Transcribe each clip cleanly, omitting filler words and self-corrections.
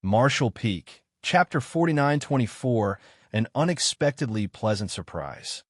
Marshall Peak, Chapter 4924, An Unexpectedly Pleasant Surprise.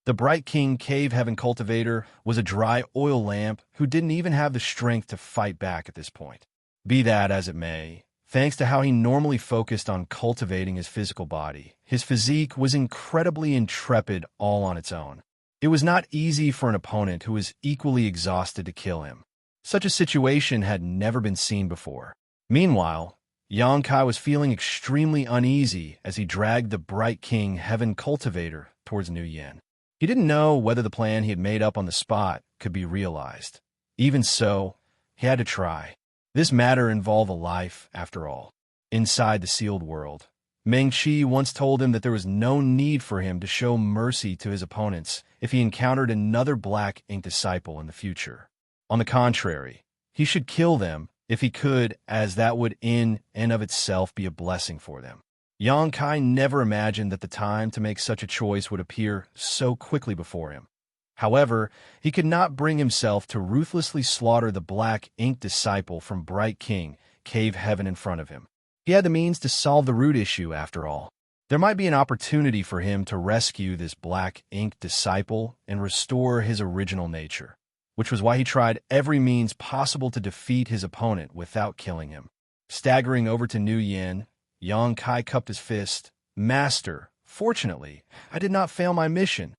The Bright King Cave Heaven Cultivator was a dry oil lamp who didn't even have the strength to fight back at this point. Be that as it may, thanks to how he normally focused on cultivating his physical body, his physique was incredibly intrepid all on its own. It was not easy for an opponent who was equally exhausted to kill him. Such a situation had never been seen before. Meanwhile, Xianxia was feeling extremely uneasy as he dragged the Bright King Heaven Cultivator towards Nuyen. He didn't know whether the plan he had made up on the spot could be realized. Even so, he had to try. This matter involved a life, after all. Inside the sealed world, Meng Qi once told him that there was no need for him to show mercy to his opponents if he encountered another black ink disciple in the future. On the contrary, he should kill them if he could, as that would in and of itself be a blessing for them. Xianxia never imagined that the time to make such a choice would appear so quickly before him. However, he could not bring himself to ruthlessly slaughter the black ink disciple from Bright King Cave Heaven in front of him. He had the means to solve the root issue, after all. There might be an opportunity for him to rescue this black ink disciple and restore his original nature, which was why he tried every means possible to defeat his opponent without killing him. Staggering over to Nuyen, Xianxia cupped his fist. "Master, fortunately, I did not fail my mission."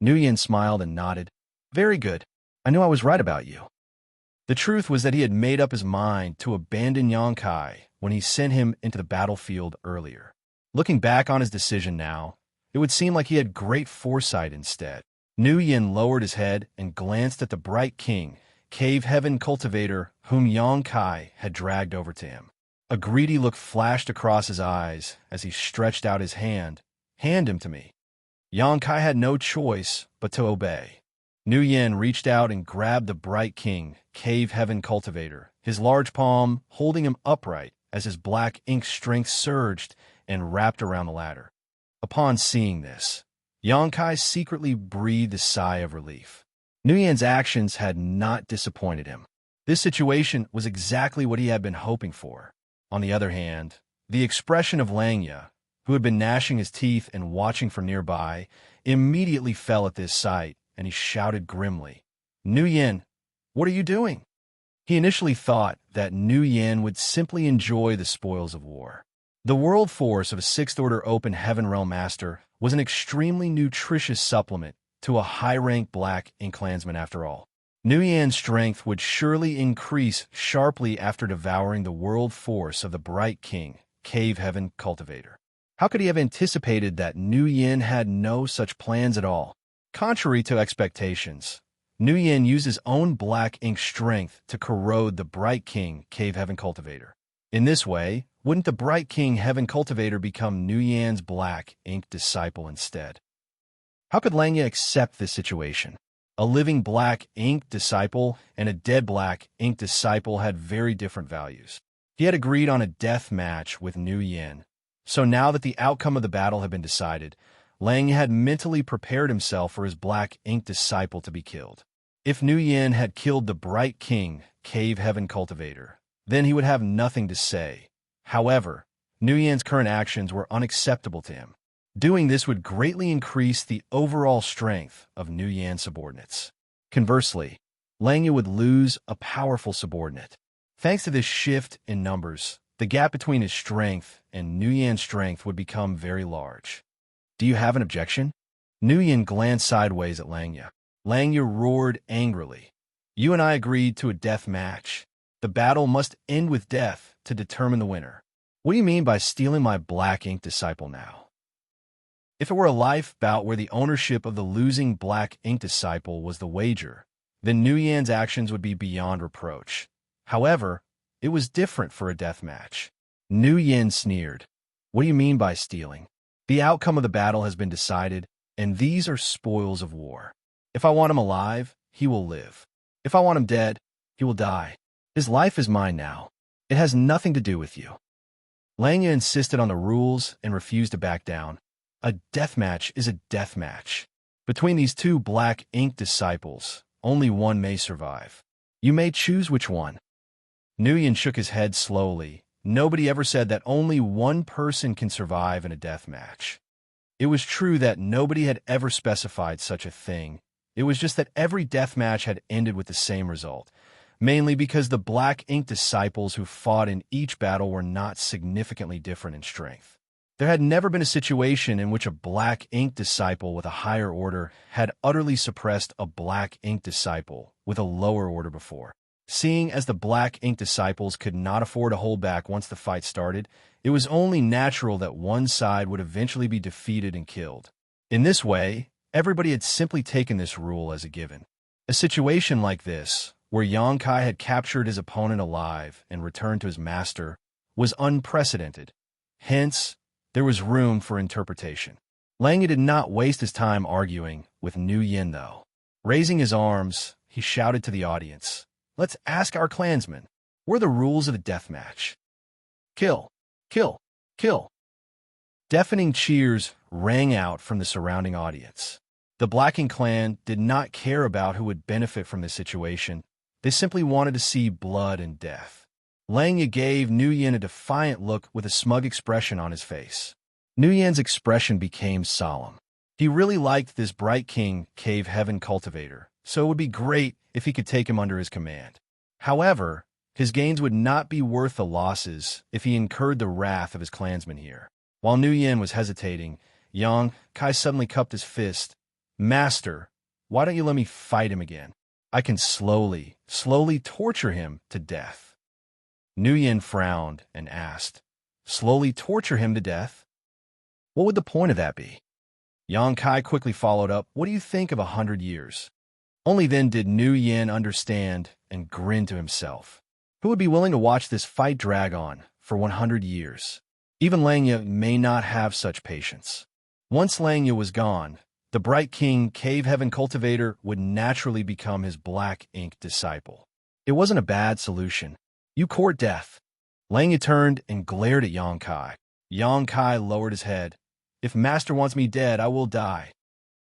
Nuyen smiled and nodded. "Very good. I knew I was right about you." The truth was that he had made up his mind to abandon Xianxia when he sent him into the battlefield earlier. Looking back on his decision now, it would seem like he had great foresight instead. Nuyen lowered his head and glanced at the Bright King Cave Heaven Cultivator whom Xianxia had dragged over to him. A greedy look flashed across his eyes as he stretched out his hand. "Hand him to me." Xianxia had no choice but to obey. Nuyen reached out and grabbed the Bright King Cave Heaven Cultivator, his large palm holding him upright as his black ink strength surged and wrapped around the ladder. Upon seeing this, Xianxia secretly breathed a sigh of relief. Nuyen's actions had not disappointed him. This situation was exactly what he had been hoping for. On the other hand, the expression of Xianxia, who had been gnashing his teeth and watching from nearby, immediately fell at this sight, and he shouted grimly, "Nuyen, what are you doing?" He initially thought that Nuyen would simply enjoy the spoils of war. The world force of a Sixth-Order Open Heaven Realm Master was an extremely nutritious supplement to a high-rank black ink clansman after all. Nuyen's strength would surely increase sharply after devouring the world force of the Bright King Cave Heaven Cultivator. How could he have anticipated that Nuyen had no such plans at all? Contrary to expectations, Nuyen used his own black ink strength to corrode the Bright King Cave Heaven Cultivator. In this way, wouldn't the Bright King Heaven Cultivator become Nuyen's black ink disciple instead? How could Xianxia accept this situation? A living black ink disciple and a dead black ink disciple had very different values. He had agreed on a death match with Nuyen. So now that the outcome of the battle had been decided, Xianxia had mentally prepared himself for his black ink disciple to be killed. If Nuyen had killed the Bright King Cave Heaven Cultivator, then he would have nothing to say. However, Nuyen's current actions were unacceptable to him. Doing this would greatly increase the overall strength of Nuyen's subordinates. Conversely, Xianxia would lose a powerful subordinate. Thanks to this shift in numbers, the gap between his strength and Nuyen's strength would become very large. "Do you have an objection?" Nuyen glanced sideways at Xianxia. Xianxia roared angrily. "You and I agreed to a death match. The battle must end with death to determine the winner. What do you mean by stealing my black ink disciple now?" If it were a life bout where the ownership of the losing black ink disciple was the wager, then Nuyen's actions would be beyond reproach. However, it was different for a death match. Nuyen sneered. "What do you mean by stealing? The outcome of the battle has been decided, and these are spoils of war. If I want him alive, he will live. If I want him dead, he will die. His life is mine now. It has nothing to do with you." Xianxia insisted on the rules and refused to back down. A deathmatch is a deathmatch. Between these two black ink disciples, only one may survive. You may choose which one. Nuyen shook his head slowly, nobody ever said that only one person can survive in a death match. It was true that nobody had ever specified such a thing. It was just that every death match had ended with the same result, mainly because the Black Ink disciples who fought in each battle were not significantly different in strength. There had never been a situation in which a Black Ink disciple with a higher order had utterly suppressed a Black Ink disciple with a lower order before. Seeing as the Black Ink disciples could not afford to hold back once the fight started, it was only natural that one side would eventually be defeated and killed. In this way, everybody had simply taken this rule as a given. A situation like this, where Xianxia had captured his opponent alive and returned to his master, was unprecedented. Hence, there was room for interpretation. Langya did not waste his time arguing with Nuyen, though. Raising his arms, he shouted to the audience, "Let's ask our clansmen. What are the rules of the deathmatch? Kill, kill, kill." Deafening cheers rang out from the surrounding audience. The Blacking clan did not care about who would benefit from this situation. They simply wanted to see blood and death. Langya gave Nuyen a defiant look with a smug expression on his face. Nuyen's expression became solemn. He really liked this Bright King Cave Heaven cultivator, so it would be great if he could take him under his command. However, his gains would not be worth the losses if he incurred the wrath of his clansmen here. While Nuyen was hesitating, Xianxia suddenly cupped his fist. "Master, why don't you let me fight him again? I can slowly torture him to death." Nuyen frowned and asked, "Slowly torture him to death? What would the point of that be?" Xianxia quickly followed up, "What do you think of 100 years? Only then did Nuyen understand and grin to himself. Who would be willing to watch this fight drag on for 100 years? Even Langya may not have such patience. Once Langya was gone, the Bright King Cave Heaven cultivator would naturally become his Black Ink disciple. It wasn't a bad solution. "You court death." Langya turned and glared at Xianxia. Xianxia lowered his head. "If Master wants me dead, I will die."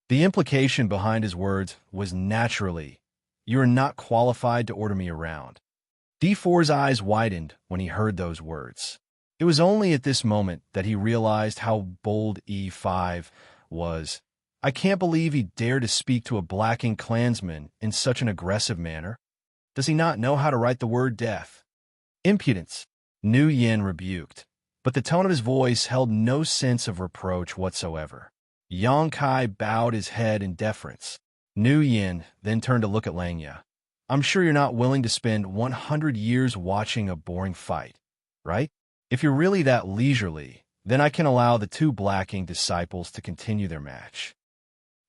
The implication behind his words was naturally, "You are not qualified to order me around." D4's eyes widened when he heard those words. It was only at this moment that he realized how bold E5 was. I can't believe he dared to speak to a Blacking clansman in such an aggressive manner. Does he not know how to write the word death? Impudence, Nuyen rebuked, but the tone of his voice held no sense of reproach whatsoever. Xianxia bowed his head in deference. Nuyen then turned to look at Langya. "I'm sure you're not willing to spend 100 years watching a boring fight, right? If you're really that leisurely, then I can allow the two Blacking disciples to continue their match."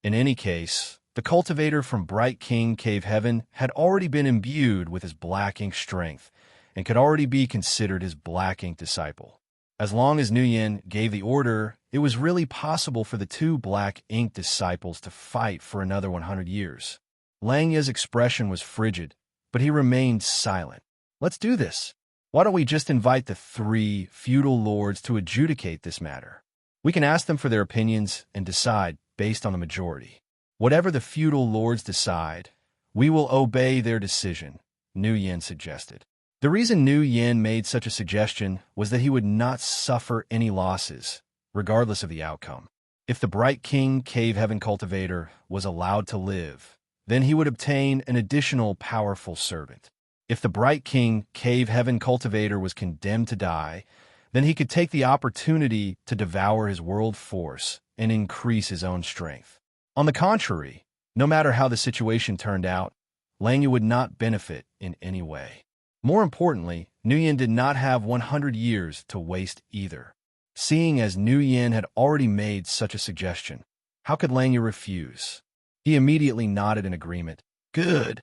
In any case, the cultivator from Bright King Cave Heaven had already been imbued with his Black Ink strength and could already be considered his Black Ink disciple. As long as Nuyen gave the order, it was really possible for the two Black Ink disciples to fight for another 100 years. Langya's expression was frigid, but he remained silent. "Let's do this. Why don't we just invite the 3 feudal lords to adjudicate this matter? We can ask them for their opinions and decide based on the majority. Whatever the feudal lords decide, we will obey their decision," Nuyen suggested. The reason Nuyen made such a suggestion was that he would not suffer any losses, regardless of the outcome. If the Bright King Cave Heaven cultivator was allowed to live, then he would obtain an additional powerful servant. If the Bright King Cave Heaven cultivator was condemned to die, then he could take the opportunity to devour his world force and increase his own strength. On the contrary, no matter how the situation turned out, Langya would not benefit in any way. More importantly, Nuyen did not have 100 years to waste either. Seeing as Nuyen had already made such a suggestion, how could Langya refuse? He immediately nodded in agreement. "Good."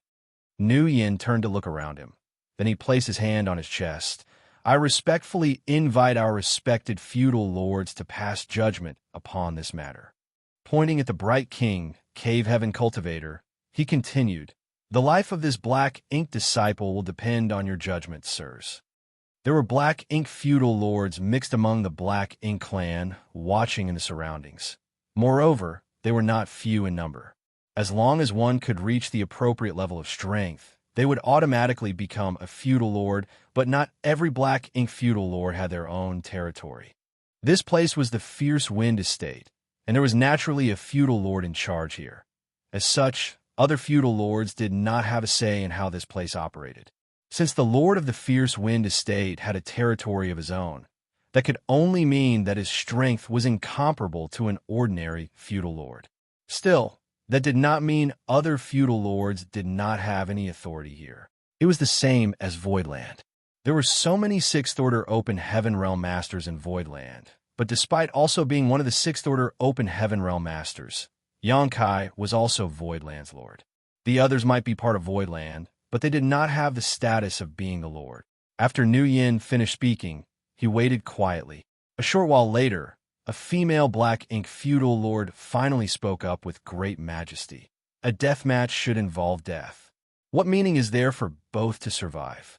Nuyen turned to look around him. Then he placed his hand on his chest. "I respectfully invite our respected feudal lords to pass judgment upon this matter." Pointing at the Bright King Cave Heaven cultivator, he continued, "The life of this Black Ink disciple will depend on your judgment, sirs." There were Black Ink feudal lords mixed among the Black Ink clan, watching in the surroundings. Moreover, they were not few in number. As long as one could reach the appropriate level of strength, they would automatically become a feudal lord, but not every Black Ink feudal lord had their own territory. This place was the Fierce Wind Estate, and there was naturally a feudal lord in charge here. As such, other feudal lords did not have a say in how this place operated. Since the lord of the Fierce Wind Estate had a territory of his own, that could only mean that his strength was incomparable to an ordinary feudal lord. Still, that did not mean other feudal lords did not have any authority here. It was the same as Voidland. There were so many Sixth-Order Open Heaven Realm Masters in Voidland, but despite also being one of the Sixth-Order Open Heaven Realm Masters, Xianxia was also Voidland's lord. The others might be part of Voidland, but they did not have the status of being the lord. After Nu Yin finished speaking, he waited quietly. A short while later, a female Black Ink feudal lord finally spoke up with great majesty. A death match should involve death. What meaning is there for both to survive?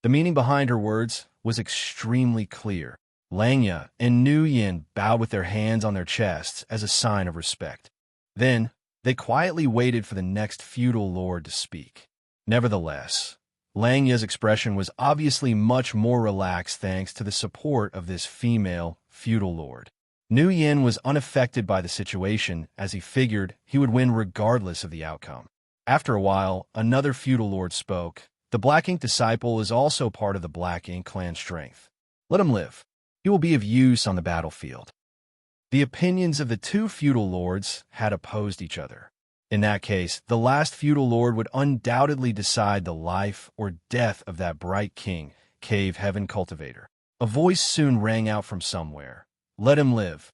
The meaning behind her words was extremely clear. Xianxia and Nu Yin bowed with their hands on their chests as a sign of respect. Then, they quietly waited for the next feudal lord to speak. Nevertheless, Xianxia's expression was obviously much more relaxed thanks to the support of this female feudal lord. Nu Yin was unaffected by the situation as he figured he would win regardless of the outcome. After a while, another feudal lord spoke. The Black Ink disciple is also part of the Black Ink clan strength. Let him live. He will be of use on the battlefield. The opinions of the two feudal lords had opposed each other. In that case, the last feudal lord would undoubtedly decide the life or death of that bright king, Cave Heaven Cultivator. A voice soon rang out from somewhere. Let him live.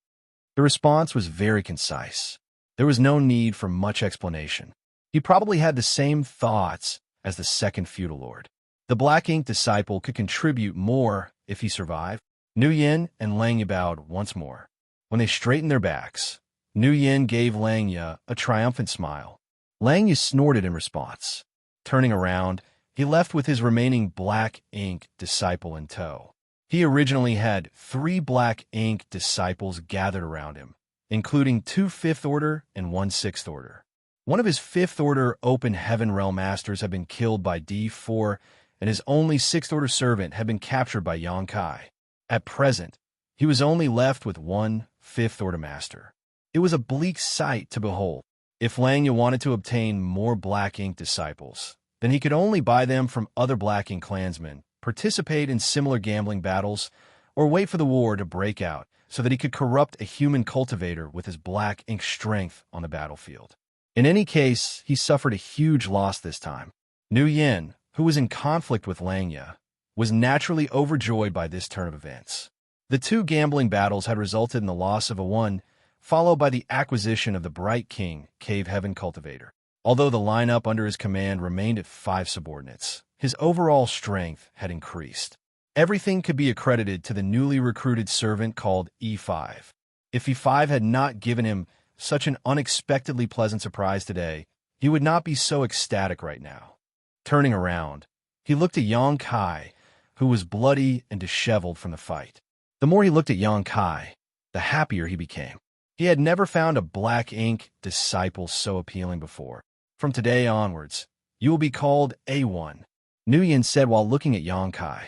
The response was very concise. There was no need for much explanation. He probably had the same thoughts as the second feudal lord. The Black Ink disciple could contribute more if he survived. Nu Yin and Xianxia bowed once more. When they straightened their backs, Nu Yin gave Xianxia a triumphant smile. Xianxia snorted in response. Turning around, he left with his remaining Black Ink disciple in tow. He originally had 3 Black Ink disciples gathered around him, including 2 Fifth Order and 1 Sixth Order. One of his Fifth Order Open Heaven Realm Masters had been killed by D4, and his only Sixth Order servant had been captured by Xianxia. At present, he was only left with 1 Fifth Order Master. It was a bleak sight to behold. If Xianxia wanted to obtain more Black Ink disciples, then he could only buy them from other Black Ink clansmen, participate in similar gambling battles, or wait for the war to break out so that he could corrupt a human cultivator with his Black Ink strength on the battlefield. In any case, he suffered a huge loss this time. Nu Yin, who was in conflict with Xianxia, was naturally overjoyed by this turn of events. The 2 gambling battles had resulted in the loss of a 1, followed by the acquisition of the Bright King, Cave Heaven Cultivator. Although the lineup under his command remained at 5 subordinates, his overall strength had increased. Everything could be accredited to the newly recruited servant called E5. If E5 had not given him such an unexpectedly pleasant surprise today, he would not be so ecstatic right now. Turning around, he looked at Xianxia, who was bloody and disheveled from the fight. The more he looked at Xianxia, the happier he became. He had never found a Black Ink disciple so appealing before. From today onwards, you will be called A1, Nu Yin said while looking at Xianxia.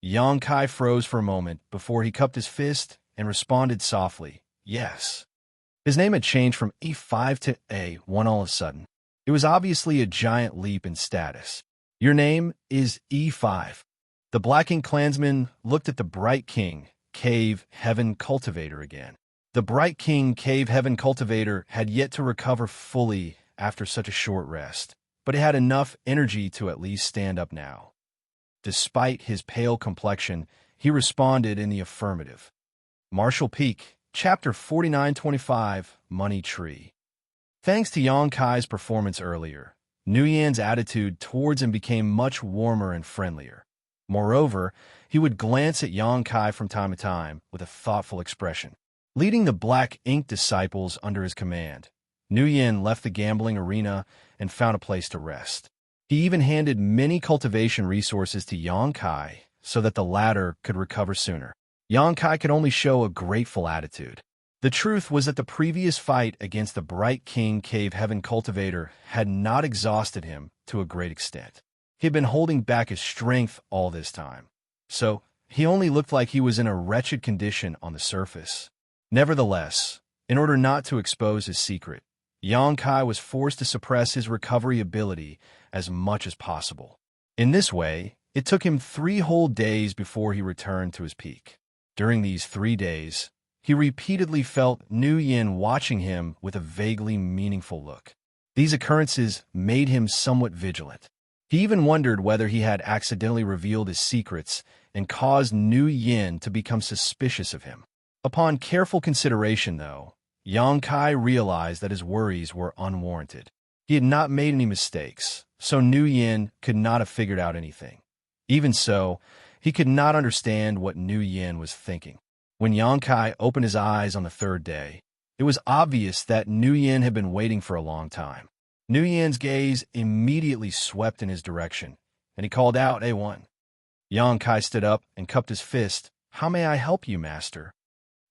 Xianxia froze for a moment before he cupped his fist and responded softly, yes. His name had changed from E5 to A1 all of a sudden. It was obviously a giant leap in status. Your name is E5. The Black Ink clansman looked at the Bright King, Cave Heaven Cultivator again. The Bright King, Cave Heaven Cultivator had yet to recover fully after such a short rest, but he had enough energy to at least stand up now. Despite his pale complexion, he responded in the affirmative. Martial Peak, Chapter 4925, Money Tree. Thanks to Xianxia's performance earlier, Nu Yin's attitude towards him became much warmer and friendlier. Moreover, he would glance at Xianxia from time to time with a thoughtful expression. Leading the Black Ink disciples under his command, Nu Yin left the gambling arena and found a place to rest. He even handed many cultivation resources to Xianxia so that the latter could recover sooner. Xianxia could only show a grateful attitude. The truth was that the previous fight against the Bright King Cave Heaven Cultivator had not exhausted him to a great extent. He had been holding back his strength all this time, so he only looked like he was in a wretched condition on the surface. Nevertheless, in order not to expose his secret, Xianxia was forced to suppress his recovery ability as much as possible. In this way, it took him 3 whole days before he returned to his peak. During these 3 days, he repeatedly felt Nu Yin watching him with a vaguely meaningful look. These occurrences made him somewhat vigilant. He even wondered whether he had accidentally revealed his secrets and caused Nu Yin to become suspicious of him. Upon careful consideration, though, Xianxia realized that his worries were unwarranted. He had not made any mistakes, so Nu Yin could not have figured out anything. Even so, he could not understand what Nu Yin was thinking. When Xianxia opened his eyes on the 3rd day, it was obvious that Nu Yin had been waiting for a long time. Nu Yin's gaze immediately swept in his direction, and he called out, "A1." Xianxia stood up and cupped his fist. "How may I help you, master?"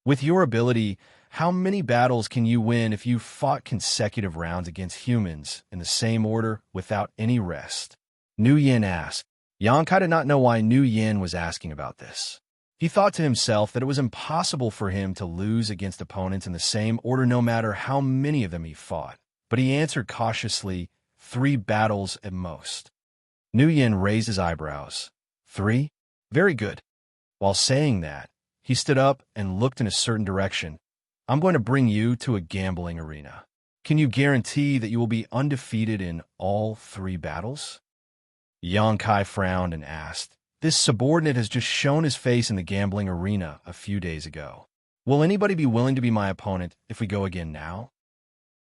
"With your ability, how many battles can you win if you fought consecutive rounds against humans in the same order without any rest?" Nu Yin asked. Xianxia did not know why Nu Yin was asking about this. He thought to himself that it was impossible for him to lose against opponents in the same order no matter how many of them he fought. But he answered cautiously, 3 battles at most. Nu Yin raised his eyebrows. 3? Very good. While saying that, he stood up and looked in a certain direction. "I'm going to bring you to a gambling arena. Can you guarantee that you will be undefeated in all 3 battles?" Xianxia frowned and asked. This subordinate has just shown his face in the gambling arena a few days ago. Will anybody be willing to be my opponent if we go again now?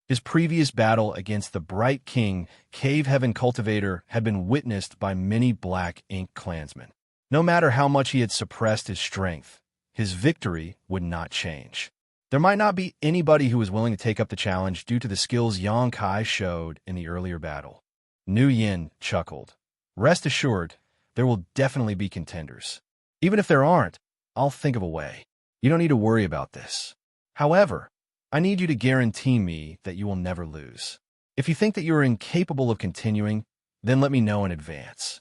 His previous battle against the Bright King, Cave Heaven Cultivator, had been witnessed by many Black Ink clansmen. No matter how much he had suppressed his strength, his victory would not change. There might not be anybody who was willing to take up the challenge due to the skills Xianxia showed in the earlier battle. Nu Yin chuckled. Rest assured, there will definitely be contenders. Even if there aren't, I'll think of a way. You don't need to worry about this. However, I need you to guarantee me that you will never lose. If you think that you are incapable of continuing, then let me know in advance.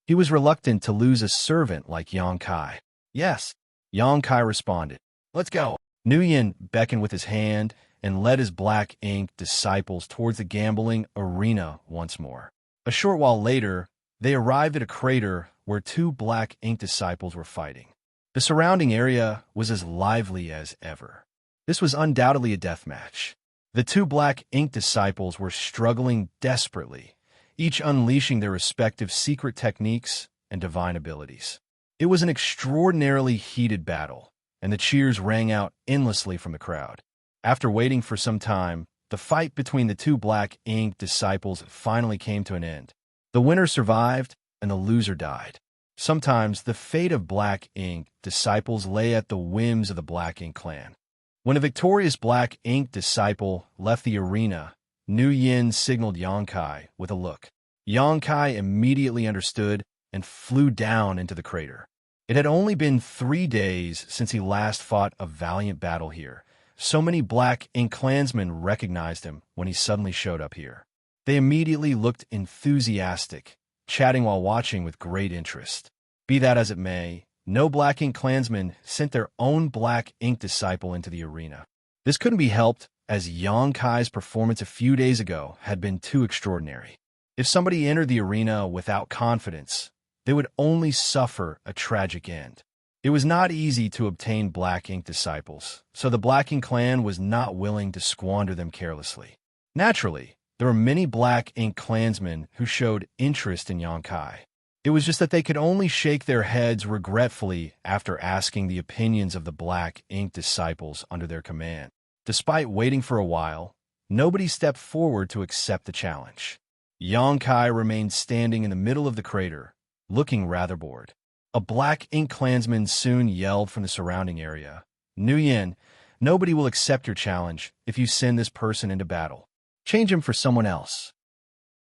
He was reluctant to lose a servant like Xianxia. Yes, Xianxia responded. Let's go. Nu Yin beckoned with his hand and led his Black Ink disciples towards the gambling arena once more. A short while later, they arrived at a crater where 2 Black Ink disciples were fighting. The surrounding area was as lively as ever. This was undoubtedly a death match. The 2 Black Ink disciples were struggling desperately, each unleashing their respective secret techniques and divine abilities. It was an extraordinarily heated battle, and the cheers rang out endlessly from the crowd. After waiting for some time, the fight between the 2 Black Ink disciples finally came to an end. The winner survived, and the loser died. Sometimes the fate of Black Ink disciples lay at the whims of the Black Ink clan. When a victorious Black Ink disciple left the arena, Nu Yin signaled Xianxia with a look. Xianxia immediately understood and flew down into the crater. It had only been 3 days since he last fought a valiant battle here. So many Black Ink clansmen recognized him when he suddenly showed up here. They immediately looked enthusiastic, chatting while watching with great interest. Be that as it may, no Black Ink clansmen sent their own Black Ink disciple into the arena. This couldn't be helped, as Xianxia's performance a few days ago had been too extraordinary. If somebody entered the arena without confidence, they would only suffer a tragic end. It was not easy to obtain Black Ink disciples, so the Black Ink clan was not willing to squander them carelessly. Naturally, there were many Black Ink clansmen who showed interest in Xianxia. It was just that they could only shake their heads regretfully after asking the opinions of the Black Ink disciples under their command. Despite waiting for a while, nobody stepped forward to accept the challenge. Xianxia remained standing in the middle of the crater, looking rather bored. A Black Ink clansman soon yelled from the surrounding area, Nu Yin, nobody will accept your challenge if you send this person into battle. Change him for someone else.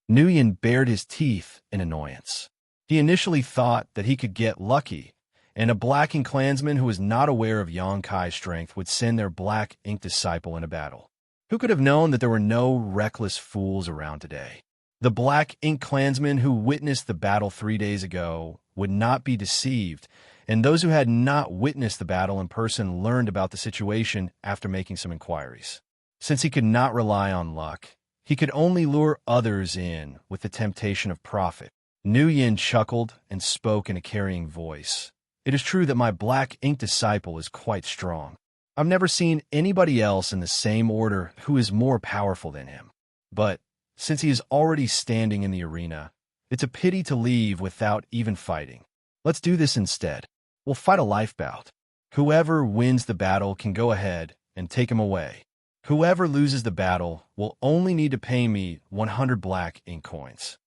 Nu Yin bared his teeth in annoyance. He initially thought that he could get lucky, and a Black Ink clansman who was not aware of Xianxia's strength would send their Black Ink disciple in a battle. Who could have known that there were no reckless fools around today? The Black Ink clansmen who witnessed the battle 3 days ago would not be deceived, and those who had not witnessed the battle in person learned about the situation after making some inquiries. Since he could not rely on luck, he could only lure others in with the temptation of profit. Nuyen chuckled and spoke in a carrying voice. It is true that my Black Ink disciple is quite strong. I've never seen anybody else in the same order who is more powerful than him. But since he is already standing in the arena, it's a pity to leave without even fighting. Let's do this instead. We'll fight a life bout. Whoever wins the battle can go ahead and take him away. Whoever loses the battle will only need to pay me 100 Black Ink coins.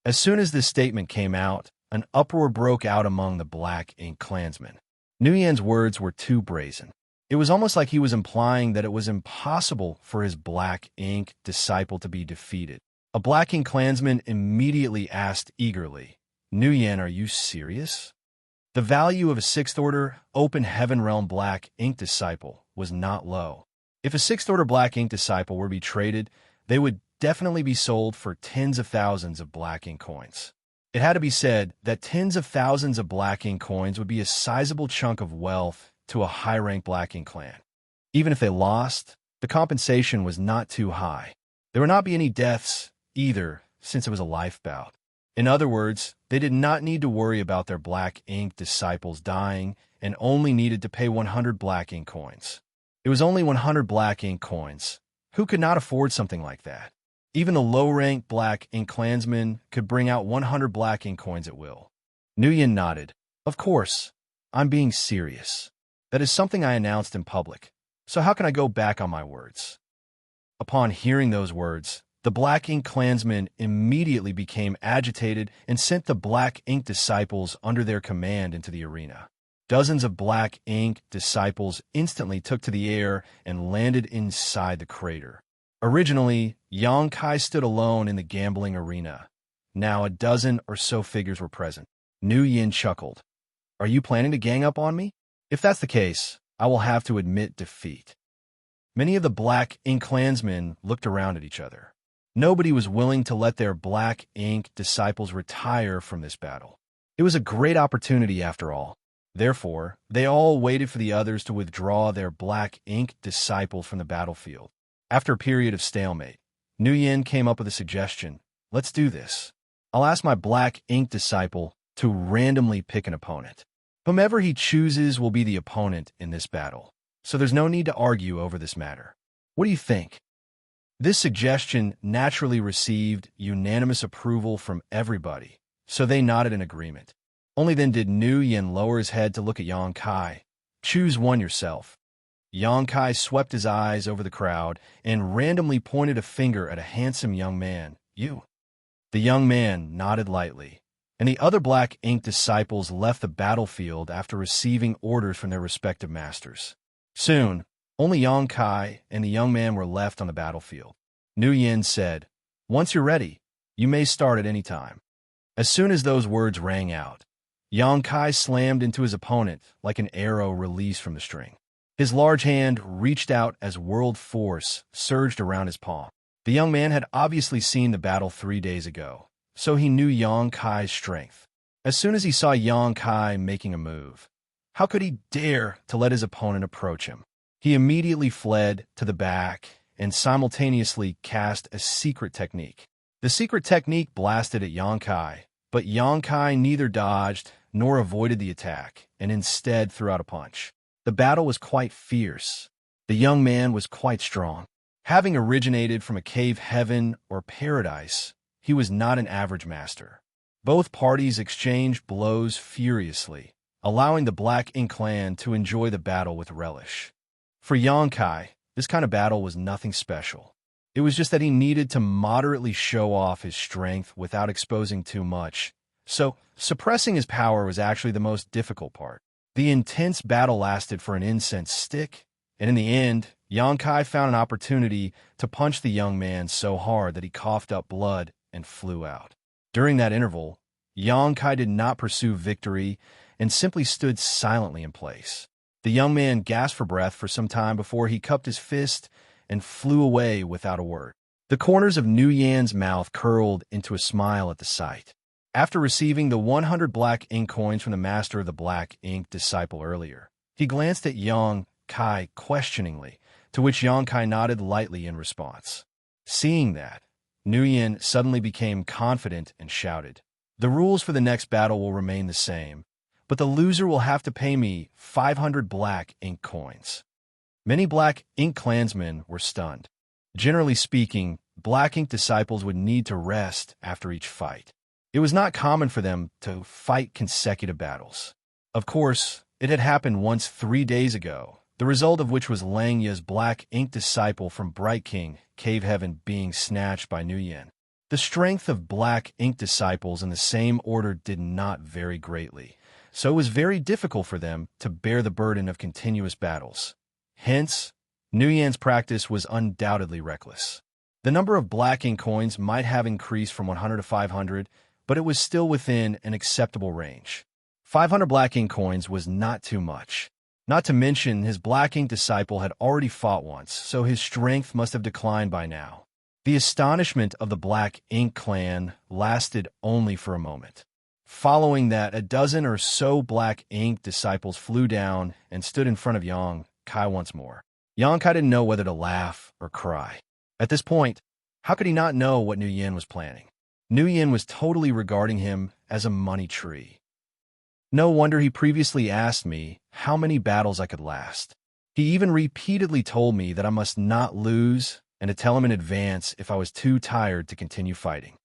As soon as this statement came out, an uproar broke out among the Black Ink clansmen. Nuyen's words were too brazen. It was almost like he was implying that it was impossible for his Black Ink disciple to be defeated. A Black Ink clansman immediately asked eagerly, "Nuyen, are you serious?" The value of a 6th Order, Open Heaven Realm Black Ink disciple was not low. If a 6th Order Black Ink disciple were to be traded, they would definitely be sold for tens of thousands of Black Ink coins. It had to be said that tens of thousands of Black Ink coins would be a sizable chunk of wealth to a high-ranked Black Ink clan. Even if they lost, the compensation was not too high. There would not be any deaths either, since it was a life bout. In other words, they did not need to worry about their Black Ink disciples dying and only needed to pay 100 Black Ink coins. It was only 100 Black Ink coins. Who could not afford something like that? Even the low-ranked Black Ink clansmen could bring out 100 Black Ink coins at will. Nuyen nodded. Of course, I'm being serious. That is something I announced in public, so how can I go back on my words? Upon hearing those words, the Black Ink clansmen immediately became agitated and sent the Black Ink disciples under their command into the arena. Dozens of Black Ink disciples instantly took to the air and landed inside the crater. Originally, Xianxia stood alone in the gambling arena. Now a dozen or so figures were present. Nuyen chuckled. Are you planning to gang up on me? If that's the case, I will have to admit defeat. Many of the Black Ink clansmen looked around at each other. Nobody was willing to let their Black Ink disciples retire from this battle. It was a great opportunity after all. Therefore, they all waited for the others to withdraw their Black Ink disciples from the battlefield. After a period of stalemate, Nuyen came up with a suggestion. Let's do this. I'll ask my Black Ink disciple to randomly pick an opponent. Whomever he chooses will be the opponent in this battle, so there's no need to argue over this matter. What do you think? This suggestion naturally received unanimous approval from everybody, so they nodded in agreement. Only then did Nuyen lower his head to look at Xianxia. Choose one yourself. Xianxia swept his eyes over the crowd and randomly pointed a finger at a handsome young man. You. The young man nodded lightly, and the other Black Ink disciples left the battlefield after receiving orders from their respective masters. Soon, only Xianxia and the young man were left on the battlefield. Nuyen said, "Once you're ready, you may start at any time." As soon as those words rang out, Xianxia slammed into his opponent like an arrow released from the string. His large hand reached out as world force surged around his palm. The young man had obviously seen the battle 3 days ago, so he knew Xianxia's strength. As soon as he saw Xianxia making a move, how could he dare to let his opponent approach him? He immediately fled to the back and simultaneously cast a secret technique. The secret technique blasted at Xianxia, but Xianxia neither dodged nor avoided the attack, and instead threw out a punch. The battle was quite fierce. The young man was quite strong. Having originated from a cave heaven or paradise, he was not an average master. Both parties exchanged blows furiously, allowing the Black Ink clan to enjoy the battle with relish. For Xianxia, this kind of battle was nothing special. It was just that he needed to moderately show off his strength without exposing too much. So, suppressing his power was actually the most difficult part. The intense battle lasted for an incense stick, and in the end, Xianxia found an opportunity to punch the young man so hard that he coughed up blood and flew out. During that interval, Xianxia did not pursue victory and simply stood silently in place. The young man gasped for breath for some time before he cupped his fist and flew away without a word. The corners of Nu Yan's mouth curled into a smile at the sight. After receiving the 100 black ink coins from the master of the black ink disciple earlier, he glanced at Yang Kai questioningly, to which Yang Kai nodded lightly in response. Seeing that, Nu Yan suddenly became confident and shouted, "The rules for the next battle will remain the same, but the loser will have to pay me 500 black ink coins." Many black ink clansmen were stunned. Generally speaking, black ink disciples would need to rest after each fight. It was not common for them to fight consecutive battles. Of course, it had happened once 3 days ago, the result of which was Xianxia's black ink disciple from Bright King, Cave Heaven, being snatched by Nu Yan. The strength of black ink disciples in the same order did not vary greatly, so it was very difficult for them to bear the burden of continuous battles. Hence, Nu Yan's practice was undoubtedly reckless. The number of black ink coins might have increased from 100 to 500, but it was still within an acceptable range. 500 black ink coins was not too much. Not to mention, his black ink disciple had already fought once, so his strength must have declined by now. The astonishment of the black ink clan lasted only for a moment. Following that, a dozen or so black ink disciples flew down and stood in front of Yang Kai once more. Yang Kai didn't know whether to laugh or cry. At this point, how could he not know what Nu Yan was planning? Nu Yan was totally regarding him as a money tree. No wonder he previously asked me how many battles I could last. He even repeatedly told me that I must not lose and to tell him in advance if I was too tired to continue fighting.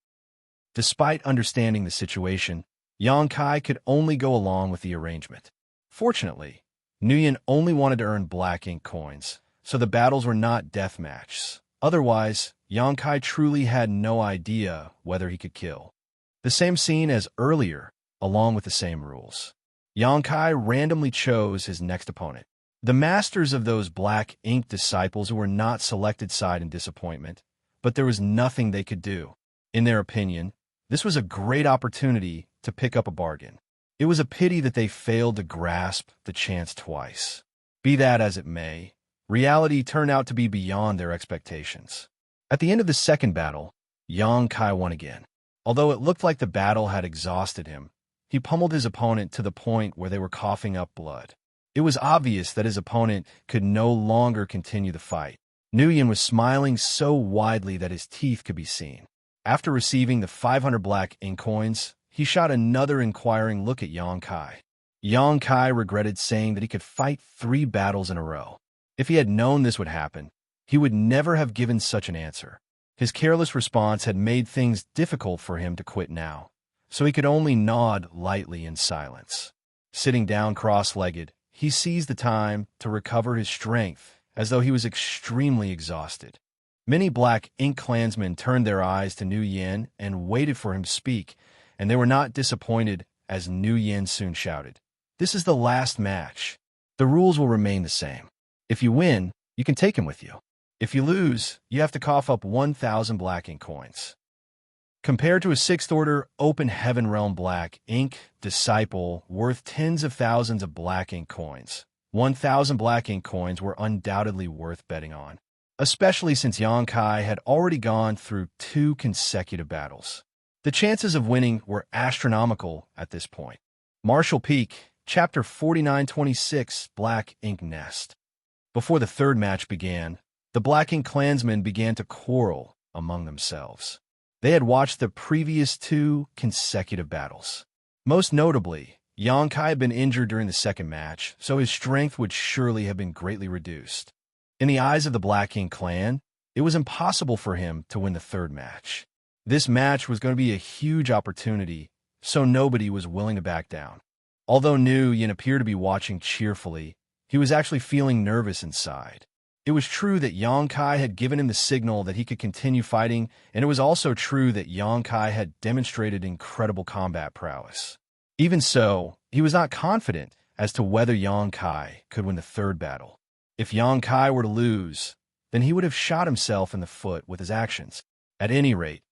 Despite understanding the situation, Yang Kai could only go along with the arrangement. Fortunately, Nu Yan only wanted to earn black ink coins, so the battles were not death matches. Otherwise, Yang Kai truly had no idea whether he could kill. The same scene as earlier, along with the same rules. Yang Kai randomly chose his next opponent. The masters of those black ink disciples who were not selected sighed in disappointment, but there was nothing they could do. In their opinion, this was a great opportunity to pick up a bargain. It was a pity that they failed to grasp the chance twice. Be that as it may, reality turned out to be beyond their expectations. At the end of the second battle, Yang Kai won again. Although it looked like the battle had exhausted him, he pummeled his opponent to the point where they were coughing up blood. It was obvious that his opponent could no longer continue the fight. Nu Yan was smiling so widely that his teeth could be seen. After receiving the 500 black ink coins, he shot another inquiring look at Yang Kai. Yang Kai regretted saying that he could fight 3 battles in a row. If he had known this would happen, he would never have given such an answer. His careless response had made things difficult for him to quit now, so he could only nod lightly in silence. Sitting down cross-legged, he seized the time to recover his strength, as though he was extremely exhausted. Many black ink clansmen turned their eyes to Nu Yan and waited for him to speak, and they were not disappointed as Nu Yan soon shouted, "This is the last match. The rules will remain the same. If you win, you can take him with you. If you lose, you have to cough up 1,000 black ink coins." Compared to a 6th order open heaven realm black ink disciple worth tens of thousands of black ink coins, 1,000 black ink coins were undoubtedly worth betting on, especially since Yang Kai had already gone through 2 consecutive battles. The chances of winning were astronomical at this point. Martial Peak, Chapter 4926, Black Ink Nest. Before the third match began, the Black Ink clansmen began to quarrel among themselves. They had watched the previous 2 consecutive battles. Most notably, Yang Kai had been injured during the second match, so his strength would surely have been greatly reduced. In the eyes of the Black Ink clan, it was impossible for him to win the third match. This match was going to be a huge opportunity, so nobody was willing to back down. Although Nu Yan appeared to be watching cheerfully, he was actually feeling nervous inside. It was true that Yang Kai had given him the signal that he could continue fighting, and it was also true that Yang Kai had demonstrated incredible combat prowess. Even so, he was not confident as to whether Yang Kai could win the third battle. If Yang Kai were to lose, then he would have shot himself in the foot with his actions. At any rate,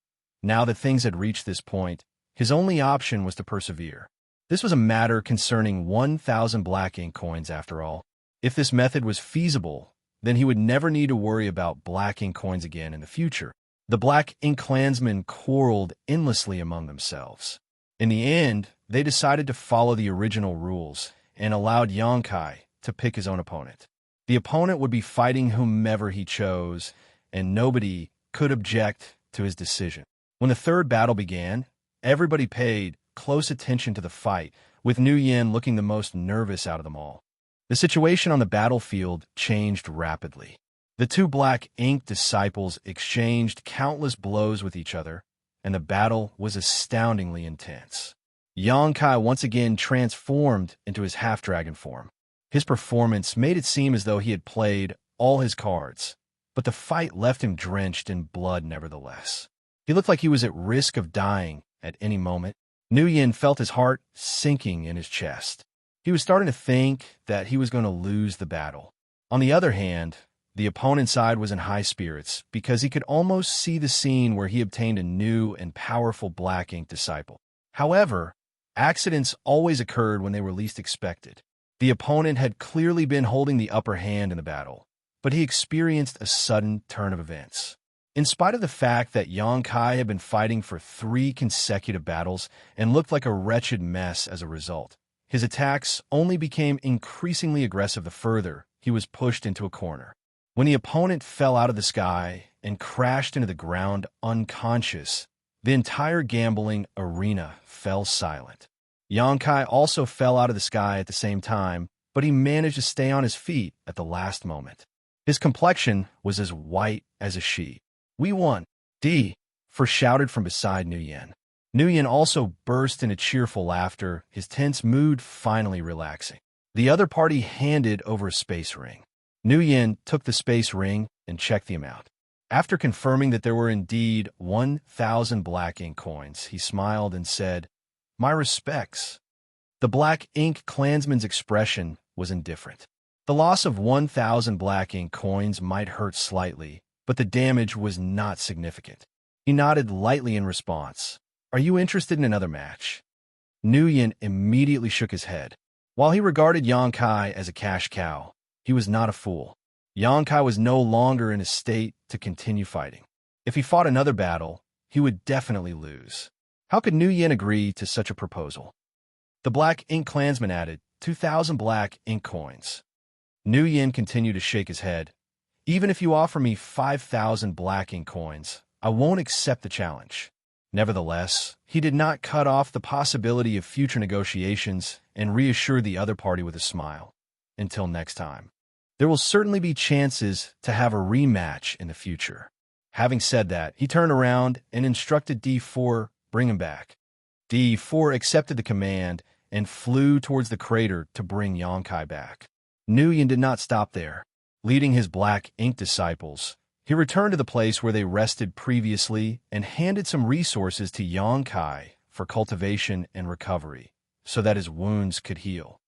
now that things had reached this point, his only option was to persevere. This was a matter concerning 1,000 black ink coins after all. If this method was feasible, then he would never need to worry about black ink coins again in the future. The Black Ink clansmen quarreled endlessly among themselves. In the end, they decided to follow the original rules and allowed Xianxia to pick his own opponent. The opponent would be fighting whomever he chose, and nobody could object to his decision. When the third battle began, everybody paid close attention to the fight, with Nuyen looking the most nervous out of them all. The situation on the battlefield changed rapidly. The two Black Ink disciples exchanged countless blows with each other, and the battle was astoundingly intense. Xianxia once again transformed into his half-dragon form. His performance made it seem as though he had played all his cards, but the fight left him drenched in blood nevertheless. He looked like he was at risk of dying at any moment. Nuyen felt his heart sinking in his chest. He was starting to think that he was going to lose the battle. On the other hand, the opponent's side was in high spirits because he could almost see the scene where he obtained a new and powerful Black Ink disciple. However, accidents always occurred when they were least expected. The opponent had clearly been holding the upper hand in the battle, but he experienced a sudden turn of events. In spite of the fact that Xianxia had been fighting for 3 consecutive battles and looked like a wretched mess as a result, his attacks only became increasingly aggressive the further he was pushed into a corner. When the opponent fell out of the sky and crashed into the ground unconscious, the entire gambling arena fell silent. Xianxia also fell out of the sky at the same time, but he managed to stay on his feet at the last moment. His complexion was as white as a sheet. "We won!" D. For shouted from beside Nuyen. Nuyen also burst into cheerful laughter, his tense mood finally relaxing. The other party handed over a space ring. Nuyen took the space ring and checked the amount. After confirming that there were indeed 1,000 Black Ink coins, he smiled and said, "My respects." The Black Ink clansman's expression was indifferent. The loss of 1,000 Black Ink coins might hurt slightly, but the damage was not significant. He nodded lightly in response. "Are you interested in another match?" Nuyen immediately shook his head. While he regarded Xianxia as a cash cow, he was not a fool. Xianxia was no longer in a state to continue fighting. If he fought another battle, he would definitely lose. How could Nuyen agree to such a proposal? The Black Ink clansman added 2,000 Black Ink coins. Nuyen continued to shake his head. "Even if you offer me 5,000 Black Ink coins, I won't accept the challenge." Nevertheless, he did not cut off the possibility of future negotiations and reassured the other party with a smile. "Until next time. There will certainly be chances to have a rematch in the future." Having said that, he turned around and instructed D4, "Bring him back." D4 accepted the command and flew towards the crater to bring Xianxia back. Nuyen did not stop there. Leading his Black Ink disciples, he returned to the place where they rested previously and handed some resources to Xianxia for cultivation and recovery, so that his wounds could heal.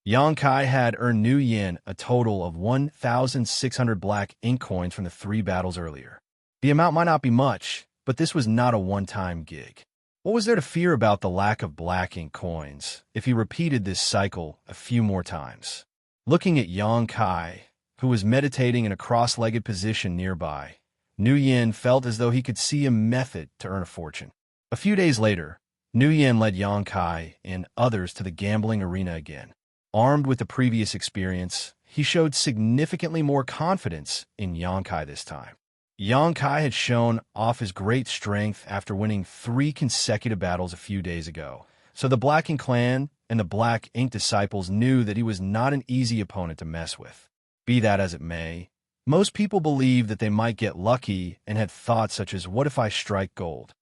Xianxia had earned Nuyen a total of 1,600 Black Ink coins from the 3 battles earlier. The amount might not be much, but this was not a one-time gig. What was there to fear about the lack of Black Ink coins if he repeated this cycle a few more times? Looking at Xianxia, who was meditating in a cross-legged position nearby, Nuyen felt as though he could see a method to earn a fortune. A few days later, Nuyen led Xianxia and others to the gambling arena again. Armed with the previous experience, he showed significantly more confidence in Xianxia this time. Xianxia had shown off his great strength after winning 3 consecutive battles a few days ago, so the Black Ink clan and the Black Ink disciples knew that he was not an easy opponent to mess with. Be that as it may, most people believed that they might get lucky and had thoughts such as, "What if I strike gold?"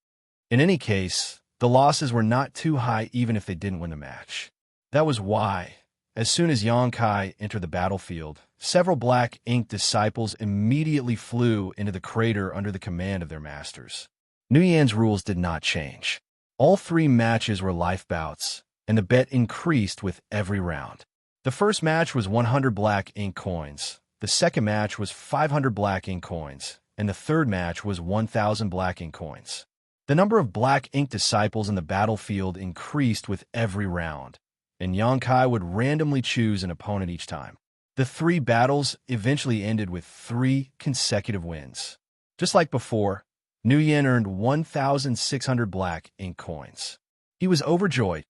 In any case, the losses were not too high even if they didn't win the match. That was why, as soon as Xianxia entered the battlefield, several Black Ink disciples immediately flew into the crater under the command of their masters. Nuyen's rules did not change. All 3 matches were life bouts, and the bet increased with every round. The first match was 100 Black Ink coins, the second match was 500 Black Ink coins, and the third match was 1,000 Black Ink coins. The number of Black Ink disciples in the battlefield increased with every round, and Xianxia would randomly choose an opponent each time. The 3 battles eventually ended with 3 consecutive wins. Just like before, Nguyen earned 1,600 black ink coins. He was overjoyed.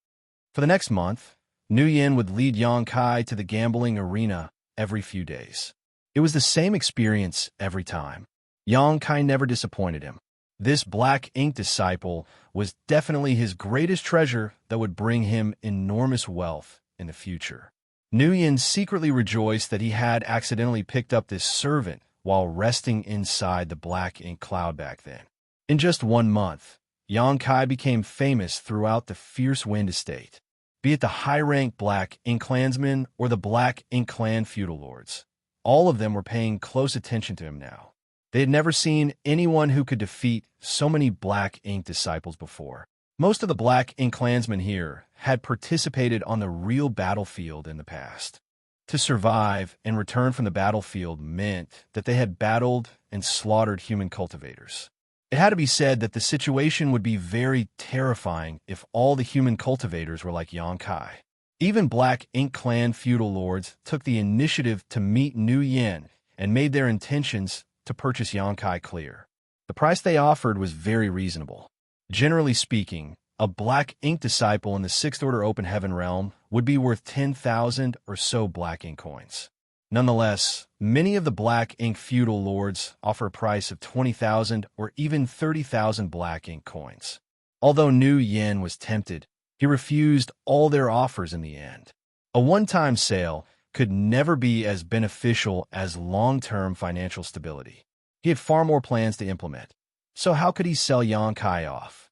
For the next month, Nguyen would lead Yang Kai to the gambling arena every few days. It was the same experience every time. Yang Kai never disappointed him. This black ink disciple was definitely his greatest treasure that would bring him enormous wealth in the future. Nguyen secretly rejoiced that he had accidentally picked up this servant while resting inside the black ink cloud back then. In just 1 month, Yang Kai became famous throughout the Fierce Wind estate. Be it the high-ranked black ink clansmen or the black ink clan feudal lords, all of them were paying close attention to him now. They had never seen anyone who could defeat so many black ink disciples before. Most of the black ink clansmen here had participated on the real battlefield in the past. To survive and return from the battlefield meant that they had battled and slaughtered human cultivators. It had to be said that the situation would be very terrifying if all the human cultivators were like Yang Kai. Even black ink clan feudal lords took the initiative to meet Nguyen and made their intentions to purchase Yang Kai clear. The price they offered was very reasonable. Generally speaking, a black ink disciple in the 6th Order Open Heaven realm would be worth 10,000 or so black ink coins. Nonetheless, many of the black ink feudal lords offer a price of 20,000 or even 30,000 black ink coins. Although Nguyen was tempted, he refused all their offers in the end. A one-time sale could never be as beneficial as long-term financial stability. He had far more plans to implement. So how could he sell Yang Kai off?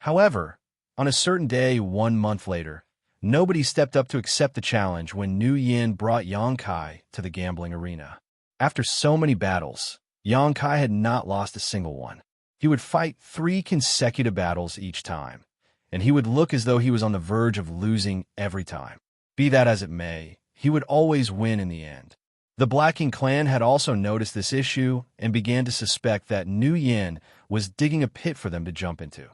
However, on a certain day 1 month later, nobody stepped up to accept the challenge when Nguyen brought Yang Kai to the gambling arena. After so many battles, Yang Kai had not lost a single one. He would fight 3 consecutive battles each time, and he would look as though he was on the verge of losing every time. Be that as it may, he would always win in the end. The Black Ink clan had also noticed this issue and began to suspect that Nguyen was digging a pit for them to jump into.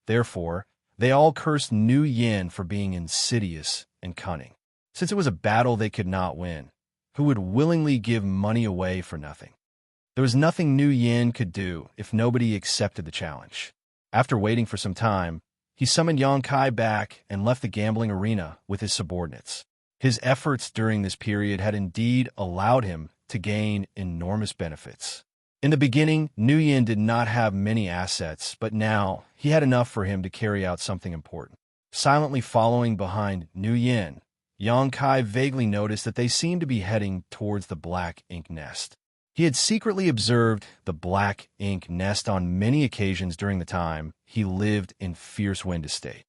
Therefore, they all cursed Nguyen for being insidious and cunning. Since it was a battle they could not win, who would willingly give money away for nothing? There was nothing Nguyen could do if nobody accepted the challenge. After waiting for some time, he summoned Yang Kai back and left the gambling arena with his subordinates. His efforts during this period had indeed allowed him to gain enormous benefits. In the beginning, Nguyen did not have many assets, but now he had enough for him to carry out something important. Silently following behind Nguyen, Yang Kai vaguely noticed that they seemed to be heading towards the Black Ink nest. He had secretly observed the Black Ink nest on many occasions during the time he lived in Fierce Wind Estate.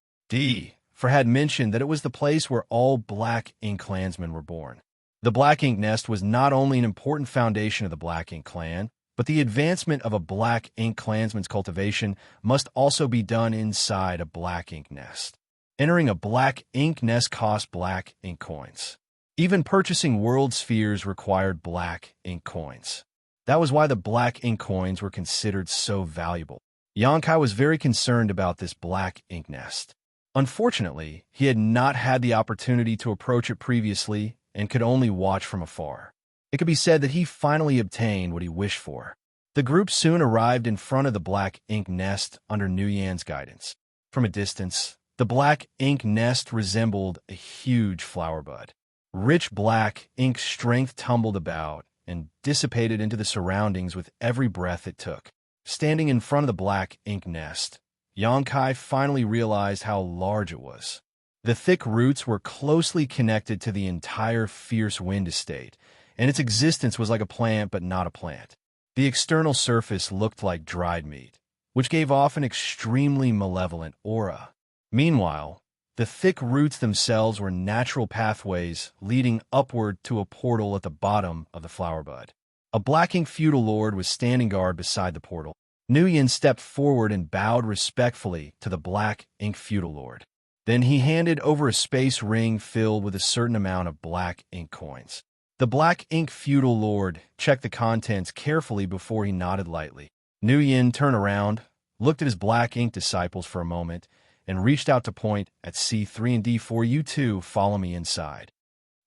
For had mentioned that it was the place where all Black Ink clansmen were born. The Black Ink nest was not only an important foundation of the Black Ink clan, but the advancement of a Black Ink clansman's cultivation must also be done inside a Black Ink nest. Entering a Black Ink nest cost Black Ink coins. Even purchasing world spheres required Black Ink coins. That was why the Black Ink coins were considered so valuable. Yang Kai was very concerned about this Black Ink nest. Unfortunately, he had not had the opportunity to approach it previously and could only watch from afar. It could be said that he finally obtained what he wished for. The group soon arrived in front of the Black Ink nest under Nguyen's guidance. From a distance, the Black Ink nest resembled a huge flower bud. Rich black ink strength tumbled about and dissipated into the surroundings with every breath it took. Standing in front of the Black Ink nest, Yang Kai finally realized how large it was. The thick roots were closely connected to the entire Fierce Wind estate, and its existence was like a plant but not a plant. The external surface looked like dried meat, which gave off an extremely malevolent aura. Meanwhile, the thick roots themselves were natural pathways leading upward to a portal at the bottom of the flower bud. A Black Ink feudal lord was standing guard beside the portal. Nguyen stepped forward and bowed respectfully to the Black Ink feudal lord. Then he handed over a space ring filled with a certain amount of Black Ink coins. The Black Ink feudal lord checked the contents carefully before he nodded lightly. Nguyen turned around, looked at his Black Ink disciples for a moment, and reached out to point at C3 and D4. You two follow me inside.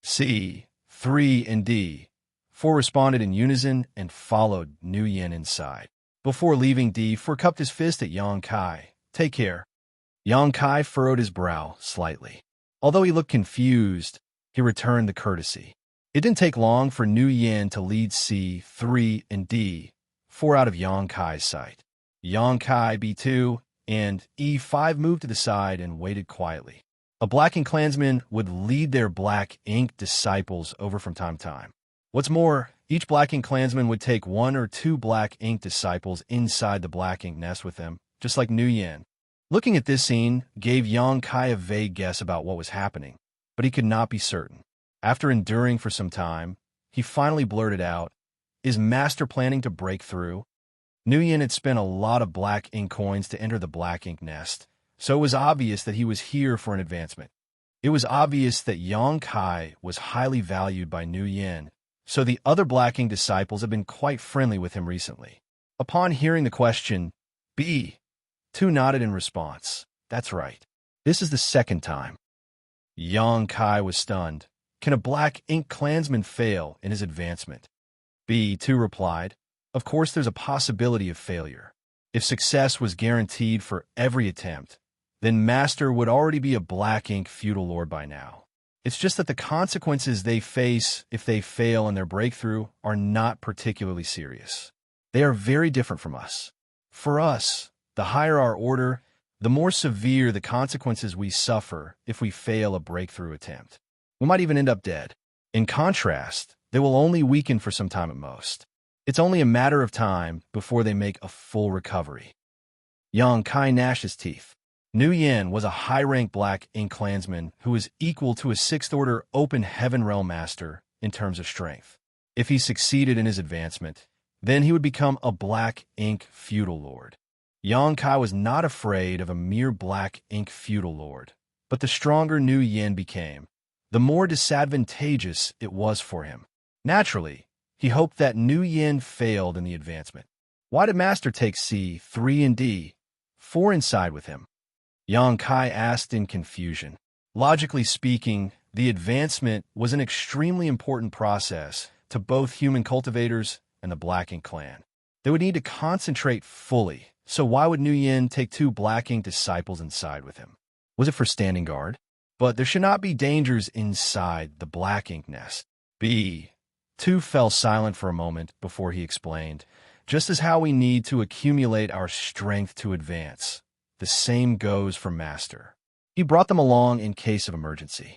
C3 and D4 responded in unison and followed Nguyen inside. Before leaving, D4 cupped his fist at Yang Kai. Take care. Yang Kai furrowed his brow slightly. Although he looked confused, he returned the courtesy. It didn't take long for Nu Yin to lead C3 and D4 out of Yang Kai's sight. Yang Kai, B2, and E5 moved to the side and waited quietly. A Black Ink clansman would lead their Black Ink disciples over from time to time. What's more, each Black Ink clansman would take 1 or 2 Black Ink disciples inside the Black Ink nest with them, just like Nu Yin. Looking at this scene gave Yang Kai a vague guess about what was happening, but he could not be certain. After enduring for some time, he finally blurted out, "Is Master planning to break through?" Nu Yin had spent a lot of Black Ink coins to enter the Black Ink nest, so it was obvious that he was here for an advancement. It was obvious that Yang Kai was highly valued by Nu Yin, so the other Black Ink disciples had been quite friendly with him recently. Upon hearing the question, B2 nodded in response. That's right. This is the second time. Yang Kai was stunned. Can a Black Ink clansman fail in his advancement? B2 replied, of course there's a possibility of failure. If success was guaranteed for every attempt, then Master would already be a Black Ink feudal lord by now. It's just that the consequences they face if they fail in their breakthrough are not particularly serious. They are very different from us. For us, the higher our order, the more severe the consequences we suffer if we fail a breakthrough attempt. We might even end up dead. In contrast, they will only weaken for some time at most. It's only a matter of time before they make a full recovery. Yang Kai gnashed his teeth. Nu Yin was a high-rank Black Ink clansman who was equal to a 6th Order Open Heaven Realm Master in terms of strength. If he succeeded in his advancement, then he would become a Black Ink feudal lord. Yang Kai was not afraid of a mere Black Ink feudal lord, but the stronger Nu Yin became, the more disadvantageous it was for him. Naturally, he hoped that Nu Yin failed in the advancement. Why did Master take C3 and D4 inside with him? Yang Kai asked in confusion. Logically speaking, the advancement was an extremely important process to both human cultivators and the Black Ink clan. They would need to concentrate fully, so why would Nu Yin take 2 Black Ink disciples inside with him? Was it for standing guard? But there should not be dangers inside the Black Ink nest. B2 fell silent for a moment before he explained, just as how we need to accumulate our strength to advance. The same goes for Master. He brought them along in case of emergency.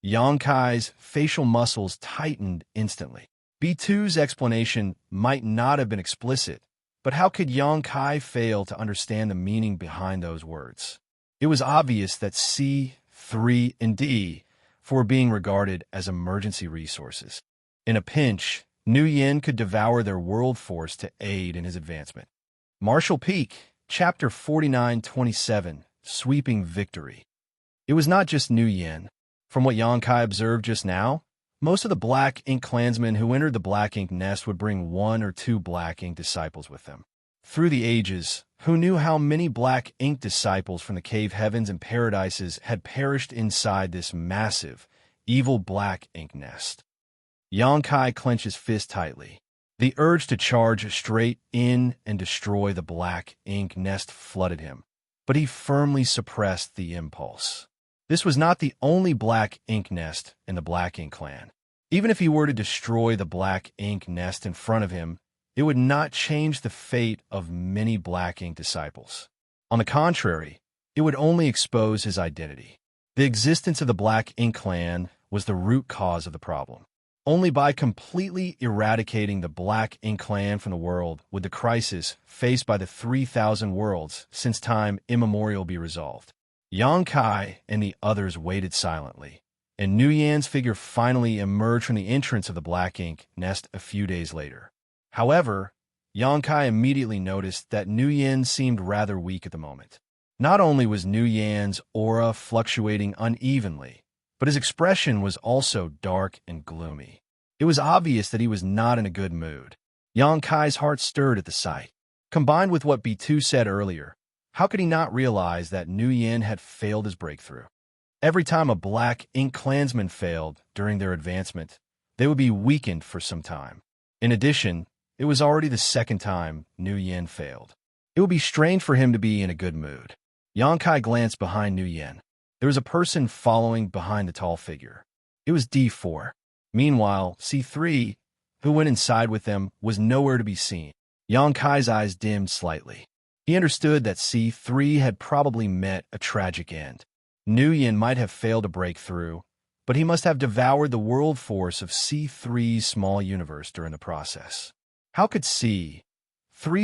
Yang Kai's facial muscles tightened instantly. B2's explanation might not have been explicit, but how could Yang Kai fail to understand the meaning behind those words? It was obvious that C3 and D4 were being regarded as emergency resources. In a pinch, Nu Yin could devour their world force to aid in his advancement. Martial Peak, Chapter 49-27, Sweeping Victory. It was not just Nu Yin. From what Yang Kai observed just now, most of the Black Ink clansmen who entered the Black Ink nest would bring 1 or 2 Black Ink disciples with them. Through the ages, who knew how many Black Ink disciples from the cave heavens and paradises had perished inside this massive, evil Black Ink nest? Yang Kai clenched his fist tightly. The urge to charge straight in and destroy the Black Ink nest flooded him, but he firmly suppressed the impulse. This was not the only Black Ink nest in the Black Ink clan. Even if he were to destroy the Black Ink nest in front of him, it would not change the fate of many Black Ink disciples. On the contrary, it would only expose his identity. The existence of the Black Ink clan was the root cause of the problem. Only by completely eradicating the Black Ink clan from the world would the crisis faced by the 3,000 worlds since time immemorial be resolved. Yang Kai and the others waited silently, and Nu Yin's figure finally emerged from the entrance of the Black Ink nest a few days later. However, Yang Kai immediately noticed that Nu Yin seemed rather weak at the moment. Not only was Nu Yin's aura fluctuating unevenly, but his expression was also dark and gloomy. It was obvious that he was not in a good mood. Yang Kai's heart stirred at the sight. Combined with what B2 said earlier, how could he not realize that Nu Yin had failed his breakthrough? Every time a Black Ink clansman failed during their advancement, they would be weakened for some time. In addition, It was already the second time Nu Yin failed. It would be strange for him to be in a good mood. Yang Kai glanced behind Nu Yin. There was a person following behind the tall figure. It was D4. Meanwhile, C3, who went inside with them, was nowhere to be seen. Yang Kai's eyes dimmed slightly. He understood that C3 had probably met a tragic end. Nu Yin might have failed to break through, but he must have devoured the world force of C3's small universe during the process. How could C3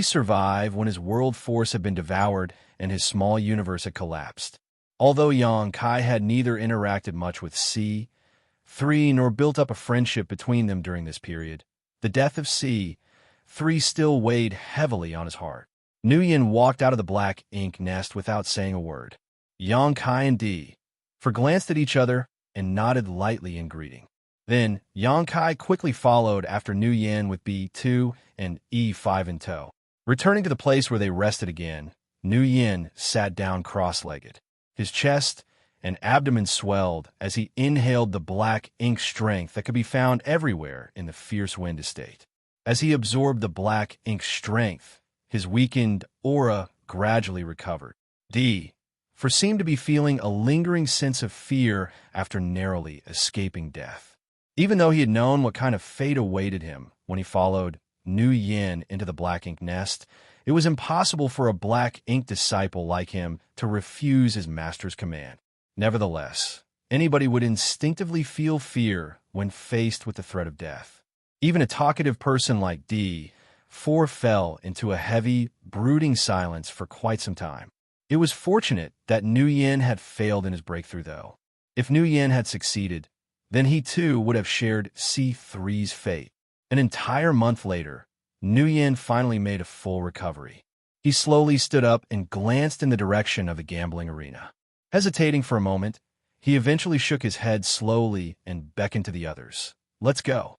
survive when his world force had been devoured and his small universe had collapsed? Although Yang Kai had neither interacted much with C3 nor built up a friendship between them during this period, the death of C3 still weighed heavily on his heart. Nu Yin walked out of the black ink nest without saying a word. Yang Kai and D4 glanced at each other and nodded lightly in greeting. Then, Yang Kai quickly followed after Nu Yin with B2 and E5 in tow. Returning to the place where they rested again, Nu Yin sat down cross-legged. His chest and abdomen swelled as he inhaled the black ink strength that could be found everywhere in the fierce wind estate. As he absorbed the black ink strength, his weakened aura gradually recovered. D4 seemed to be feeling a lingering sense of fear after narrowly escaping death. Even though he had known what kind of fate awaited him when he followed Nu Yin into the black ink nest, it was impossible for a black ink disciple like him to refuse his master's command. Nevertheless, anybody would instinctively feel fear when faced with the threat of death. Even a talkative person like D4 fell into a heavy, brooding silence for quite some time. It was fortunate that Nu Yin had failed in his breakthrough, though. If Nu Yin had succeeded, then he too would have shared C3's fate. An entire month later, Nu Yin finally made a full recovery. He slowly stood up and glanced in the direction of the gambling arena. Hesitating for a moment, he eventually shook his head slowly and beckoned to the others. "Let's go."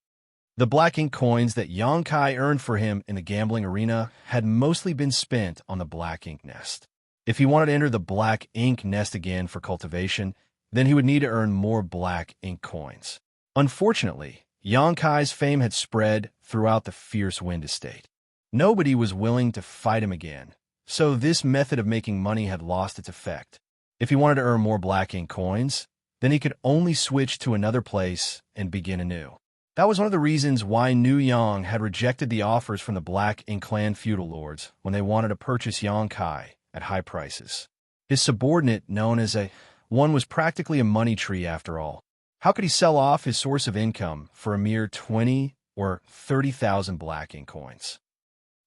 The black ink coins that Yang Kai earned for him in the gambling arena had mostly been spent on the black ink nest. If he wanted to enter the black ink nest again for cultivation, then he would need to earn more black ink coins. Unfortunately, Yang Kai's fame had spread throughout the fierce wind estate. Nobody was willing to fight him again, so this method of making money had lost its effect. If he wanted to earn more black ink coins, then he could only switch to another place and begin anew. That was one of the reasons why Nu Yang had rejected the offers from the black ink clan feudal lords when they wanted to purchase Yang Kai at high prices. His subordinate, known as one, was practically a money tree after all. How could he sell off his source of income for a mere 20 or 30,000 black ink coins?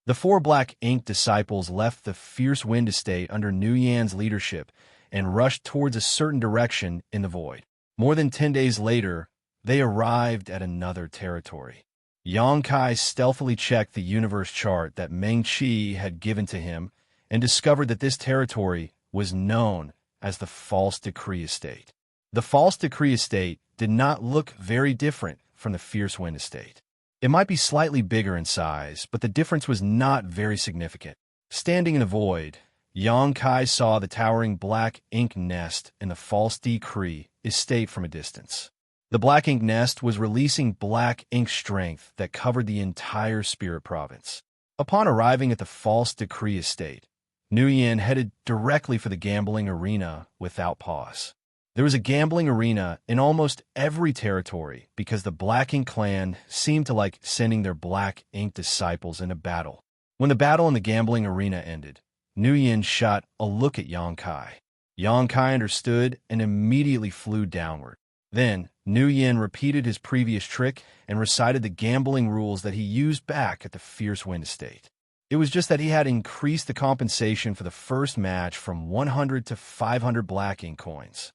The 4 black ink disciples left the fierce wind estate under Nu Yan's leadership and rushed towards a certain direction in the void. More than 10 days later, they arrived at another territory. Yang Kai stealthily checked the universe chart that Meng Qi had given to him and discovered that this territory was known as the False Decree Estate. The False Decree Estate did not look very different from the Fierce Wind Estate. It might be slightly bigger in size, but the difference was not very significant. Standing in the void, Yang Kai saw the towering black ink nest in the False Decree Estate from a distance. The black ink nest was releasing black ink strength that covered the entire spirit province. Upon arriving at the False Decree Estate, Nu Yin headed directly for the gambling arena without pause. There was a gambling arena in almost every territory because the Black Ink clan seemed to like sending their Black Ink disciples into battle. When the battle in the gambling arena ended, Nu Yin shot a look at Yang Kai. Yang Kai understood and immediately flew downward. Then, Nu Yin repeated his previous trick and recited the gambling rules that he used back at the Fierce Wind Estate. It was just that he had increased the compensation for the first match from 100 to 500 Black Ink coins.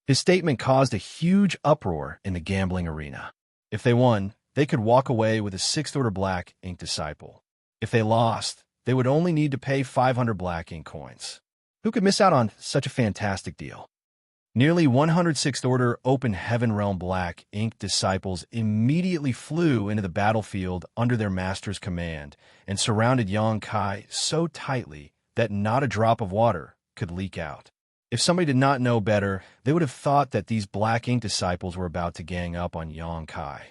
His statement caused a huge uproar in the gambling arena. If they won, they could walk away with a 6th order Black Ink disciple. If they lost, they would only need to pay 500 Black Ink coins. Who could miss out on such a fantastic deal? Nearly 100 6th order Open Heaven Realm Black Ink disciples immediately flew into the battlefield under their master's command and surrounded Yang Kai so tightly that not a drop of water could leak out. If somebody did not know better, they would have thought that these Black Ink disciples were about to gang up on Yang Kai.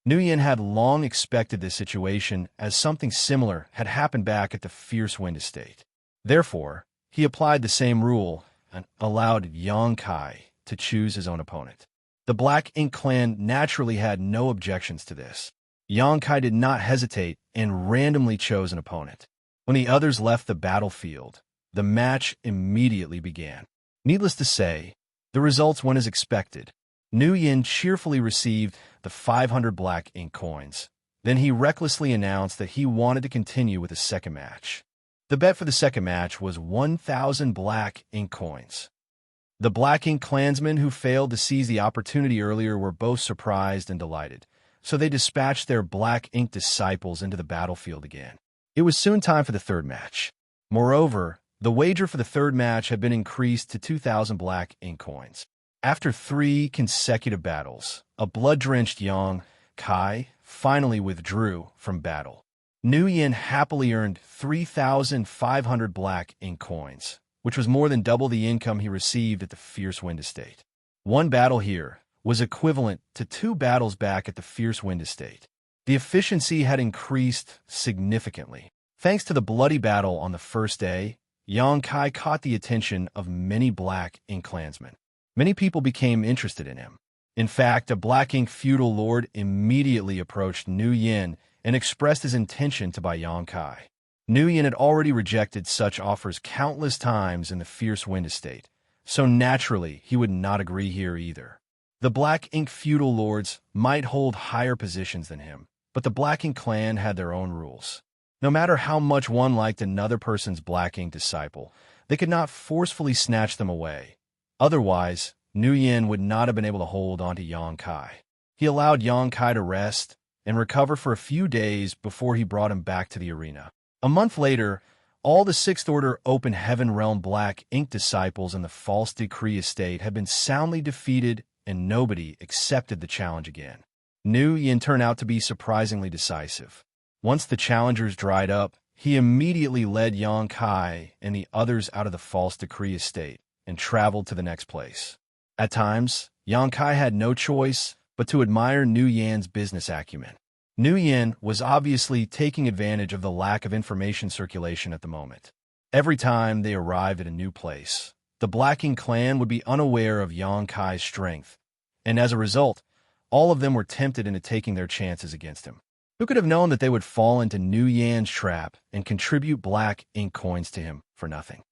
Nguyen had long expected this situation, as something similar had happened back at the Fierce Wind Estate. Therefore, he applied the same rule and allowed Yang Kai to choose his own opponent. The Black Ink clan naturally had no objections to this. Yang Kai did not hesitate and randomly chose an opponent. When the others left the battlefield, the match immediately began. Needless to say, the results went as expected. Nguyen cheerfully received the 500 Black Ink coins. Then he recklessly announced that he wanted to continue with the second match. The bet for the second match was 1,000 Black Ink coins. The Black Ink clansmen who failed to seize the opportunity earlier were both surprised and delighted, so they dispatched their Black Ink disciples into the battlefield again. It was soon time for the third match. Moreover, the wager for the third match had been increased to 2,000 Black Ink coins. After 3 consecutive battles, a blood-drenched Yang Kai finally withdrew from battle. Nguyen happily earned 3,500 Black Ink coins, which was more than double the income he received at the Fierce Wind Estate. One battle here was equivalent to 2 battles back at the Fierce Wind Estate. The efficiency had increased significantly. Thanks to the bloody battle on the first day, Yang Kai caught the attention of many Black Ink clansmen. Many people became interested in him. In fact, a Black Ink feudal lord immediately approached Nguyen and expressed his intention to buy Yang Kai. Nguyen had already rejected such offers countless times in the Fierce Wind Estate, so naturally he would not agree here either. The Black Ink feudal lords might hold higher positions than him, but the Black Ink clan had their own rules. No matter how much one liked another person's Black Ink disciple, they could not forcefully snatch them away. Otherwise, Nguyen would not have been able to hold on to Yang Kai. He allowed Yang Kai to rest and recover for a few days before he brought him back to the arena. A month later, all the Sixth Order Open Heaven Realm Black Ink disciples in the False Decree Estate had been soundly defeated, and nobody accepted the challenge again. Nguyen turned out to be surprisingly decisive. Once the challengers dried up, he immediately led Yang Kai and the others out of the False Decree Estate and traveled to the next place. At times, Yang Kai had no choice but to admire Nguyen's business acumen. Nguyen was obviously taking advantage of the lack of information circulation at the moment. Every time they arrived at a new place, the Black Ink clan would be unaware of Yang Kai's strength, and as a result, all of them were tempted into taking their chances against him. Who could have known that they would fall into Nguyen's trap and contribute Black Ink coins to him for nothing?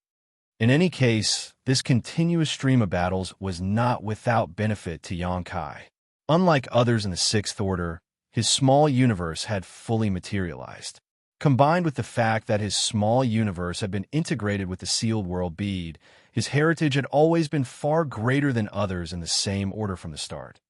In any case, this continuous stream of battles was not without benefit to Yang Kai. Unlike others in the Sixth Order, his small universe had fully materialized. Combined with the fact that his small universe had been integrated with the Sealed World Bead, his heritage had always been far greater than others in the same order from the start.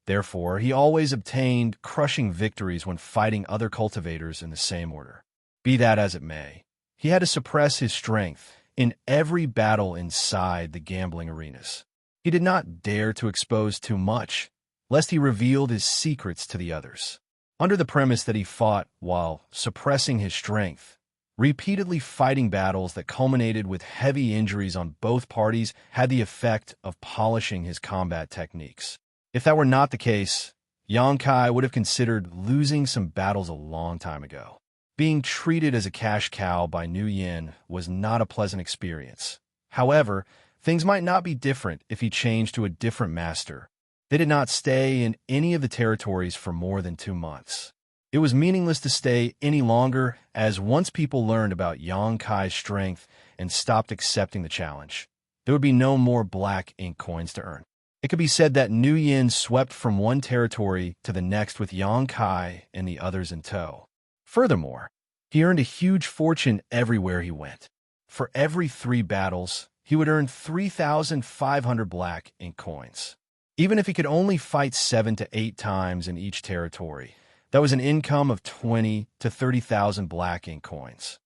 Therefore, he always obtained crushing victories when fighting other cultivators in the same order. Be that as it may, he had to suppress his strength in every battle inside the gambling arenas. He did not dare to expose too much, lest he revealed his secrets to the others. Under the premise that he fought while suppressing his strength, repeatedly fighting battles that culminated with heavy injuries on both parties had the effect of polishing his combat techniques. If that were not the case, Yang Kai would have considered losing some battles a long time ago. Being treated as a cash cow by Nguyen was not a pleasant experience. However, things might not be different if he changed to a different master. They did not stay in any of the territories for more than 2 months. It was meaningless to stay any longer, as once people learned about Yang Kai's strength and stopped accepting the challenge, there would be no more Black Ink coins to earn. It could be said that Nguyen swept from one territory to the next with Yang Kai and the others in tow. Furthermore, he earned a huge fortune everywhere he went. For every 3 battles, he would earn 3,500 Black Ink coins. Even if he could only fight 7 to 8 times in each territory, that was an income of 20 to 30,000 Black Ink coins.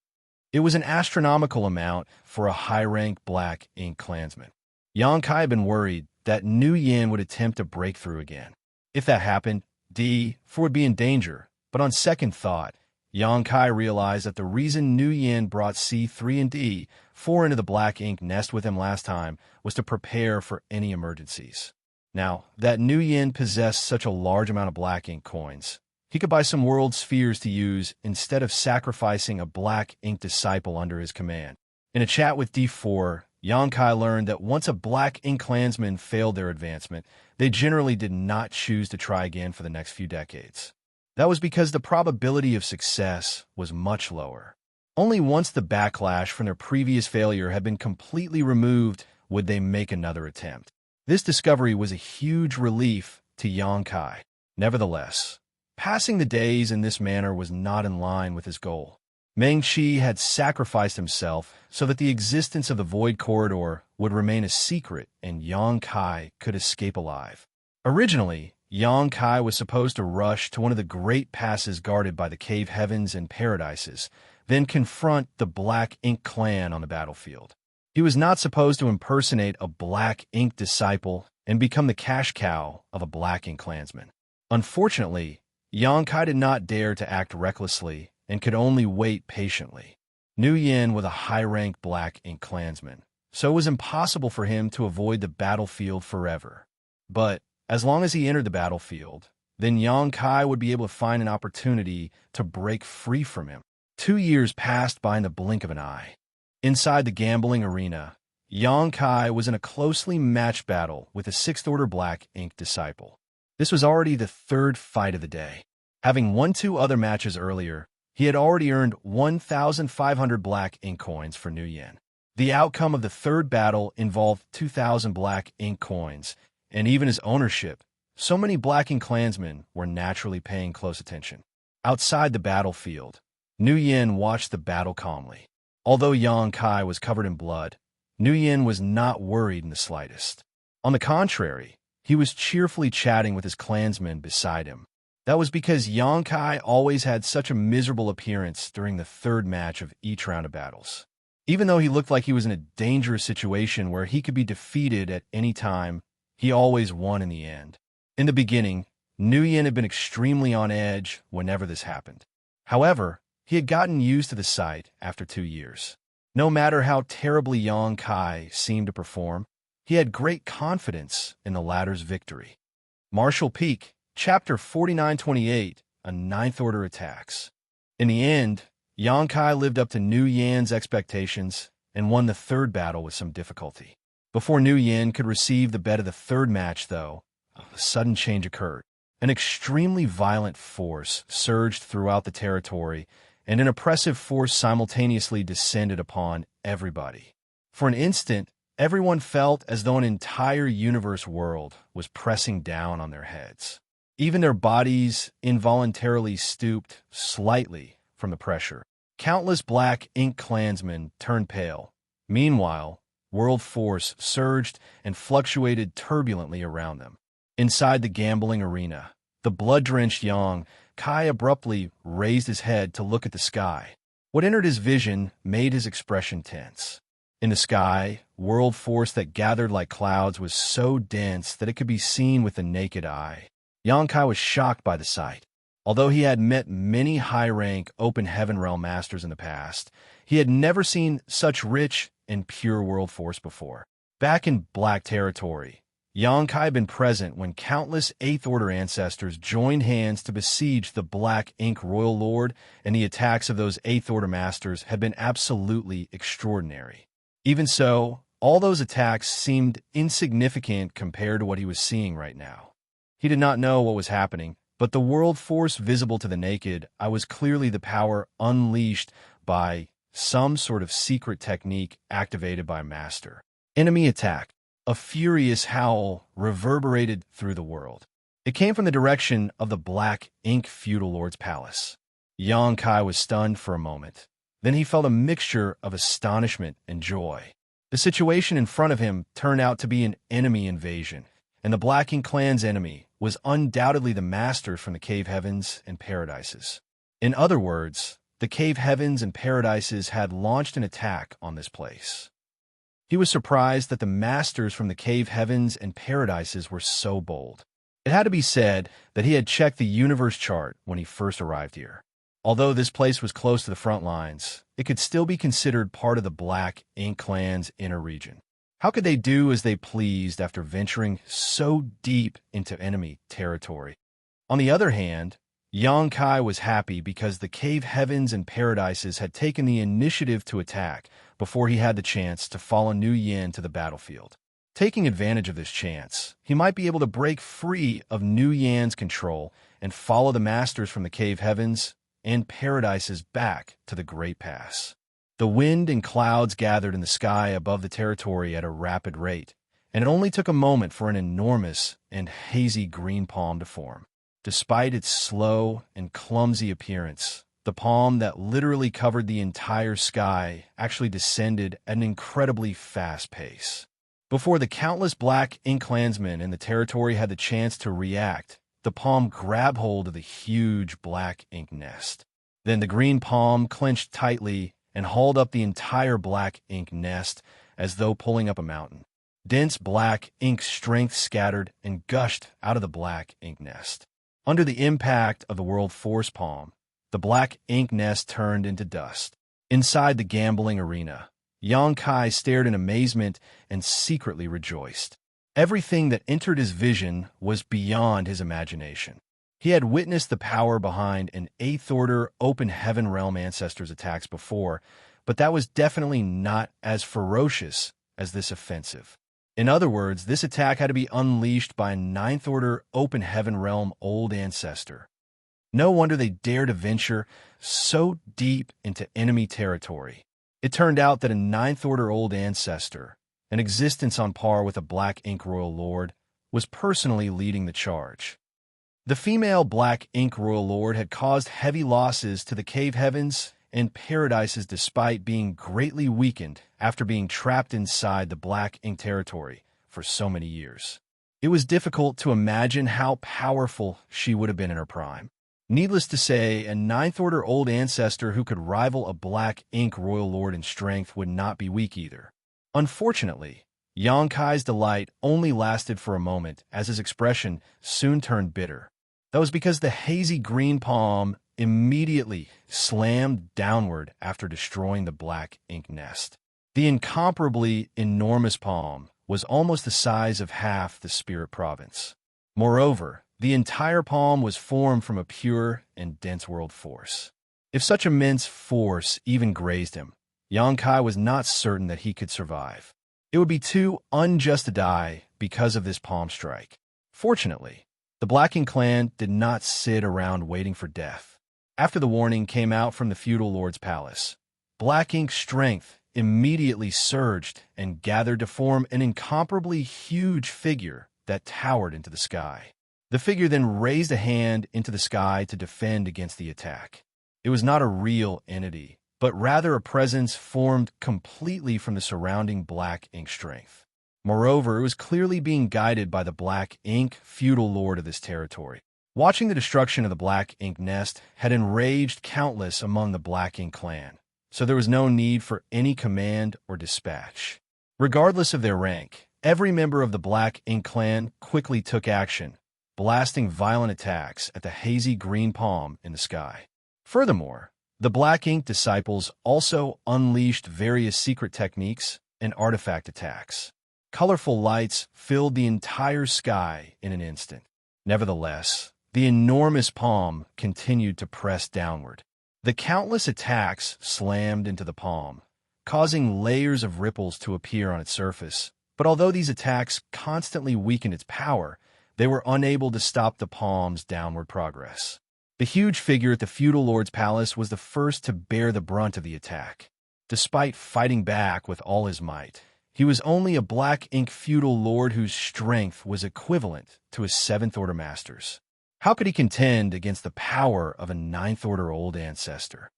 It was an astronomical amount for a high-ranked Black Ink clansman. Yang Kai had been worried that Nguyen would attempt to break through again. If that happened, D4 would be in danger, but on second thought, Yang Kai realized that the reason Nguyen brought C3 and D4 into the Black Ink nest with him last time was to prepare for any emergencies. Now, that Nguyen possessed such a large amount of Black Ink coins, he could buy some world spheres to use instead of sacrificing a black ink disciple under his command. In a chat with D4, Xianxia learned that once a black ink clansman failed their advancement, they generally did not choose to try again for the next few decades. That was because the probability of success was much lower. Only once the backlash from their previous failure had been completely removed would they make another attempt. This discovery was a huge relief to Xianxia. Nevertheless, passing the days in this manner was not in line with his goal. Mengqi had sacrificed himself so that the existence of the Void Corridor would remain a secret and Xianxia could escape alive. Originally, Xianxia was supposed to rush to one of the great passes guarded by the Cave Heavens and Paradises, then confront the Black Ink clan on the battlefield. He was not supposed to impersonate a Black Ink disciple and become the cash cow of a Black Ink clansman. Unfortunately, Xianxia did not dare to act recklessly and could only wait patiently. Nuyen was a high-ranked Black Ink clansman, so it was impossible for him to avoid the battlefield forever. But as long as he entered the battlefield, then Xianxia would be able to find an opportunity to break free from him. 2 years passed by in the blink of an eye. Inside the gambling arena, Xianxia was in a closely matched battle with a 6th-order Black Ink disciple. This was already the third fight of the day. Having won 2 other matches earlier, he had already earned 1,500 Black Ink coins for Nuyen. The outcome of the third battle involved 2,000 Black Ink coins, and even his ownership. So many Black Ink clansmen were naturally paying close attention. Outside the battlefield, Nuyen watched the battle calmly. Although Xianxia was covered in blood, Nuyen was not worried in the slightest. On the contrary, he was cheerfully chatting with his clansmen beside him. That was because Xianxia always had such a miserable appearance during the third match of each round of battles. Even though he looked like he was in a dangerous situation where he could be defeated at any time, he always won in the end. In the beginning, Nuyen had been extremely on edge whenever this happened. However, he had gotten used to the sight after 2 years. No matter how terribly Xianxia seemed to perform, he had great confidence in the latter's victory. Martial Peak, Chapter 4928, a 9th Order attacks. In the end, Xianxia lived up to Nuyen's expectations and won the third battle with some difficulty. Before Nuyen could receive the bet of the third match, though, a sudden change occurred. An extremely violent force surged throughout the territory, and an oppressive force simultaneously descended upon everybody. For an instant, everyone felt as though an entire universe world was pressing down on their heads. Even their bodies involuntarily stooped slightly from the pressure. Countless Black Ink clansmen turned pale. Meanwhile, world force surged and fluctuated turbulently around them. Inside the gambling arena, the blood-drenched Xianxia abruptly raised his head to look at the sky. What entered his vision made his expression tense. In the sky, world force that gathered like clouds was so dense that it could be seen with the naked eye. Xianxia was shocked by the sight. Although he had met many high-rank open heaven realm masters in the past, he had never seen such rich and pure world force before. Back in Black Territory, Xianxia had been present when countless 8th Order ancestors joined hands to besiege the Black Ink Royal Lord, and the attacks of those 8th Order masters had been absolutely extraordinary. Even so, all those attacks seemed insignificant compared to what he was seeing right now. He did not know what was happening, but the world force visible to the naked eye was clearly the power unleashed by some sort of secret technique activated by a master. Enemy attack. A furious howl reverberated through the world. It came from the direction of the Black Ink feudal lord's palace. Xianxia was stunned for a moment. Then he felt a mixture of astonishment and joy. The situation in front of him turned out to be an enemy invasion, and the Black Ink clan's enemy was undoubtedly the masters from the Cave Heavens and Paradises. In other words, the Cave Heavens and Paradises had launched an attack on this place. He was surprised that the masters from the Cave Heavens and Paradises were so bold. It had to be said that he had checked the universe chart when he first arrived here. Although this place was close to the front lines, it could still be considered part of the Black Ink clan's inner region. How could they do as they pleased after venturing so deep into enemy territory? On the other hand, Xianxia was happy because the cave heavens and paradises had taken the initiative to attack before he had the chance to follow Nu Yin to the battlefield. Taking advantage of this chance, he might be able to break free of Nu Yan's control and follow the masters from the cave heavens and paradises back to the Great Pass. The wind and clouds gathered in the sky above the territory at a rapid rate, and it only took a moment for an enormous and hazy green palm to form. Despite its slow and clumsy appearance, the palm that literally covered the entire sky actually descended at an incredibly fast pace. Before the countless black ink clansmen in the territory had the chance to react, the palm grabbed hold of the huge black ink nest. Then the green palm clenched tightly and hauled up the entire black ink nest as though pulling up a mountain. Dense black ink strength scattered and gushed out of the black ink nest. Under the impact of the World Force Palm, the black ink nest turned into dust. Inside the gambling arena, Xianxia stared in amazement and secretly rejoiced. Everything that entered his vision was beyond his imagination. He had witnessed the power behind an 8th-order open heaven realm ancestor's attacks before, but that was definitely not as ferocious as this offensive. In other words, this attack had to be unleashed by a 9th-order open heaven realm old ancestor. No wonder they dared to venture so deep into enemy territory. It turned out that a 9th-order old ancestor, an existence on par with a Black Ink Royal Lord, was personally leading the charge. The female Black Ink Royal Lord had caused heavy losses to the cave heavens and paradises despite being greatly weakened after being trapped inside the Black Ink territory for so many years. It was difficult to imagine how powerful she would have been in her prime. Needless to say, a 9th-order old ancestor who could rival a Black Ink Royal Lord in strength would not be weak either. Unfortunately, Xianxia's delight only lasted for a moment as his expression soon turned bitter. That was because the hazy green palm immediately slammed downward after destroying the black ink nest. The incomparably enormous palm was almost the size of half the spirit province. Moreover, the entire palm was formed from a pure and dense world force. If such immense force even grazed him, Xianxia was not certain that he could survive. It would be too unjust to die because of this palm strike. Fortunately, the Black Ink clan did not sit around waiting for death. After the warning came out from the feudal lord's palace, Black Ink's strength immediately surged and gathered to form an incomparably huge figure that towered into the sky. The figure then raised a hand into the sky to defend against the attack. It was not a real entity, but rather a presence formed completely from the surrounding black ink strength. Moreover, it was clearly being guided by the Black Ink feudal lord of this territory. Watching the destruction of the Black Ink nest had enraged countless among the Black Ink clan, so there was no need for any command or dispatch. Regardless of their rank, every member of the Black Ink clan quickly took action, blasting violent attacks at the hazy green palm in the sky. Furthermore, the Black Ink disciples also unleashed various secret techniques and artifact attacks. Colorful lights filled the entire sky in an instant. Nevertheless, the enormous palm continued to press downward. The countless attacks slammed into the palm, causing layers of ripples to appear on its surface. But although these attacks constantly weakened its power, they were unable to stop the palm's downward progress. The huge figure at the feudal lord's palace was the first to bear the brunt of the attack. Despite fighting back with all his might, he was only a Black Ink feudal lord whose strength was equivalent to his 7th-order masters. How could he contend against the power of a 9th-order old ancestor?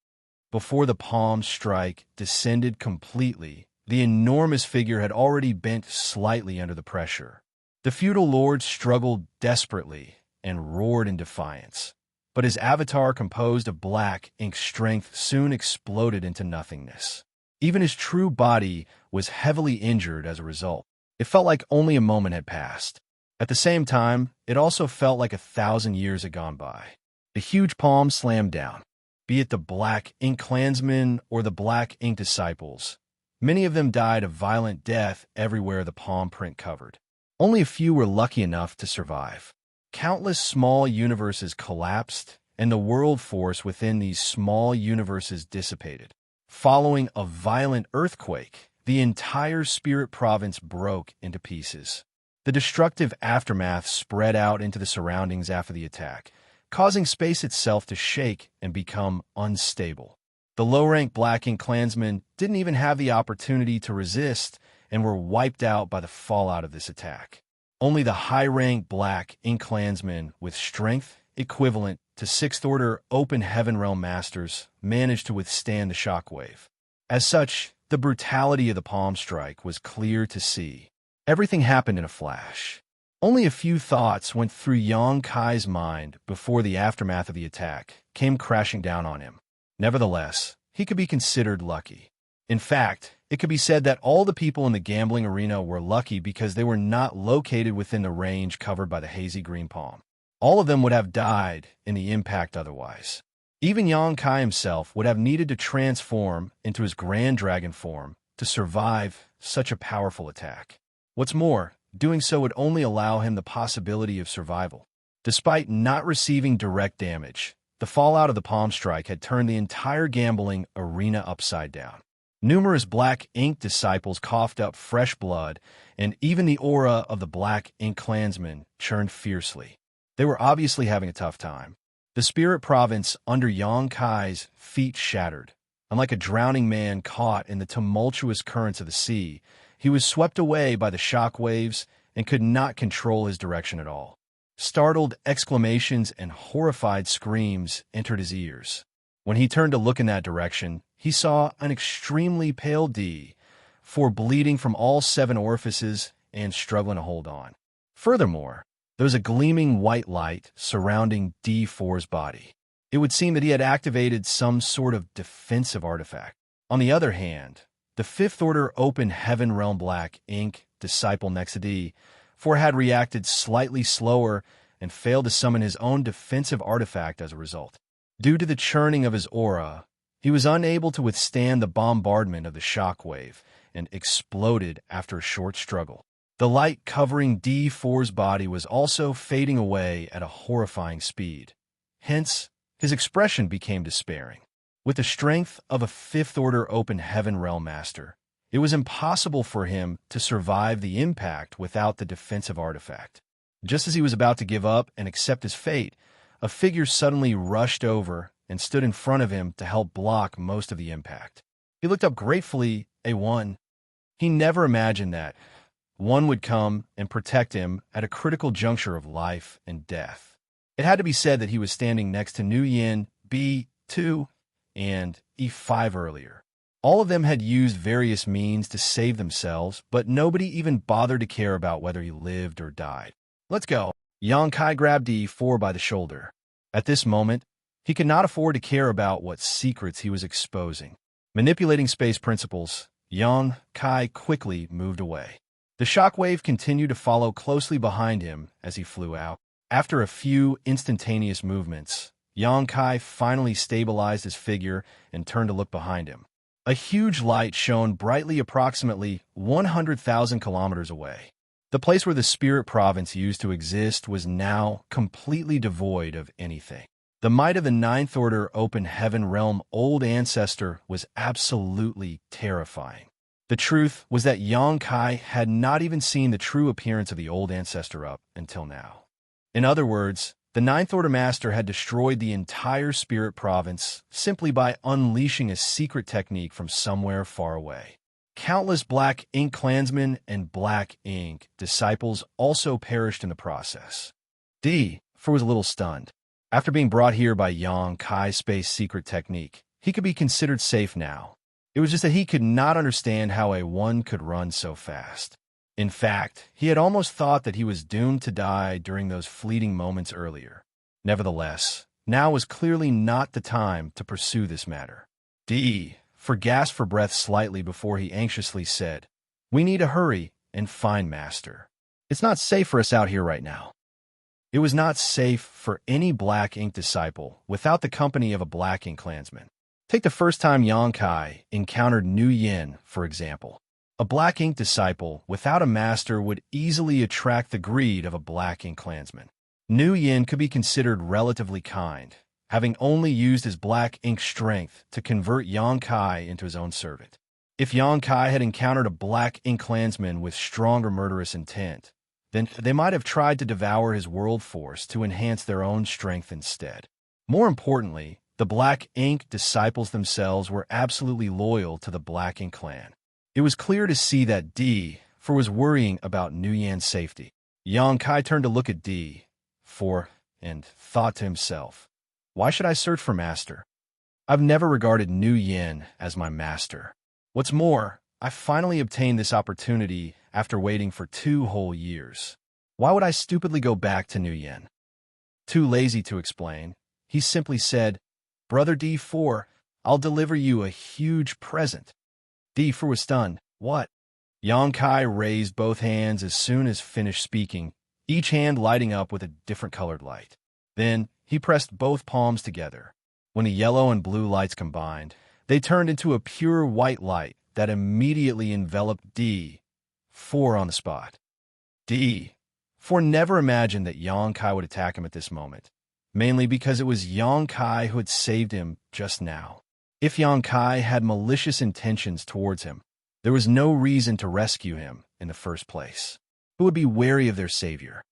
Before the palm strike descended completely, the enormous figure had already bent slightly under the pressure. The feudal lord struggled desperately and roared in defiance, but his avatar composed of Black Ink strength soon exploded into nothingness. Even his true body was heavily injured as a result. It felt like only a moment had passed. At the same time, it also felt like 1,000 years had gone by. The huge palm slammed down, be it the Black Ink clansmen or the Black Ink disciples. Many of them died a violent death everywhere the palm print covered. Only a few were lucky enough to survive. Countless small universes collapsed, and the world force within these small universes dissipated. Following a violent earthquake, the entire spirit province broke into pieces. The destructive aftermath spread out into the surroundings after the attack, causing space itself to shake and become unstable. The low-rank Black Ink clansmen didn't even have the opportunity to resist and were wiped out by the fallout of this attack. Only the high-rank Black Ink clansmen with strength equivalent to 6th Order Open Heaven Realm Masters managed to withstand the shockwave. As such, the brutality of the palm strike was clear to see. Everything happened in a flash. Only a few thoughts went through Yang Kai's mind before the aftermath of the attack came crashing down on him. Nevertheless, he could be considered lucky. In fact, it could be said that all the people in the gambling arena were lucky because they were not located within the range covered by the hazy green palm. All of them would have died in the impact otherwise. Even Yang Kai himself would have needed to transform into his Grand Dragon form to survive such a powerful attack. What's more, doing so would only allow him the possibility of survival. Despite not receiving direct damage, the fallout of the palm strike had turned the entire gambling arena upside down. Numerous Black Ink disciples coughed up fresh blood, and even the aura of the Black Ink clansmen churned fiercely. They were obviously having a tough time. The spirit province under Yang Kai's feet shattered. Unlike a drowning man caught in the tumultuous currents of the sea, he was swept away by the shock waves and could not control his direction at all. Startled exclamations and horrified screams entered his ears. When he turned to look in that direction, he saw an extremely pale D4 bleeding from all 7 orifices and struggling to hold on. Furthermore, there was a gleaming white light surrounding D4's body. It would seem that he had activated some sort of defensive artifact. On the other hand, the 5th Order Open Heaven Realm Black Ink disciple next to D4 had reacted slightly slower and failed to summon his own defensive artifact as a result. Due to the churning of his aura, he was unable to withstand the bombardment of the shockwave and exploded after a short struggle. The light covering D4's body was also fading away at a horrifying speed. Hence, his expression became despairing. With the strength of a 5th Order Open Heaven Realm Master, it was impossible for him to survive the impact without the defensive artifact. Just as he was about to give up and accept his fate, a figure suddenly rushed over and stood in front of him to help block most of the impact. He looked up gratefully at one. He never imagined that one would come and protect him at a critical juncture of life and death. It had to be said that he was standing next to Nguyen B2 and E5 earlier. All of them had used various means to save themselves, but nobody even bothered to care about whether he lived or died. Let's go. Yang Kai grabbed E4 by the shoulder. At this moment, he could not afford to care about what secrets he was exposing. Manipulating space principles, Yang Kai quickly moved away. The shockwave continued to follow closely behind him as he flew out. After a few instantaneous movements, Yang Kai finally stabilized his figure and turned to look behind him. A huge light shone brightly approximately 100,000 kilometers away. The place where the spirit province used to exist was now completely devoid of anything. The might of the 9th Order Open Heaven Realm Old Ancestor was absolutely terrifying. The truth was that Yang Kai had not even seen the true appearance of the Old Ancestor up until now. In other words, the 9th Order Master had destroyed the entire spirit province simply by unleashing a secret technique from somewhere far away. Countless Black Ink clansmen and Black Ink disciples also perished in the process. D4 was a little stunned. After being brought here by Yang Kai's space secret technique, he could be considered safe now. It was just that he could not understand how a one could run so fast. In fact, he had almost thought that he was doomed to die during those fleeting moments earlier. Nevertheless, now was clearly not the time to pursue this matter. D4 gasped for breath slightly before he anxiously said, "We need to hurry and find Master. It's not safe for us out here right now." It was not safe for any Black Ink disciple without the company of a Black Ink clansman. Take the first time Yang Kai encountered Nguyen, for example. A Black Ink disciple without a master would easily attract the greed of a Black Ink clansman. Nguyen could be considered relatively kind. having only used his black ink strength to convert Xianxia into his own servant. If Xianxia had encountered a black ink clansman with stronger murderous intent, then they might have tried to devour his world force to enhance their own strength instead. More importantly, the Black Ink disciples themselves were absolutely loyal to the Black Ink clan. It was clear to see that For was worrying about Nuyan's safety. Xianxia turned to look at For and thought to himself, "Why should I search for master? I've never regarded Nuyan as my master. What's more, I finally obtained this opportunity after waiting for 2 whole years. Why would I stupidly go back to Nuyan?" Too lazy to explain, he simply said, "Brother D4, I'll deliver you a huge present." D4 was stunned. "What?" Xianxia raised both hands as soon as finished speaking, each hand lighting up with a different colored light. Then he pressed both palms together. When the yellow and blue lights combined, they turned into a pure white light that immediately enveloped D4 on the spot. D4 never imagined that Xianxia would attack him at this moment, mainly because it was Xianxia who had saved him just now. If Xianxia had malicious intentions towards him, there was no reason to rescue him in the first place. Who would be wary of their savior?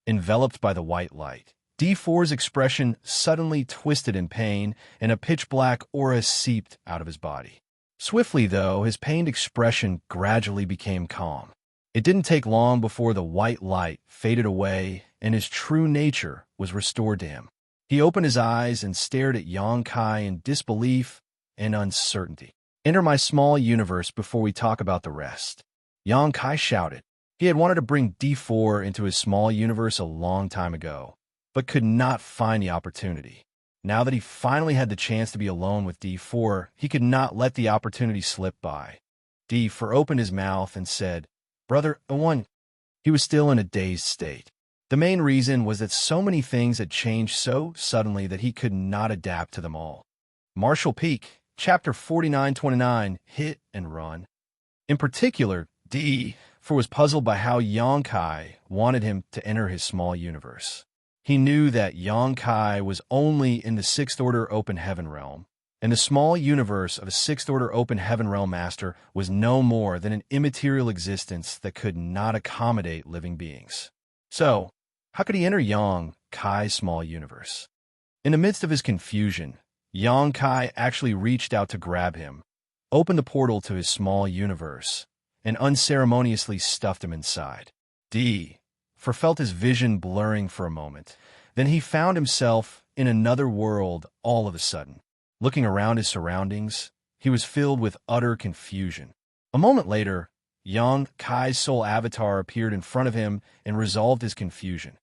Enveloped by the white light, D4's expression suddenly twisted in pain, and a pitch-black aura seeped out of his body. Swiftly, though, his pained expression gradually became calm. It didn't take long before the white light faded away and his true nature was restored to him. He opened his eyes and stared at Xianxia in disbelief and uncertainty. "Enter my small universe before we talk about the rest," Xianxia shouted. He had wanted to bring D4 into his small universe a long time ago, but could not find the opportunity. Now that he finally had the chance to be alone with D4, he could not let the opportunity slip by. D4 opened his mouth and said, "Brother One." He was still in a dazed state. The main reason was that so many things had changed so suddenly that he could not adapt to them all. Martial Peak, Chapter 49-29, Hit and Run. In particular, D4 was puzzled by how Xianxia wanted him to enter his small universe. He knew that Xianxia was only in the 6th Order Open Heaven Realm, and the small universe of a 6th Order Open Heaven Realm Master was no more than an immaterial existence that could not accommodate living beings. So, how could he enter Xianxia's small universe? In the midst of his confusion, Xianxia actually reached out to grab him, opened the portal to his small universe, and unceremoniously stuffed him inside. For felt his vision blurring for a moment. Then he found himself in another world all of a sudden. Looking around his surroundings, he was filled with utter confusion. A moment later, Xianxia's soul avatar appeared in front of him and resolved his confusion.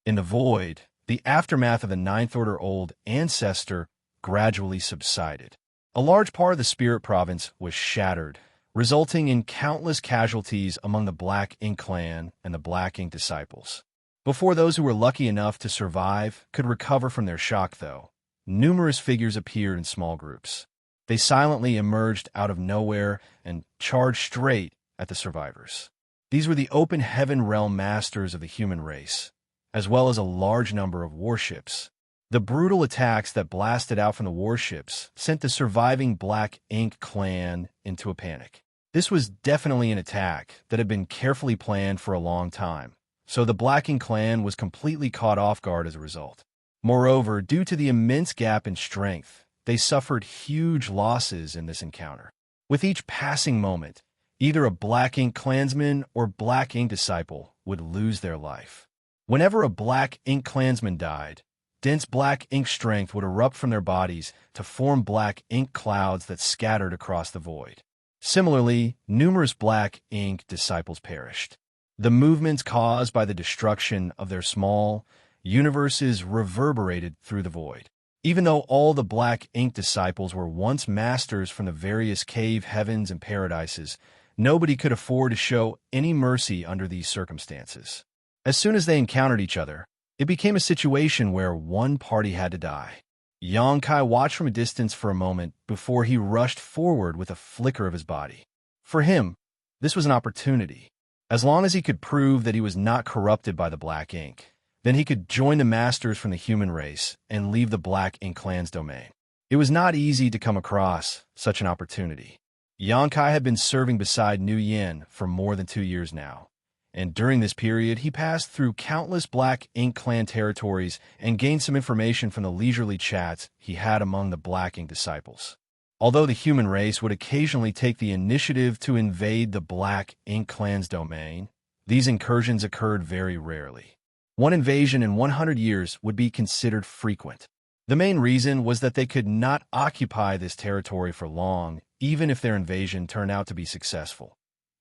In the void, the aftermath of the 9th Order Old Ancestor gradually subsided. A large part of the spirit province was shattered, resulting in countless casualties among the Black Ink clan and the Black Ink disciples. Before those who were lucky enough to survive could recover from their shock, though, numerous figures appeared in small groups. They silently emerged out of nowhere and charged straight at the survivors. These were the Open Heaven Realm Masters of the human race, as well as a large number of warships. The brutal attacks that blasted out from the warships sent the surviving Black Ink clan into a panic. This was definitely an attack that had been carefully planned for a long time, so the Black Ink clan was completely caught off guard as a result. Moreover, due to the immense gap in strength, they suffered huge losses in this encounter. With each passing moment, either a Black Ink clansman or Black Ink disciple would lose their life. Whenever a Black Ink clansman died, dense black ink strength would erupt from their bodies to form black ink clouds that scattered across the void. Similarly, numerous Black Ink disciples perished. The movements caused by the destruction of their small universes reverberated through the void. Even though all the Black Ink disciples were once masters from the various cave heavens and paradises, nobody could afford to show any mercy under these circumstances. As soon as they encountered each other, it became a situation where one party had to die. Xianxia watched from a distance for a moment before he rushed forward with a flicker of his body. For him, this was an opportunity. As long as he could prove that he was not corrupted by the Black Ink, Then he could join the masters from the human race and leave the Black Ink clan's domain. It was not easy to come across such an opportunity. Xianxia had been serving beside Nu Yin for more than 2 years now, and during this period he passed through countless Black Ink clan territories and gained some information from the leisurely chats he had among the Black Ink disciples. Although the human race would occasionally take the initiative to invade the Black Ink clan's domain, these incursions occurred very rarely. One invasion in 100 years would be considered frequent. The main reason was that they could not occupy this territory for long, even if their invasion turned out to be successful.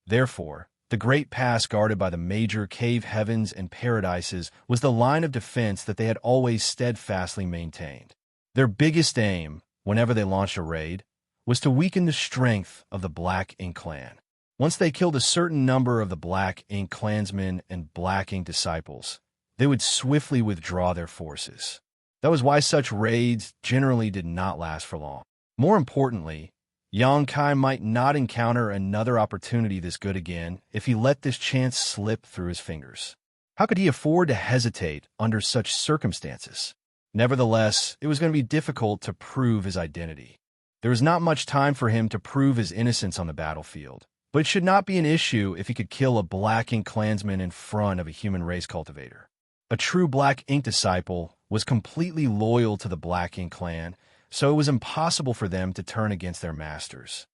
Therefore, the Great Pass guarded by the major cave heavens and paradises was the line of defense that they had always steadfastly maintained. Their biggest aim, whenever they launched a raid, was to weaken the strength of the Black Ink clan. Once they killed a certain number of the Black Ink clansmen and Black Ink disciples, they would swiftly withdraw their forces. That was why such raids generally did not last for long. More importantly, Xianxia might not encounter another opportunity this good again if he let this chance slip through his fingers. How could he afford to hesitate under such circumstances? Nevertheless, it was going to be difficult to prove his identity. There was not much time for him to prove his innocence on the battlefield, but it should not be an issue if he could kill a Black Ink clansman in front of a human race cultivator. A true Black Ink disciple was completely loyal to the Black Ink clan, so it was impossible for them to turn against their masters.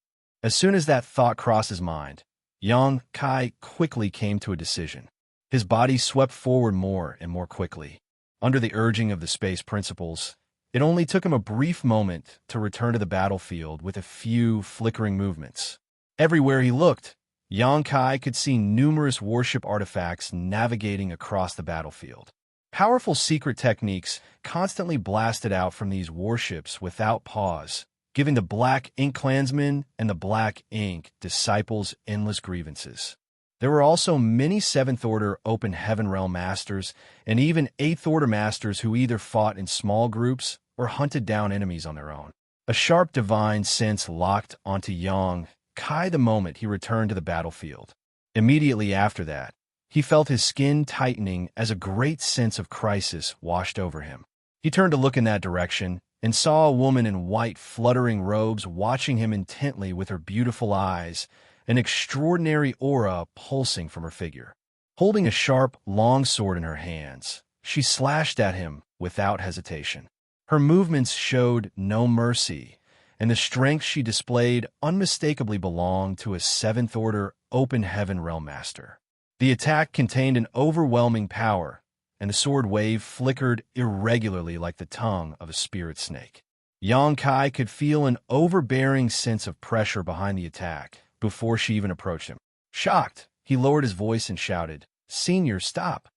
As soon as that thought crossed his mind, Xianxia quickly came to a decision. His body swept forward more and more quickly. Under the urging of the space principles, it only took him a brief moment to return to the battlefield with a few flickering movements. Everywhere he looked, Xianxia could see numerous warship artifacts navigating across the battlefield. Powerful secret techniques constantly blasted out from these warships without pause, giving the Black Ink clansmen and the Black Ink disciples endless grievances. There were also many 7th Order Open Heaven Realm Masters and even 8th Order Masters who either fought in small groups or hunted down enemies on their own. A sharp divine sense locked onto Xianxia the moment he returned to the battlefield. Immediately after that, he felt his skin tightening as a great sense of crisis washed over him. He turned to look in that direction and saw a woman in white fluttering robes watching him intently with her beautiful eyes, an extraordinary aura pulsing from her figure. Holding a sharp, long sword in her hands, she slashed at him without hesitation. Her movements showed no mercy, and the strength she displayed unmistakably belonged to a 7th Order Open Heaven Realm Master. The attack contained an overwhelming power, and the sword wave flickered irregularly like the tongue of a spirit snake. Xianxia could feel an overbearing sense of pressure behind the attack before she even approached him. Shocked, he lowered his voice and shouted, "Senior, stop!"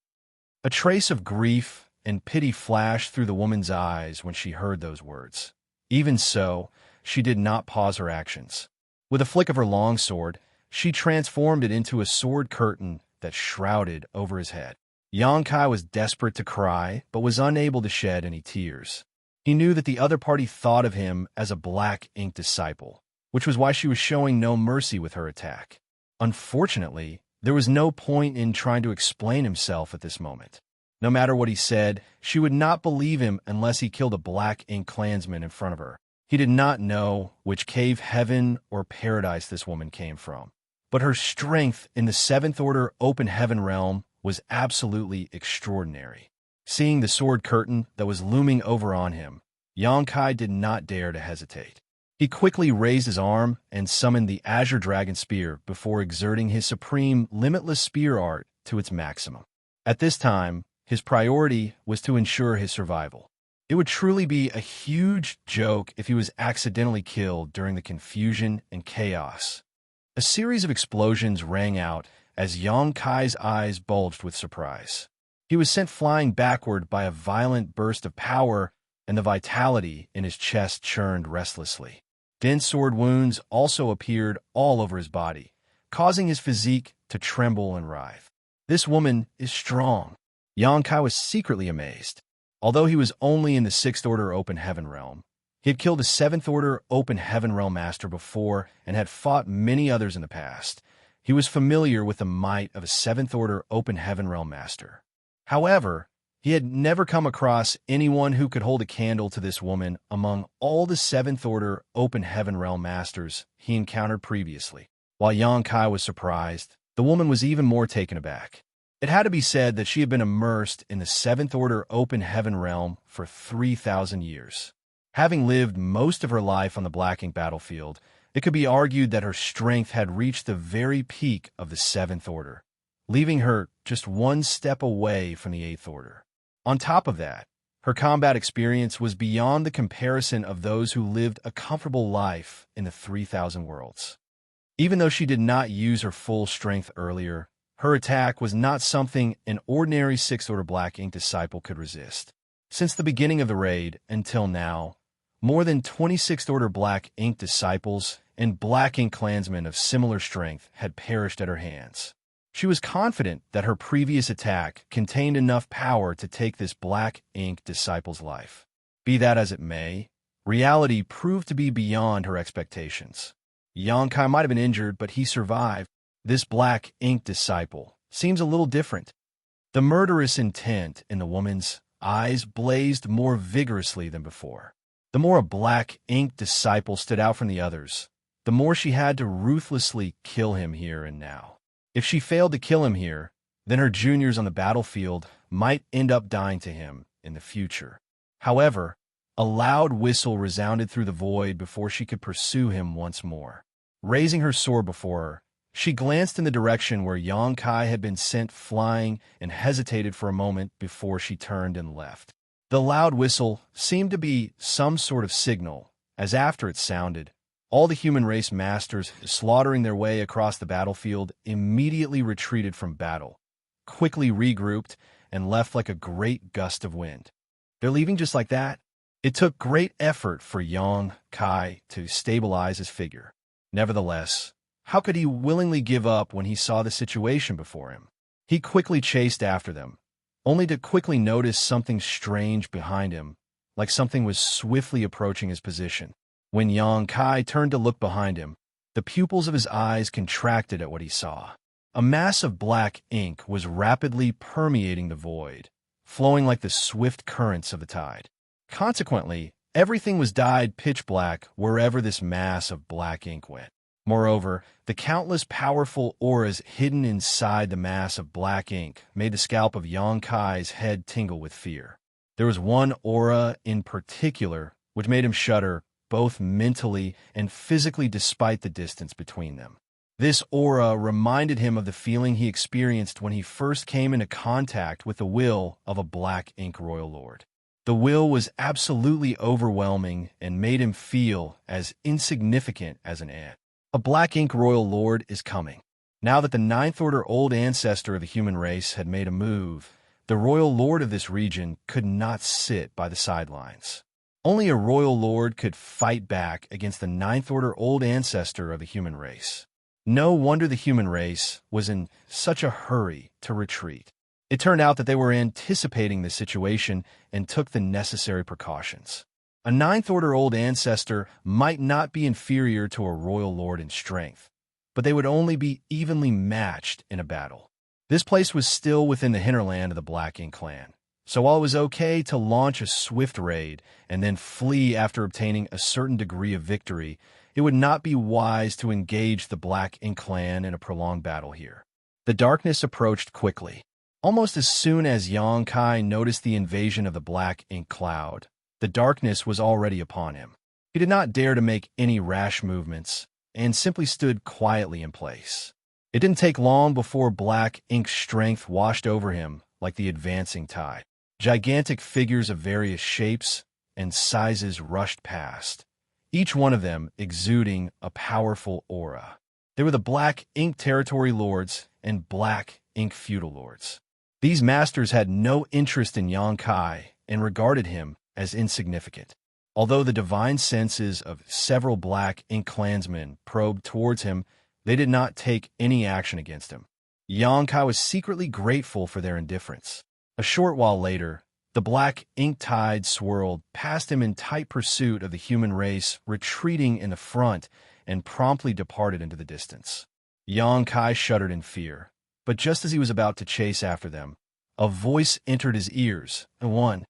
A trace of grief and pity flashed through the woman's eyes when she heard those words. Even so, she did not pause her actions. With a flick of her long sword, she transformed it into a sword curtain that shrouded over his head. Xianxia was desperate to cry, but was unable to shed any tears. He knew that the other party thought of him as a Black Ink disciple, which was why she was showing no mercy with her attack. Unfortunately, there was no point in trying to explain himself at this moment. No matter what he said, she would not believe him unless he killed a Black Ink clansman in front of her. He did not know which cave heaven or paradise this woman came from, but her strength in the 7th Order Open Heaven realm was absolutely extraordinary. Seeing the sword curtain that was looming over on him, Xianxia did not dare to hesitate. He quickly raised his arm and summoned the Azure Dragon Spear before exerting his supreme limitless spear art to its maximum. At this time, his priority was to ensure his survival. It would truly be a huge joke if he was accidentally killed during the confusion and chaos. A series of explosions rang out as Xianxia's eyes bulged with surprise. He was sent flying backward by a violent burst of power, and the vitality in his chest churned restlessly. Dense sword wounds also appeared all over his body, causing his physique to tremble and writhe. This woman is strong. Xianxia was secretly amazed. Although he was only in the 6th Order Open Heaven realm, he had killed a 7th Order Open Heaven realm master before and had fought many others in the past. He was familiar with the might of a 7th Order Open Heaven realm master. However, He had never come across anyone who could hold a candle to this woman among all the Seventh Order Open Heaven Realm Masters he encountered previously. While Xianxia was surprised, the woman was even more taken aback. It had to be said that she had been immersed in the Seventh Order Open Heaven Realm for 3,000 years. Having lived most of her life on the Black Ink battlefield, it could be argued that her strength had reached the very peak of the Seventh Order, leaving her just one step away from the Eighth Order. On top of that, her combat experience was beyond the comparison of those who lived a comfortable life in the 3,000 worlds. Even though she did not use her full strength earlier, her attack was not something an ordinary Sixth Order Black Ink disciple could resist. Since the beginning of the raid until now, more than 26th Order Black Ink disciples and Black Ink clansmen of similar strength had perished at her hands. She was confident that her previous attack contained enough power to take this Black Ink disciple's life. Be that as it may, reality proved to be beyond her expectations. Xianxia might have been injured, but he survived. This Black Ink disciple seems a little different. The murderous intent in the woman's eyes blazed more vigorously than before. The more a Black Ink disciple stood out from the others, the more she had to ruthlessly kill him here and now. If she failed to kill him here, then her juniors on the battlefield might end up dying to him in the future. However, a loud whistle resounded through the void before she could pursue him once more. Raising her sword before her, she glanced in the direction where Xianxia had been sent flying and hesitated for a moment before she turned and left. The loud whistle seemed to be some sort of signal, as after it sounded, all the human race masters slaughtering their way across the battlefield immediately retreated from battle, quickly regrouped, and left like a great gust of wind. They're leaving just like that? It took great effort for Xianxia to stabilize his figure. Nevertheless, how could he willingly give up when he saw the situation before him? He quickly chased after them, only to quickly notice something strange behind him, like something was swiftly approaching his position. When Xianxia turned to look behind him, the pupils of his eyes contracted at what he saw. A mass of black ink was rapidly permeating the void, flowing like the swift currents of the tide. Consequently, everything was dyed pitch black wherever this mass of black ink went. Moreover, the countless powerful auras hidden inside the mass of black ink made the scalp of Xianxia's head tingle with fear. There was one aura in particular which made him shudder both mentally and physically despite the distance between them. This aura reminded him of the feeling he experienced when he first came into contact with the will of a black ink royal lord. The will was absolutely overwhelming and made him feel as insignificant as an ant. A black ink royal lord is coming. Now that the Ninth Order old ancestor of the human race had made a move, the royal lord of this region could not sit by the sidelines. Only a royal lord could fight back against the Ninth Order old ancestor of the human race. No wonder the human race was in such a hurry to retreat. It turned out that they were anticipating the situation and took the necessary precautions. A Ninth Order old ancestor might not be inferior to a royal lord in strength, but they would only be evenly matched in a battle. This place was still within the hinterland of the Black Ink clan, so while it was okay to launch a swift raid and then flee after obtaining a certain degree of victory, it would not be wise to engage the Black Ink clan in a prolonged battle here. The darkness approached quickly. Almost as soon as Xianxia noticed the invasion of the Black Ink cloud, the darkness was already upon him. He did not dare to make any rash movements and simply stood quietly in place. It didn't take long before Black Ink's strength washed over him like the advancing tide. Gigantic figures of various shapes and sizes rushed past, each one of them exuding a powerful aura. They were the Black Ink territory lords and Black Ink feudal lords. These masters had no interest in Xianxia and regarded him as insignificant. Although the divine senses of several Black Ink clansmen probed towards him, they did not take any action against him. Xianxia was secretly grateful for their indifference. A short while later, the Black Ink tide swirled past him in tight pursuit of the human race retreating in the front and promptly departed into the distance. Xianxia shuddered in fear, but just as he was about to chase after them, A voice entered his ears, and one.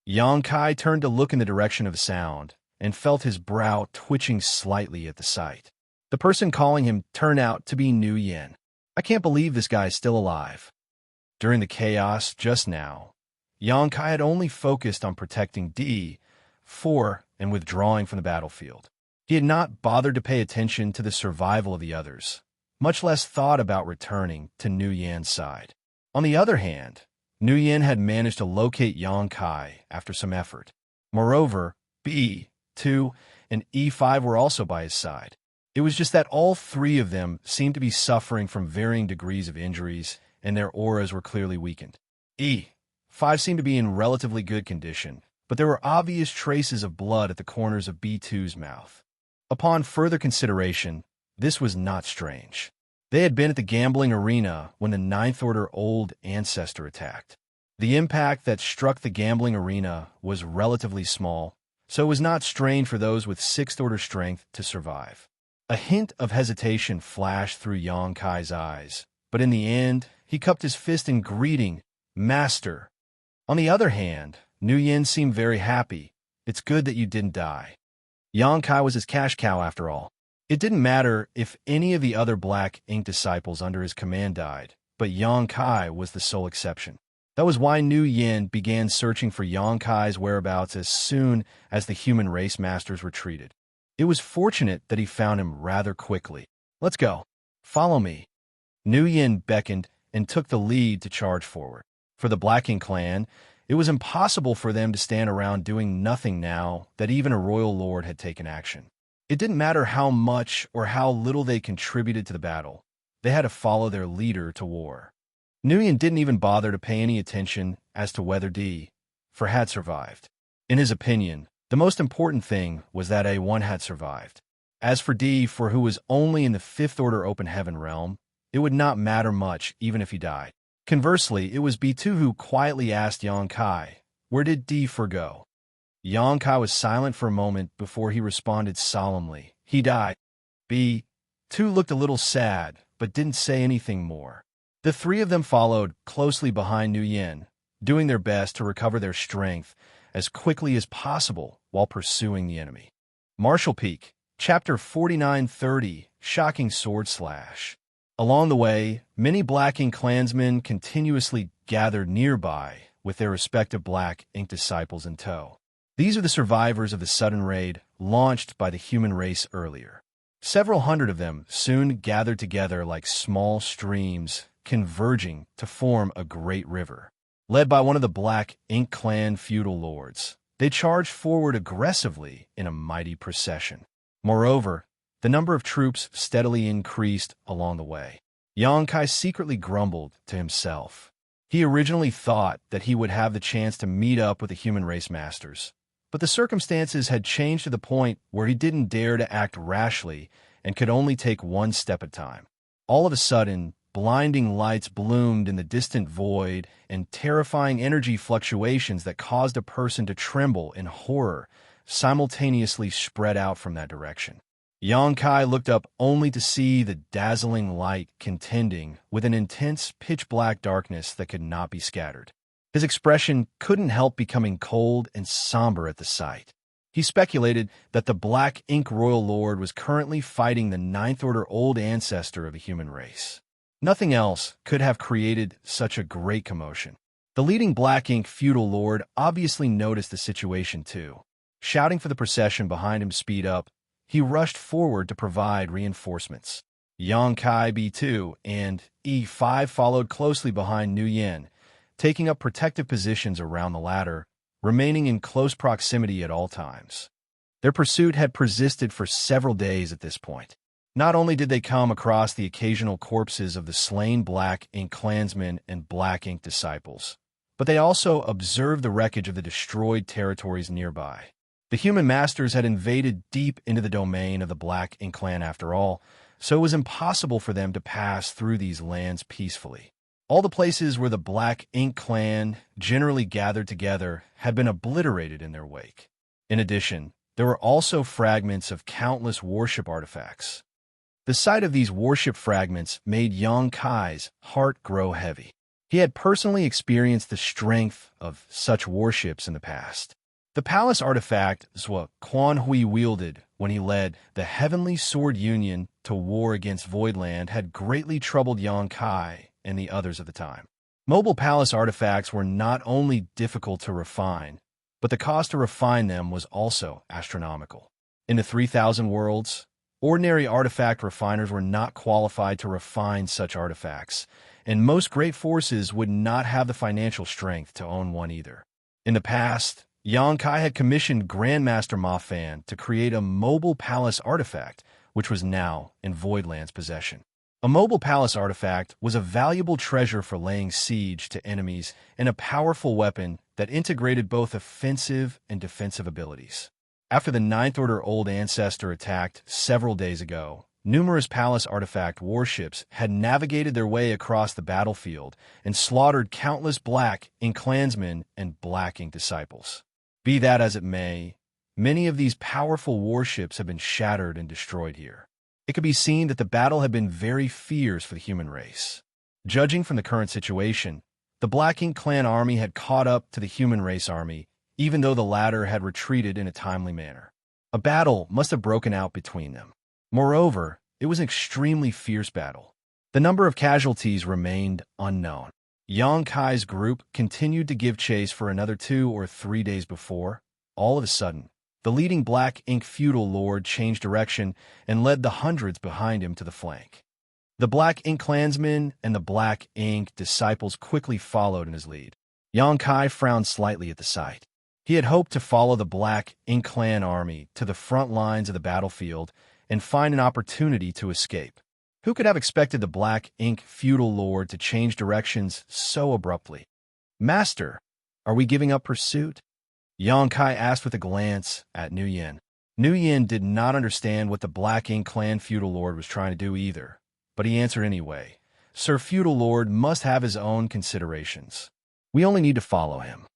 Xianxia turned to look in the direction of the sound, and felt his brow twitching slightly at the sight. The person calling him turned out to be Nu Yin. I can't believe this guy is still alive. During the chaos just now, Xianxia had only focused on protecting D4 and withdrawing from the battlefield. He had not bothered to pay attention to the survival of the others, much less thought about returning to Nu Yan's side. On the other hand, Nu Yan had managed to locate Xianxia after some effort. Moreover, B2 and E5 were also by his side. It was just that all three of them seemed to be suffering from varying degrees of injuries, and their auras were clearly weakened. E5 seemed to be in relatively good condition, but there were obvious traces of blood at the corners of B2's mouth. Upon further consideration, this was not strange. They had been at the gambling arena when the Ninth Order Old Ancestor attacked. The impact that struck the gambling arena was relatively small, so it was not strange for those with Sixth Order strength to survive. A hint of hesitation flashed through Xianxia's eyes, but in the end, he cupped his fist in greeting, "Master." On the other hand, Nu Yin seemed very happy. "It's good that you didn't die." Xianxia was his cash cow after all. It didn't matter if any of the other Black Ink disciples under his command died, but Xianxia was the sole exception. That was why Nu Yin began searching for Xianxia's whereabouts as soon as the human race masters retreated. It was fortunate that he found him rather quickly. "Let's go. Follow me." Nu Yin beckoned and took the lead to charge forward. For the Black Ink clan, it was impossible for them to stand around doing nothing now that even a royal lord had taken action. It didn't matter how much or how little they contributed to the battle. They had to follow their leader to war. Nu Yin didn't even bother to pay any attention as to whether D4 had survived. In his opinion, the most important thing was that A1 had survived. As for D4, who was only in the Fifth Order Open Heaven realm, it would not matter much even if he died. Conversely, it was B2 who quietly asked Xianxia, "Where did D4 go?" Xianxia was silent for a moment before he responded solemnly, "He died." B2 looked a little sad, but didn't say anything more. The three of them followed closely behind Nu Yin, doing their best to recover their strength as quickly as possible while pursuing the enemy. Marshall Peak, Chapter 4930, Shocking Sword Slash. Along the way, many Black Ink clansmen continuously gathered nearby with their respective Black Ink disciples in tow. These are the survivors of the sudden raid launched by the human race earlier. Several hundred of them soon gathered together like small streams, converging to form a great river. Led by one of the Black Ink clan feudal lords, they charged forward aggressively in a mighty procession. Moreover, the number of troops steadily increased along the way. Xianxia secretly grumbled to himself. He originally thought that he would have the chance to meet up with the human race masters, but the circumstances had changed to the point where he didn't dare to act rashly and could only take one step at a time. All of a sudden, blinding lights bloomed in the distant void, and terrifying energy fluctuations that caused a person to tremble in horror simultaneously spread out from that direction. Xianxia looked up only to see the dazzling light contending with an intense pitch-black darkness that could not be scattered. His expression couldn't help becoming cold and somber at the sight. He speculated that the Black Ink Royal Lord was currently fighting the Ninth Order Old Ancestor of the human race. Nothing else could have created such a great commotion. The leading Black Ink feudal lord obviously noticed the situation too. Shouting for the procession behind him to speed up, he rushed forward to provide reinforcements. Xianxia B2 and E5 followed closely behind Nu Yin, taking up protective positions around the latter, remaining in close proximity at all times. Their pursuit had persisted for several days at this point. Not only did they come across the occasional corpses of the slain Black Ink clansmen and Black Ink disciples, but they also observed the wreckage of the destroyed territories nearby. The human masters had invaded deep into the domain of the Black Ink clan after all, so it was impossible for them to pass through these lands peacefully. All the places where the Black Ink clan generally gathered together had been obliterated in their wake. In addition, there were also fragments of countless worship artifacts. The sight of these worship fragments made Xianxia's heart grow heavy. He had personally experienced the strength of such warships in the past. The palace artifact is what Quan Hui wielded when he led the Heavenly Sword Union to war against Voidland had greatly troubled Yang Kai and the others of the time. Mobile palace artifacts were not only difficult to refine, but the cost to refine them was also astronomical. In the 3,000 worlds, ordinary artifact refiners were not qualified to refine such artifacts, and most great forces would not have the financial strength to own one either. In the past, Yang Kai had commissioned Grandmaster Ma Fan to create a mobile palace artifact, which was now in Voidland's possession. A mobile palace artifact was a valuable treasure for laying siege to enemies and a powerful weapon that integrated both offensive and defensive abilities. After the Ninth Order Old Ancestor attacked several days ago, numerous palace artifact warships had navigated their way across the battlefield and slaughtered countless Black Ink clansmen and Black Ink disciples. Be that as it may, many of these powerful warships have been shattered and destroyed here. It could be seen that the battle had been very fierce for the human race. Judging from the current situation, the Black Ink clan army had caught up to the human race army, even though the latter had retreated in a timely manner. A battle must have broken out between them. Moreover, it was an extremely fierce battle. The number of casualties remained unknown. Yang Kai's group continued to give chase for another 2 or 3 days before, all of a sudden, the leading Black Ink feudal lord changed direction and led the hundreds behind him to the flank. The Black Ink clansmen and the Black Ink disciples quickly followed in his lead. Yang Kai frowned slightly at the sight. He had hoped to follow the Black Ink clan army to the front lines of the battlefield and find an opportunity to escape. Who could have expected the Black Ink feudal lord to change directions so abruptly? Master, are we giving up pursuit? Yang Kai asked with a glance at Nuyen. Nuyen did not understand what the Black Ink clan feudal lord was trying to do either, but he answered anyway. Sir feudal lord must have his own considerations. We only need to follow him.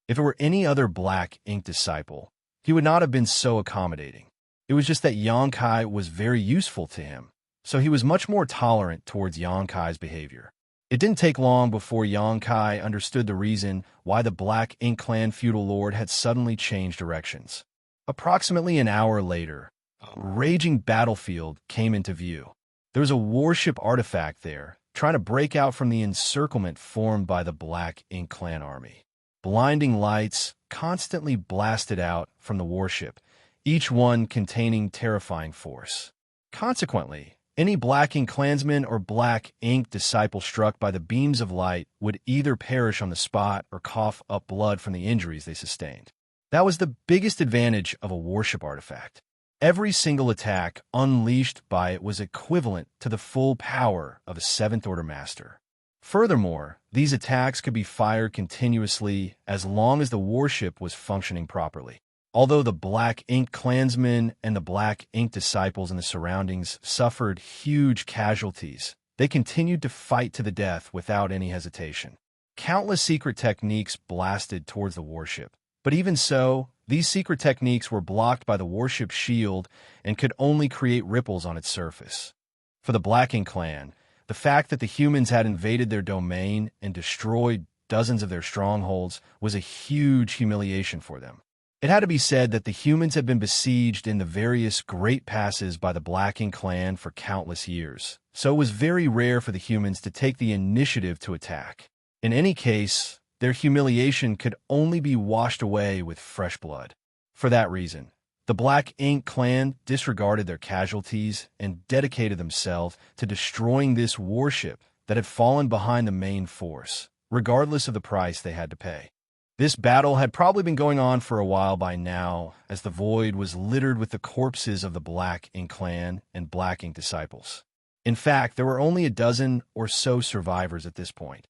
If it were any other Black Ink disciple, he would not have been so accommodating. It was just that Yang Kai was very useful to him, so he was much more tolerant towards Yang Kai's behavior. It didn't take long before Yang Kai understood the reason why the Black Ink clan feudal lord had suddenly changed directions. Approximately an hour later, a raging battlefield came into view. There was a warship artifact there, trying to break out from the encirclement formed by the Black Ink clan army. Blinding lights constantly blasted out from the warship, each one containing terrifying force. Consequently, any Black Ink clansman or Black Ink disciple struck by the beams of light would either perish on the spot or cough up blood from the injuries they sustained. That was the biggest advantage of a warship artifact. Every single attack unleashed by it was equivalent to the full power of a Seventh Order Master. Furthermore, these attacks could be fired continuously as long as the warship was functioning properly. Although the Black Ink clansmen and the Black Ink disciples in the surroundings suffered huge casualties, they continued to fight to the death without any hesitation. Countless secret techniques blasted towards the warship, but even so, these secret techniques were blocked by the warship's shield and could only create ripples on its surface. For the Black Ink clan, the fact that the humans had invaded their domain and destroyed dozens of their strongholds was a huge humiliation for them. It had to be said that the humans had been besieged in the various great passes by the Black Ink clan for countless years, so it was very rare for the humans to take the initiative to attack. In any case, their humiliation could only be washed away with fresh blood. For that reason, the Black Ink clan disregarded their casualties and dedicated themselves to destroying this warship that had fallen behind the main force, regardless of the price they had to pay. This battle had probably been going on for a while by now, as the void was littered with the corpses of the Black Ink clan and Black Ink disciples. In fact, there were only a dozen or so survivors at this point.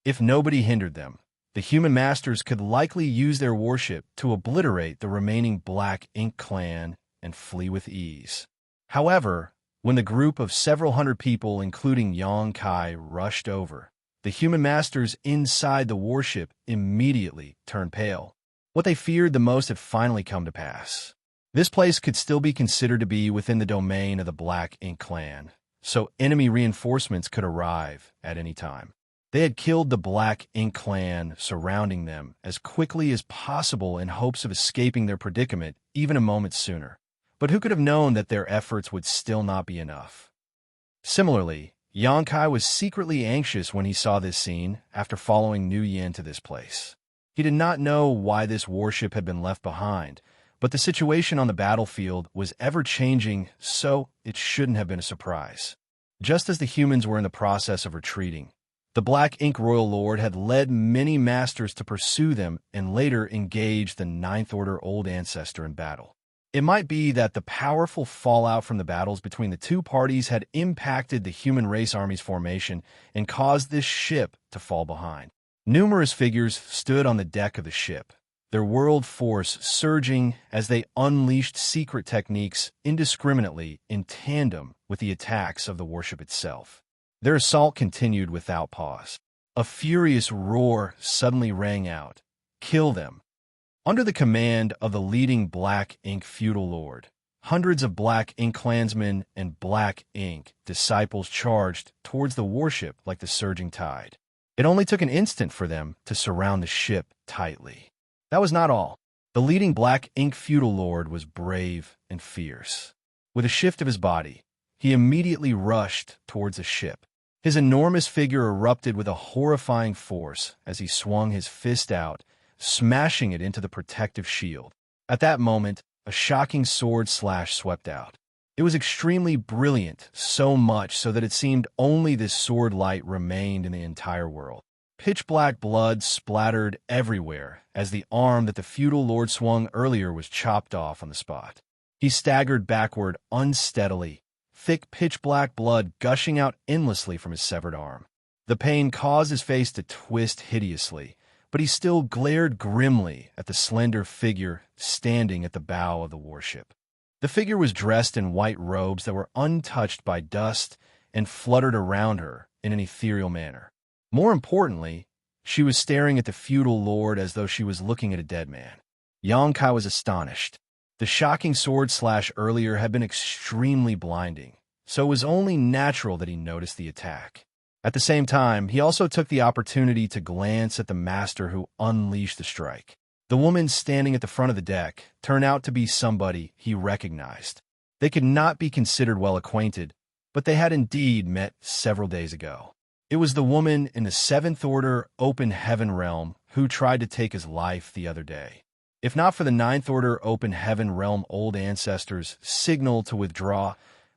If nobody hindered them, the human masters could likely use their warship to obliterate the remaining Black Ink clan and flee with ease. However, when the group of several hundred people, including Yang Kai, rushed over, the human masters inside the warship immediately turned pale. What they feared the most had finally come to pass. This place could still be considered to be within the domain of the Black Ink clan, so enemy reinforcements could arrive at any time. They had killed the Black Ink clan surrounding them as quickly as possible in hopes of escaping their predicament even a moment sooner. But who could have known that their efforts would still not be enough? Similarly, Xianxia was secretly anxious when he saw this scene after following Nu Yin to this place. He did not know why this warship had been left behind, but the situation on the battlefield was ever-changing, so it shouldn't have been a surprise. Just as the humans were in the process of retreating, the Black Ink Royal Lord had led many masters to pursue them and later engage the Ninth Order Old Ancestor in battle. It might be that the powerful fallout from the battles between the two parties had impacted the human race army's formation and caused this ship to fall behind. Numerous figures stood on the deck of the ship, their world force surging as they unleashed secret techniques indiscriminately in tandem with the attacks of the warship itself. Their assault continued without pause. A furious roar suddenly rang out. "Kill them!" Under the command of the leading Black Ink feudal lord, hundreds of Black Ink clansmen and Black Ink disciples charged towards the warship like the surging tide. It only took an instant for them to surround the ship tightly. That was not all. The leading Black Ink feudal lord was brave and fierce. With a shift of his body, he immediately rushed towards the ship. His enormous figure erupted with a horrifying force as he swung his fist out, smashing it into the protective shield. At that moment, a shocking sword slash swept out. It was extremely brilliant, so much so that it seemed only this sword light remained in the entire world. Pitch-black blood splattered everywhere as the arm that the feudal lord swung earlier was chopped off on the spot. He staggered backward unsteadily, thick pitch-black blood gushing out endlessly from his severed arm. The pain caused his face to twist hideously, but he still glared grimly at the slender figure standing at the bow of the warship. The figure was dressed in white robes that were untouched by dust and fluttered around her in an ethereal manner. More importantly, she was staring at the feudal lord as though she was looking at a dead man. Xianxia was astonished. The shocking sword slash earlier had been extremely blinding, so it was only natural that he noticed the attack. At the same time, he also took the opportunity to glance at the master who unleashed the strike. The woman standing at the front of the deck turned out to be somebody he recognized. They could not be considered well acquainted, but they had indeed met several days ago. It was the woman in the Seventh Order Open Heaven realm who tried to take his life the other day. If not for the Ninth Order Open Heaven realm Old Ancestors' signal to withdraw,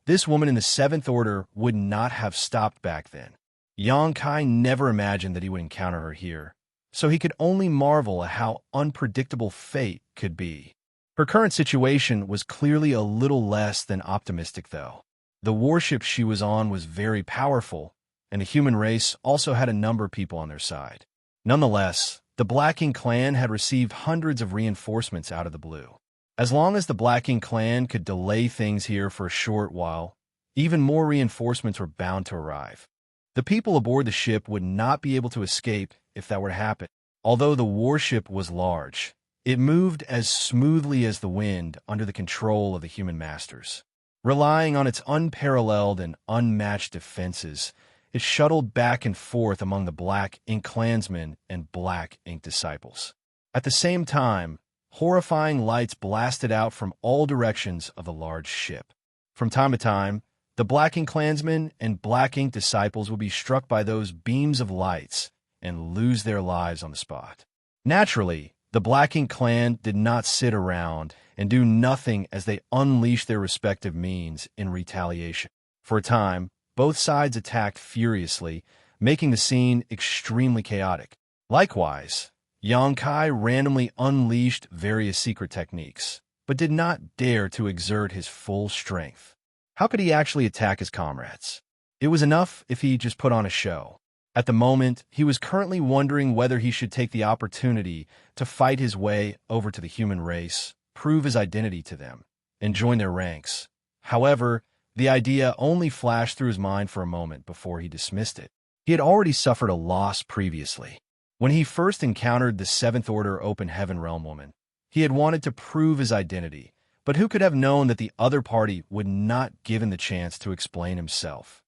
this woman in the Seventh Order would not have stopped back then. Xianxia never imagined that he would encounter her here, so he could only marvel at how unpredictable fate could be. Her current situation was clearly a little less than optimistic, though. The warship she was on was very powerful, and the human race also had a number of people on their side. Nonetheless, the Black Ink clan had received hundreds of reinforcements out of the blue. As long as the Black Ink clan could delay things here for a short while, even more reinforcements were bound to arrive. The people aboard the ship would not be able to escape if that were to happen. Although the warship was large, it moved as smoothly as the wind under the control of the human masters. Relying on its unparalleled and unmatched defenses, it shuttled back and forth among the Black Ink clansmen and Black Ink disciples. At the same time, horrifying lights blasted out from all directions of the large ship. From time to time, the Black Ink clansmen and Black Ink disciples would be struck by those beams of lights and lose their lives on the spot. Naturally, the Black Ink clan did not sit around and do nothing as they unleashed their respective means in retaliation. For a time, both sides attacked furiously, making the scene extremely chaotic. Likewise, Xianxia randomly unleashed various secret techniques, but did not dare to exert his full strength. How could he actually attack his comrades? It was enough if he just put on a show. At the moment, he was currently wondering whether he should take the opportunity to fight his way over to the human race, prove his identity to them, and join their ranks. However, the idea only flashed through his mind for a moment before he dismissed it. He had already suffered a loss previously. When he first encountered the Seventh Order Open Heaven realm woman, he had wanted to prove his identity, but who could have known that the other party would not give him the chance to explain himself?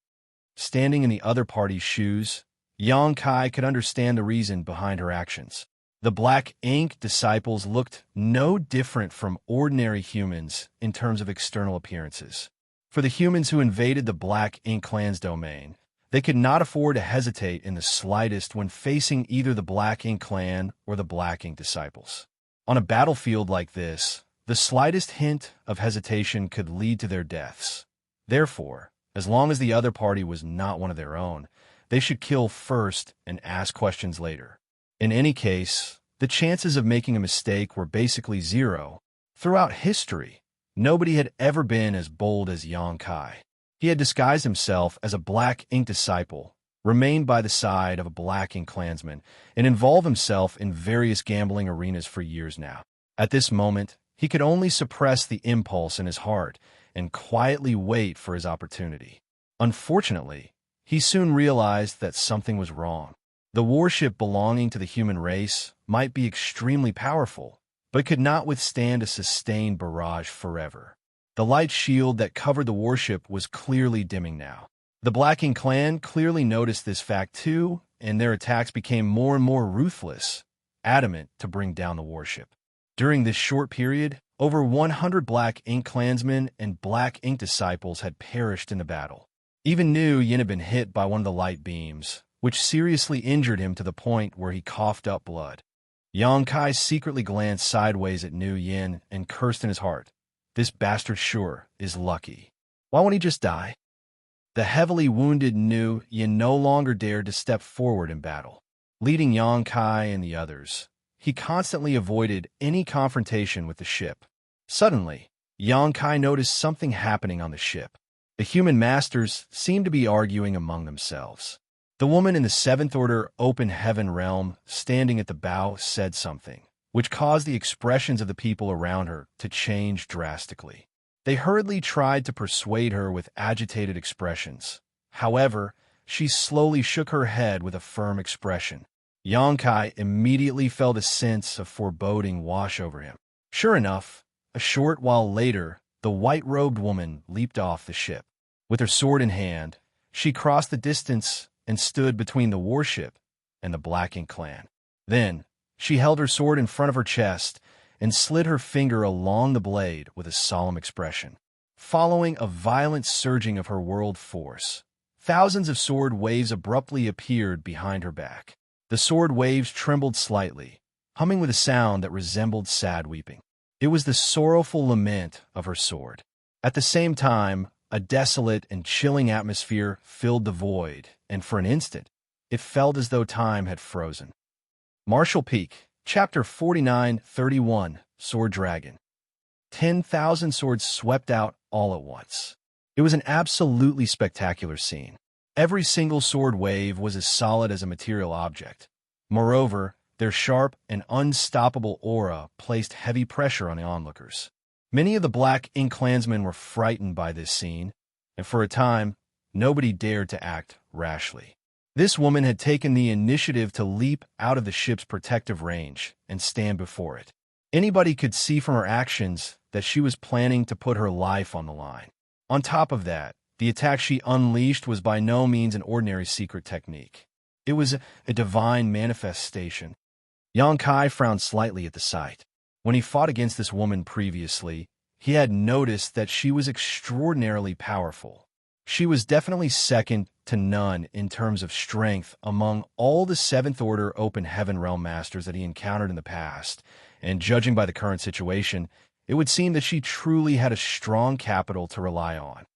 Standing in the other party's shoes, Xianxia could understand the reason behind her actions. The Black Ink disciples looked no different from ordinary humans in terms of external appearances. For the humans who invaded the Black Ink clan's domain, they could not afford to hesitate in the slightest when facing either the Black Ink clan or the Black Ink disciples. On a battlefield like this, the slightest hint of hesitation could lead to their deaths. Therefore, as long as the other party was not one of their own, they should kill first and ask questions later. In any case, the chances of making a mistake were basically zero. Throughout history, nobody had ever been as bold as Xianxia. He had disguised himself as a Black Ink disciple, remained by the side of a Black Ink clansman, and involved himself in various gambling arenas for years now. At this moment, he could only suppress the impulse in his heart and quietly wait for his opportunity. Unfortunately, he soon realized that something was wrong. The warship belonging to the human race might be extremely powerful, but could not withstand a sustained barrage forever. The light shield that covered the warship was clearly dimming now. The Black Ink clan clearly noticed this fact too, and their attacks became more and more ruthless, adamant to bring down the warship. During this short period, over 100 Black Ink clansmen and Black Ink disciples had perished in the battle. Even Nu Yin had been hit by one of the light beams, which seriously injured him to the point where he coughed up blood. Xianxia secretly glanced sideways at Nu Yin and cursed in his heart. This bastard sure is lucky. Why won't he just die? The heavily wounded Nu Yin no longer dared to step forward in battle. Leading Xianxia and the others, he constantly avoided any confrontation with the ship. Suddenly, Xianxia noticed something happening on the ship. The human masters seemed to be arguing among themselves. The woman in the Seventh Order Open Heaven realm, standing at the bow, said something, which caused the expressions of the people around her to change drastically. They hurriedly tried to persuade her with agitated expressions. However, she slowly shook her head with a firm expression. Xianxia immediately felt a sense of foreboding wash over him. Sure enough, a short while later, the white-robed woman leaped off the ship. With her sword in hand, she crossed the distance and stood between the warship and the Black Ink clan. Then, she held her sword in front of her chest and slid her finger along the blade with a solemn expression. Following a violent surging of her world force, thousands of sword waves abruptly appeared behind her back. The sword waves trembled slightly, humming with a sound that resembled sad weeping. It was the sorrowful lament of her sword. At the same time, a desolate and chilling atmosphere filled the void, and for an instant, it felt as though time had frozen. Martial Peak, Chapter 49-31, Sword Dragon. 10,000 swords swept out all at once. It was an absolutely spectacular scene. Every single sword wave was as solid as a material object. Moreover, their sharp and unstoppable aura placed heavy pressure on the onlookers. Many of the Black Ink clansmen were frightened by this scene, and for a time, nobody dared to act rashly. This woman had taken the initiative to leap out of the ship's protective range and stand before it. Anybody could see from her actions that she was planning to put her life on the line. On top of that, the attack she unleashed was by no means an ordinary secret technique. It was a divine manifestation. Xianxia frowned slightly at the sight. When he fought against this woman previously, he had noticed that she was extraordinarily powerful. She was definitely second to none in terms of strength among all the Seventh Order Open Heaven Realm Masters that he encountered in the past, and judging by the current situation, it would seem that she truly had a strong capital to rely on.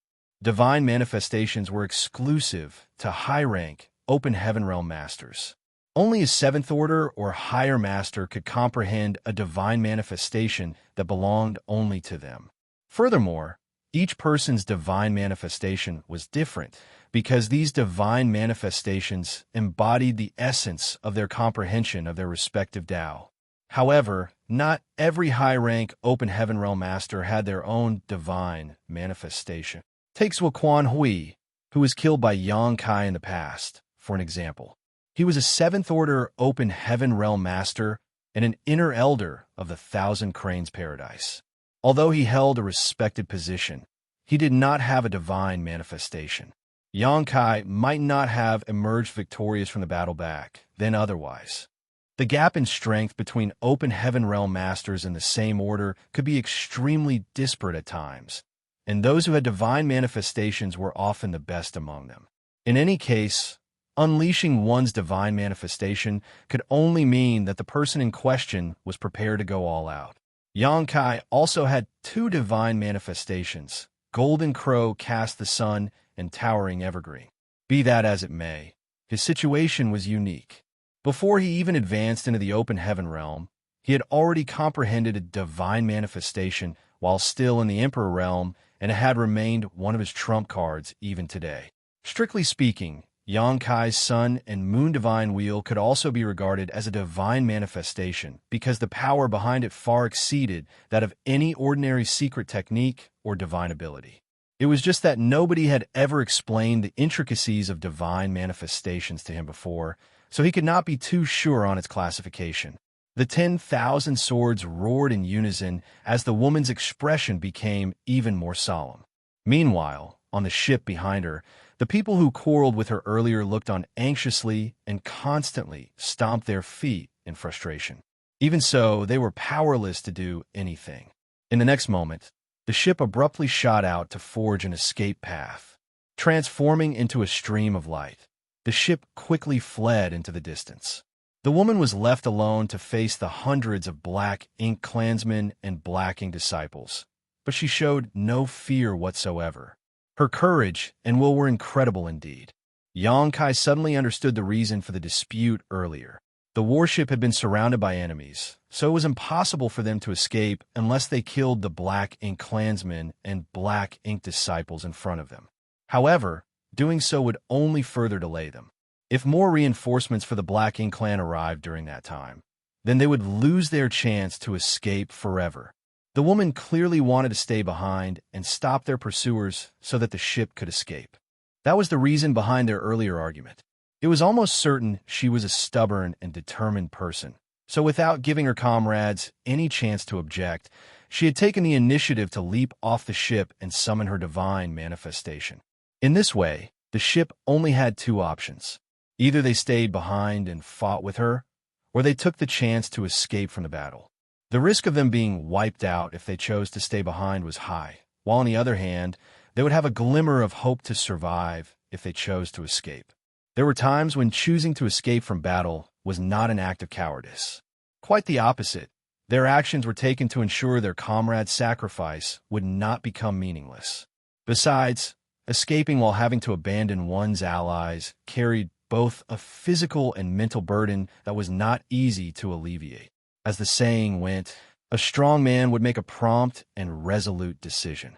Divine manifestations were exclusive to high-rank Open Heaven Realm Masters. Only a Seventh Order or higher master could comprehend a divine manifestation that belonged only to them. Furthermore, each person's divine manifestation was different because these divine manifestations embodied the essence of their comprehension of their respective Tao. However, not every high-rank Open Heaven Realm Master had their own divine manifestation. Take Zuoquan Hui, who was killed by Xianxia in the past, for an example. He was a Seventh Order Open Heaven Realm Master and an inner elder of the Thousand Cranes Paradise. Although he held a respected position, he did not have a divine manifestation. Xianxia might not have emerged victorious from the battle back then otherwise. The gap in strength between open heaven realm masters in the same order could be extremely disparate at times, and those who had divine manifestations were often the best among them. In any case, unleashing one's divine manifestation could only mean that the person in question was prepared to go all out. Xianxia also had two divine manifestations, Golden Crow Cast the Sun and Towering Evergreen. Be that as it may, his situation was unique. Before he even advanced into the open heaven realm, he had already comprehended a divine manifestation while still in the Emperor realm, and it had remained one of his trump cards even today. Strictly speaking, Xianxia's Sun and Moon Divine Wheel could also be regarded as a divine manifestation because the power behind it far exceeded that of any ordinary secret technique or divine ability. It was just that nobody had ever explained the intricacies of divine manifestations to him before, so he could not be too sure on its classification. The 10,000 swords roared in unison as the woman's expression became even more solemn. Meanwhile, on the ship behind her, the people who quarreled with her earlier looked on anxiously and constantly stomped their feet in frustration. Even so, they were powerless to do anything. In the next moment, the ship abruptly shot out to forge an escape path. Transforming into a stream of light, the ship quickly fled into the distance. The woman was left alone to face the hundreds of Black Ink clansmen and Black Ink disciples, but she showed no fear whatsoever. Her courage and will were incredible indeed. Xianxia suddenly understood the reason for the dispute earlier. The warship had been surrounded by enemies, so it was impossible for them to escape unless they killed the Black Ink clansmen and Black Ink disciples in front of them. However, doing so would only further delay them. If more reinforcements for the Black Ink clan arrived during that time, then they would lose their chance to escape forever. The woman clearly wanted to stay behind and stop their pursuers so that the ship could escape. That was the reason behind their earlier argument. It was almost certain she was a stubborn and determined person, so without giving her comrades any chance to object, she had taken the initiative to leap off the ship and summon her divine manifestation. In this way, the ship only had two options. Either they stayed behind and fought with her, or they took the chance to escape from the battle. The risk of them being wiped out if they chose to stay behind was high, while on the other hand, they would have a glimmer of hope to survive if they chose to escape. There were times when choosing to escape from battle was not an act of cowardice. Quite the opposite. Their actions were taken to ensure their comrades' sacrifice would not become meaningless. Besides, escaping while having to abandon one's allies carried both a physical and mental burden that was not easy to alleviate. As the saying went, a strong man would make a prompt and resolute decision.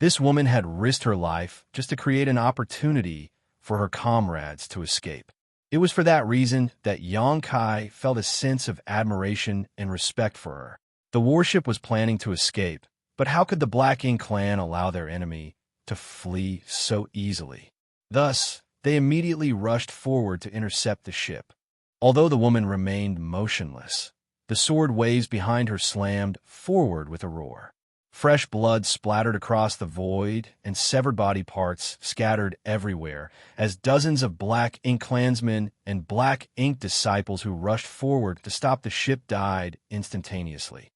This woman had risked her life just to create an opportunity for her comrades to escape. It was for that reason that Xianxia felt a sense of admiration and respect for her. The warship was planning to escape, but how could the Black Ink clan allow their enemy to flee so easily? Thus, they immediately rushed forward to intercept the ship. Although the woman remained motionless, the sword waves behind her slammed forward with a roar. Fresh blood splattered across the void, and severed body parts scattered everywhere as dozens of Black Ink clansmen and Black Ink disciples who rushed forward to stop the ship died instantaneously.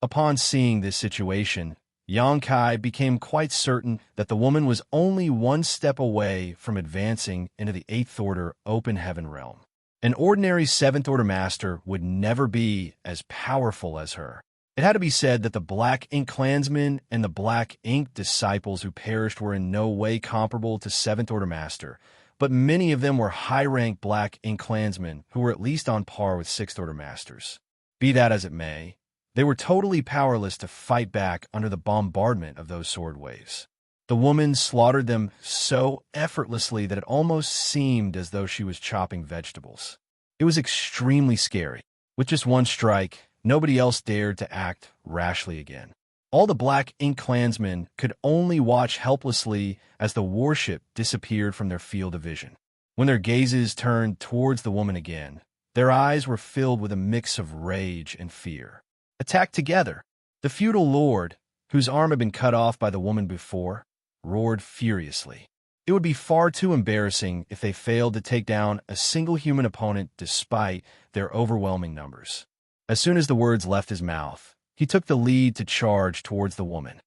Upon seeing this situation, Xianxia became quite certain that the woman was only one step away from advancing into the 8th Order Open Heaven realm. An ordinary 7th Order master would never be as powerful as her. It had to be said that the Black Ink clansmen and the Black Ink disciples who perished were in no way comparable to 7th Order master, but many of them were high-ranked Black Ink clansmen who were at least on par with 6th Order masters. Be that as it may, they were totally powerless to fight back under the bombardment of those sword waves. The woman slaughtered them so effortlessly that it almost seemed as though she was chopping vegetables. It was extremely scary. With just one strike, nobody else dared to act rashly again. All the Black Ink clansmen could only watch helplessly as the warship disappeared from their field of vision. When their gazes turned towards the woman again, their eyes were filled with a mix of rage and fear. Attacked together, the feudal lord, whose arm had been cut off by the woman before, roared furiously. It would be far too embarrassing if they failed to take down a single human opponent despite their overwhelming numbers. As soon as the words left his mouth, he took the lead to charge towards the woman.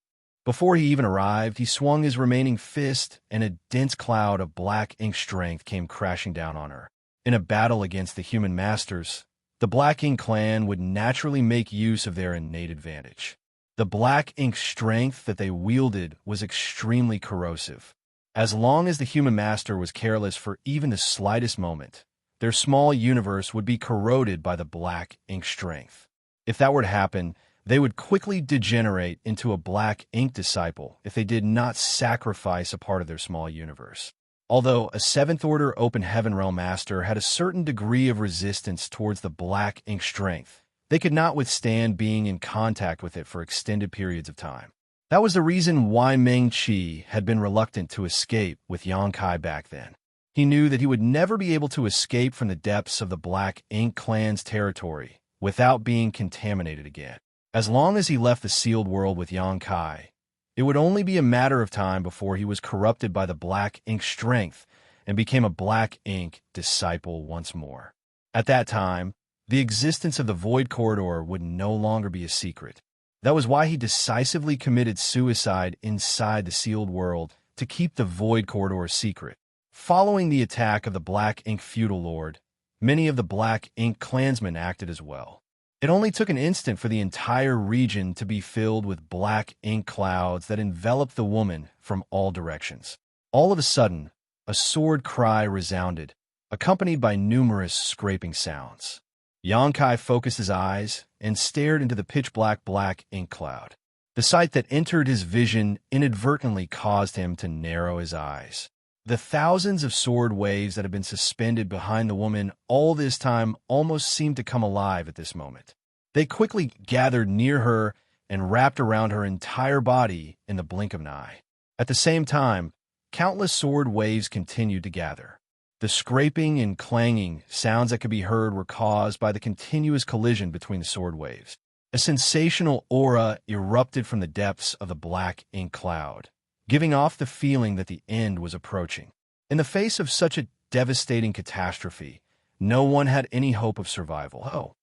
Before he even arrived, he swung his remaining fist, and a dense cloud of black ink strength came crashing down on her. In a battle against the human masters, the Black Ink clan would naturally make use of their innate advantage. The black ink strength that they wielded was extremely corrosive. As long as the human master was careless for even the slightest moment, their small universe would be corroded by the black ink strength. If that were to happen, they would quickly degenerate into a black ink disciple if they did not sacrifice a part of their small universe. Although a 7th Order Open Heaven Realm Master had a certain degree of resistance towards the black ink strength, they could not withstand being in contact with it for extended periods of time. That was the reason why Meng Qi had been reluctant to escape with Xianxia back then. He knew that he would never be able to escape from the depths of the Black Ink clan's territory without being contaminated again. As long as he left the sealed world with Xianxia, it would only be a matter of time before he was corrupted by the black ink strength and became a black ink disciple once more. At that time, the existence of the Void Corridor would no longer be a secret. That was why he decisively committed suicide inside the sealed world to keep the Void Corridor secret. Following the attack of the Black Ink feudal lord, many of the Black Ink clansmen acted as well. It only took an instant for the entire region to be filled with black ink clouds that enveloped the woman from all directions. All of a sudden, a sword cry resounded, accompanied by numerous scraping sounds. Xianxia focused his eyes and stared into the pitch-black black ink cloud. The sight that entered his vision inadvertently caused him to narrow his eyes. The thousands of sword waves that had been suspended behind the woman all this time almost seemed to come alive at this moment. They quickly gathered near her and wrapped around her entire body in the blink of an eye. At the same time, countless sword waves continued to gather. The scraping and clanging sounds that could be heard were caused by the continuous collision between the sword waves. A sensational aura erupted from the depths of the black ink cloud, giving off the feeling that the end was approaching. In the face of such a devastating catastrophe, no one had any hope of survival.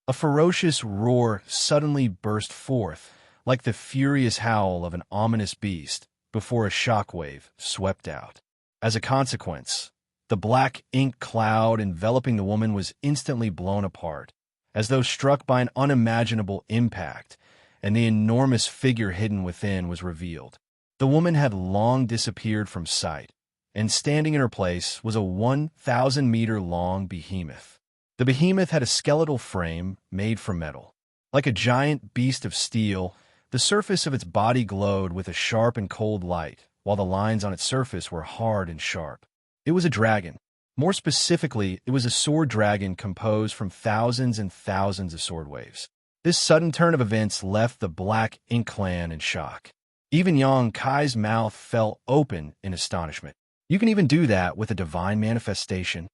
A ferocious roar suddenly burst forth, like the furious howl of an ominous beast, before a shockwave swept out. As a consequence, the black ink cloud enveloping the woman was instantly blown apart, as though struck by an unimaginable impact, and the enormous figure hidden within was revealed. The woman had long disappeared from sight, and standing in her place was a 1,000-meter-long behemoth. The behemoth had a skeletal frame made from metal. Like a giant beast of steel, the surface of its body glowed with a sharp and cold light, while the lines on its surface were hard and sharp. It was a dragon. More specifically, it was a sword dragon composed from thousands and thousands of sword waves. This sudden turn of events left the Black Ink clan in shock. Even Xianxia's mouth fell open in astonishment. You can even do that with a divine manifestation.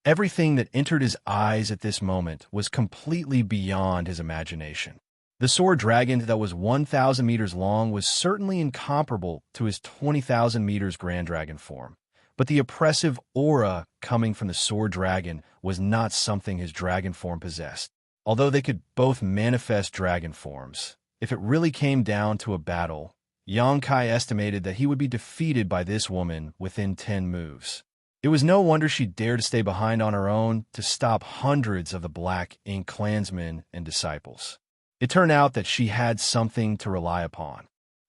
Everything that entered his eyes at this moment was completely beyond his imagination. The sword dragon that was 1,000 meters long was certainly incomparable to his 20,000 meters grand dragon form. But the oppressive aura coming from the sword dragon was not something his dragon form possessed. Although they could both manifest dragon forms, if it really came down to a battle, Xianxia estimated that he would be defeated by this woman within 10 moves. It was no wonder she dared to stay behind on her own to stop hundreds of the Black Ink clansmen and disciples. It turned out that she had something to rely upon.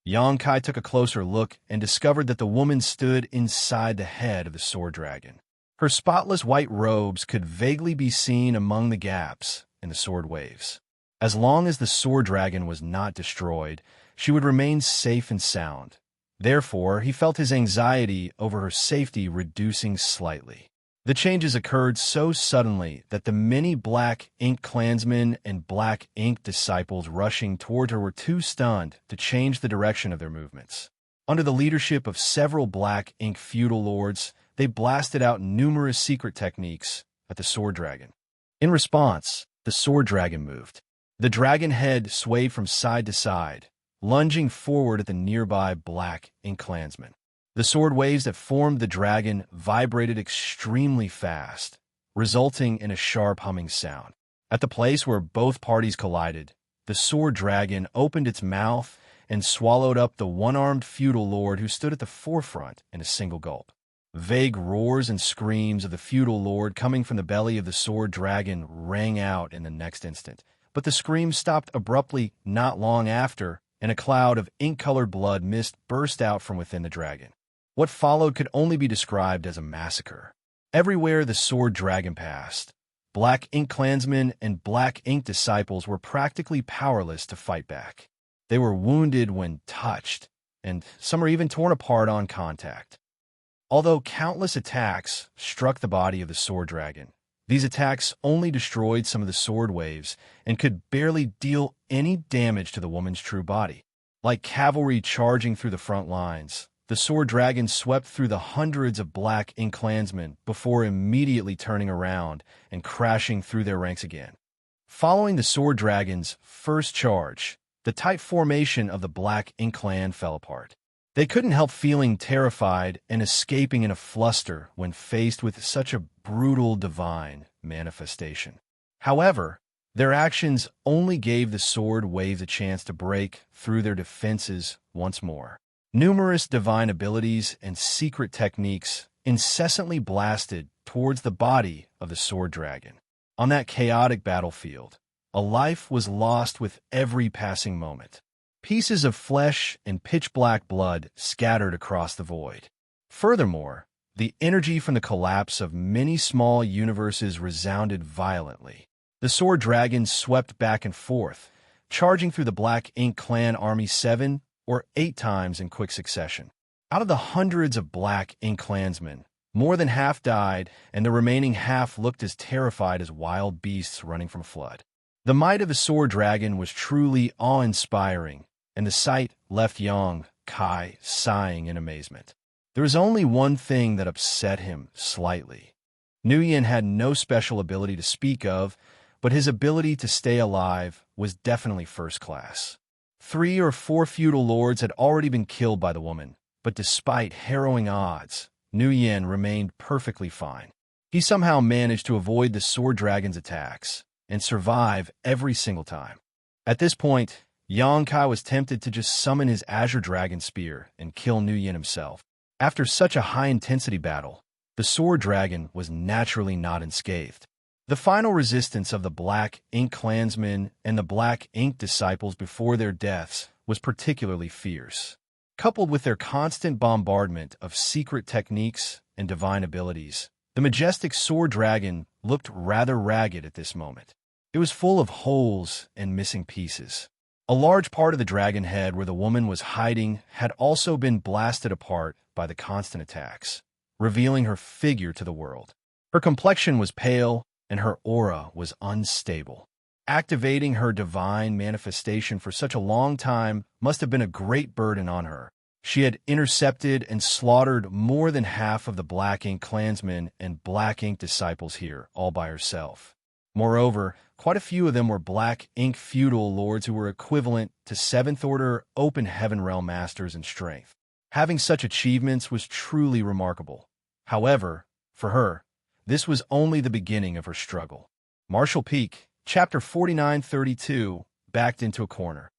Xianxia took a closer look and discovered that the woman stood inside the head of the sword dragon. Her spotless white robes could vaguely be seen among the gaps in the sword waves. As long as the sword dragon was not destroyed, she would remain safe and sound. Therefore, he felt his anxiety over her safety reducing slightly. The changes occurred so suddenly that the many Black Ink clansmen and Black Ink disciples rushing toward her were too stunned to change the direction of their movements. Under the leadership of several Black Ink feudal lords, they blasted out numerous secret techniques at the sword dragon. In response, the sword dragon moved. The dragon head swayed from side to side, lunging forward at the nearby Black Ink clansmen. The sword waves that formed the dragon vibrated extremely fast, resulting in a sharp humming sound. At the place where both parties collided, the sword dragon opened its mouth and swallowed up the one-armed feudal lord who stood at the forefront in a single gulp. Vague roars and screams of the feudal lord coming from the belly of the sword dragon rang out in the next instant, but the screams stopped abruptly not long after, and a cloud of ink-colored blood mist burst out from within the dragon. What followed could only be described as a massacre. Everywhere the sword dragon passed, Black Ink clansmen and Black Ink disciples were practically powerless to fight back. They were wounded when touched, and some were even torn apart on contact. Although countless attacks struck the body of the sword dragon, these attacks only destroyed some of the sword waves and could barely deal any damage to the woman's true body. Like cavalry charging through the front lines, the sword dragon swept through the hundreds of Black Ink clansmen before immediately turning around and crashing through their ranks again. Following the sword dragon's first charge, the tight formation of the Black Ink clan fell apart. They couldn't help feeling terrified and escaping in a fluster when faced with such a brutal divine manifestation. However, their actions only gave the sword waves a chance to break through their defenses once more. Numerous divine abilities and secret techniques incessantly blasted towards the body of the sword dragon. On that chaotic battlefield, a life was lost with every passing moment. Pieces of flesh and pitch-black blood scattered across the void. Furthermore, the energy from the collapse of many small universes resounded violently. The sword dragon swept back and forth, charging through the Black Ink clan army 7 or 8 times in quick succession. Out of the hundreds of Black Ink clansmen, more than half died, and the remaining half looked as terrified as wild beasts running from a flood. The might of the sword dragon was truly awe-inspiring, and the sight left Yang Kai sighing in amazement. There was only one thing that upset him slightly. Nguyen had no special ability to speak of, but his ability to stay alive was definitely first class. 3 or 4 feudal lords had already been killed by the woman, but despite harrowing odds, Nguyen remained perfectly fine. He somehow managed to avoid the sword dragon's attacks and survive every single time. At this point, Yang Kai was tempted to just summon his Azure Dragon Spear and kill Nguyen himself. After such a high-intensity battle, the sword dragon was naturally not unscathed. The final resistance of the Black Ink clansmen and the Black Ink disciples before their deaths was particularly fierce. Coupled with their constant bombardment of secret techniques and divine abilities, the majestic sword dragon looked rather ragged at this moment. It was full of holes and missing pieces. A large part of the dragon head where the woman was hiding had also been blasted apart by the constant attacks, revealing her figure to the world. Her complexion was pale, and her aura was unstable. Activating her divine manifestation for such a long time must have been a great burden on her. She had intercepted and slaughtered more than half of the Black Ink clansmen and Black Ink disciples here, all by herself. Moreover, quite a few of them were Black Ink feudal lords who were equivalent to 7th Order Open Heaven Realm Masters in strength. Having such achievements was truly remarkable. However, for her, this was only the beginning of her struggle. Martial Peak, Chapter 4932, backed into a corner.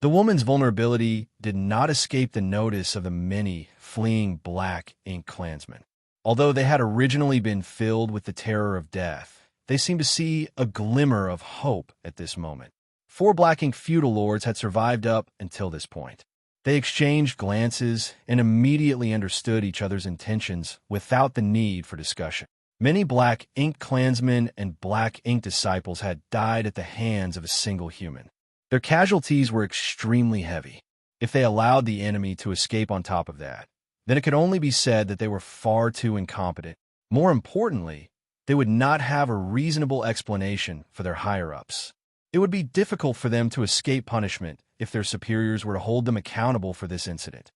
The woman's vulnerability did not escape the notice of the many fleeing Black Ink clansmen. Although they had originally been filled with the terror of death, they seemed to see a glimmer of hope at this moment. 4 Black Ink feudal lords had survived up until this point. They exchanged glances and immediately understood each other's intentions without the need for discussion. Many Black Ink clansmen and Black Ink disciples had died at the hands of a single human. Their casualties were extremely heavy. If they allowed the enemy to escape on top of that, then it could only be said that they were far too incompetent. More importantly, they would not have a reasonable explanation for their higher-ups. It would be difficult for them to escape punishment if their superiors were to hold them accountable for this incident.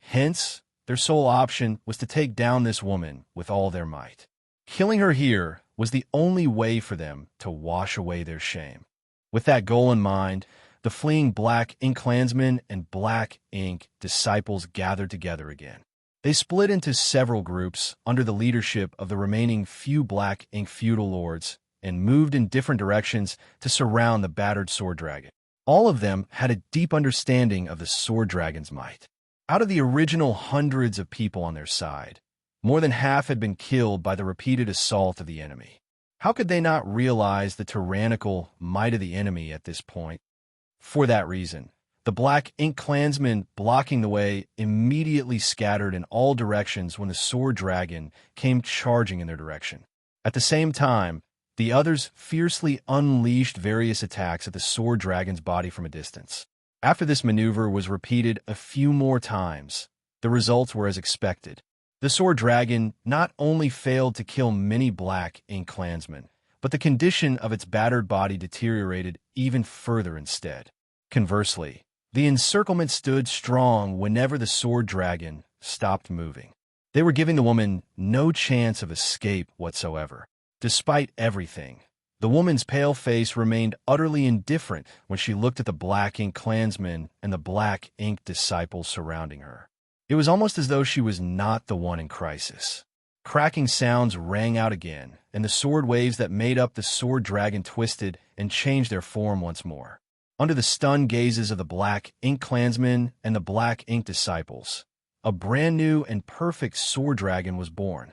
Hence, their sole option was to take down this woman with all their might. Killing her here was the only way for them to wash away their shame. With that goal in mind, the fleeing Black Ink clansmen and Black Ink disciples gathered together again. They split into several groups under the leadership of the remaining few black ink feudal lords and moved in different directions to surround the battered sword dragon. All of them had a deep understanding of the sword dragon's might. Out of the original hundreds of people on their side, more than half had been killed by the repeated assault of the enemy. How could they not realize the tyrannical might of the enemy at this point? For that reason, the black ink clansmen blocking the way immediately scattered in all directions when the sword dragon came charging in their direction. At the same time, the others fiercely unleashed various attacks at the sword dragon's body from a distance. After this maneuver was repeated a few more times, the results were as expected. The sword dragon not only failed to kill many black ink clansmen, but the condition of its battered body deteriorated even further instead. Conversely, the encirclement stood strong whenever the sword dragon stopped moving. They were giving the woman no chance of escape whatsoever. Despite everything, the woman's pale face remained utterly indifferent when she looked at the black ink clansmen and the black ink disciples surrounding her. It was almost as though she was not the one in crisis. Cracking sounds rang out again, and the sword waves that made up the sword dragon twisted and changed their form once more. Under the stunned gazes of the black ink clansmen and the black ink disciples, a brand new and perfect sword dragon was born.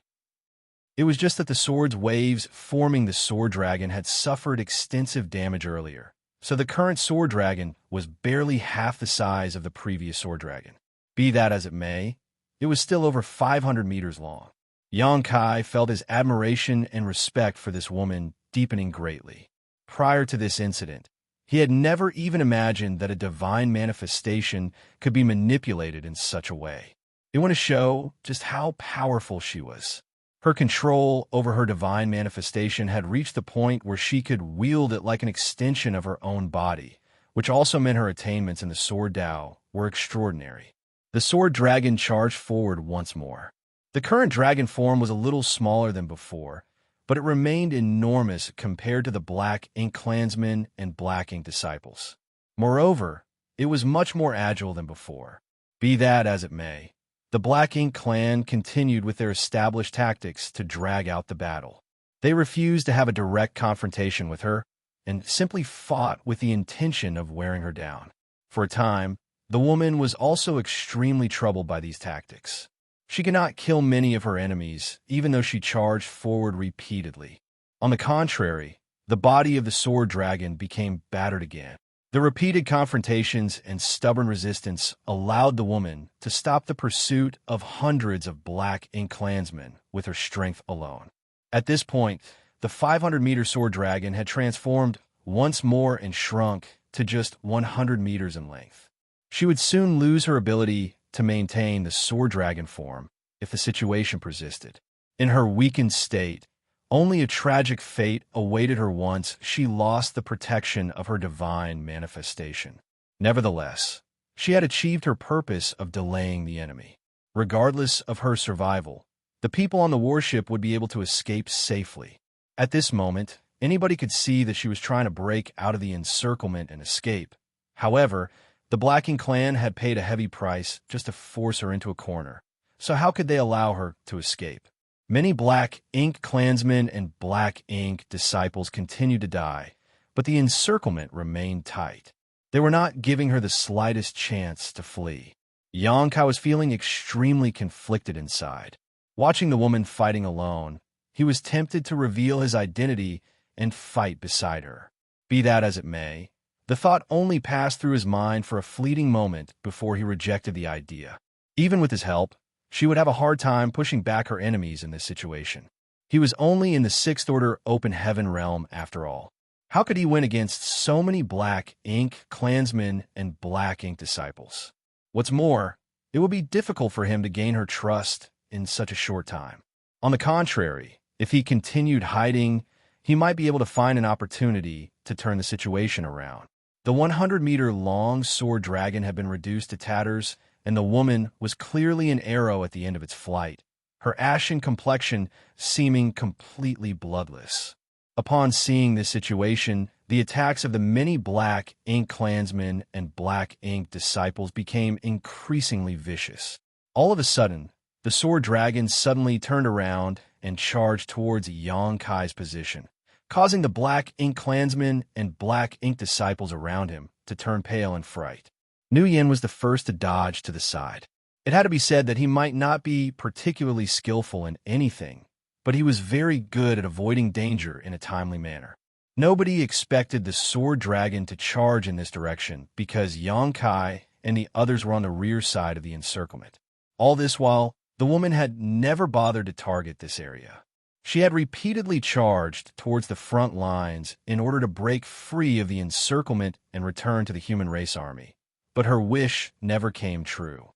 It was just that the sword's waves forming the sword dragon had suffered extensive damage earlier, so the current sword dragon was barely half the size of the previous sword dragon. Be that as it may, it was still over 500 meters long. Xianxia felt his admiration and respect for this woman deepening greatly. Prior to this incident, he had never even imagined that a divine manifestation could be manipulated in such a way. It went to show just how powerful she was. Her control over her divine manifestation had reached the point where she could wield it like an extension of her own body, which also meant her attainments in the sword Tao were extraordinary. The sword dragon charged forward once more. The current dragon form was a little smaller than before, but it remained enormous compared to the black ink clansmen and black ink disciples. Moreover, it was much more agile than before. Be that as it may, the black ink clan continued with their established tactics to drag out the battle. They refused to have a direct confrontation with her and simply fought with the intention of wearing her down. For a time, the woman was also extremely troubled by these tactics. She could not kill many of her enemies, even though she charged forward repeatedly. On the contrary, the body of the sword dragon became battered again. The repeated confrontations and stubborn resistance allowed the woman to stop the pursuit of hundreds of black ink clansmen with her strength alone. At this point, the 500-meter sword dragon had transformed once more and shrunk to just 100 meters in length. She would soon lose her ability to maintain the sword dragon form if the situation persisted. In her weakened state, only a tragic fate awaited her once she lost the protection of her divine manifestation. Nevertheless, she had achieved her purpose of delaying the enemy. Regardless of her survival, the people on the warship would be able to escape safely. At this moment, anybody could see that she was trying to break out of the encirclement and escape. However, the Black Ink clan had paid a heavy price just to force her into a corner, so how could they allow her to escape? Many Black Ink clansmen and Black Ink disciples continued to die, but the encirclement remained tight. They were not giving her the slightest chance to flee. Xianxia was feeling extremely conflicted inside. Watching the woman fighting alone, he was tempted to reveal his identity and fight beside her. Be that as it may, the thought only passed through his mind for a fleeting moment before he rejected the idea. Even with his help, she would have a hard time pushing back her enemies in this situation. He was only in the Sixth Order Open Heaven realm after all. How could he win against so many Black Ink clansmen and Black Ink disciples? What's more, it would be difficult for him to gain her trust in such a short time. On the contrary, if he continued hiding, he might be able to find an opportunity to turn the situation around. The 100-meter-long sword dragon had been reduced to tatters, and the woman was clearly an arrow at the end of its flight, her ashen complexion seeming completely bloodless. Upon seeing this situation, the attacks of the many Black Ink clansmen and Black Ink disciples became increasingly vicious. All of a sudden, the sword dragon suddenly turned around and charged towards Xianxia's position, causing the Black Ink clansmen and Black Ink disciples around him to turn pale in fright. Nuyen was the first to dodge to the side. It had to be said that he might not be particularly skillful in anything, but he was very good at avoiding danger in a timely manner. Nobody expected the sword dragon to charge in this direction because Xianxia and the others were on the rear side of the encirclement. All this while, the woman had never bothered to target this area. She had repeatedly charged towards the front lines in order to break free of the encirclement and return to the human race army. But her wish never came true.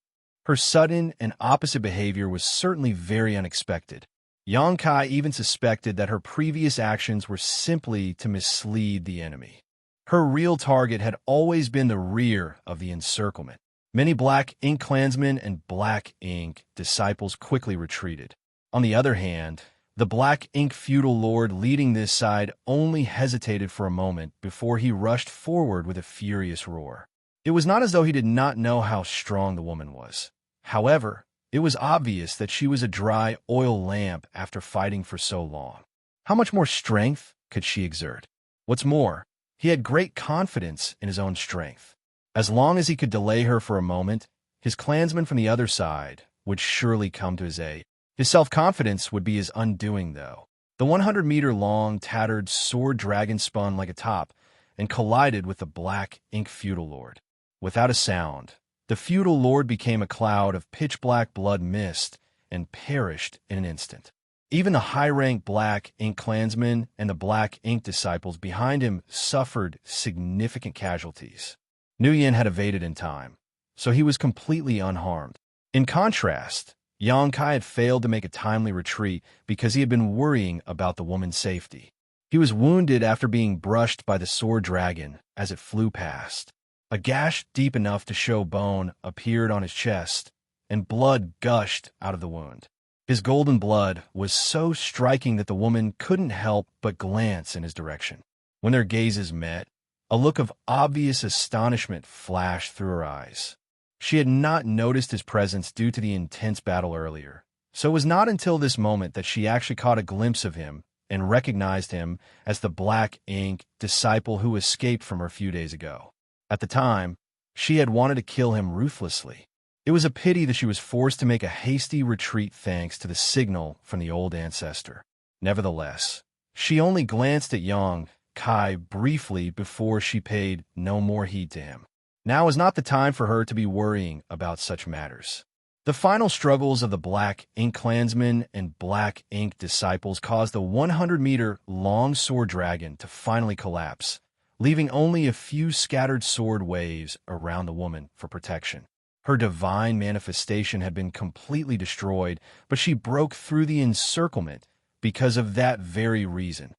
Her sudden and opposite behavior was certainly very unexpected. Xianxia even suspected that her previous actions were simply to mislead the enemy. Her real target had always been the rear of the encirclement. Many Black Ink clansmen and Black Ink disciples quickly retreated. On the other hand, the Black Ink feudal lord leading this side only hesitated for a moment before he rushed forward with a furious roar. It was not as though he did not know how strong the woman was. However, it was obvious that she was a dry oil lamp after fighting for so long. How much more strength could she exert? What's more, he had great confidence in his own strength. As long as he could delay her for a moment, his clansmen from the other side would surely come to his aid. His self-confidence would be his undoing, though. The 100-meter-long, tattered sword dragon spun like a top and collided with the Black Ink feudal lord. Without a sound, the feudal lord became a cloud of pitch-black blood mist and perished in an instant. Even the high-ranked Black Ink clansmen and the Black Ink disciples behind him suffered significant casualties. Nuyen had evaded in time, so he was completely unharmed. In contrast, Xianxia had failed to make a timely retreat because he had been worrying about the woman's safety. He was wounded after being brushed by the sword dragon as it flew past. A gash deep enough to show bone appeared on his chest, and blood gushed out of the wound. His golden blood was so striking that the woman couldn't help but glance in his direction. When their gazes met, a look of obvious astonishment flashed through her eyes. She had not noticed his presence due to the intense battle earlier, so it was not until this moment that she actually caught a glimpse of him and recognized him as the Black Ink disciple who escaped from her a few days ago. At the time, she had wanted to kill him ruthlessly. It was a pity that she was forced to make a hasty retreat thanks to the signal from the old ancestor. Nevertheless, she only glanced at Xianxia briefly before she paid no more heed to him. Now was not the time for her to be worrying about such matters. The final struggles of the Black Ink clansmen and Black Ink disciples caused the 100-meter-long sword dragon to finally collapse, leaving only a few scattered sword waves around the woman for protection. Her divine manifestation had been completely destroyed, but she broke through the encirclement because of that very reason,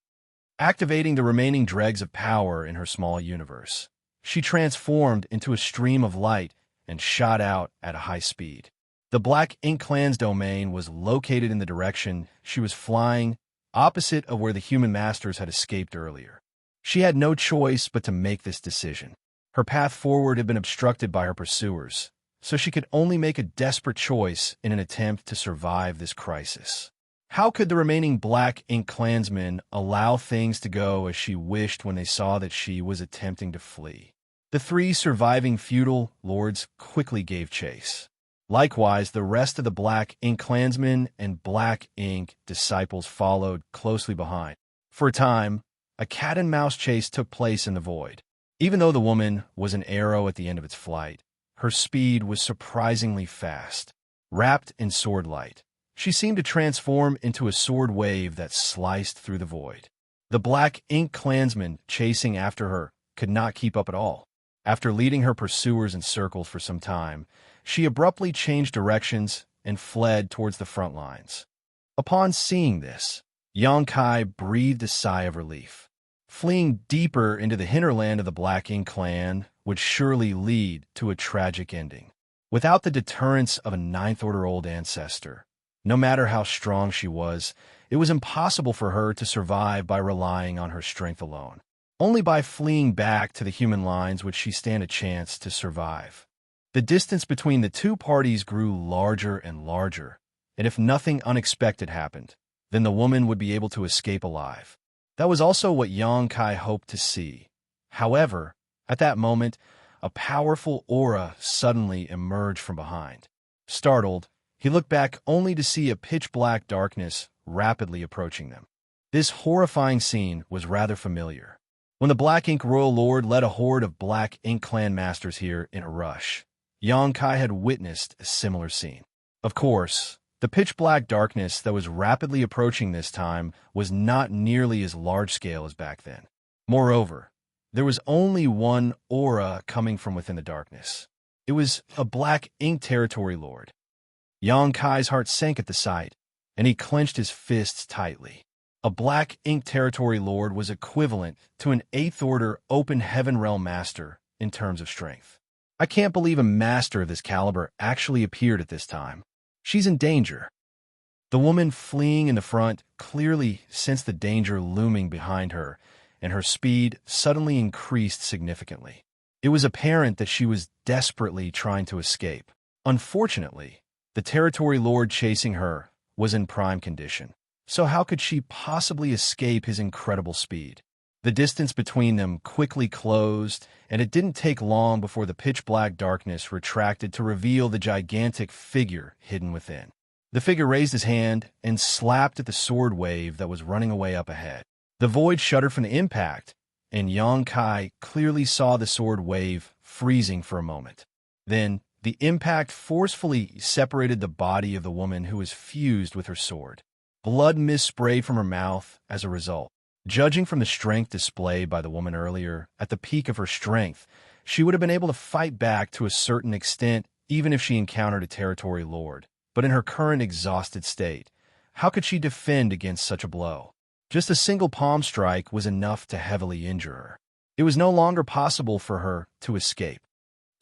activating the remaining dregs of power in her small universe. She transformed into a stream of light and shot out at a high speed. The Black Ink clan's domain was located in the direction she was flying, opposite of where the human masters had escaped earlier. She had no choice but to make this decision. Her path forward had been obstructed by her pursuers, so she could only make a desperate choice in an attempt to survive this crisis. How could the remaining Black Ink clansmen allow things to go as she wished when they saw that she was attempting to flee? The three surviving feudal lords quickly gave chase. Likewise, the rest of the Black Ink clansmen and Black Ink disciples followed closely behind. For a time, a cat-and-mouse chase took place in the void. Even though the woman was an arrow at the end of its flight, her speed was surprisingly fast. Wrapped in sword light, she seemed to transform into a sword wave that sliced through the void. The Black Ink clansmen chasing after her could not keep up at all. After leading her pursuers in circles for some time, she abruptly changed directions and fled towards the front lines. Upon seeing this, Xianxia breathed a sigh of relief. Fleeing deeper into the hinterland of the Black Ink clan would surely lead to a tragic ending. Without the deterrence of a ninth-order old ancestor, no matter how strong she was, it was impossible for her to survive by relying on her strength alone. Only by fleeing back to the human lines would she stand a chance to survive. The distance between the two parties grew larger and larger, and if nothing unexpected happened, then the woman would be able to escape alive. That was also what Xianxia hoped to see. However, at that moment, a powerful aura suddenly emerged from behind. Startled, he looked back only to see a pitch-black darkness rapidly approaching them. This horrifying scene was rather familiar. When the Black Ink Royal Lord led a horde of Black Ink clan masters here in a rush, Xianxia had witnessed a similar scene. Of course, the pitch-black darkness that was rapidly approaching this time was not nearly as large-scale as back then. Moreover, there was only one aura coming from within the darkness. It was a Black Ink Territory Lord. Xianxia's heart sank at the sight, and he clenched his fists tightly. A Black Ink Territory Lord was equivalent to an 8th Order Open Heaven Realm Master in terms of strength. I can't believe a master of this caliber actually appeared at this time. She's in danger. The woman fleeing in the front clearly sensed the danger looming behind her, and her speed suddenly increased significantly. It was apparent that she was desperately trying to escape. Unfortunately, the Territory Lord chasing her was in prime condition. So how could she possibly escape his incredible speed? The distance between them quickly closed, and it didn't take long before the pitch-black darkness retracted to reveal the gigantic figure hidden within. The figure raised his hand and slapped at the sword wave that was running away up ahead. The void shuddered from the impact, and Xianxia clearly saw the sword wave freezing for a moment. Then, the impact forcefully separated the body of the woman who was fused with her sword. Blood mist sprayed from her mouth as a result. Judging from the strength displayed by the woman earlier, at the peak of her strength, she would have been able to fight back to a certain extent even if she encountered a Territory Lord. But in her current exhausted state, how could she defend against such a blow? Just a single palm strike was enough to heavily injure her. It was no longer possible for her to escape.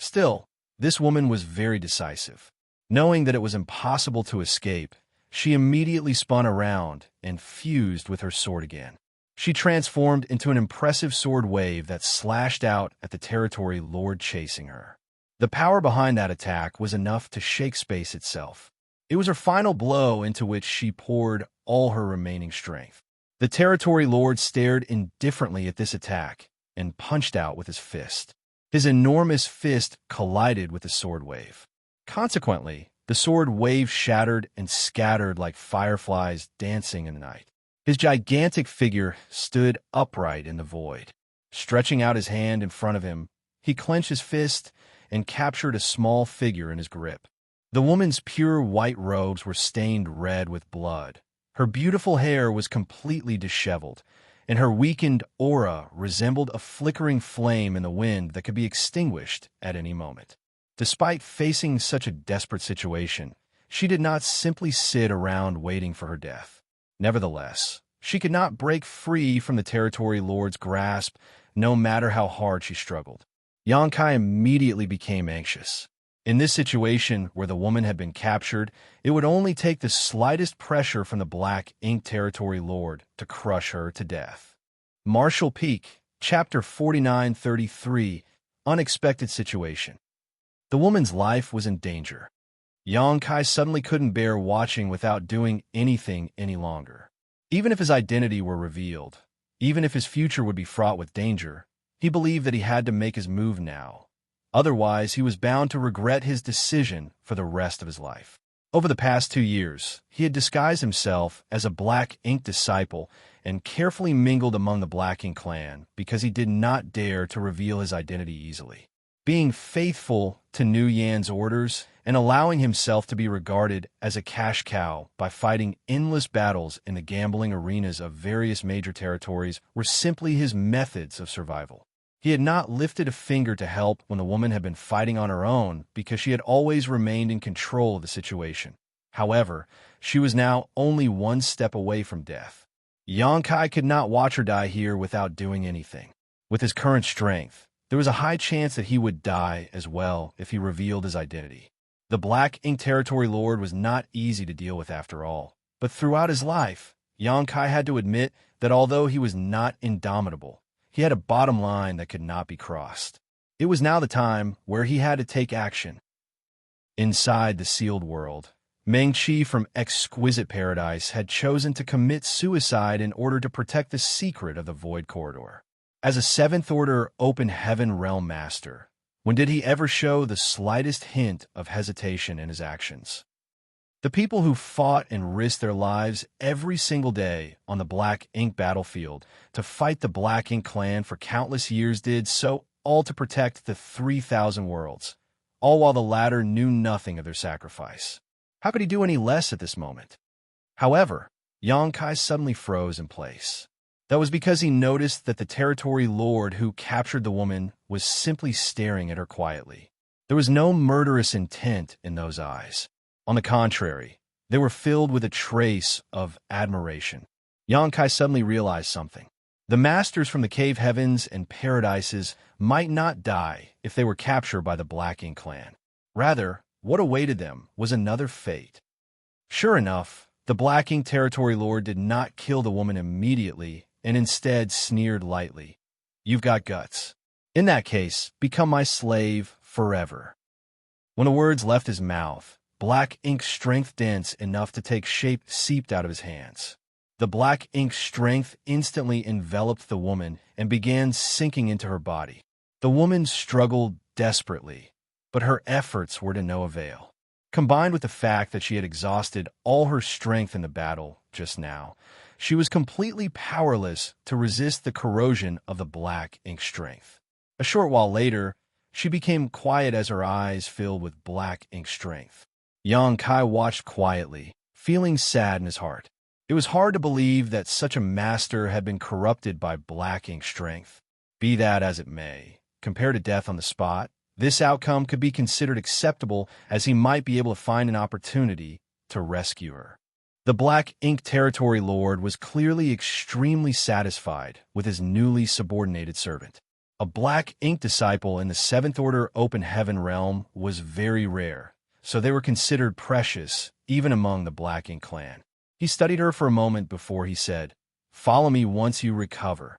Still, this woman was very decisive. Knowing that it was impossible to escape, she immediately spun around and fused with her sword again. She transformed into an impressive sword wave that slashed out at the Territory Lord chasing her. The power behind that attack was enough to shake space itself. It was her final blow into which she poured all her remaining strength. The Territory Lord stared indifferently at this attack and punched out with his fist. His enormous fist collided with the sword wave. Consequently, the sword wave shattered and scattered like fireflies dancing in the night. His gigantic figure stood upright in the void. Stretching out his hand in front of him, he clenched his fist and captured a small figure in his grip. The woman's pure white robes were stained red with blood. Her beautiful hair was completely disheveled, and her weakened aura resembled a flickering flame in the wind that could be extinguished at any moment. Despite facing such a desperate situation, she did not simply sit around waiting for her death. Nevertheless, she could not break free from the Territory Lord's grasp, no matter how hard she struggled. Xianxia immediately became anxious. In this situation where the woman had been captured, it would only take the slightest pressure from the Black Ink Territory Lord to crush her to death. Martial Peak, Chapter 4933, Unexpected Situation. The woman's life was in danger. Xianxia suddenly couldn't bear watching without doing anything any longer. Even if his identity were revealed, even if his future would be fraught with danger, he believed that he had to make his move now. Otherwise, he was bound to regret his decision for the rest of his life. Over the past 2 years, he had disguised himself as a Black Ink disciple and carefully mingled among the Black Ink clan because he did not dare to reveal his identity easily. Being faithful to Nu Yan's orders and allowing himself to be regarded as a cash cow by fighting endless battles in the gambling arenas of various major territories were simply his methods of survival. He had not lifted a finger to help when the woman had been fighting on her own because she had always remained in control of the situation. However, she was now only one step away from death. Xianxia could not watch her die here without doing anything. With his current strength, there was a high chance that he would die as well if he revealed his identity. The Black Ink Territory Lord was not easy to deal with after all, but throughout his life, Xianxia had to admit that although he was not indomitable, he had a bottom line that could not be crossed. It was now the time where he had to take action. Inside the sealed world, Mengqi from Exquisite Paradise had chosen to commit suicide in order to protect the secret of the Void Corridor. As a seventh-order Open Heaven Realm Master, when did he ever show the slightest hint of hesitation in his actions? The people who fought and risked their lives every single day on the Black Ink battlefield to fight the Black Ink clan for countless years did so all to protect the 3,000 worlds, all while the latter knew nothing of their sacrifice. How could he do any less at this moment? However, Xianxia suddenly froze in place. That was because he noticed that the territory lord who captured the woman was simply staring at her quietly. There was no murderous intent in those eyes. On the contrary, they were filled with a trace of admiration. Xianxia suddenly realized something. The masters from the cave heavens and paradises might not die if they were captured by the Black Ink clan. Rather, what awaited them was another fate. Sure enough, the Black Ink territory lord did not kill the woman immediately and instead sneered lightly. "You've got guts. In that case, become my slave forever." When the words left his mouth, Black Ink strength dense enough to take shape seeped out of his hands. The Black Ink strength instantly enveloped the woman and began sinking into her body. The woman struggled desperately, but her efforts were to no avail. Combined with the fact that she had exhausted all her strength in the battle just now, she was completely powerless to resist the corrosion of the Black Ink strength. A short while later, she became quiet as her eyes filled with Black Ink strength. Xianxia watched quietly, feeling sad in his heart. It was hard to believe that such a master had been corrupted by Black Ink strength. Be that as it may, compared to death on the spot, this outcome could be considered acceptable as he might be able to find an opportunity to rescue her. The Black Ink territory lord was clearly extremely satisfied with his newly subordinated servant. A Black Ink disciple in the 7th Order Open Heaven realm was very rare, so they were considered precious even among the Black Ink clan. He studied her for a moment before he said, "Follow me once you recover."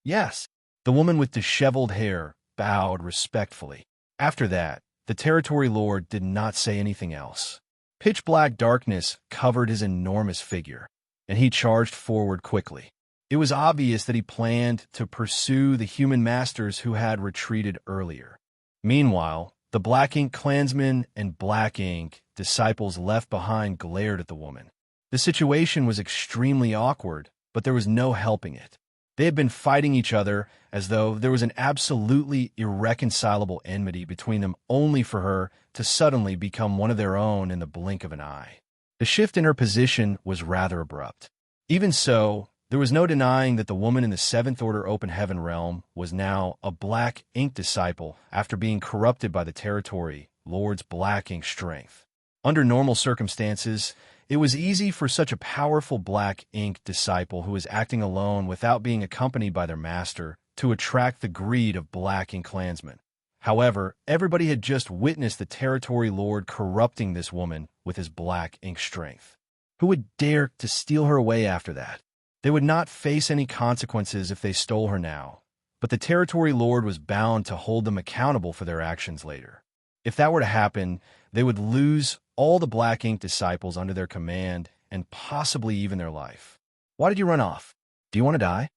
"Yes." The woman with disheveled hair bowed respectfully. After that, the territory lord did not say anything else. Pitch-black darkness covered his enormous figure, and he charged forward quickly. It was obvious that he planned to pursue the human masters who had retreated earlier. Meanwhile, the Black Ink clansmen and Black Ink disciples left behind glared at the woman. The situation was extremely awkward, but there was no helping it. They had been fighting each other as though there was an absolutely irreconcilable enmity between them, only for her to suddenly become one of their own in the blink of an eye. The shift in her position was rather abrupt. Even so, there was no denying that the woman in the 7th Order Open Heaven realm was now a Black Ink disciple after being corrupted by the territory lord's Black Ink strength. Under normal circumstances, it was easy for such a powerful Black Ink disciple who was acting alone without being accompanied by their master to attract the greed of Black Ink clansmen. However, everybody had just witnessed the territory lord corrupting this woman with his Black Ink strength. Who would dare to steal her away after that? They would not face any consequences if they stole her now, but the territory lord was bound to hold them accountable for their actions later. If that were to happen, they would lose all the Black Ink disciples under their command and possibly even their life. "Why did you run off? Do you want to die?"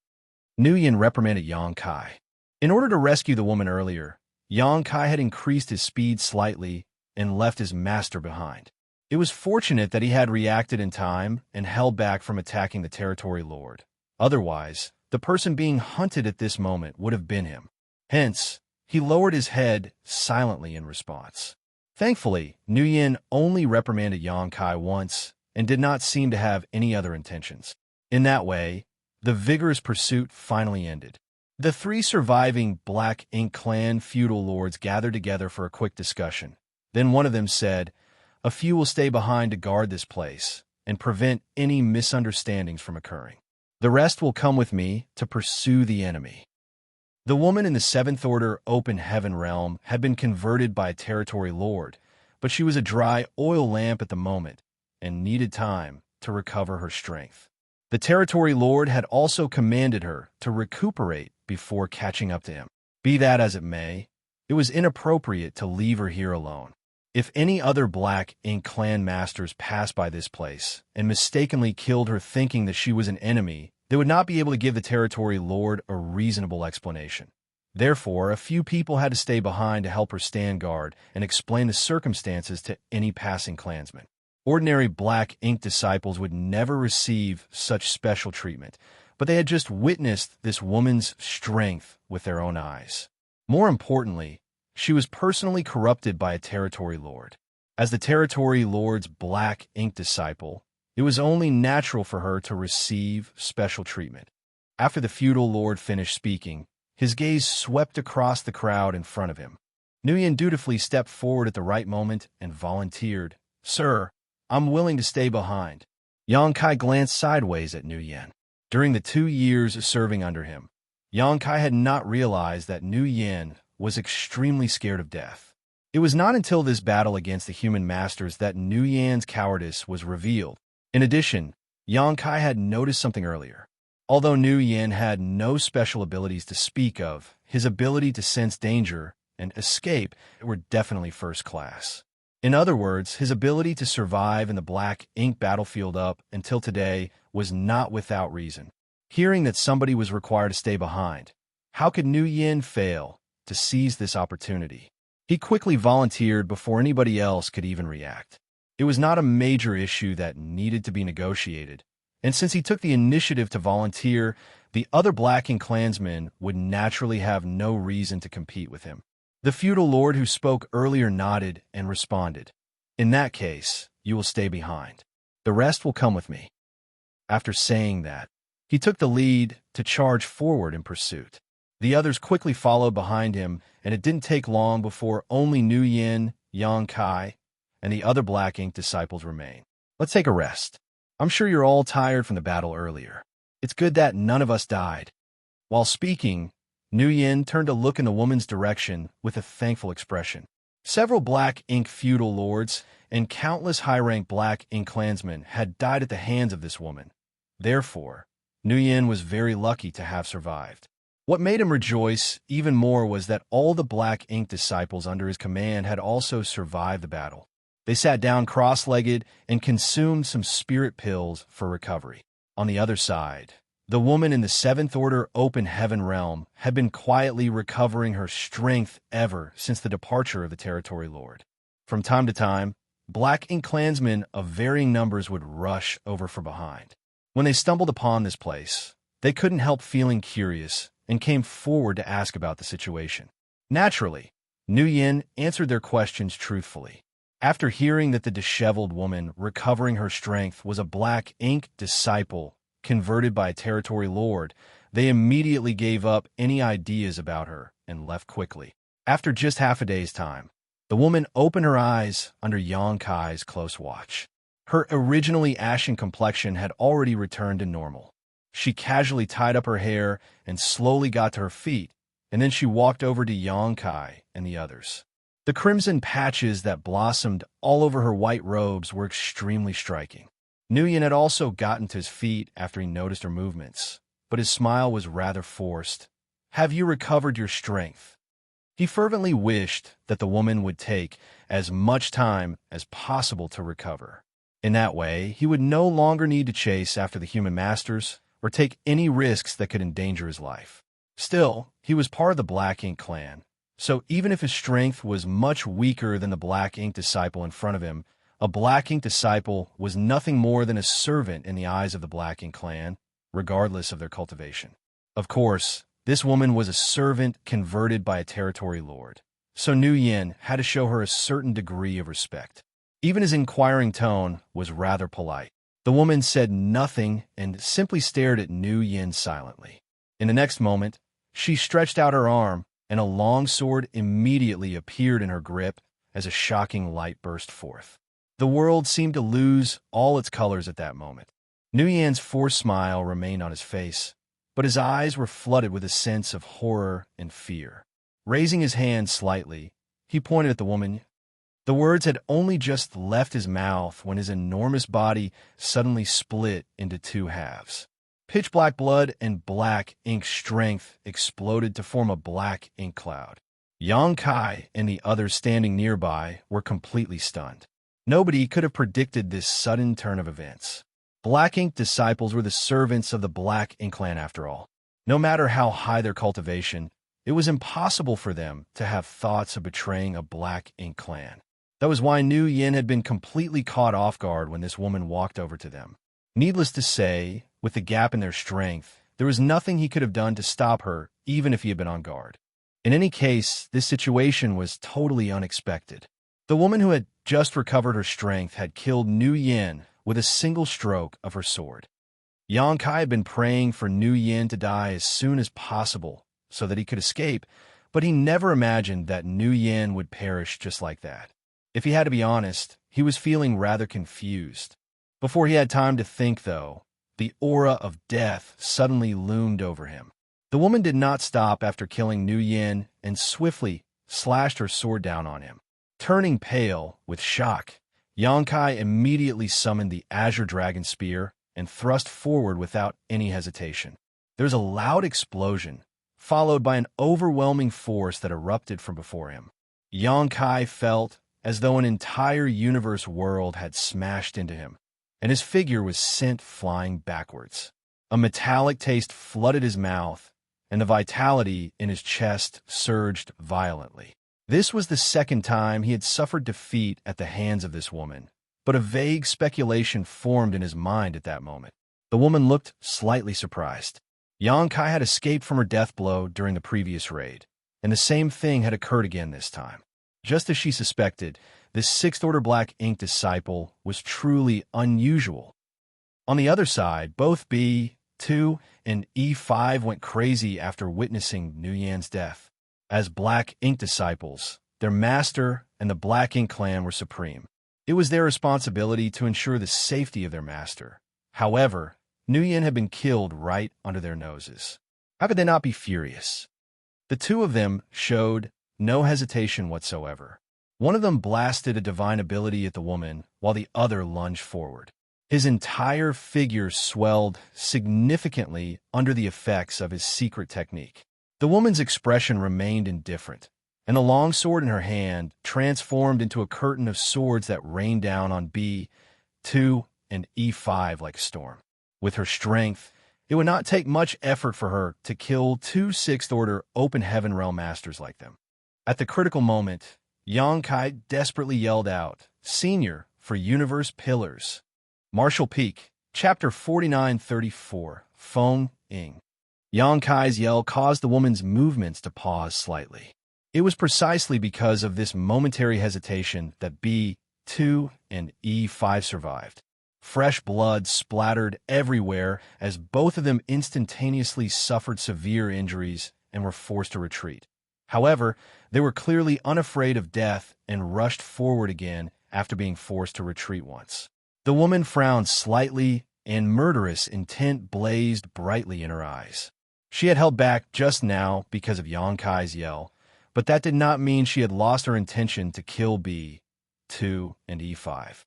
Nuyen reprimanded Xianxia. In order to rescue the woman earlier, Xianxia had increased his speed slightly and left his master behind. It was fortunate that he had reacted in time and held back from attacking the territory lord. Otherwise, the person being hunted at this moment would have been him. Hence, he lowered his head silently in response. Thankfully, Nuyen only reprimanded Xianxia once and did not seem to have any other intentions. In that way, the vigorous pursuit finally ended. The 3 surviving Black Ink clan feudal lords gathered together for a quick discussion. Then one of them said, "A few will stay behind to guard this place and prevent any misunderstandings from occurring. The rest will come with me to pursue the enemy." The woman in the 7th Order Open Heaven realm had been converted by a territory lord, but she was a dry oil lamp at the moment and needed time to recover her strength. The territory lord had also commanded her to recuperate before catching up to him. Be that as it may, it was inappropriate to leave her here alone. If any other black ink clan masters passed by this place and mistakenly killed her thinking that she was an enemy, they would not be able to give the territory lord a reasonable explanation. Therefore, a few people had to stay behind to help her stand guard and explain the circumstances to any passing clansman. Ordinary black ink disciples would never receive such special treatment, but they had just witnessed this woman's strength with their own eyes. More importantly, she was personally corrupted by a territory lord. As the territory lord's black ink disciple, it was only natural for her to receive special treatment. After the feudal lord finished speaking, his gaze swept across the crowd in front of him. Nguyen dutifully stepped forward at the right moment and volunteered, "Sir, I'm willing to stay behind." Xianxia glanced sideways at Nguyen. During the 2 years serving under him, Xianxia had not realized that Nguyen was extremely scared of death. It was not until this battle against the human masters that Nguyen's cowardice was revealed. In addition, Xianxia had noticed something earlier. Although Nguyen had no special abilities to speak of, his ability to sense danger and escape were definitely first class. In other words, his ability to survive in the black ink battlefield up until today was not without reason. Hearing that somebody was required to stay behind, how could Nguyen fail to seize this opportunity? He quickly volunteered before anybody else could even react. It was not a major issue that needed to be negotiated, and since he took the initiative to volunteer, the other black ink clansmen would naturally have no reason to compete with him. The feudal lord who spoke earlier nodded and responded, "In that case, you will stay behind. The rest will come with me." After saying that, he took the lead to charge forward in pursuit. The others quickly followed behind him, and it didn't take long before only Nguyen, Xianxia, and the other black ink disciples remained. "Let's take a rest. I'm sure you're all tired from the battle earlier. It's good that none of us died." While speaking, Nguyen turned to look in the woman's direction with a thankful expression. Several black ink feudal lords and countless high-ranked black ink clansmen had died at the hands of this woman. Therefore, Nguyen was very lucky to have survived. What made him rejoice even more was that all the black ink disciples under his command had also survived the battle. They sat down cross-legged and consumed some spirit pills for recovery. On the other side, the woman in the Seventh Order Open Heaven realm had been quietly recovering her strength ever since the departure of the Territory Lord. From time to time, black ink clansmen of varying numbers would rush over from behind. When they stumbled upon this place, they couldn't help feeling curious and came forward to ask about the situation. Naturally, Nguyen answered their questions truthfully. After hearing that the disheveled woman recovering her strength was a black ink disciple converted by a territory lord, they immediately gave up any ideas about her and left quickly. After just half a day's time, the woman opened her eyes under Xianxia's close watch. Her originally ashen complexion had already returned to normal. She casually tied up her hair and slowly got to her feet, and then she walked over to Xianxia and the others. The crimson patches that blossomed all over her white robes were extremely striking. Nguyen had also gotten to his feet after he noticed her movements, but his smile was rather forced. "Have you recovered your strength?" He fervently wished that the woman would take as much time as possible to recover. In that way, he would no longer need to chase after the human masters or take any risks that could endanger his life. Still, he was part of the Black Ink clan, so even if his strength was much weaker than the Black Ink disciple in front of him, a Black Ink disciple was nothing more than a servant in the eyes of the Black Ink clan, regardless of their cultivation. Of course, this woman was a servant converted by a territory lord, so Nguyen had to show her a certain degree of respect. Even his inquiring tone was rather polite. The woman said nothing and simply stared at Nguyen silently. In the next moment, she stretched out her arm, and a long sword immediately appeared in her grip as a shocking light burst forth. The world seemed to lose all its colors at that moment. Nguyen's forced smile remained on his face, but his eyes were flooded with a sense of horror and fear. Raising his hand slightly, he pointed at the woman. The words had only just left his mouth when his enormous body suddenly split into two halves. Pitch black blood and black ink strength exploded to form a black ink cloud. Yang Kai and the others standing nearby were completely stunned. Nobody could have predicted this sudden turn of events. Black Ink disciples were the servants of the Black Ink clan after all. No matter how high their cultivation, it was impossible for them to have thoughts of betraying a Black Ink clan. That was why Nu Yin had been completely caught off guard when this woman walked over to them. Needless to say, with the gap in their strength, there was nothing he could have done to stop her, even if he had been on guard. In any case, this situation was totally unexpected. The woman who had just recovered her strength had killed Nu Yin with a single stroke of her sword. Yang Kai had been praying for Nu Yin to die as soon as possible so that he could escape, but he never imagined that Nu Yin would perish just like that. If he had to be honest, he was feeling rather confused. Before he had time to think, though, the aura of death suddenly loomed over him. The woman did not stop after killing Nu Yin and swiftly slashed her sword down on him. Turning pale with shock, Yang Kai immediately summoned the Azure Dragon Spear and thrust forward without any hesitation. There was a loud explosion, followed by an overwhelming force that erupted from before him. Yang Kai felt as though an entire universe world had smashed into him, and his figure was sent flying backwards. A metallic taste flooded his mouth, and the vitality in his chest surged violently. This was the second time he had suffered defeat at the hands of this woman, but a vague speculation formed in his mind at that moment. The woman looked slightly surprised. Yang Kai had escaped from her death blow during the previous raid, and the same thing had occurred again this time. Just as she suspected, this sixth-order Black Ink disciple was truly unusual. On the other side, both B2 and E5 went crazy after witnessing Nu Yan's death. As Black Ink disciples, their master and the Black Ink clan were supreme. It was their responsibility to ensure the safety of their master. However, Nu Yan had been killed right under their noses. How could they not be furious? The two of them showed no hesitation whatsoever. One of them blasted a divine ability at the woman, while the other lunged forward. His entire figure swelled significantly under the effects of his secret technique. The woman's expression remained indifferent, and the long sword in her hand transformed into a curtain of swords that rained down on B2 and E5 like a storm. With her strength, it would not take much effort for her to kill two sixth-order open heaven realm masters like them. At the critical moment, Yang Kai desperately yelled out, "Senior for Universe Pillars." Martial Peak, Chapter 4934, Feng Ying. Yang Kai's yell caused the woman's movements to pause slightly. It was precisely because of this momentary hesitation that B2 and E5 survived. Fresh blood splattered everywhere as both of them instantaneously suffered severe injuries and were forced to retreat. However, they were clearly unafraid of death and rushed forward again after being forced to retreat once. The woman frowned slightly, and murderous intent blazed brightly in her eyes. She had held back just now because of Yang Kai's yell, but that did not mean she had lost her intention to kill B2 and E5.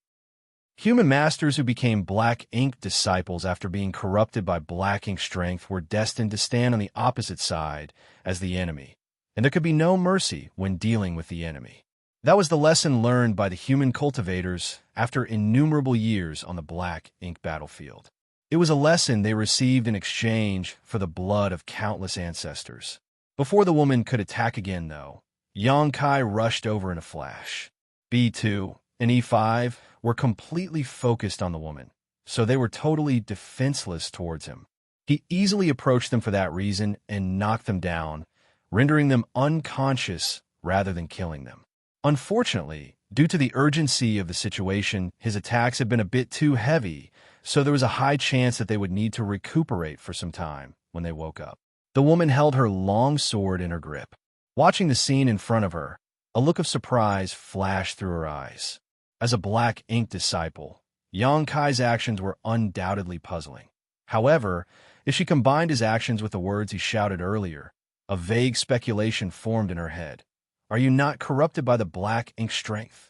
Human masters who became Black Ink disciples after being corrupted by Black Ink strength were destined to stand on the opposite side as the enemy, and there could be no mercy when dealing with the enemy. That was the lesson learned by the human cultivators after innumerable years on the Black Ink battlefield. It was a lesson they received in exchange for the blood of countless ancestors. Before the woman could attack again, though, Yang Kai rushed over in a flash. B2 and E5 were completely focused on the woman, so they were totally defenseless towards him. He easily approached them for that reason and knocked them down, rendering them unconscious rather than killing them. Unfortunately, due to the urgency of the situation, his attacks had been a bit too heavy, so there was a high chance that they would need to recuperate for some time when they woke up. The woman held her long sword in her grip. Watching the scene in front of her, a look of surprise flashed through her eyes. As a Black Ink disciple, Yang Kai's actions were undoubtedly puzzling. However, if she combined his actions with the words he shouted earlier, a vague speculation formed in her head. Are you not corrupted by the Black Ink strength?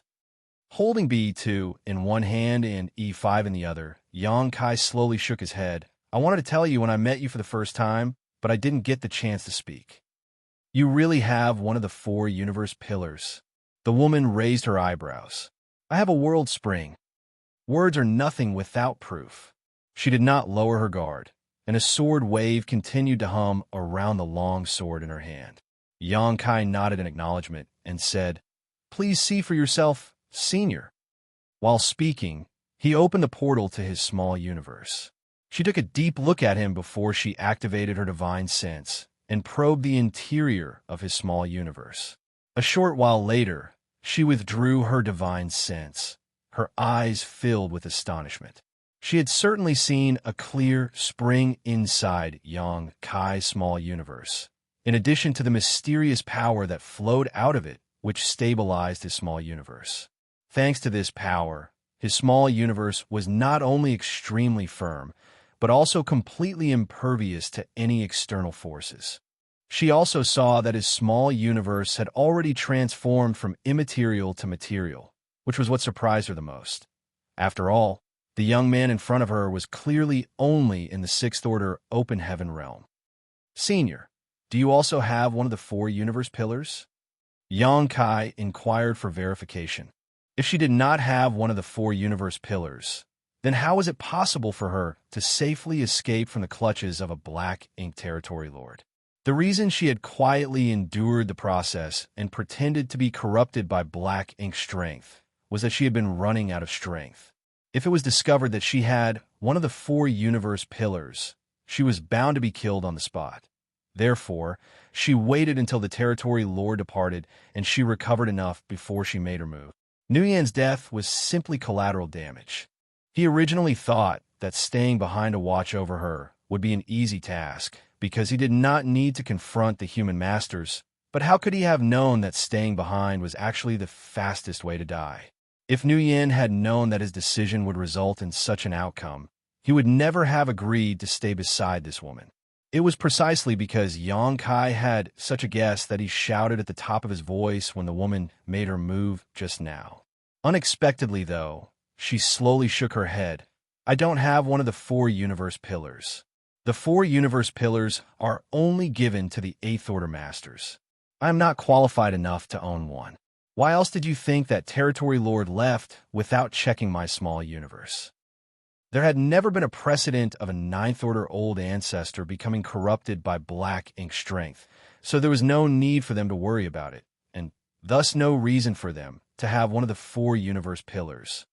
Holding B2 in one hand and E5 in the other, Yang Kai slowly shook his head. I wanted to tell you when I met you for the first time, but I didn't get the chance to speak. You really have one of the four universe pillars. The woman raised her eyebrows. I have a world spring. Words are nothing without proof. She did not lower her guard, and a sword wave continued to hum around the long sword in her hand. Xianxia nodded in acknowledgement and said, "Please see for yourself, Senior." While speaking, he opened the portal to his small universe. She took a deep look at him before she activated her divine sense and probed the interior of his small universe. A short while later, she withdrew her divine sense, her eyes filled with astonishment. She had certainly seen a clear spring inside Xianxia's small universe, in addition to the mysterious power that flowed out of it, which stabilized his small universe. Thanks to this power, his small universe was not only extremely firm, but also completely impervious to any external forces. She also saw that his small universe had already transformed from immaterial to material, which was what surprised her the most. After all, the young man in front of her was clearly only in the sixth order open heaven realm. "Senior, do you also have one of the four universe pillars?" Xianxia inquired for verification. If she did not have one of the four universe pillars, then how was it possible for her to safely escape from the clutches of a black ink territory lord? The reason she had quietly endured the process and pretended to be corrupted by black ink strength was that she had been running out of strength. If it was discovered that she had one of the four universe pillars, she was bound to be killed on the spot. Therefore, she waited until the territory lord departed and she recovered enough before she made her move. Nguyen's death was simply collateral damage. He originally thought that staying behind to watch over her would be an easy task because he did not need to confront the human masters, but how could he have known that staying behind was actually the fastest way to die? If Nguyen had known that his decision would result in such an outcome, he would never have agreed to stay beside this woman. It was precisely because Xianxia had such a guess that he shouted at the top of his voice when the woman made her move just now. Unexpectedly, though, she slowly shook her head. "I don't have one of the four universe pillars. The four universe pillars are only given to the eighth order masters. I am not qualified enough to own one. Why else did you think that territory lord left without checking my small universe?" There had never been a precedent of a ninth order old ancestor becoming corrupted by black ink strength, so there was no need for them to worry about it, and thus no reason for them to have one of the four universe pillars.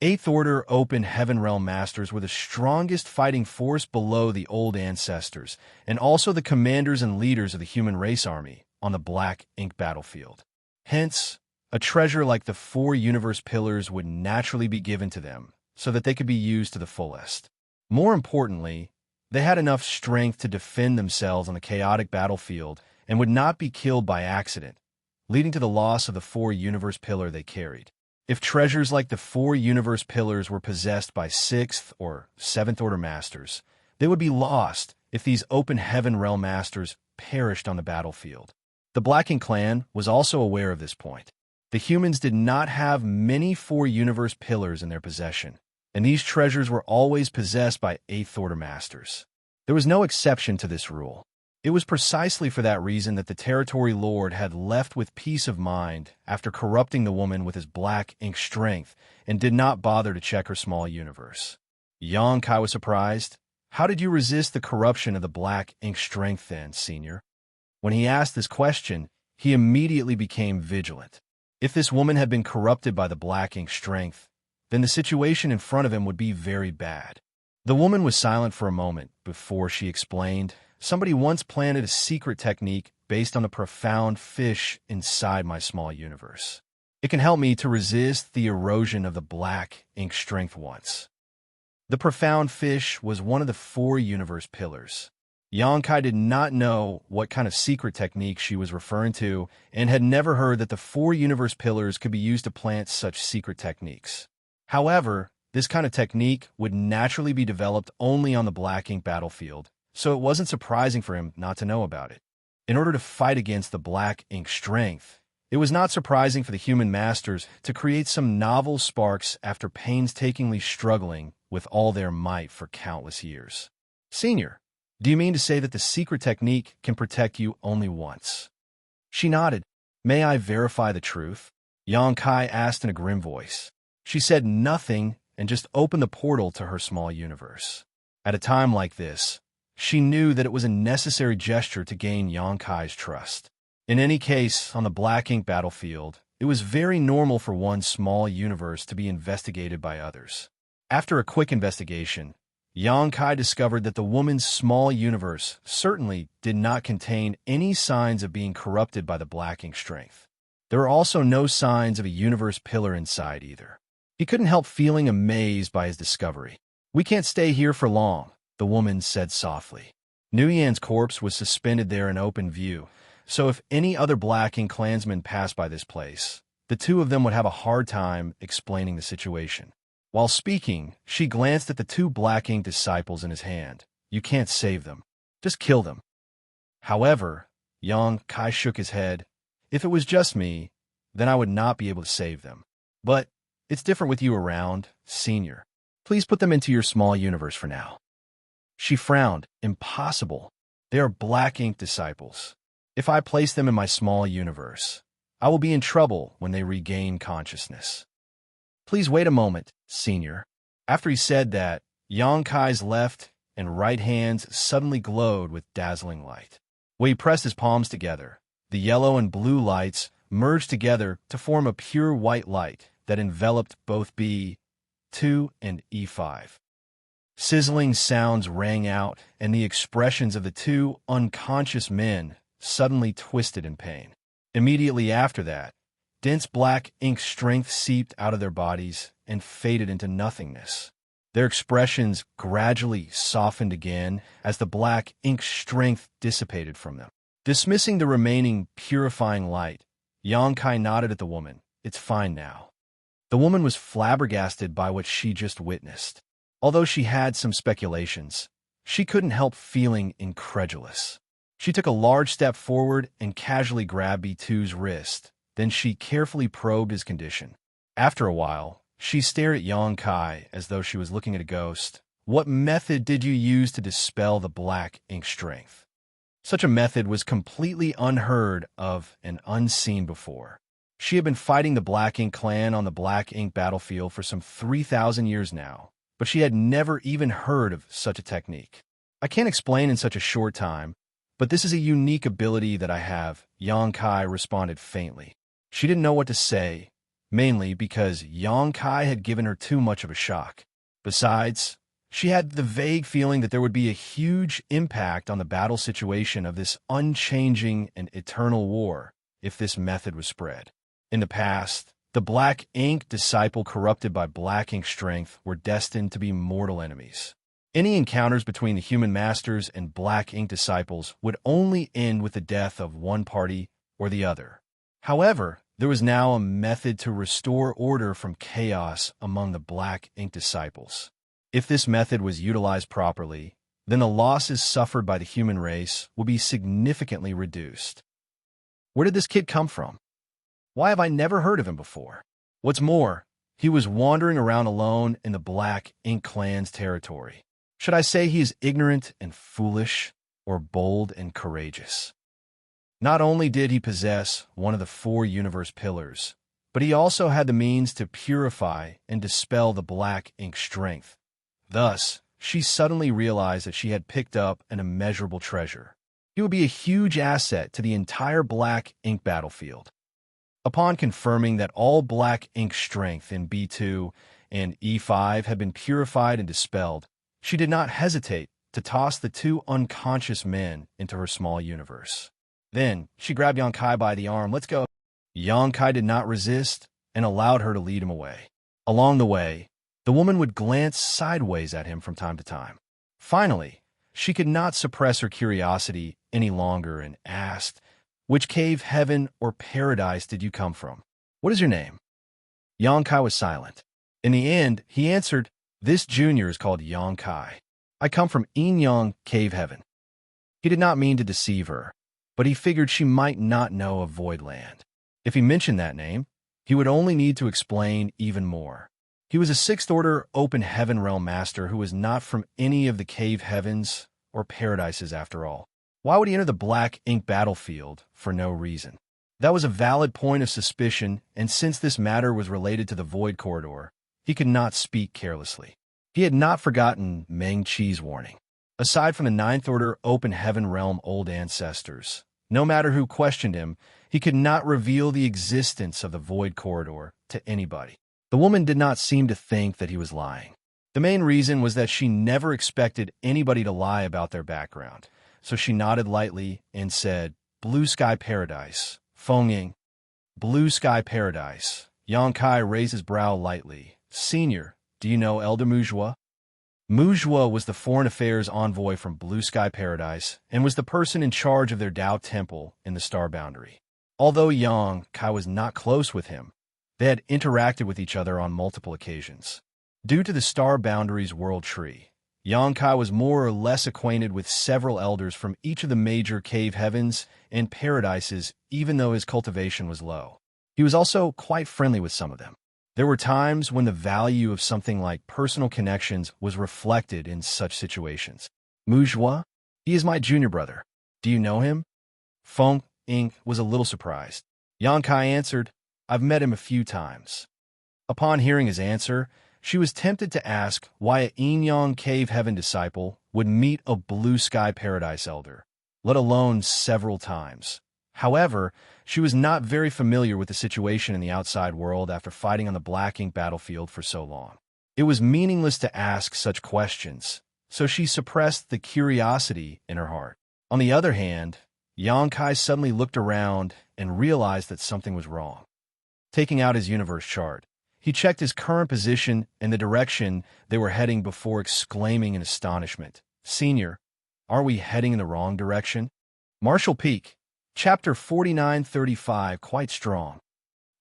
Eighth order open heaven realm masters were the strongest fighting force below the old ancestors, and also the commanders and leaders of the human race army on the black ink battlefield. Hence, a treasure like the four universe pillars would naturally be given to them, so that they could be used to the fullest. More importantly, they had enough strength to defend themselves on the chaotic battlefield and would not be killed by accident, leading to the loss of the four universe pillar they carried. If treasures like the four universe pillars were possessed by sixth or seventh order masters, they would be lost if these open heaven realm masters perished on the battlefield. The Blacking clan was also aware of this point. The humans did not have many four universe pillars in their possession, and these treasures were always possessed by eighth order masters. There was no exception to this rule. It was precisely for that reason that the territory lord had left with peace of mind after corrupting the woman with his black ink strength and did not bother to check her small universe. Xianxia was surprised. "How did you resist the corruption of the black ink strength then, Senior?" When he asked this question, he immediately became vigilant. If this woman had been corrupted by the black ink strength, then the situation in front of him would be very bad. The woman was silent for a moment before she explained, "Somebody once planted a secret technique based on the profound fish inside my small universe. It can help me to resist the erosion of the black ink strength once." The profound fish was one of the four universe pillars. Xianxia did not know what kind of secret technique she was referring to and had never heard that the four universe pillars could be used to plant such secret techniques. However, this kind of technique would naturally be developed only on the black ink battlefield, so it wasn't surprising for him not to know about it. In order to fight against the black ink strength, it was not surprising for the human masters to create some novel sparks after painstakingly struggling with all their might for countless years. "Senior, do you mean to say that the secret technique can protect you only once?" She nodded. May I verify the truth? Xianxia asked in a grim voice. She said nothing and just opened the portal to her small universe. At a time like this, she knew that it was a necessary gesture to gain Xianxia's trust. In any case, on the Black Ink battlefield, it was very normal for one small universe to be investigated by others. After a quick investigation, Xianxia discovered that the woman's small universe certainly did not contain any signs of being corrupted by the Black Ink strength. There were also no signs of a universe pillar inside either. He couldn't help feeling amazed by his discovery. We can't stay here for long, the woman said softly. Nguyen's corpse was suspended there in open view, so if any other Black Ink clansmen passed by this place, the two of them would have a hard time explaining the situation. While speaking, she glanced at the two Black Ink disciples in his hand. You can't save them. Just kill them. However, Xianxia shook his head. If it was just me, then I would not be able to save them. But it's different with you around, Senior. Please put them into your small universe for now. She frowned. Impossible. They are Black Ink disciples. If I place them in my small universe, I will be in trouble when they regain consciousness. Please wait a moment, Senior. After he said that, Xianxia's left and right hands suddenly glowed with dazzling light. When he pressed his palms together, the yellow and blue lights merged together to form a pure white light that enveloped both B2 and E5. Sizzling sounds rang out, and the expressions of the two unconscious men suddenly twisted in pain. Immediately after that, dense Black Ink strength seeped out of their bodies and faded into nothingness. Their expressions gradually softened again as the Black Ink strength dissipated from them. Dismissing the remaining purifying light, Xianxia nodded at the woman. It's fine now. The woman was flabbergasted by what she just witnessed. Although she had some speculations, she couldn't help feeling incredulous. She took a large step forward and casually grabbed B2's wrist. Then she carefully probed his condition. After a while, she stared at Xianxia as though she was looking at a ghost. What method did you use to dispel the Black Ink strength? Such a method was completely unheard of and unseen before. She had been fighting the Black Ink clan on the Black Ink battlefield for some 3,000 years now, but she had never even heard of such a technique. I can't explain in such a short time, but this is a unique ability that I have, Xianxia responded faintly. She didn't know what to say, mainly because Xianxia had given her too much of a shock. Besides, she had the vague feeling that there would be a huge impact on the battle situation of this unchanging and eternal war if this method was spread. In the past, the Black Ink disciple corrupted by Black Ink strength were destined to be mortal enemies. Any encounters between the human masters and Black Ink disciples would only end with the death of one party or the other. However, there was now a method to restore order from chaos among the Black Ink disciples. If this method was utilized properly, then the losses suffered by the human race would be significantly reduced. Where did this kid come from? Why have I never heard of him before? What's more, he was wandering around alone in the Black Ink clan's territory. Should I say he is ignorant and foolish, or bold and courageous? Not only did he possess one of the 4 universe pillars, but he also had the means to purify and dispel the Black Ink strength. Thus, she suddenly realized that she had picked up an immeasurable treasure. He would be a huge asset to the entire Black Ink battlefield. Upon confirming that all Black Ink strength in B2 and E5 had been purified and dispelled, she did not hesitate to toss the 2 unconscious men into her small universe. Then, she grabbed Xianxia by the arm. Let's go. Xianxia did not resist and allowed her to lead him away. Along the way, the woman would glance sideways at him from time to time. Finally, she could not suppress her curiosity any longer and asked, "Which cave, heaven, or paradise did you come from? What is your name?" Xianxia was silent. In the end, he answered, "This junior is called Xianxia. I come from Inyang Cave Heaven." He did not mean to deceive her, but he figured she might not know of Voidland. If he mentioned that name, he would only need to explain even more. He was a 6th Order Open Heaven Realm Master who was not from any of the cave heavens or paradises after all. Why would he enter the Black Ink battlefield for no reason? That was a valid point of suspicion, and since this matter was related to the Void Corridor, he could not speak carelessly. He had not forgotten Meng Qi's warning. Aside from the Ninth Order Open Heaven Realm old ancestors, no matter who questioned him, he could not reveal the existence of the Void Corridor to anybody. The woman did not seem to think that he was lying. The main reason was that she never expected anybody to lie about their background, so she nodded lightly and said, "Blue Sky Paradise, Fengying." Blue Sky Paradise. Yang Kai raised his brow lightly. "Senior, do you know Elder Muzhua?" Muzhua was the foreign affairs envoy from Blue Sky Paradise and was the person in charge of their Dao Temple in the Star Boundary. Although Yang Kai was not close with him, they had interacted with each other on multiple occasions. Due to the Star Boundary's world tree, Yang Kai was more or less acquainted with several elders from each of the major cave heavens and paradises, even though his cultivation was low. He was also quite friendly with some of them. There were times when the value of something like personal connections was reflected in such situations. "Muzhua? He is my junior brother. Do you know him?" Fengying was a little surprised. Yang Kai answered, "I've met him a few times." Upon hearing his answer, she was tempted to ask why a Yin-Yang Cave Heaven disciple would meet a Blue Sky Paradise elder, let alone several times. However, she was not very familiar with the situation in the outside world after fighting on the Black Ink battlefield for so long. It was meaningless to ask such questions, so she suppressed the curiosity in her heart. On the other hand, Yang Kai suddenly looked around and realized that something was wrong. Taking out his universe chart, he checked his current position and the direction they were heading before exclaiming in astonishment, "Senior, are we heading in the wrong direction?" Marshall Peak, Chapter 4935, quite strong.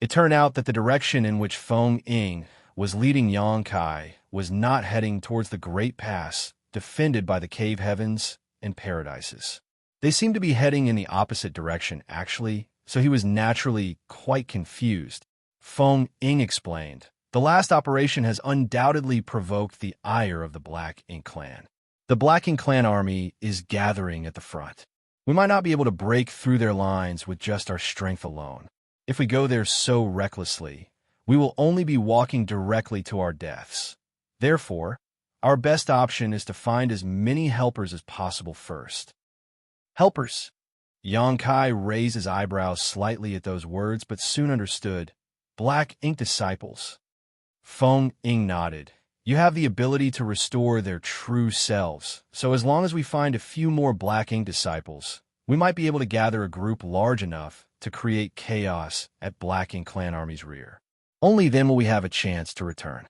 It turned out that the direction in which Fengying was leading Yang Kai was not heading towards the Great Pass defended by the Cave Heavens and Paradises. They seemed to be heading in the opposite direction, actually, so he was naturally quite confused. Fengying explained, "The last operation has undoubtedly provoked the ire of the Black Ink clan. The Black Ink clan army is gathering at the front. We might not be able to break through their lines with just our strength alone. If we go there so recklessly, we will only be walking directly to our deaths. Therefore, our best option is to find as many helpers as possible first." "Helpers?" Yang Kai raised his eyebrows slightly at those words, but soon understood. "Black Ink disciples." Fengying nodded. "You have the ability to restore their true selves, so as long as we find a few more Black Ink disciples, we might be able to gather a group large enough to create chaos at Black Ink clan army's rear. Only then will we have a chance to return."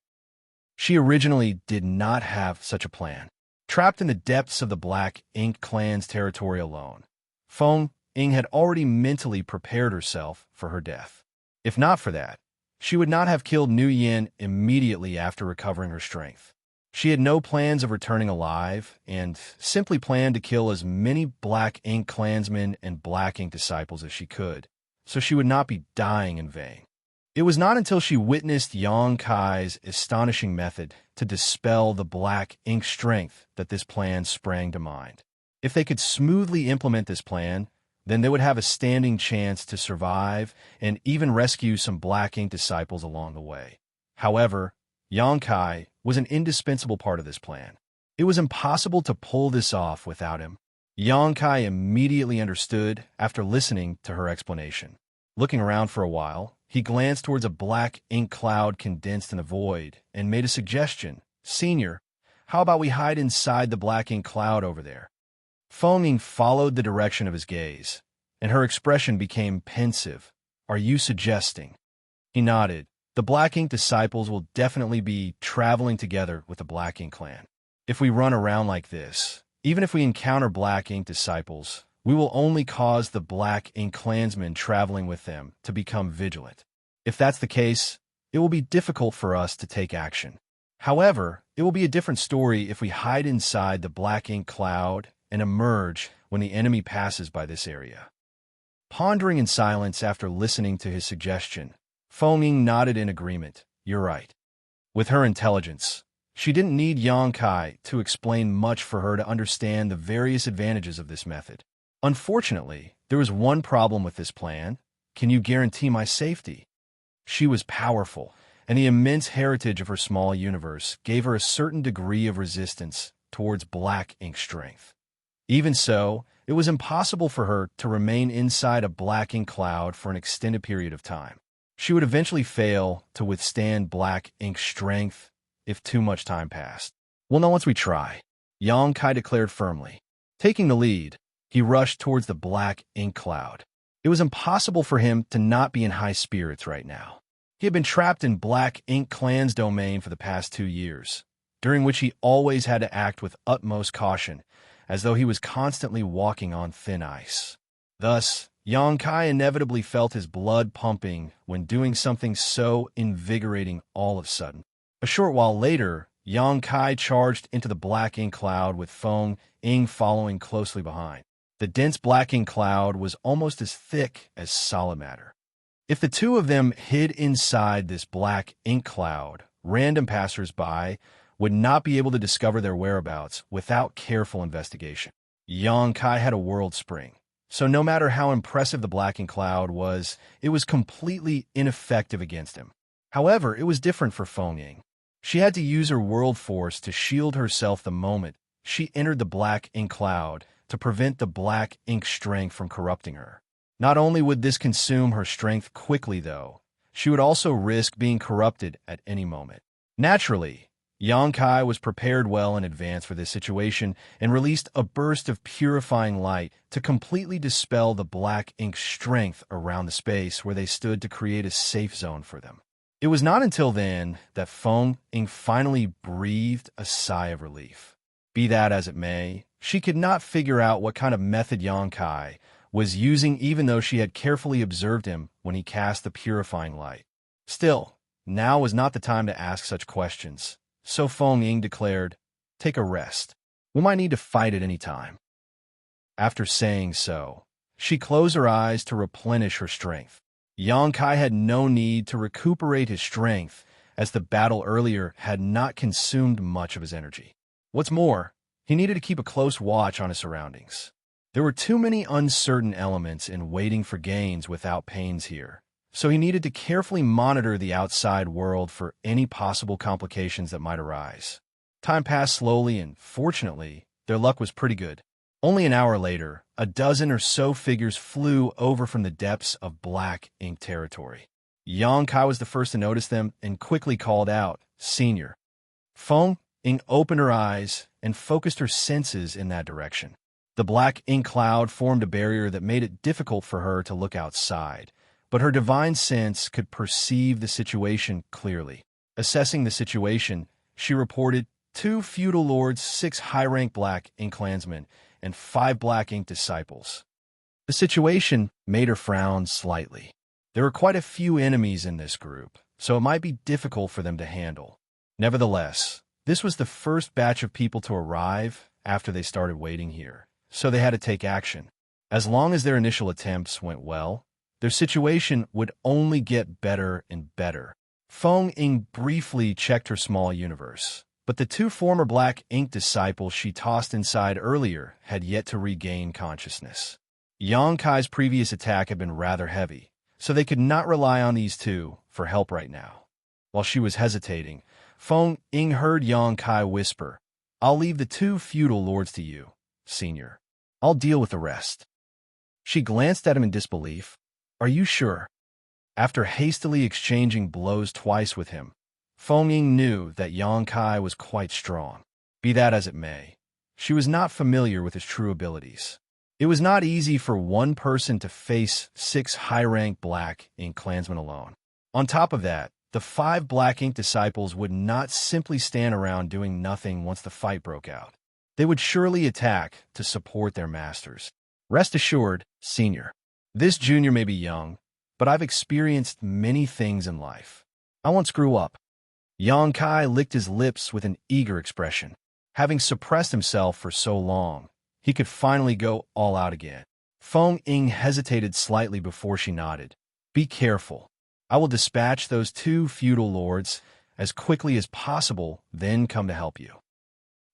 She originally did not have such a plan. Trapped in the depths of the Black Ink clan's territory alone, Fengying had already mentally prepared herself for her death. If not for that, she would not have killed Nguyen immediately after recovering her strength. She had no plans of returning alive and simply planned to kill as many Black Ink clansmen and Black Ink disciples as she could, so she would not be dying in vain. It was not until she witnessed Yang Kai's astonishing method to dispel the Black Ink strength that this plan sprang to mind. If they could smoothly implement this plan, then they would have a standing chance to survive and even rescue some Black Ink disciples along the way. However, Yang Kai was an indispensable part of this plan. It was impossible to pull this off without him. Yang Kai immediately understood after listening to her explanation. Looking around for a while, he glanced towards a Black Ink cloud condensed in the void and made a suggestion. "Senior, how about we hide inside the Black Ink cloud over there?" Fengying followed the direction of his gaze, and her expression became pensive. "Are you suggesting?" He nodded. "The Black Ink disciples will definitely be traveling together with the Black Ink clan. If we run around like this, even if we encounter Black Ink disciples, we will only cause the Black Ink clansmen traveling with them to become vigilant. If that's the case, it will be difficult for us to take action. However, it will be a different story if we hide inside the Black Ink cloud and emerge when the enemy passes by this area." Pondering in silence after listening to his suggestion, Fengying nodded in agreement. "You're right." With her intelligence, she didn't need Yang Kai to explain much for her to understand the various advantages of this method. Unfortunately, there was one problem with this plan. Can you guarantee my safety? She was powerful, and the immense heritage of her small universe gave her a certain degree of resistance towards black ink strength. Even so, it was impossible for her to remain inside a black ink cloud for an extended period of time. She would eventually fail to withstand black ink strength if too much time passed. We'll know once we try, Xianxia declared firmly. Taking the lead, he rushed towards the black ink cloud. It was impossible for him to not be in high spirits right now. He had been trapped in Black Ink Clan's domain for the past 2 years, during which he always had to act with utmost caution, as though he was constantly walking on thin ice. Thus, Xianxia inevitably felt his blood pumping when doing something so invigorating all of a sudden. A short while later, Xianxia charged into the black ink cloud with Feng Ying following closely behind. The dense black ink cloud was almost as thick as solid matter. If the two of them hid inside this black ink cloud, random passers-by would not be able to discover their whereabouts without careful investigation. Xianxia had a world spring, so no matter how impressive the black ink cloud was, it was completely ineffective against him. However, it was different for Feng Ying. She had to use her world force to shield herself the moment she entered the black ink cloud to prevent the black ink strength from corrupting her. Not only would this consume her strength quickly, though, she would also risk being corrupted at any moment. Naturally, Xianxia was prepared well in advance for this situation and released a burst of purifying light to completely dispel the black ink strength around the space where they stood to create a safe zone for them. It was not until then that Feng Ying finally breathed a sigh of relief. Be that as it may, she could not figure out what kind of method Xianxia was using, even though she had carefully observed him when he cast the purifying light. Still, now was not the time to ask such questions, so Feng Ying declared, "Take a rest. We might need to fight at any time." After saying so, she closed her eyes to replenish her strength. Xianxia had no need to recuperate his strength, as the battle earlier had not consumed much of his energy. What's more, he needed to keep a close watch on his surroundings. There were too many uncertain elements in waiting for gains without pains here, so he needed to carefully monitor the outside world for any possible complications that might arise. Time passed slowly, and fortunately, their luck was pretty good. Only an hour later, a dozen or so figures flew over from the depths of black ink territory. Xianxia was the first to notice them and quickly called out, "Senior." Feng Ying opened her eyes and focused her senses in that direction. The black ink cloud formed a barrier that made it difficult for her to look outside, but her divine sense could perceive the situation clearly. Assessing the situation, she reported 2 feudal lords, 6 high-rank black ink clansmen, and 5 black ink disciples. The situation made her frown slightly. There were quite a few enemies in this group, so it might be difficult for them to handle. Nevertheless, this was the first batch of people to arrive after they started waiting here, so they had to take action. As long as their initial attempts went well, their situation would only get better and better. Feng Ying briefly checked her small universe, but the 2 former black ink disciples she tossed inside earlier had yet to regain consciousness. Xianxia's previous attack had been rather heavy, so they could not rely on these 2 for help right now. While she was hesitating, Feng Ying heard Xianxia whisper, "I'll leave the 2 feudal lords to you, Senior. I'll deal with the rest." She glanced at him in disbelief. "Are you sure?" After hastily exchanging blows twice with him, Feng Ying knew that Xianxia was quite strong. Be that as it may, she was not familiar with his true abilities. It was not easy for one person to face 6 high-rank black ink clansmen alone. On top of that, the 5 black ink disciples would not simply stand around doing nothing once the fight broke out. They would surely attack to support their masters. Rest assured, Senior, this junior may be young, but I've experienced many things in life. I won't screw up." Xianxia licked his lips with an eager expression. Having suppressed himself for so long, he could finally go all out again. Feng Ying hesitated slightly before she nodded. "Be careful. I will dispatch those 2 feudal lords as quickly as possible, then come to help you."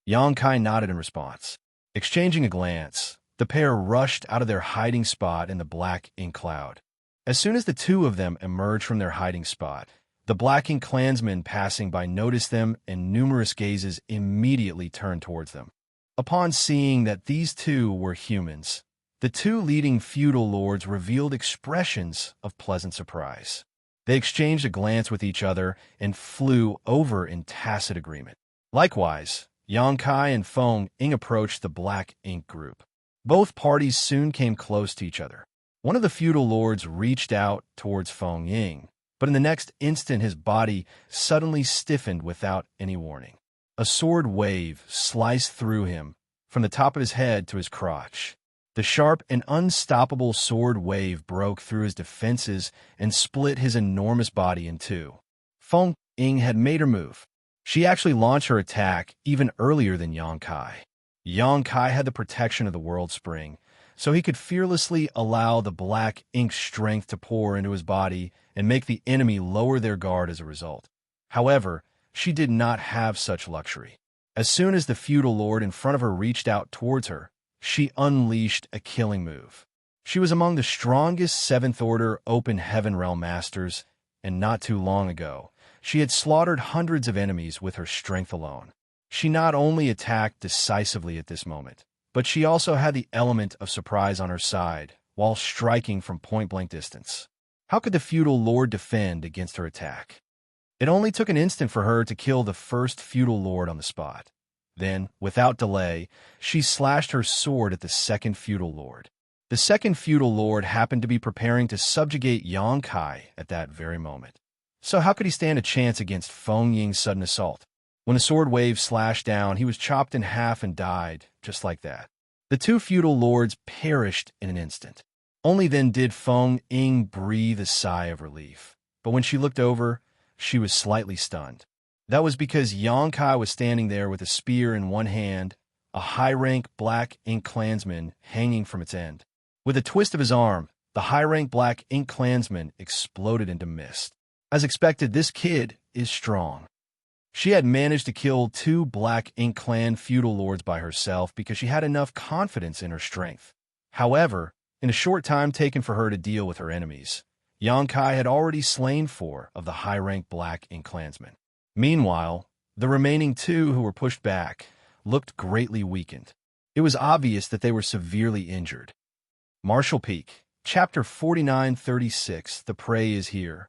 Xianxia nodded in response. Exchanging a glance, the pair rushed out of their hiding spot in the black ink cloud. As soon as the two of them emerged from their hiding spot, the Black Ink clansmen passing by noticed them, and numerous gazes immediately turned towards them. Upon seeing that these two were humans, the two leading feudal lords revealed expressions of pleasant surprise. They exchanged a glance with each other and flew over in tacit agreement. Likewise, Xianxia and Feng Ying approached the Black Ink group. Both parties soon came close to each other. One of the feudal lords reached out towards Feng Ying, but in the next instant his body suddenly stiffened without any warning. A sword wave sliced through him from the top of his head to his crotch. The sharp and unstoppable sword wave broke through his defenses and split his enormous body in two. Feng Ying had made her move. She actually launched her attack even earlier than Xianxia. Xianxia had the protection of the World Spring, so he could fearlessly allow the Black Ink's strength to pour into his body and make the enemy lower their guard as a result. However, she did not have such luxury. As soon as the feudal lord in front of her reached out towards her, she unleashed a killing move. She was among the strongest 7th Order Open Heaven Realm Masters, and not too long ago, she had slaughtered hundreds of enemies with her strength alone. She not only attacked decisively at this moment, but she also had the element of surprise on her side, while striking from point-blank distance. How could the feudal lord defend against her attack? It only took an instant for her to kill the first feudal lord on the spot. Then, without delay, she slashed her sword at the second feudal lord. The second feudal lord happened to be preparing to subjugate Xianxia at that very moment. So how could he stand a chance against Feng Ying's sudden assault? When the sword wave slashed down, he was chopped in half and died, just like that. The two feudal lords perished in an instant. Only then did Feng Ying breathe a sigh of relief. But when she looked over, she was slightly stunned. That was because Xianxia was standing there with a spear in one hand, a high-rank Black Ink clansman hanging from its end. With a twist of his arm, the high-rank Black Ink clansman exploded into mist. As expected, this kid is strong. She had managed to kill 2 Black Ink clan feudal lords by herself because she had enough confidence in her strength. However, in a short time taken for her to deal with her enemies, Xianxia had already slain 4 of the high-rank Black Ink clansmen. Meanwhile, the remaining 2 who were pushed back looked greatly weakened. It was obvious that they were severely injured. Martial Peak, Chapter 4936, The Prey is Here.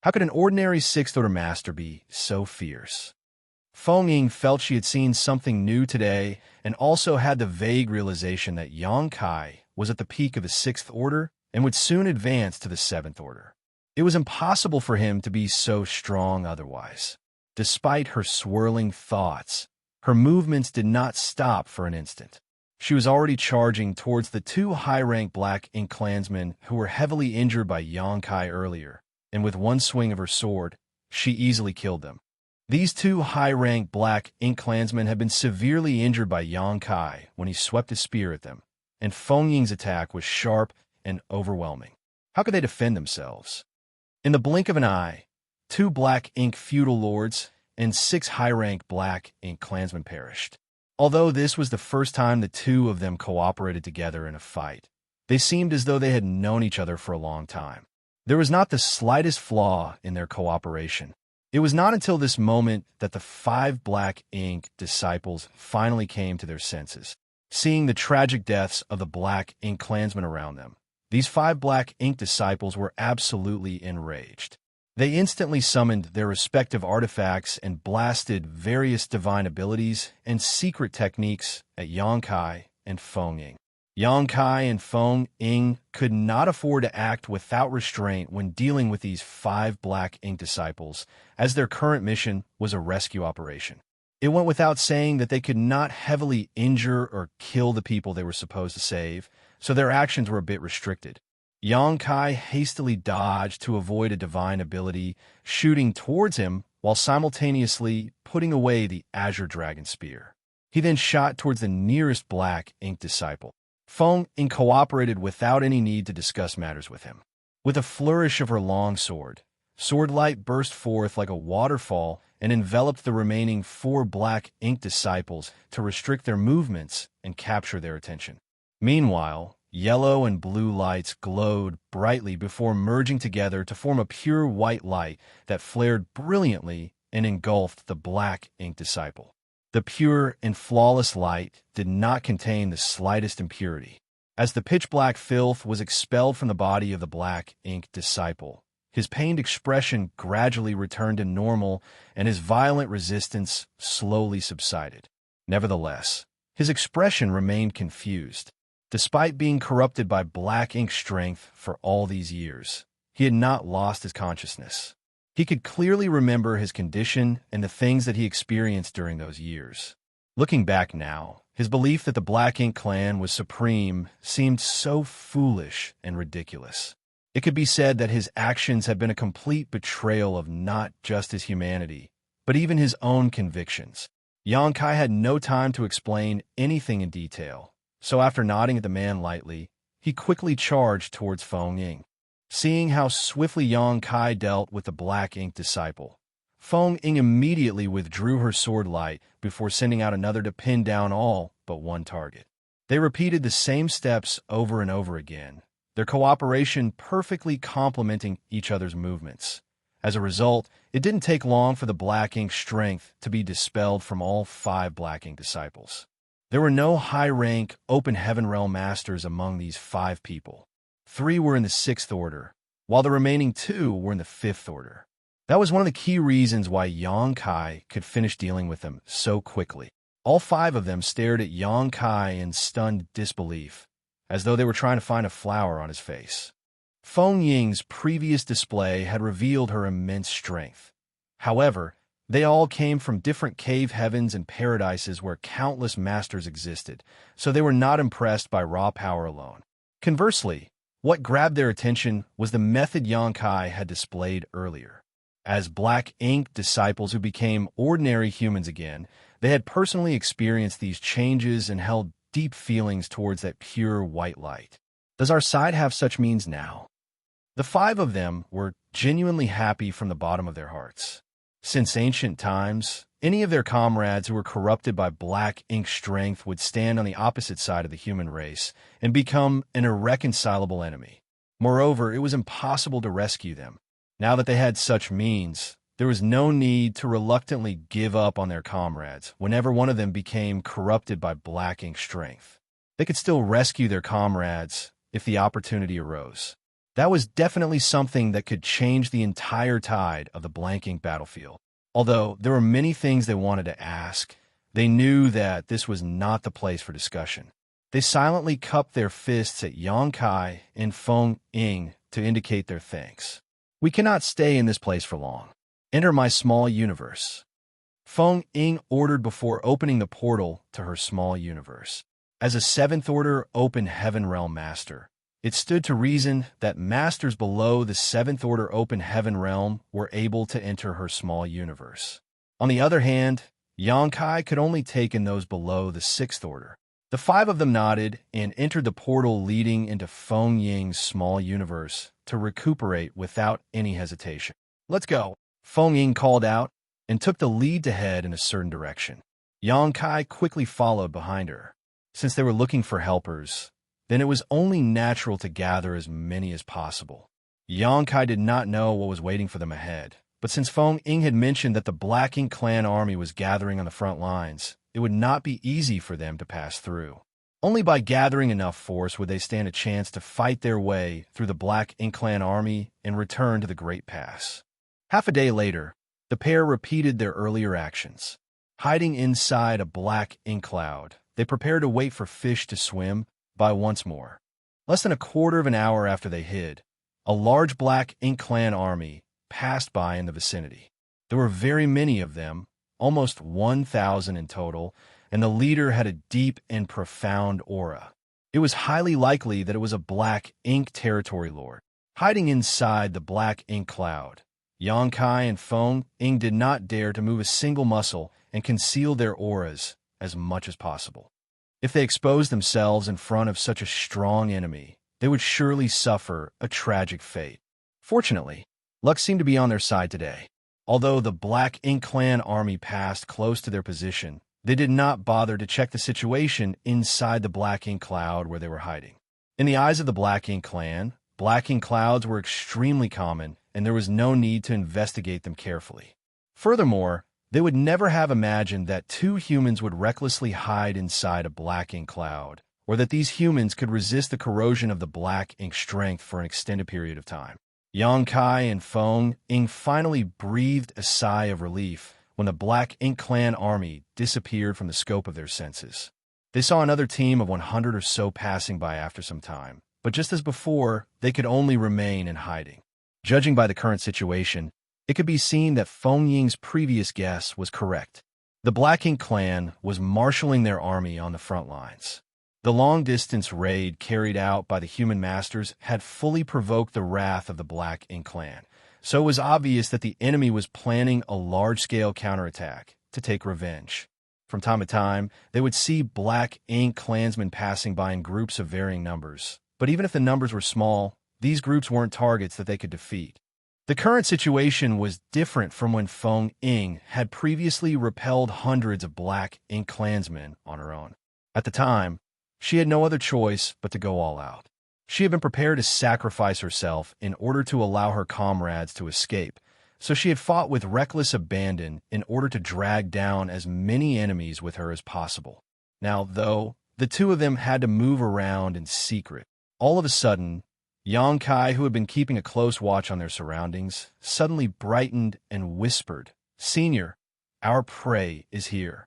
How could an ordinary 6th Order Master be so fierce? Feng Ying felt she had seen something new today and also had the vague realization that Xianxia was at the peak of the 6th Order and would soon advance to the 7th Order. It was impossible for him to be so strong otherwise. Despite her swirling thoughts, her movements did not stop for an instant. She was already charging towards the 2 high-rank Black Ink clansmen who were heavily injured by Xianxia earlier, and with one swing of her sword, she easily killed them. These 2 high-rank Black Ink clansmen had been severely injured by Xianxia when he swept his spear at them, and Feng Ying's attack was sharp and overwhelming. How could they defend themselves? In the blink of an eye, 2 Black Ink feudal lords and 6 high-rank Black Ink clansmen perished. Although this was the first time the 2 of them cooperated together in a fight, they seemed as though they had known each other for a long time. There was not the slightest flaw in their cooperation. It was not until this moment that the 5 Black Ink disciples finally came to their senses. Seeing the tragic deaths of the Black Ink clansmen around them, these 5 Black Ink disciples were absolutely enraged. They instantly summoned their respective artifacts and blasted various divine abilities and secret techniques at Xianxia and Feng Ying. Xianxia and Feng Ying could not afford to act without restraint when dealing with these 5 Black Ink disciples, as their current mission was a rescue operation. It went without saying that they could not heavily injure or kill the people they were supposed to save, so their actions were a bit restricted. Xianxia hastily dodged to avoid a divine ability, shooting towards him while simultaneously putting away the Azure Dragon Spear. He then shot towards the nearest Black Ink disciple. Feng Ying cooperated without any need to discuss matters with him. With a flourish of her long sword, swordlight burst forth like a waterfall and enveloped the remaining 4 Black Ink disciples to restrict their movements and capture their attention. Meanwhile, Yellow and blue lights glowed brightly before merging together to form a pure white light that flared brilliantly and engulfed the black ink disciple. The pure and flawless light did not contain the slightest impurity. As the pitch-black filth was expelled from the body of the black ink disciple, his pained expression gradually returned to normal and his violent resistance slowly subsided. Nevertheless, his expression remained confused. Despite being corrupted by black ink strength for all these years, he had not lost his consciousness. He could clearly remember his condition and the things that he experienced during those years. Looking back now, his belief that the Black Ink clan was supreme seemed so foolish and ridiculous. It could be said that his actions had been a complete betrayal of not just his humanity, but even his own convictions. Xianxia had no time to explain anything in detail, so after nodding at the man lightly, he quickly charged towards Feng Ying. Seeing how swiftly Xianxia dealt with the Black Ink disciple, Feng Ying immediately withdrew her sword light before sending out another to pin down all but one target. They repeated the same steps over and over again, their cooperation perfectly complementing each other's movements. As a result, it didn't take long for the Black Ink strength to be dispelled from all 5 Black Ink disciples. There were no high-rank, open heaven realm masters among these 5 people. 3 were in the 6th order, while the remaining 2 were in the 5th order. That was one of the key reasons why Xianxia could finish dealing with them so quickly. All 5 of them stared at Xianxia in stunned disbelief, as though they were trying to find a flower on his face. Feng Ying's previous display had revealed her immense strength. However, they all came from different cave heavens and paradises where countless masters existed, so they were not impressed by raw power alone. Conversely, what grabbed their attention was the method Xianxia had displayed earlier. As Black Ink disciples who became ordinary humans again, they had personally experienced these changes and held deep feelings towards that pure white light. Does our side have such means now? The 5 of them were genuinely happy from the bottom of their hearts. Since ancient times, any of their comrades who were corrupted by Black Ink strength would stand on the opposite side of the human race and become an irreconcilable enemy. Moreover, it was impossible to rescue them. Now that they had such means, there was no need to reluctantly give up on their comrades whenever one of them became corrupted by Black Ink strength. They could still rescue their comrades if the opportunity arose. That was definitely something that could change the entire tide of the Black Ink battlefield. Although there were many things they wanted to ask, they knew that this was not the place for discussion. They silently cupped their fists at Xianxia and Feng Ying to indicate their thanks. We cannot stay in this place for long. Enter my small universe. Feng Ying ordered before opening the portal to her small universe. As a 7th order open heaven realm master, it stood to reason that masters below the 7th order open heaven realm were able to enter her small universe. On the other hand, Xianxia could only take in those below the 6th order. The 5 of them nodded and entered the portal leading into Feng Ying's small universe to recuperate without any hesitation. Let's go, Feng Ying called out and took the lead to head in a certain direction. Xianxia quickly followed behind her. Since they were looking for helpers, then it was only natural to gather as many as possible. Xianxia did not know what was waiting for them ahead, but since Feng Ying had mentioned that the Black Ink clan army was gathering on the front lines, it would not be easy for them to pass through. Only by gathering enough force would they stand a chance to fight their way through the Black Ink clan army and return to the Great Pass. Half a day later, the pair repeated their earlier actions. Hiding inside a black ink cloud, they prepared to wait for fish to swim by once more. Less than a quarter of an hour after they hid, a large Black Ink clan army passed by in the vicinity. There were very many of them, almost 1,000 in total, and the leader had a deep and profound aura. It was highly likely that it was a Black Ink territory lord. Hiding inside the Black Ink cloud, Xianxia and Feng Ying did not dare to move a single muscle and conceal their auras as much as possible. If they exposed themselves in front of such a strong enemy, they would surely suffer a tragic fate. Fortunately, luck seemed to be on their side today. Although the Black Ink clan army passed close to their position, they did not bother to check the situation inside the Black Ink cloud where they were hiding. In the eyes of the Black Ink clan, black ink clouds were extremely common, and there was no need to investigate them carefully. Furthermore, they would never have imagined that two humans would recklessly hide inside a black ink cloud, or that these humans could resist the corrosion of the black ink strength for an extended period of time. Xianxia and Feng Ying finally breathed a sigh of relief when the Black Ink Clan army disappeared from the scope of their senses. They saw another team of 100 or so passing by after some time, but just as before, they could only remain in hiding. Judging by the current situation, it could be seen that Feng Ying's previous guess was correct. The Black Ink Clan was marshaling their army on the front lines. The long-distance raid carried out by the human masters had fully provoked the wrath of the Black Ink Clan, so it was obvious that the enemy was planning a large-scale counterattack to take revenge. From time to time, they would see Black Ink clansmen passing by in groups of varying numbers, but even if the numbers were small, these groups weren't targets that they could defeat. The current situation was different from when Feng Ying had previously repelled hundreds of Black Ink clansmen on her own. At the time, she had no other choice but to go all out. She had been prepared to sacrifice herself in order to allow her comrades to escape, so she had fought with reckless abandon in order to drag down as many enemies with her as possible. Now, though, the two of them had to move around in secret. All of a sudden, Xianxia, who had been keeping a close watch on their surroundings, suddenly brightened and whispered, "Senior, our prey is here."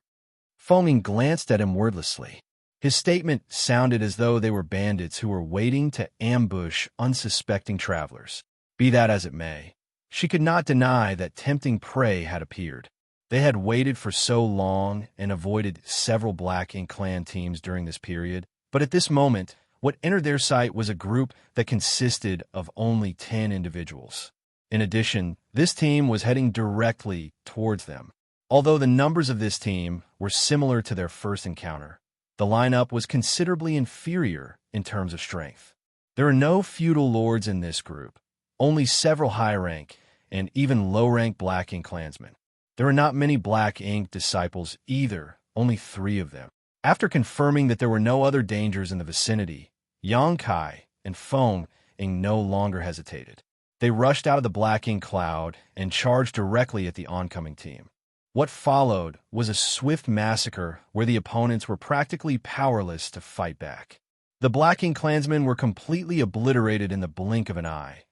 Feng Ying glanced at him wordlessly. His statement sounded as though they were bandits who were waiting to ambush unsuspecting travelers. Be that as it may, she could not deny that tempting prey had appeared. They had waited for so long and avoided several Black Ink Clan teams during this period, but at this moment, what entered their sight was a group that consisted of only 10 individuals. In addition, this team was heading directly towards them. Although the numbers of this team were similar to their first encounter, the lineup was considerably inferior in terms of strength. There are no feudal lords in this group, only several high-rank and even low-rank Black Ink clansmen. There are not many Black Ink disciples either, only 3 of them. After confirming that there were no other dangers in the vicinity, Xianxia and Feng Ying no longer hesitated. They rushed out of the Black Ink cloud and charged directly at the oncoming team. What followed was a swift massacre where the opponents were practically powerless to fight back. The Black Ink clansmen were completely obliterated in the blink of an eye,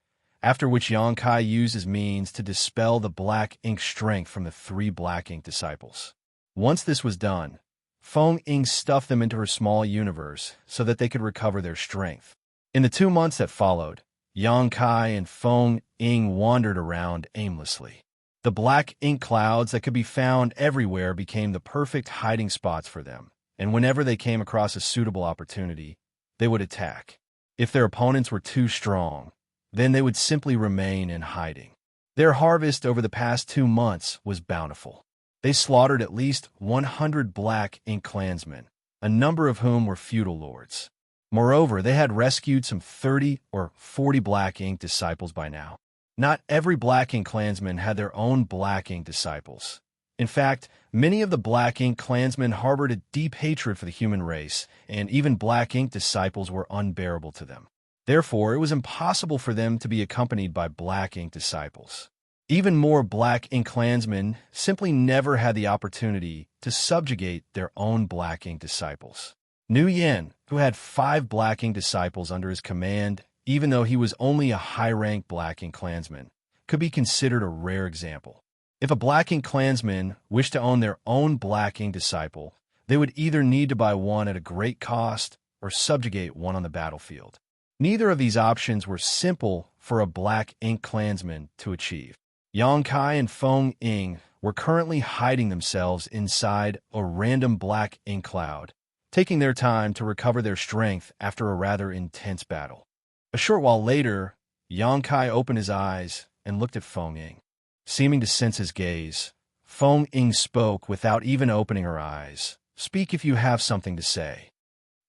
after which Xianxia used his means to dispel the Black Ink strength from the 3 Black Ink disciples. Once this was done, Feng Ying stuffed them into her small universe so that they could recover their strength. In the 2 months that followed, Xianxia and Feng Ying wandered around aimlessly. The Black Ink clouds that could be found everywhere became the perfect hiding spots for them, and whenever they came across a suitable opportunity, they would attack. If their opponents were too strong, then they would simply remain in hiding. Their harvest over the past 2 months was bountiful. They slaughtered at least 100 Black Ink clansmen, a number of whom were feudal lords. Moreover, they had rescued some 30 or 40 Black Ink disciples by now. Not every Black Ink clansman had their own Black Ink disciples. In fact, many of the Black Ink clansmen harbored a deep hatred for the human race, and even Black Ink disciples were unbearable to them. Therefore, it was impossible for them to be accompanied by Black Ink disciples. Even more Black Ink clansmen simply never had the opportunity to subjugate their own Black Ink disciples. Nu Yen, who had 5 Black Ink disciples under his command, even though he was only a high-rank Black Ink clansman, could be considered a rare example. If a Black Ink clansman wished to own their own Black Ink disciple, they would either need to buy one at a great cost or subjugate one on the battlefield. Neither of these options were simple for a Black Ink clansman to achieve. Xianxia and Feng Ying were currently hiding themselves inside a random Black Ink cloud, taking their time to recover their strength after a rather intense battle. A short while later, Xianxia opened his eyes and looked at Feng Ying. Seeming to sense his gaze, Feng Ying spoke without even opening her eyes. "Speak if you have something to say."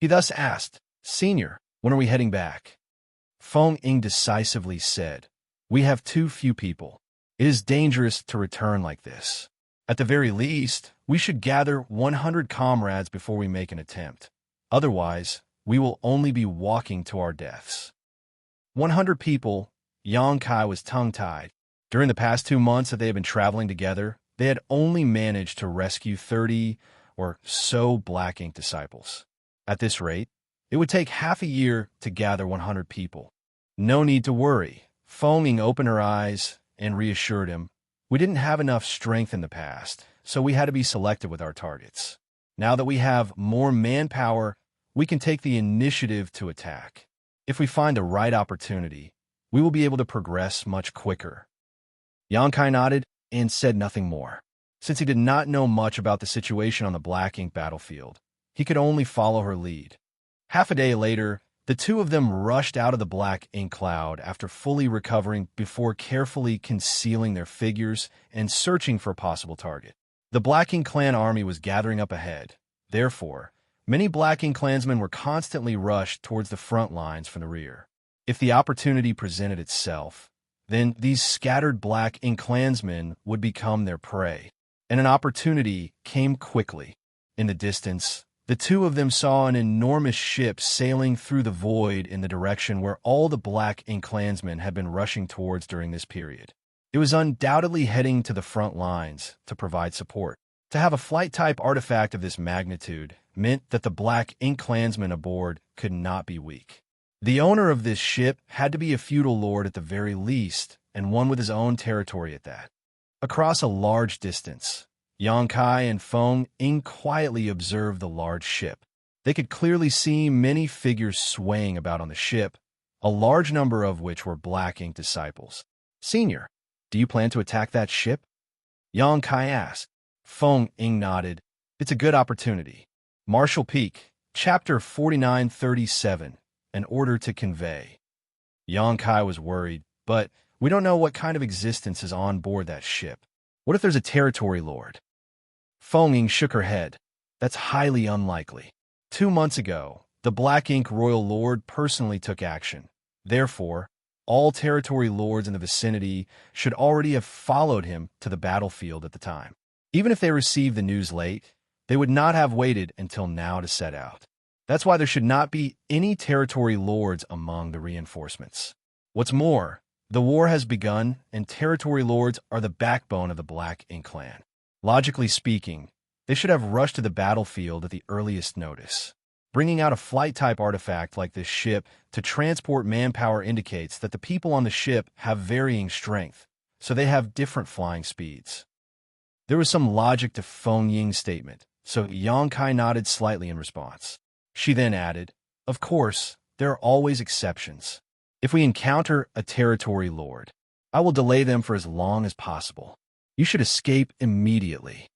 He thus asked, "Senior, when are we heading back?" Feng Ying decisively said, "We have too few people. It is dangerous to return like this. At the very least, we should gather 100 comrades before we make an attempt. Otherwise, we will only be walking to our deaths. 100 people, Xianxia was tongue-tied. During the past 2 months that they had been traveling together, they had only managed to rescue 30 or so black ink disciples. At this rate, it would take half a year to gather 100 people. No need to worry. Feng Ying opened her eyes and reassured him. We didn't have enough strength in the past, so we had to be selective with our targets. Now that we have more manpower, we can take the initiative to attack. If we find the right opportunity, we will be able to progress much quicker. Xianxia nodded and said nothing more. Since he did not know much about the situation on the Black Ink battlefield, he could only follow her lead. Half a day later, the two of them rushed out of the Black Ink cloud after fully recovering before carefully concealing their figures and searching for a possible target. The Black Ink clan army was gathering up ahead. Therefore, many Black Ink clansmen were constantly rushed towards the front lines from the rear. If the opportunity presented itself, then these scattered Black Ink clansmen would become their prey. And an opportunity came quickly. In the distance, the two of them saw an enormous ship sailing through the void in the direction where all the Black Ink clansmen had been rushing towards during this period. It was undoubtedly heading to the front lines to provide support. To have a flight-type artifact of this magnitude meant that the Black Ink clansmen aboard could not be weak. The owner of this ship had to be a feudal lord at the very least, and one with his own territory at that. Across a large distance, Xianxia and Feng Ying quietly observed the large ship. They could clearly see many figures swaying about on the ship, a large number of which were Black Ink disciples. "Senior, do you plan to attack that ship?" Xianxia asked. Feng Ying nodded. "It's a good opportunity." Marshall Peak, Chapter 4937, An Order to Convey. Xianxia was worried, but we don't know what kind of existence is on board that ship. What if there's a territory lord? Feng Ying shook her head. That's highly unlikely. 2 months ago, the Black Ink royal lord personally took action. Therefore, all territory lords in the vicinity should already have followed him to the battlefield at the time. Even if they received the news late, they would not have waited until now to set out. That's why there should not be any territory lords among the reinforcements. What's more, the war has begun, and territory lords are the backbone of the Black Ink clan. Logically speaking, they should have rushed to the battlefield at the earliest notice. Bringing out a flight-type artifact like this ship to transport manpower indicates that the people on the ship have varying strength, so they have different flying speeds. There was some logic to Feng Ying's statement, so Xianxia nodded slightly in response. She then added, "Of course, there are always exceptions. If we encounter a territory lord, I will delay them for as long as possible. You should escape immediately."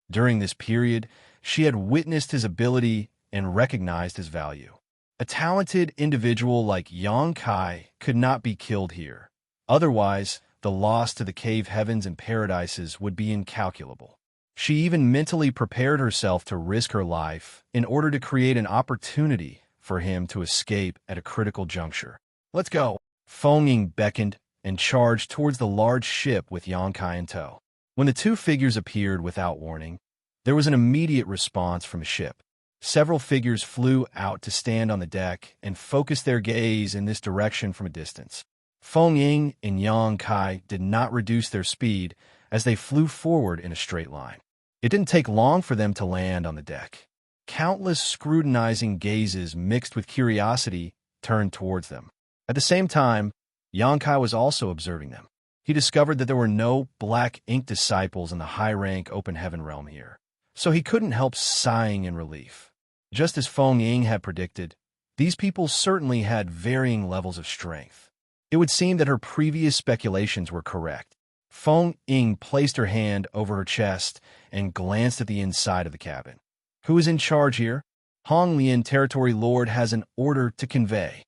During this period, she had witnessed his ability and recognized his value. A talented individual like Xianxia could not be killed here. Otherwise, the loss to the cave heavens and paradises would be incalculable. She even mentally prepared herself to risk her life in order to create an opportunity for him to escape at a critical juncture. "Let's go." Feng Ying beckoned and charged towards the large ship with Xianxia in tow. When the two figures appeared without warning, there was an immediate response from the ship. Several figures flew out to stand on the deck and focus their gaze in this direction from a distance. Feng Ying and Xianxia did not reduce their speed as they flew forward in a straight line. It didn't take long for them to land on the deck. Countless scrutinizing gazes mixed with curiosity turned towards them. At the same time, Xianxia was also observing them. He discovered that there were no Black Ink disciples in the high-rank open heaven realm here, so he couldn't help sighing in relief. Just as Feng Ying had predicted, these people certainly had varying levels of strength. It would seem that her previous speculations were correct. Feng Ying placed her hand over her chest and glanced at the inside of the cabin. "Who is in charge here?" "Hong Lian, Territory Lord, has an order to convey."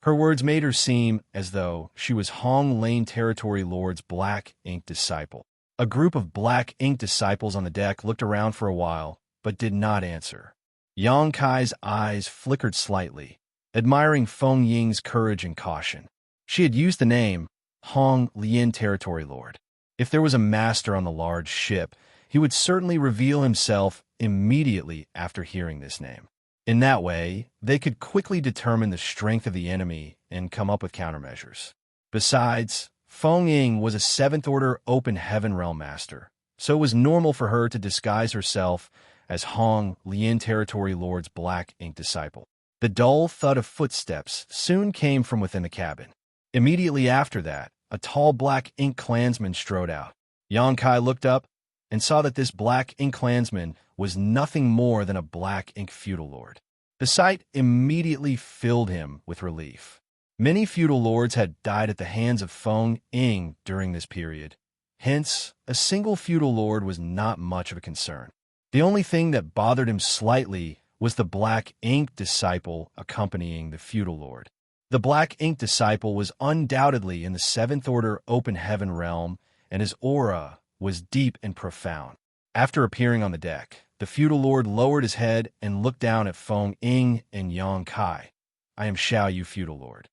Her words made her seem as though she was Hong Lane Territory Lord's Black Ink disciple. A group of Black Ink disciples on the deck looked around for a while, but did not answer. Xianxia's eyes flickered slightly, admiring Feng Ying's courage and caution. She had used the name Hong Lian Territory Lord. If there was a master on the large ship, he would certainly reveal himself immediately after hearing this name. In that way, they could quickly determine the strength of the enemy and come up with countermeasures. Besides, Feng Ying was a 7th Order Open Heaven Realm Master, so it was normal for her to disguise herself as Hong Lian Territory Lord's Black Ink disciple. The dull thud of footsteps soon came from within the cabin. Immediately after that, a tall Black Ink clansman strode out. Xianxia looked up and saw that this Black Ink clansman was nothing more than a Black Ink feudal lord. The sight immediately filled him with relief. Many feudal lords had died at the hands of Feng Ying during this period. Hence, a single feudal lord was not much of a concern. The only thing that bothered him slightly was the Black Ink disciple accompanying the feudal lord. The Black Ink disciple was undoubtedly in the 7th Order Open Heaven realm, and his aura was deep and profound. After appearing on the deck, the feudal lord lowered his head and looked down at Feng Ying and Xianxia. "I am Xiaoyu, feudal lord.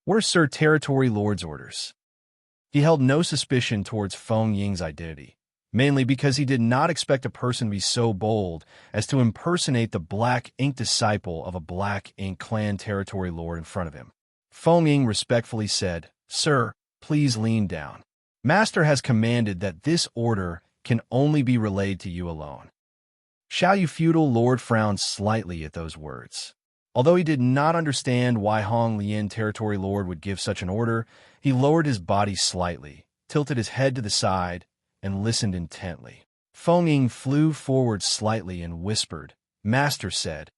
Where's Sir Territory Lord's orders?" He held no suspicion towards Feng Ying's identity, mainly because he did not expect a person to be so bold as to impersonate the Black Ink disciple of a Black Ink clan territory lord in front of him. Feng Ying respectfully said, "Sir, please lean down. Master has commanded that this order can only be relayed to you alone." Xiaoyu feudal lord frowned slightly at those words. Although he did not understand why Hong Lian territory lord would give such an order, he lowered his body slightly, tilted his head to the side, and listened intently. Feng Ying flew forward slightly and whispered, "Master said."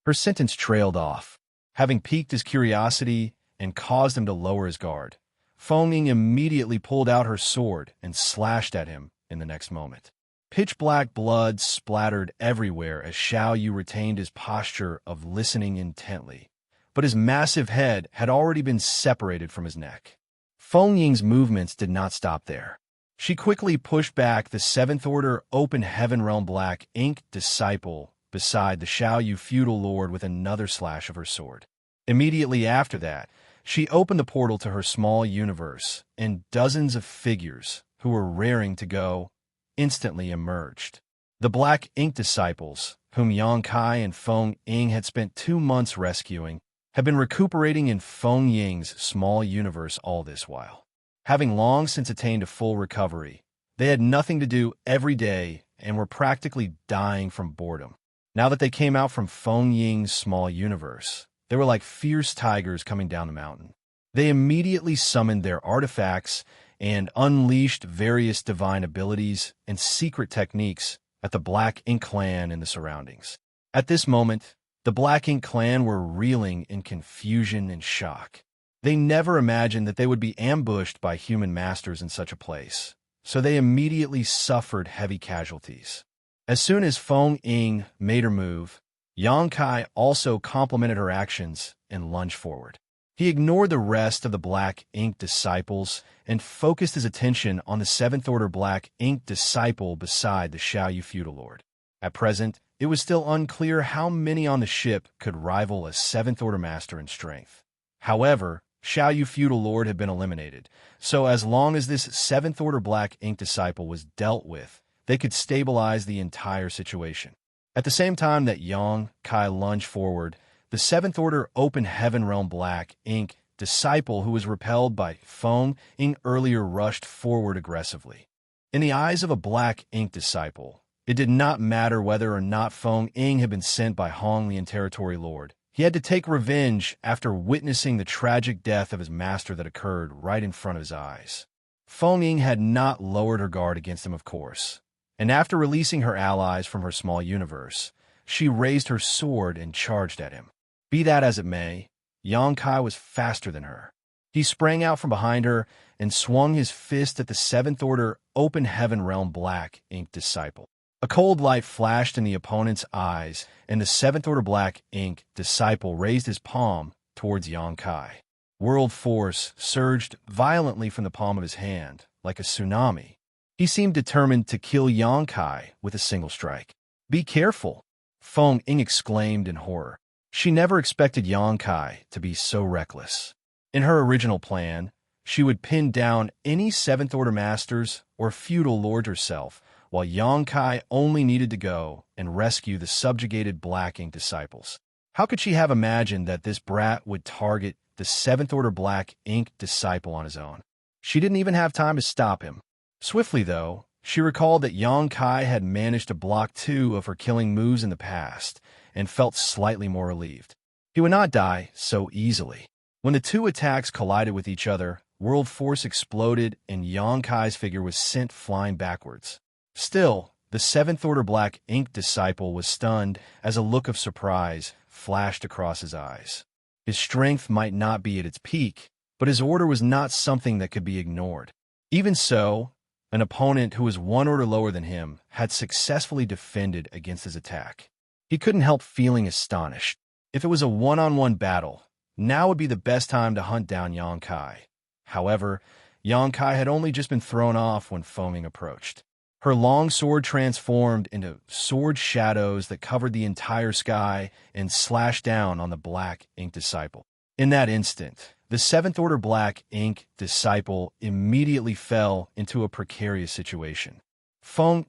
Her sentence trailed off, having piqued his curiosity and caused him to lower his guard. Feng Ying immediately pulled out her sword and slashed at him in the next moment. Pitch-black blood splattered everywhere as Xiaoyu retained his posture of listening intently, but his massive head had already been separated from his neck. Feng Ying's movements did not stop there. She quickly pushed back the 7th Order Open Heaven Realm Black Ink disciple beside the Xiaoyu feudal lord with another slash of her sword. Immediately after that, she opened the portal to her small universe, and dozens of figures, who were raring to go, instantly emerged. The Black Ink disciples, whom Xianxia and Feng Ying had spent 2 months rescuing, had been recuperating in Feng Ying's small universe all this while. Having long since attained a full recovery, they had nothing to do every day and were practically dying from boredom. Now that they came out from Feng Ying's small universe, they were like fierce tigers coming down the mountain. They immediately summoned their artifacts and unleashed various divine abilities and secret techniques at the Black Ink clan and the surroundings. At this moment, the Black Ink clan were reeling in confusion and shock. They never imagined that they would be ambushed by human masters in such a place, so they immediately suffered heavy casualties. As soon as Feng Ying made her move, Xianxia also complemented her actions and lunged forward. He ignored the rest of the Black Ink disciples and focused his attention on the 7th Order Black Ink disciple beside the Xiaoyu feudal lord. At present, it was still unclear how many on the ship could rival a 7th Order master in strength. However, Xiaoyu feudal lord had been eliminated, so as long as this 7th Order Black Ink disciple was dealt with, they could stabilize the entire situation. At the same time that Xianxia lunged forward, the 7th Order Open Heaven Realm Black Ink disciple who was repelled by Feng Ying earlier rushed forward aggressively. In the eyes of a Black Ink disciple, it did not matter whether or not Feng Ying had been sent by Hong Lian Territory Lord. He had to take revenge after witnessing the tragic death of his master that occurred right in front of his eyes. Feng Ying had not lowered her guard against him, of course, and after releasing her allies from her small universe, she raised her sword and charged at him. Be that as it may, Xianxia was faster than her. He sprang out from behind her and swung his fist at the 7th Order Open Heaven Realm Black Ink disciple. A cold light flashed in the opponent's eyes, and the 7th Order Black Ink disciple raised his palm towards Xianxia. World force surged violently from the palm of his hand, like a tsunami. He seemed determined to kill Xianxia with a single strike. "Be careful!" Feng Ying exclaimed in horror. She never expected Xianxia to be so reckless. In her original plan, she would pin down any 7th Order masters or feudal lord herself, while Xianxia only needed to go and rescue the subjugated Black Ink disciples. How could she have imagined that this brat would target the Seventh Order Black Ink disciple on his own? She didn't even have time to stop him. Swiftly, though, she recalled that Yang Kai had managed to block 2 of her killing moves in the past, and felt slightly more relieved. He would not die so easily. When the 2 attacks collided with each other, world force exploded and Yang Kai's figure was sent flying backwards. Still, the Seventh Order Black Ink disciple was stunned as a look of surprise flashed across his eyes. His strength might not be at its peak, but his order was not something that could be ignored. Even so, an opponent who was 1 order lower than him had successfully defended against his attack. He couldn't help feeling astonished. If it was a one-on-one battle, now would be the best time to hunt down Yang Kai. However, Yang Kai had only just been thrown off when Feng approached. Her long sword transformed into sword shadows that covered the entire sky and slashed down on the Black Ink disciple. In that instant, the Seventh Order Black Ink disciple immediately fell into a precarious situation. Feng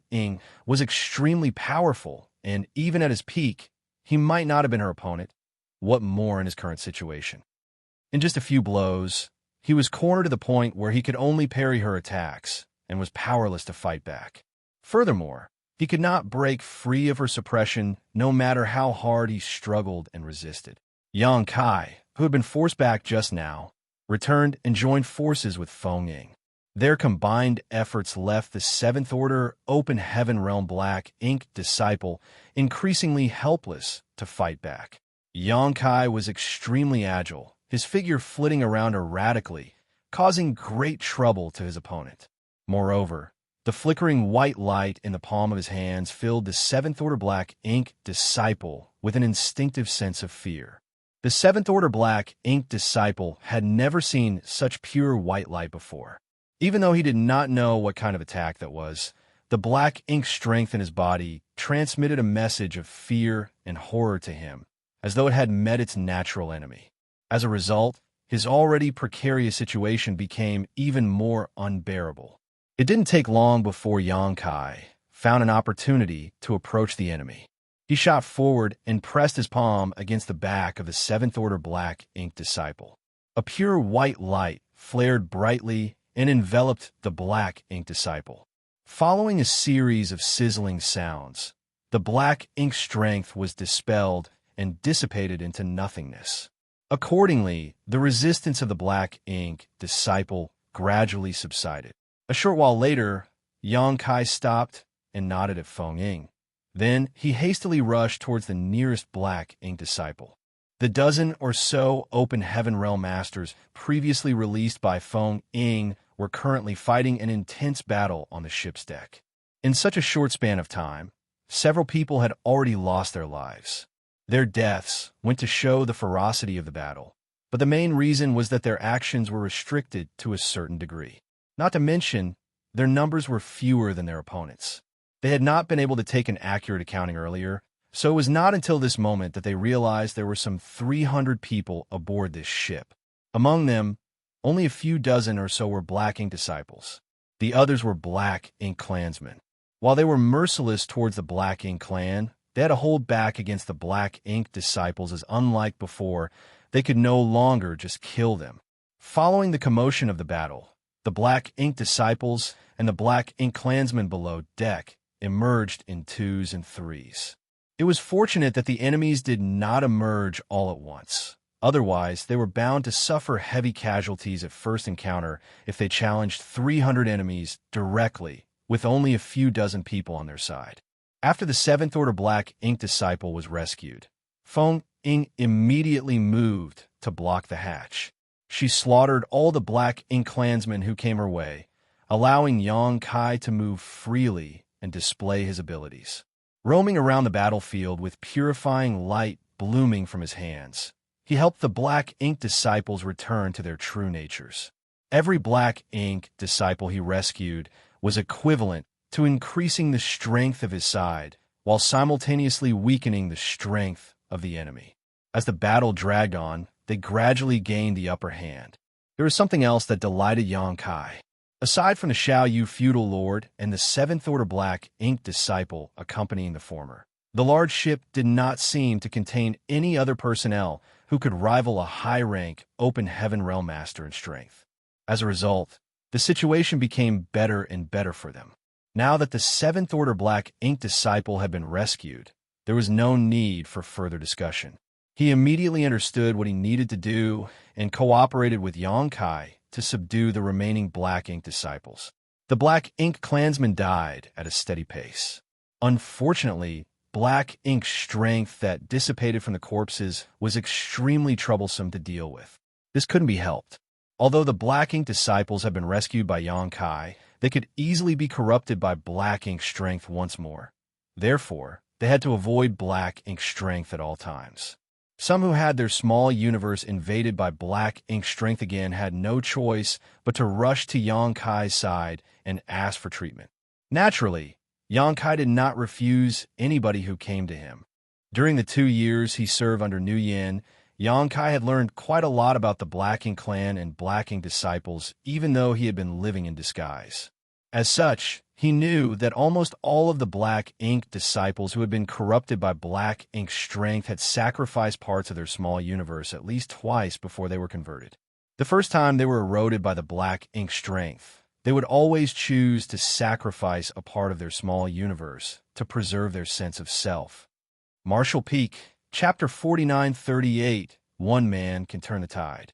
was extremely powerful, and even at his peak, he might not have been her opponent. What more in his current situation? In just a few blows, he was cornered to the point where he could only parry her attacks and was powerless to fight back. Furthermore, he could not break free of her suppression no matter how hard he struggled and resisted. Yang Kai, who had been forced back just now, returned and joined forces with Feng. Their combined efforts left the Seventh Order Open Heaven Realm Black Ink disciple increasingly helpless to fight back. Yang Kai was extremely agile, his figure flitting around erratically, causing great trouble to his opponent. Moreover, the flickering white light in the palm of his hands filled the Seventh Order Black Ink disciple with an instinctive sense of fear. The Seventh Order Black Ink disciple had never seen such pure white light before. Even though he did not know what kind of attack that was, the black ink strength in his body transmitted a message of fear and horror to him, as though it had met its natural enemy. As a result, his already precarious situation became even more unbearable. It didn't take long before Yang Kai found an opportunity to approach the enemy. He shot forward and pressed his palm against the back of the Seventh Order Black Ink disciple. A pure white light flared brightly and enveloped the Black Ink disciple. Following a series of sizzling sounds, the black ink strength was dispelled and dissipated into nothingness. Accordingly, the resistance of the Black Ink disciple gradually subsided. A short while later, Yang Kai stopped and nodded at Feng. Then he hastily rushed towards the nearest Black Ink disciple. The dozen or so Open Heaven Realm Masters previously released by Feng were currently fighting an intense battle on the ship's deck. In such a short span of time, several people had already lost their lives. Their deaths went to show the ferocity of the battle, but the main reason was that their actions were restricted to a certain degree. Not to mention, their numbers were fewer than their opponents. They had not been able to take an accurate accounting earlier, so it was not until this moment that they realized there were some 300 people aboard this ship. Among them, only a few dozen or so were Black Ink disciples. The others were Black Ink clansmen. While they were merciless towards the Black Ink clan, they had to hold back against the Black Ink disciples as unlike before, they could no longer just kill them. Following the commotion of the battle, the Black Ink disciples and the Black Ink clansmen below deck emerged in 2s and 3s. It was fortunate that the enemies did not emerge all at once. Otherwise, they were bound to suffer heavy casualties at first encounter if they challenged 300 enemies directly with only a few dozen people on their side. After the Seventh Order Black Ink disciple was rescued, Feng immediately moved to block the hatch. She slaughtered all the Black Ink clansmen who came her way, allowing Yang Kai to move freely and display his abilities. Roaming around the battlefield with purifying light blooming from his hands, he helped the Black Ink disciples return to their true natures. Every Black Ink disciple he rescued was equivalent to increasing the strength of his side, while simultaneously weakening the strength of the enemy. As the battle dragged on, they gradually gained the upper hand. There was something else that delighted Yang Kai. Aside from the Xiaoyu feudal lord and the Seventh Order Black Ink disciple accompanying the former, The large ship did not seem to contain any other personnel who could rival a high-rank, open heaven realm master in strength. As a result, the situation became better and better for them. Now that the Seventh Order Black Ink disciple had been rescued, there was no need for further discussion. He immediately understood what he needed to do and cooperated with Xianxia to subdue the remaining Black Ink disciples. The Black Ink clansmen died at a steady pace. Unfortunately, Black Ink's strength that dissipated from the corpses was extremely troublesome to deal with. This couldn't be helped. Although the Black Ink disciples had been rescued by Xianxia, they could easily be corrupted by Black Ink's strength once more. Therefore, they had to avoid Black Ink's strength at all times. Some who had their small universe invaded by Black Ink's strength again had no choice but to rush to Xianxia's side and ask for treatment. Naturally, Xianxia did not refuse anybody who came to him. During the 2 years he served under Nu Yin, Xianxia had learned quite a lot about the Black Ink clan and Black Ink disciples, even though he had been living in disguise. As such, he knew that almost all of the Black Ink disciples who had been corrupted by Black Ink's strength had sacrificed parts of their small universe at least twice before they were converted. The first time they were eroded by the Black Ink strength, they would always choose to sacrifice a part of their small universe to preserve their sense of self. Marshall Peak, Chapter 4938, One Man Can Turn the Tide.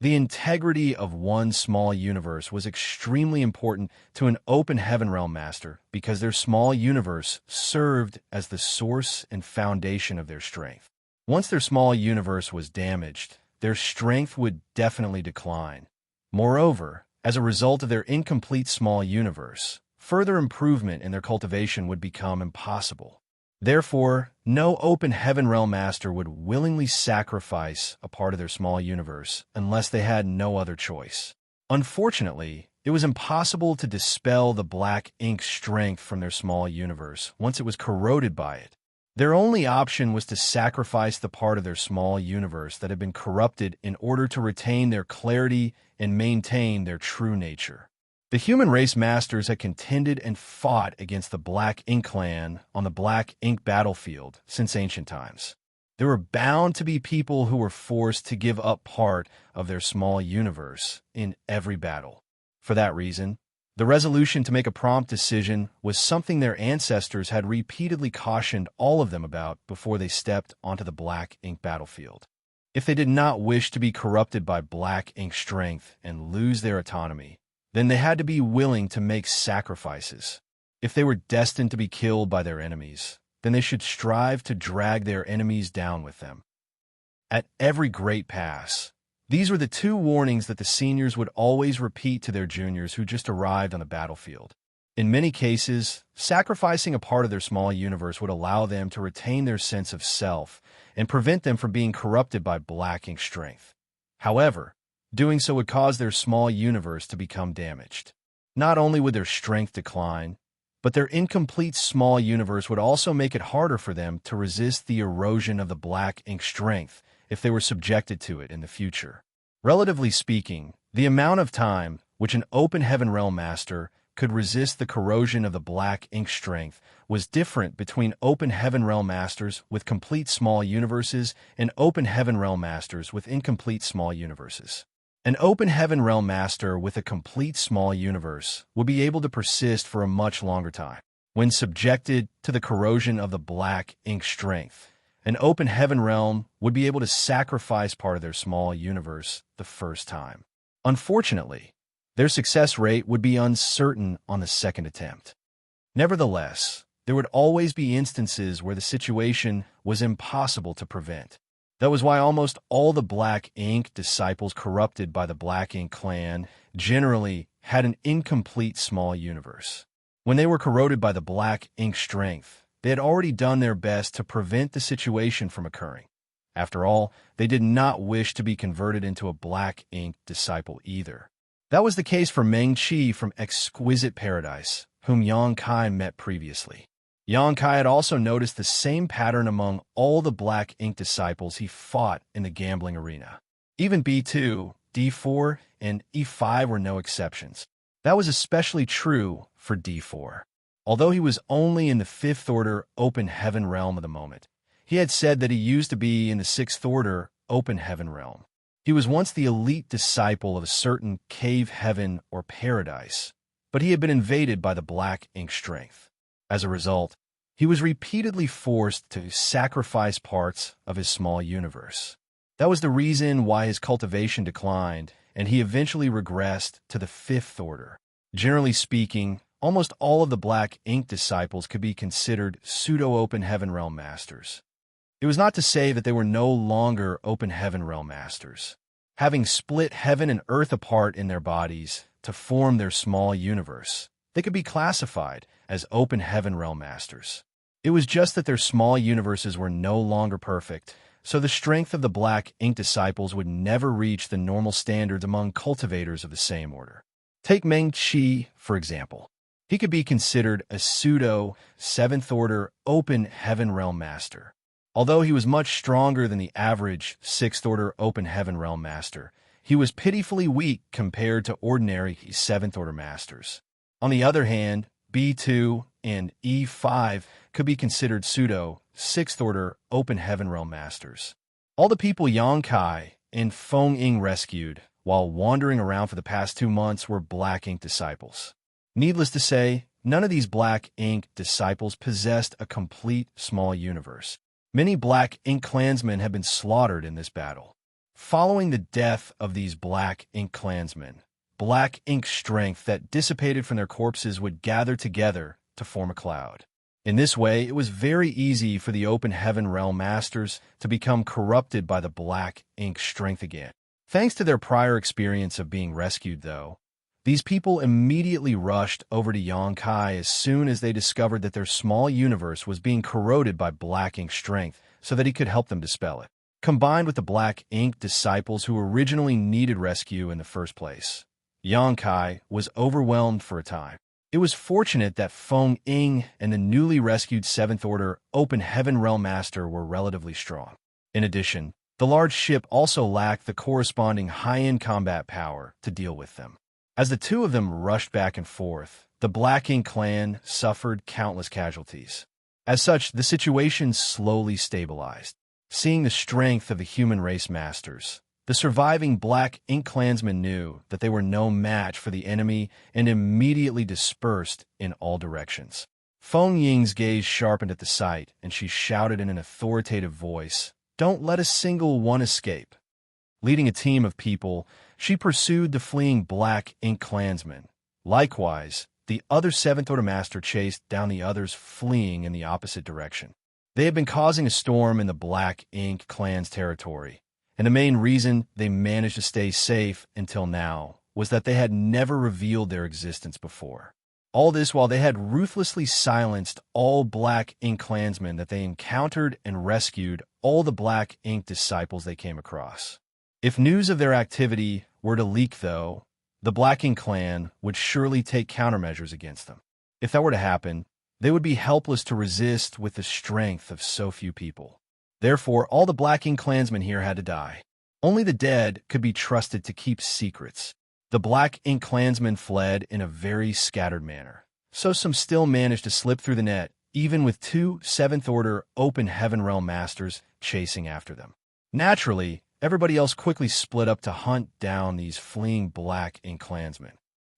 The integrity of one's small universe was extremely important to an open heaven realm master because their small universe served as the source and foundation of their strength. Once their small universe was damaged, their strength would definitely decline. Moreover, as a result of their incomplete small universe, further improvement in their cultivation would become impossible. Therefore, no open heaven realm master would willingly sacrifice a part of their small universe unless they had no other choice. Unfortunately, it was impossible to dispel the Black Ink strength from their small universe once it was corroded by it. Their only option was to sacrifice the part of their small universe that had been corrupted in order to retain their clarity and maintain their true nature. The human race masters had contended and fought against the Black Ink clan on the Black Ink battlefield since ancient times. There were bound to be people who were forced to give up part of their small universe in every battle. For that reason, the resolution to make a prompt decision was something their ancestors had repeatedly cautioned all of them about before they stepped onto the Black Ink battlefield. If they did not wish to be corrupted by Black Ink strength and lose their autonomy, then they had to be willing to make sacrifices. If they were destined to be killed by their enemies, then they should strive to drag their enemies down with them. At every great pass, these were the 2 warnings that the seniors would always repeat to their juniors who just arrived on the battlefield. In many cases, sacrificing a part of their small universe would allow them to retain their sense of self and prevent them from being corrupted by Black Ink strength. However, doing so would cause their small universe to become damaged. Not only would their strength decline, but their incomplete small universe would also make it harder for them to resist the erosion of the Black Ink strength if they were subjected to it in the future. Relatively speaking, the amount of time which an open heaven realm master could resist the corrosion of the Black Ink strength was different between open heaven realm masters with complete small universes and open heaven realm masters with incomplete small universes. An open heaven realm master with a complete small universe would be able to persist for a much longer time. When subjected to the corrosion of the Black Ink strength, an open heaven realm would be able to sacrifice part of their small universe the first time. Unfortunately, their success rate would be uncertain on the second attempt. Nevertheless, there would always be instances where the situation was impossible to prevent. That was why almost all the Black Ink disciples corrupted by the Black Ink clan generally had an incomplete small universe. When they were corroded by the Black Ink strength, they had already done their best to prevent the situation from occurring. After all, they did not wish to be converted into a Black Ink disciple either. That was the case for Meng Qi from Exquisite Paradise, whom Xianxia met previously. Xianxia had also noticed the same pattern among all the Black Ink disciples he fought in the gambling arena. Even B2, D4, and E5 were no exceptions. That was especially true for D4. Although he was only in the Fifth Order Open Heaven realm at the moment, he had said that he used to be in the Sixth Order Open Heaven realm. He was once the elite disciple of a certain cave heaven or paradise, but he had been invaded by the black ink strength. As a result, he was repeatedly forced to sacrifice parts of his small universe. That was the reason why his cultivation declined, and he eventually regressed to the Fifth Order. Generally speaking, almost all of the black ink disciples could be considered pseudo-open heaven realm masters. It was not to say that they were no longer open heaven realm masters. Having split heaven and earth apart in their bodies to form their small universe, they could be classified as open heaven realm masters. It was just that their small universes were no longer perfect, so the strength of the black ink disciples would never reach the normal standards among cultivators of the same order. Take Meng Qi, for example. He could be considered a pseudo Seventh Order Open Heaven Realm Master. Although he was much stronger than the average Sixth Order Open Heaven Realm Master, he was pitifully weak compared to ordinary Seventh Order Masters. On the other hand, B2 and E5 could be considered pseudo Sixth Order Open Heaven Realm Masters. All the people Xianxia and Feng Ying rescued while wandering around for the past 2 months were black ink disciples. Needless to say, none of these black ink disciples possessed a complete small universe. Many black ink clansmen have been slaughtered in this battle. Following the death of these black ink clansmen, black ink strength that dissipated from their corpses would gather together to form a cloud. In this way, it was very easy for the open heaven realm masters to become corrupted by the black ink strength again. Thanks to their prior experience of being rescued, though, these people immediately rushed over to Xianxia as soon as they discovered that their small universe was being corroded by black ink strength so that he could help them dispel it. Combined with the black ink disciples who originally needed rescue in the first place, Xianxia was overwhelmed for a time. It was fortunate that Feng Ying and the newly rescued Seventh Order Open Heaven Realm Master were relatively strong. In addition, the large ship also lacked the corresponding high-end combat power to deal with them. As the two of them rushed back and forth, the Black Ink clan suffered countless casualties. As such, the situation slowly stabilized. Seeing the strength of the human race masters, the surviving Black Ink clansmen knew that they were no match for the enemy and immediately dispersed in all directions. Feng Ying's gaze sharpened at the sight, and she shouted in an authoritative voice, "Don't let a single one escape." Leading a team of people, she pursued the fleeing Black Ink clansmen. Likewise, the other Seventh Order Master chased down the others fleeing in the opposite direction. They had been causing a storm in the Black Ink clan's territory, and the main reason they managed to stay safe until now was that they had never revealed their existence before. All this while they had ruthlessly silenced all Black Ink clansmen that they encountered and rescued all the Black Ink disciples they came across. If news of their activity were to leak, though, the Black Ink clan would surely take countermeasures against them. If that were to happen, they would be helpless to resist with the strength of so few people. Therefore, all the Black Ink clansmen here had to die. Only the dead could be trusted to keep secrets. The Black Ink clansmen fled in a very scattered manner, so some still managed to slip through the net, even with 2 Seventh Order Open Heaven Realm Masters chasing after them. Naturally, everybody else quickly split up to hunt down these fleeing Black Ink clansmen.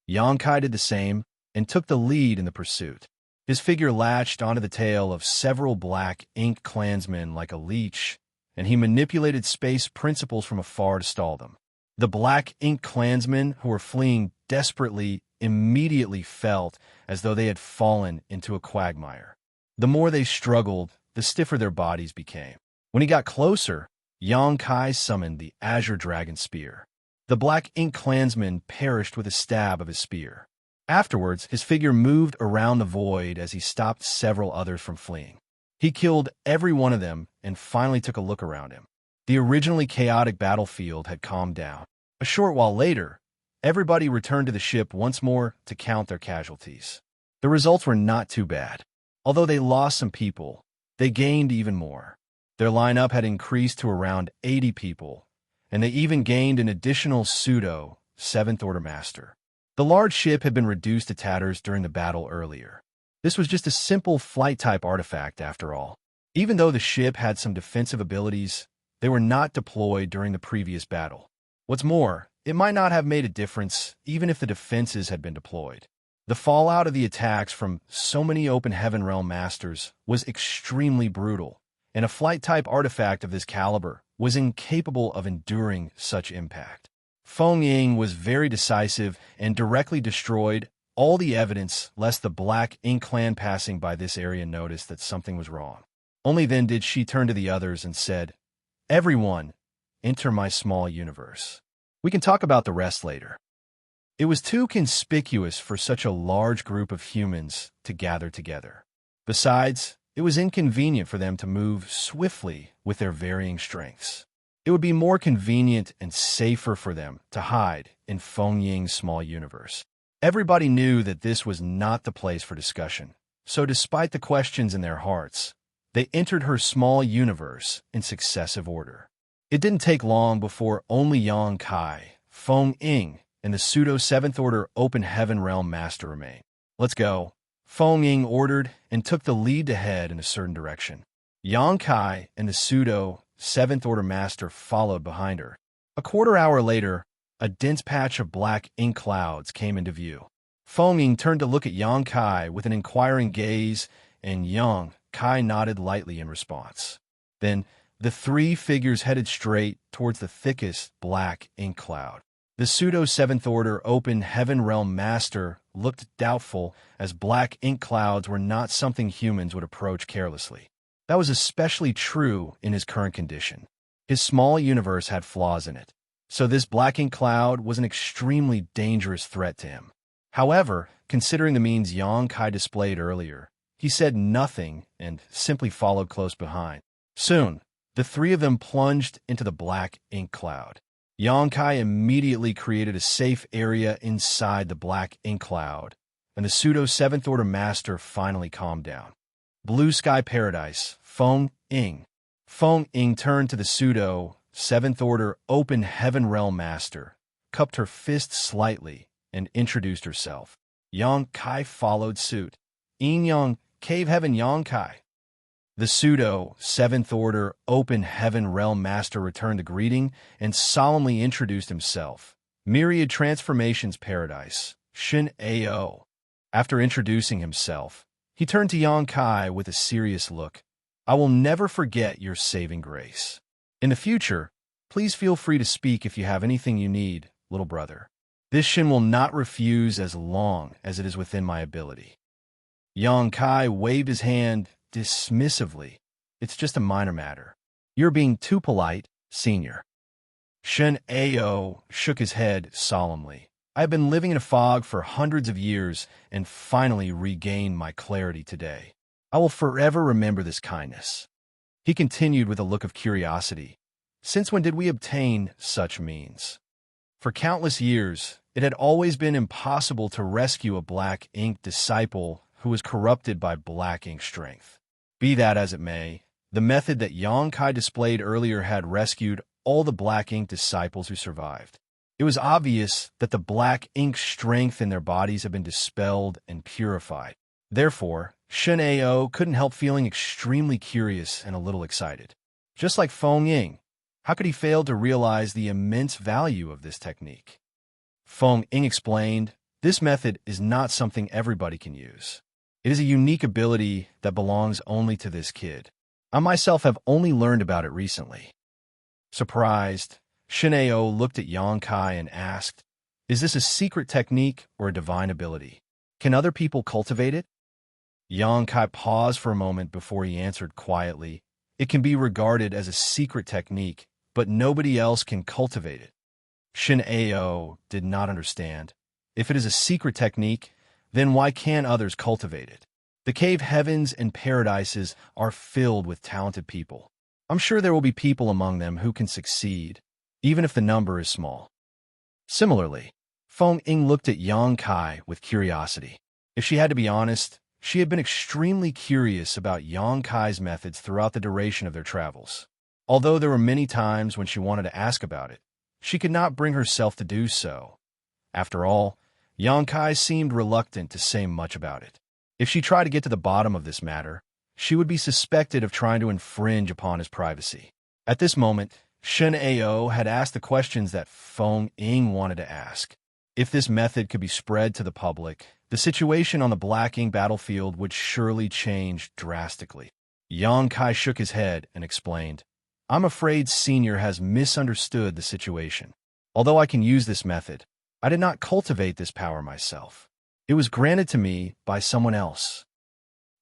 Xianxia did the same and took the lead in the pursuit. His figure latched onto the tail of several Black Ink clansmen like a leech, and he manipulated space principles from afar to stall them. The Black Ink clansmen who were fleeing desperately immediately felt as though they had fallen into a quagmire. The more they struggled, the stiffer their bodies became. When he got closer, Xianxia summoned the Azure Dragon Spear. The Black Ink clansman perished with a stab of his spear. Afterwards, his figure moved around the void as he stopped several others from fleeing. He killed every one of them and finally took a look around him. The originally chaotic battlefield had calmed down. A short while later, everybody returned to the ship once more to count their casualties. The results were not too bad. Although they lost some people, they gained even more. Their lineup had increased to around 80 people, and they even gained an additional pseudo Seventh Order Master. The large ship had been reduced to tatters during the battle earlier. This was just a simple flight-type artifact after all. Even though the ship had some defensive abilities, they were not deployed during the previous battle. What's more, it might not have made a difference even if the defenses had been deployed. The fallout of the attacks from so many Open Heaven Realm Masters was extremely brutal, and a flight-type artifact of this caliber was incapable of enduring such impact. Feng Ying was very decisive and directly destroyed all the evidence lest the Black Ink clan passing by this area noticed that something was wrong. Only then did she turn to the others and said, "Everyone, enter my small universe. We can talk about the rest later." It was too conspicuous for such a large group of humans to gather together. Besides, it was inconvenient for them to move swiftly with their varying strengths. It would be more convenient and safer for them to hide in Feng Ying's small universe. Everybody knew that this was not the place for discussion, so despite the questions in their hearts, they entered her small universe in successive order. It didn't take long before only Yang Kai, Feng Ying, and the pseudo-7th Order Open Heaven Realm Master remained. "Let's go," Feng Ying ordered and took the lead to head in a certain direction. Yang Kai and the pseudo-7th Order Master followed behind her. A quarter hour later, a dense patch of black ink clouds came into view. Feng Ying turned to look at Yang Kai with an inquiring gaze, and Yang Kai nodded lightly in response. Then, the three figures headed straight towards the thickest black ink cloud. The pseudo-7th Order Open Heaven Realm Master looked doubtful, as black ink clouds were not something humans would approach carelessly. That was especially true in his current condition. His small universe had flaws in it, so this black ink cloud was an extremely dangerous threat to him. However, considering the means Yang Kai displayed earlier, he said nothing and simply followed close behind. Soon, the three of them plunged into the black ink cloud. Yang Kai immediately created a safe area inside the black ink cloud, and the pseudo-7th Order Master finally calmed down. "Blue Sky Paradise, Feng Ying." Feng Ying turned to the pseudo-7th Order Open Heaven Realm Master, cupped her fist slightly, and introduced herself. Yang Kai followed suit. "Yin Yang, Cave Heaven Yang Kai." The pseudo-7th Order Open Heaven Realm Master returned the greeting and solemnly introduced himself. "Myriad Transformations Paradise, Xianxia." After introducing himself, he turned to Yang Kai with a serious look. "I will never forget your saving grace. In the future, please feel free to speak if you have anything you need, little brother. This Shin will not refuse as long as it is within my ability." Yang Kai waved his hand dismissively. "It's just a minor matter. You're being too polite, senior." Xianxia shook his head solemnly. "I have been living in a fog for hundreds of years and finally regained my clarity today. I will forever remember this kindness." He continued with a look of curiosity. "Since when did we obtain such means?" For countless years, it had always been impossible to rescue a black ink disciple who was corrupted by black ink strength. Be that as it may, the method that Yang Kai displayed earlier had rescued all the black ink disciples who survived. It was obvious that the black ink strength in their bodies had been dispelled and purified. Therefore, Xianxia couldn't help feeling extremely curious and a little excited. Just like Feng Ying, how could he fail to realize the immense value of this technique? Feng Ying explained, "This method is not something everybody can use. It is a unique ability that belongs only to this kid. I myself have only learned about it recently." Surprised, Xianxia looked at Yang Kai and asked, "Is this a secret technique or a divine ability? Can other people cultivate it?" Yang Kai paused for a moment before he answered quietly, "It can be regarded as a secret technique, but nobody else can cultivate it." Xianxia did not understand. If it is a secret technique, then why can't others cultivate it? The cave heavens and paradises are filled with talented people. I'm sure there will be people among them who can succeed, even if the number is small. Similarly, Feng Ying looked at Yang Kai with curiosity. If she had to be honest, she had been extremely curious about Yang Kai's methods throughout the duration of their travels. Although there were many times when she wanted to ask about it, she could not bring herself to do so. After all, Yang Kai seemed reluctant to say much about it. If she tried to get to the bottom of this matter, she would be suspected of trying to infringe upon his privacy. At this moment, Xianxia had asked the questions that Feng Ying wanted to ask. If this method could be spread to the public, the situation on the Black Ink battlefield would surely change drastically. Yang Kai shook his head and explained, "I'm afraid Senior has misunderstood the situation. Although I can use this method, I did not cultivate this power myself. It was granted to me by someone else."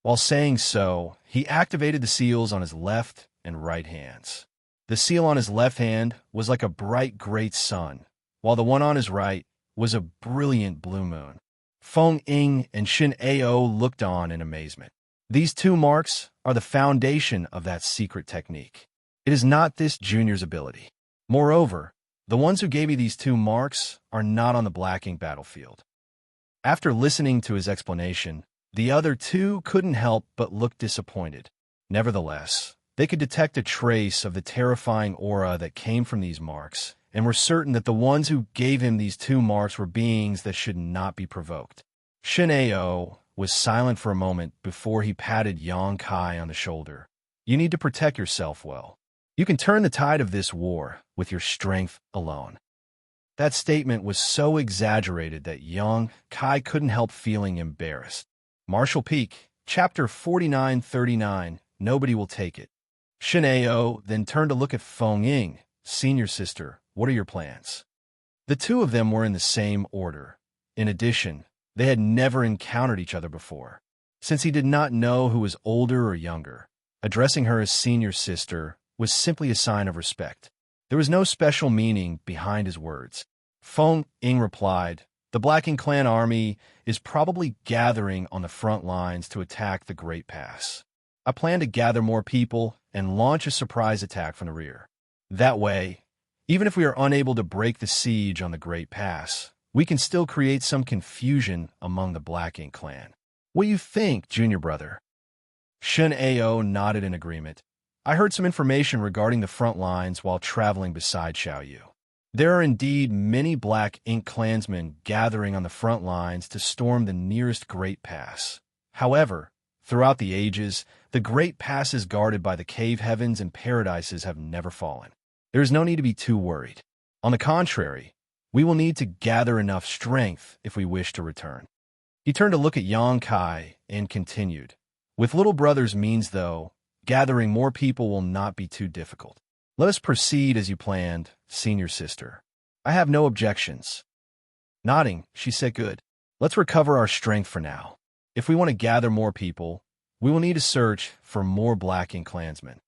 While saying so, he activated the seals on his left and right hands. The seal on his left hand was like a bright great sun, while the one on his right was a brilliant blue moon. Feng Ying and Xianxia looked on in amazement. These two marks are the foundation of that secret technique. It is not this junior's ability. Moreover, the ones who gave me these two marks are not on the Black Ink battlefield. After listening to his explanation, the other two couldn't help but look disappointed. Nevertheless, they could detect a trace of the terrifying aura that came from these marks, and were certain that the ones who gave him these two marks were beings that should not be provoked. Xianxia was silent for a moment before he patted Yang Kai on the shoulder. "You need to protect yourself well. You can turn the tide of this war with your strength alone." That statement was so exaggerated that Yang Kai couldn't help feeling embarrassed. Martial Peak, Chapter 4939, Nobody Will Take It. Xianxia then turned to look at Feng Ying. "Senior sister, what are your plans?" The two of them were in the same order. In addition, they had never encountered each other before. Since he did not know who was older or younger, addressing her as senior sister was simply a sign of respect. There was no special meaning behind his words. Feng Ying replied, "The Black Ink clan army is probably gathering on the front lines to attack the Great Pass. I plan to gather more people and launch a surprise attack from the rear. That way, even if we are unable to break the siege on the Great Pass, we can still create some confusion among the Black Ink clan. What do you think, junior brother?" Xianxia nodded in agreement. "I heard some information regarding the front lines while traveling beside Xiaoyu. There are indeed many Black Ink clansmen gathering on the front lines to storm the nearest Great Pass. However, throughout the ages, the Great Passes guarded by the cave heavens and paradises have never fallen. There is no need to be too worried. On the contrary, we will need to gather enough strength if we wish to return." He turned to look at Yang Kai and continued, "With little brother's means, though, gathering more people will not be too difficult. Let us proceed as you planned, senior sister. I have no objections." Nodding, she said, "Good. Let's recover our strength for now. If we want to gather more people, we will need to search for more Black Ink clansmen."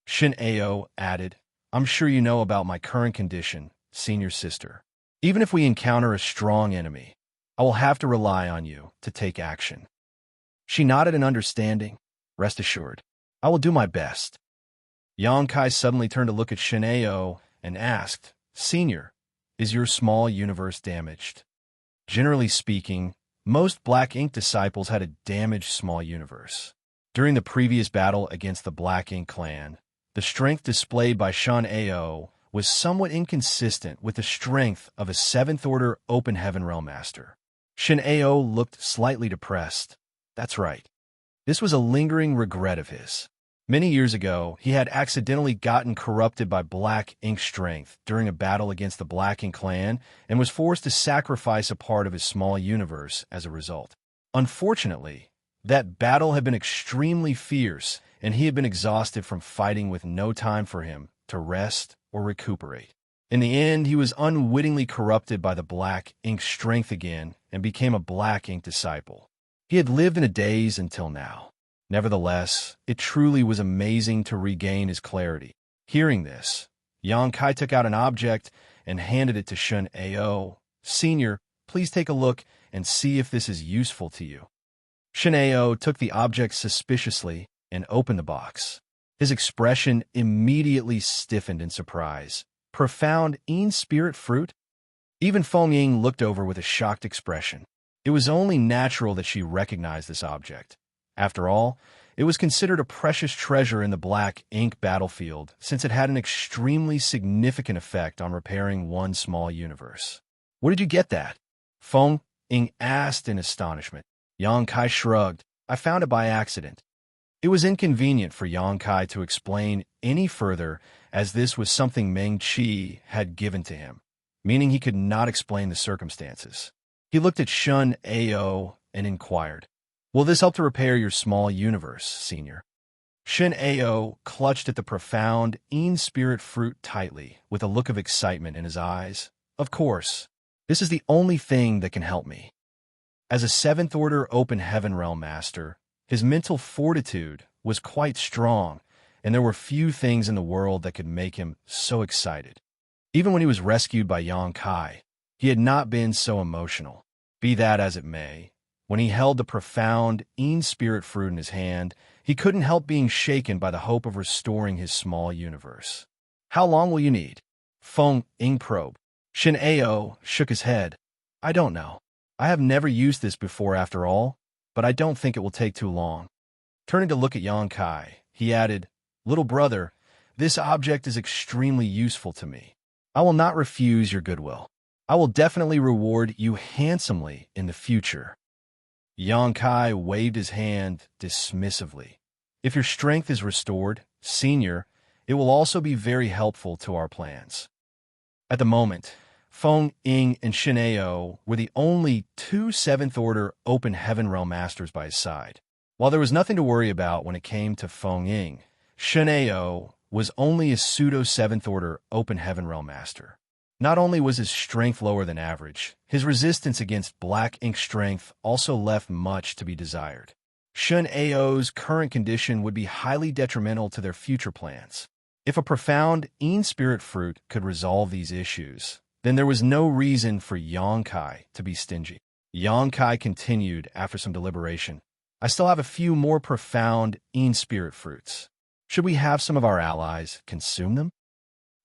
Xianxia added, "I'm sure you know about my current condition, senior sister. Even if we encounter a strong enemy, I will have to rely on you to take action." She nodded in understanding. "Rest assured, I will do my best." Yang Kai suddenly turned to look at Xianxia and asked, "Senior, is your small universe damaged?" Generally speaking, most Black Ink disciples had a damaged small universe. During the previous battle against the Black Ink clan, the strength displayed by Xianxia was somewhat inconsistent with the strength of a 7th-order Open Heaven Realm Master. Xianxia looked slightly depressed. That's right. This was a lingering regret of his. Many years ago, he had accidentally gotten corrupted by Black Ink strength during a battle against the Black Ink clan and was forced to sacrifice a part of his small universe as a result. Unfortunately, that battle had been extremely fierce, and he had been exhausted from fighting with no time for him to rest or recuperate. In the end, he was unwittingly corrupted by the Black Ink strength again and became a Black Ink disciple. He had lived in a daze until now. Nevertheless, it truly was amazing to regain his clarity. Hearing this, Yang Kai took out an object and handed it to Xianxia. "Senior, please take a look and see if this is useful to you." Xianxia took the object suspiciously and opened the box. His expression immediately stiffened in surprise. Profound spirit fruit? Even Feng Ying looked over with a shocked expression. It was only natural that she recognized this object. After all, it was considered a precious treasure in the Black Ink battlefield since it had an extremely significant effect on repairing one small universe. "Where did you get that?" Feng Ying asked in astonishment. Yang Kai shrugged. I found it by accident. It was inconvenient for Yang Kai to explain any further, as this was something Meng Qi had given to him, meaning he could not explain the circumstances. He looked at Shun Ao and inquired, "Will this help to repair your small universe, Senior?" Shun Ao clutched at the profound Een spirit fruit tightly, with a look of excitement in his eyes. "Of course. This is the only thing that can help me." As a seventh-order open heaven realm master, his mental fortitude was quite strong, and there were few things in the world that could make him so excited. Even when he was rescued by Yang Kai, he had not been so emotional. Be that as it may, when he held the profound Een spirit fruit in his hand, he couldn't help being shaken by the hope of restoring his small universe. "How long will you need?" Feng Ying probed. Shin Ao shook his head. "I don't know. I have never used this before after all, but I don't think it will take too long." Turning to look at Yang Kai, he added, "Little brother, this object is extremely useful to me. I will not refuse your goodwill. I will definitely reward you handsomely in the future." Yang Kai waved his hand dismissively. "If your strength is restored, Senior, it will also be very helpful to our plans." At the moment, Feng Ying and Shin Ao were the only two seventh-order open heaven realm masters by his side. While there was nothing to worry about when it came to Feng Ying, Shin Ao was only a pseudo-seventh-order open heaven realm master. Not only was his strength lower than average, his resistance against black ink strength also left much to be desired. Shun Ao's current condition would be highly detrimental to their future plans. If a profound Een spirit fruit could resolve these issues, then there was no reason for Yang Kai to be stingy. Yang Kai continued after some deliberation. "I still have a few more profound Een spirit fruits. Should we have some of our allies consume them?"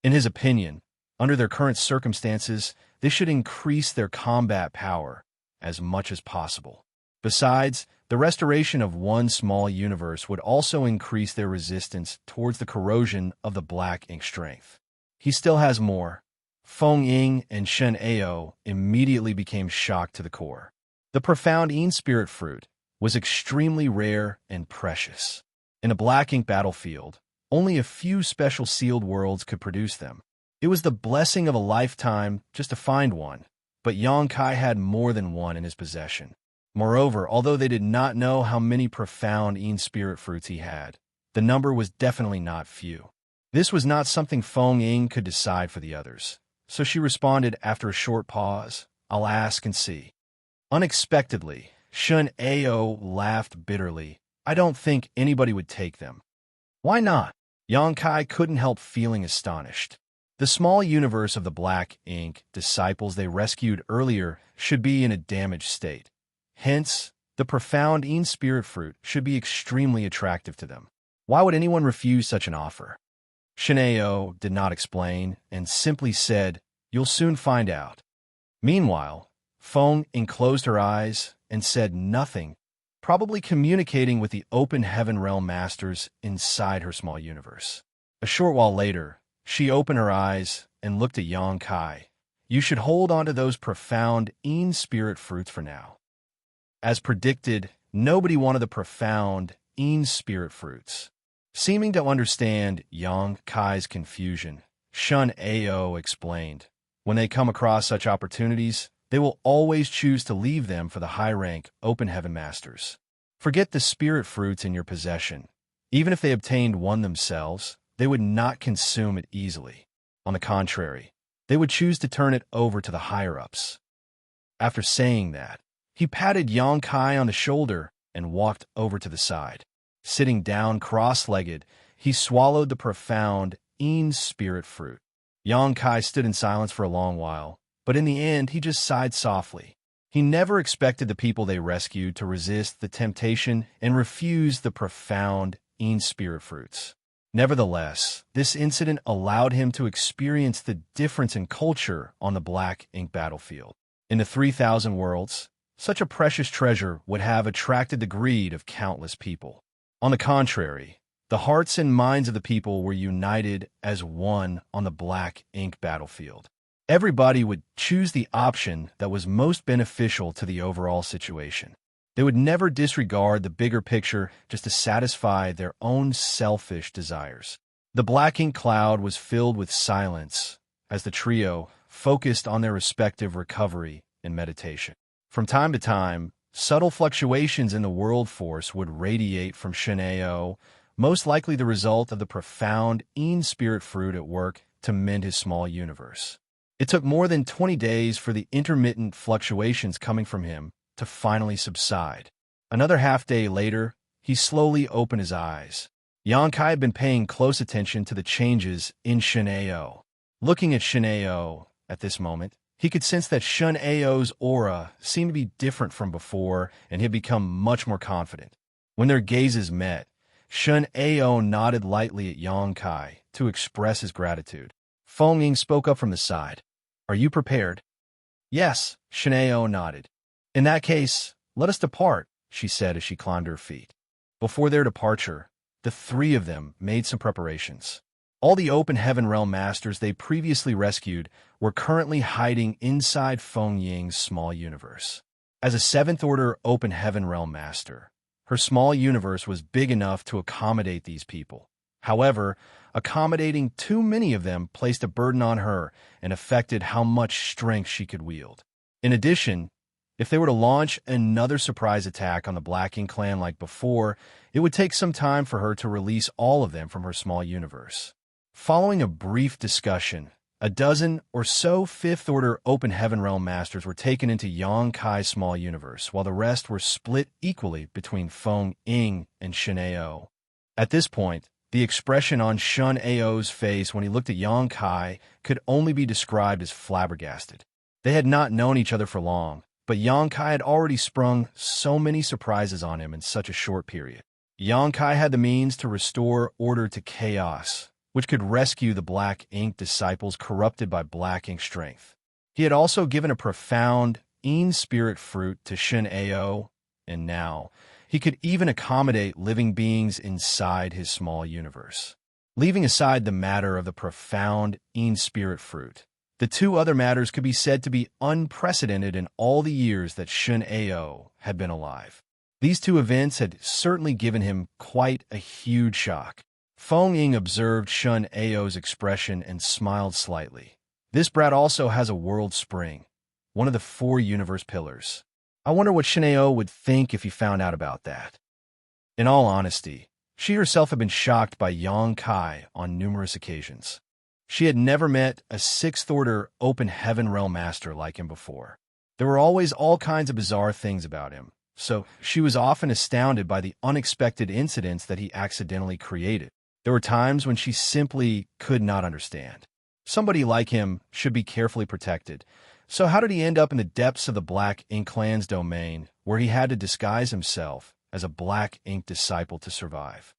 In his opinion, under their current circumstances, this should increase their combat power as much as possible. Besides, the restoration of one small universe would also increase their resistance towards the corrosion of the black ink strength. He still has more. Feng Ying and Shen Ao immediately became shocked to the core. The profound Een spirit fruit was extremely rare and precious. In a black ink battlefield, only a few special sealed worlds could produce them. It was the blessing of a lifetime just to find one, but Yang Kai had more than one in his possession. Moreover, although they did not know how many profound Een spirit fruits he had, the number was definitely not few. This was not something Feng Ying could decide for the others, so she responded after a short pause, "I'll ask and see." Unexpectedly, Shun Ao laughed bitterly. "I don't think anybody would take them." "Why not?" Yang Kai couldn't help feeling astonished. The small universe of the black ink disciples they rescued earlier should be in a damaged state. Hence, the profound Een spirit fruit should be extremely attractive to them. Why would anyone refuse such an offer? Shineo did not explain and simply said, "You'll soon find out." Meanwhile, Feng enclosed her eyes and said nothing, probably communicating with the open heaven realm masters inside her small universe. A short while later, she opened her eyes and looked at Yang Kai. "You should hold on to those profound Een spirit fruits for now." As predicted, nobody wanted the profound Een spirit fruits. Seeming to understand Yang Kai's confusion, Shun Ao explained, "When they come across such opportunities, they will always choose to leave them for the high-rank open heaven masters. Forget the spirit fruits in your possession. Even if they obtained one themselves, they would not consume it easily. On the contrary, they would choose to turn it over to the higher-ups." After saying that, he patted Yang Kai on the shoulder and walked over to the side. Sitting down cross-legged, he swallowed the profound Een spirit fruit. Yang Kai stood in silence for a long while, but in the end he just sighed softly. He never expected the people they rescued to resist the temptation and refuse the profound Een spirit fruits. Nevertheless, this incident allowed him to experience the difference in culture on the black ink battlefield. In the 3,000 worlds, such a precious treasure would have attracted the greed of countless people. On the contrary, the hearts and minds of the people were united as one on the black ink battlefield. Everybody would choose the option that was most beneficial to the overall situation. They would never disregard the bigger picture just to satisfy their own selfish desires. The black ink cloud was filled with silence as the trio focused on their respective recovery and meditation. From time to time, subtle fluctuations in the world force would radiate from Xianxia, most likely the result of the profound Yin spirit fruit at work to mend his small universe. It took more than 20 days for the intermittent fluctuations coming from him to finally subside. Another half-day later, he slowly opened his eyes. Xianxia had been paying close attention to the changes in Xianxia. Looking at Xianxia at this moment, he could sense that Xianxia's aura seemed to be different from before, and he had become much more confident. When their gazes met, Xianxia nodded lightly at Xianxia to express his gratitude. Feng Ying spoke up from the side. "Are you prepared?" "Yes," Xianxia nodded. "In that case, let us depart," she said as she climbed to her feet. Before their departure, the three of them made some preparations. All the Open Heaven Realm Masters they previously rescued were currently hiding inside Feng Ying's small universe. As a 7th Order Open Heaven Realm Master, her small universe was big enough to accommodate these people. However, accommodating too many of them placed a burden on her and affected how much strength she could wield. In addition, if they were to launch another surprise attack on the Black Ink clan like before, it would take some time for her to release all of them from her small universe. Following a brief discussion, a dozen or so 5th Order Open Heaven Realm Masters were taken into Xianxia's small universe, while the rest were split equally between Feng Ying and Xianxia. At this point, the expression on Xianxia's face when he looked at Xianxia could only be described as flabbergasted. They had not known each other for long, but Xianxia had already sprung so many surprises on him in such a short period. Xianxia had the means to restore order to chaos, which could rescue the Black Ink disciples corrupted by Black Ink strength. He had also given a profound Yin spirit fruit to Xianxia, and now he could even accommodate living beings inside his small universe. Leaving aside the matter of the profound Yin spirit fruit, the two other matters could be said to be unprecedented in all the years that Xianxia had been alive. These two events had certainly given him quite a huge shock. Feng Ying observed Xianxia's expression and smiled slightly. This brat also has a world spring, one of the 4 universe pillars. I wonder what Xianxia would think if he found out about that. In all honesty, she herself had been shocked by Xianxia on numerous occasions. She had never met a 6th Order Open Heaven Realm Master like him before. There were always all kinds of bizarre things about him, so she was often astounded by the unexpected incidents that he accidentally created. There were times when she simply could not understand. Somebody like him should be carefully protected. So how did he end up in the depths of the Black Ink clan's domain, where he had to disguise himself as a Black Ink disciple to survive?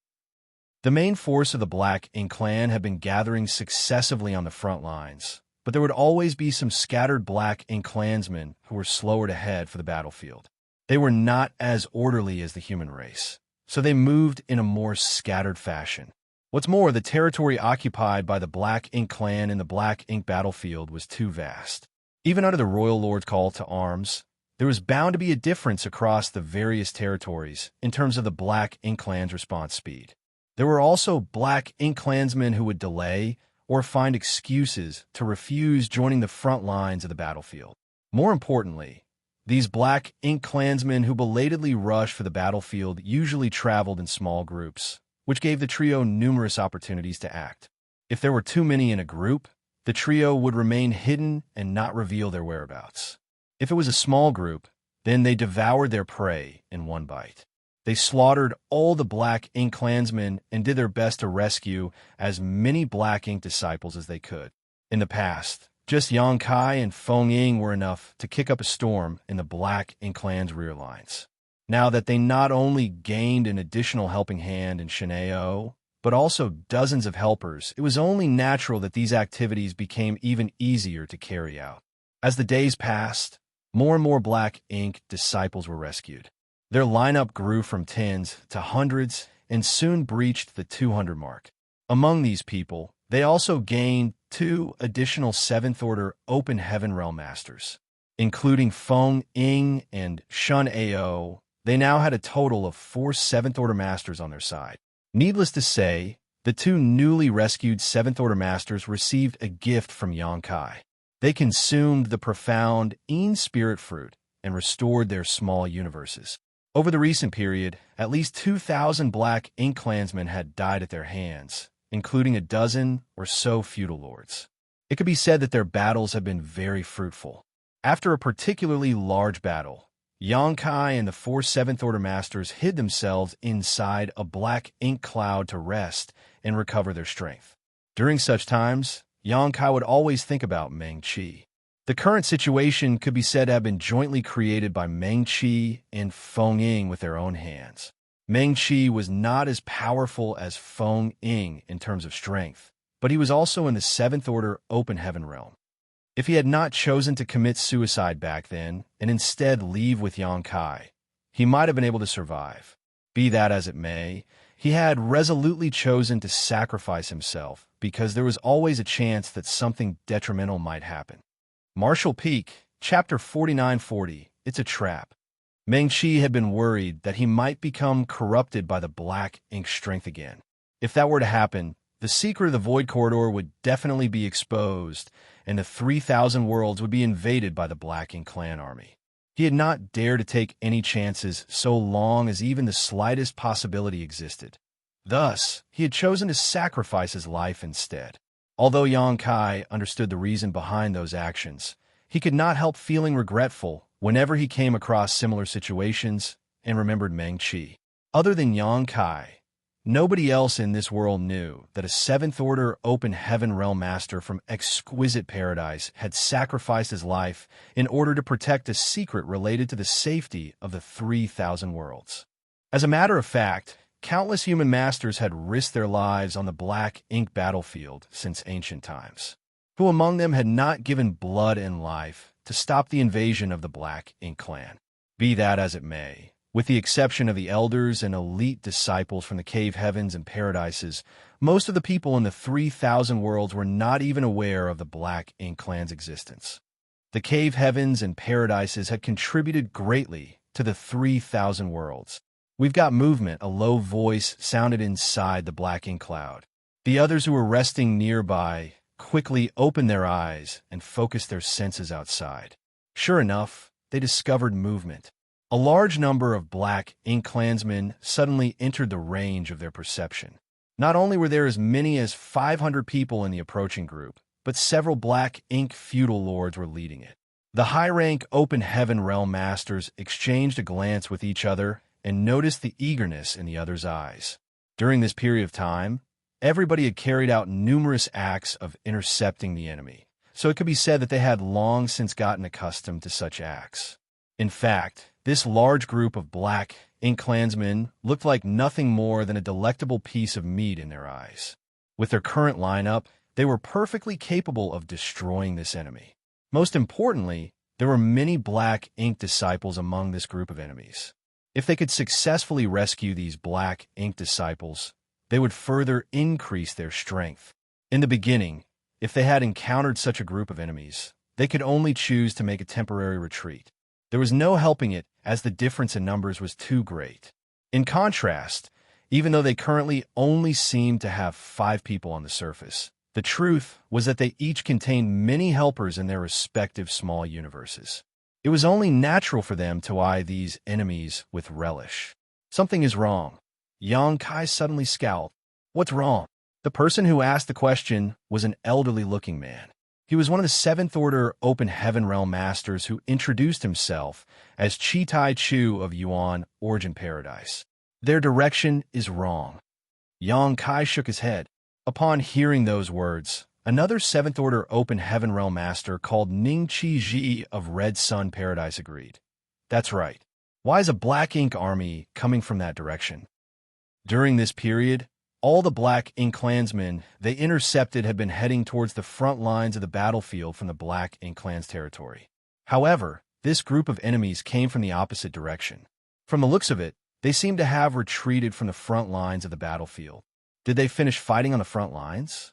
The main force of the Black Ink clan had been gathering successively on the front lines, but there would always be some scattered Black Ink clansmen who were slower to head for the battlefield. They were not as orderly as the human race, so they moved in a more scattered fashion. What's more, the territory occupied by the Black Ink clan in the Black Ink battlefield was too vast. Even under the Royal Lord's call to arms, there was bound to be a difference across the various territories in terms of the Black Ink clan's response speed. There were also Black Ink clansmen who would delay or find excuses to refuse joining the front lines of the battlefield. More importantly, these Black Ink clansmen who belatedly rushed for the battlefield usually traveled in small groups, which gave the trio numerous opportunities to act. If there were too many in a group, the trio would remain hidden and not reveal their whereabouts. If it was a small group, then they devoured their prey in one bite. They slaughtered all the Black Ink clansmen and did their best to rescue as many Black Ink disciples as they could. In the past, just Xianxia and Feng Ying were enough to kick up a storm in the Black Ink clan's rear lines. Now that they not only gained an additional helping hand in Xianxia, but also dozens of helpers, it was only natural that these activities became even easier to carry out. As the days passed, more and more Black Ink disciples were rescued. Their lineup grew from tens to hundreds and soon breached the 200 mark. Among these people, they also gained 2 additional 7th Order Open Heaven Realm Masters, including Feng Ying and Xianxia. They now had a total of 4 Seventh Order Masters on their side. Needless to say, the 2 newly rescued Seventh Order Masters received a gift from Xianxia. They consumed the profound Spirit Fruit and restored their small universes. Over the recent period, at least 2,000 Black Ink clansmen had died at their hands, including a dozen or so feudal lords. It could be said that their battles have been very fruitful. After a particularly large battle, Xianxia and the 4 Seventh Order Masters hid themselves inside a black ink cloud to rest and recover their strength. During such times, Xianxia would always think about Meng Qi. The current situation could be said to have been jointly created by Meng Qi and Feng Ying with their own hands. Meng Qi was not as powerful as Feng Ying in terms of strength, but he was also in the 7th Order Open Heaven realm. If he had not chosen to commit suicide back then and instead leave with Xianxia, he might have been able to survive. Be that as it may, he had resolutely chosen to sacrifice himself because there was always a chance that something detrimental might happen. Martial Peak, Chapter 4940, It's a Trap. Meng Qi had been worried that he might become corrupted by the black ink strength again. If that were to happen, the secret of the Void Corridor would definitely be exposed, and the 3,000 worlds would be invaded by the Black Ink clan army. He had not dared to take any chances so long as even the slightest possibility existed. Thus, he had chosen to sacrifice his life instead. Although Xianxia understood the reason behind those actions, he could not help feeling regretful whenever he came across similar situations and remembered Meng Qi. Other than Xianxia, nobody else in this world knew that a 7th Order Open Heaven Realm Master from Exquisite Paradise had sacrificed his life in order to protect a secret related to the safety of the 3,000 worlds. As a matter of fact, countless human masters had risked their lives on the Black Ink battlefield since ancient times. Who among them had not given blood and life to stop the invasion of the Black Ink clan? Be that as it may, with the exception of the elders and elite disciples from the cave heavens and paradises, most of the people in the 3,000 worlds were not even aware of the Black Ink clan's existence. The cave heavens and paradises had contributed greatly to the 3,000 worlds. "We've got movement," a low voice sounded inside the black ink cloud. The others who were resting nearby quickly opened their eyes and focused their senses outside. Sure enough, they discovered movement. A large number of Black Ink clansmen suddenly entered the range of their perception. Not only were there as many as 500 people in the approaching group, but several Black Ink feudal lords were leading it. The high-rank Open Heaven Realm Masters exchanged a glance with each other and noticed the eagerness in the other's eyes. During this period of time, everybody had carried out numerous acts of intercepting the enemy, so it could be said that they had long since gotten accustomed to such acts. In fact, this large group of Black Ink clansmen looked like nothing more than a delectable piece of meat in their eyes. With their current lineup, they were perfectly capable of destroying this enemy. Most importantly, there were many Black Ink disciples among this group of enemies. If they could successfully rescue these Black Ink disciples, they would further increase their strength. In the beginning, if they had encountered such a group of enemies, they could only choose to make a temporary retreat. There was no helping it, as the difference in numbers was too great. In contrast, even though they currently only seemed to have 5 people on the surface, the truth was that they each contained many helpers in their respective small universes. It was only natural for them to eye these enemies with relish. "Something is wrong." Xianxia suddenly scowled. "What's wrong?" The person who asked the question was an elderly-looking man. He was one of the 7th Order Open Heaven Realm Masters who introduced himself as Chitai Chu of Yuan Origin Paradise. "Their direction is wrong." Xianxia shook his head. Upon hearing those words, another 7th Order Open Heaven Realm Master called Ningqi Ji of Red Sun Paradise agreed. "That's right. Why is a Black Ink army coming from that direction?" During this period, all the Black Ink clansmen they intercepted had been heading towards the front lines of the battlefield from the Black Ink clan's territory. However, this group of enemies came from the opposite direction. From the looks of it, they seemed to have retreated from the front lines of the battlefield. Did they finish fighting on the front lines?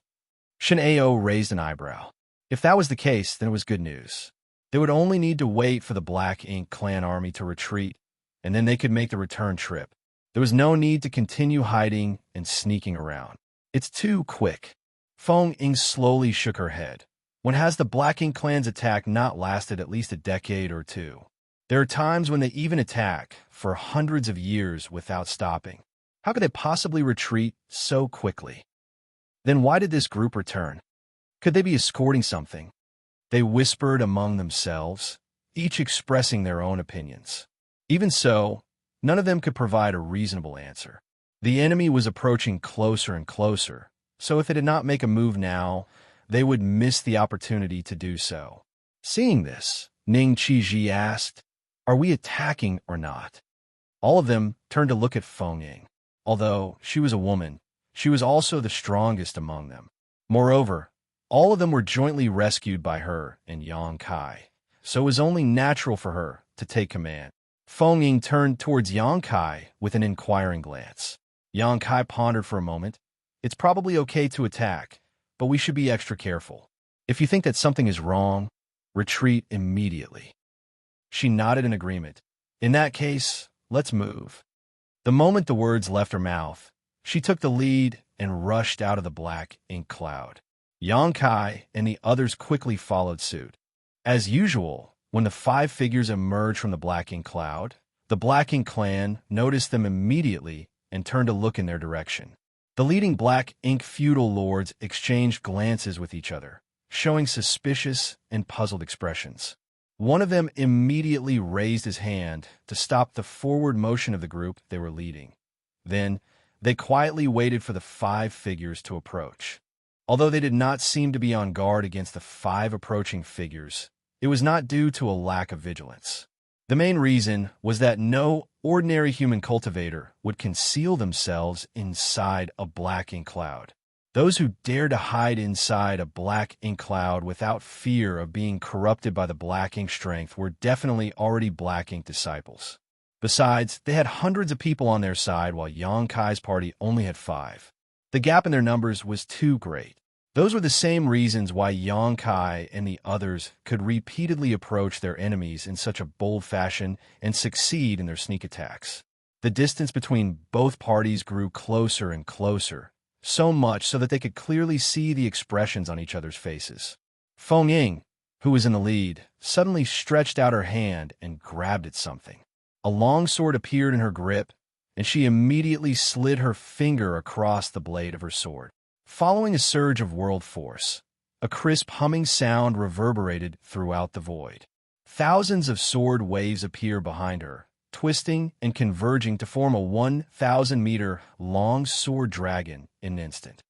Xianxia raised an eyebrow. If that was the case, then it was good news. They would only need to wait for the Black Ink clan army to retreat, and then they could make the return trip. There was no need to continue hiding and sneaking around. It's too quick. Feng Ying slowly shook her head. When has the Black Ink clan's attack not lasted at least a decade or two? There are times when they even attack for hundreds of years without stopping. How could they possibly retreat so quickly? Then why did this group return? Could they be escorting something? They whispered among themselves, each expressing their own opinions. Even so, none of them could provide a reasonable answer. The enemy was approaching closer and closer, so if they did not make a move now, they would miss the opportunity to do so. Seeing this, Ning Qizhi asked, "Are we attacking or not?" All of them turned to look at Feng Ying. Although she was a woman, she was also the strongest among them. Moreover, all of them were jointly rescued by her and Yang Kai, so it was only natural for her to take command. Feng Ying turned towards Yang Kai with an inquiring glance. Yang Kai pondered for a moment. It's probably okay to attack, but we should be extra careful. If you think that something is wrong, retreat immediately. She nodded in agreement. In that case, let's move. The moment the words left her mouth, she took the lead and rushed out of the black ink cloud. Yang Kai and the others quickly followed suit. As usual, when the five figures emerged from the black ink cloud, the Black Ink clan noticed them immediately and turned to look in their direction. The leading Black Ink feudal lords exchanged glances with each other, showing suspicious and puzzled expressions. One of them immediately raised his hand to stop the forward motion of the group they were leading. Then, they quietly waited for the five figures to approach. Although they did not seem to be on guard against the five approaching figures, it was not due to a lack of vigilance. The main reason was that no ordinary human cultivator would conceal themselves inside a black ink cloud. Those who dared to hide inside a black ink cloud without fear of being corrupted by the black ink strength were definitely already black ink disciples. Besides, they had hundreds of people on their side while Yang Kai's party only had 5. The gap in their numbers was too great. Those were the same reasons why Yang Kai and the others could repeatedly approach their enemies in such a bold fashion and succeed in their sneak attacks. The distance between both parties grew closer and closer, so much so that they could clearly see the expressions on each other's faces. Feng Ying, who was in the lead, suddenly stretched out her hand and grabbed at something. A long sword appeared in her grip, and she immediately slid her finger across the blade of her sword. Following a surge of world force, a crisp humming sound reverberated throughout the void. Thousands of sword waves appear behind her, twisting and converging to form a 1,000-meter-long sword dragon in an instant.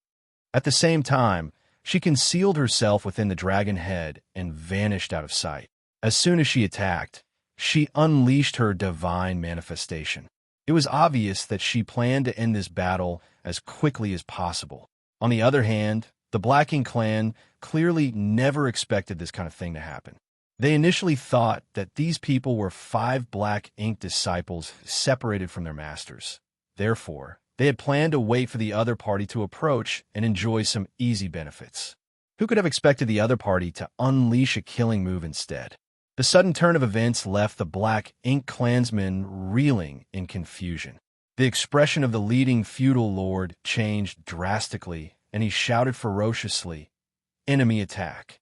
At the same time, she concealed herself within the dragon head and vanished out of sight. As soon as she attacked, she unleashed her divine manifestation. It was obvious that she planned to end this battle as quickly as possible. On the other hand, the Black Ink clan clearly never expected this kind of thing to happen. They initially thought that these people were 5 Black Ink disciples separated from their masters. Therefore, they had planned to wait for the other party to approach and enjoy some easy benefits. Who could have expected the other party to unleash a killing move instead? The sudden turn of events left the Black Ink clansmen reeling in confusion. The expression of the leading feudal lord changed drastically, and he shouted ferociously, "Enemy attack!"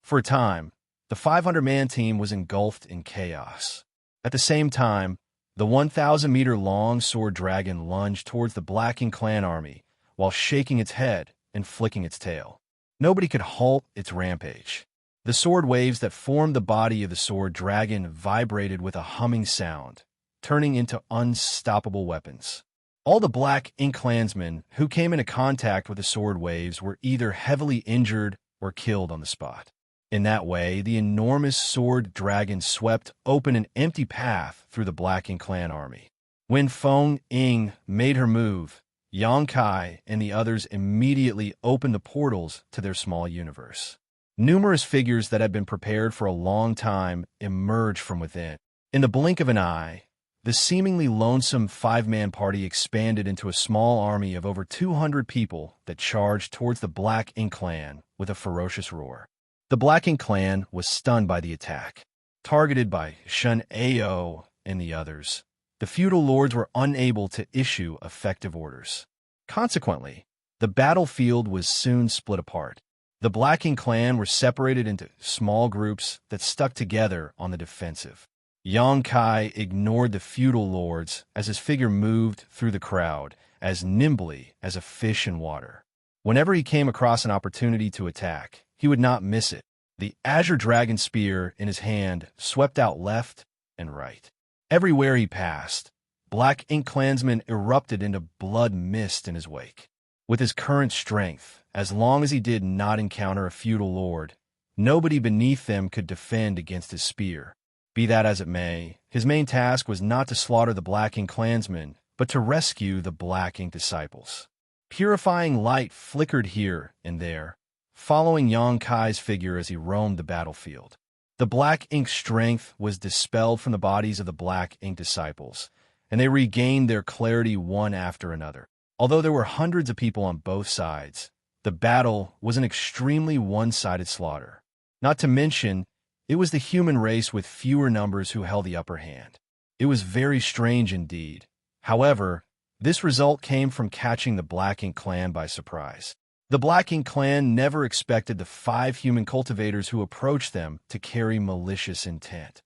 For a time, the 500-man team was engulfed in chaos. At the same time, the 1,000-meter-long sword dragon lunged towards the Black Ink clan army while shaking its head and flicking its tail. Nobody could halt its rampage. The sword waves that formed the body of the sword dragon vibrated with a humming sound, turning into unstoppable weapons. All the Black Ink clansmen who came into contact with the sword waves were either heavily injured or killed on the spot. In that way, the enormous sword dragon swept open an empty path through the Black Ink clan army. When Feng Ying made her move, Yang Kai and the others immediately opened the portals to their small universe. Numerous figures that had been prepared for a long time emerged from within. In the blink of an eye, the seemingly lonesome 5-man party expanded into a small army of over 200 people that charged towards the Black Ink clan with a ferocious roar. The Black Ink clan was stunned by the attack. Targeted by Xianxia and the others, the feudal lords were unable to issue effective orders. Consequently, the battlefield was soon split apart. The Black Ink clan were separated into small groups that stuck together on the defensive. Xianxia ignored the feudal lords as his figure moved through the crowd as nimbly as a fish in water. Whenever he came across an opportunity to attack, he would not miss it. The azure dragon spear in his hand swept out left and right. Everywhere he passed, Black Ink clansmen erupted into blood mist in his wake. With his current strength, as long as he did not encounter a feudal lord, nobody beneath them could defend against his spear. Be that as it may, his main task was not to slaughter the Black Ink clansmen, but to rescue the Black Ink disciples. Purifying light flickered here and there, following Xianxia's figure as he roamed the battlefield. The Black Ink strength was dispelled from the bodies of the Black Ink disciples, and they regained their clarity one after another. Although there were hundreds of people on both sides, the battle was an extremely one-sided slaughter. Not to mention, it was the human race with fewer numbers who held the upper hand. It was very strange indeed. However, this result came from catching the Black Ink clan by surprise. The Black Ink clan never expected the 5 human cultivators who approached them to carry malicious intent.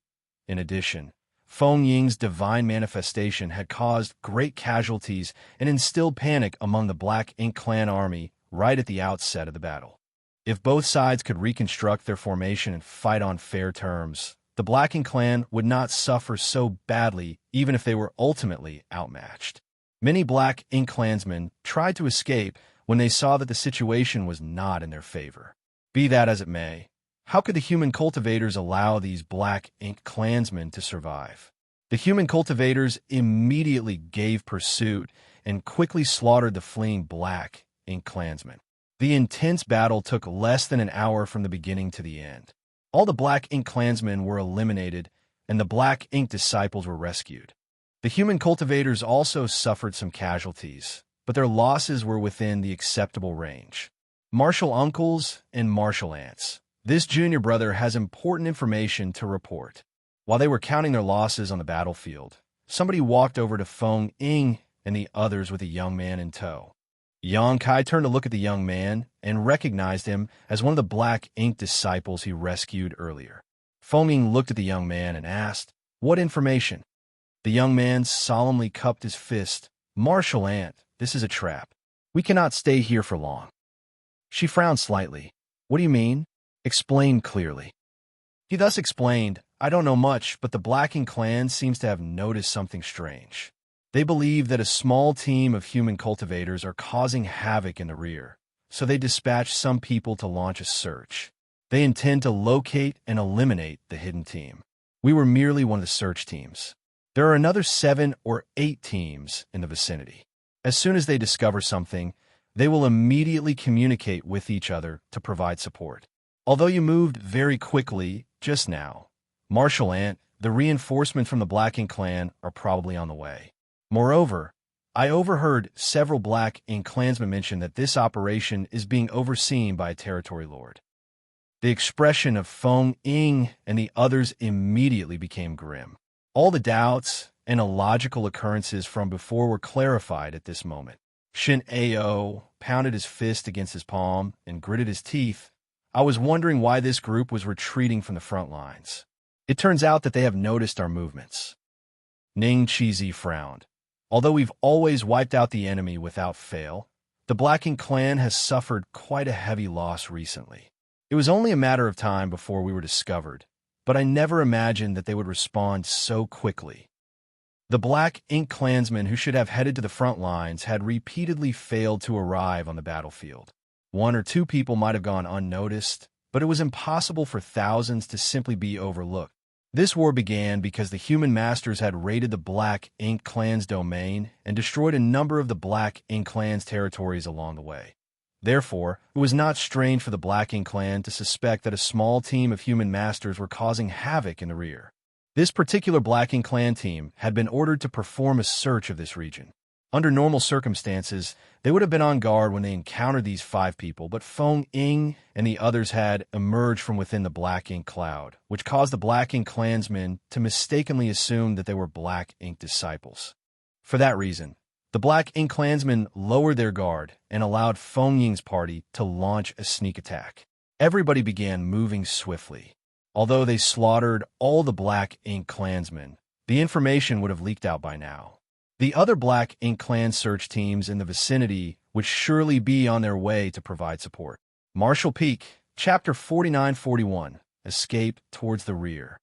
In addition, Feng Ying's divine manifestation had caused great casualties and instilled panic among the Black Ink clan army right at the outset of the battle. If both sides could reconstruct their formation and fight on fair terms, the Black Ink clan would not suffer so badly even if they were ultimately outmatched. Many Black Ink clansmen tried to escape when they saw that the situation was not in their favor. Be that as it may, how could the human cultivators allow these Black Ink clansmen to survive? The human cultivators immediately gave pursuit and quickly slaughtered the fleeing Black Ink clansmen. The intense battle took less than an hour from the beginning to the end. All the Black Ink clansmen were eliminated, and the Black Ink disciples were rescued. The human cultivators also suffered some casualties, but their losses were within the acceptable range. Martial uncles and martial aunts. This junior brother has important information to report. While they were counting their losses on the battlefield, somebody walked over to Feng Ying and the others with a young man in tow. Xianxia turned to look at the young man and recognized him as one of the Black Ink disciples he rescued earlier. Feng Ying looked at the young man and asked, "What information?" The young man solemnly cupped his fist. "Martial aunt, this is a trap. We cannot stay here for long." She frowned slightly. "What do you mean? Explain clearly." He thus explained, "I don't know much, but the Black Ink clan seems to have noticed something strange. They believe that a small team of human cultivators are causing havoc in the rear, so they dispatched some people to launch a search. They intend to locate and eliminate the hidden team. We were merely one of the search teams. There are another 7 or 8 teams in the vicinity. As soon as they discover something, they will immediately communicate with each other to provide support. Although you moved very quickly just now, Martial Ant, the reinforcement from the Black Ink clan are probably on the way. Moreover, I overheard several Black Ink clansmen mention that this operation is being overseen by a territory lord." The expression of Feng Ying and the others immediately became grim. All the doubts and illogical occurrences from before were clarified at this moment. Shin Ao pounded his fist against his palm and gritted his teeth. "I was wondering why this group was retreating from the front lines. It turns out that they have noticed our movements." Ning Chizi frowned. "Although we've always wiped out the enemy without fail, the Black Ink clan has suffered quite a heavy loss recently. It was only a matter of time before we were discovered, but I never imagined that they would respond so quickly." The Black Ink clansmen who should have headed to the front lines had repeatedly failed to arrive on the battlefield. 1 or 2 people might have gone unnoticed, but it was impossible for thousands to simply be overlooked. This war began because the human masters had raided the Black Ink clan's domain and destroyed a number of the Black Ink clan's territories along the way. Therefore, it was not strange for the Black Ink clan to suspect that a small team of human masters were causing havoc in the rear. This particular Black Ink clan team had been ordered to perform a search of this region. Under normal circumstances, they would have been on guard when they encountered these 5 people, but Feng Ying and the others had emerged from within the Black Ink cloud, which caused the Black Ink clansmen to mistakenly assume that they were Black Ink disciples. For that reason, the Black Ink clansmen lowered their guard and allowed Feng Ying's party to launch a sneak attack. Everybody began moving swiftly. Although they slaughtered all the Black Ink clansmen, the information would have leaked out by now. The other Black Ink clan search teams in the vicinity would surely be on their way to provide support. Marshall Peak, Chapter 49-41, Escape Towards the Rear.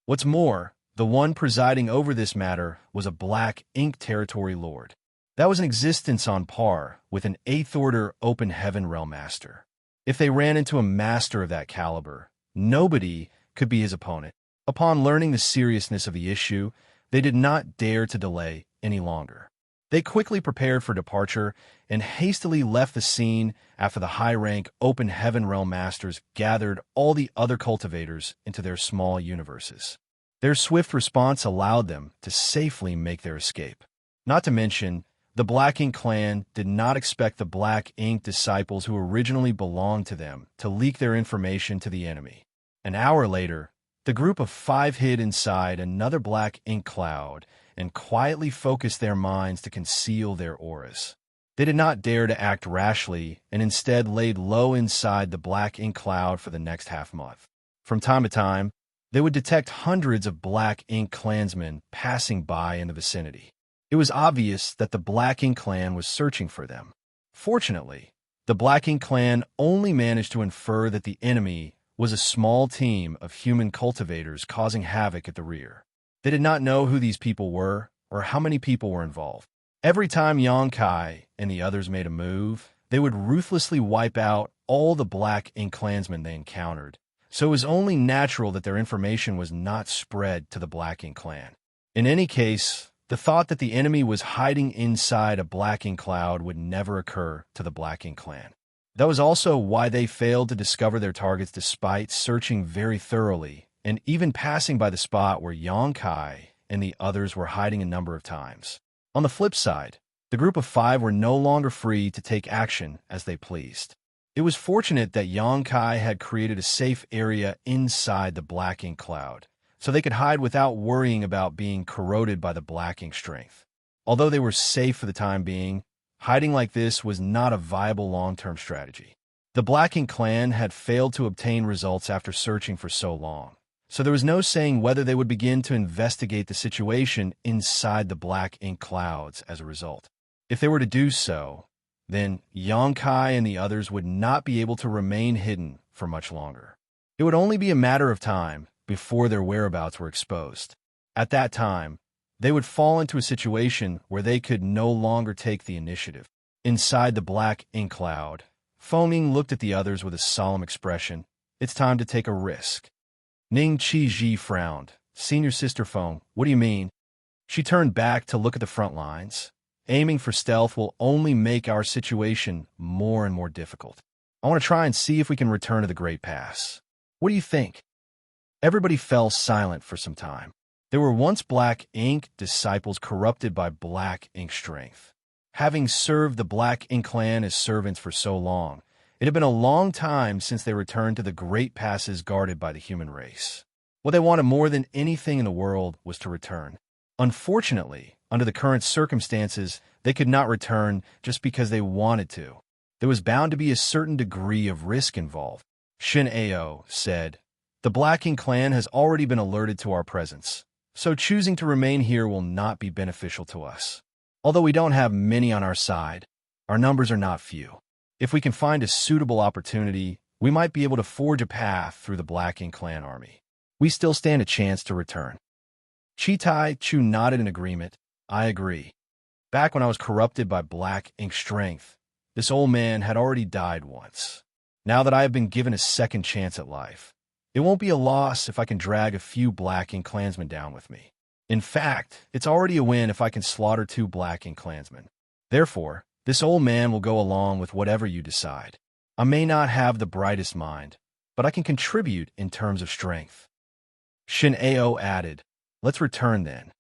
What's more, the one presiding over this matter was a Black Ink territory lord. That was an existence on par with an 8th-order Open Heaven Realm Master. If they ran into a master of that caliber, nobody could be his opponent. Upon learning the seriousness of the issue, they did not dare to delay any longer. They quickly prepared for departure and hastily left the scene after the high-rank Open Heaven Realm Masters gathered all the other cultivators into their small universes. Their swift response allowed them to safely make their escape. Not to mention, the Black Ink clan did not expect the Black Ink disciples who originally belonged to them to leak their information to the enemy. An hour later, the group of 5 hid inside another Black Ink cloud and quietly focused their minds to conceal their auras. They did not dare to act rashly and instead laid low inside the Black Ink cloud for the next half-month. From time to time, they would detect hundreds of Black Ink clansmen passing by in the vicinity. It was obvious that the Black Ink clan was searching for them. Fortunately, the Black Ink clan only managed to infer that the enemy was a small team of human cultivators causing havoc at the rear. They did not know who these people were or how many people were involved. Every time Xianxia and the others made a move, they would ruthlessly wipe out all the Black Ink clansmen they encountered, so it was only natural that their information was not spread to the Black Ink clan. In any case, the thought that the enemy was hiding inside a Black Ink cloud would never occur to the Black Ink clan. That was also why they failed to discover their targets despite searching very thoroughly and even passing by the spot where Xianxia and the others were hiding a number of times. On the flip side, the group of 5 were no longer free to take action as they pleased. It was fortunate that Xianxia had created a safe area inside the Black Ink cloud, so they could hide without worrying about being corroded by the Black Ink strength. Although they were safe for the time being, hiding like this was not a viable long-term strategy. The Black Ink clan had failed to obtain results after searching for so long, so there was no saying whether they would begin to investigate the situation inside the Black Ink clouds as a result. If they were to do so, then Xianxia and the others would not be able to remain hidden for much longer. It would only be a matter of time before their whereabouts were exposed. At that time, they would fall into a situation where they could no longer take the initiative. Inside the Black Ink cloud, Feng Ying looked at the others with a solemn expression. It's time to take a risk. Ning Qizhi frowned. Senior Sister Feng, what do you mean? She turned back to look at the front lines. Aiming for stealth will only make our situation more and more difficult. I want to try and see if we can return to the Great Pass. What do you think? Everybody fell silent for some time. There were once Black Ink disciples corrupted by Black Ink strength. Having served the Black Ink clan as servants for so long, it had been a long time since they returned to the great passes guarded by the human race. What they wanted more than anything in the world was to return. Unfortunately, under the current circumstances, they could not return just because they wanted to. There was bound to be a certain degree of risk involved. Xianxia said, "The Black Ink clan has already been alerted to our presence, so choosing to remain here will not be beneficial to us. Although we don't have many on our side, our numbers are not few. If we can find a suitable opportunity, we might be able to forge a path through the Black Ink clan army. We still stand a chance to return." Chitai Chu nodded in agreement. I agree. Back when I was corrupted by Black Ink strength, this old man had already died once. Now that I have been given a second chance at life, it won't be a loss if I can drag a few Black Ink clansmen down with me. In fact, it's already a win if I can slaughter 2 Black Ink clansmen. Therefore, this old man will go along with whatever you decide. I may not have the brightest mind, but I can contribute in terms of strength. Xianxia added, let's return then.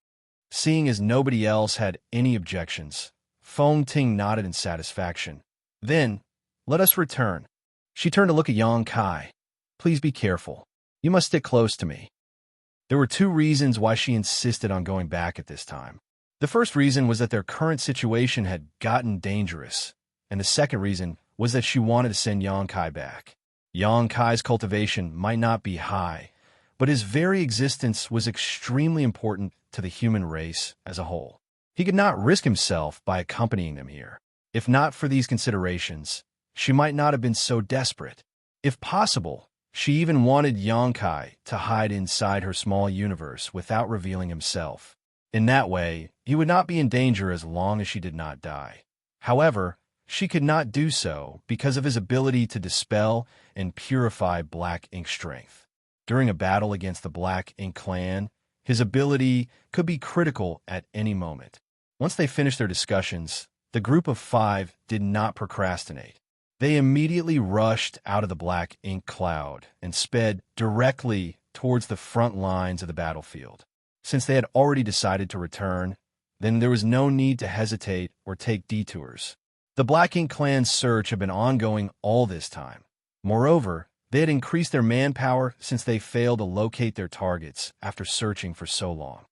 Seeing as nobody else had any objections, Feng Ting nodded in satisfaction. Then, let us return. She turned to look at Yang Kai. Please be careful. You must stick close to me. There were two reasons why she insisted on going back at this time. The first reason was that their current situation had gotten dangerous, and the second reason was that she wanted to send Yang Kai back. Yang Kai's cultivation might not be high, but his very existence was extremely important to the human race as a whole. He could not risk himself by accompanying them here. If not for these considerations, she might not have been so desperate. If possible, she even wanted Yang Kai to hide inside her small universe without revealing himself. In that way, he would not be in danger as long as she did not die. However, she could not do so because of his ability to dispel and purify black ink strength. During a battle against the Black Ink clan, his ability could be critical at any moment. Once they finished their discussions, the group of 5 did not procrastinate. They immediately rushed out of the Black Ink cloud and sped directly towards the front lines of the battlefield. Since they had already decided to return, then there was no need to hesitate or take detours. The Black Ink clan's search had been ongoing all this time. Moreover, they had increased their manpower since they failed to locate their targets after searching for so long.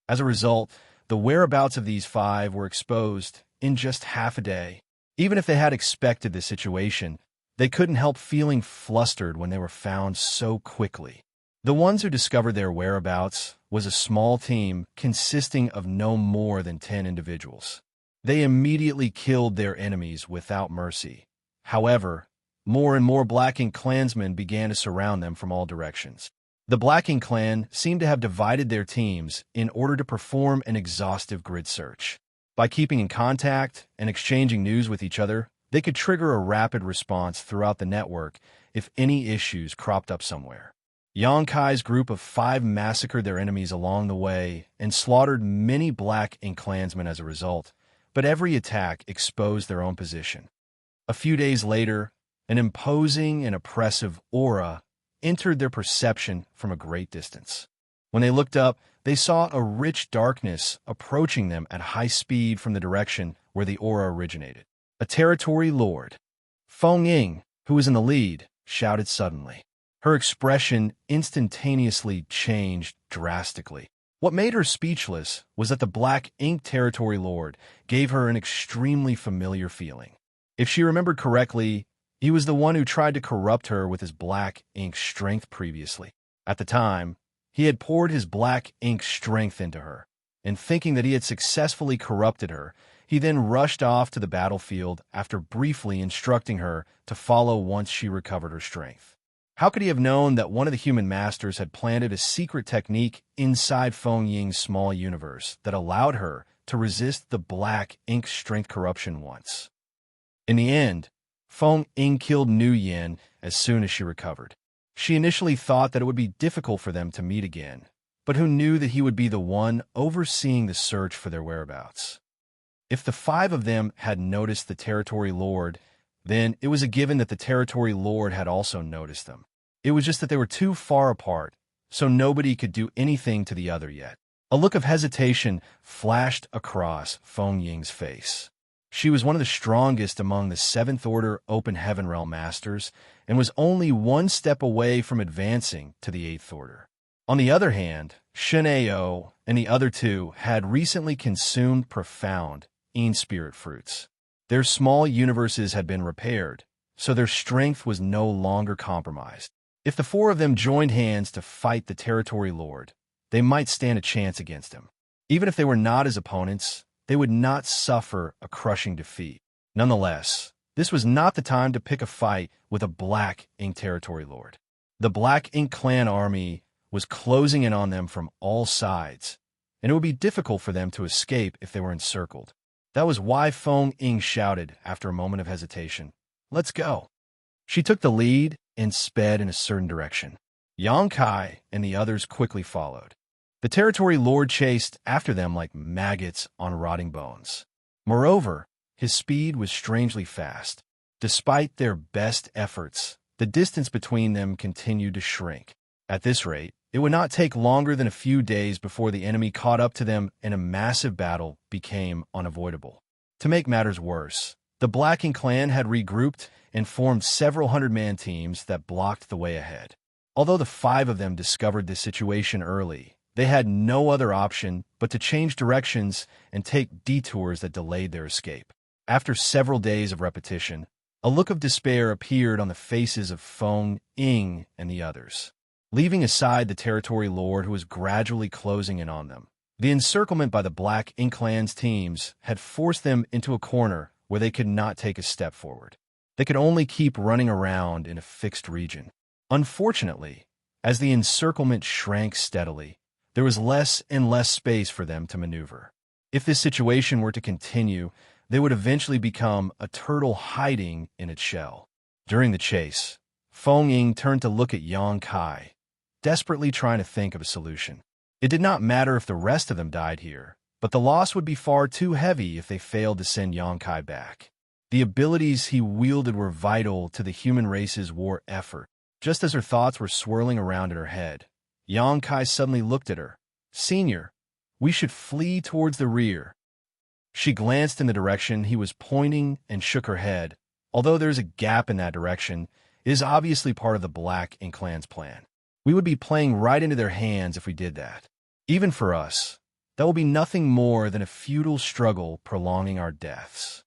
As a result, the whereabouts of these 5 were exposed in just half a day. Even if they had expected the situation, they couldn't help feeling flustered when they were found so quickly. The ones who discovered their whereabouts was a small team consisting of no more than 10 individuals. They immediately killed their enemies without mercy. However, more and more Black Ink clansmen began to surround them from all directions. The Black Ink clan seemed to have divided their teams in order to perform an exhaustive grid search. By keeping in contact and exchanging news with each other, they could trigger a rapid response throughout the network if any issues cropped up somewhere. Yang Kai's group of 5 massacred their enemies along the way and slaughtered many Black Ink clansmen as a result, but every attack exposed their own position. A few days later, an imposing and oppressive aura entered their perception from a great distance. When they looked up, they saw a rich darkness approaching them at high speed from the direction where the aura originated. A territory lord. Feng Ying, who was in the lead, shouted suddenly. Her expression instantaneously changed drastically. What made her speechless was that the Black Ink territory lord gave her an extremely familiar feeling. If she remembered correctly, he was the one who tried to corrupt her with his Black Ink strength previously. At the time, he had poured his Black Ink strength into her, and thinking that he had successfully corrupted her, he then rushed off to the battlefield after briefly instructing her to follow once she recovered her strength. How could he have known that one of the human masters had planted a secret technique inside Feng Ying's small universe that allowed her to resist the Black Ink strength corruption once? In the end, Feng Ying killed Nu Yin as soon as she recovered. She initially thought that it would be difficult for them to meet again, but who knew that he would be the one overseeing the search for their whereabouts? If the 5 of them had noticed the territory lord, then it was a given that the territory lord had also noticed them. It was just that they were too far apart, so nobody could do anything to the other yet. A look of hesitation flashed across Feng Ying's face. She was one of the strongest among the 7th Order Open Heaven Realm Masters and was only one step away from advancing to the 8th Order. On the other hand, Shen Ao and the other 2 had recently consumed profound Yin Spirit fruits. Their small universes had been repaired, so their strength was no longer compromised. If the 4 of them joined hands to fight the Territory Lord, they might stand a chance against him. Even if they were not his opponents, they would not suffer a crushing defeat. Nonetheless, this was not the time to pick a fight with a Black Ink Territory Lord. The Black Ink clan army was closing in on them from all sides, and it would be difficult for them to escape if they were encircled. That was why Feng Ying shouted after a moment of hesitation, "Let's go." She took the lead and sped in a certain direction. Yang Kai and the others quickly followed. The Territory Lord chased after them like maggots on rotting bones. Moreover, his speed was strangely fast. Despite their best efforts, the distance between them continued to shrink. At this rate, it would not take longer than a few days before the enemy caught up to them and a massive battle became unavoidable. To make matters worse, the Black Ink clan had regrouped and formed several hundred-man teams that blocked the way ahead. Although the 5 of them discovered this situation early, they had no other option but to change directions and take detours that delayed their escape. After several days of repetition, a look of despair appeared on the faces of Feng, Ying, and the others. Leaving aside the territory lord who was gradually closing in on them, the encirclement by the Black Ink clan's teams had forced them into a corner where they could not take a step forward. They could only keep running around in a fixed region. Unfortunately, as the encirclement shrank steadily, there was less and less space for them to maneuver. If this situation were to continue, they would eventually become a turtle hiding in its shell. During the chase, Feng Ying turned to look at Yang Kai, desperately trying to think of a solution. It did not matter if the rest of them died here, but the loss would be far too heavy if they failed to send Yang Kai back. The abilities he wielded were vital to the human race's war effort. Just as her thoughts were swirling around in her head, Yang Kai suddenly looked at her. "Senior, we should flee towards the rear." She glanced in the direction he was pointing and shook her head. Although there's a gap in that direction, it is obviously part of the Black Ink clan's plan. We would be playing right into their hands if we did that. Even for us, that will be nothing more than a futile struggle prolonging our deaths.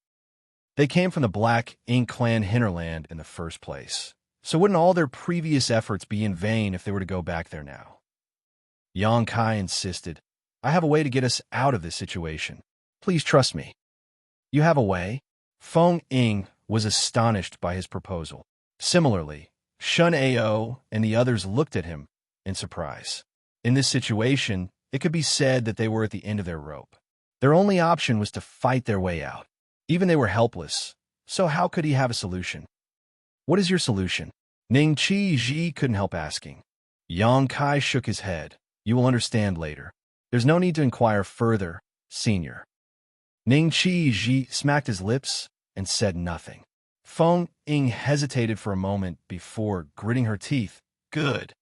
They came from the Black Ink clan hinterland in the first place. So wouldn't all their previous efforts be in vain if they were to go back there now? Yang Kai insisted, "I have a way to get us out of this situation. Please trust me." "You have a way?" Feng Ying was astonished by his proposal. Similarly, Shun Ao and the others looked at him in surprise. In this situation, it could be said that they were at the end of their rope. Their only option was to fight their way out. Even they were helpless, so how could he have a solution? "What is your solution?" Ning Chi Ji couldn't help asking. Yang Kai shook his head. "You will understand later. There's no need to inquire further, senior." Ning Chi Ji smacked his lips and said nothing. Feng Ying hesitated for a moment before gritting her teeth. "Good."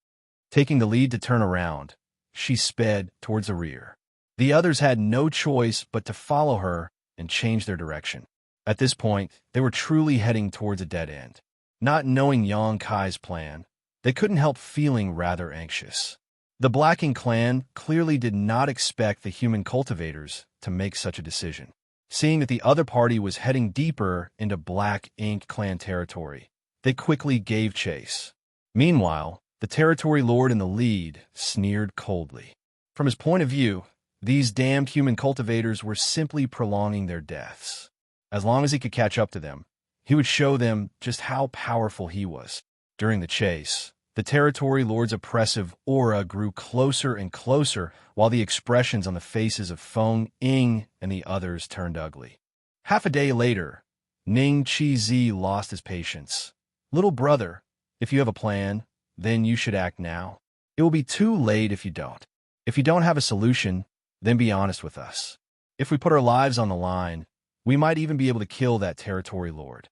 Taking the lead to turn around, she sped towards the rear. The others had no choice but to follow her and change their direction. At this point, they were truly heading towards a dead end. Not knowing Yang Kai's plan, they couldn't help feeling rather anxious. The Black Ink clan clearly did not expect the human cultivators to make such a decision. Seeing that the other party was heading deeper into Black Ink clan territory, they quickly gave chase. Meanwhile, the territory lord in the lead sneered coldly. From his point of view, these damned human cultivators were simply prolonging their deaths. As long as he could catch up to them, he would show them just how powerful he was. During the chase, the territory lord's oppressive aura grew closer and closer while the expressions on the faces of Feng Ying and the others turned ugly. Half a day later, Ning Chi Zi lost his patience. "Little brother, if you have a plan, then you should act now. It will be too late if you don't. If you don't have a solution, then be honest with us. If we put our lives on the line, we might even be able to kill that territory lord."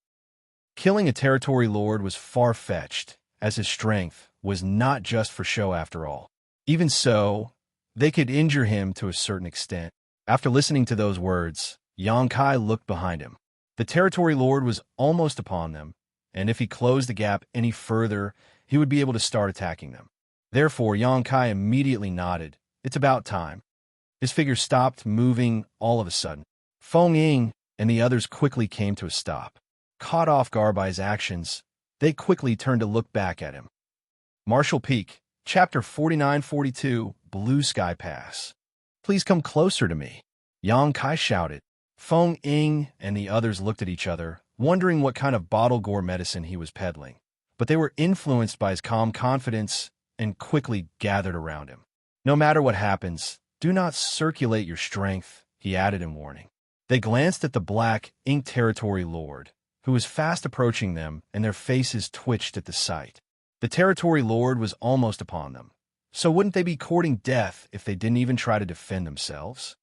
Killing a territory lord was far-fetched, as his strength was not just for show after all. Even so, they could injure him to a certain extent. After listening to those words, Yang Kai looked behind him. The territory lord was almost upon them, and if he closed the gap any further, he would be able to start attacking them. Therefore, Yang Kai immediately nodded. "It's about time." His figure stopped moving all of a sudden. Feng Ying and the others quickly came to a stop. Caught off guard by his actions, they quickly turned to look back at him. Marshall Peak, Chapter 4942, Blue Sky Pass. "Please come closer to me," Yang Kai shouted. Feng Ying and the others looked at each other, wondering what kind of bottle gore medicine he was peddling. But they were influenced by his calm confidence and quickly gathered around him. "No matter what happens, do not circulate your strength," he added in warning. They glanced at the Black Ink territory lord, who was fast approaching them, and their faces twitched at the sight. The territory lord was almost upon them. So wouldn't they be courting death if they didn't even try to defend themselves?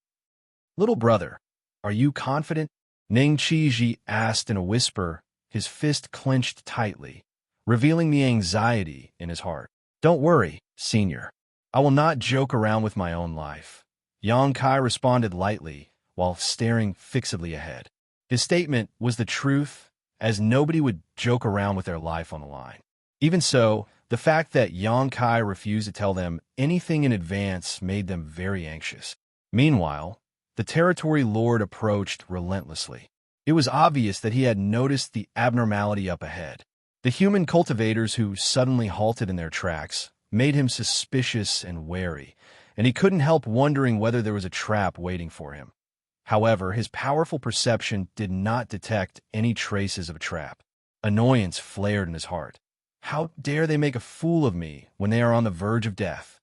"Little brother, are you confident?" Ning Chi Ji asked in a whisper, his fist clenched tightly, revealing the anxiety in his heart. "Don't worry, senior. I will not joke around with my own life," Yang Kai responded lightly, while staring fixedly ahead. His statement was the truth, as nobody would joke around with their life on the line. Even so, the fact that Xianxia refused to tell them anything in advance made them very anxious. Meanwhile, the territory lord approached relentlessly. It was obvious that he had noticed the abnormality up ahead. The human cultivators who suddenly halted in their tracks made him suspicious and wary, and he couldn't help wondering whether there was a trap waiting for him. However, his powerful perception did not detect any traces of a trap. Annoyance flared in his heart. How dare they make a fool of me when they are on the verge of death?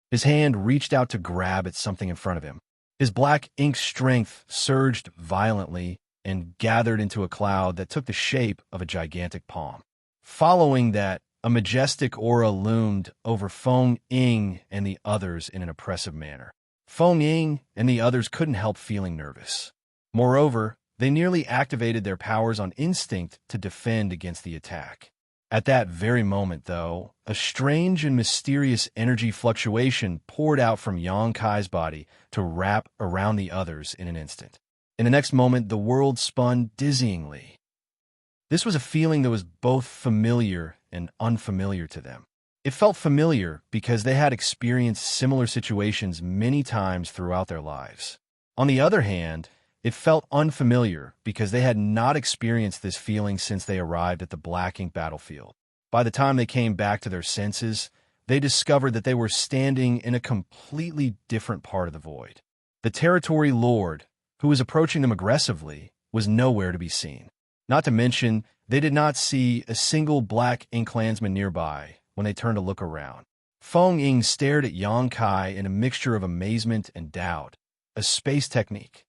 His hand reached out to grab at something in front of him. His black ink strength surged violently and gathered into a cloud that took the shape of a gigantic palm. Following that, a majestic aura loomed over Feng Ying and the others in an oppressive manner. Feng Ying and the others couldn't help feeling nervous. Moreover, they nearly activated their powers on instinct to defend against the attack. At that very moment, though, a strange and mysterious energy fluctuation poured out from Xianxia's body to wrap around the others in an instant. In the next moment, the world spun dizzyingly. This was a feeling that was both familiar and unfamiliar to them. It felt familiar because they had experienced similar situations many times throughout their lives. On the other hand, it felt unfamiliar because they had not experienced this feeling since they arrived at the Black Ink battlefield. By the time they came back to their senses, they discovered that they were standing in a completely different part of the void. The territory lord, who was approaching them aggressively, was nowhere to be seen. Not to mention, they did not see a single Black Ink clansman nearby when they turned to look around. Feng Ying stared at Xianxia in a mixture of amazement and doubt. A space technique.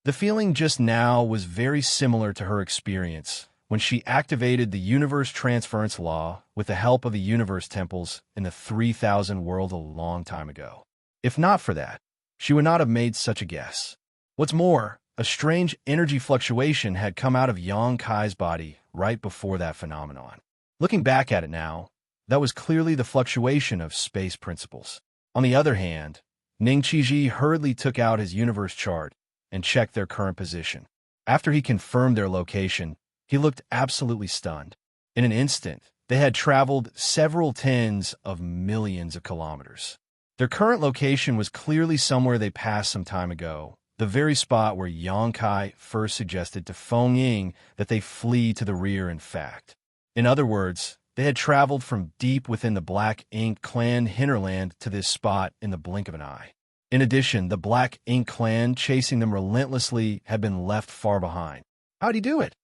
The feeling just now was very similar to her experience when she activated the universe transference law with the help of the universe temples in the 3000 world a long time ago. If not for that, she would not have made such a guess. What's more, a strange energy fluctuation had come out of Xianxia's body right before that phenomenon. Looking back at it now, that was clearly the fluctuation of space principles. On the other hand, Ning Qiji hurriedly took out his universe chart and checked their current position. After he confirmed their location, he looked absolutely stunned. In an instant, they had traveled several tens of millions of kilometers. Their current location was clearly somewhere they passed some time ago, the very spot where Xianxia first suggested to Feng Ying that they flee to the rear in fact. In other words, they had traveled from deep within the Black Ink clan hinterland to this spot in the blink of an eye. In addition, the Black Ink clan chasing them relentlessly had been left far behind. How'd he do it?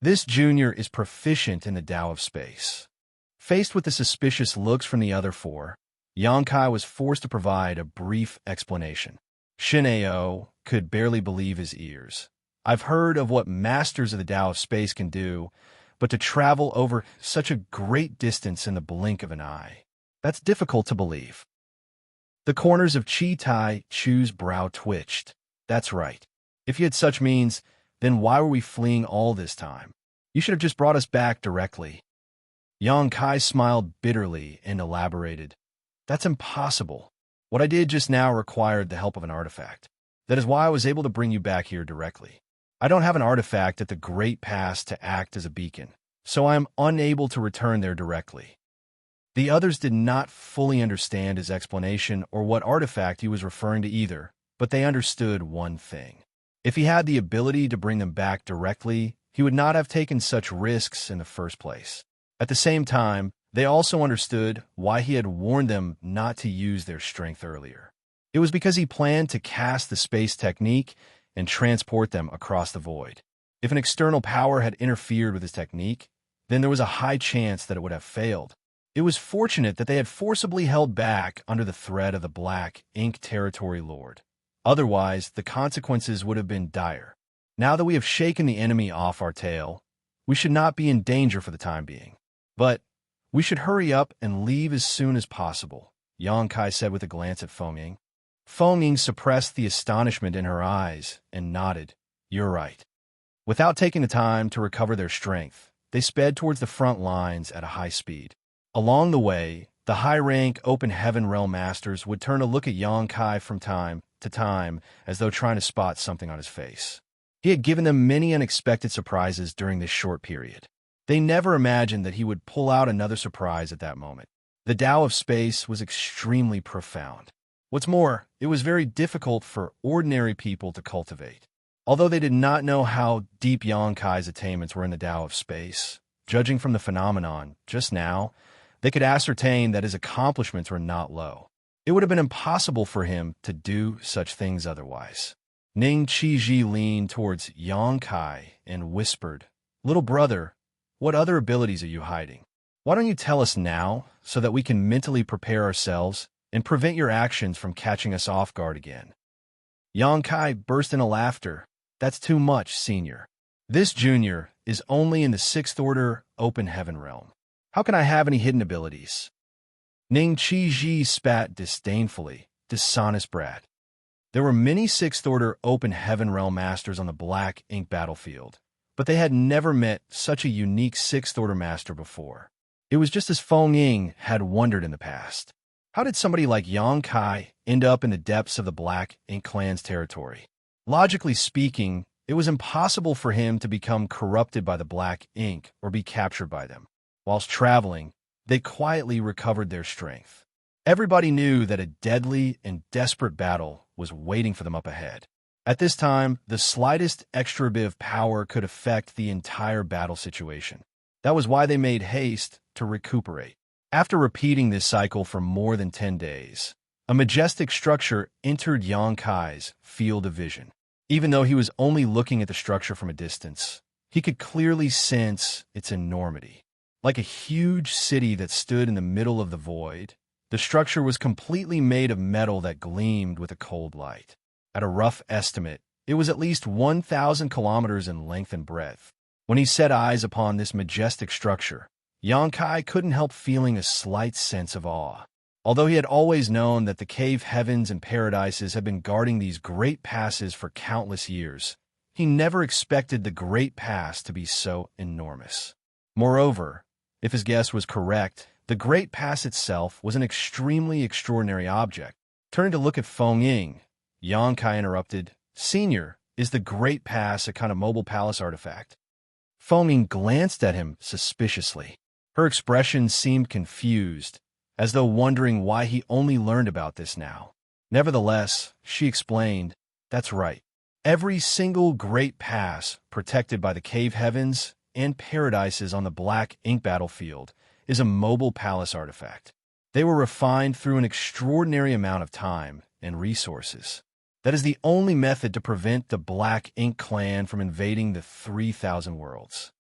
This junior is proficient in the Tao of space. Faced with the suspicious looks from the other four, Xianxia was forced to provide a brief explanation. Shin'eo could barely believe his ears. I've heard of what masters of the Tao of space can do, but to travel over such a great distance in the blink of an eye, that's difficult to believe. The corners of Chi Tai Chu's brow twitched. That's right. If you had such means, then why were we fleeing all this time? You should have just brought us back directly. Xianxia smiled bitterly and elaborated. That's impossible. What I did just now required the help of an artifact. That is why I was able to bring you back here directly. I don't have an artifact at the Great Pass to act as a beacon, so I am unable to return there directly. The others did not fully understand his explanation or what artifact he was referring to either, but they understood one thing. If he had the ability to bring them back directly, he would not have taken such risks in the first place. At the same time, they also understood why he had warned them not to use their strength earlier. It was because he planned to cast the space technique and transport them across the void. If an external power had interfered with his technique, then there was a high chance that it would have failed. It was fortunate that they had forcibly held back under the threat of the Black Ink territory lord. Otherwise, the consequences would have been dire. Now that we have shaken the enemy off our tail, we should not be in danger for the time being. But we should hurry up and leave as soon as possible, Xianxia said with a glance at Feng Ying. Feng Ying suppressed the astonishment in her eyes and nodded. You're right. Without taking the time to recover their strength, they sped towards the front lines at a high speed. Along the way, the high-rank Open Heaven Realm Masters would turn to look at Xianxia from time to time as though trying to spot something on his face. He had given them many unexpected surprises during this short period. They never imagined that he would pull out another surprise at that moment. The Tao of space was extremely profound. What's more, it was very difficult for ordinary people to cultivate. Although they did not know how deep Xianxia's attainments were in the Tao of space, judging from the phenomenon just now, they could ascertain that his accomplishments were not low. It would have been impossible for him to do such things otherwise. Ning Qizhi leaned towards Xianxia and whispered, "Little brother, what other abilities are you hiding? Why don't you tell us now so that we can mentally prepare ourselves and prevent your actions from catching us off guard again?" Xianxia burst into laughter. "That's too much, senior. This junior is only in the 6th order open heaven realm. How can I have any hidden abilities?" Ning Qizhi spat disdainfully. "Dishonest brat." There were many 6th order open heaven realm masters on the black ink battlefield, but they had never met such a unique 6th order master before. It was just as Feng Ying had wondered in the past. How did somebody like Xianxia end up in the depths of the Black Ink clan's territory? Logically speaking, it was impossible for him to become corrupted by the Black Ink or be captured by them. Whilst traveling, they quietly recovered their strength. Everybody knew that a deadly and desperate battle was waiting for them up ahead. At this time, the slightest extra bit of power could affect the entire battle situation. That was why they made haste to recuperate. After repeating this cycle for more than 10 days, a majestic structure entered Xianxia's field of vision. Even though he was only looking at the structure from a distance, he could clearly sense its enormity. Like a huge city that stood in the middle of the void, the structure was completely made of metal that gleamed with a cold light. At a rough estimate, it was at least 1,000 kilometers in length and breadth. When he set eyes upon this majestic structure, Xianxia couldn't help feeling a slight sense of awe. Although he had always known that the cave heavens and paradises had been guarding these great passes for countless years, he never expected the great pass to be so enormous. Moreover, if his guess was correct, the Great Pass itself was an extremely extraordinary object. Turning to look at Feng Ying, Xianxia interrupted, "Senior, is the Great Pass a kind of mobile palace artifact?" Feng Ying glanced at him suspiciously. Her expression seemed confused, as though wondering why he only learned about this now. Nevertheless, she explained, "That's right. Every single Great Pass protected by the cave heavens and paradises on the Black Ink battlefield is a mobile palace artifact. They were refined through an extraordinary amount of time and resources. That is the only method to prevent the Black Ink clan from invading the 3,000 worlds."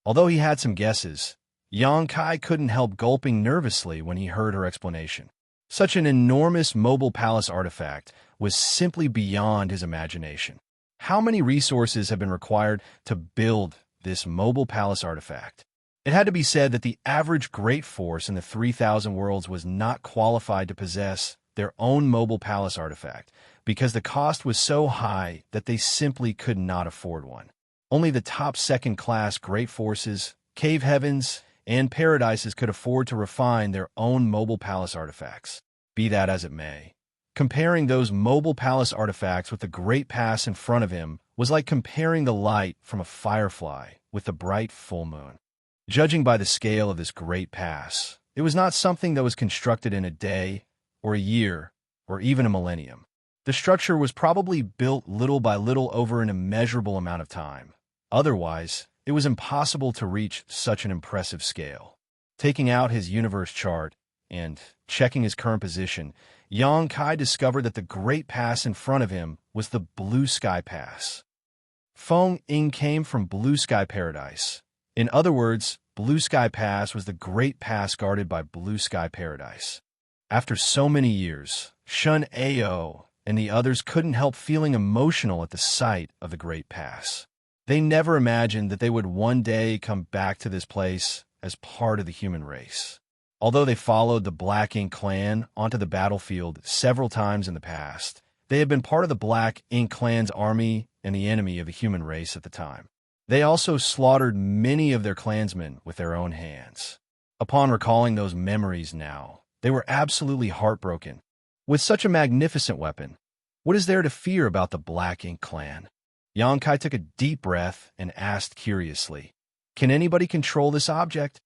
Although he had some guesses, Xianxia couldn't help gulping nervously when he heard her explanation. Such an enormous mobile palace artifact was simply beyond his imagination. How many resources have been required to build this mobile palace artifact? It had to be said that the average great force in the 3,000 worlds was not qualified to possess their own mobile palace artifact because the cost was so high that they simply could not afford one. Only the top second-class great forces, cave heavens, and paradises could afford to refine their own mobile palace artifacts. Be that as it may, comparing those mobile palace artifacts with the Great Pass in front of him was like comparing the light from a firefly with the bright full moon. Judging by the scale of this Great Pass, it was not something that was constructed in a day, or a year, or even a millennium. The structure was probably built little by little over an immeasurable amount of time. Otherwise, it was impossible to reach such an impressive scale. Taking out his universe chart and checking his current position, Xianxia discovered that the Great Pass in front of him was the Blue Sky Pass. Feng Ying came from Blue Sky Paradise. In other words, Blue Sky Pass was the Great Pass guarded by Blue Sky Paradise. After so many years, Shun Ao and the others couldn't help feeling emotional at the sight of the Great Pass. They never imagined that they would one day come back to this place as part of the human race. Although they followed the Black Ink clan onto the battlefield several times in the past, they had been part of the Black Ink clan's army and the enemy of the human race at the time. They also slaughtered many of their clansmen with their own hands. Upon recalling those memories now, they were absolutely heartbroken. With such a magnificent weapon, what is there to fear about the Black Ink clan? Xianxia took a deep breath and asked curiously, "Can anybody control this object?"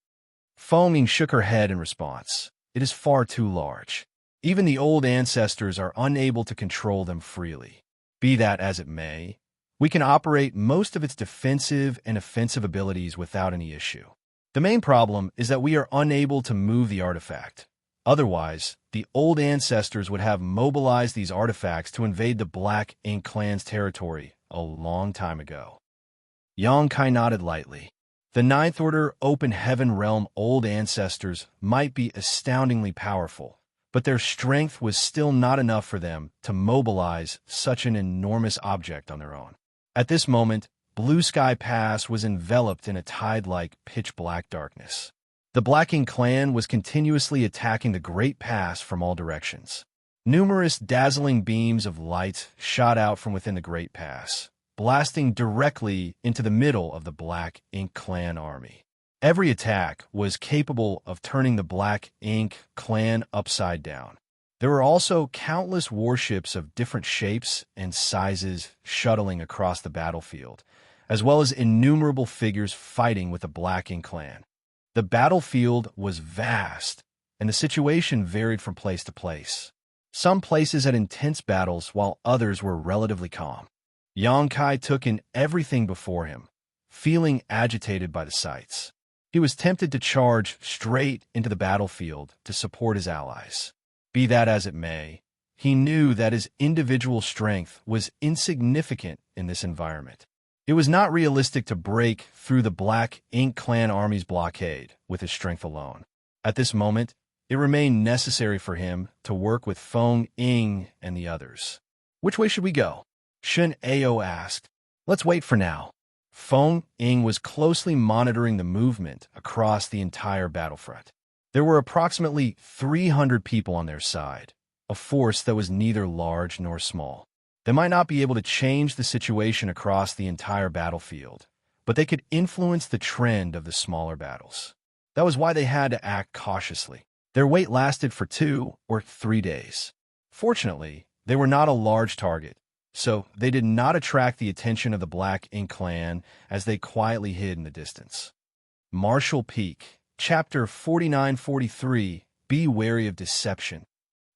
Feng shook her head in response. "It is far too large. Even the old ancestors are unable to control them freely. Be that as it may, we can operate most of its defensive and offensive abilities without any issue. The main problem is that we are unable to move the artifact. Otherwise, the old ancestors would have mobilized these artifacts to invade the Black Ink clan's territory a long time ago." Xianxia nodded lightly. The Ninth Order Open Heaven Realm old ancestors might be astoundingly powerful, but their strength was still not enough for them to mobilize such an enormous object on their own. At this moment, Blue Sky Pass was enveloped in a tide-like pitch-black darkness. The Black Ink clan was continuously attacking the Great Pass from all directions. Numerous dazzling beams of light shot out from within the Great Pass, blasting directly into the middle of the Black Ink clan army. Every attack was capable of turning the Black Ink clan upside down. There were also countless warships of different shapes and sizes shuttling across the battlefield, as well as innumerable figures fighting with the Black Ink clan. The battlefield was vast, and the situation varied from place to place. Some places had intense battles, while others were relatively calm. Xianxia took in everything before him, feeling agitated by the sights. He was tempted to charge straight into the battlefield to support his allies. Be that as it may, he knew that his individual strength was insignificant in this environment. It was not realistic to break through the Black Ink clan army's blockade with his strength alone. At this moment, it remained necessary for him to work with Feng Ying and the others. "Which way should we go?" Shen Ao asked. "Let's wait for now." Feng Ying was closely monitoring the movement across the entire battlefront. There were approximately 300 people on their side, a force that was neither large nor small. They might not be able to change the situation across the entire battlefield, but they could influence the trend of the smaller battles. That was why they had to act cautiously. Their wait lasted for 2 or 3 days. Fortunately, they were not a large target, so they did not attract the attention of the Black Ink clan as they quietly hid in the distance. Marshall Peak, Chapter 49-43, Be Wary of Deception.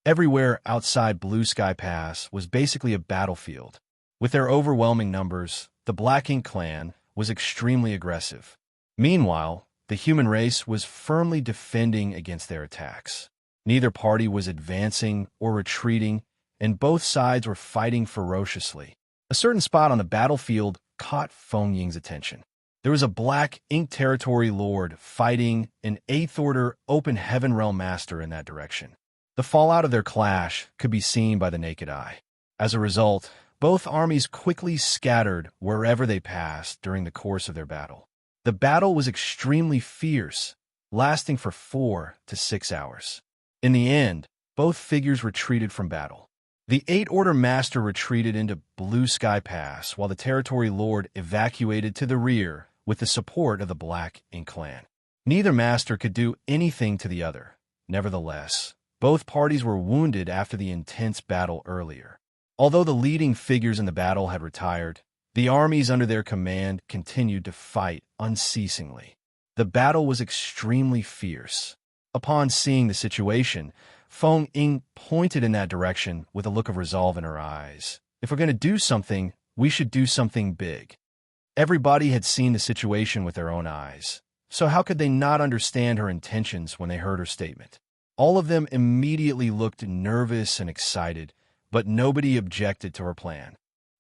Everywhere outside Blue Sky Pass was basically a battlefield. With their overwhelming numbers, the Black Ink clan was extremely aggressive. Meanwhile, the human race was firmly defending against their attacks. Neither party was advancing or retreating, and both sides were fighting ferociously. A certain spot on the battlefield caught Feng Ying's attention. There was a Black Ink territory lord fighting an 8th Order Open Heaven Realm master in that direction. The fallout of their clash could be seen by the naked eye. As a result, both armies quickly scattered wherever they passed during the course of their battle. The battle was extremely fierce, lasting for 4 to 6 hours. In the end, both figures retreated from battle. The 8th Order Master retreated into Blue Sky Pass, while the Territory Lord evacuated to the rear with the support of the Black Ink clan. Neither master could do anything to the other. Nevertheless, both parties were wounded after the intense battle earlier. Although the leading figures in the battle had retired, the armies under their command continued to fight unceasingly. The battle was extremely fierce. Upon seeing the situation, Feng Ying pointed in that direction with a look of resolve in her eyes. "If we're going to do something, we should do something big." Everybody had seen the situation with their own eyes, so how could they not understand her intentions when they heard her statement? All of them immediately looked nervous and excited, but nobody objected to her plan.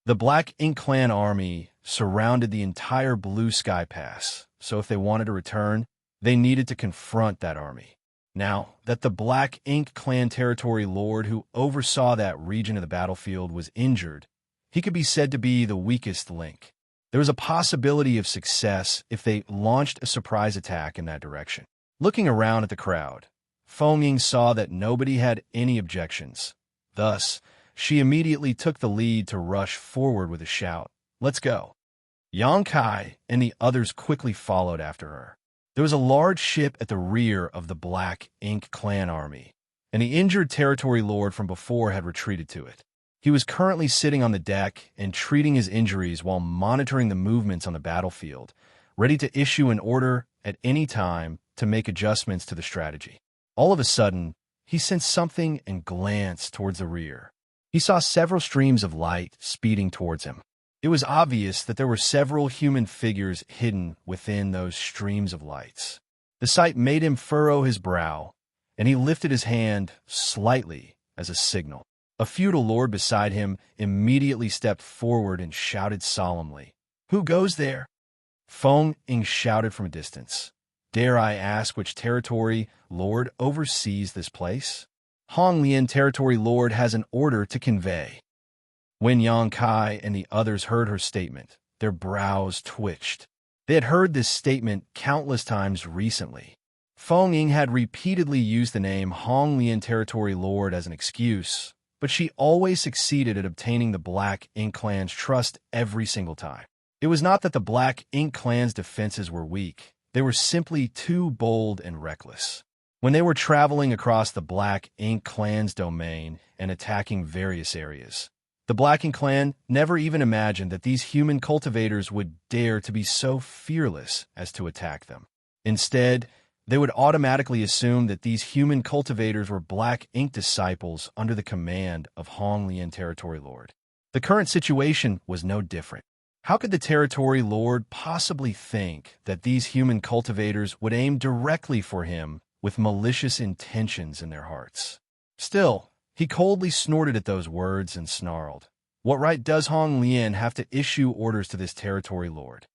The Black Ink clan army surrounded the entire Blue Sky Pass, so if they wanted to return, they needed to confront that army. Now that the Black Ink clan territory lord who oversaw that region of the battlefield was injured, he could be said to be the weakest link. There was a possibility of success if they launched a surprise attack in that direction. Looking around at the crowd, Feng Ying saw that nobody had any objections. Thus, she immediately took the lead to rush forward with a shout, "Let's go!" Xianxia and the others quickly followed after her. There was a large ship at the rear of the Black Ink clan army, and the injured territory lord from before had retreated to it. He was currently sitting on the deck and treating his injuries while monitoring the movements on the battlefield, ready to issue an order at any time to make adjustments to the strategy. All of a sudden, he sensed something and glanced towards the rear. He saw several streams of light speeding towards him. It was obvious that there were several human figures hidden within those streams of lights. The sight made him furrow his brow, and he lifted his hand slightly as a signal. A feudal lord beside him immediately stepped forward and shouted solemnly, "Who goes there?" Feng Ying shouted from a distance, "Dare I ask which territory lord oversees this place?" Hong Lian territory lord has an order to convey. When Yang Kai and the others heard her statement, their brows twitched. They had heard this statement countless times recently. Feng Ying had repeatedly used the name Hong Lian territory lord as an excuse, but she always succeeded at obtaining the Black Ink clan's trust every single time. It was not that the Black Ink clan's defenses were weak. They were simply too bold and reckless. When they were traveling across the Black Ink clan's domain and attacking various areas, the Black Ink clan never even imagined that these human cultivators would dare to be so fearless as to attack them. Instead, they would automatically assume that these human cultivators were Black Ink disciples under the command of Hong Lian territory lord. The current situation was no different. How could the territory lord possibly think that these human cultivators would aim directly for him with malicious intentions in their hearts? Still, he coldly snorted at those words and snarled, "What right does Hong Lian have to issue orders to this territory lord?"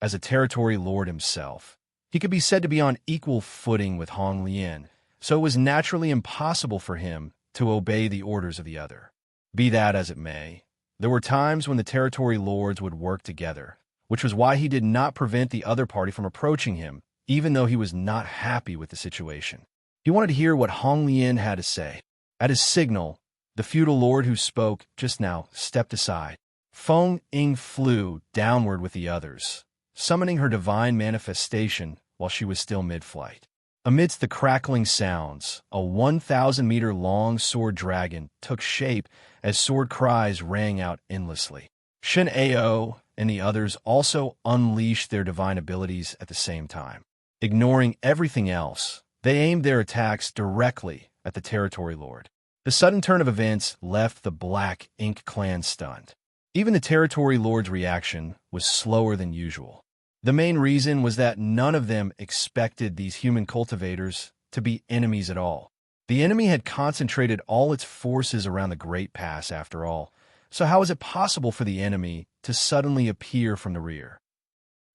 As a territory lord himself, he could be said to be on equal footing with Hong Lian, so it was naturally impossible for him to obey the orders of the other. Be that as it may, there were times when the territory lords would work together, which was why he did not prevent the other party from approaching him, even though he was not happy with the situation. He wanted to hear what Hong Lian had to say. At his signal, the feudal lord who spoke just now stepped aside. Feng Ying flew downward with the others, summoning her divine manifestation while she was still mid-flight. Amidst the crackling sounds, a 1,000-meter-long sword dragon took shape as sword cries rang out endlessly. Xianxia and the others also unleashed their divine abilities at the same time. Ignoring everything else, they aimed their attacks directly at the territory lord. The sudden turn of events left the Black Ink clan stunned. Even the territory lord's reaction was slower than usual. The main reason was that none of them expected these human cultivators to be enemies at all. The enemy had concentrated all its forces around the Great Pass after all, so how was it possible for the enemy to suddenly appear from the rear?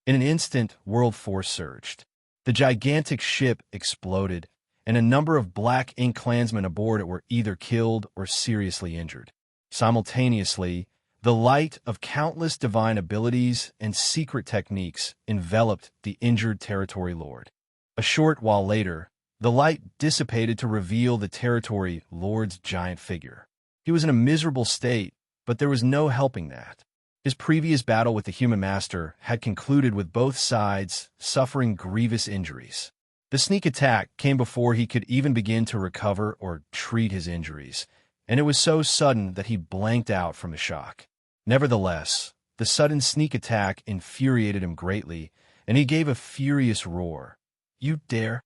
In an instant, world force surged. The gigantic ship exploded, and a number of Black Ink clansmen aboard it were either killed or seriously injured. Simultaneously, the light of countless divine abilities and secret techniques enveloped the injured territory lord. A short while later, the light dissipated to reveal the territory lord's giant figure. He was in a miserable state, but there was no helping that. His previous battle with the human master had concluded with both sides suffering grievous injuries. The sneak attack came before he could even begin to recover or treat his injuries, and it was so sudden that he blanked out from the shock. Nevertheless, the sudden sneak attack infuriated him greatly, and he gave a furious roar. "You dare?"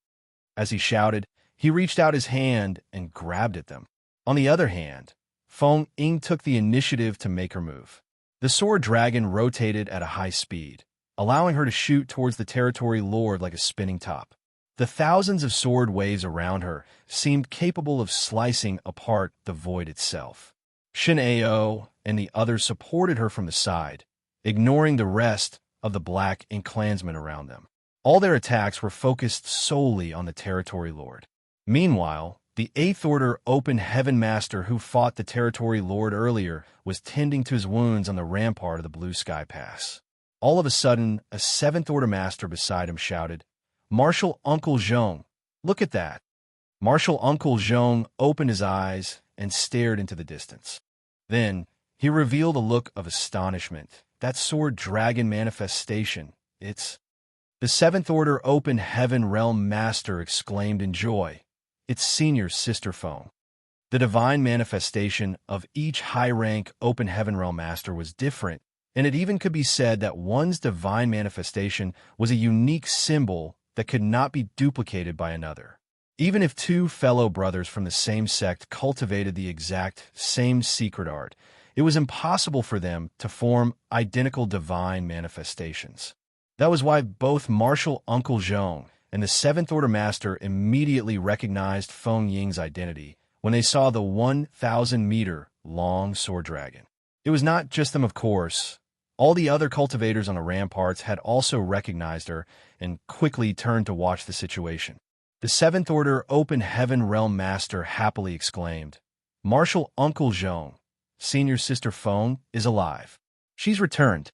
As he shouted, he reached out his hand and grabbed at them. On the other hand, Feng Ying took the initiative to make her move. The sword dragon rotated at a high speed, allowing her to shoot towards the territory lord like a spinning top. The thousands of sword waves around her seemed capable of slicing apart the void itself. Xianxia and the others supported her from the side, ignoring the rest of the Black Ink clansmen around them. All their attacks were focused solely on the territory lord. Meanwhile, the Eighth Order Open Heaven Master who fought the territory lord earlier was tending to his wounds on the rampart of the Blue Sky Pass. All of a sudden, a Seventh Order Master beside him shouted, "Marshal Uncle Zhong, look at that." Marshal Uncle Zhong opened his eyes and stared into the distance. Then, he revealed a look of astonishment. "That sword dragon manifestation, it's..." The Seventh Order Open Heaven Realm Master exclaimed in joy. "It's Senior Sister Feng." The divine manifestation of each high-rank open heaven realm master was different, and it even could be said that one's divine manifestation was a unique symbol that could not be duplicated by another. Even if two fellow brothers from the same sect cultivated the exact same secret art, it was impossible for them to form identical divine manifestations. That was why both martial Uncle Zhong and the Seventh Order Master immediately recognized Feng Ying's identity when they saw the 1,000-meter-long sword dragon. It was not just them, of course. All the other cultivators on the ramparts had also recognized her and quickly turned to watch the situation. The Seventh Order Open Heaven Realm Master happily exclaimed, "Martial Uncle Zhong, Senior Sister Feng, is alive. She's returned."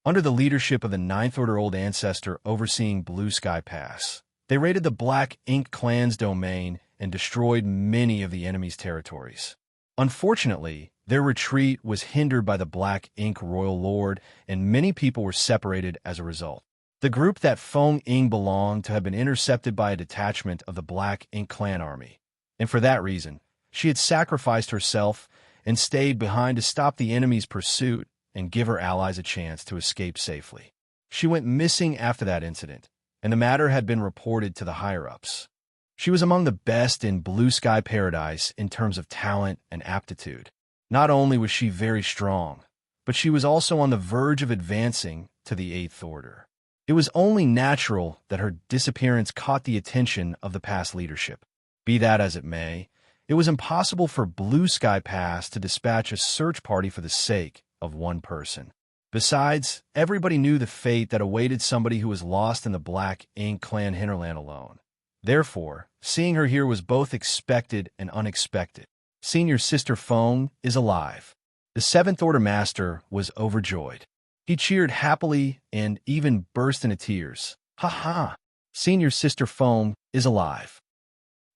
Under the leadership of the Ninth Order Old Ancestor overseeing Blue Sky Pass, they raided the Black Ink clan's domain and destroyed many of the enemy's territories. Unfortunately, their retreat was hindered by the Black Ink Royal Lord, and many people were separated as a result. The group that Feng Ying belonged to had been intercepted by a detachment of the Black Ink clan army, and for that reason, she had sacrificed herself and stayed behind to stop the enemy's pursuit and give her allies a chance to escape safely. She went missing after that incident, and the matter had been reported to the higher-ups. She was among the best in Blue Sky Paradise in terms of talent and aptitude. Not only was she very strong, but she was also on the verge of advancing to the Eighth Order. It was only natural that her disappearance caught the attention of the past leadership. Be that as it may, it was impossible for Blue Sky Pass to dispatch a search party for the sake of one person. Besides, everybody knew the fate that awaited somebody who was lost in the Black Ink clan hinterland alone. Therefore, seeing her here was both expected and unexpected. Senior Sister Feng is alive. The Seventh Order Master was overjoyed. He cheered happily and even burst into tears. "Ha ha! Senior Sister Feng is alive."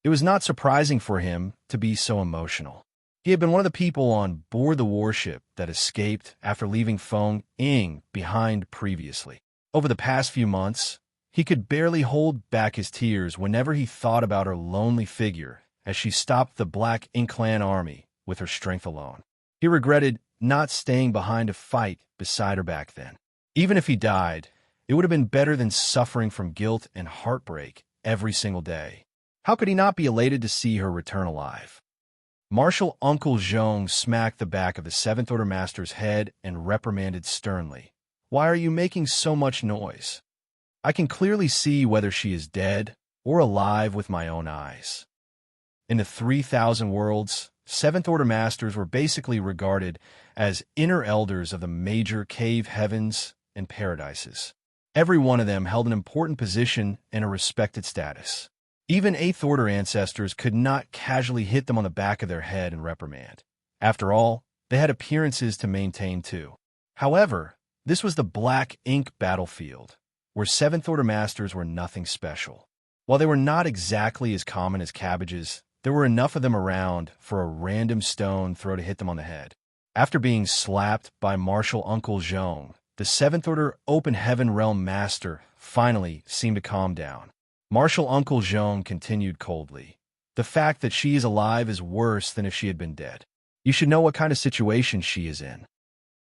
It was not surprising for him to be so emotional. He had been one of the people on board the warship that escaped after leaving Feng Ying behind previously. Over the past few months, he could barely hold back his tears whenever he thought about her lonely figure as she stopped the Black Ink clan army with her strength alone. He regretted not staying behind to fight beside her back then. Even if he died, it would have been better than suffering from guilt and heartbreak every single day. How could he not be elated to see her return alive? Martial Uncle Zhong smacked the back of the Seventh Order Master's head and reprimanded sternly. "Why are you making so much noise? I can clearly see whether she is dead or alive with my own eyes." In the 3,000 worlds, Seventh Order Masters were basically regarded as inner elders of the major cave heavens and paradises. Every one of them held an important position and a respected status. Even Eighth Order ancestors could not casually hit them on the back of their head and reprimand. After all, they had appearances to maintain too. However, this was the Black Ink battlefield, where Seventh Order Masters were nothing special. While they were not exactly as common as cabbages, there were enough of them around for a random stone throw to hit them on the head. After being slapped by Martial Uncle Zhong, the Seventh Order Open Heaven Realm Master finally seemed to calm down. Martial Uncle Zhong continued coldly. "The fact that she is alive is worse than if she had been dead. You should know what kind of situation she is in."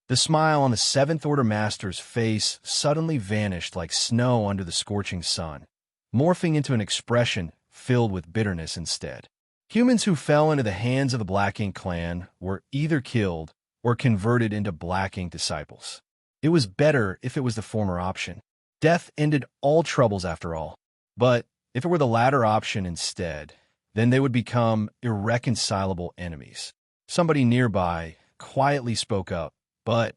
The smile on the Seventh Order Master's face suddenly vanished like snow under the scorching sun, morphing into an expression filled with bitterness instead. Humans who fell into the hands of the Black Ink clan were either killed or converted into Black Ink disciples. It was better if it was the former option. Death ended all troubles after all. But if it were the latter option instead, then they would become irreconcilable enemies. Somebody nearby quietly spoke up, "But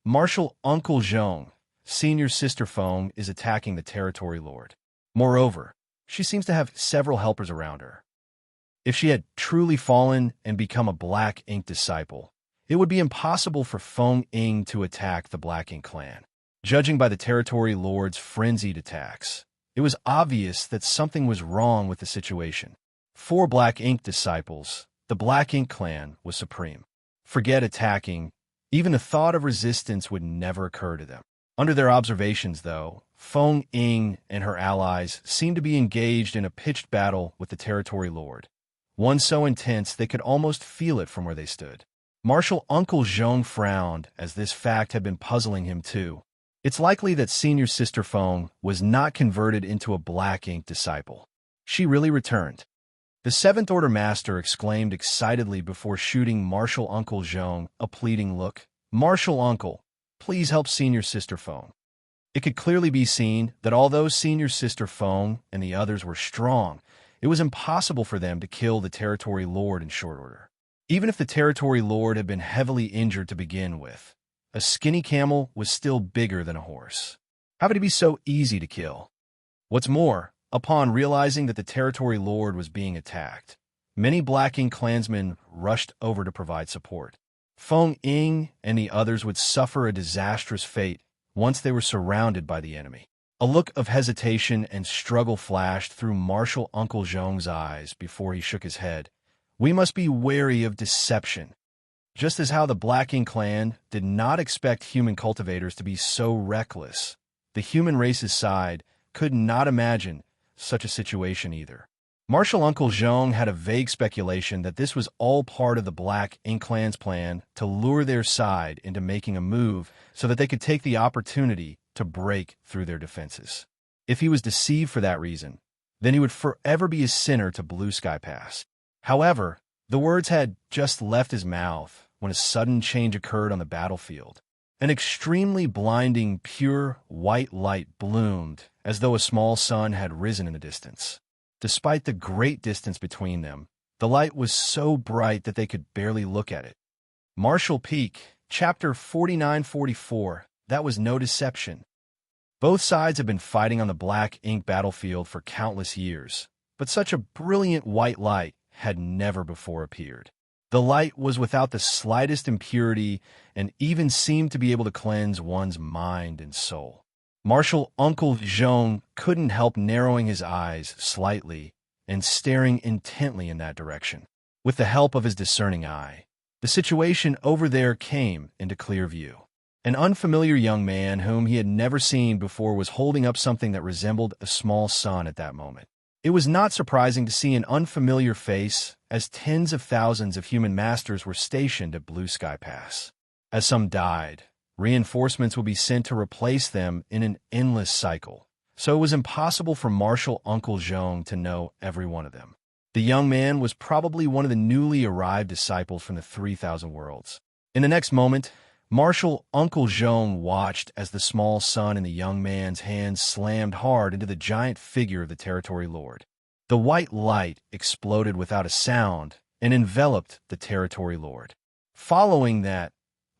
Martial Uncle Zhong, Senior Sister Feng, is attacking the Territory Lord. Moreover, she seems to have several helpers around her. If she had truly fallen and become a Black Ink disciple, it would be impossible for Feng Ying to attack the Black Ink clan. Judging by the Territory Lord's frenzied attacks, it was obvious that something was wrong with the situation. 4 Black Ink disciples, the Black Ink clan was supreme. Forget attacking, even the thought of resistance would never occur to them. Under their observations, though, Feng Ying and her allies seemed to be engaged in a pitched battle with the Territory Lord. one so intense they could almost feel it from where they stood. Martial Uncle Zhong frowned, as this fact had been puzzling him too. It's likely that Senior Sister Feng was not converted into a black ink disciple. She really returned. The Seventh Order Master exclaimed excitedly before shooting Martial Uncle Zhong a pleading look. "Martial Uncle, please help Senior Sister Feng." It could clearly be seen that although Senior Sister Feng and the others were strong, it was impossible for them to kill the Territory Lord in short order. Even if the Territory Lord had been heavily injured to begin with, a skinny camel was still bigger than a horse. How could it be so easy to kill? What's more, upon realizing that the Territory Lord was being attacked, many Black Ink clansmen rushed over to provide support. Feng Ying and the others would suffer a disastrous fate once they were surrounded by the enemy. A look of hesitation and struggle flashed through Martial Uncle Zhong's eyes before he shook his head. "We must be wary of deception." Just as how the Black Ink clan did not expect human cultivators to be so reckless, the human race's side could not imagine such a situation either. Martial Uncle Zhong had a vague speculation that this was all part of the Black Ink clan's plan to lure their side into making a move so that they could take the opportunity to break through their defenses. If he was deceived for that reason, then he would forever be a sinner to Blue Sky Pass. However, the words had just left his mouth when a sudden change occurred on the battlefield. An extremely blinding, pure white light bloomed as though a small sun had risen in the distance. Despite the great distance between them, the light was so bright that they could barely look at it. Martial Peak, Chapter 4944, that was no deception. Both sides have been fighting on the Black Ink battlefield for countless years, but such a brilliant white light had never before appeared. The light was without the slightest impurity and even seemed to be able to cleanse one's mind and soul. Martial Uncle Zhong couldn't help narrowing his eyes slightly and staring intently in that direction. With the help of his discerning eye, the situation over there came into clear view. An unfamiliar young man whom he had never seen before was holding up something that resembled a small sun at that moment. It was not surprising to see an unfamiliar face, as tens of thousands of human masters were stationed at Blue Sky Pass. As some died, reinforcements would be sent to replace them in an endless cycle, so it was impossible for Martial Uncle Zhong to know every one of them. The young man was probably one of the newly arrived disciples from the 3,000 worlds. In the next moment, Martial Uncle Zhong watched as the small sun in the young man's hands slammed hard into the giant figure of the Territory Lord. The white light exploded without a sound and enveloped the Territory Lord. Following that,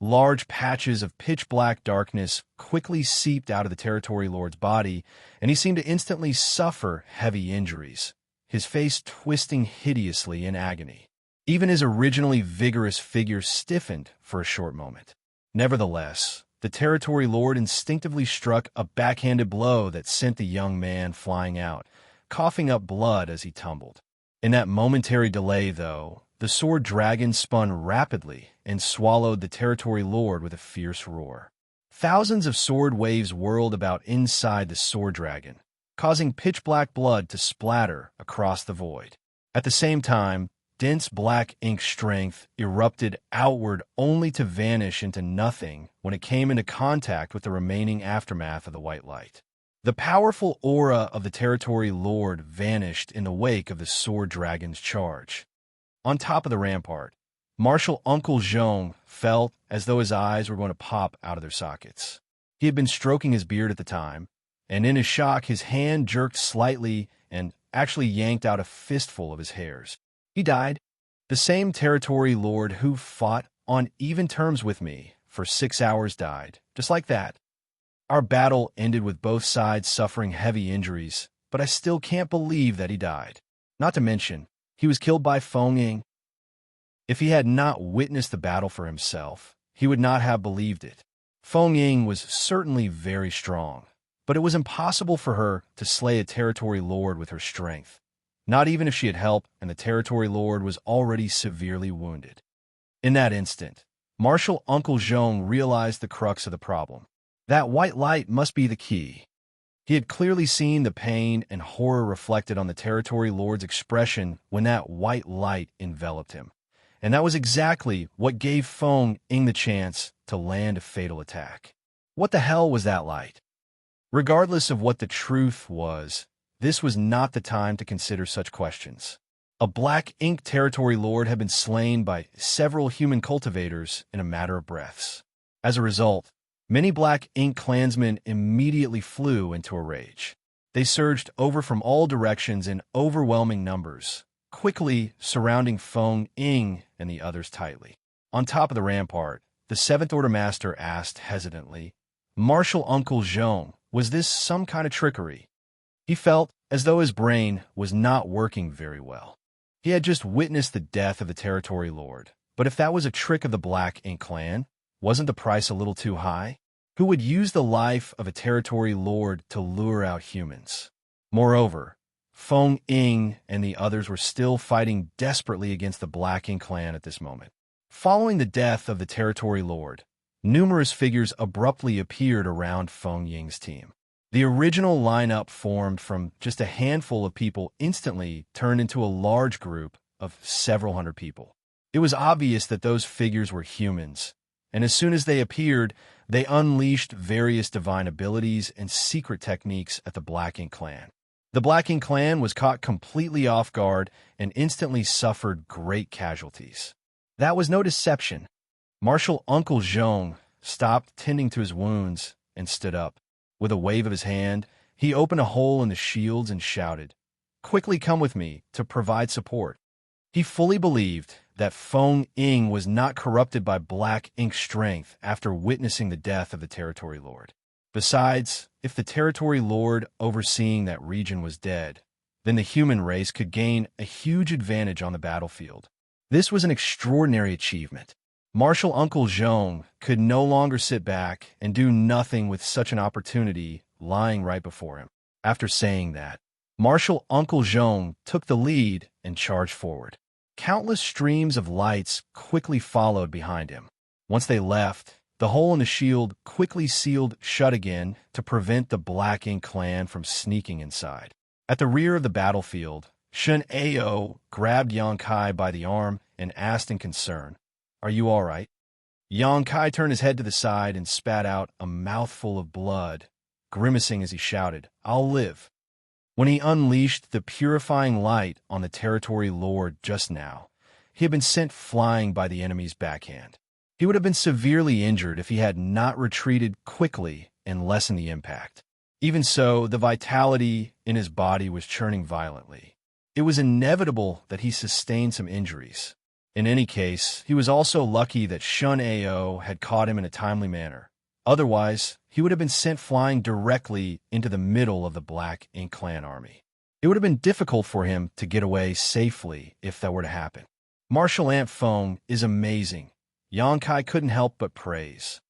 large patches of pitch-black darkness quickly seeped out of the Territory Lord's body, and he seemed to instantly suffer heavy injuries, his face twisting hideously in agony. Even his originally vigorous figure stiffened for a short moment. Nevertheless, the Territory Lord instinctively struck a backhanded blow that sent the young man flying out, coughing up blood as he tumbled. In that momentary delay, though, the sword dragon spun rapidly and swallowed the Territory Lord with a fierce roar. Thousands of sword waves whirled about inside the sword dragon, causing pitch-black blood to splatter across the void. At the same time, dense black ink strength erupted outward only to vanish into nothing when it came into contact with the remaining aftermath of the white light. The powerful aura of the Territory Lord vanished in the wake of the sword dragon's charge. On top of the rampart, Martial Uncle Zhong felt as though his eyes were going to pop out of their sockets. He had been stroking his beard at the time, and in his shock his hand jerked slightly and actually yanked out a fistful of his hairs. He died. The same Territory Lord who fought on even terms with me for 6 hours died, just like that. Our battle ended with both sides suffering heavy injuries, but I still can't believe that he died. Not to mention, he was killed by Feng Ying. If he had not witnessed the battle for himself, he would not have believed it. Feng Ying was certainly very strong, but it was impossible for her to slay a Territory Lord with her strength, not even if she had help and the Territory Lord was already severely wounded. In that instant, Martial Uncle Zhong realized the crux of the problem. That white light must be the key. He had clearly seen the pain and horror reflected on the Territory Lord's expression when that white light enveloped him. And that was exactly what gave Feng Ying the chance to land a fatal attack. What the hell was that light? Regardless of what the truth was, this was not the time to consider such questions. A Black Ink Territory Lord had been slain by several human cultivators in a matter of breaths. As a result, many Black Ink clansmen immediately flew into a rage. They surged over from all directions in overwhelming numbers, quickly surrounding Feng Ying and the others tightly. On top of the rampart, the Seventh Order Master asked hesitantly, "Martial Uncle Zhong, was this some kind of trickery?" He felt as though his brain was not working very well. He had just witnessed the death of the Territory Lord, but if that was a trick of the Black Ink clan, wasn't the price a little too high? Who would use the life of a Territory Lord to lure out humans? Moreover, Feng Ying and the others were still fighting desperately against the Black Ink clan at this moment. Following the death of the Territory Lord, numerous figures abruptly appeared around Feng Ying's team. The original lineup formed from just a handful of people instantly turned into a large group of several hundred people. It was obvious that those figures were humans, and as soon as they appeared, they unleashed various divine abilities and secret techniques at the Black Ink clan. The Black Ink clan was caught completely off guard and instantly suffered great casualties. That was no deception. Martial Uncle Zhong stopped tending to his wounds and stood up. With a wave of his hand, he opened a hole in the shields and shouted, "Quickly come with me to provide support." He fully believed that Feng Ying was not corrupted by Black Ink strength after witnessing the death of the Territory Lord. Besides, if the Territory Lord overseeing that region was dead, then the human race could gain a huge advantage on the battlefield. This was an extraordinary achievement. Martial Uncle Zhong could no longer sit back and do nothing with such an opportunity lying right before him. After saying that, Martial Uncle Zhong took the lead and charged forward. Countless streams of lights quickly followed behind him. Once they left, the hole in the shield quickly sealed shut again to prevent the Black Ink clan from sneaking inside. At the rear of the battlefield, Xianxia grabbed Xianxia by the arm and asked in concern, "Are you all right?" Xianxia turned his head to the side and spat out a mouthful of blood, grimacing as he shouted, "I'll live." When he unleashed the purifying light on the Territory Lord just now, he had been sent flying by the enemy's backhand. He would have been severely injured if he had not retreated quickly and lessened the impact. Even so, the vitality in his body was churning violently. It was inevitable that he sustained some injuries. In any case, he was also lucky that Xianxia had caught him in a timely manner. Otherwise, he would have been sent flying directly into the middle of the Black Ink clan army. It would have been difficult for him to get away safely if that were to happen. Martial Ant Feng is amazing, Xianxia couldn't help but praise.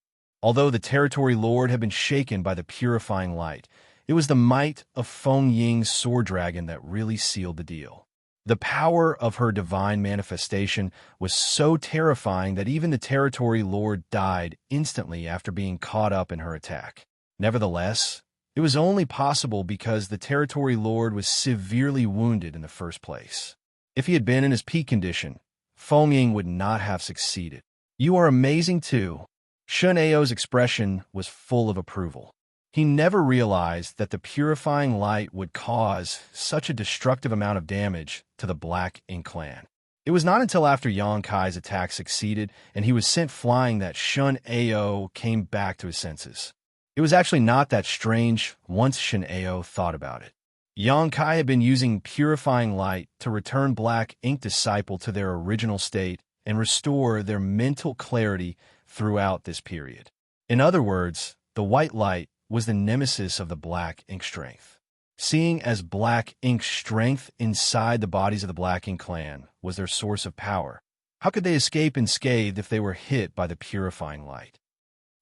Although the Territory Lord had been shaken by the purifying light, it was the might of Feng Ying's sword dragon that really sealed the deal. The power of her divine manifestation was so terrifying that even the Territory Lord died instantly after being caught up in her attack. Nevertheless, it was only possible because the Territory Lord was severely wounded in the first place. If he had been in his peak condition, Feng Ying would not have succeeded. "You are amazing too." Xianxia's expression was full of approval. He never realized that the purifying light would cause such a destructive amount of damage to the Black Ink clan. It was not until after Xianxia's attack succeeded and he was sent flying that Xianxia came back to his senses. It was actually not that strange once Xianxia thought about it. Xianxia had been using purifying light to return Black Ink disciple to their original state and restore their mental clarity throughout this period. In other words, the white light was the nemesis of the Black Ink strength. Seeing as Black Ink's strength inside the bodies of the Black Ink clan was their source of power, how could they escape unscathed if they were hit by the purifying light?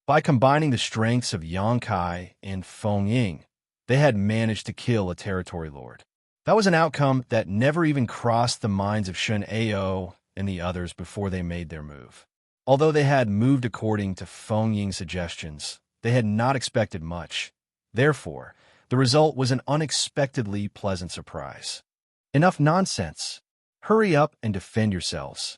By combining the strengths of Xianxia and Feng Ying, they had managed to kill a Territory Lord. That was an outcome that never even crossed the minds of Xianxia and the others before they made their move. Although they had moved according to Feng Ying's suggestions, they had not expected much. Therefore, The result was an unexpectedly pleasant surprise. Enough nonsense. Hurry up and defend yourselves.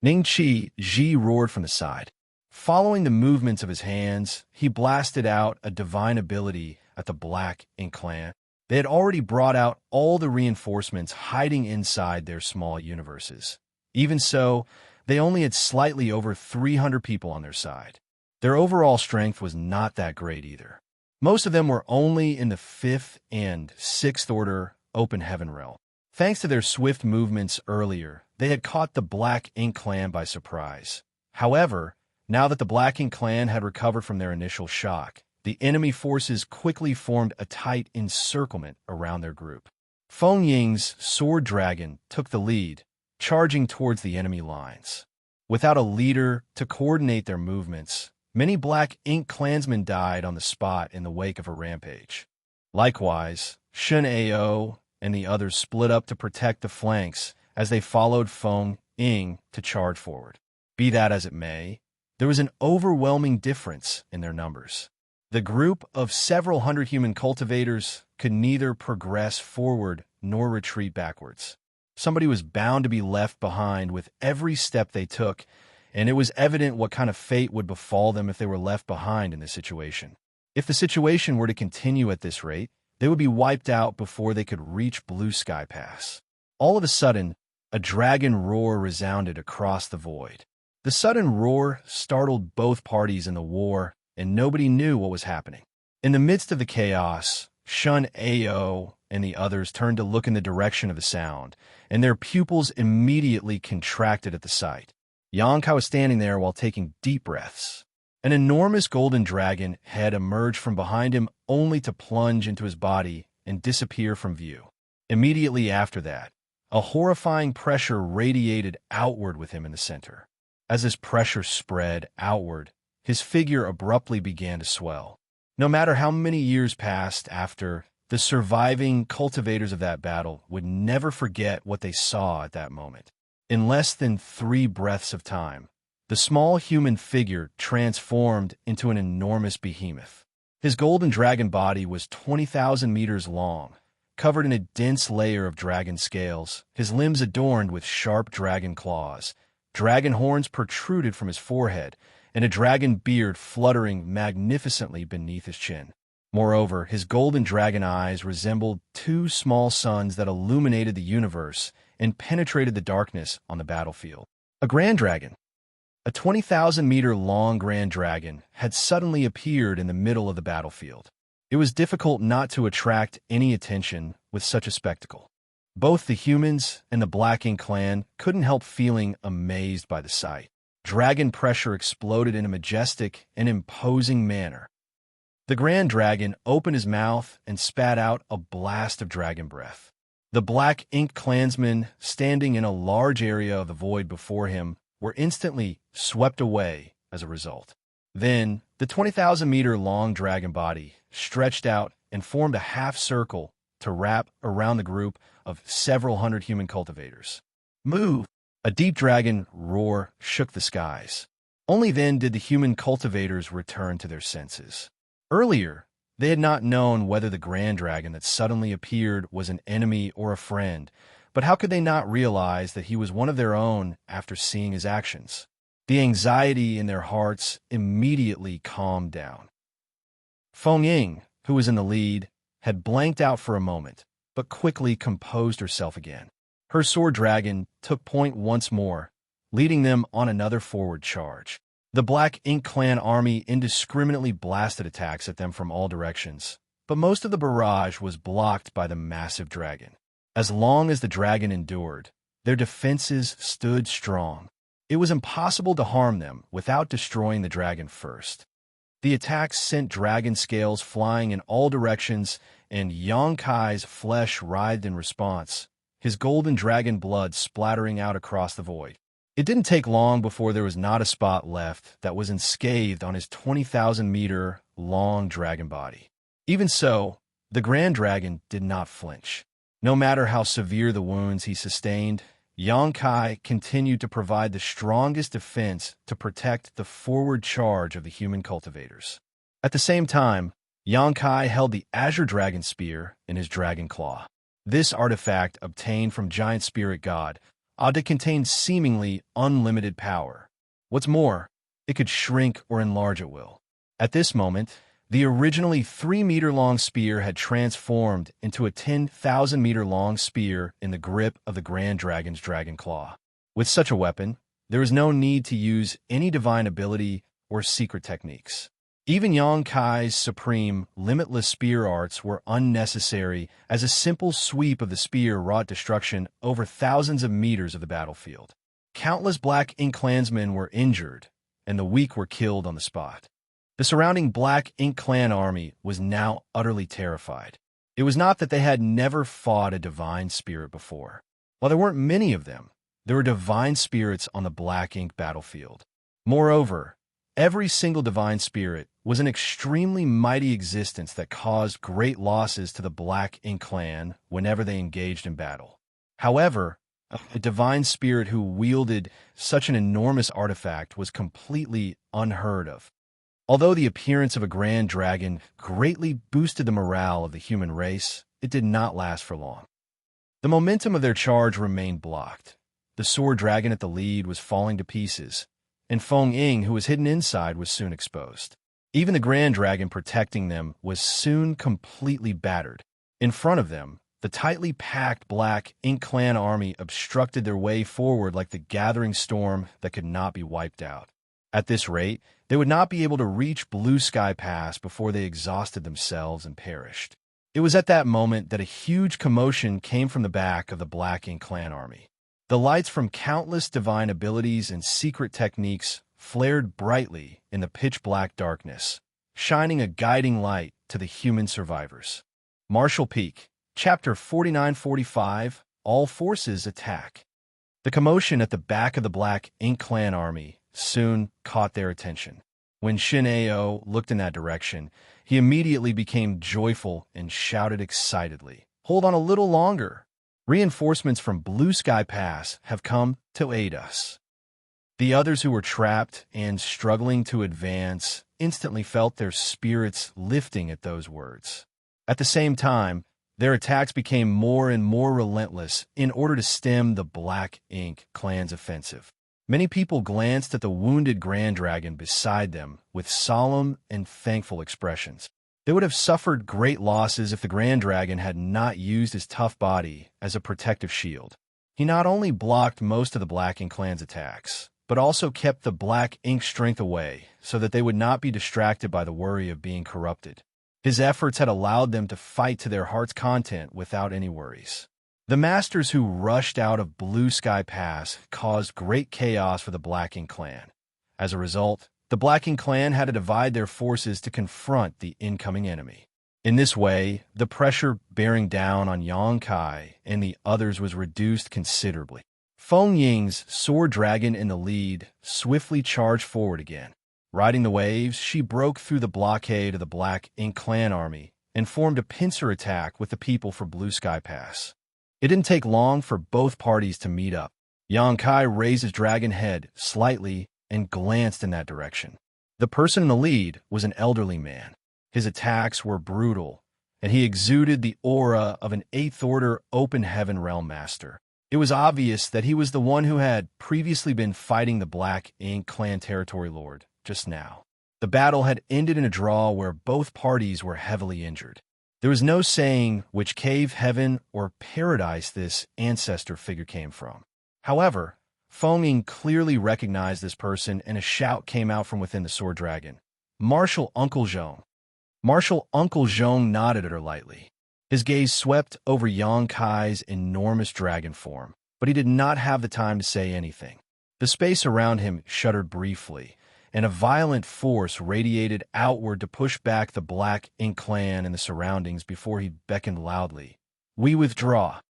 Ningqi Ji roared from the side. Following the movements of his hands, he blasted out a divine ability at the Black Ink clan. They had already brought out all the reinforcements hiding inside their small universes. Even so, they only had slightly over 300 people on their side. Their overall strength was not that great either. Most of them were only in the 5th and 6th order open heaven realm. Thanks to their swift movements earlier, they had caught the Black Ink clan by surprise. However, now that the Black Ink clan had recovered from their initial shock, the enemy forces quickly formed a tight encirclement around their group. Feng Ying's sword dragon took the lead, charging towards the enemy lines. Without a leader to coordinate their movements, many Black Ink clansmen died on the spot in the wake of a rampage. Likewise, Shun Ao and the others split up to protect the flanks as they followed Feng Ying to charge forward. Be that as it may, there was an overwhelming difference in their numbers. The group of several hundred human cultivators could neither progress forward nor retreat backwards. Somebody was bound to be left behind with every step they took, and it was evident what kind of fate would befall them if they were left behind in this situation. If the situation were to continue at this rate, they would be wiped out before they could reach Blue Sky Pass. All of a sudden, a dragon roar resounded across the void. The sudden roar startled both parties in the war, and nobody knew what was happening. In the midst of the chaos, Shun Ao and the others turned to look in the direction of the sound, and their pupils immediately contracted at the sight. Xianxia was standing there while taking deep breaths. An enormous golden dragon head emerged from behind him only to plunge into his body and disappear from view. Immediately after that, a horrifying pressure radiated outward with him in the center. As this pressure spread outward, his figure abruptly began to swell. No matter how many years passed after, the surviving cultivators of that battle would never forget what they saw at that moment. In less than 3 breaths of time, the small human figure transformed into an enormous behemoth. His golden dragon body was 20,000 meters long, covered in a dense layer of dragon scales, his limbs adorned with sharp dragon claws. Dragon horns protruded from his forehead, and a dragon beard fluttering magnificently beneath his chin. Moreover, his golden dragon eyes resembled 2 small suns that illuminated the universe and penetrated the darkness on the battlefield. A grand dragon. A 20,000-meter-long grand dragon had suddenly appeared in the middle of the battlefield. It was difficult not to attract any attention with such a spectacle. Both the humans and the Black Ink clan couldn't help feeling amazed by the sight. Dragon pressure exploded in a majestic and imposing manner. The Grand Dragon opened his mouth and spat out a blast of dragon breath. The Black Ink clansmen, standing in a large area of the void before him, were instantly swept away as a result. Then, the 20,000-meter-long dragon body stretched out and formed a half-circle to wrap around the group of several hundred human cultivators. Move! A deep dragon roar shook the skies. Only then did the human cultivators return to their senses. Earlier, they had not known whether the Grand Dragon that suddenly appeared was an enemy or a friend, but how could they not realize that he was one of their own after seeing his actions? The anxiety in their hearts immediately calmed down. Feng Ying, who was in the lead, had blanked out for a moment, but quickly composed herself again. Her sword dragon took point once more, leading them on another forward charge. The Black Ink clan army indiscriminately blasted attacks at them from all directions, but most of the barrage was blocked by the massive dragon. As long as the dragon endured, their defenses stood strong. It was impossible to harm them without destroying the dragon first. The attacks sent dragon scales flying in all directions, and Xianxia's flesh writhed in response, his golden dragon blood splattering out across the void. It didn't take long before there was not a spot left that was unscathed on his 20,000-meter-long dragon body. Even so, the Grand Dragon did not flinch. No matter how severe the wounds he sustained, Xianxia continued to provide the strongest defense to protect the forward charge of the human cultivators. At the same time, Yangkai held the Azure Dragon Spear in his dragon claw. This artifact, obtained from giant spirit god, ought to contain seemingly unlimited power. What's more, it could shrink or enlarge at will. At this moment, the originally 3-meter-long spear had transformed into a 10,000-meter-long spear in the grip of the Grand Dragon's dragon claw. With such a weapon, there is no need to use any divine ability or secret techniques. Even Yangkai's supreme, limitless spear arts were unnecessary, as a simple sweep of the spear wrought destruction over thousands of meters of the battlefield. Countless Black Ink clansmen were injured, and the weak were killed on the spot. The surrounding Black Ink clan army was now utterly terrified. It was not that they had never fought a divine spirit before. While there weren't many of them, there were divine spirits on the Black Ink battlefield. Moreover, every single divine spirit was an extremely mighty existence that caused great losses to the Black Ink clan whenever they engaged in battle. However, a divine spirit who wielded such an enormous artifact was completely unheard of. Although the appearance of a grand dragon greatly boosted the morale of the human race, it did not last for long. The momentum of their charge remained blocked. The sword dragon at the lead was falling to pieces, and Feng Ying, who was hidden inside, was soon exposed. Even the grand dragon protecting them was soon completely battered. In front of them, the tightly packed Black Ink clan army obstructed their way forward like the gathering storm that could not be wiped out. At this rate, they would not be able to reach Blue Sky Pass before they exhausted themselves and perished. It was at that moment that a huge commotion came from the back of the Black Ink clan army. The lights from countless divine abilities and secret techniques flared brightly in the pitch-black darkness, shining a guiding light to the human survivors. Martial Peak, Chapter 49-45, All Forces Attack. The commotion at the back of the Black Ink clan army soon caught their attention. When Xianxia looked in that direction, he immediately became joyful and shouted excitedly, "Hold on a little longer! Reinforcements from Blue Sky Pass have come to aid us." The others who were trapped and struggling to advance instantly felt their spirits lifting at those words. At the same time, their attacks became more and more relentless in order to stem the Black Ink clan's offensive. Many people glanced at the wounded Grand Dragon beside them with solemn and thankful expressions. They would have suffered great losses if the Grand Dragon had not used his tough body as a protective shield. He not only blocked most of the Black Ink clan's attacks, but also kept the Black Ink strength away so that they would not be distracted by the worry of being corrupted. His efforts had allowed them to fight to their heart's content without any worries. The masters who rushed out of Blue Sky Pass caused great chaos for the Black Ink clan. As a result, the Black Ink clan had to divide their forces to confront the incoming enemy. In this way, the pressure bearing down on Yangkai and the others was reduced considerably. Feng Ying's sword dragon in the lead swiftly charged forward again. Riding the waves, she broke through the blockade of the Black Ink clan army and formed a pincer attack with the people for Blue Sky Pass. It didn't take long for both parties to meet up. Yangkai raised his dragon head slightly and glanced in that direction. The person in the lead was an elderly man. His attacks were brutal, and he exuded the aura of an 8th Order Open Heaven Realm Master. It was obvious that he was the one who had previously been fighting the Black Ink clan territory lord just now. The battle had ended in a draw where both parties were heavily injured. There was no saying which cave, heaven, or paradise this ancestor figure came from. However, Feng Ying clearly recognized this person, and a shout came out from within the sword dragon. "Martial Uncle Zhong." Martial Uncle Zhong nodded at her lightly. His gaze swept over Yangkai's enormous dragon form, but he did not have the time to say anything. The space around him shuddered briefly, and a violent force radiated outward to push back the Black Ink clan and the surroundings before he beckoned loudly. "We withdraw."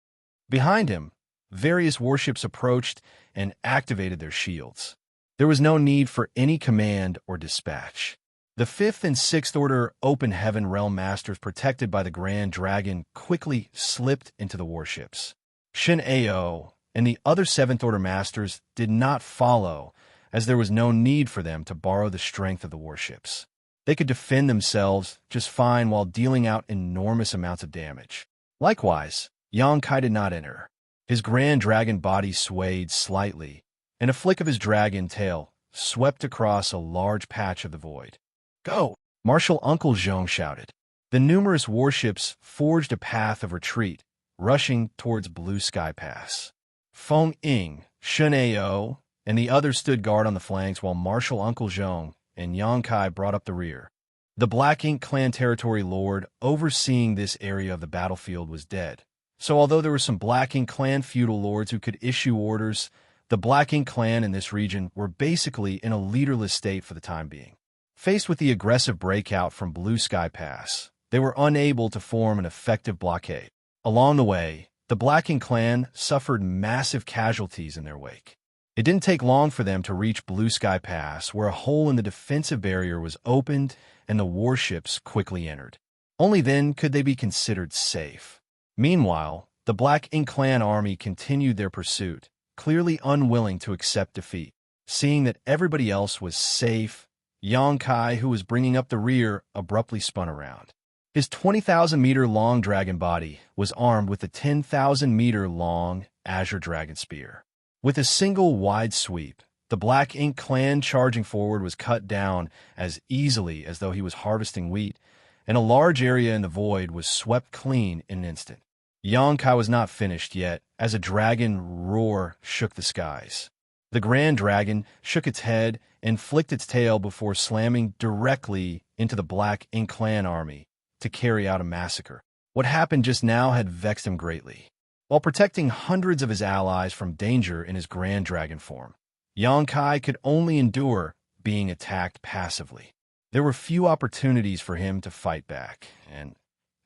Behind him, various warships approached and activated their shields. There was no need for any command or dispatch. The 5th and 6th Order Open Heaven Realm Masters, protected by the Grand Dragon, quickly slipped into the warships. Xianxia and the other 7th Order Masters did not follow, as there was no need for them to borrow the strength of the warships. They could defend themselves just fine while dealing out enormous amounts of damage. Likewise, Xianxia did not enter. His grand dragon body swayed slightly, and a flick of his dragon tail swept across a large patch of the void. "Go!" Martial Uncle Zhong shouted. The numerous warships forged a path of retreat, rushing towards Blue Sky Pass. Feng Ying, Shun Ao, and the others stood guard on the flanks while Martial Uncle Zhong and Xianxia brought up the rear. The Black Ink clan territory lord overseeing this area of the battlefield was dead. So although there were some Black Ink clan feudal lords who could issue orders, the Black Ink clan in this region were basically in a leaderless state for the time being. Faced with the aggressive breakout from Blue Sky Pass, they were unable to form an effective blockade. Along the way, the Black Ink clan suffered massive casualties in their wake. It didn't take long for them to reach Blue Sky Pass, where a hole in the defensive barrier was opened and the warships quickly entered. Only then could they be considered safe. Meanwhile, the Black Ink clan army continued their pursuit, clearly unwilling to accept defeat. Seeing that everybody else was safe, Xianxia, who was bringing up the rear, abruptly spun around. His 20,000-meter-long dragon body was armed with a 10,000-meter-long Azure Dragon Spear. With a single wide sweep, the Black Ink clan charging forward was cut down as easily as though he was harvesting wheat, and a large area in the void was swept clean in an instant. Xianxia was not finished yet, as a dragon roar shook the skies. The Grand Dragon shook its head and flicked its tail before slamming directly into the Black Ink clan army to carry out a massacre. What happened just now had vexed him greatly. While protecting hundreds of his allies from danger in his Grand Dragon form, Xianxia could only endure being attacked passively. There were few opportunities for him to fight back, and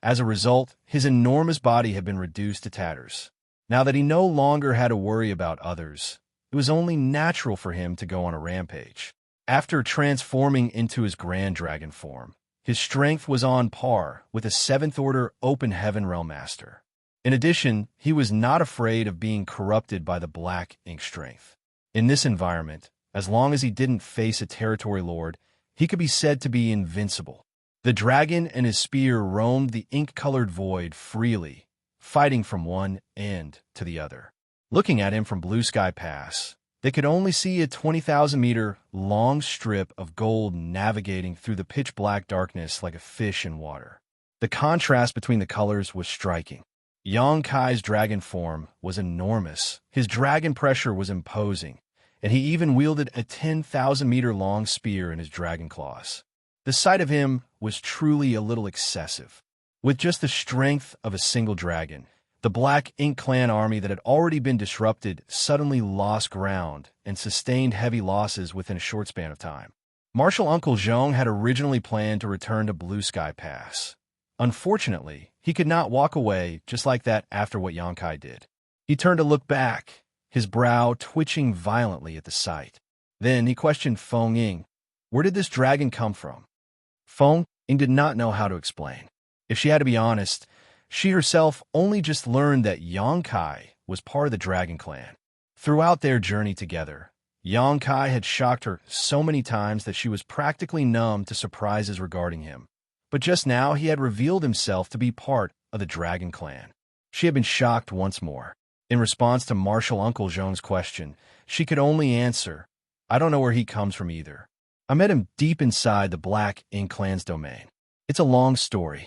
as a result, his enormous body had been reduced to tatters. Now that he no longer had to worry about others, it was only natural for him to go on a rampage. After transforming into his Grand Dragon form, his strength was on par with a 7th Order Open Heaven Realm Master. In addition, he was not afraid of being corrupted by the Black Ink strength. In this environment, as long as he didn't face a territory lord, he could be said to be invincible. The dragon and his spear roamed the ink-colored void freely, fighting from one end to the other. Looking at him from Blue Sky Pass, they could only see a 20,000-meter-long strip of gold navigating through the pitch-black darkness like a fish in water. The contrast between the colors was striking. Xianxia's dragon form was enormous, his dragon pressure was imposing, and he even wielded a 10,000-meter-long spear in his dragon claws. The sight of him was truly a little excessive. With just the strength of a single dragon, the Black Ink clan army that had already been disrupted suddenly lost ground and sustained heavy losses within a short span of time. Martial Uncle Zhong had originally planned to return to Blue Sky Pass. Unfortunately, he could not walk away just like that after what Xianxia did. He turned to look back, his brow twitching violently at the sight. Then he questioned Feng Ying. Where did this dragon come from? Feng Ying did not know how to explain. If she had to be honest, she herself only just learned that Xianxia was part of the Dragon Clan. Throughout their journey together, Xianxia had shocked her so many times that she was practically numb to surprises regarding him. But just now he had revealed himself to be part of the Dragon Clan. She had been shocked once more. In response to Martial Uncle Zhong's question, she could only answer, I don't know where he comes from either. I met him deep inside the Black Ink clan's domain. It's a long story.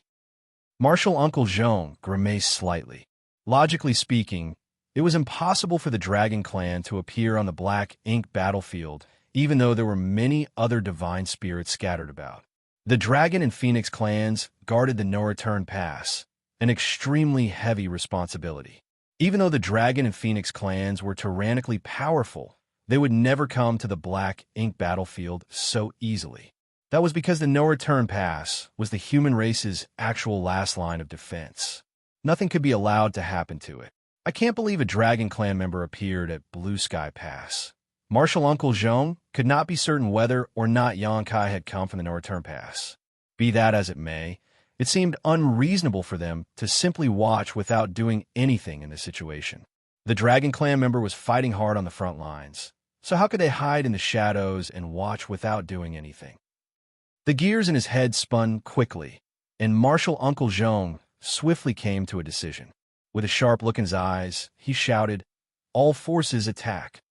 Martial Uncle Zhong grimaced slightly. Logically speaking, it was impossible for the Dragon Clan to appear on the Black Ink battlefield, even though there were many other divine spirits scattered about. The Dragon and Phoenix clans guarded the no-return pass, an extremely heavy responsibility. Even though the Dragon and Phoenix clans were tyrannically powerful, they would never come to the Black Ink battlefield so easily. That was because the no-return pass was the human race's actual last line of defense. Nothing could be allowed to happen to it. I can't believe a Dragon Clan member appeared at Blue Sky Pass. Martial Uncle Zhong could not be certain whether or not Xianxia had come from the no-return pass. Be that as it may, it seemed unreasonable for them to simply watch without doing anything in this situation. The Dragon Clan member was fighting hard on the front lines, so how could they hide in the shadows and watch without doing anything? The gears in his head spun quickly, and martial Uncle Zhong swiftly came to a decision. With a sharp look in his eyes, he shouted, "All forces attack!"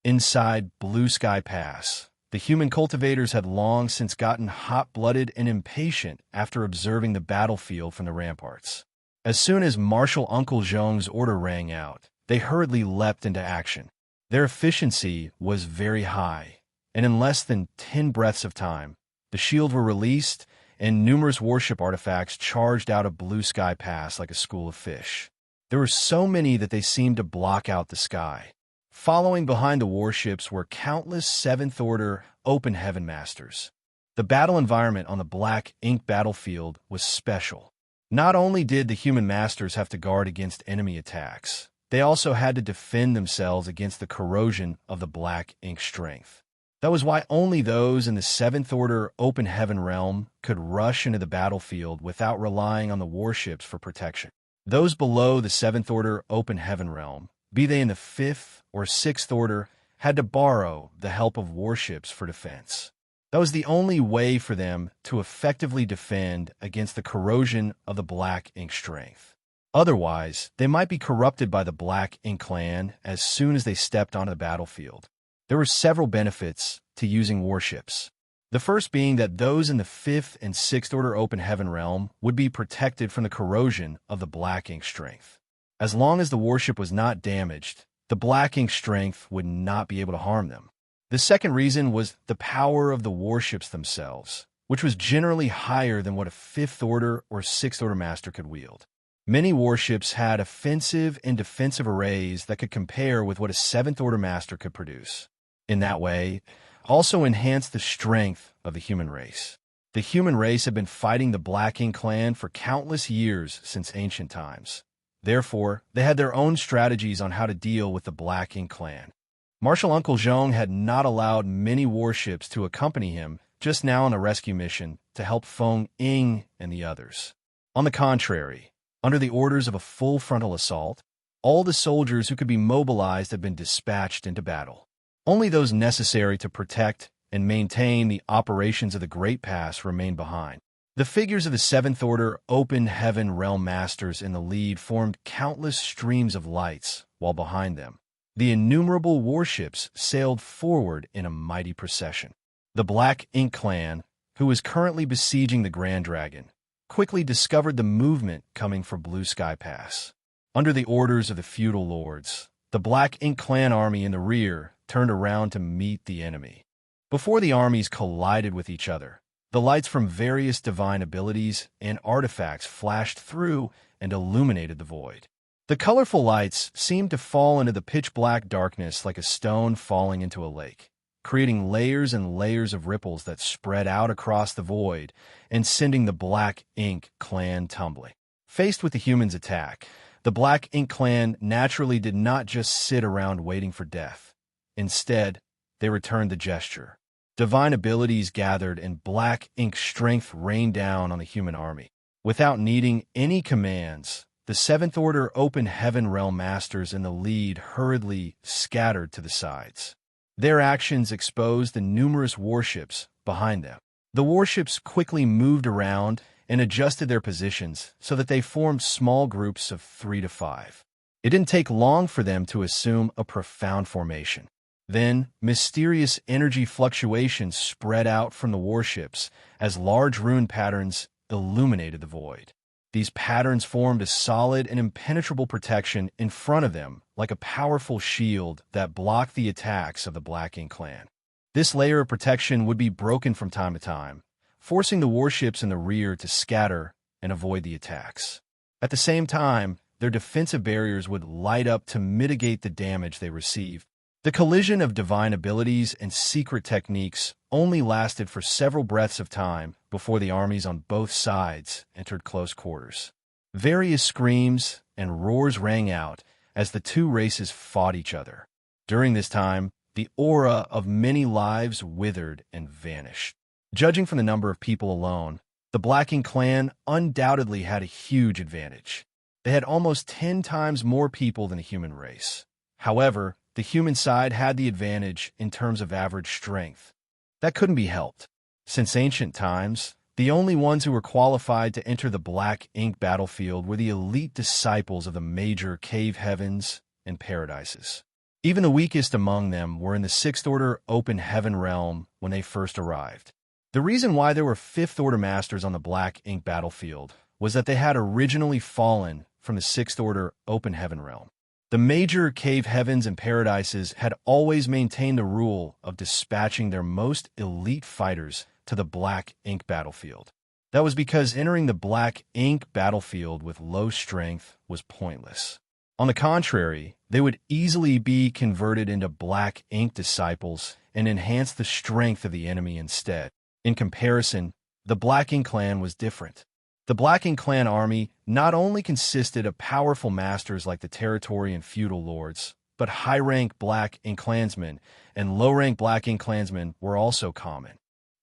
Inside Blue Sky Pass, the human cultivators had long since gotten hot-blooded and impatient after observing the battlefield from the ramparts. As soon as Martial Uncle Zhong's order rang out, they hurriedly leapt into action. Their efficiency was very high, and in less than 10 breaths of time, the shields were released and numerous warship artifacts charged out of Blue Sky Pass like a school of fish. There were so many that they seemed to block out the sky. Following behind the warships were countless Seventh Order Open Heaven Masters. The battle environment on the Black Ink battlefield was special. Not only did the human masters have to guard against enemy attacks, they also had to defend themselves against the corrosion of the Black Ink strength. That was why only those in the Seventh Order Open Heaven realm could rush into the battlefield without relying on the warships for protection. Those below the Seventh Order Open Heaven realm, be they in the Fifth or Sixth Order, had to borrow the help of warships for defense. That was the only way for them to effectively defend against the corrosion of the Black Ink strength. Otherwise, they might be corrupted by the Black Ink clan as soon as they stepped onto the battlefield. There were several benefits to using warships. The first being that those in the Fifth and Sixth Order Open Heaven realm would be protected from the corrosion of the Black Ink strength. As long as the warship was not damaged, the Black Ink strength would not be able to harm them. The second reason was the power of the warships themselves, which was generally higher than what a Fifth Order or Sixth Order Master could wield. Many warships had offensive and defensive arrays that could compare with what a Seventh Order Master could produce. In that way, also enhanced the strength of the human race. The human race had been fighting the Black Ink clan for countless years since ancient times. Therefore, they had their own strategies on how to deal with the Black Ink clan. Martial Uncle Zhong had not allowed many warships to accompany him just now on a rescue mission to help Feng Ying and the others. On the contrary, under the orders of a full frontal assault, all the soldiers who could be mobilized had been dispatched into battle. Only those necessary to protect and maintain the operations of the Great Pass remained behind. The figures of the Seventh Order Open Heaven Realm Masters in the lead formed countless streams of lights, while behind them, the innumerable warships sailed forward in a mighty procession. The Black Ink clan, who was currently besieging the Grand Dragon, quickly discovered the movement coming from Blue Sky Pass. Under the orders of the feudal lords, the Black Ink clan army in the rear turned around to meet the enemy. Before the armies collided with each other, the lights from various divine abilities and artifacts flashed through and illuminated the void. The colorful lights seemed to fall into the pitch-black darkness like a stone falling into a lake, creating layers and layers of ripples that spread out across the void and sending the Black Ink clan tumbling. Faced with the humans' attack, the Black Ink clan naturally did not just sit around waiting for death. Instead, they returned the gesture. Divine abilities gathered and Black Ink strength rained down on the human army. Without needing any commands, the Seventh Order Open Heaven Realm Masters in the lead hurriedly scattered to the sides. Their actions exposed the numerous warships behind them. The warships quickly moved around and adjusted their positions so that they formed small groups of 3 to 5. It didn't take long for them to assume a profound formation. Then, mysterious energy fluctuations spread out from the warships as large rune patterns illuminated the void. These patterns formed a solid and impenetrable protection in front of them, like a powerful shield that blocked the attacks of the Black Ink clan. This layer of protection would be broken from time to time, forcing the warships in the rear to scatter and avoid the attacks. At the same time, their defensive barriers would light up to mitigate the damage they received. The collision of divine abilities and secret techniques only lasted for several breaths of time before the armies on both sides entered close quarters. Various screams and roars rang out as the two races fought each other. During this time, the aura of many lives withered and vanished. Judging from the number of people alone, the Black Ink clan undoubtedly had a huge advantage. They had almost 10 times more people than the human race. However, the human side had the advantage in terms of average strength. That couldn't be helped. Since ancient times, the only ones who were qualified to enter the Black Ink battlefield were the elite disciples of the major cave heavens and paradises. Even the weakest among them were in the Sixth Order Open Heaven realm when they first arrived. The reason why there were Fifth Order Masters on the Black Ink battlefield was that they had originally fallen from the Sixth Order Open Heaven realm. The major cave heavens and paradises had always maintained the rule of dispatching their most elite fighters to the Black Ink battlefield. That was because entering the Black Ink battlefield with low strength was pointless. On the contrary, they would easily be converted into Black Ink disciples and enhance the strength of the enemy instead. In comparison, the Black Ink clan was different. The Black Ink clan army not only consisted of powerful masters like the territory and feudal lords, but high-rank Black Ink clansmen and low-rank Black Ink clansmen were also common.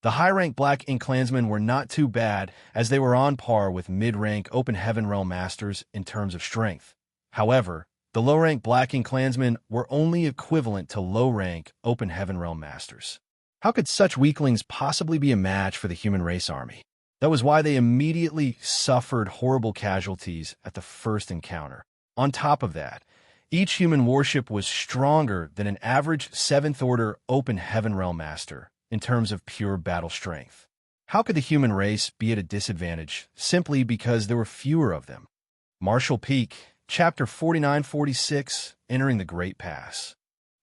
The high-rank Black Ink clansmen were not too bad, as they were on par with mid-rank Open Heaven realm masters in terms of strength. However, the low-rank Black Ink clansmen were only equivalent to low-rank Open Heaven realm masters. How could such weaklings possibly be a match for the human race army? That was why they immediately suffered horrible casualties at the first encounter. On top of that, each human warship was stronger than an average 7th Order Open Heaven realm master in terms of pure battle strength. How could the human race be at a disadvantage simply because there were fewer of them? Martial Peak, Chapter 49-46, Entering the Great Pass.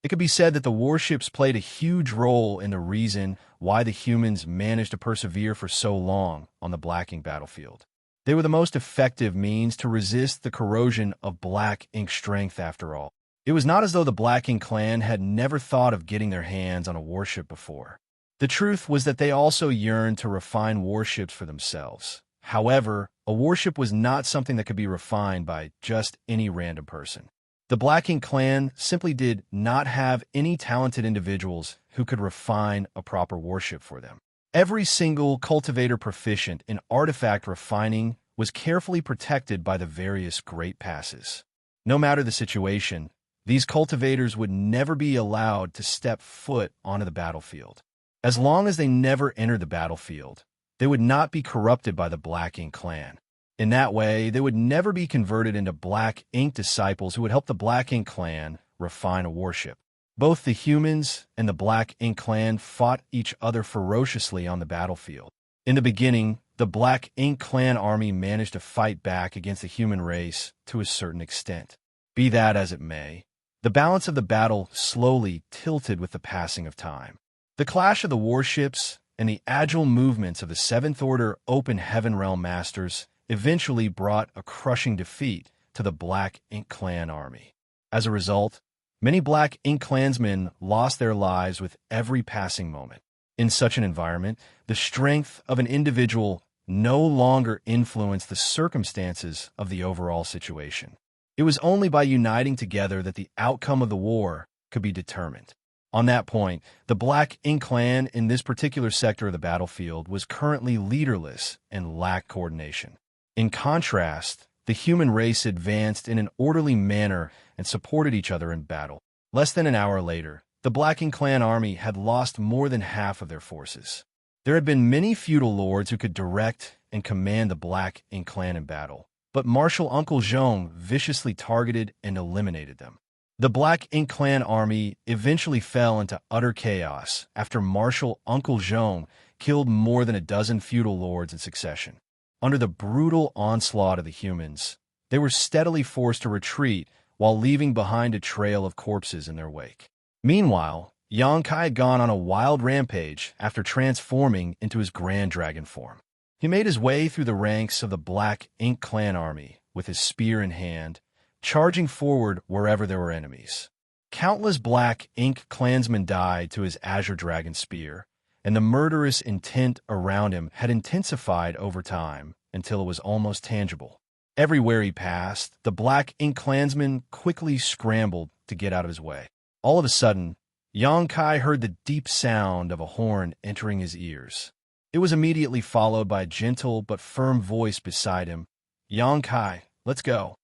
It could be said that the warships played a huge role in the reason why the humans managed to persevere for so long on the Black Ink battlefield. They were the most effective means to resist the corrosion of Black Ink strength after all. It was not as though the Black Ink clan had never thought of getting their hands on a warship before. The truth was that they also yearned to refine warships for themselves. However, a warship was not something that could be refined by just any random person. The Black Ink clan simply did not have any talented individuals who could refine a proper warship for them. Every single cultivator proficient in artifact refining was carefully protected by the various Great Passes. No matter the situation, these cultivators would never be allowed to step foot onto the battlefield. As long as they never entered the battlefield, they would not be corrupted by the Black Ink clan. In that way, they would never be converted into Black Ink disciples who would help the Black Ink clan refine a warship. Both the humans and the Black Ink clan fought each other ferociously on the battlefield. In the beginning, the Black Ink clan army managed to fight back against the human race to a certain extent. Be that as it may, the balance of the battle slowly tilted with the passing of time. The clash of the warships and the agile movements of the 7th Order Open Heaven realm masters eventually brought a crushing defeat to the Black Ink clan army. As a result, many Black Ink clansmen lost their lives with every passing moment. In such an environment, the strength of an individual no longer influenced the circumstances of the overall situation. It was only by uniting together that the outcome of the war could be determined. On that point, the Black Ink clan in this particular sector of the battlefield was currently leaderless and lacked coordination. In contrast, the human race advanced in an orderly manner and supported each other in battle. Less than an hour later, the Black Ink clan army had lost more than half of their forces. There had been many feudal lords who could direct and command the Black Ink clan in battle, but Marshal Uncle Zhong viciously targeted and eliminated them. The Black Ink clan army eventually fell into utter chaos after Marshal Uncle Zhong killed more than a dozen feudal lords in succession. Under the brutal onslaught of the humans, they were steadily forced to retreat while leaving behind a trail of corpses in their wake. Meanwhile, Xianxia had gone on a wild rampage after transforming into his Grand Dragon form. He made his way through the ranks of the Black Ink clan army with his spear in hand, charging forward wherever there were enemies. Countless Black Ink clansmen died to his Azure Dragon spear, and the murderous intent around him had intensified over time until it was almost tangible. Everywhere he passed, the Black Ink clansmen quickly scrambled to get out of his way. All of a sudden, Xianxia heard the deep sound of a horn entering his ears. It was immediately followed by a gentle but firm voice beside him. "Xianxia, let's go."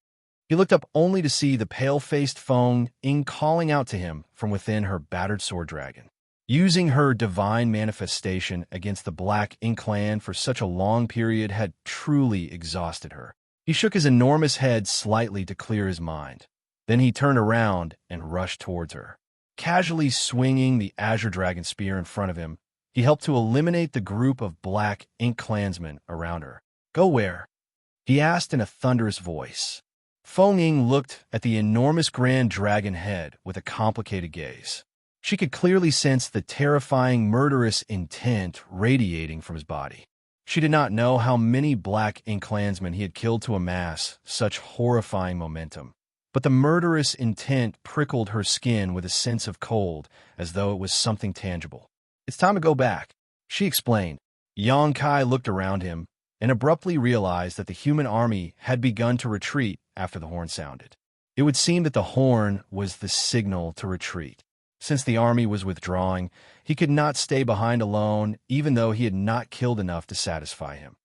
He looked up only to see the pale-faced Feng Ying calling out to him from within her battered sword dragon. Using her divine manifestation against the Black Ink clan for such a long period had truly exhausted her. He shook his enormous head slightly to clear his mind. Then he turned around and rushed towards her. Casually swinging the Azure Dragon Spear in front of him, he helped to eliminate the group of Black Ink clansmen around her. "Go where?" he asked in a thunderous voice. Feng Ying looked at the enormous grand dragon head with a complicated gaze. She could clearly sense the terrifying, murderous intent radiating from his body. She did not know how many Black Ink clansmen he had killed to amass such horrifying momentum, but the murderous intent prickled her skin with a sense of cold, as though it was something tangible. "It's time to go back," she explained. Xianxia looked around him and abruptly realized that the human army had begun to retreat after the horn sounded. It would seem that the horn was the signal to retreat. Since the army was withdrawing, he could not stay behind alone, even though he had not killed enough to satisfy him.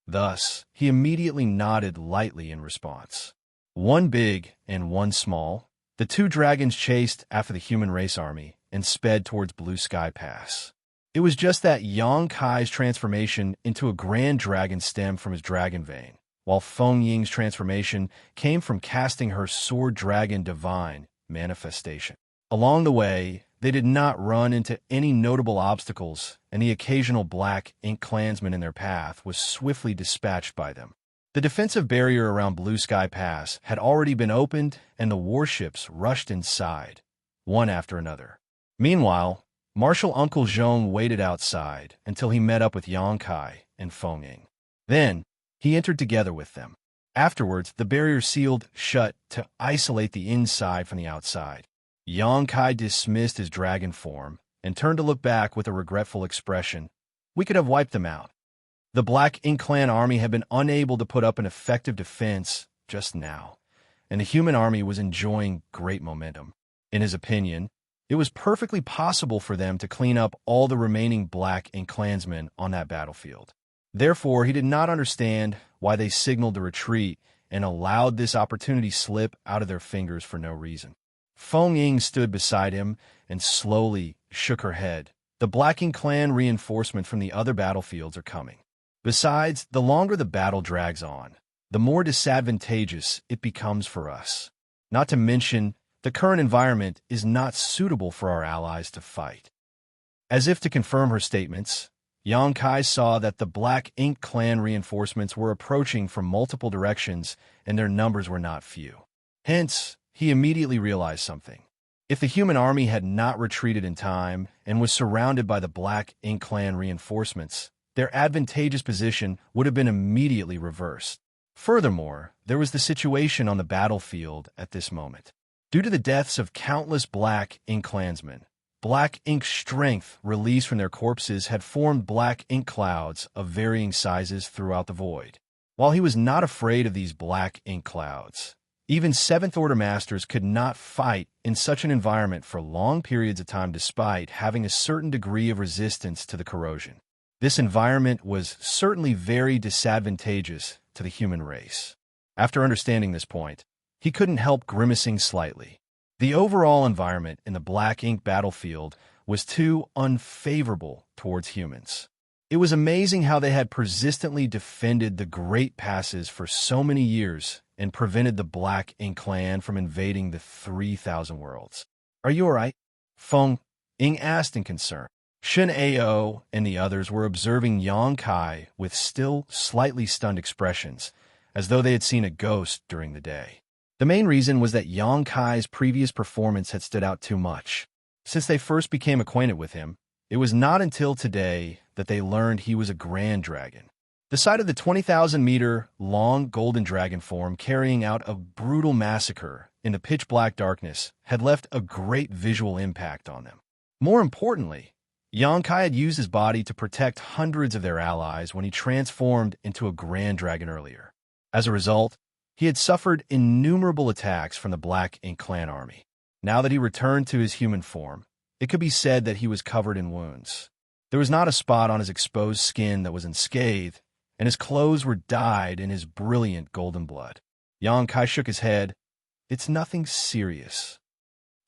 Thus, he immediately nodded lightly in response. One big and one small, the two dragons chased after the human race army and sped towards Blue Sky Pass. It was just that Xianxia's transformation into a grand dragon stemmed from his dragon vein, while Feng Ying's transformation came from casting her sword dragon divine manifestation. Along the way, they did not run into any notable obstacles, and the occasional Black Ink clansman in their path was swiftly dispatched by them. The defensive barrier around Blue Sky Pass had already been opened, and the warships rushed inside, one after another. Meanwhile, Marshal Uncle Zhong waited outside until he met up with Xianxia and Feng Ying. Then, he entered together with them. Afterwards, the barrier sealed shut to isolate the inside from the outside. Xianxia dismissed his dragon form and turned to look back with a regretful expression. "We could have wiped them out." The Black Ink clan army had been unable to put up an effective defense just now, and the human army was enjoying great momentum. In his opinion, it was perfectly possible for them to clean up all the remaining Black Ink clansmen on that battlefield. Therefore, he did not understand why they signaled a retreat and allowed this opportunity slip out of their fingers for no reason. Feng Ying stood beside him and slowly shook her head. "The Black Ink clan reinforcement from the other battlefields are coming. Besides, the longer the battle drags on, the more disadvantageous it becomes for us. Not to mention, the current environment is not suitable for our allies to fight." As if to confirm her statements, Xianxia saw that the Black Ink clan reinforcements were approaching from multiple directions, and their numbers were not few. Hence, he immediately realized something. If the human army had not retreated in time and was surrounded by the Black Ink clan reinforcements, their advantageous position would have been immediately reversed. Furthermore, there was the situation on the battlefield at this moment. Due to the deaths of countless Black Ink clansmen, Black Ink strength released from their corpses had formed Black Ink clouds of varying sizes throughout the void. While he was not afraid of these Black Ink clouds, even Seventh-Order Masters could not fight in such an environment for long periods of time despite having a certain degree of resistance to the corrosion. This environment was certainly very disadvantageous to the human race. After understanding this point, he couldn't help grimacing slightly. The overall environment in the Black Ink battlefield was too unfavorable towards humans. It was amazing how they had persistently defended the Great Passes for so many years and prevented the Black Ink clan from invading the 3,000 worlds. "Are you all right?" Feng Ying asked in concern. Shen Ao and the others were observing Xianxia with still slightly stunned expressions, as though they had seen a ghost during the day. The main reason was that Xianxia's previous performance had stood out too much. Since they first became acquainted with him, it was not until today that they learned he was a grand dragon. The sight of the 20,000-meter-long golden dragon form carrying out a brutal massacre in the pitch-black darkness had left a great visual impact on them. More importantly, Xianxia had used his body to protect hundreds of their allies when he transformed into a grand dragon earlier. As a result, he had suffered innumerable attacks from the Black Ink clan army. Now that he returned to his human form, it could be said that he was covered in wounds. There was not a spot on his exposed skin that was unscathed, and his clothes were dyed in his brilliant golden blood. Xianxia shook his head. "It's nothing serious."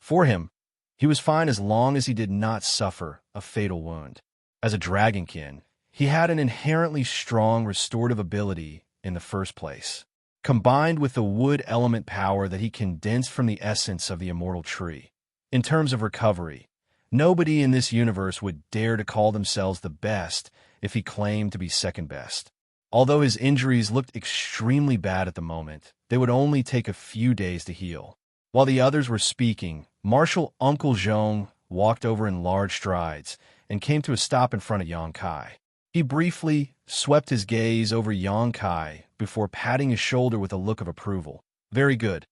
For him, He was fine as long as he did not suffer a fatal wound. As a dragonkin, he had an inherently strong restorative ability in the first place, combined with the wood element power that he condensed from the essence of the immortal tree. In terms of recovery, nobody in this universe would dare to call themselves the best if he claimed to be second best. Although his injuries looked extremely bad at the moment, they would only take a few days to heal. While the others were speaking, Martial Uncle Zhong walked over in large strides and came to a stop in front of Yang Kai. He briefly swept his gaze over Yang Kai before patting his shoulder with a look of approval. Very good.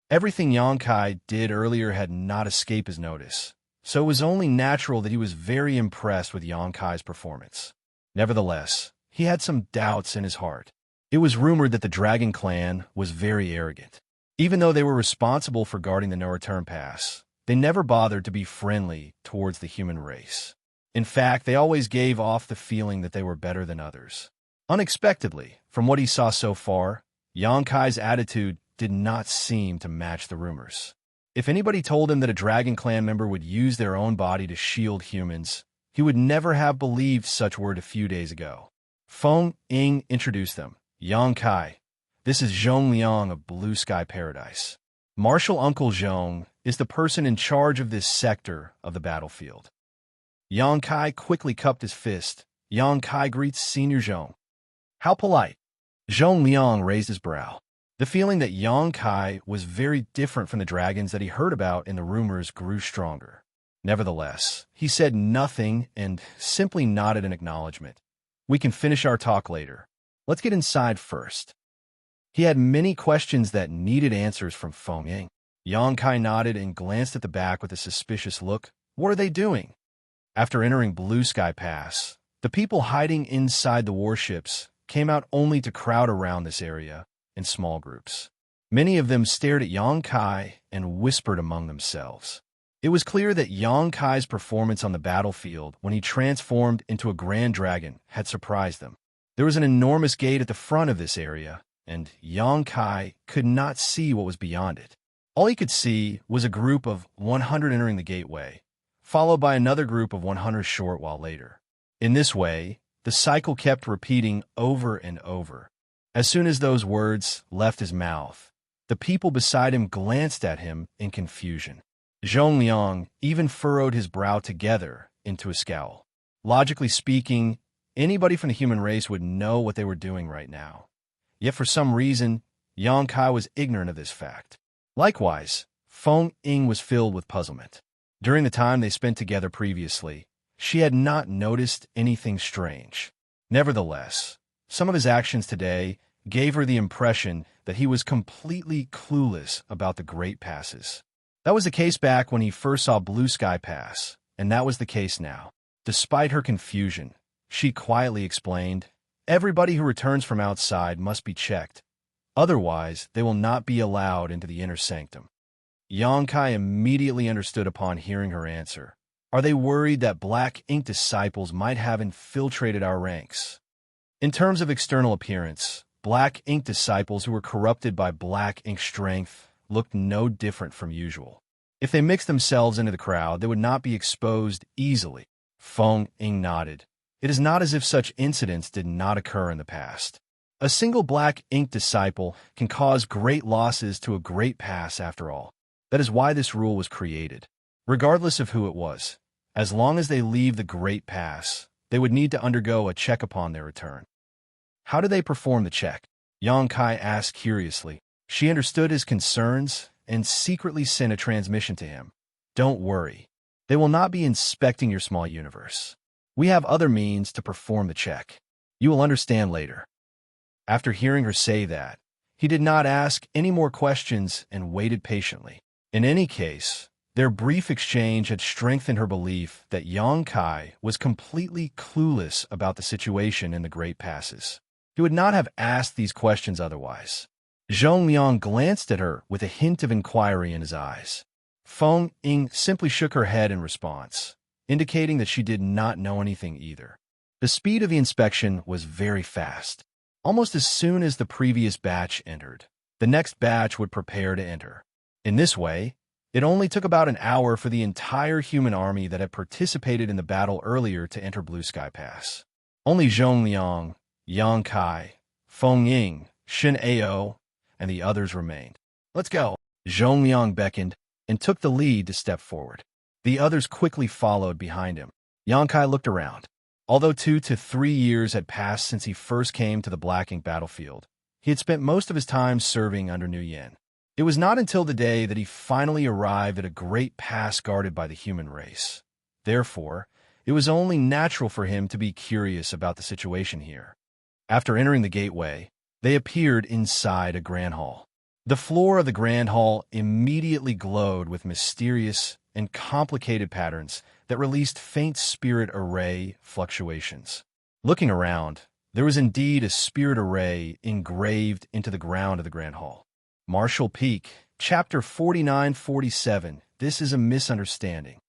Everything Yang Kai did earlier had not escaped his notice, so it was only natural that he was very impressed with Yang Kai's performance. Nevertheless, he had some doubts in his heart. It was rumored that the Dragon Clan was very arrogant. Even though they were responsible for guarding the no-return pass, they never bothered to be friendly towards the human race. In fact, they always gave off the feeling that they were better than others. Unexpectedly, from what he saw so far, Yang Kai's attitude did not seem to match the rumors. If anybody told him that a Dragon Clan member would use their own body to shield humans, he would never have believed such word a few days ago. Feng Ying introduced them. Yang Kai, this is Zhong Liang of Blue Sky Paradise. Martial Uncle Zhong is the person in charge of this sector of the battlefield. Yang Kai quickly cupped his fist. Yang Kai greets Senior Zhong. How polite. Zhong Liang raised his brow. The feeling that Yang Kai was very different from the dragons that he heard about in the rumors grew stronger. Nevertheless, he said nothing and simply nodded in acknowledgement. We can finish our talk later. Let's get inside first. He had many questions that needed answers from Feng Ying. Yang Kai nodded and glanced at the back with a suspicious look. What are they doing? After entering Blue Sky Pass, the people hiding inside the warships came out only to crowd around this area in small groups. Many of them stared at Yang Kai and whispered among themselves. It was clear that Yang Kai's performance on the battlefield when he transformed into a grand dragon had surprised them. There was an enormous gate at the front of this area, and Yang Kai could not see what was beyond it. All he could see was a group of 100 entering the gateway, followed by another group of 100 short while later. In this way, the cycle kept repeating over and over. As soon as those words left his mouth, the people beside him glanced at him in confusion. Zhong Liang even furrowed his brow together into a scowl. Logically speaking, anybody from the human race would know what they were doing right now. Yet for some reason, Yang Kai was ignorant of this fact. Likewise, Feng Ying was filled with puzzlement. During the time they spent together previously, she had not noticed anything strange. Nevertheless, some of his actions today gave her the impression that he was completely clueless about the Great Passes. That was the case back when he first saw Blue Sky Pass, and that was the case now. Despite her confusion, she quietly explained, everybody who returns from outside must be checked. Otherwise, they will not be allowed into the inner sanctum. Yang Kai immediately understood upon hearing her answer. Are they worried that Black Ink disciples might have infiltrated our ranks? In terms of external appearance, Black Ink disciples who were corrupted by Black Ink strength looked no different from usual. If they mixed themselves into the crowd, they would not be exposed easily. Feng Ying nodded. It is not as if such incidents did not occur in the past. A single Black Ink disciple can cause great losses to a great pass after all. That is why this rule was created. Regardless of who it was, as long as they leave the Great Pass, they would need to undergo a check upon their return. How do they perform the check? Yang Kai asked curiously. She understood his concerns and secretly sent a transmission to him. Don't worry. They will not be inspecting your small universe. We have other means to perform the check. You will understand later. After hearing her say that, he did not ask any more questions and waited patiently. In any case, their brief exchange had strengthened her belief that Yang Kai was completely clueless about the situation in the Great Passes. He would not have asked these questions otherwise. Zhong Liang glanced at her with a hint of inquiry in his eyes. Feng Ying simply shook her head in response, indicating that she did not know anything either. The speed of the inspection was very fast. Almost as soon as the previous batch entered, the next batch would prepare to enter. In this way, It only took about an hour for the entire human army that had participated in the battle earlier to enter Blue Sky Pass. Only Zhongliang, Yang Kai, Feng Ying, Shen Ao, and the others remained. "Let's go." Zhongliang beckoned and took the lead to step forward. The others quickly followed behind him. Yang Kai looked around. Although 2 to 3 years had passed since he first came to the Black Ink battlefield, he had spent most of his time serving under Nu Yen. It was not until the day that he finally arrived at a great pass guarded by the human race. Therefore, it was only natural for him to be curious about the situation here. After entering the gateway, they appeared inside a grand hall. The floor of the grand hall immediately glowed with mysterious and complicated patterns that released faint spirit array fluctuations. Looking around, there was indeed a spirit array engraved into the ground of the grand hall. Martial Peak, Chapter 49-47. This is a misunderstanding.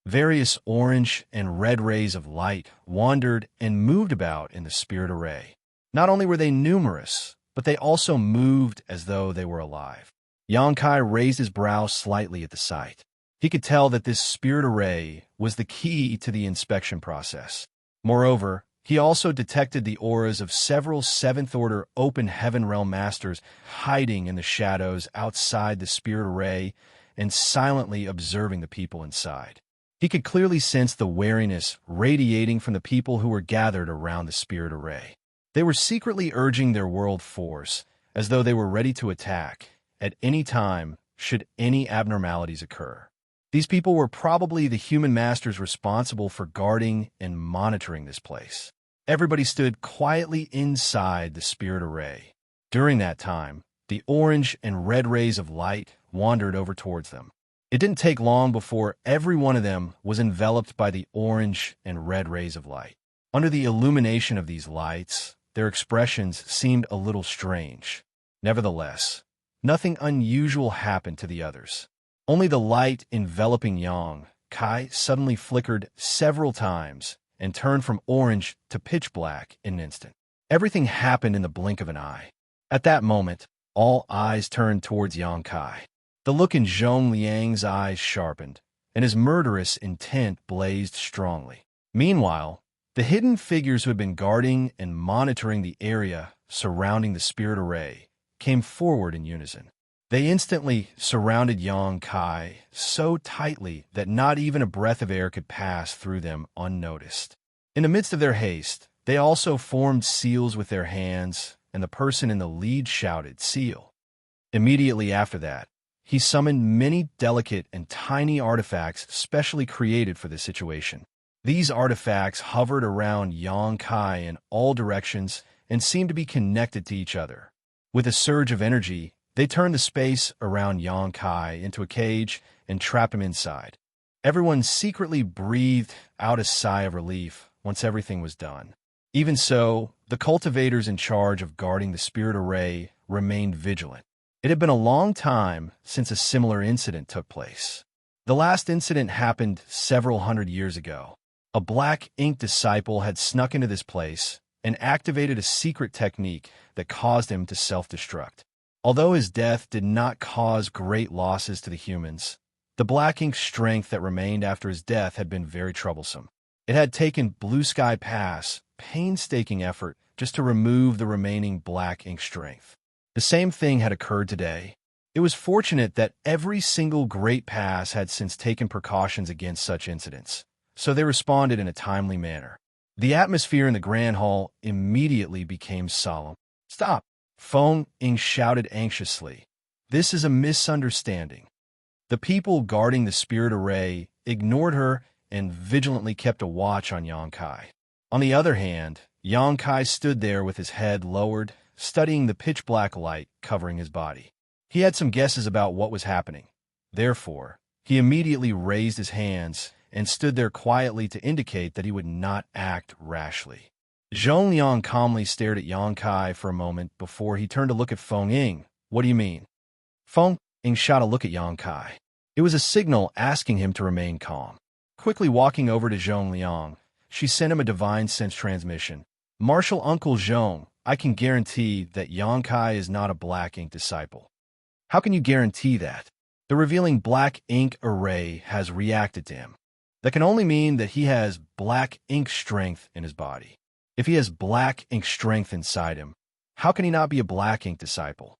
Various orange and red rays of light wandered and moved about in the spirit array. Not only were they numerous, but they also moved as though they were alive. Yang Kai raised his brow slightly at the sight. He could tell that this spirit array was the key to the inspection process. Moreover, he also detected the auras of several seventh-order open heaven realm masters hiding in the shadows outside the spirit array and silently observing the people inside. He could clearly sense the wariness radiating from the people who were gathered around the spirit array. They were secretly urging their world force, as though they were ready to attack at any time should any abnormalities occur. These people were probably the human masters responsible for guarding and monitoring this place. Everybody stood quietly inside the spirit array. During that time, the orange and red rays of light wandered over towards them. It didn't take long before every one of them was enveloped by the orange and red rays of light. Under the illumination of these lights, their expressions seemed a little strange. Nevertheless, nothing unusual happened to the others. Only the light enveloping Yang Kai suddenly flickered several times and turned from orange to pitch black in an instant. Everything happened in the blink of an eye. At that moment, all eyes turned towards Yang Kai. The look in Zhong Liang's eyes sharpened, and his murderous intent blazed strongly. Meanwhile, the hidden figures who had been guarding and monitoring the area surrounding the spirit array came forward in unison. They instantly surrounded Yang Kai so tightly that not even a breath of air could pass through them unnoticed. In the midst of their haste, they also formed seals with their hands, and the person in the lead shouted, "Seal." Immediately after that, he summoned many delicate and tiny artifacts specially created for this situation. These artifacts hovered around Yang Kai in all directions and seemed to be connected to each other. With a surge of energy, they turned the space around Yang Kai into a cage and trapped him inside. Everyone secretly breathed out a sigh of relief once everything was done. Even so, the cultivators in charge of guarding the spirit array remained vigilant. It had been a long time since a similar incident took place. The last incident happened several hundred years ago. A Black Ink disciple had snuck into this place and activated a secret technique that caused him to self-destruct. Although his death did not cause great losses to the humans, the Black Ink's strength that remained after his death had been very troublesome. It had taken Blue Sky Pass painstaking effort just to remove the remaining Black Ink strength. The same thing had occurred today. It was fortunate that every single Great Pass had since taken precautions against such incidents, so they responded in a timely manner. The atmosphere in the Grand Hall immediately became solemn. "Stop!" Feng Ying shouted anxiously. "This is a misunderstanding." The people guarding the spirit array ignored her and vigilantly kept a watch on Yang Kai. On the other hand, Yang Kai stood there with his head lowered, studying the pitch-black light covering his body. He had some guesses about what was happening. Therefore, he immediately raised his hands and stood there quietly to indicate that he would not act rashly. Zhongliang calmly stared at Yang Kai for a moment before he turned to look at Feng Ying. "What do you mean?" Feng Ying shot a look at Yang Kai. It was a signal asking him to remain calm. Quickly walking over to Zhongliang, she sent him a divine sense transmission. "Martial Uncle Zhong, I can guarantee that Yang Kai is not a Black Ink disciple." "How can you guarantee that?" The revealing black ink array has reacted to him. That can only mean that he has black ink strength in his body. If he has black ink strength inside him, how can he not be a black ink disciple?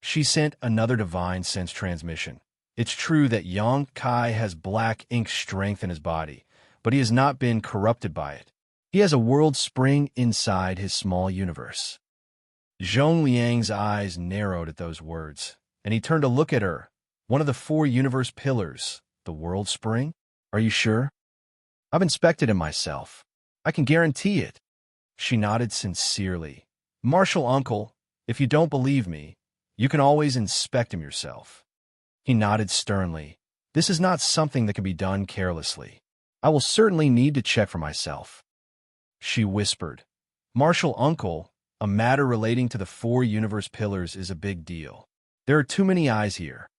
She sent another divine sense transmission. It's true that Yang Kai has black ink strength in his body, but he has not been corrupted by it. He has a world spring inside his small universe. Zhong Liang's eyes narrowed at those words, and he turned to look at her. One of the 4 universe pillars, the world spring? Are you sure? I've inspected him myself. I can guarantee it. She nodded sincerely. Martial uncle, if you don't believe me, you can always inspect him yourself. He nodded sternly. This is not something that can be done carelessly. I will certainly need to check for myself. She whispered. Martial uncle, a matter relating to the 4 universe pillars is a big deal. There are too many eyes here.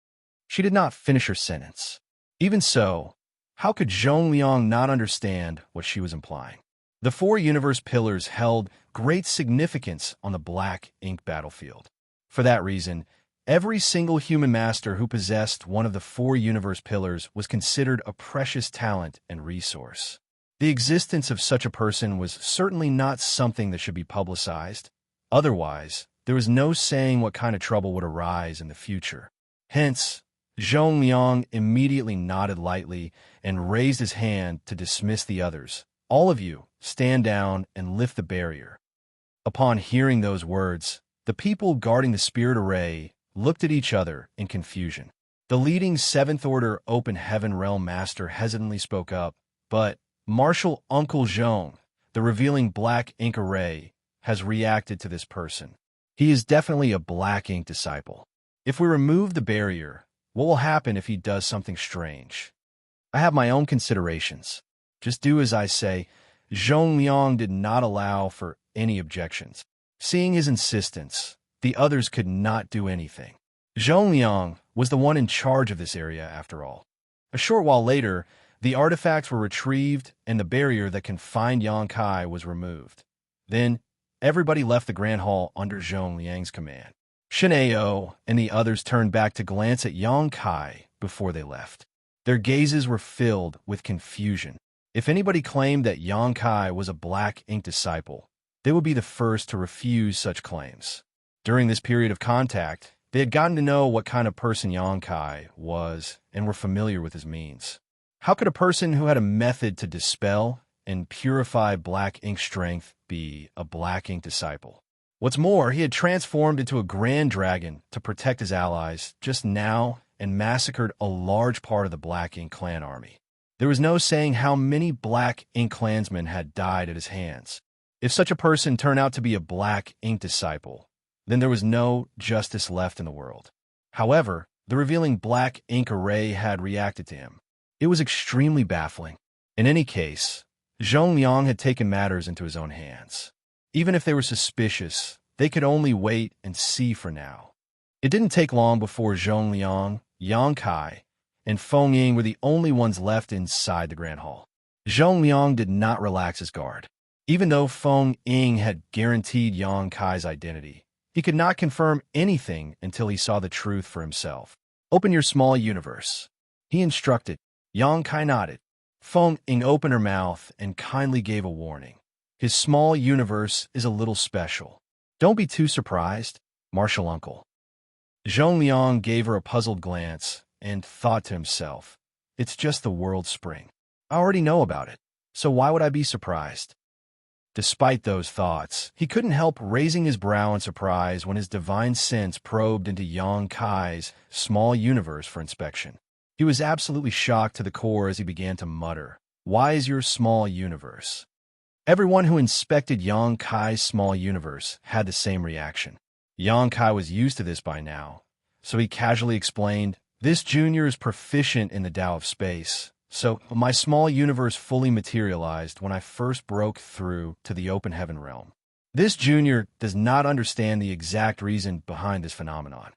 She did not finish her sentence. Even so, how could Zhong Liang not understand what she was implying? The 4 universe pillars held great significance on the black ink battlefield. For that reason, every single human master who possessed one of the 4 universe pillars was considered a precious talent and resource. The existence of such a person was certainly not something that should be publicized. Otherwise, there was no saying what kind of trouble would arise in the future. Hence, Zhong Liang immediately nodded lightly and raised his hand to dismiss the others. All of you, stand down and lift the barrier. Upon hearing those words, the people guarding the spirit array looked at each other in confusion. The leading 7th Order Open Heaven Realm Master hesitantly spoke up, but Martial Uncle Zhong, the revealing black ink array, has reacted to this person. He is definitely a black ink disciple. If we remove the barrier, what will happen if he does something strange? I have my own considerations. Just do as I say. Zhong Liang did not allow for any objections. Seeing his insistence, the others could not do anything. Zhong Liang was the one in charge of this area, after all. A short while later, the artifacts were retrieved and the barrier that confined Yang Kai was removed. Then, everybody left the Grand Hall under Zhong Liang's command. Shen Ao and the others turned back to glance at Yang Kai before they left. Their gazes were filled with confusion. If anybody claimed that Yang Kai was a black ink disciple, they would be the first to refuse such claims. During this period of contact, they had gotten to know what kind of person Yang Kai was and were familiar with his means. How could a person who had a method to dispel and purify black ink strength be a black ink disciple? What's more, he had transformed into a grand dragon to protect his allies just now and massacred a large part of the Black Ink clan army. There was no saying how many Black Ink clansmen had died at his hands. If such a person turned out to be a Black Ink disciple, then there was no justice left in the world. However, the revealing Black Ink array had reacted to him. It was extremely baffling. In any case, Zhong Liang had taken matters into his own hands. Even if they were suspicious, they could only wait and see for now. It didn't take long before Zhong Liang, Yang Kai, and Feng Ying were the only ones left inside the Grand Hall. Zhong Liang did not relax his guard. Even though Feng Ying had guaranteed Yang Kai's identity, he could not confirm anything until he saw the truth for himself. Open your small universe, he instructed. Yang Kai nodded. Feng Ying opened her mouth and kindly gave a warning. His small universe is a little special. Don't be too surprised, Martial Uncle. Zhong Liang gave her a puzzled glance and thought to himself, it's just the world spring. I already know about it, so why would I be surprised? Despite those thoughts, he couldn't help raising his brow in surprise when his divine sense probed into Yang Kai's small universe for inspection. He was absolutely shocked to the core as he began to mutter, "Why is your small universe?" Everyone who inspected Yang Kai's small universe had the same reaction. Yang Kai was used to this by now, so he casually explained, "This junior is proficient in the Tao of space, so my small universe fully materialized when I first broke through to the open heaven realm. This junior does not understand the exact reason behind this phenomenon.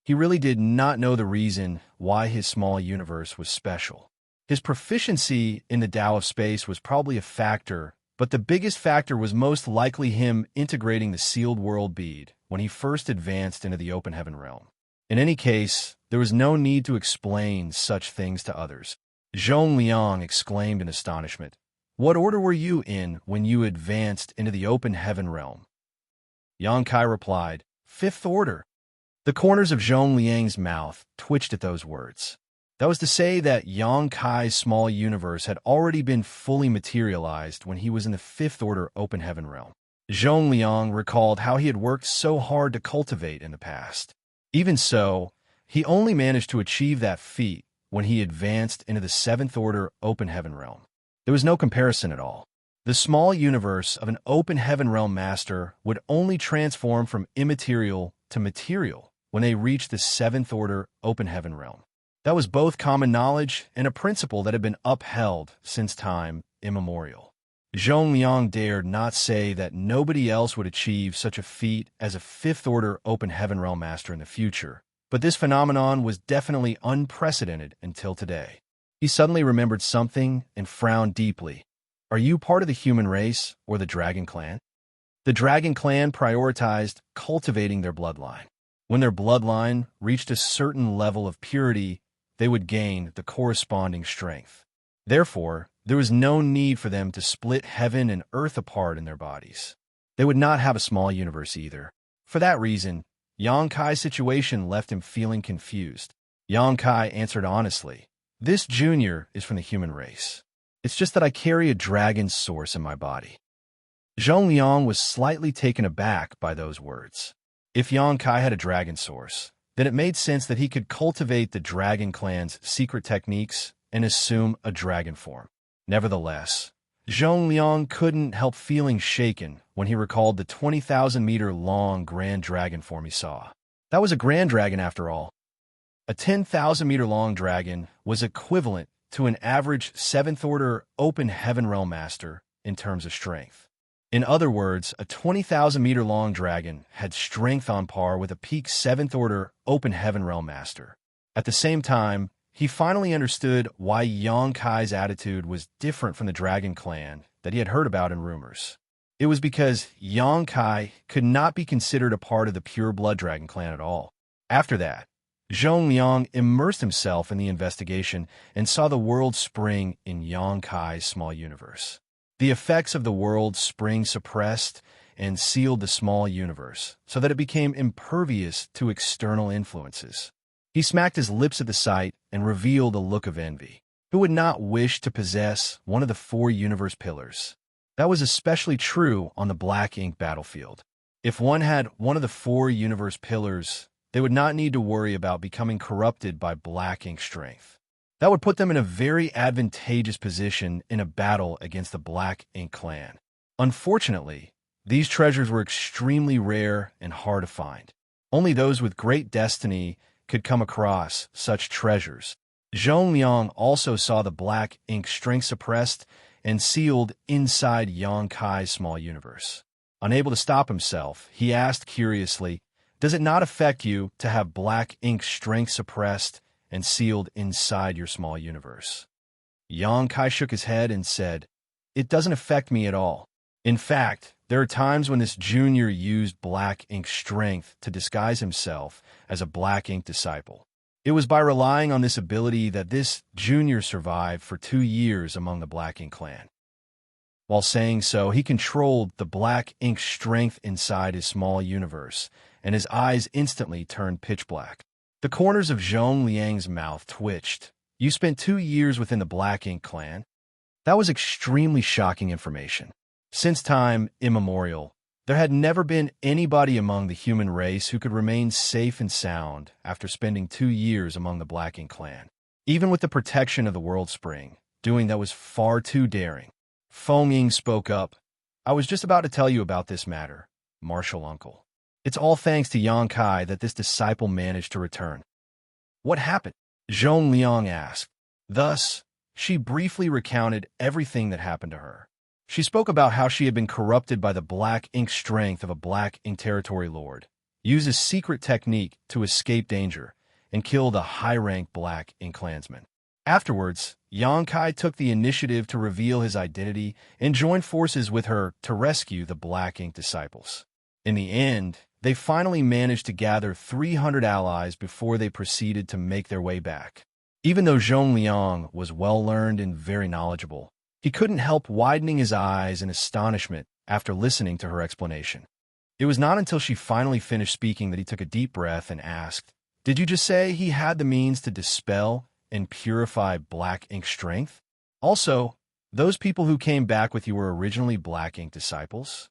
He really did not know the reason why his small universe was special. His proficiency in the Tao of space was probably a factor, but the biggest factor was most likely him integrating the sealed world bead when he first advanced into the open heaven realm. In any case, there was no need to explain such things to others. Zhongliang exclaimed in astonishment. What order were you in when you advanced into the open heaven realm? Yang Kai replied, Fifth order. The corners of Zhongliang's mouth twitched at those words. That was to say that Yang Kai's small universe had already been fully materialized when he was in the fifth order open heaven realm. Zhongliang recalled how he had worked so hard to cultivate in the past. Even so, he only managed to achieve that feat when he advanced into the seventh order open heaven realm. There was no comparison at all. The small universe of an open heaven realm master would only transform from immaterial to material when they reached the seventh order open heaven realm. That was both common knowledge and a principle that had been upheld since time immemorial. Zhongliang dared not say that nobody else would achieve such a feat as a fifth order open heaven realm master in the future, but this phenomenon was definitely unprecedented until today. He suddenly remembered something and frowned deeply. Are you part of the human race or the dragon clan? The dragon clan prioritized cultivating their bloodline. When their bloodline reached a certain level of purity, they would gain the corresponding strength. Therefore, there was no need for them to split heaven and earth apart in their bodies. They would not have a small universe either. For that reason, Yang Kai's situation left him feeling confused. Yang Kai answered honestly, This junior is from the human race. It's just that I carry a dragon source in my body. Zhongliang was slightly taken aback by those words. If Yang Kai had a dragon source, then it made sense that he could cultivate the dragon clan's secret techniques and assume a dragon form. Nevertheless, Zhongliang couldn't help feeling shaken when he recalled the 20,000-meter-long grand dragon form he saw. That was a grand dragon after all. A 10,000-meter-long dragon was equivalent to an average 7th-order open heaven realm master in terms of strength. In other words, a 20,000-meter-long dragon had strength on par with a peak 7th-order open heaven realm master. At the same time, he finally understood why Yang Kai's attitude was different from the Dragon Clan that he had heard about in rumors. It was because Yang Kai could not be considered a part of the pure blood Dragon Clan at all. After that, Zhongliang immersed himself in the investigation and saw the world spring in Yang Kai's small universe. The effects of the world spring suppressed and sealed the small universe so that it became impervious to external influences. He smacked his lips at the sight and revealed a look of envy. Who would not wish to possess one of the 4 universe pillars? That was especially true on the black ink battlefield. If one had one of the 4 universe pillars, they would not need to worry about becoming corrupted by black ink strength. That would put them in a very advantageous position in a battle against the Black Ink clan. Unfortunately, these treasures were extremely rare and hard to find. Only those with great destiny could come across such treasures. Zhongliang also saw the black ink strength suppressed and sealed inside Yang Kai's small universe. Unable to stop himself, he asked curiously, Does it not affect you to have black ink strength suppressed and sealed inside your small universe? Yang Kai shook his head and said, It doesn't affect me at all. In fact, there are times when this junior used black ink strength to disguise himself as a black ink disciple. It was by relying on this ability that this junior survived for 2 years among the Black Ink clan. While saying so, he controlled the black ink strength inside his small universe, and his eyes instantly turned pitch black. The corners of Zhongliang's mouth twitched. You spent 2 years within the Black Ink clan? That was extremely shocking information. Since time immemorial, there had never been anybody among the human race who could remain safe and sound after spending 2 years among the Black Ink clan. Even with the protection of the World Spring, doing that was far too daring. Feng Ying spoke up. I was just about to tell you about this matter, Martial Uncle. It's all thanks to Yang Kai that this disciple managed to return. What happened? Zhongliang asked. Thus, she briefly recounted everything that happened to her. She spoke about how she had been corrupted by the black ink strength of a black ink territory lord, used a secret technique to escape danger, and killed a high-rank black ink clansman. Afterwards, Yang Kai took the initiative to reveal his identity and joined forces with her to rescue the black ink disciples. In the end, they finally managed to gather 300 allies before they proceeded to make their way back. Even though Zhongliang was well-learned and very knowledgeable, he couldn't help widening his eyes in astonishment after listening to her explanation. It was not until she finally finished speaking that he took a deep breath and asked, "Did you just say he had the means to dispel and purify black ink strength? Also, those people who came back with you were originally black ink disciples?"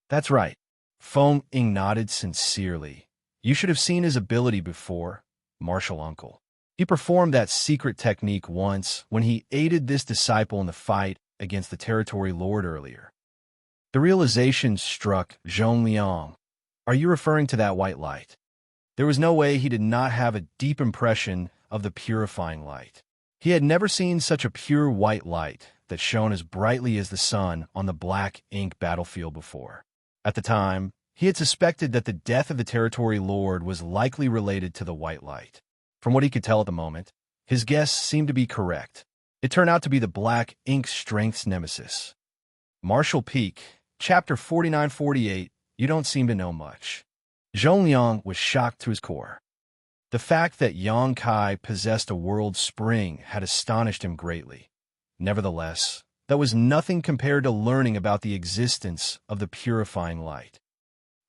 "That's right." Feng Ying nodded sincerely. "You should have seen his ability before, martial uncle. He performed that secret technique once when he aided this disciple in the fight against the territory lord earlier." The realization struck Zhongliang. "Are you referring to that white light?" There was no way he did not have a deep impression of the purifying light. He had never seen such a pure white light that shone as brightly as the sun on the black ink battlefield before. At the time, he had suspected that the death of the territory lord was likely related to the white light. From what he could tell at the moment, his guess seemed to be correct. It turned out to be the black ink strength's nemesis. Martial Peak, Chapter 49-48, You Don't Seem to Know Much. Zhongliang was shocked to his core. The fact that Yang Kai possessed a world spring had astonished him greatly. Nevertheless, that was nothing compared to learning about the existence of the purifying light.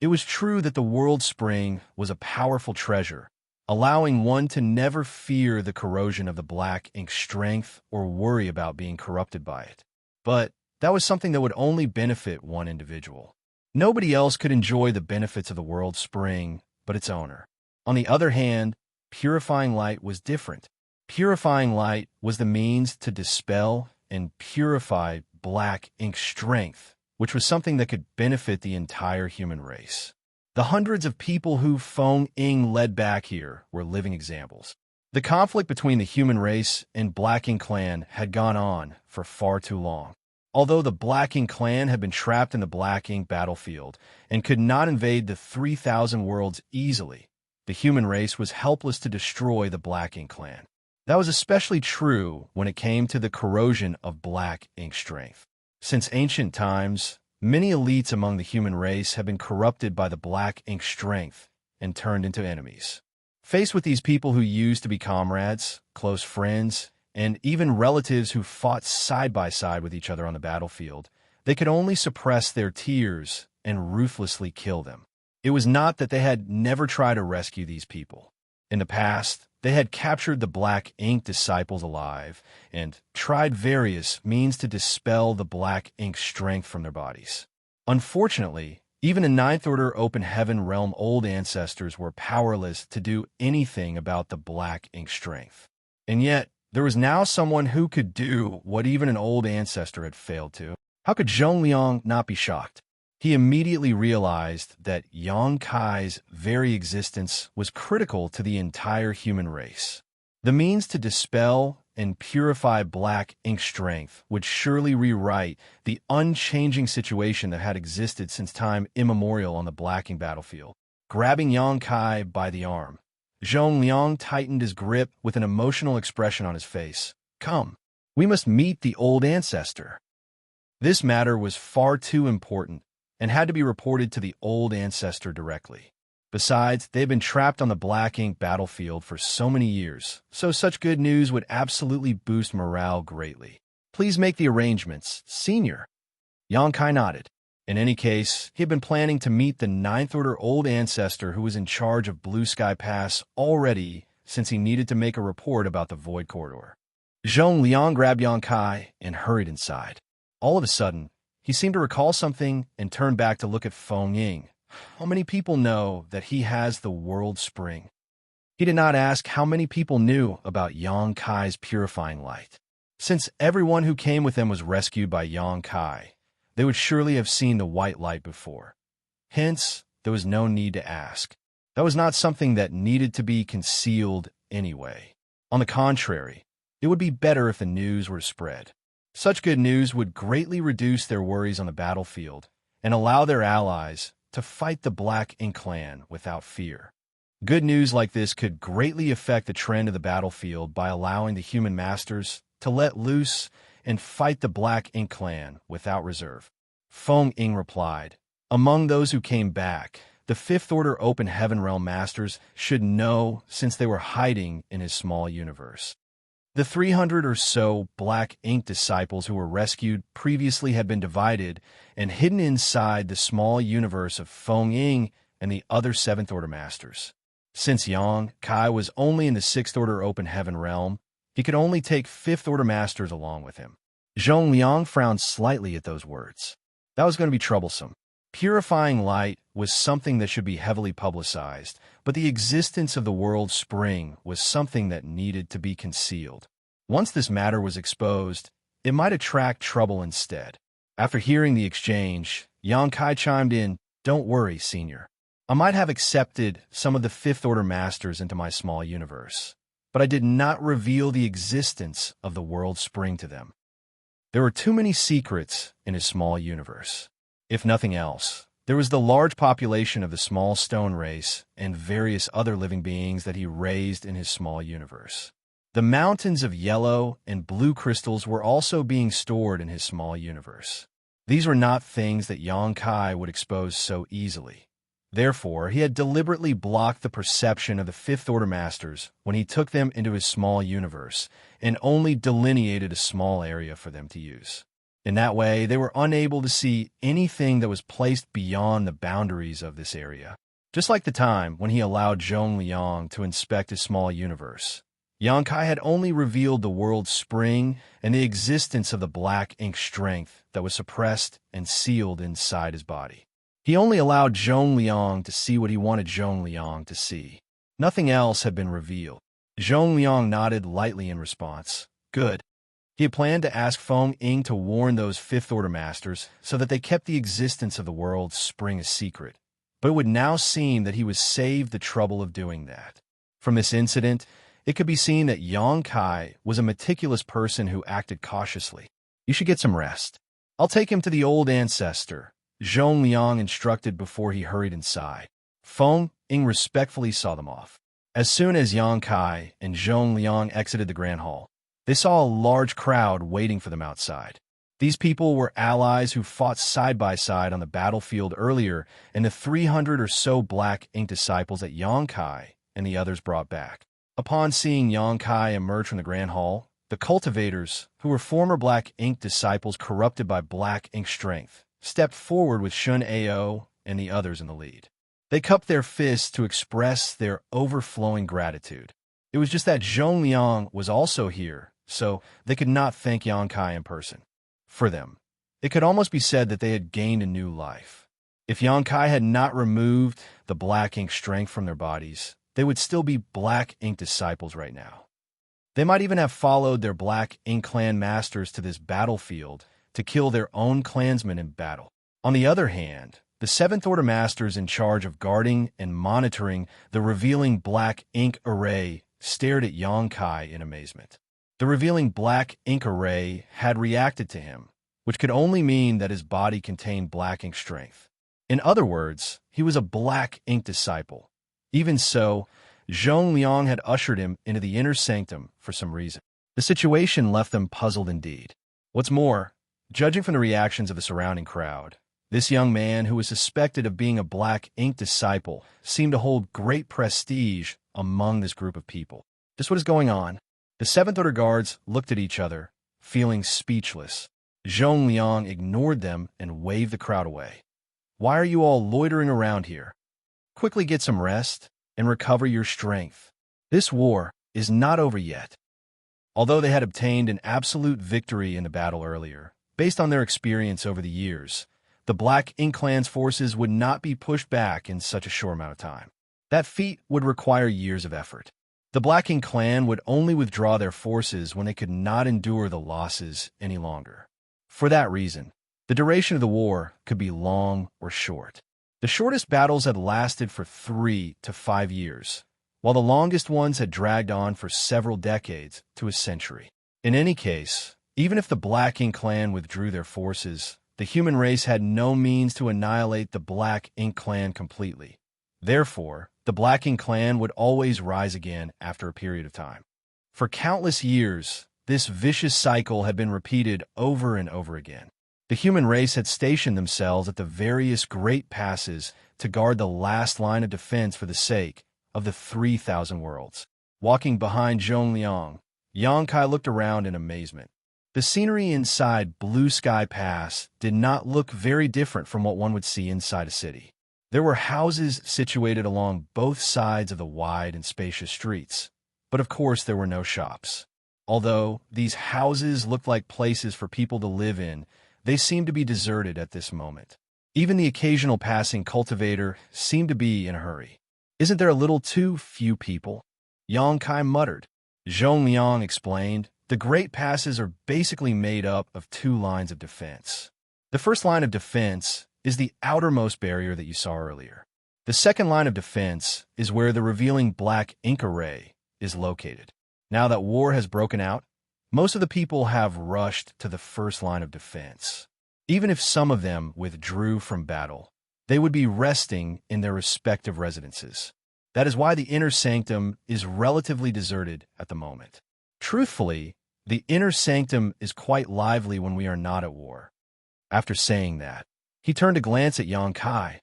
It was true that the world spring was a powerful treasure, allowing one to never fear the corrosion of the black ink strength or worry about being corrupted by it. But that was something that would only benefit one individual. Nobody else could enjoy the benefits of the world spring but its owner. On the other hand, purifying light was different. Purifying light was the means to dispel and purify black ink strength, which was something that could benefit the entire human race. The hundreds of people who Feng Ying led back here were living examples. The conflict between the human race and Black Ink Clan had gone on for far too long. Although the Black Ink Clan had been trapped in the Black Ink battlefield and could not invade the 3,000 worlds easily, the human race was helpless to destroy the Black Ink Clan. That was especially true when it came to the corrosion of black ink strength. Since ancient times, many elites among the human race have been corrupted by the black ink strength and turned into enemies. Faced with these people who used to be comrades, close friends, and even relatives who fought side by side with each other on the battlefield, they could only suppress their tears and ruthlessly kill them. It was not that they had never tried to rescue these people. In the past, they had captured the black ink disciples alive and tried various means to dispel the black ink strength from their bodies. Unfortunately, even in Ninth Order Open Heaven Realm old ancestors were powerless to do anything about the black ink strength. And yet, there was now someone who could do what even an old ancestor had failed to. How could Zhongliang not be shocked? He immediately realized that Yang Kai's very existence was critical to the entire human race. The means to dispel and purify black ink strength would surely rewrite the unchanging situation that had existed since time immemorial on the black ink battlefield. Grabbing Yang Kai by the arm, Zhongliang tightened his grip with an emotional expression on his face. "Come, we must meet the old ancestor." This matter was far too important and had to be reported to the old ancestor directly. Besides, they had been trapped on the black ink battlefield for so many years, so such good news would absolutely boost morale greatly. "Please make the arrangements, Senior." Yang Kai nodded. In any case, he had been planning to meet the Ninth Order old ancestor who was in charge of Blue Sky Pass already, since he needed to make a report about the Void Corridor. Zhongliang grabbed Yang Kai and hurried inside. All of a sudden, he seemed to recall something and turned back to look at Feng Ying. How many people know that he has the world spring? He did not ask how many people knew about Yang Kai's purifying light. Since everyone who came with him was rescued by Yang Kai, they would surely have seen the white light before. Hence, there was no need to ask. That was not something that needed to be concealed anyway. On the contrary, it would be better if the news were spread. Such good news would greatly reduce their worries on the battlefield and allow their allies to fight the Black Ink Clan without fear. Good news like this could greatly affect the trend of the battlefield by allowing the human masters to let loose and fight the Black Ink Clan without reserve. Feng Ying replied, "Among those who came back, the Fifth Order Open Heaven Realm Masters should know since they were hiding in his small universe. The 300 or so black ink disciples who were rescued previously had been divided and hidden inside the small universe of Feng Ying and the other Seventh Order Masters. Since Yang Kai was only in the Sixth Order Open Heaven Realm, he could only take Fifth Order Masters along with him. Zhong Liang frowned slightly at those words. That was going to be troublesome. Purifying light was something that should be heavily publicized, but the existence of the world spring was something that needed to be concealed. Once this matter was exposed, it might attract trouble instead. After hearing the exchange, Yang Kai chimed in, "Don't worry, Senior. I might have accepted some of the Fifth Order Masters into my small universe, but I did not reveal the existence of the world spring to them. There were too many secrets in his small universe. If nothing else, there was the large population of the small stone race and various other living beings that he raised in his small universe. The mountains of yellow and blue crystals were also being stored in his small universe. These were not things that Yang Kai would expose so easily. Therefore, he had deliberately blocked the perception of the Fifth Order Masters when he took them into his small universe and only delineated a small area for them to use. In that way, they were unable to see anything that was placed beyond the boundaries of this area. Just like the time when he allowed Zhong Liang to inspect his small universe, Yang Kai had only revealed the world's spring and the existence of the black ink strength that was suppressed and sealed inside his body. He only allowed Zhong Liang to see what he wanted Zhong Liang to see. Nothing else had been revealed. Zhong Liang nodded lightly in response. Good. He had planned to ask Feng Ying to warn those Fifth Order Masters so that they kept the existence of the world's spring a secret. But it would now seem that he was saved the trouble of doing that. From this incident, it could be seen that Yang Kai was a meticulous person who acted cautiously. You should get some rest. I'll take him to the old ancestor, Zhong Liang instructed before he hurried inside. Feng Ying respectfully saw them off. As soon as Yang Kai and Zhong Liang exited the Grand Hall, they saw a large crowd waiting for them outside. These people were allies who fought side by side on the battlefield earlier, and the 300 or so black ink disciples that Yang Kai and the others brought back. Upon seeing Yang Kai emerge from the Grand Hall, the cultivators, who were former black ink disciples corrupted by black ink strength, stepped forward with Shun Ao and the others in the lead. They cupped their fists to express their overflowing gratitude. It was just that Zhong Liang was also here, so they could not thank Yang Kai in person. For them, it could almost be said that they had gained a new life. If Yang Kai had not removed the black ink strength from their bodies, they would still be black ink disciples right now. They might even have followed their black ink clan masters to this battlefield to kill their own clansmen in battle. On the other hand, the Seventh Order Masters in charge of guarding and monitoring the revealing black ink array stared at Yang Kai in amazement. The revealing black ink array had reacted to him, which could only mean that his body contained black ink strength. In other words, he was a black ink disciple. Even so, Zhong Liang had ushered him into the inner sanctum for some reason. The situation left them puzzled indeed. What's more, judging from the reactions of the surrounding crowd, this young man who was suspected of being a black ink disciple seemed to hold great prestige among this group of people. Just what is going on? The Seventh Order guards looked at each other, feeling speechless. Zhong Liang ignored them and waved the crowd away. Why are you all loitering around here? Quickly get some rest and recover your strength. This war is not over yet. Although they had obtained an absolute victory in the battle earlier, based on their experience over the years, the Black Ink Clan's forces would not be pushed back in such a short amount of time. That feat would require years of effort. The Black Ink Clan would only withdraw their forces when they could not endure the losses any longer. For that reason, the duration of the war could be long or short. The shortest battles had lasted for 3 to 5 years, while the longest ones had dragged on for several decades to a century. In any case, even if the Black Ink Clan withdrew their forces, the human race had no means to annihilate the Black Ink Clan completely. Therefore, the Black Ink Clan would always rise again after a period of time. For countless years, this vicious cycle had been repeated over and over again. The human race had stationed themselves at the various great passes to guard the last line of defense for the sake of the 3,000 worlds. Walking behind Zhongliang, Yang Kai looked around in amazement. The scenery inside Blue Sky Pass did not look very different from what one would see inside a city. There were houses situated along both sides of the wide and spacious streets, but of course there were no shops. Although these houses looked like places for people to live in, they seemed to be deserted at this moment. Even the occasional passing cultivator seemed to be in a hurry. "Isn't there a little too few people?" Yang Kai muttered. Zhongliang explained, "The great passes are basically made up of two lines of defense. The first line of defense is the outermost barrier that you saw earlier. The second line of defense is where the revealing black ink array is located. Now that war has broken out, most of the people have rushed to the first line of defense. Even if some of them withdrew from battle, they would be resting in their respective residences. That is why the inner sanctum is relatively deserted at the moment. Truthfully, the inner sanctum is quite lively when we are not at war." After saying that, he turned to glance at Yang Kai.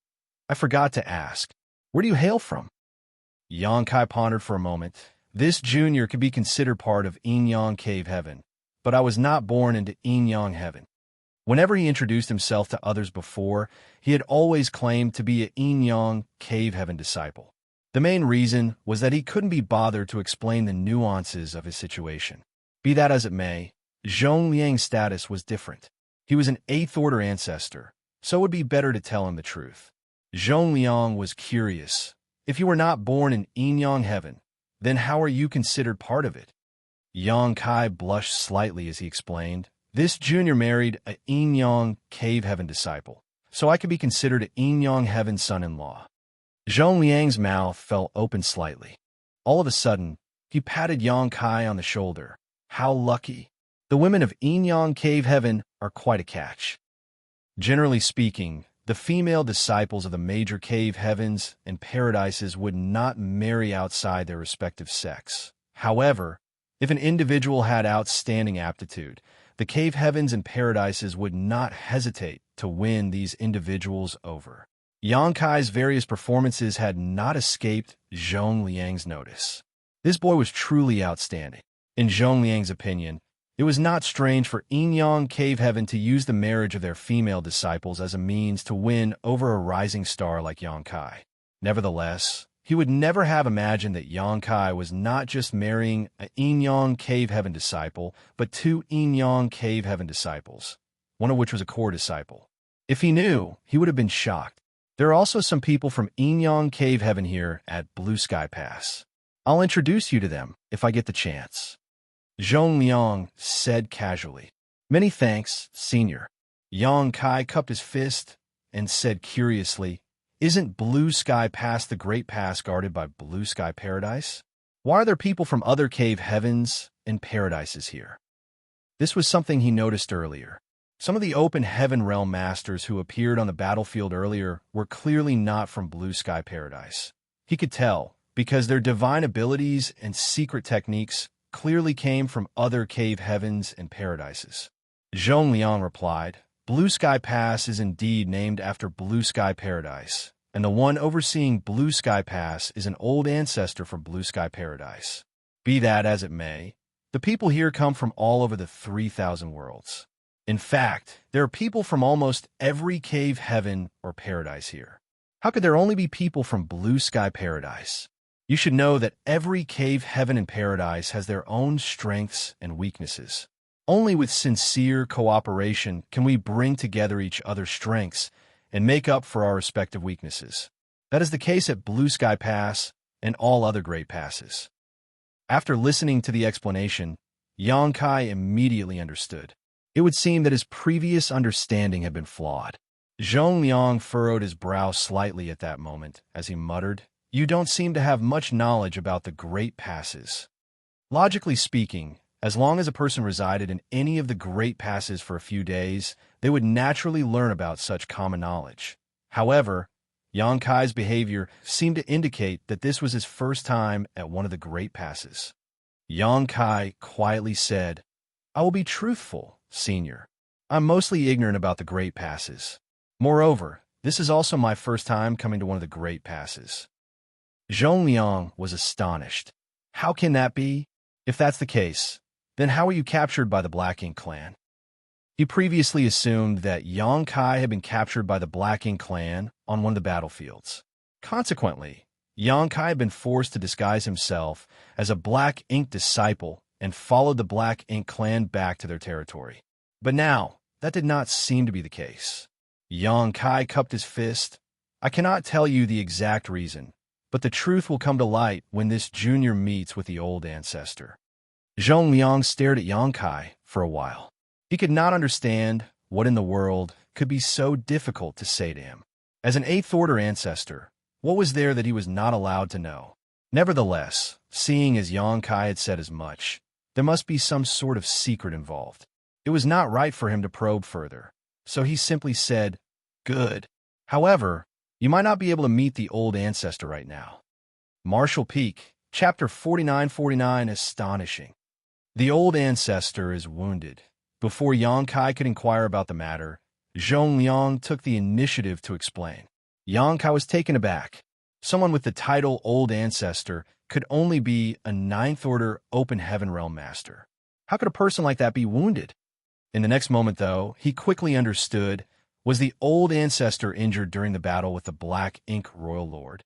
"I forgot to ask, where do you hail from?" Yang Kai pondered for a moment. "This junior could be considered part of Yin-Yang Cave Heaven, but I was not born into Yin-Yang Heaven." Whenever he introduced himself to others before, he had always claimed to be a Yin-Yang Cave Heaven disciple. The main reason was that he couldn't be bothered to explain the nuances of his situation. Be that as it may, Zhongliang's status was different. He was an 8th order ancestor, so it would be better to tell him the truth. Zhongliang was curious. "If you were not born in Yin-Yang Heaven, then how are you considered part of it?" Yang Kai blushed slightly as he explained, "This junior married a Yin-Yang Cave Heaven disciple, so I could be considered a Yin-Yang Heaven son-in-law." Zhongliang's mouth fell open slightly. All of a sudden, he patted Yang Kai on the shoulder. "How lucky. The women of Yin-Yang Cave Heaven are quite a catch." Generally speaking, the female disciples of the major cave heavens and paradises would not marry outside their respective sex. However, if an individual had outstanding aptitude, the cave heavens and paradises would not hesitate to win these individuals over. Yang Kai's various performances had not escaped Zhongliang's notice. This boy was truly outstanding. In Zhongliang's opinion, it was not strange for Yin-Yang Cave Heaven to use the marriage of their female disciples as a means to win over a rising star like Yang Kai. Nevertheless, he would never have imagined that Yang Kai was not just marrying a Yin-Yang Cave Heaven disciple, but two Yin-Yang Cave Heaven disciples, one of which was a core disciple. If he knew, he would have been shocked. There are also some people from Yin-Yang Cave Heaven here at Blue Sky Pass. I'll introduce you to them if I get the chance." Zhongliang said casually. "Many thanks, senior." Yang Kai cupped his fist and said curiously, "Isn't Blue Sky Pass the great pass guarded by Blue Sky Paradise? Why are there people from other cave heavens and paradises here?" This was something he noticed earlier. Some of the open heaven realm masters who appeared on the battlefield earlier were clearly not from Blue Sky Paradise. He could tell, because their divine abilities and secret techniques clearly came from other cave heavens and paradises. Zhongliang replied, "Blue Sky Pass is indeed named after Blue Sky Paradise, and the one overseeing Blue Sky Pass is an old ancestor from Blue Sky Paradise. Be that as it may, the people here come from all over the 3,000 worlds. In fact, there are people from almost every cave heaven or paradise here. How could there only be people from Blue Sky Paradise? You should know that every cave heaven and paradise has their own strengths and weaknesses. Only with sincere cooperation can we bring together each other's strengths and make up for our respective weaknesses. That is the case at Blue Sky Pass and all other great passes." After listening to the explanation, Yang Kai immediately understood. It would seem that his previous understanding had been flawed. Zhongliang furrowed his brow slightly at that moment as he muttered, "You don't seem to have much knowledge about the great passes." Logically speaking, as long as a person resided in any of the great passes for a few days, they would naturally learn about such common knowledge. However, Yang Kai's behavior seemed to indicate that this was his first time at one of the great passes. Yang Kai quietly said, "I will be truthful, senior. I'm mostly ignorant about the Great Passes. Moreover, this is also my first time coming to one of the Great Passes. Zhongliang was astonished. How can that be? If that's the case, then how were you captured by the Black Ink clan? He previously assumed that Yang Kai had been captured by the Black Ink clan on one of the battlefields. Consequently, Yang Kai had been forced to disguise himself as a Black Ink disciple and followed the Black Ink clan back to their territory. But now, that did not seem to be the case. Yang Kai cupped his fist. I cannot tell you the exact reason, but the truth will come to light when this junior meets with the old ancestor. Zhongliang stared at Yang Kai for a while. He could not understand what in the world could be so difficult to say to him. As an eighth-order ancestor, what was there that he was not allowed to know? Nevertheless, seeing as Yang Kai had said as much, there must be some sort of secret involved. It was not right for him to probe further, so he simply said, "Good. However, you might not be able to meet the old ancestor right now." Martial Peak, Chapter 4949, Astonishing. The old ancestor is wounded. Before Yang Kai could inquire about the matter, Zhongliang took the initiative to explain. Yang Kai was taken aback. Someone with the title Old Ancestor could only be a ninth-order Open Heaven Realm Master. How could a person like that be wounded? In the next moment, though, he quickly understood. Was the old ancestor injured during the battle with the Black Ink Royal Lord?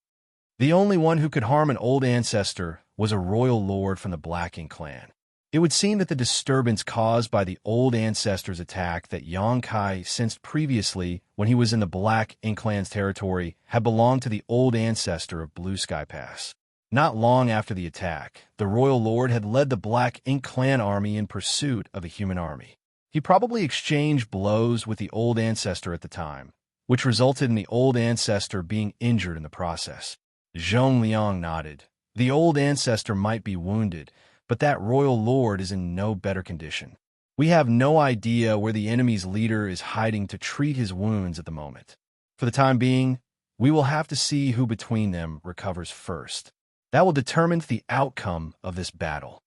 The only one who could harm an old ancestor was a Royal Lord from the Black Ink clan. It would seem that the disturbance caused by the old ancestor's attack that Yang Kai sensed previously when he was in the Black Ink clan's territory had belonged to the old ancestor of Blue Sky Pass. Not long after the attack, the Royal Lord had led the Black Ink clan army in pursuit of a human army. He probably exchanged blows with the old ancestor at the time, which resulted in the old ancestor being injured in the process. Zhongliang nodded. The old ancestor might be wounded, but that royal lord is in no better condition. We have no idea where the enemy's leader is hiding to treat his wounds at the moment. For the time being, we will have to see who between them recovers first. That will determine the outcome of this battle.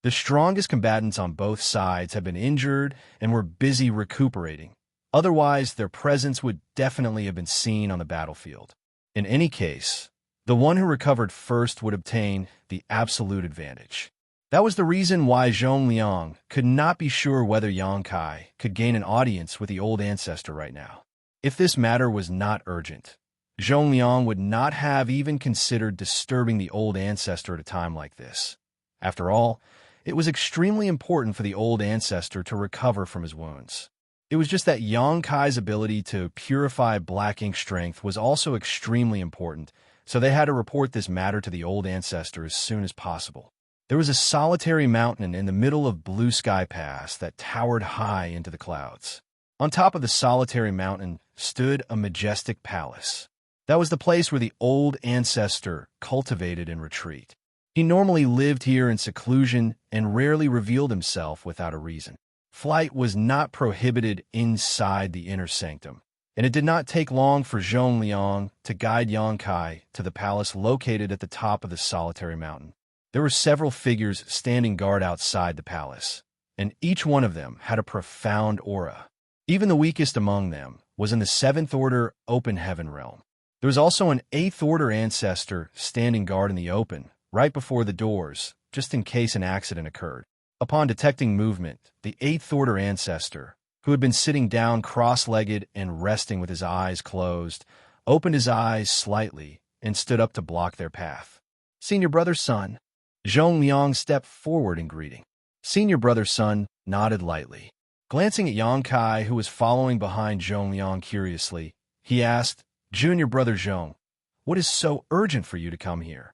The strongest combatants on both sides have been injured and were busy recuperating. Otherwise, their presence would definitely have been seen on the battlefield. In any case, the one who recovered first would obtain the absolute advantage. That was the reason why Zhongliang could not be sure whether Yang Kai could gain an audience with the old ancestor right now. If this matter was not urgent, Zhongliang would not have even considered disturbing the old ancestor at a time like this. After all, it was extremely important for the old ancestor to recover from his wounds. It was just that Yang Kai's ability to purify Black Ink strength was also extremely important, so they had to report this matter to the old ancestor as soon as possible. There was a solitary mountain in the middle of Blue Sky Pass that towered high into the clouds. On top of the solitary mountain stood a majestic palace. That was the place where the old ancestor cultivated in retreat. He normally lived here in seclusion and rarely revealed himself without a reason. Flight was not prohibited inside the inner sanctum, and it did not take long for Zhongliang to guide Yang Kai to the palace located at the top of the solitary mountain. There were several figures standing guard outside the palace, and each one of them had a profound aura. Even the weakest among them was in the 7th Order Open Heaven Realm. There was also an 8th Order ancestor standing guard in the open, right before the doors, just in case an accident occurred. Upon detecting movement, the 8th Order ancestor, who had been sitting down cross-legged and resting with his eyes closed, opened his eyes slightly and stood up to block their path. "Senior Brother Sun." Zhongliang stepped forward in greeting. Senior Brother Sun nodded lightly. Glancing at Yang Kai, who was following behind Zhongliang curiously, he asked, "Junior Brother Zhong, what is so urgent for you to come here?"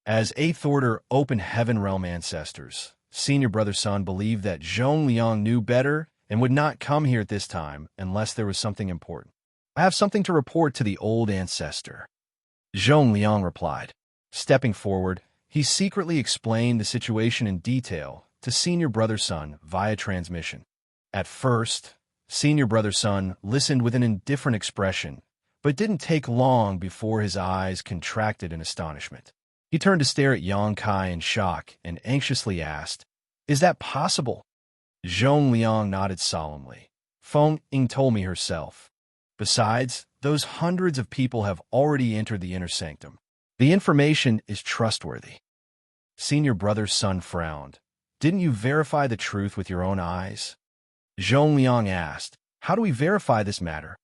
As 8th Order Open Heaven Realm ancestors, Senior Brother Sun believed that Zhongliang knew better and would not come here at this time unless there was something important. "I have something to report to the old ancestor," Zhongliang replied. Stepping forward, he secretly explained the situation in detail to Senior Brother Sun via transmission. At first, Senior Brother Sun listened with an indifferent expression, but it didn't take long before his eyes contracted in astonishment. He turned to stare at Yang Kai in shock and anxiously asked, "Is that possible?" Zhongliang nodded solemnly. Feng Ying told me herself. Besides, those hundreds of people have already entered the inner sanctum. The information is trustworthy. Senior brother's son frowned. Didn't you verify the truth with your own eyes? Zhongliang asked. How do we verify this matter?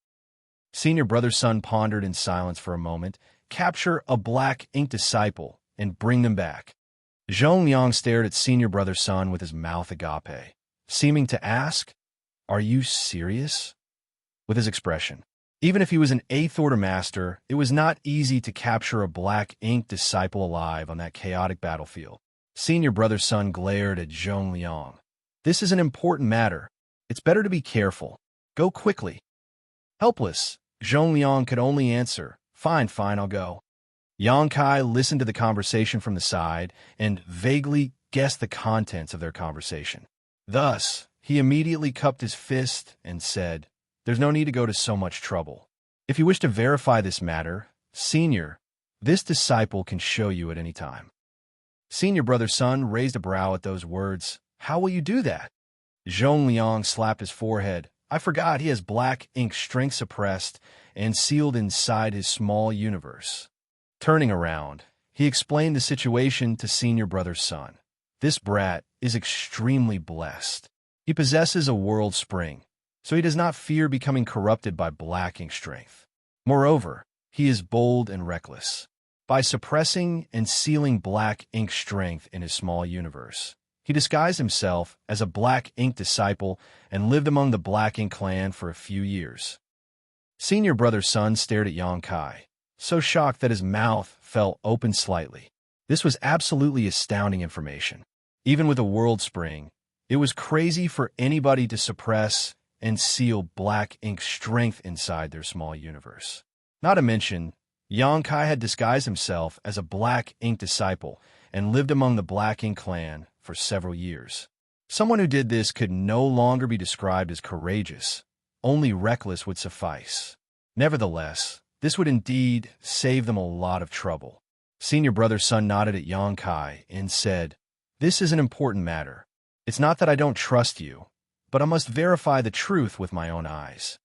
Senior brother's son pondered in silence for a moment. Capture a black ink disciple and bring them back. Zhongliang stared at senior brother's son with his mouth agape, seeming to ask, Are you serious? With his expression. Even if he was an 8th Order master, it was not easy to capture a black ink disciple alive on that chaotic battlefield. Senior brother's son glared at Zhongliang. This is an important matter. It's better to be careful. Go quickly. Helpless, Zhongliang could only answer, Fine, I'll go. Yang Kai listened to the conversation from the side and vaguely guessed the contents of their conversation. Thus, he immediately cupped his fist and said, There's no need to go to so much trouble. If you wish to verify this matter, Senior, this disciple can show you at any time. Senior brother's son raised a brow at those words. How will you do that? Zhongliang slapped his forehead. I forgot he has black ink strength suppressed and sealed inside his small universe. Turning around, he explained the situation to senior brother's son. This brat is extremely blessed. He possesses a world spring, so he does not fear becoming corrupted by black ink strength. Moreover, he is bold and reckless. By suppressing and sealing black ink strength in his small universe, he disguised himself as a black ink disciple and lived among the black ink clan for a few years. Senior brother's son stared at Yang Kai, so shocked that his mouth fell open slightly. This was absolutely astounding information. Even with a world spring, it was crazy for anybody to suppress and seal black ink strength inside their small universe. Not to mention, Yang Kai had disguised himself as a black ink disciple and lived among the black ink clan for several years. Someone who did this could no longer be described as courageous. Only reckless would suffice. Nevertheless, this would indeed save them a lot of trouble. Senior brother's son nodded at Yang Kai and said, This is an important matter. It's not that I don't trust you, but I must verify the truth with my own eyes.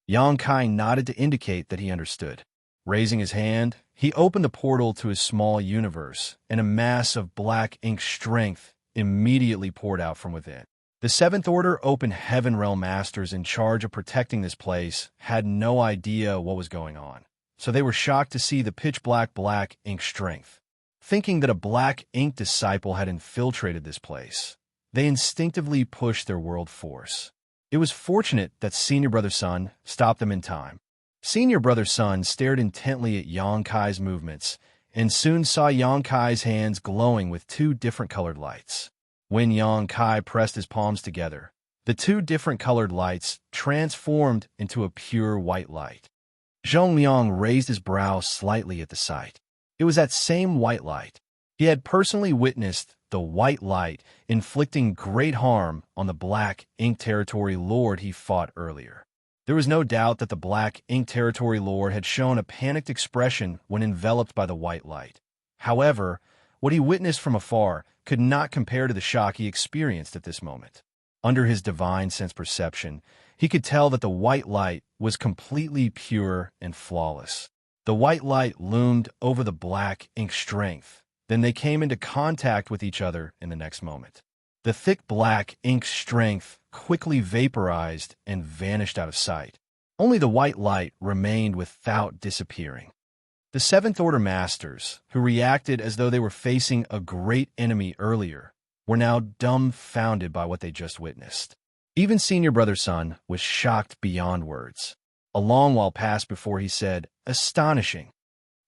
Yang Kai nodded to indicate that he understood. Raising his hand, he opened the portal to his small universe, and a mass of black ink strength immediately poured out from within. The 7th Order Open Heaven Realm Masters in charge of protecting this place had no idea what was going on, so they were shocked to see the pitch-black black ink strength. Thinking that a black ink disciple had infiltrated this place, they instinctively pushed their world force. It was fortunate that Senior Brother's son stopped them in time. Senior Brother's son stared intently at Yang Kai's movements and soon saw Yang Kai's hands glowing with 2 different colored lights. When Yang Kai pressed his palms together, the 2 different colored lights transformed into a pure white light. Zhongliang raised his brow slightly at the sight. It was that same white light. He had personally witnessed the white light inflicting great harm on the black ink territory lord he fought earlier. There was no doubt that the black ink territory lord had shown a panicked expression when enveloped by the white light. However, what he witnessed from afar could not compare to the shock he experienced at this moment. Under his divine sense perception, he could tell that the white light was completely pure and flawless. The white light loomed over the black ink strength. Then they came into contact with each other in the next moment. The thick black ink strength quickly vaporized and vanished out of sight. Only the white light remained without disappearing. The 7th Order Masters, who reacted as though they were facing a great enemy earlier, were now dumbfounded by what they just witnessed. Even Senior Brother's son was shocked beyond words. A long while passed before he said, Astonishing.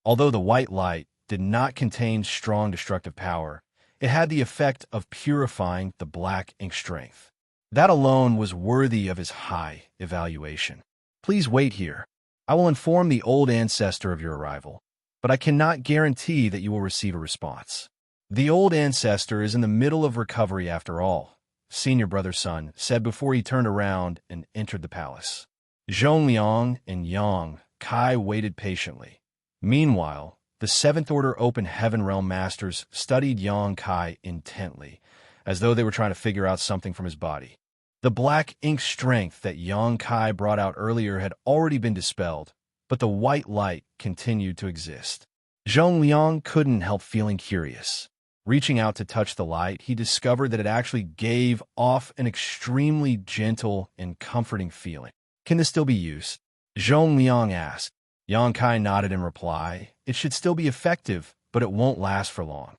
Although the white light did not contain strong destructive power, it had the effect of purifying the black ink strength. That alone was worthy of his high evaluation. Please wait here. I will inform the old ancestor of your arrival, but I cannot guarantee that you will receive a response. The old ancestor is in the middle of recovery after all, Senior Brother's son said before he turned around and entered the palace. Zhongliang and Yang Kai waited patiently. Meanwhile, the 7th Order Open Heaven Realm Masters studied Yang Kai intently, as though they were trying to figure out something from his body. The black ink strength that Xianxia brought out earlier had already been dispelled, but the white light continued to exist. Zhongliang couldn't help feeling curious. Reaching out to touch the light, he discovered that it actually gave off an extremely gentle and comforting feeling. Can this still be used? Zhongliang asked. Xianxia nodded in reply. It should still be effective, but it won't last for long.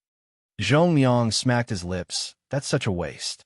Zhongliang smacked his lips. That's such a waste.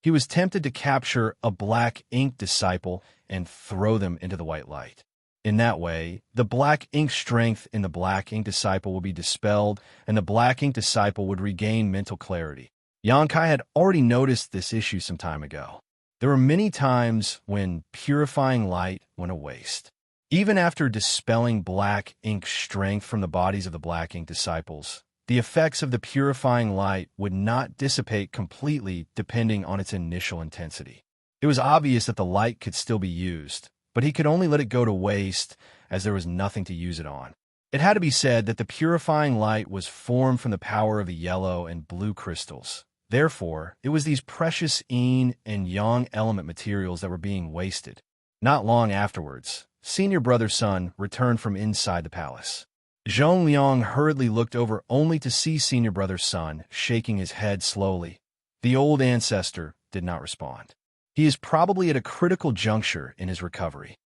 He was tempted to capture a black ink disciple and throw them into the white light. In that way, the black ink strength in the black ink disciple would be dispelled, and the black ink disciple would regain mental clarity. Xianxia had already noticed this issue some time ago. There were many times when purifying light went a waste. Even after dispelling black ink strength from the bodies of the black ink disciples, the effects of the purifying light would not dissipate completely depending on its initial intensity. It was obvious that the light could still be used, but he could only let it go to waste as there was nothing to use it on. It had to be said that the purifying light was formed from the power of the yellow and blue crystals. Therefore, it was these precious yin and yang element materials that were being wasted. Not long afterwards, Senior Brother Sun returned from inside the palace. Zhongliang hurriedly looked over only to see Senior Brother Sun shaking his head slowly. The old ancestor did not respond. He is probably at a critical juncture in his recovery.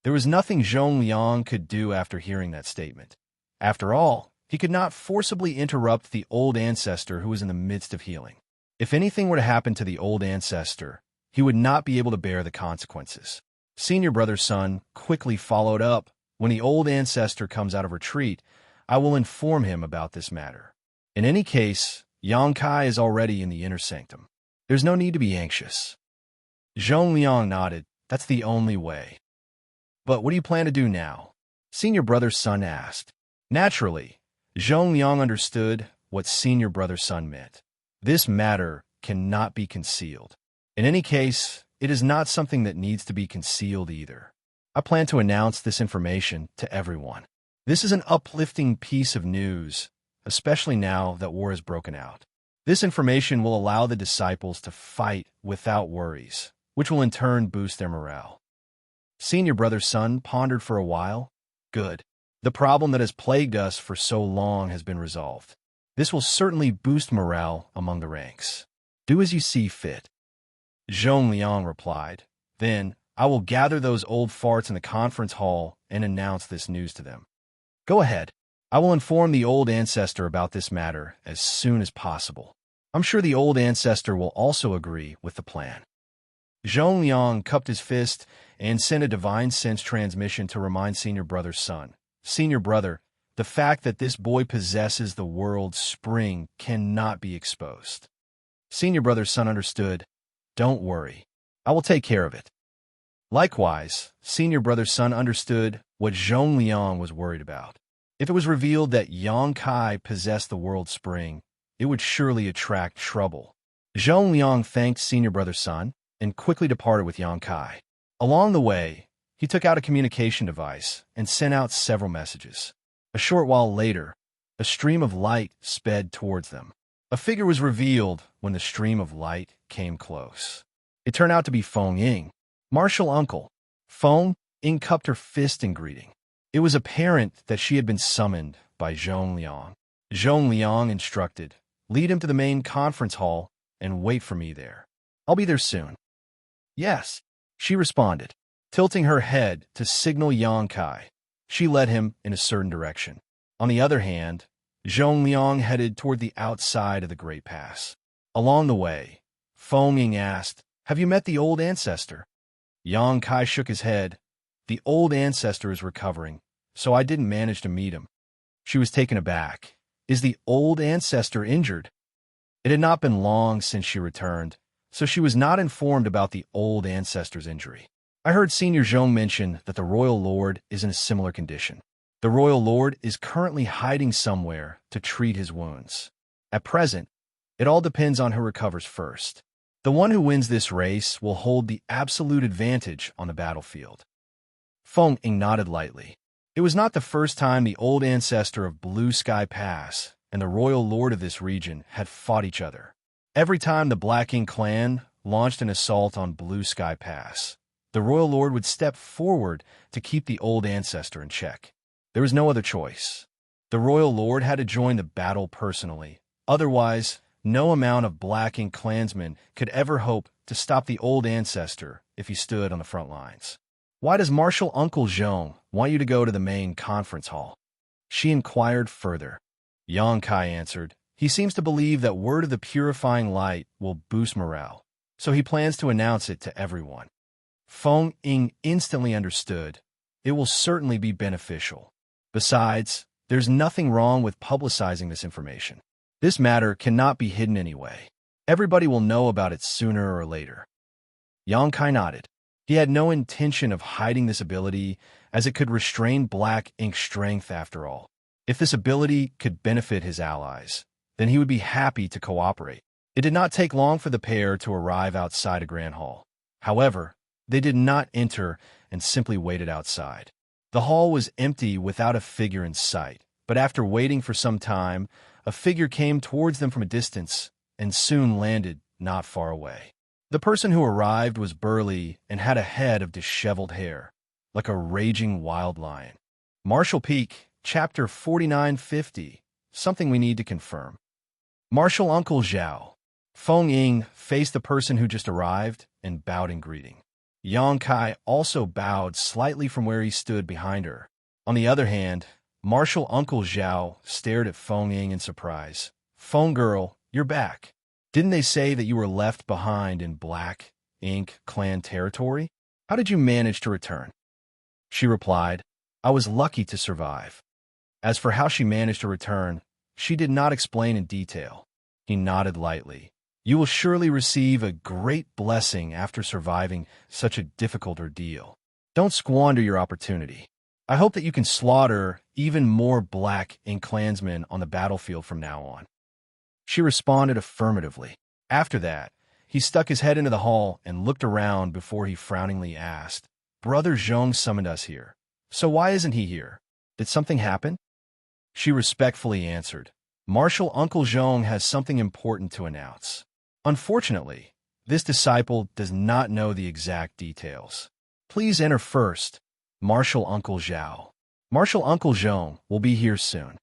There was nothing Zhongliang could do after hearing that statement. After all, he could not forcibly interrupt the old ancestor who was in the midst of healing. If anything were to happen to the old ancestor, he would not be able to bear the consequences. Senior Brother Sun quickly followed up. When the old ancestor comes out of retreat, I will inform him about this matter. In any case, Xianxia is already in the inner sanctum. There's no need to be anxious. Zhongliang nodded. That's the only way. But what do you plan to do now? Senior Brother Sun asked. Naturally, Zhongliang understood what Senior Brother Sun meant. This matter cannot be concealed. In any case, it is not something that needs to be concealed either. I plan to announce this information to everyone. This is an uplifting piece of news, especially now that war has broken out. This information will allow the disciples to fight without worries, which will in turn boost their morale. Senior Brother Sun pondered for a while. Good. The problem that has plagued us for so long has been resolved. This will certainly boost morale among the ranks. Do as you see fit. Zhongliang replied. Then, I will gather those old farts in the conference hall and announce this news to them. Go ahead. I will inform the old ancestor about this matter as soon as possible. I'm sure the old ancestor will also agree with the plan. Zhongliang cupped his fist and sent a divine sense transmission to remind Senior Brother Sun. Senior Brother, the fact that this boy possesses the world's spring cannot be exposed. Senior Brother Sun understood. Don't worry. I will take care of it. Likewise, Senior Brother Sun understood what Zhongliang was worried about. If it was revealed that Xianxia possessed the world spring, it would surely attract trouble. Zhongliang thanked Senior Brother Sun and quickly departed with Xianxia. Along the way, he took out a communication device and sent out several messages. A short while later, a stream of light sped towards them. A figure was revealed when the stream of light came close. It turned out to be Feng Ying, Martial Uncle. Feng Ying cupped her fist in greeting. It was apparent that she had been summoned by Zhongliang. Zhongliang instructed, lead him to the main conference hall and wait for me there. I'll be there soon. Yes, she responded, tilting her head to signal Xianxia. She led him in a certain direction. On the other hand, Zhongliang headed toward the outside of the Great Pass. Along the way, Feng Ying asked, have you met the old ancestor? Xianxia shook his head. The old ancestor is recovering, so I didn't manage to meet him. She was taken aback. Is the old ancestor injured? It had not been long since she returned, so she was not informed about the old ancestor's injury. I heard Senior Zhong mention that the Royal Lord is in a similar condition. The Royal Lord is currently hiding somewhere to treat his wounds. At present, it all depends on who recovers first. The one who wins this race will hold the absolute advantage on the battlefield. Feng Ying nodded lightly. It was not the first time the old ancestor of Blue Sky Pass and the Royal Lord of this region had fought each other. Every time the Black Ink clan launched an assault on Blue Sky Pass. The royal lord would step forward to keep the old ancestor in check. There was no other choice. The royal lord had to join the battle personally. Otherwise, no amount of Black Ink clansmen could ever hope to stop the old ancestor if he stood on the front lines. "Why does Marshal Uncle Zhong want you to go to the main conference hall?" she inquired further. Xianxia answered, "He seems to believe that word of the purifying light will boost morale, so he plans to announce it to everyone." Feng Ying instantly understood. It will certainly be beneficial. Besides, there's nothing wrong with publicizing this information. This matter cannot be hidden anyway. Everybody will know about it sooner or later. Xianxia nodded. He had no intention of hiding this ability, as it could restrain Black Ink's strength after all. If this ability could benefit his allies, then he would be happy to cooperate. It did not take long for the pair to arrive outside a grand hall. However, they did not enter and simply waited outside. The hall was empty without a figure in sight, but after waiting for some time, a figure came towards them from a distance and soon landed not far away. The person who arrived was burly and had a head of disheveled hair, like a raging wild lion. Marshal Peak, Chapter 4950, something we need to confirm. Marshal Uncle Zhao. Feng Ying faced the person who just arrived and bowed in greeting. Xianxia also bowed slightly from where he stood behind her. On the other hand, Marshal Uncle Zhao stared at Feng Ying in surprise. "Feng girl, you're back. Didn't they say that you were left behind in Black Ink clan territory? How did you manage to return?" She replied, "I was lucky to survive." As for how she managed to return, she did not explain in detail. He nodded lightly. "You will surely receive a great blessing after surviving such a difficult ordeal. Don't squander your opportunity. I hope that you can slaughter even more Black Ink clansmen on the battlefield from now on." She responded affirmatively. After that, he stuck his head into the hall and looked around before he frowningly asked, "Brother Zhong summoned us here. So why isn't he here? Did something happen?" She respectfully answered, "Marshal Uncle Zhong has something important to announce. Unfortunately, this disciple does not know the exact details. Please enter first, Marshal Uncle Zhao. Marshal Uncle Zhong will be here soon."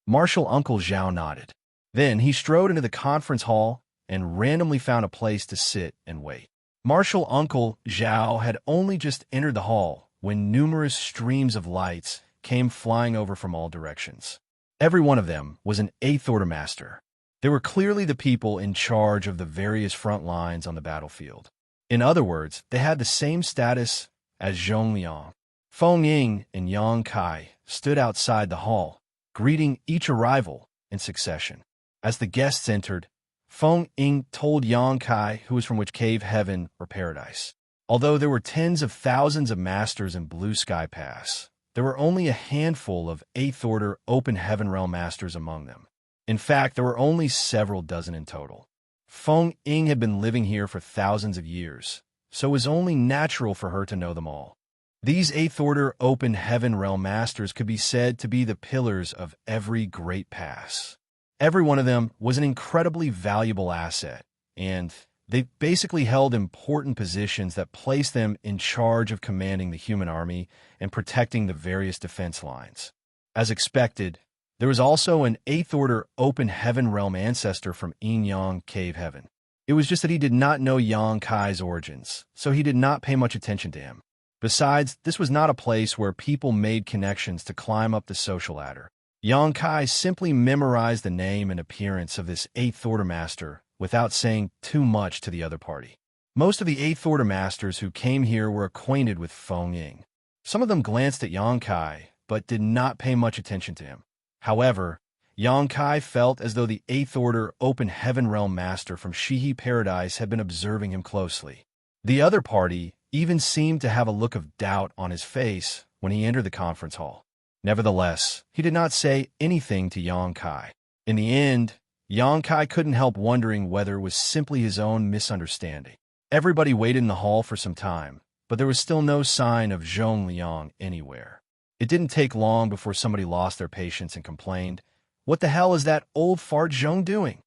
Marshal Uncle Zhao nodded. Then he strode into the conference hall and randomly found a place to sit and wait. Marshal Uncle Zhao had only just entered the hall when numerous streams of lights came flying over from all directions. Every one of them was an 8th Order Master. They were clearly the people in charge of the various front lines on the battlefield. In other words, they had the same status as Zhong Liang. Feng Ying and Xianxia stood outside the hall, greeting each arrival in succession. As the guests entered, Feng Ying told Xianxia who was from which cave, heaven, or paradise. Although there were tens of thousands of masters in Blue Sky Pass, there were only a handful of 8th Order Open Heaven Realm masters among them. In fact, there were only several dozen in total. Feng Ying had been living here for thousands of years, so it was only natural for her to know them all. These 8th Order Open Heaven Realm masters could be said to be the pillars of every great pass. Every one of them was an incredibly valuable asset, and they basically held important positions that placed them in charge of commanding the human army and protecting the various defense lines. As expected, there was also an 8th Order Open Heaven Realm ancestor from Yin Cave Heaven. It was just that he did not know Xianxia's origins, so he did not pay much attention to him. Besides, this was not a place where people made connections to climb up the social ladder. Xianxia simply memorized the name and appearance of this 8th Order Master without saying too much to the other party. Most of the 8th Order Masters who came here were acquainted with Feng Ying. Some of them glanced at Xianxia, but did not pay much attention to him. However, Xianxia felt as though the 8th Order Open Heaven Realm Master from Shihi Paradise had been observing him closely. The other party even seemed to have a look of doubt on his face when he entered the conference hall. Nevertheless, he did not say anything to Xianxia. In the end, Xianxia couldn't help wondering whether it was simply his own misunderstanding. Everybody waited in the hall for some time, but there was still no sign of Zhong Liang anywhere. It didn't take long before somebody lost their patience and complained, "What the hell is that old fart Zhong doing?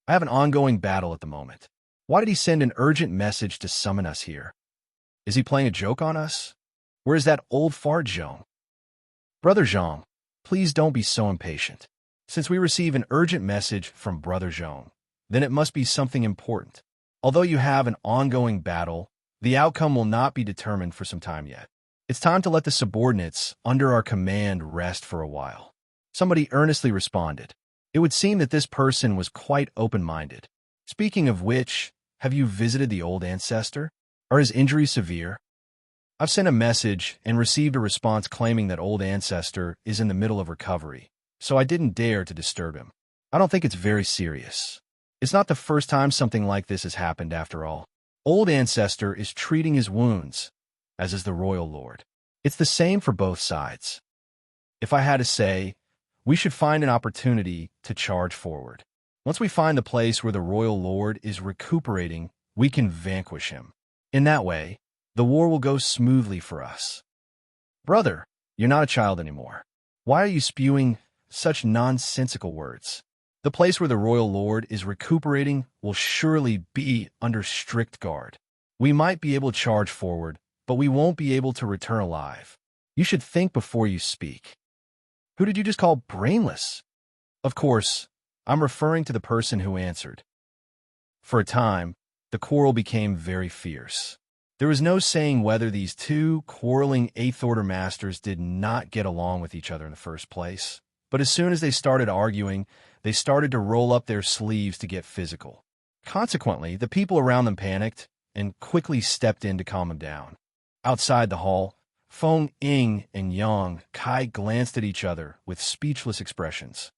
I have an ongoing battle at the moment. Why did he send an urgent message to summon us here? Is he playing a joke on us? Where is that old fart Zhong? Brother Zhong, please don't be so impatient. Since we receive an urgent message from Brother Zhong, then it must be something important. Although you have an ongoing battle, the outcome will not be determined for some time yet. It's time to let the subordinates under our command rest for a while. Somebody earnestly responded. It would seem that this person was quite open-minded. Speaking of which, have you visited the old ancestor? Are his injuries severe? I've sent a message and received a response claiming that old ancestor is in the middle of recovery, so I didn't dare to disturb him. I don't think it's very serious. It's not the first time something like this has happened after all. Old ancestor is treating his wounds, as is the royal lord. It's the same for both sides. If I had to say, we should find an opportunity to charge forward. Once we find the place where the royal lord is recuperating, we can vanquish him. In that way, the war will go smoothly for us. Brother, you're not a child anymore. Why are you spewing such nonsensical words? The place where the royal lord is recuperating will surely be under strict guard. We might be able to charge forward, but we won't be able to return alive. You should think before you speak. Who did you just call brainless? Of course, I'm referring to the person who answered. For a time, the quarrel became very fierce. There was no saying whether these two quarreling eighth-order masters did not get along with each other in the first place. But as soon as they started arguing, they started to roll up their sleeves to get physical. Consequently, the people around them panicked and quickly stepped in to calm them down. Outside the hall, Feng Ying and Yang Kai glanced at each other with speechless expressions.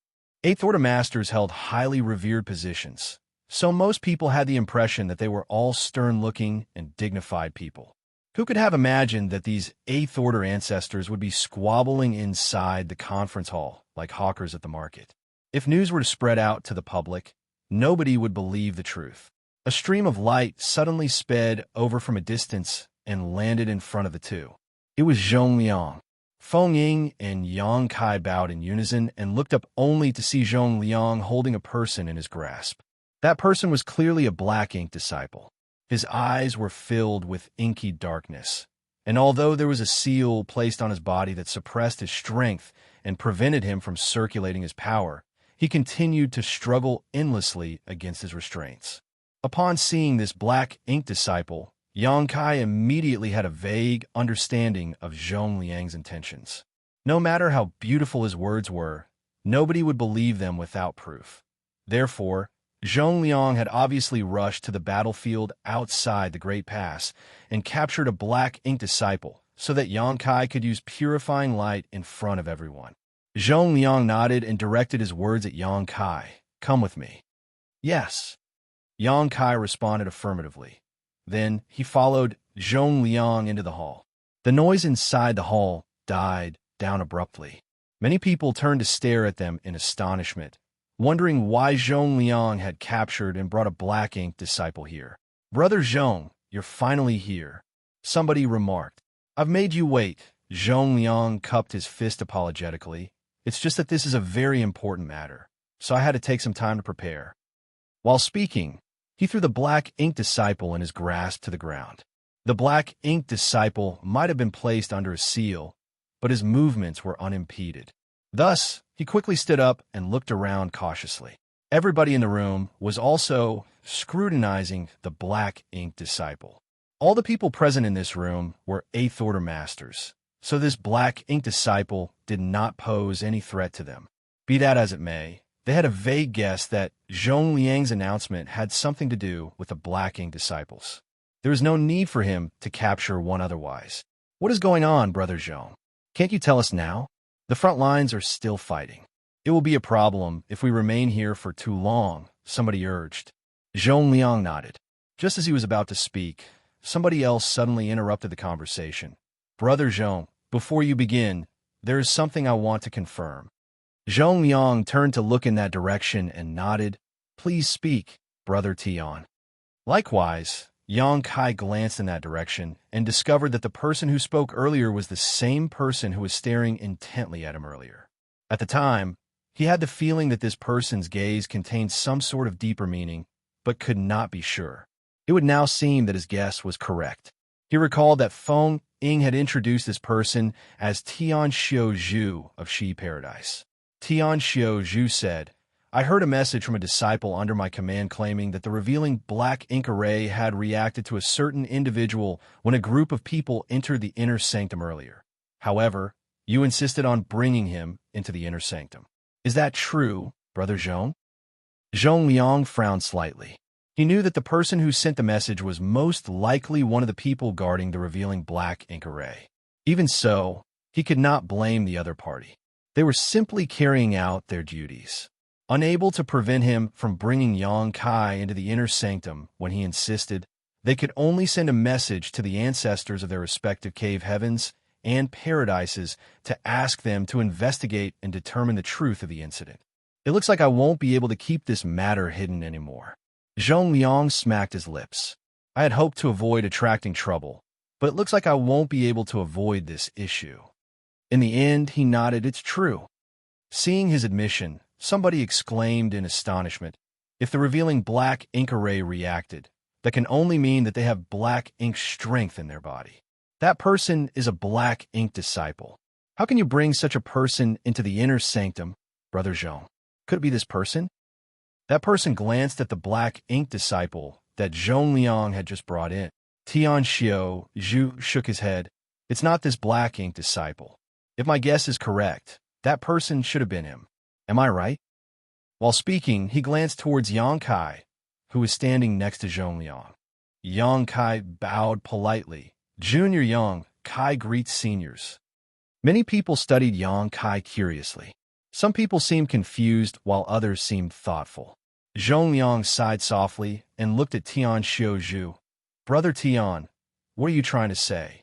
Eighth-order masters held highly revered positions, so most people had the impression that they were all stern-looking and dignified people. Who could have imagined that these eighth-order ancestors would be squabbling inside the conference hall like hawkers at the market? If news were to spread out to the public, nobody would believe the truth. A stream of light suddenly sped over from a distance and landed in front of the two. It was Zhong Liang. Feng Ying and Yang Kai bowed in unison and looked up only to see Zhong Liang holding a person in his grasp. That person was clearly a black ink disciple. His eyes were filled with inky darkness, and although there was a seal placed on his body that suppressed his strength and prevented him from circulating his power, he continued to struggle endlessly against his restraints. Upon seeing this black ink disciple, Yang Kai immediately had a vague understanding of Zhong Liang's intentions. No matter how beautiful his words were, nobody would believe them without proof. Therefore, Zhong Liang had obviously rushed to the battlefield outside the Great Pass and captured a black ink disciple so that Yang Kai could use purifying light in front of everyone. Zhong Liang nodded and directed his words at Yang Kai. Come with me. Yes. Yang Kai responded affirmatively. Then he followed Zhong Liang into the hall. The noise inside the hall died down abruptly. Many people turned to stare at them in astonishment, wondering why Zhong Liang had captured and brought a black ink disciple here. Brother Zhong, you're finally here, somebody remarked. I've made you wait. Zhong Liang cupped his fist apologetically. It's just that this is a very important matter, so I had to take some time to prepare. While speaking, he threw the black ink disciple in his grasp to the ground. The black ink disciple might have been placed under a seal, but his movements were unimpeded. Thus, he quickly stood up and looked around cautiously. Everybody in the room was also scrutinizing the black ink disciple. All the people present in this room were eighth-order masters, so this black ink disciple did not pose any threat to them. Be that as it may, they had a vague guess that Zhong Liang's announcement had something to do with the black ink disciples. There was no need for him to capture one otherwise. What is going on, Brother Zhong? Can't you tell us now? The front lines are still fighting. It will be a problem if we remain here for too long, somebody urged. Zhong Liang nodded. Just as he was about to speak, somebody else suddenly interrupted the conversation. Brother Zhong, before you begin, there is something I want to confirm. Zhong Liang turned to look in that direction and nodded. Please speak, Brother Tian. Likewise, Yang Kai glanced in that direction and discovered that the person who spoke earlier was the same person who was staring intently at him earlier. At the time, he had the feeling that this person's gaze contained some sort of deeper meaning, but could not be sure. It would now seem that his guess was correct. He recalled that Feng Ying had introduced this person as Xianxia Zhu of Shi Paradise. Xianxia Zhu said, I heard a message from a disciple under my command claiming that the revealing black ink array had reacted to a certain individual when a group of people entered the inner sanctum earlier. However, you insisted on bringing him into the inner sanctum. Is that true, Brother Zhong? Zhong Liang frowned slightly. He knew that the person who sent the message was most likely one of the people guarding the revealing black ink array. Even so, he could not blame the other party. They were simply carrying out their duties. Unable to prevent him from bringing Yang Kai into the inner sanctum when he insisted, they could only send a message to the ancestors of their respective cave heavens and paradises to ask them to investigate and determine the truth of the incident. It looks like I won't be able to keep this matter hidden anymore. Zhong Liang smacked his lips. I had hoped to avoid attracting trouble, but it looks like I won't be able to avoid this issue. In the end, he nodded, it's true. Seeing his admission, somebody exclaimed in astonishment, if the revealing black ink array reacted, that can only mean that they have black ink strength in their body. That person is a black ink disciple. How can you bring such a person into the inner sanctum, Brother Zhong? Could it be this person? That person glanced at the black ink disciple that Zhong Liang had just brought in. Xianxia Zhu shook his head. It's not this black ink disciple. If my guess is correct, that person should have been him. Am I right? While speaking, he glanced towards Yang Kai, who was standing next to Zhong Liang. Yang Kai bowed politely. Junior Yang Kai greets seniors. Many people studied Yang Kai curiously. Some people seemed confused, while others seemed thoughtful. Zhong Liang sighed softly and looked at Xianxia Zhu. Brother Tian, what are you trying to say?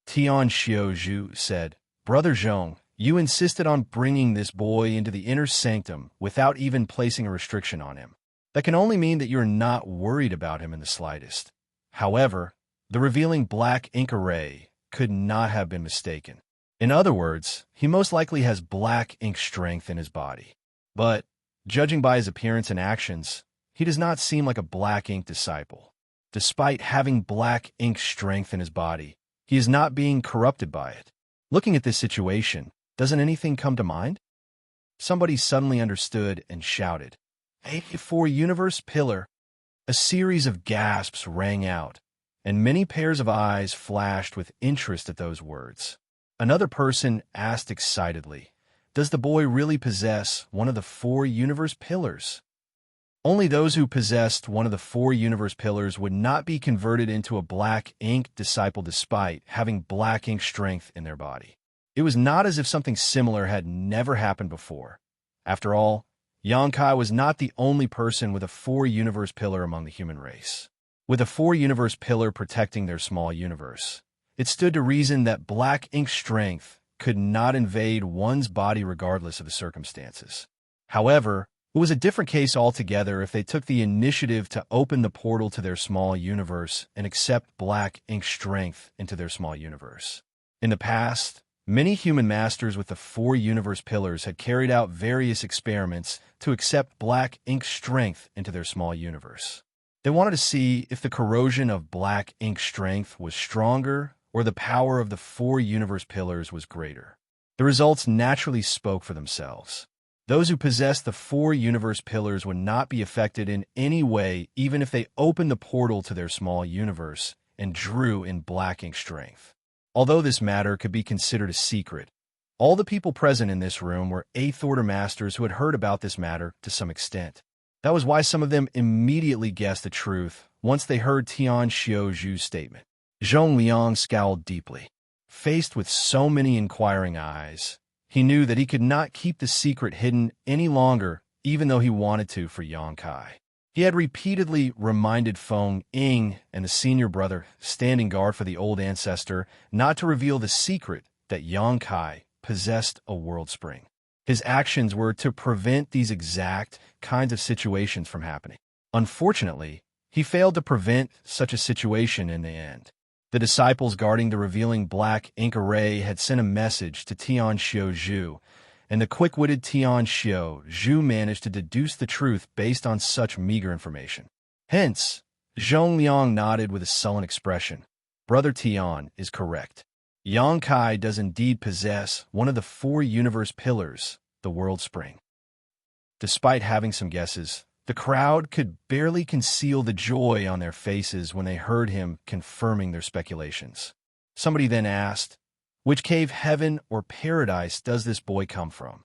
Xianxia Zhu said, Brother Zhong, you insisted on bringing this boy into the inner sanctum without even placing a restriction on him. That can only mean that you're not worried about him in the slightest. However, the revealing black ink array could not have been mistaken. In other words, he most likely has black ink strength in his body. But, judging by his appearance and actions, he does not seem like a black ink disciple. Despite having black ink strength in his body, he is not being corrupted by it. Looking at this situation, doesn't anything come to mind? Somebody suddenly understood and shouted, "Hey, for Universe Pillar!" A series of gasps rang out, and many pairs of eyes flashed with interest at those words. Another person asked excitedly, does the boy really possess one of the 4 universe pillars? Only those who possessed one of the 4 universe pillars would not be converted into a black ink disciple despite having black ink strength in their body. It was not as if something similar had never happened before. After all, Yang Kai was not the only person with a 4 universe pillar among the human race. With a 4 universe pillar protecting their small universe, it stood to reason that black ink strength could not invade one's body regardless of the circumstances. However, it was a different case altogether if they took the initiative to open the portal to their small universe and accept black ink strength into their small universe. In the past, many human masters with the 4 universe pillars had carried out various experiments to accept black ink strength into their small universe. They wanted to see if the corrosion of black ink strength was stronger or the power of the 4 universe pillars was greater. The results naturally spoke for themselves. Those who possessed the 4 universe pillars would not be affected in any way even if they opened the portal to their small universe and drew in black ink strength. Although this matter could be considered a secret, all the people present in this room were 8th Order Masters who had heard about this matter to some extent. That was why some of them immediately guessed the truth once they heard Xianxia Zhu's statement. Zhong Liang scowled deeply. Faced with so many inquiring eyes, he knew that he could not keep the secret hidden any longer, even though he wanted to for Yang Kai. He had repeatedly reminded Feng Ying and the senior brother, standing guard for the old ancestor, not to reveal the secret that Yang Kai possessed a world spring. His actions were to prevent these exact kinds of situations from happening. Unfortunately, he failed to prevent such a situation in the end. The disciples guarding the revealing black ink array had sent a message to Xianxia Zhu, and the quick-witted Xianxia Zhu managed to deduce the truth based on such meager information. Hence, Zhongliang nodded with a sullen expression. Brother Tian is correct. Yang Kai does indeed possess one of the four universe pillars, the world spring. Despite having some guesses, the crowd could barely conceal the joy on their faces when they heard him confirming their speculations. Somebody then asked, "Which cave, heaven, or paradise does this boy come from?"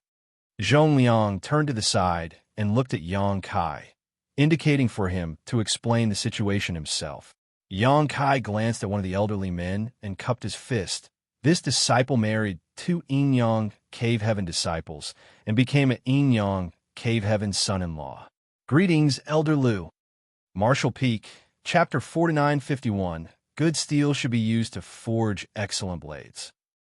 Zhongliang turned to the side and looked at Yang Kai, indicating for him to explain the situation himself. Yang Kai glanced at one of the elderly men and cupped his fist. This disciple married two Yin-Yang Cave Heaven disciples and became an Yin-Yang Cave Heaven son-in-law. Greetings, Elder Lu. Martial Peak, Chapter 4951. Good steel should be used to forge excellent blades.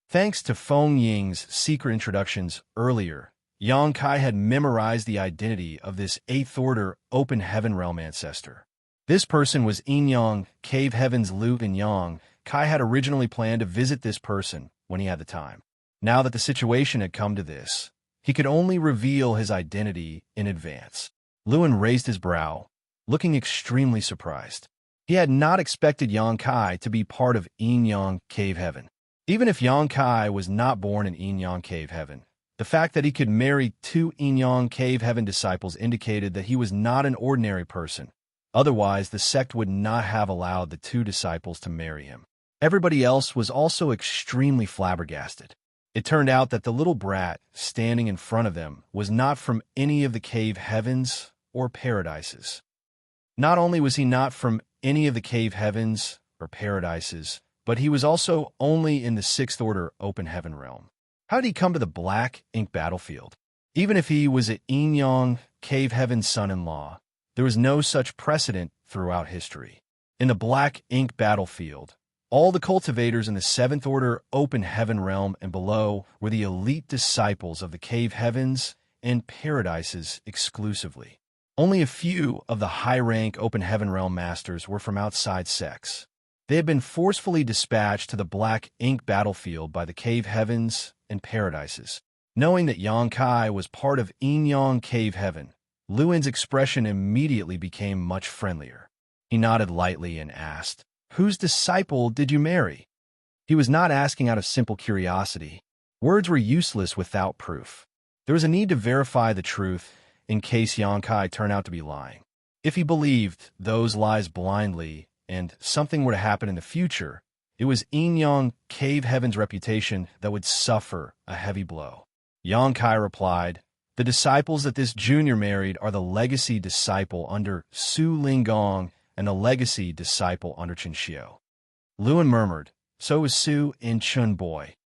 Thanks to Feng Ying's secret introductions earlier, Yang Kai had memorized the identity of this 8th Order Open Heaven Realm ancestor. This person was Yin-Yang Cave Heaven's Lu, and Yang Kai had originally planned to visit this person when he had the time. Now that the situation had come to this, he could only reveal his identity in advance. Luan raised his brow, looking extremely surprised. He had not expected Yang Kai to be part of Yin-Yang Cave Heaven. Even if Yang Kai was not born in Yin-Yang Cave Heaven, the fact that he could marry two Yin-Yang Cave Heaven disciples indicated that he was not an ordinary person. Otherwise, the sect would not have allowed the two disciples to marry him. Everybody else was also extremely flabbergasted. It turned out that the little brat standing in front of them was not from any of the cave heavens or paradises. Not only was he not from any of the cave heavens or paradises, but he was also only in the 6th Order Open Heaven realm. How did he come to the Black Ink battlefield? Even if he was a Yin-Yang Cave Heaven son-in-law, there was no such precedent throughout history. In the Black Ink battlefield, all the cultivators in the 7th Order Open Heaven realm and below were the elite disciples of the cave heavens and paradises exclusively. Only a few of the high-rank Open Heaven realm masters were from outside sects. They had been forcefully dispatched to the Black Ink battlefield by the cave heavens and paradises. Knowing that Yang Kai was part of Yin-Yang Cave Heaven, Luan's expression immediately became much friendlier. He nodded lightly and asked, "Whose disciple did you marry?" He was not asking out of simple curiosity. Words were useless without proof. There was a need to verify the truth in case Yang Kai turned out to be lying. If he believed those lies blindly and something were to happen in the future, it was Yin-Yang Cave Heaven's reputation that would suffer a heavy blow. Yang Kai replied, "The disciples that this junior married are the legacy disciple under Su Linggong and the legacy disciple under Xianxia." Luan murmured, "So is Su and Chun Boy."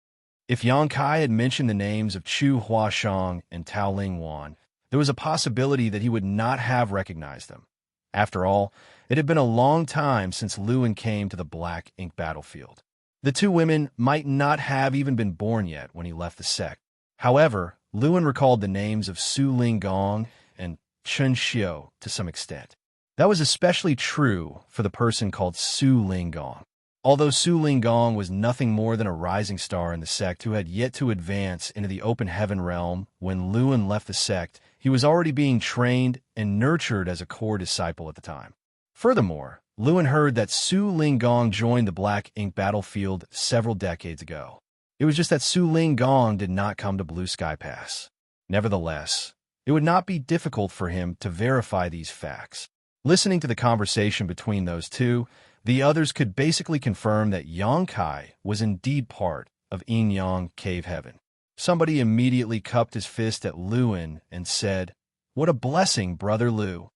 If Yang Kai had mentioned the names of Chu Huashang and Tao Lingwan, there was a possibility that he would not have recognized them. After all, it had been a long time since Luan came to the Black Ink battlefield. The two women might not have even been born yet when he left the sect. However, Luan recalled the names of Su Linggong and Chun Xiao to some extent. That was especially true for the person called Su Linggong. Although Su Linggong was nothing more than a rising star in the sect who had yet to advance into the Open Heaven realm when Luan left the sect, he was already being trained and nurtured as a core disciple at the time. Furthermore, Luan heard that Su Linggong joined the Black Ink battlefield several decades ago. It was just that Su Linggong did not come to Blue Sky Pass. Nevertheless, it would not be difficult for him to verify these facts. Listening to the conversation between those two, the others could basically confirm that Yang Kai was indeed part of Yin-Yang Cave Heaven. Somebody immediately cupped his fist at Luan and said, "What a blessing, Brother Lu.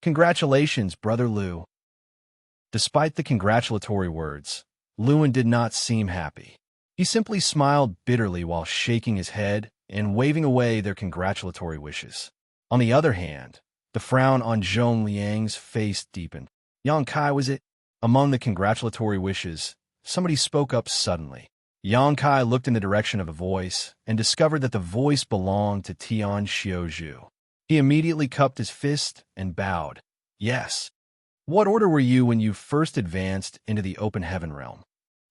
Congratulations, Brother Lu." Despite the congratulatory words, Luan did not seem happy. He simply smiled bitterly while shaking his head and waving away their congratulatory wishes. On the other hand, the frown on Zhong Liang's face deepened. Yang Kai was it? Among the congratulatory wishes, somebody spoke up suddenly. Yang Kai looked in the direction of a voice and discovered that the voice belonged to Tian Xiaozhu. He immediately cupped his fist and bowed. "Yes. What order were you when you first advanced into the Open Heaven realm?"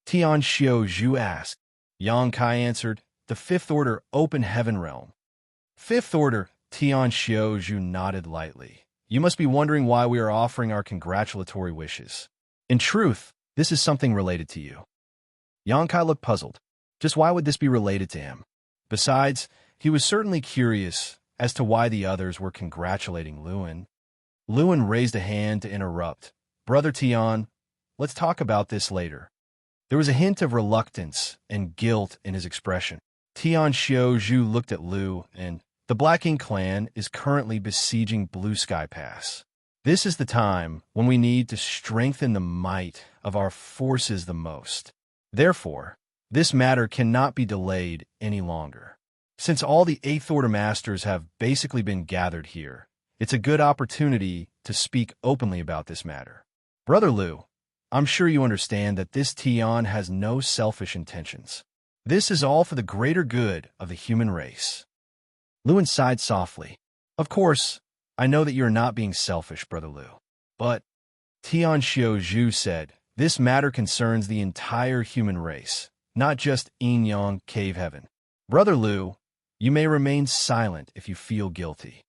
Tian Xiaozhu asked. Yang Kai answered, "The 5th Order Open Heaven realm." "5th Order," Tian Xiaozhu nodded lightly. You must be wondering why we are offering our congratulatory wishes. In truth, this is something related to you. Xianxia looked puzzled. Just why would this be related to him? Besides, he was certainly curious as to why the others were congratulating Luan. Luan raised a hand to interrupt. Brother Tian, let's talk about this later. There was a hint of reluctance and guilt in his expression. Tian Xiaozhu looked at Lu, and the Black Ink clan is currently besieging Blue Sky Pass. This is the time when we need to strengthen the might of our forces the most. Therefore, this matter cannot be delayed any longer. Since all the 8th Order Masters have basically been gathered here, it's a good opportunity to speak openly about this matter. Brother Lu, I'm sure you understand that this Tian has no selfish intentions. This is all for the greater good of the human race. Luan sighed softly. Of course, I know that you are not being selfish, Brother Lu. But, Tian Xiaozhu said, this matter concerns the entire human race, not just Yin Cave Heaven. Brother Lu, you may remain silent if you feel guilty.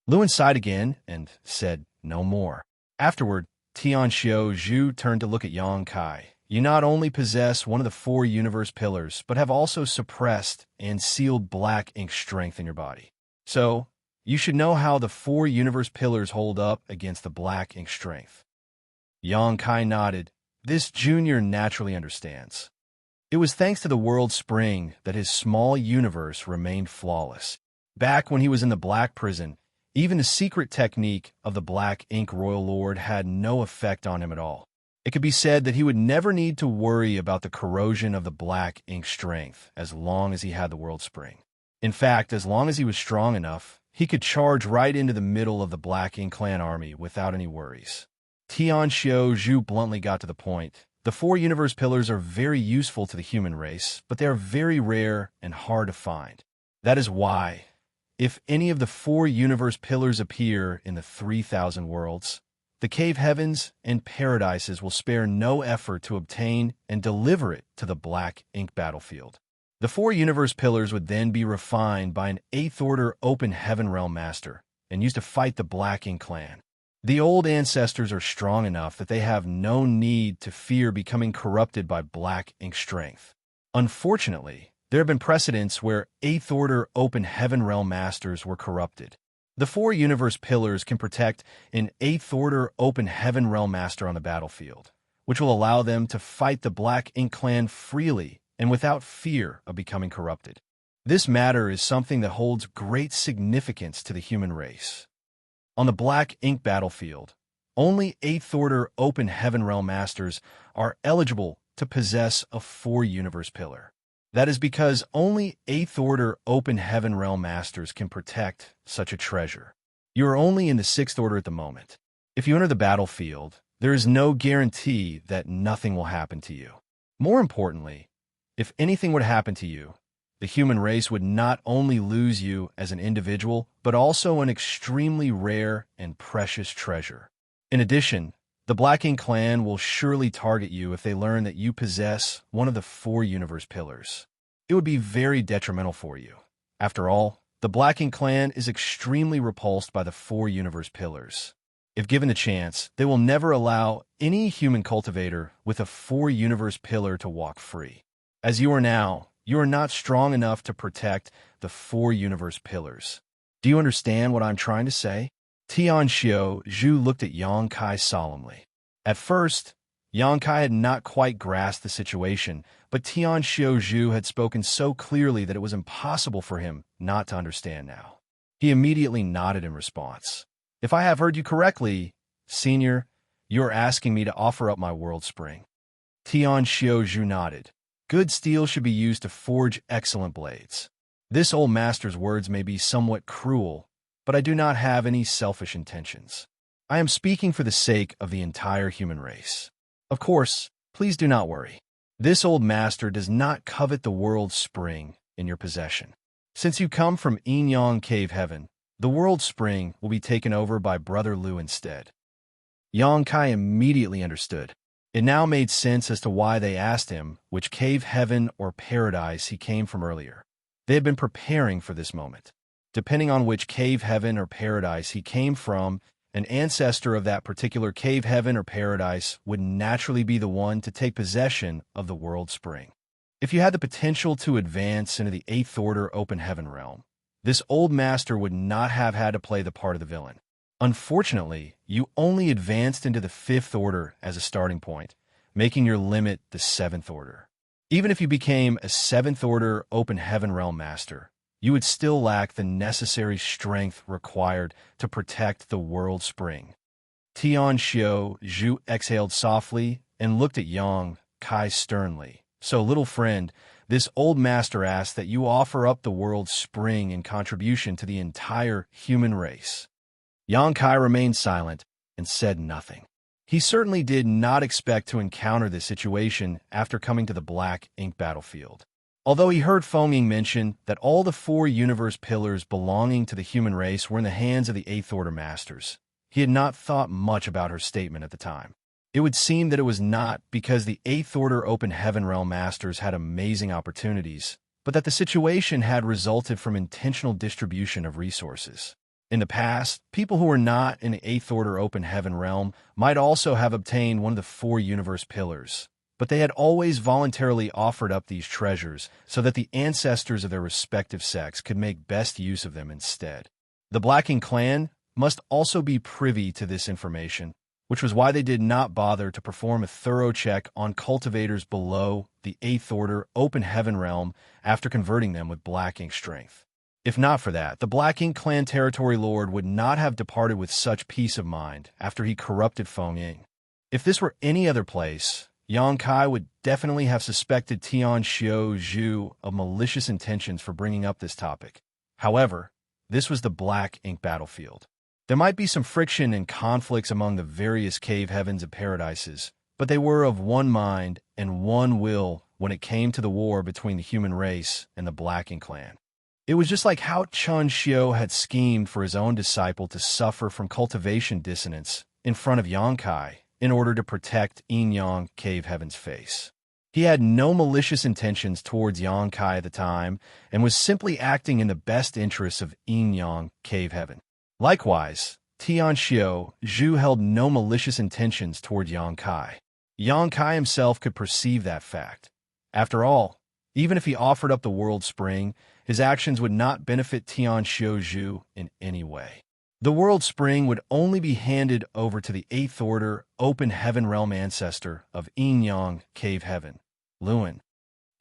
Luan sighed again and said no more. Afterward, Tian Xiaozhu turned to look at Xianxia. You not only possess one of the 4 universe pillars, but have also suppressed and sealed Black Ink strength in your body. So, you should know how the 4 universe pillars hold up against the Black Ink strength. Xianxia nodded. This junior naturally understands. It was thanks to the World Spring that his small universe remained flawless. Back when he was in the Black Prison, even the secret technique of the Black Ink Royal Lord had no effect on him at all. It could be said that he would never need to worry about the corrosion of the Black Ink strength as long as he had the World Spring. In fact, as long as he was strong enough, he could charge right into the middle of the Black Ink clan army without any worries. Tian Xiaozhu bluntly got to the point. The 4 universe pillars are very useful to the human race, but they are very rare and hard to find. That is why, if any of the 4 universe pillars appear in the 3,000 worlds, the cave heavens and paradises will spare no effort to obtain and deliver it to the Black Ink battlefield. The 4 universe pillars would then be refined by an 8th Order Open Heaven Realm Master and used to fight the Black Ink clan. The old ancestors are strong enough that they have no need to fear becoming corrupted by Black Ink strength. Unfortunately, there have been precedents where 8th Order Open Heaven Realm Masters were corrupted. The 4 universe pillars can protect an 8th Order Open Heaven Realm Master on the battlefield, which will allow them to fight the Black Ink clan freely and without fear of becoming corrupted. This matter is something that holds great significance to the human race. On the Black Ink battlefield, only 8th Order Open Heaven Realm Masters are eligible to possess a 4 universe pillar. That is because only 8th Order Open Heaven Realm Masters can protect such a treasure. You are only in the 6th Order at the moment. If you enter the battlefield, there is no guarantee that nothing will happen to you. More importantly, if anything would happen to you, the human race would not only lose you as an individual, but also an extremely rare and precious treasure. In addition, the Black Ink clan will surely target you if they learn that you possess one of the 4 universe pillars. It would be very detrimental for you. After all, the Black Ink clan is extremely repulsed by the 4 universe pillars. If given the chance, they will never allow any human cultivator with a 4 universe pillar to walk free. As you are now, you are not strong enough to protect the 4 universe pillars. Do you understand what I'm trying to say? Tian Xiaozhu looked at Xianxia solemnly. At first, Xianxia had not quite grasped the situation, but Tian Xiaozhu had spoken so clearly that it was impossible for him not to understand now. He immediately nodded in response. If I have heard you correctly, Senior, you are asking me to offer up my World Spring. Tian Xiaozhu nodded. Good steel should be used to forge excellent blades. This old master's words may be somewhat cruel, but I do not have any selfish intentions. I am speaking for the sake of the entire human race. Of course, please do not worry. This old master does not covet the World Spring in your possession. Since you come from Yin Cave Heaven, the World Spring will be taken over by Brother Lu instead. Xianxia immediately understood. It now made sense as to why they asked him which cave heaven or paradise he came from earlier. They had been preparing for this moment. Depending on which cave heaven or paradise he came from an ancestor of that particular cave heaven or paradise would naturally be the one to take possession of the world spring. If you had the potential to advance into the 8th Order open heaven realm, this old master would not have had to play the part of the villain. Unfortunately, you only advanced into the 5th Order as a starting point, making your limit the 7th Order. Even if you became a 7th Order open heaven realm master, you would still lack the necessary strength required to protect the world spring. Xianxia Zhu exhaled softly and looked at Yang Kai sternly. So, little friend, this old master asks that you offer up the world spring in contribution to the entire human race. Yang Kai remained silent and said nothing. He certainly did not expect to encounter this situation after coming to the black ink battlefield. Although he heard Feng Ying mention that all the 4 universe pillars belonging to the human race were in the hands of the 8th Order masters, he had not thought much about her statement at the time. It would seem that it was not because the 8th Order open heaven realm masters had amazing opportunities, but that the situation had resulted from intentional distribution of resources. In the past, people who were not in the 8th Order open heaven realm might also have obtained one of the 4 universe pillars, but they had always voluntarily offered up these treasures so that the ancestors of their respective sects could make best use of them instead. The Blacking clan must also be privy to this information, which was why they did not bother to perform a thorough check on cultivators below the 8th Order open heaven realm after converting them with black ink strength. If not for that, the Black Ink clan territory lord would not have departed with such peace of mind after he corrupted Feng Ying. If this were any other place, Yang Kai would definitely have suspected Xianxia Zhu of malicious intentions for bringing up this topic. However, this was the Black Ink battlefield. There might be some friction and conflicts among the various cave heavens and paradises, but they were of one mind and one will when it came to the war between the human race and the Black Ink clan. It was just like how Chun Xiu had schemed for his own disciple to suffer from cultivation dissonance in front of Yang Kai in order to protect Yin Yang Cave Heaven's face. He had no malicious intentions towards Yang Kai at the time and was simply acting in the best interests of Yin Yang Cave Heaven. Likewise, Xianxia Zhu held no malicious intentions toward Yang Kai. Yang Kai himself could perceive that fact. After all, even if he offered up the world spring, his actions would not benefit Xianxia Zhu in any way. The world spring would only be handed over to the 8th Order open heaven realm ancestor of Yin Yang Cave Heaven, Luan.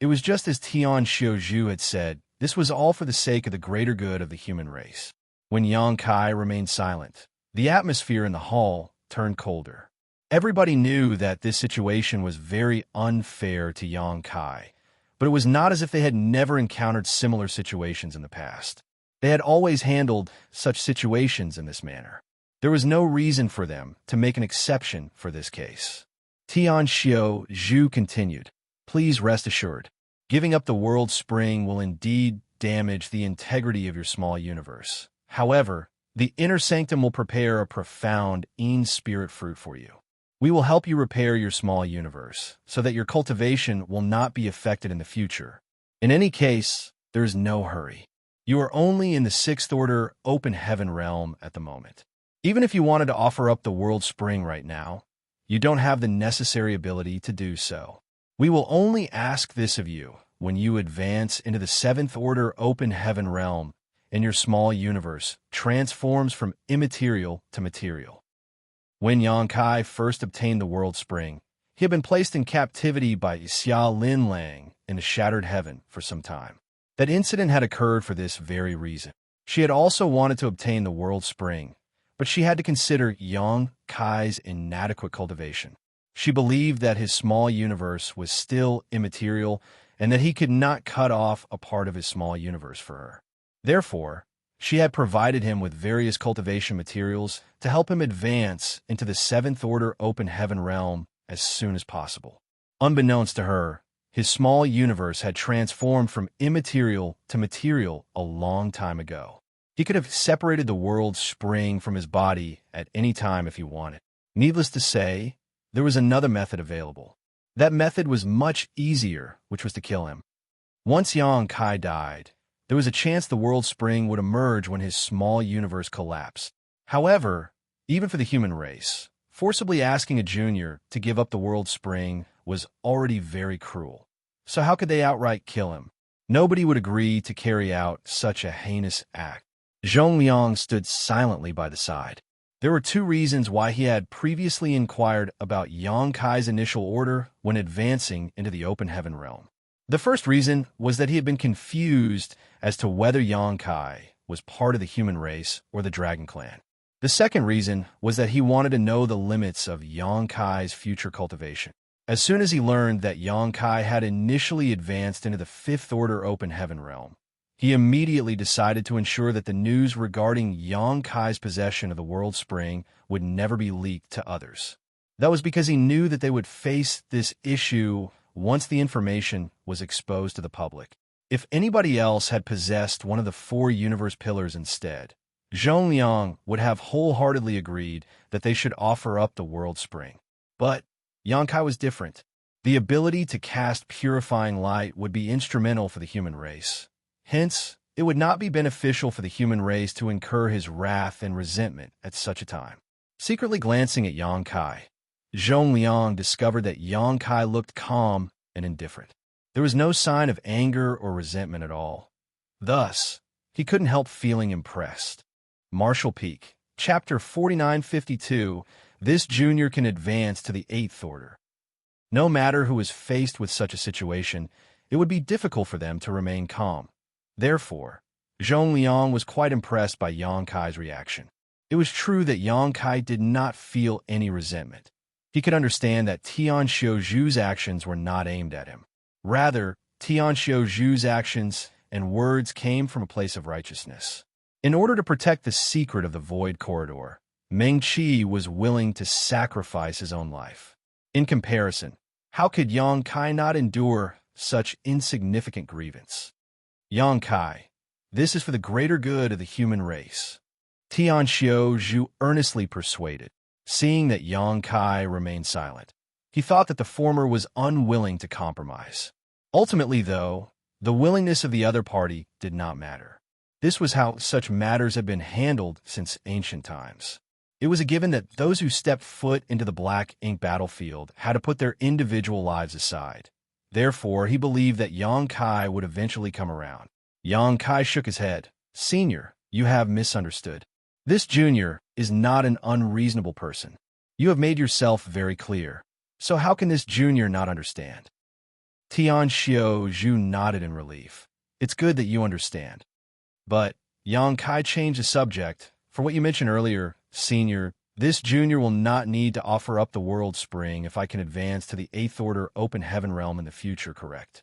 It was just as Xianxia Zhu had said, this was all for the sake of the greater good of the human race. When Yang Kai remained silent, the atmosphere in the hall turned colder. Everybody knew that this situation was very unfair to Yang Kai, but it was not as if they had never encountered similar situations in the past. They had always handled such situations in this manner. There was no reason for them to make an exception for this case. Xianxia Zhu continued, please rest assured, giving up the world spring will indeed damage the integrity of your small universe. However, the inner sanctum will prepare a profound Yin spirit fruit for you. We will help you repair your small universe so that your cultivation will not be affected in the future. In any case, there is no hurry. You are only in the 6th Order open heaven realm at the moment. Even if you wanted to offer up the world spring right now, you don't have the necessary ability to do so. We will only ask this of you when you advance into the 7th Order open heaven realm and your small universe transforms from immaterial to material. When Yang Kai first obtained the world spring, he had been placed in captivity by Xia Linlang in the Shattered Heaven for some time. That incident had occurred for this very reason. She had also wanted to obtain the world spring, but she had to consider Yang Kai's inadequate cultivation. She believed that his small universe was still immaterial and that he could not cut off a part of his small universe for her. Therefore, she had provided him with various cultivation materials to help him advance into the 7th Order open heaven realm as soon as possible. Unbeknownst to her, his small universe had transformed from immaterial to material a long time ago. He could have separated the world spring from his body at any time if he wanted. Needless to say, there was another method available. That method was much easier, which was to kill him. Once Yang Kai died, there was a chance the world spring would emerge when his small universe collapsed. However, Even for the human race, forcibly asking a junior to give up the world spring was already very cruel. So how could they outright kill him? Nobody would agree to carry out such a heinous act. Zhongliang stood silently by the side. There were two reasons why he had previously inquired about Yang Kai's initial order when advancing into the open heaven realm. The first reason was that he had been confused as to whether Yang Kai was part of the human race or the Dragon Clan. The second reason was that he wanted to know the limits of Yang Kai's future cultivation. As soon as he learned that Yang Kai had initially advanced into the Fifth Order Open Heaven realm, he immediately decided to ensure that the news regarding Yang Kai's possession of the World Spring would never be leaked to others. That was because he knew that they would face this issue once the information was exposed to the public. If anybody else had possessed one of the four universe pillars instead, Zhongliang would have wholeheartedly agreed that they should offer up the World Spring. But Yang Kai was different. The ability to cast purifying light would be instrumental for the human race. Hence, it would not be beneficial for the human race to incur his wrath and resentment at such a time. Secretly glancing at Yang Kai, Zhongliang discovered that Yang Kai looked calm and indifferent. There was no sign of anger or resentment at all. Thus, he couldn't help feeling impressed. Martial Peak, Chapter 4952, this junior can advance to the Eighth Order. No matter who is faced with such a situation, it would be difficult for them to remain calm. Therefore, Zhongliang was quite impressed by Yang Kai's reaction. It was true that Yang Kai did not feel any resentment. He could understand that Xianxia Zhu's actions were not aimed at him. Rather, Xianxia Zhu's actions and words came from a place of righteousness. In order to protect the secret of the Void Corridor, Meng Qi was willing to sacrifice his own life. In comparison, how could Yang Kai not endure such insignificant grievance? Yang Kai, this is for the greater good of the human race. Xianxia Zhu earnestly persuaded, seeing that Yang Kai remained silent. He thought that the former was unwilling to compromise. Ultimately, though, the willingness of the other party did not matter. This was how such matters had been handled since ancient times. It was a given that those who stepped foot into the black ink battlefield had to put their individual lives aside. Therefore, he believed that Yang Kai would eventually come around. Yang Kai shook his head. "Senior, you have misunderstood. This junior is not an unreasonable person. You have made yourself very clear. So how can this junior not understand?" Xianxia Zhu nodded in relief. "It's good that you understand. But," Yang Kai changed the subject, "for what you mentioned earlier, Senior, this junior will not need to offer up the World Spring if I can advance to the Eighth Order Open Heaven realm in the future, correct?"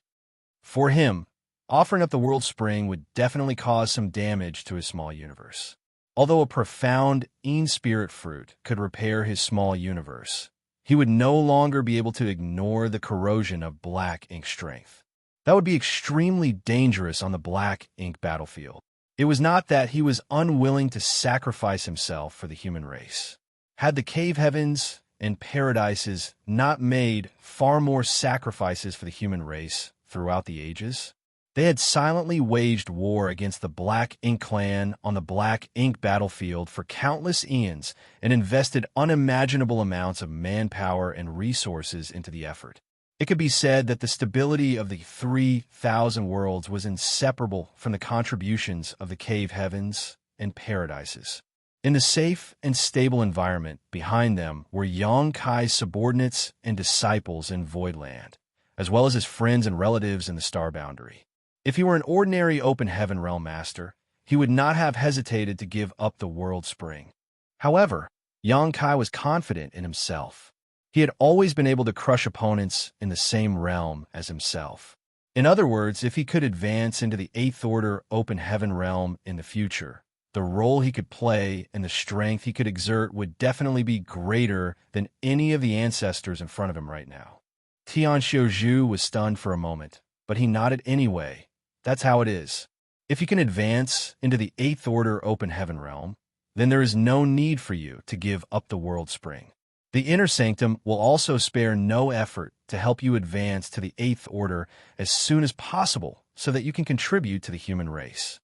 For him, offering up the World Spring would definitely cause some damage to his small universe. Although a profound in-spirit fruit could repair his small universe, he would no longer be able to ignore the corrosion of black ink strength. That would be extremely dangerous on the black ink battlefield. It was not that he was unwilling to sacrifice himself for the human race. Had the cave heavens and paradises not made far more sacrifices for the human race throughout the ages? They had silently waged war against the Black Ink clan on the Black Ink battlefield for countless eons and invested unimaginable amounts of manpower and resources into the effort. It could be said that the stability of the 3,000 worlds was inseparable from the contributions of the cave heavens and paradises. In the safe and stable environment behind them were Yang Kai's subordinates and disciples in Voidland, as well as his friends and relatives in the Star Boundary. If he were an ordinary open heaven realm master, he would not have hesitated to give up the World Spring. However, Yang Kai was confident in himself. He had always been able to crush opponents in the same realm as himself. In other words, if he could advance into the Eighth Order Open Heaven realm in the future, the role he could play and the strength he could exert would definitely be greater than any of the ancestors in front of him right now. Xianxia Zhu was stunned for a moment, but he nodded anyway. That's how it is. If you can advance into the Eighth Order Open Heaven realm, then there is no need for you to give up the World Spring. The Inner Sanctum will also spare no effort to help you advance to the Eighth Order as soon as possible so that you can contribute to the human race.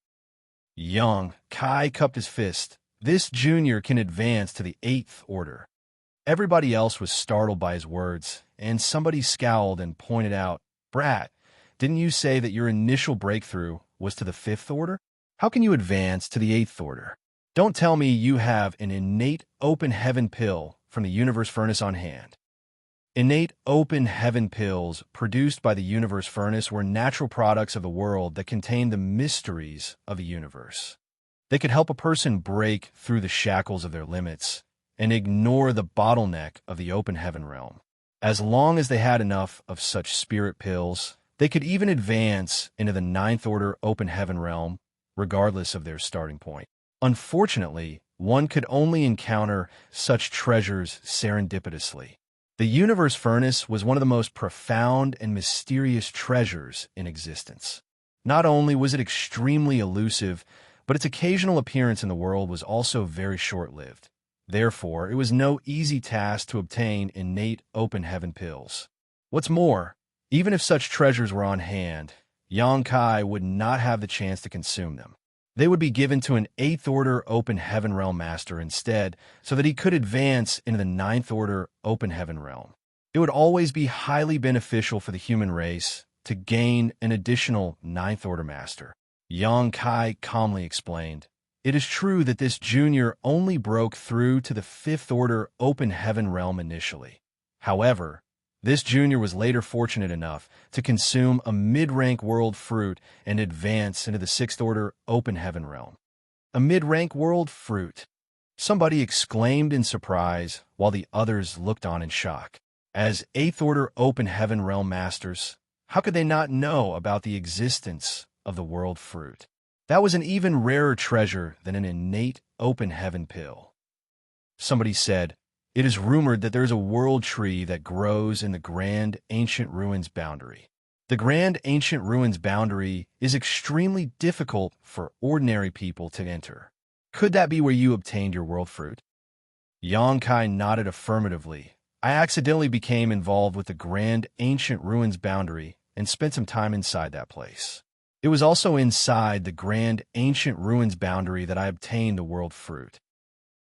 Yang Kai cupped his fist, This junior can advance to the 8th order. Everybody else was startled by his words, and somebody scowled and pointed out, Brat, didn't you say that your initial breakthrough was to the 5th order? How can you advance to the 8th order? Don't tell me you have an innate open heaven pill from the universe furnace on hand. Innate open heaven pills produced by the universe furnace were natural products of the world that contained the mysteries of the universe. They could help a person break through the shackles of their limits and ignore the bottleneck of the open heaven realm. As long as they had enough of such spirit pills, they could even advance into the 9th order open heaven realm, regardless of their starting point. Unfortunately, one could only encounter such treasures serendipitously. The universe furnace was one of the most profound and mysterious treasures in existence. Not only was it extremely elusive, but its occasional appearance in the world was also very short-lived. Therefore, it was no easy task to obtain innate open heaven pills. What's more, even if such treasures were on hand, Xianxia would not have the chance to consume them. They would be given to an 8th order open heaven realm master instead, so that he could advance into the 9th order open heaven realm. It would always be highly beneficial for the human race to gain an additional 9th order master. Xianxia calmly explained, It is true that this junior only broke through to the 5th order open heaven realm initially. However, this junior was later fortunate enough to consume a mid-rank world fruit and advance into the 6th order open heaven realm. A mid-rank world fruit? Somebody exclaimed in surprise while the others looked on in shock. As 8th order open heaven realm masters, how could they not know about the existence of the world fruit? That was an even rarer treasure than an innate open heaven pill. Somebody said, It is rumored that there is a world tree that grows in the Grand Ancient Ruins boundary. The Grand Ancient Ruins boundary is extremely difficult for ordinary people to enter. Could that be where you obtained your world fruit? Xianxia nodded affirmatively. I accidentally became involved with the Grand Ancient Ruins boundary and spent some time inside that place. It was also inside the Grand Ancient Ruins boundary that I obtained the world fruit.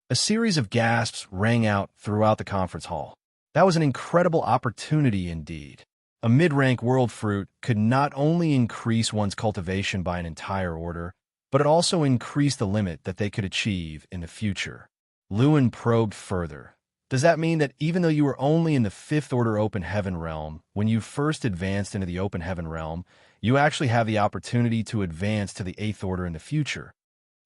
A series of gasps rang out throughout the conference hall. That was an incredible opportunity indeed. A mid-rank world fruit could not only increase one's cultivation by an entire order, but it also increased the limit that they could achieve in the future. Lewin probed further. Does that mean that even though you were only in the 5th order open heaven realm, when you first advanced into the open heaven realm, you actually have the opportunity to advance to the 8th order in the future?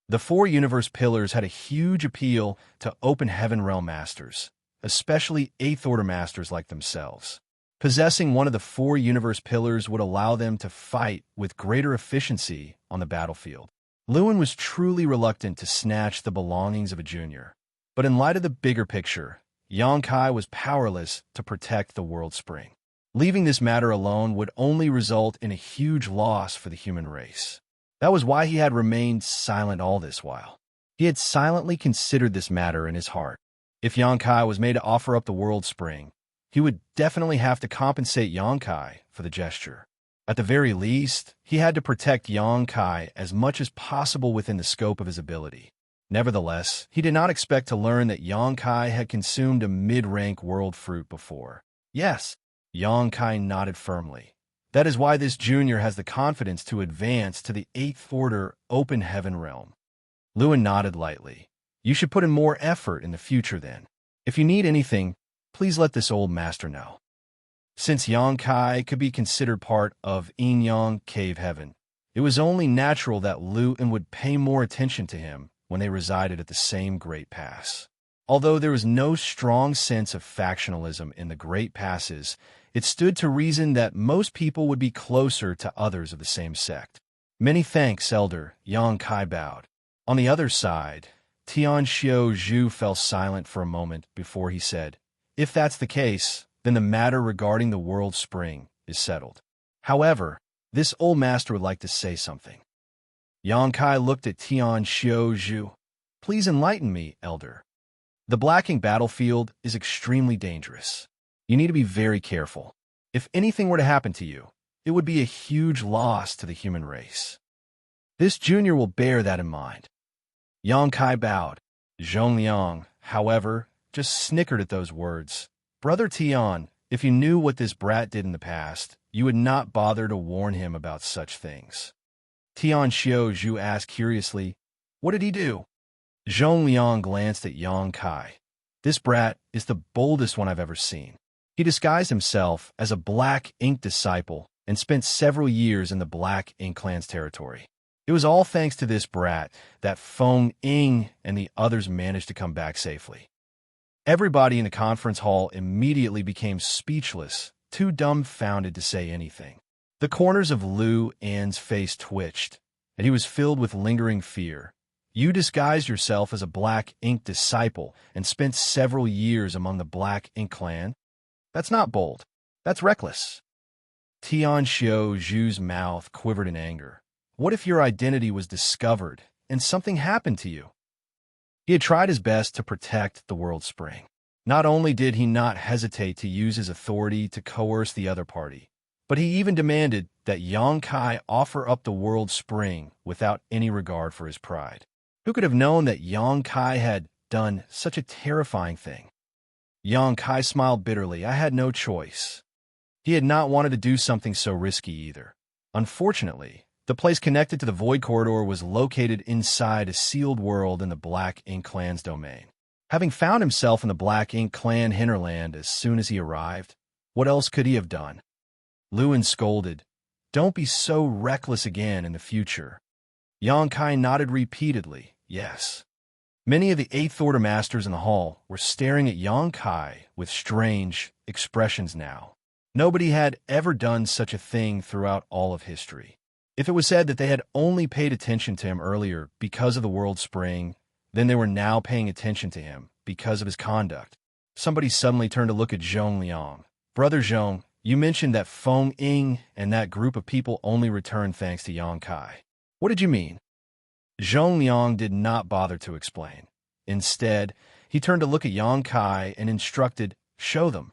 The 4 universe pillars had a huge appeal to open heaven realm masters, especially 8th order masters like themselves. Possessing one of the 4 universe pillars would allow them to fight with greater efficiency on the battlefield. Lewin was truly reluctant to snatch the belongings of a junior, but in light of the bigger picture, Xianxia was powerless to protect the world spring. Leaving this matter alone would only result in a huge loss for the human race. That was why he had remained silent all this while. He had silently considered this matter in his heart. If Xianxia was made to offer up the world spring, he would definitely have to compensate Xianxia for the gesture. At the very least, he had to protect Xianxia as much as possible within the scope of his ability. Nevertheless, he did not expect to learn that Xianxia had consumed a mid-rank world fruit before. Yes, Xianxia nodded firmly. That is why this junior has the confidence to advance to the 8th order open heaven realm. Lewin nodded lightly. You should put in more effort in the future then. If you need anything, please let this old master know. Since Xianxia could be considered part of Yin-Yang Cave Heaven, it was only natural that Lewin would pay more attention to him when they resided at the same Great Pass. Although there was no strong sense of factionalism in the Great Passes, it stood to reason that most people would be closer to others of the same sect. Many thanks, Elder, Xianxia bowed. On the other side, Tianxiu Zhu fell silent for a moment before he said, If that's the case, then the matter regarding the world spring is settled. However, this old master would like to say something. Xianxia looked at Tianxiu Zhu. Please enlighten me, Elder. The blacking battlefield is extremely dangerous. You need to be very careful. If anything were to happen to you, it would be a huge loss to the human race. This junior will bear that in mind. Xianxia bowed. Zhongliang, however, just snickered at those words. Brother Tian, if you knew what this brat did in the past, you would not bother to warn him about such things. Tian Xiaozhu asked curiously, "What did he do?" Zhongliang glanced at Yang Kai. "This brat is the boldest one I've ever seen. He disguised himself as a Black Ink disciple and spent several years in the Black Ink clan's territory. It was all thanks to this brat that Feng Ying and the others managed to come back safely." Everybody in the conference hall immediately became speechless, too dumbfounded to say anything. The corners of Lu An's face twitched, and he was filled with lingering fear. "You disguised yourself as a Black Ink disciple and spent several years among the Black Ink clan? That's not bold. That's reckless." Tian Xiaozhu's mouth quivered in anger. "What if your identity was discovered and something happened to you?" He had tried his best to protect the World Spring. Not only did he not hesitate to use his authority to coerce the other party, but he even demanded that Yang Kai offer up the World Spring without any regard for his pride. Who could have known that Yang Kai had done such a terrifying thing? Yang Kai smiled bitterly. "I had no choice." He had not wanted to do something so risky either. Unfortunately, the place connected to the Void Corridor was located inside a sealed world in the Black Ink clan's domain. Having found himself in the Black Ink clan hinterland as soon as he arrived, what else could he have done? Lewin scolded, "Don't be so reckless again in the future." Yang Kai nodded repeatedly, yes. Many of the Eighth Order Masters in the hall were staring at Yang Kai with strange expressions now. Nobody had ever done such a thing throughout all of history. If it was said that they had only paid attention to him earlier because of the World Spring, then they were now paying attention to him because of his conduct. Somebody suddenly turned to look at Zhongliang. "Brother Zhong, you mentioned that Feng Ying and that group of people only returned thanks to Yang Kai. What did you mean?" Zhongliang did not bother to explain. Instead, he turned to look at Yang Kai and instructed, "Show them."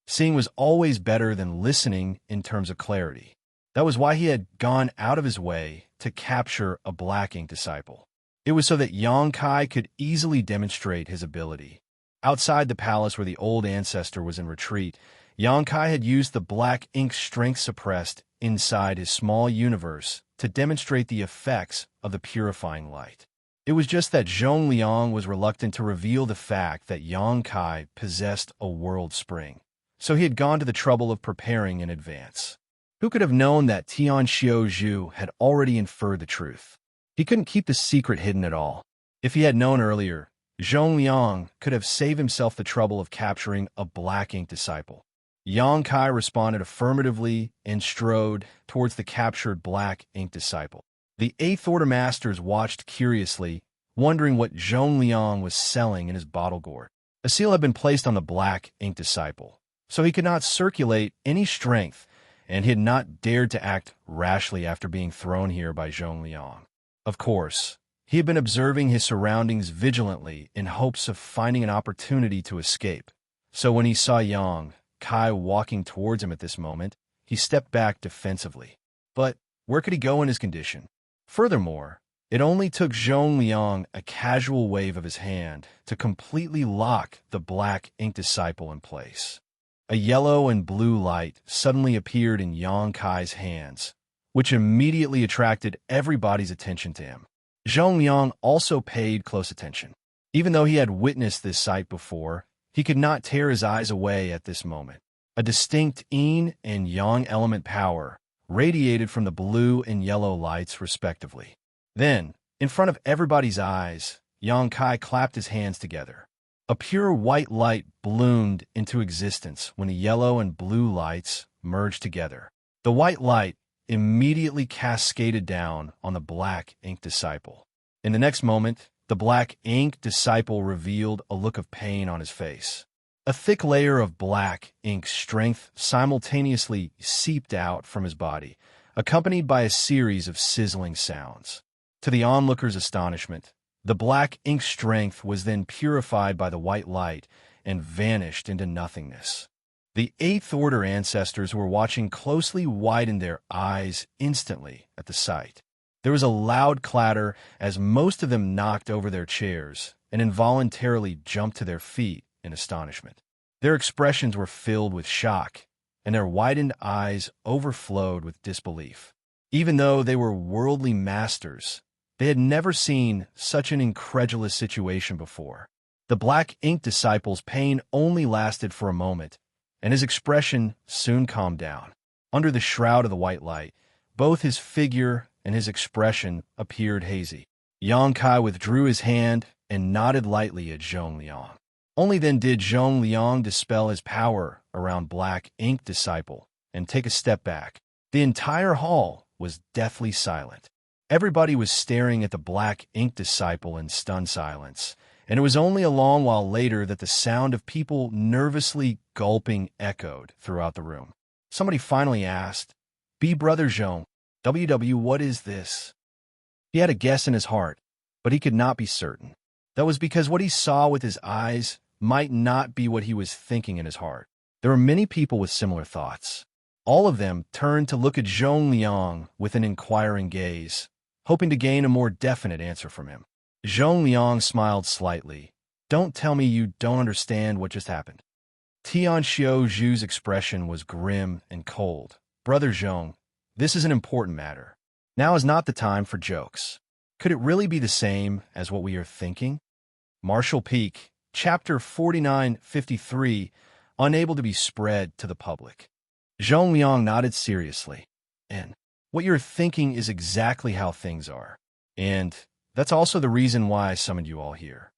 Seeing was always better than listening in terms of clarity. That was why he had gone out of his way to capture a Black Ink disciple. It was so that Yang Kai could easily demonstrate his ability. Outside the palace where the old ancestor was in retreat, Yang Kai had used the Black Ink strength suppressed inside his small universe to demonstrate the effects of the purifying light. It was just that Zhongliang was reluctant to reveal the fact that Yang Kai possessed a World Spring, so he had gone to the trouble of preparing in advance. Who could have known that Tian Xiaozhu had already inferred the truth? He couldn't keep the secret hidden at all. If he had known earlier, Zhongliang could have saved himself the trouble of capturing a Black Ink disciple. Yang Kai responded affirmatively and strode towards the captured Black Ink disciple. The Eighth Order Masters watched curiously, wondering what Zhongliang was selling in his bottle gourd. A seal had been placed on the Black Ink disciple, so he could not circulate any strength, and he had not dared to act rashly after being thrown here by Zhongliang. Of course, he had been observing his surroundings vigilantly in hopes of finding an opportunity to escape. So when he saw Yang Kai walking towards him at this moment, he stepped back defensively. But where could he go in his condition? Furthermore, it only took Zhongliang a casual wave of his hand to completely lock the Black Ink disciple in place. A yellow and blue light suddenly appeared in Yang Kai's hands, which immediately attracted everybody's attention to him. Zhongliang also paid close attention. Even though he had witnessed this sight before, he could not tear his eyes away at this moment. A distinct yin and yang element power radiated from the blue and yellow lights, respectively. Then, in front of everybody's eyes, Yang Kai clapped his hands together. A pure white light bloomed into existence when the yellow and blue lights merged together. The white light immediately cascaded down on the Black Ink disciple. In the next moment, the Black Ink disciple revealed a look of pain on his face. A thick layer of Black Ink strength simultaneously seeped out from his body, accompanied by a series of sizzling sounds. To the onlookers' astonishment, the Black Ink strength was then purified by the white light and vanished into nothingness. The Eighth Order ancestors who were watching closely widened their eyes instantly at the sight. There was a loud clatter as most of them knocked over their chairs and involuntarily jumped to their feet in astonishment. Their expressions were filled with shock, and their widened eyes overflowed with disbelief. Even though they were worldly masters, they had never seen such an incredulous situation before. The black ink disciple's pain only lasted for a moment, and his expression soon calmed down. Under the shroud of the white light, both his figure and his expression appeared hazy. Xianxia withdrew his hand and nodded lightly at Zhongliang. Only then did Zhongliang dispel his power around black ink disciple and take a step back. The entire hall was deathly silent. Everybody was staring at the black ink disciple in stunned silence, and it was only a long while later that the sound of people nervously gulping echoed throughout the room. Somebody finally asked, "B. Brother Zhong, WW, what is this?" He had a guess in his heart, but he could not be certain. That was because what he saw with his eyes might not be what he was thinking in his heart. There were many people with similar thoughts. All of them turned to look at Zhongliang with an inquiring gaze, hoping to gain a more definite answer from him. Zhongliang smiled slightly. "Don't tell me you don't understand what just happened." Tianxiu Zhu's expression was grim and cold. "Brother Zhong, this is an important matter. Now is not the time for jokes. Could it really be the same as what we are thinking?" Martial Peak, Chapter 4953, unable to be spread to the public. Zhongliang nodded seriously. "And what you're thinking is exactly how things are. And that's also the reason why I summoned you all here."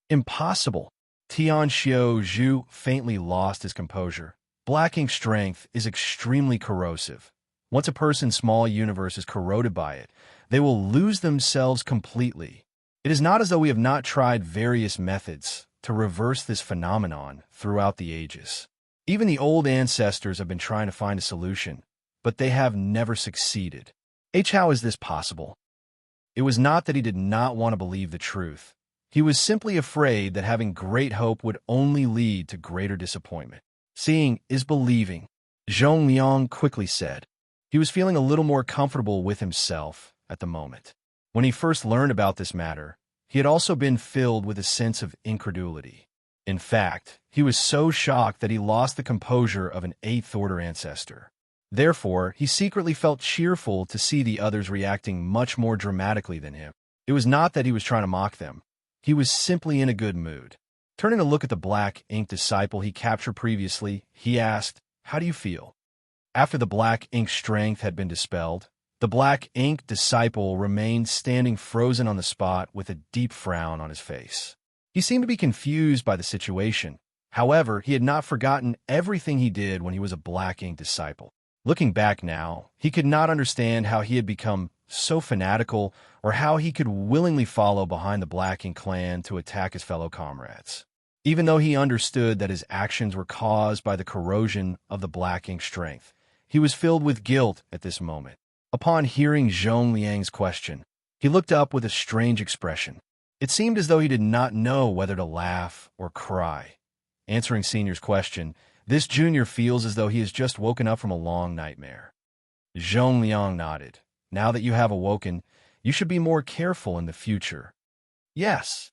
"Impossible." Tianxiu Zhu faintly lost his composure. Black ink strength is extremely corrosive. Once a person's small universe is corroded by it, they will lose themselves completely. It is not as though we have not tried various methods to reverse this phenomenon throughout the ages. Even the old ancestors have been trying to find a solution, but they have never succeeded. How is this possible? It was not that he did not want to believe the truth. He was simply afraid that having great hope would only lead to greater disappointment. "Seeing is believing," Zhongliang quickly said. He was feeling a little more comfortable with himself at the moment. When he first learned about this matter, he had also been filled with a sense of incredulity. In fact, he was so shocked that he lost the composure of an eighth-order ancestor. Therefore, he secretly felt cheerful to see the others reacting much more dramatically than him. It was not that he was trying to mock them. He was simply in a good mood. Turning to look at the black ink disciple he captured previously, he asked, "How do you feel?" After the black ink strength had been dispelled, the black ink disciple remained standing frozen on the spot with a deep frown on his face. He seemed to be confused by the situation. However, he had not forgotten everything he did when he was a black ink disciple. Looking back now, he could not understand how he had become so fanatical or how he could willingly follow behind the Black Ink clan to attack his fellow comrades. Even though he understood that his actions were caused by the corrosion of the Black Ink strength, he was filled with guilt at this moment. Upon hearing Zhongliang's question, he looked up with a strange expression. It seemed as though he did not know whether to laugh or cry. Answering Senior's question, this junior feels as though he has just woken up from a long nightmare. Zhongliang nodded. "Now that you have awoken, you should be more careful in the future." "Yes.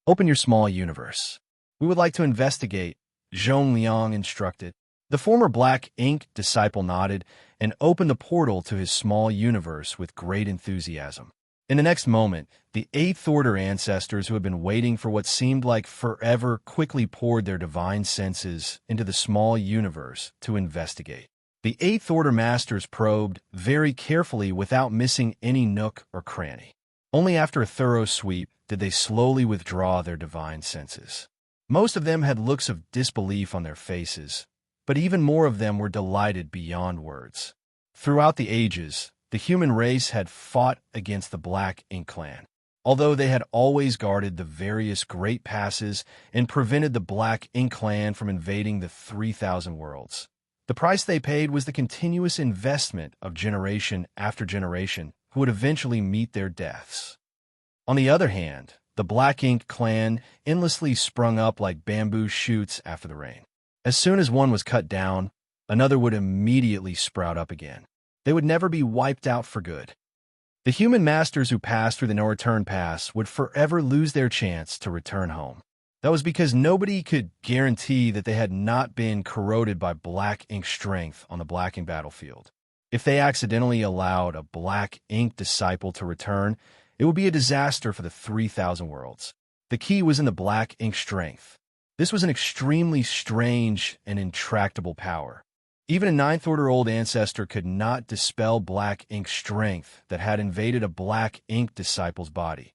Open your small universe. We would like to investigate," Zhongliang instructed. The former Black Ink disciple nodded and opened the portal to his small universe with great enthusiasm. In the next moment, the eighth-order ancestors who had been waiting for what seemed like forever quickly poured their divine senses into the small universe to investigate. The eighth-order masters probed very carefully without missing any nook or cranny. Only after a thorough sweep did they slowly withdraw their divine senses. Most of them had looks of disbelief on their faces, but even more of them were delighted beyond words. Throughout the ages, the human race had fought against the Black Ink clan. Although they had always guarded the various great passes and prevented the Black Ink clan from invading the 3,000 worlds, the price they paid was the continuous investment of generation after generation who would eventually meet their deaths. On the other hand, the Black Ink clan endlessly sprung up like bamboo shoots after the rain. As soon as one was cut down, another would immediately sprout up again. They would never be wiped out for good. The human masters who passed through the no-return pass would forever lose their chance to return home. That was because nobody could guarantee that they had not been corroded by black ink strength on the black ink battlefield. If they accidentally allowed a black ink disciple to return, it would be a disaster for the 3,000 worlds. The key was in the black ink strength. This was an extremely strange and intractable power. Even a ninth-order old ancestor could not dispel black ink strength that had invaded a black ink disciple's body.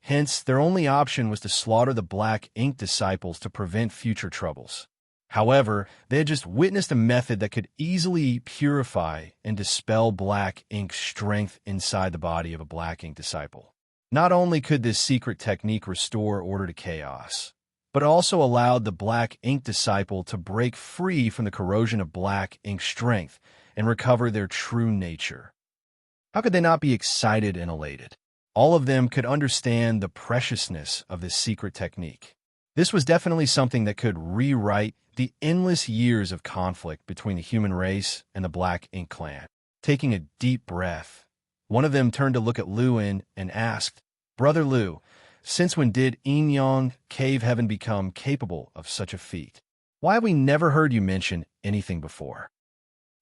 Hence, their only option was to slaughter the black ink disciples to prevent future troubles. However, they had just witnessed a method that could easily purify and dispel black ink strength inside the body of a black ink disciple. Not only could this secret technique restore order to chaos, but also allowed the black ink disciple to break free from the corrosion of black ink strength and recover their true nature. How could they not be excited and elated? All of them could understand the preciousness of this secret technique. This was definitely something that could rewrite the endless years of conflict between the human race and the Black Ink clan. Taking a deep breath, one of them turned to look at Luin and asked, "Brother Lu, since when did Yin-Yang Cave Heaven become capable of such a feat? Why have we never heard you mention anything before?"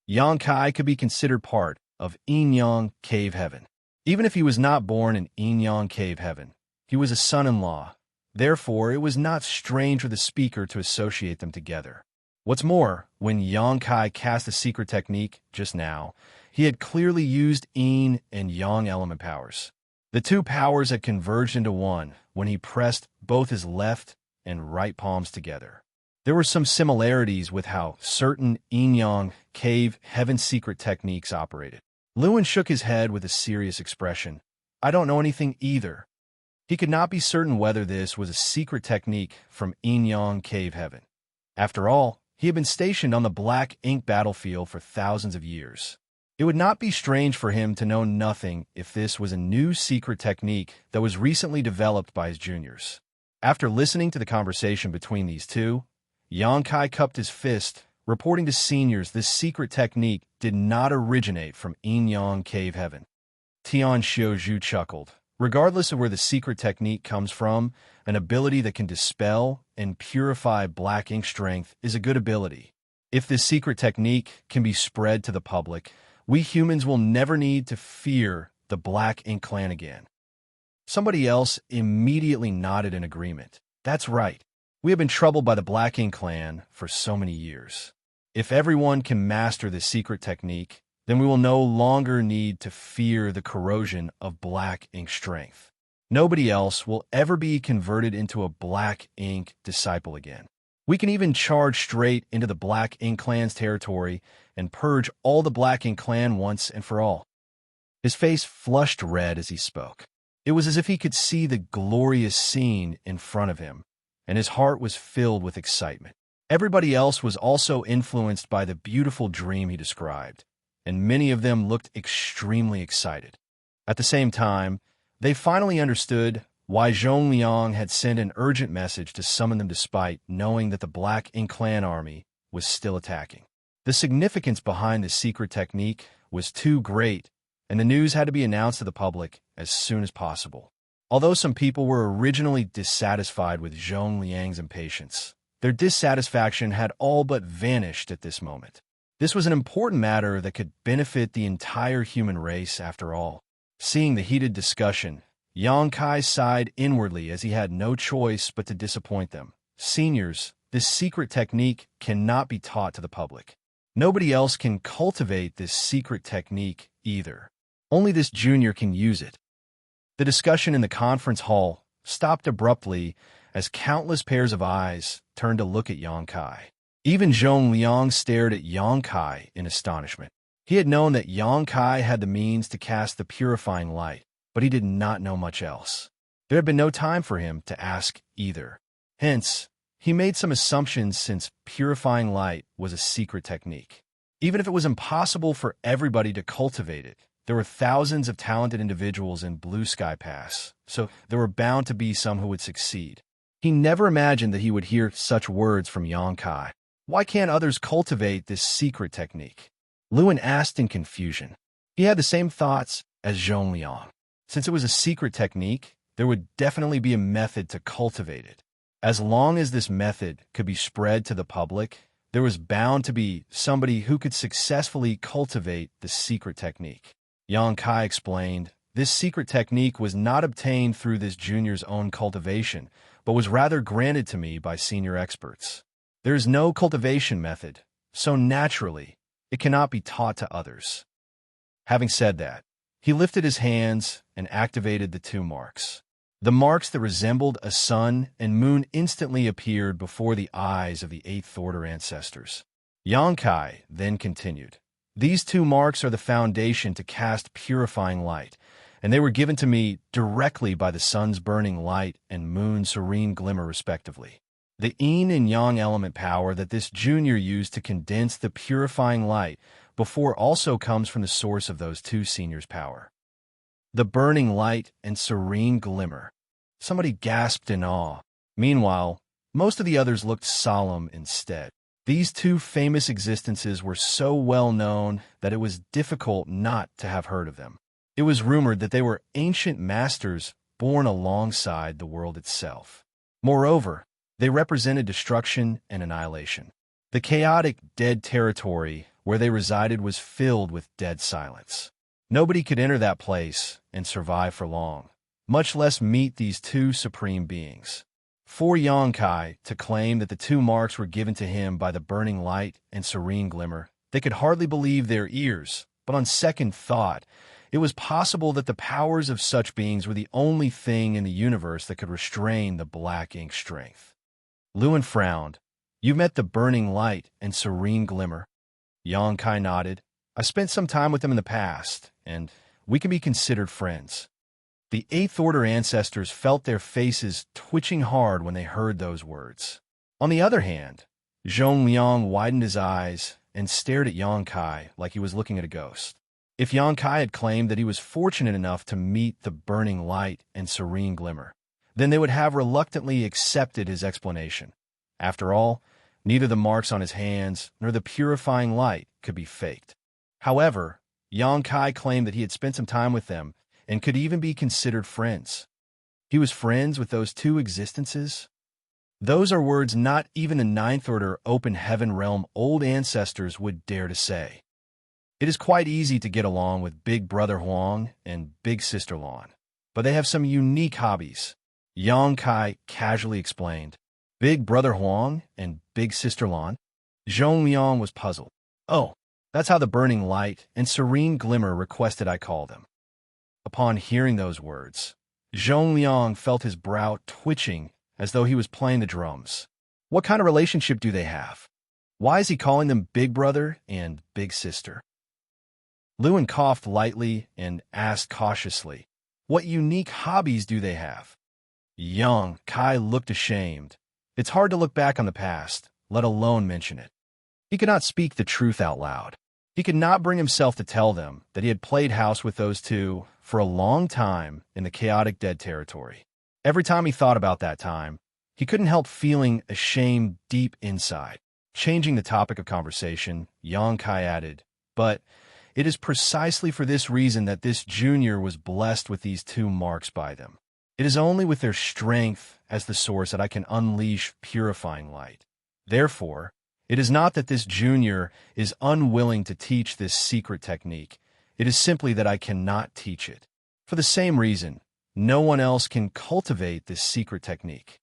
Yang Kai could be considered part of Yin-Yang Cave Heaven. Even if he was not born in Yin-Yang Cave Heaven, he was a son-in-law. Therefore, it was not strange for the speaker to associate them together. What's more, when Yang Kai cast the secret technique just now, he had clearly used Yin and Yang element powers. The two powers had converged into one when he pressed both his left and right palms together. There were some similarities with how certain Yin-Yang Cave Heaven secret techniques operated. Luin shook his head with a serious expression. "I don't know anything either." He could not be certain whether this was a secret technique from Yin-Yang Cave Heaven. After all, he had been stationed on the Black Ink battlefield for thousands of years. It would not be strange for him to know nothing if this was a new secret technique that was recently developed by his juniors. After listening to the conversation between these two, Yang Kai cupped his fist, reporting to seniors this secret technique did not originate from Yin-Yang Cave Heaven. Tian Xiaozhu chuckled. Regardless of where the secret technique comes from, an ability that can dispel and purify black ink strength is a good ability. If this secret technique can be spread to the public, we humans will never need to fear the Black Ink clan again. Somebody else immediately nodded in agreement. That's right. We have been troubled by the Black Ink clan for so many years. If everyone can master this secret technique, then we will no longer need to fear the corrosion of black ink strength. Nobody else will ever be converted into a Black Ink disciple again. We can even charge straight into the Black Ink clan's territory and purge all the Black Ink clan once and for all. His face flushed red as he spoke. It was as if he could see the glorious scene in front of him, and his heart was filled with excitement. Everybody else was also influenced by the beautiful dream he described, and many of them looked extremely excited. At the same time, they finally understood why Zhong Liang had sent an urgent message to summon them despite knowing that the Black Ink clan army was still attacking. The significance behind this secret technique was too great, and the news had to be announced to the public as soon as possible. Although some people were originally dissatisfied with Zhong Liang's impatience, their dissatisfaction had all but vanished at this moment. This was an important matter that could benefit the entire human race after all. Seeing the heated discussion, Yang Kai sighed inwardly as he had no choice but to disappoint them. Seniors, this secret technique cannot be taught to the public. Nobody else can cultivate this secret technique either. Only this junior can use it. The discussion in the conference hall stopped abruptly as countless pairs of eyes turned to look at Yang Kai. Even Zhong Liang stared at Yang Kai in astonishment. He had known that Yang Kai had the means to cast the purifying light, but he did not know much else. There had been no time for him to ask either. Hence, he made some assumptions since purifying light was a secret technique. Even if it was impossible for everybody to cultivate it, there were thousands of talented individuals in Blue Sky Pass, so there were bound to be some who would succeed. He never imagined that he would hear such words from Yang Kai. Why can't others cultivate this secret technique? Luin asked in confusion. He had the same thoughts as Xianxia. Since it was a secret technique, there would definitely be a method to cultivate it. As long as this method could be spread to the public, there was bound to be somebody who could successfully cultivate the secret technique. Xianxia explained, this secret technique was not obtained through this junior's own cultivation, but was rather granted to me by senior experts. There is no cultivation method, so naturally, it cannot be taught to others. Having said that, he lifted his hands and activated the two marks. The marks that resembled a sun and moon instantly appeared before the eyes of the Eighth Order ancestors. Xianxia then continued, these two marks are the foundation to cast purifying light, and they were given to me directly by the sun's burning light and moon's serene glimmer respectively. The yin and yang element power that this junior used to condense the purifying light before also comes from the source of those two seniors' power. The burning light and serene glimmer. Somebody gasped in awe. Meanwhile, most of the others looked solemn instead. These two famous existences were so well known that it was difficult not to have heard of them. It was rumored that they were ancient masters born alongside the world itself. Moreover, they represented destruction and annihilation. The chaotic, dead territory where they resided was filled with dead silence. Nobody could enter that place and survive for long, much less meet these two supreme beings. For Xianxia to claim that the two marks were given to him by the burning light and serene glimmer, they could hardly believe their ears, but on second thought, it was possible that the powers of such beings were the only thing in the universe that could restrain the black ink strength. Lewin frowned. You met the burning light and serene glimmer? Xianxia nodded. I spent some time with them in the past, and we can be considered friends. The Eighth Order ancestors felt their faces twitching hard when they heard those words. On the other hand, Xianxia widened his eyes and stared at Xianxia like he was looking at a ghost. If Xianxia had claimed that he was fortunate enough to meet the burning light and serene glimmer, then they would have reluctantly accepted his explanation. After all, neither the marks on his hands nor the purifying light could be faked. However, Xianxia claimed that he had spent some time with them and could even be considered friends. He was friends with those two existences? Those are words not even the Ninth Order open heaven realm old ancestors would dare to say. It is quite easy to get along with Big Brother Huang and Big Sister Lan, but they have some unique hobbies. Xianxia casually explained. Big Brother Huang and Big Sister Lan? Xianxia was puzzled. Oh, that's how the burning light and serene glimmer requested I call them. Upon hearing those words, Xianxia felt his brow twitching as though he was playing the drums. What kind of relationship do they have? Why is he calling them Big Brother and Big Sister? Lewin coughed lightly and asked cautiously, what unique hobbies do they have? Xianxia looked ashamed. It's hard to look back on the past, let alone mention it. He could not speak the truth out loud. He could not bring himself to tell them that he had played house with those two for a long time in the chaotic dead territory. Every time he thought about that time, he couldn't help feeling ashamed deep inside. Changing the topic of conversation, Xianxia added, but it is precisely for this reason that this junior was blessed with these two marks by them. It is only with their strength as the source that I can unleash purifying light. Therefore, it is not that this junior is unwilling to teach this secret technique. It is simply that I cannot teach it. For the same reason, no one else can cultivate this secret technique.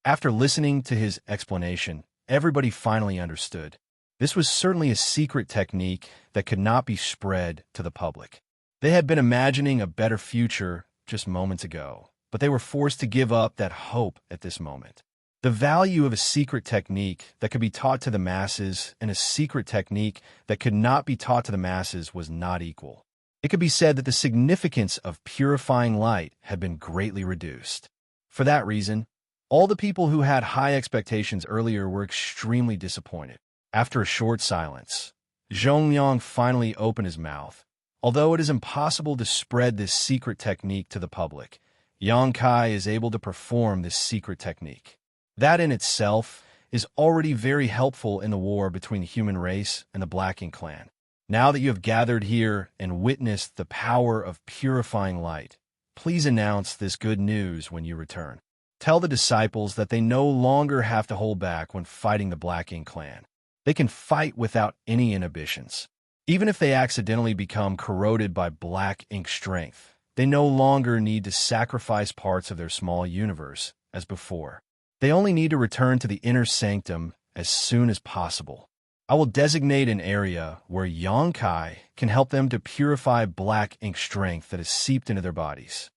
After listening to his explanation, everybody finally understood. This was certainly a secret technique that could not be spread to the public. They had been imagining a better future just moments ago, but they were forced to give up that hope at this moment. The value of a secret technique that could be taught to the masses and a secret technique that could not be taught to the masses was not equal. It could be said that the significance of purifying light had been greatly reduced. For that reason, all the people who had high expectations earlier were extremely disappointed. After a short silence, Xianxia finally opened his mouth. Although it is impossible to spread this secret technique to the public, Xianxia is able to perform this secret technique. That in itself is already very helpful in the war between the human race and the Black Ink clan. Now that you have gathered here and witnessed the power of purifying light, please announce this good news when you return. Tell the disciples that they no longer have to hold back when fighting the Black Ink clan. They can fight without any inhibitions. Even if they accidentally become corroded by Black Ink strength, they no longer need to sacrifice parts of their small universe as before. They only need to return to the inner sanctum as soon as possible. I will designate an area where Xianxia can help them to purify Black Ink strength that has seeped into their bodies.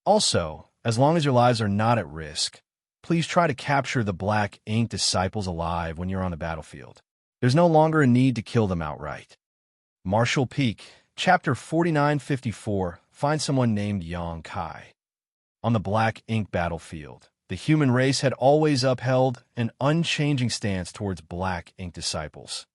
Also, as long as your lives are not at risk, please try to capture the Black Ink disciples alive when you're on the battlefield. There's no longer a need to kill them outright. Martial Peak, Chapter 4954, find someone named Xianxia. On the Black Ink battlefield, the human race had always upheld an unchanging stance towards Black Ink disciples.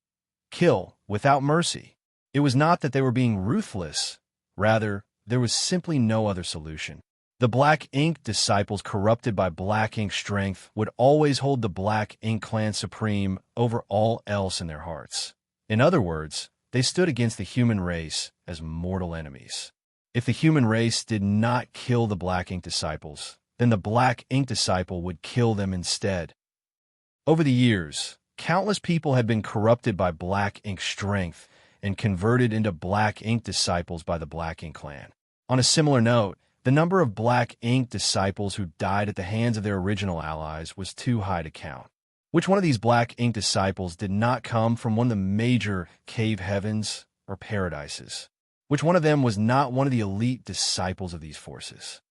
Kill without mercy. It was not that they were being ruthless. Rather, there was simply no other solution. The Black Ink disciples corrupted by Black Ink strength would always hold the Black Ink clan supreme over all else in their hearts. In other words, they stood against the human race as mortal enemies. If the human race did not kill the Black Ink disciples, then the Black Ink disciple would kill them instead. Over the years, countless people had been corrupted by Black Ink strength and converted into Black Ink disciples by the Black Ink clan. On a similar note, the number of Black Ink disciples who died at the hands of their original allies was too high to count. Which one of these Black Ink disciples did not come from one of the major cave heavens or paradises? Which one of them was not one of the elite disciples of these forces?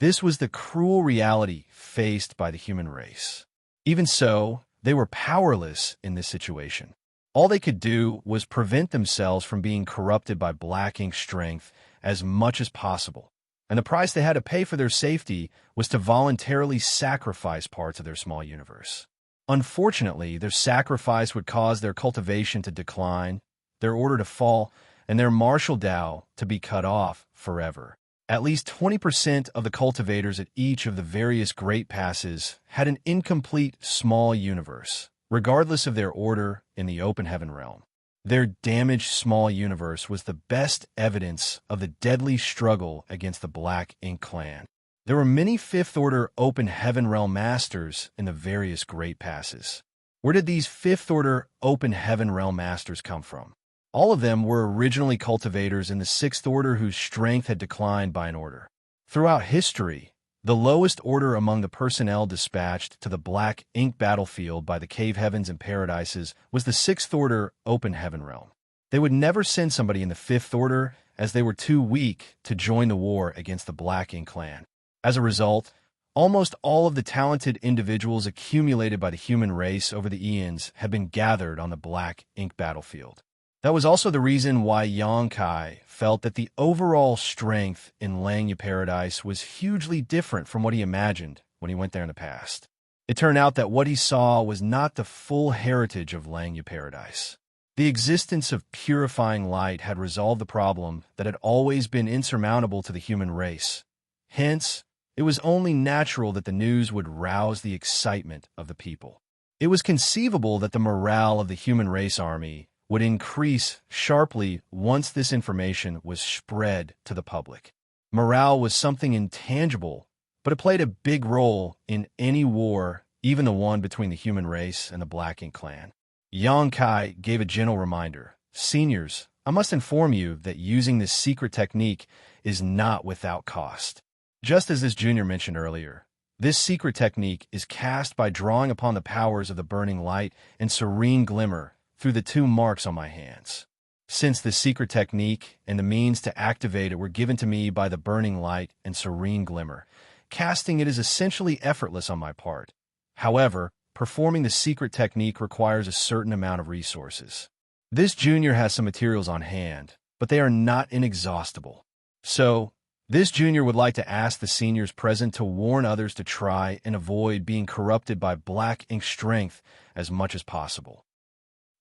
This was the cruel reality faced by the human race. Even so, they were powerless in this situation. All they could do was prevent themselves from being corrupted by Black Ink strength as much as possible. And the price they had to pay for their safety was to voluntarily sacrifice parts of their small universe. Unfortunately, their sacrifice would cause their cultivation to decline, their order to fall, and their martial Tao to be cut off forever. At least 20% of the cultivators at each of the various great passes had an incomplete small universe, regardless of their order in the open heaven realm. Their damaged small universe was the best evidence of the deadly struggle against the Black Ink clan. There were many fifth-order open heaven realm masters in the various great passes. Where did these fifth-order open heaven realm masters come from? All of them were originally cultivators in the sixth order whose strength had declined by an order. Throughout history, the lowest order among the personnel dispatched to the Black Ink battlefield by the cave heavens and paradises was the sixth order open heaven realm. They would never send somebody in the fifth order as they were too weak to join the war against the Black Ink clan. As a result, almost all of the talented individuals accumulated by the human race over the eons had been gathered on the Black Ink battlefield. That was also the reason why Xianxia felt that the overall strength in Xianxia Paradise was hugely different from what he imagined when he went there in the past. It turned out that what he saw was not the full heritage of Xianxia Paradise. The existence of purifying light had resolved the problem that had always been insurmountable to the human race. Hence, it was only natural that the news would rouse the excitement of the people. It was conceivable that the morale of the human race army would increase sharply once this information was spread to the public. Morale was something intangible, but it played a big role in any war, even the one between the human race and the Black Ink clan. Xianxia gave a gentle reminder. Seniors, I must inform you that using this secret technique is not without cost. Just as this junior mentioned earlier, this secret technique is cast by drawing upon the powers of the burning light and serene glimmer through the two marks on my hands. Since the secret technique and the means to activate it were given to me by the burning light and serene glimmer, casting it is essentially effortless on my part. However, performing the secret technique requires a certain amount of resources. This junior has some materials on hand, but they are not inexhaustible. So, this junior would like to ask the seniors present to warn others to try and avoid being corrupted by Black Ink strength as much as possible.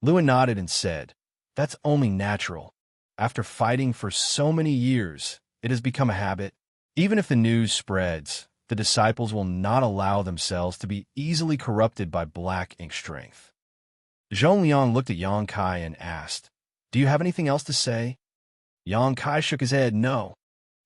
Lewin nodded and said, "That's only natural. After fighting for so many years, it has become a habit. Even if the news spreads, the disciples will not allow themselves to be easily corrupted by Black Ink strength." Zhongliang looked at Xianxia and asked, Do you have anything else to say? Yang Kai shook his head. No.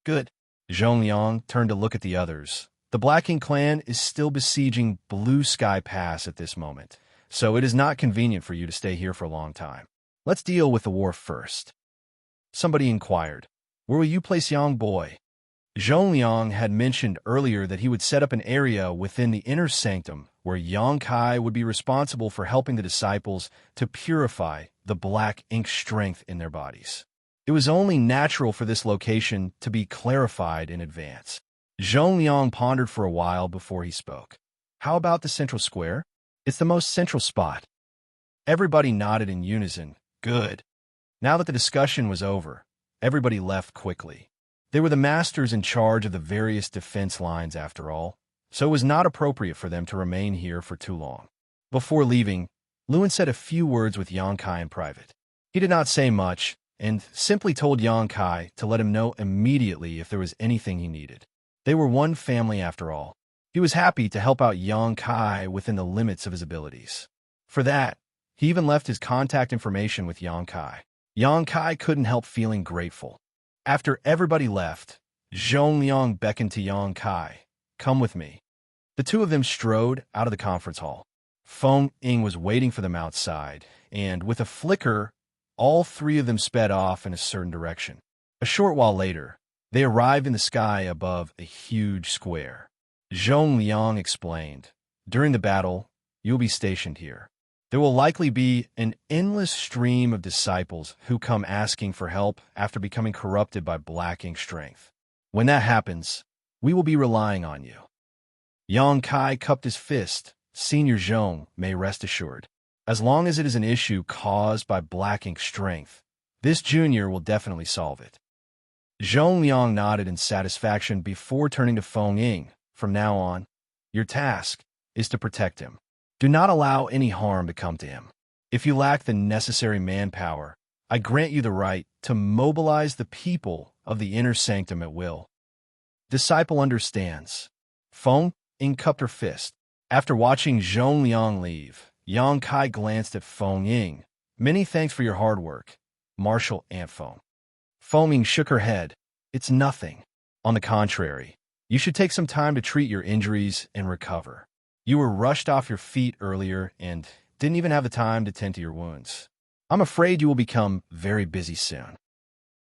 Good. Zhongliang turned to look at the others. The Black Ink clan is still besieging Blue Sky Pass at this moment, so it is not convenient for you to stay here for a long time. Let's deal with the war first. Somebody inquired, where will you place Yang Boy? Zhongliang had mentioned earlier that he would set up an area within the inner sanctum where Yang Kai would be responsible for helping the disciples to purify the Black Ink strength in their bodies. It was only natural for this location to be clarified in advance. Zhongliang pondered for a while before he spoke. How about the central square? It's the most central spot. Everybody nodded in unison. Good. Now that the discussion was over, everybody left quickly. They were the masters in charge of the various defense lines after all, so it was not appropriate for them to remain here for too long. Before leaving, Lewin said a few words with Yang Kai in private. He did not say much, and simply told Yang Kai to let him know immediately if there was anything he needed. They were one family after all. He was happy to help out Yang Kai within the limits of his abilities. For that, he even left his contact information with Yang Kai. Yang Kai couldn't help feeling grateful. After everybody left, Zhongliang beckoned to Yang Kai. Come with me. The two of them strode out of the conference hall. Feng Ying was waiting for them outside, and with a flicker, all three of them sped off in a certain direction. A short while later, they arrived in the sky above a huge square. Zhongliang explained, during the battle, you'll be stationed here. There will likely be an endless stream of disciples who come asking for help after becoming corrupted by Black Ink strength. When that happens, we will be relying on you. Yang Kai cupped his fist. Senior Zhong may rest assured. As long as it is an issue caused by Black Ink strength, this junior will definitely solve it. Zhongliang nodded in satisfaction before turning to Feng Ying. From now on, your task is to protect him. Do not allow any harm to come to him. If you lack the necessary manpower, I grant you the right to mobilize the people of the inner sanctum at will. Disciple understands. Feng Ying cupped her fist. After watching Zhongliang leave, Yang Kai glanced at Feng Ying. Many thanks for your hard work, Marshal Aunt Feng. Feng Ying shook her head. It's nothing. On the contrary, you should take some time to treat your injuries and recover. You were rushed off your feet earlier and didn't even have the time to tend to your wounds. I'm afraid you will become very busy soon.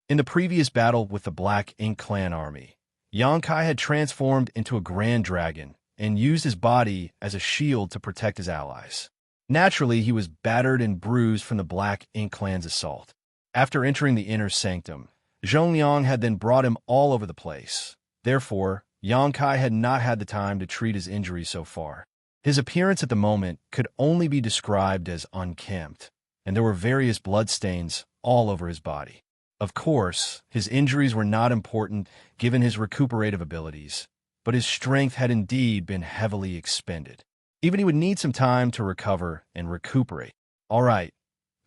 In the previous battle with the Black Ink clan army, Yang Kai had transformed into a grand dragon and used his body as a shield to protect his allies. Naturally, he was battered and bruised from the Black Ink clan's assault. After entering the inner sanctum, Zhongliang had then brought him all over the place. Therefore, Yang Kai had not had the time to treat his injuries so far. His appearance at the moment could only be described as unkempt, and there were various bloodstains all over his body. Of course, his injuries were not important given his recuperative abilities, but his strength had indeed been heavily expended. Even he would need some time to recover and recuperate. All right,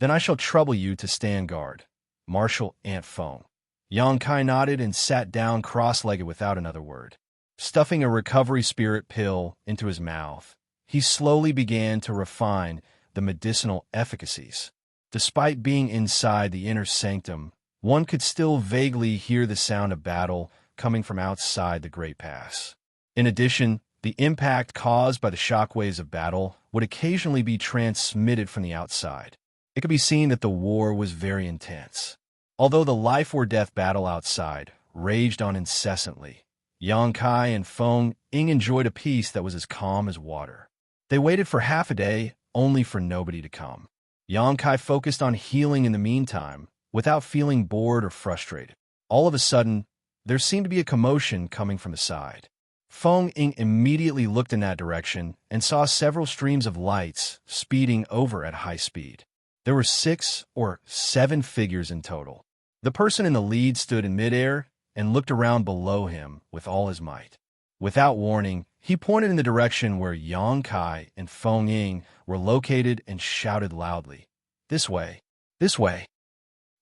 then I shall trouble you to stand guard, Marshal Aunt Feng. Yang Kai nodded and sat down cross-legged without another word. Stuffing a recovery spirit pill into his mouth, he slowly began to refine the medicinal efficacies. Despite being inside the inner sanctum, one could still vaguely hear the sound of battle coming from outside the Great Pass. In addition, the impact caused by the shockwaves of battle would occasionally be transmitted from the outside. It could be seen that the war was very intense. Although the life-or-death battle outside raged on incessantly, Yang Kai and Feng Ying enjoyed a peace that was as calm as water. They waited for half a day, only for nobody to come. Yang Kai focused on healing in the meantime, without feeling bored or frustrated. All of a sudden, there seemed to be a commotion coming from the side. Feng Ying immediately looked in that direction and saw several streams of lights speeding over at high speed. There were 6 or 7 figures in total. The person in the lead stood in midair and looked around below him with all his might. Without warning, he pointed in the direction where Yang Kai and Feng Ying were located and shouted loudly, "This way! This way!"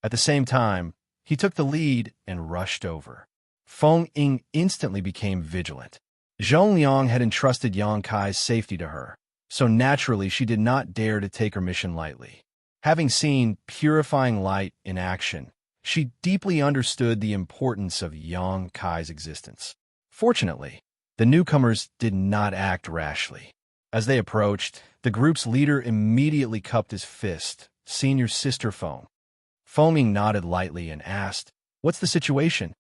At the same time, he took the lead and rushed over. Feng Ying instantly became vigilant. Zhongliang had entrusted Yang Kai's safety to her, so naturally she did not dare to take her mission lightly. Having seen purifying light in action, she deeply understood the importance of Yang Kai's existence. Fortunately, the newcomers did not act rashly. As they approached, the group's leader immediately cupped his fist, Senior Sister Foam. Foaming nodded lightly and asked, "What's the situation?"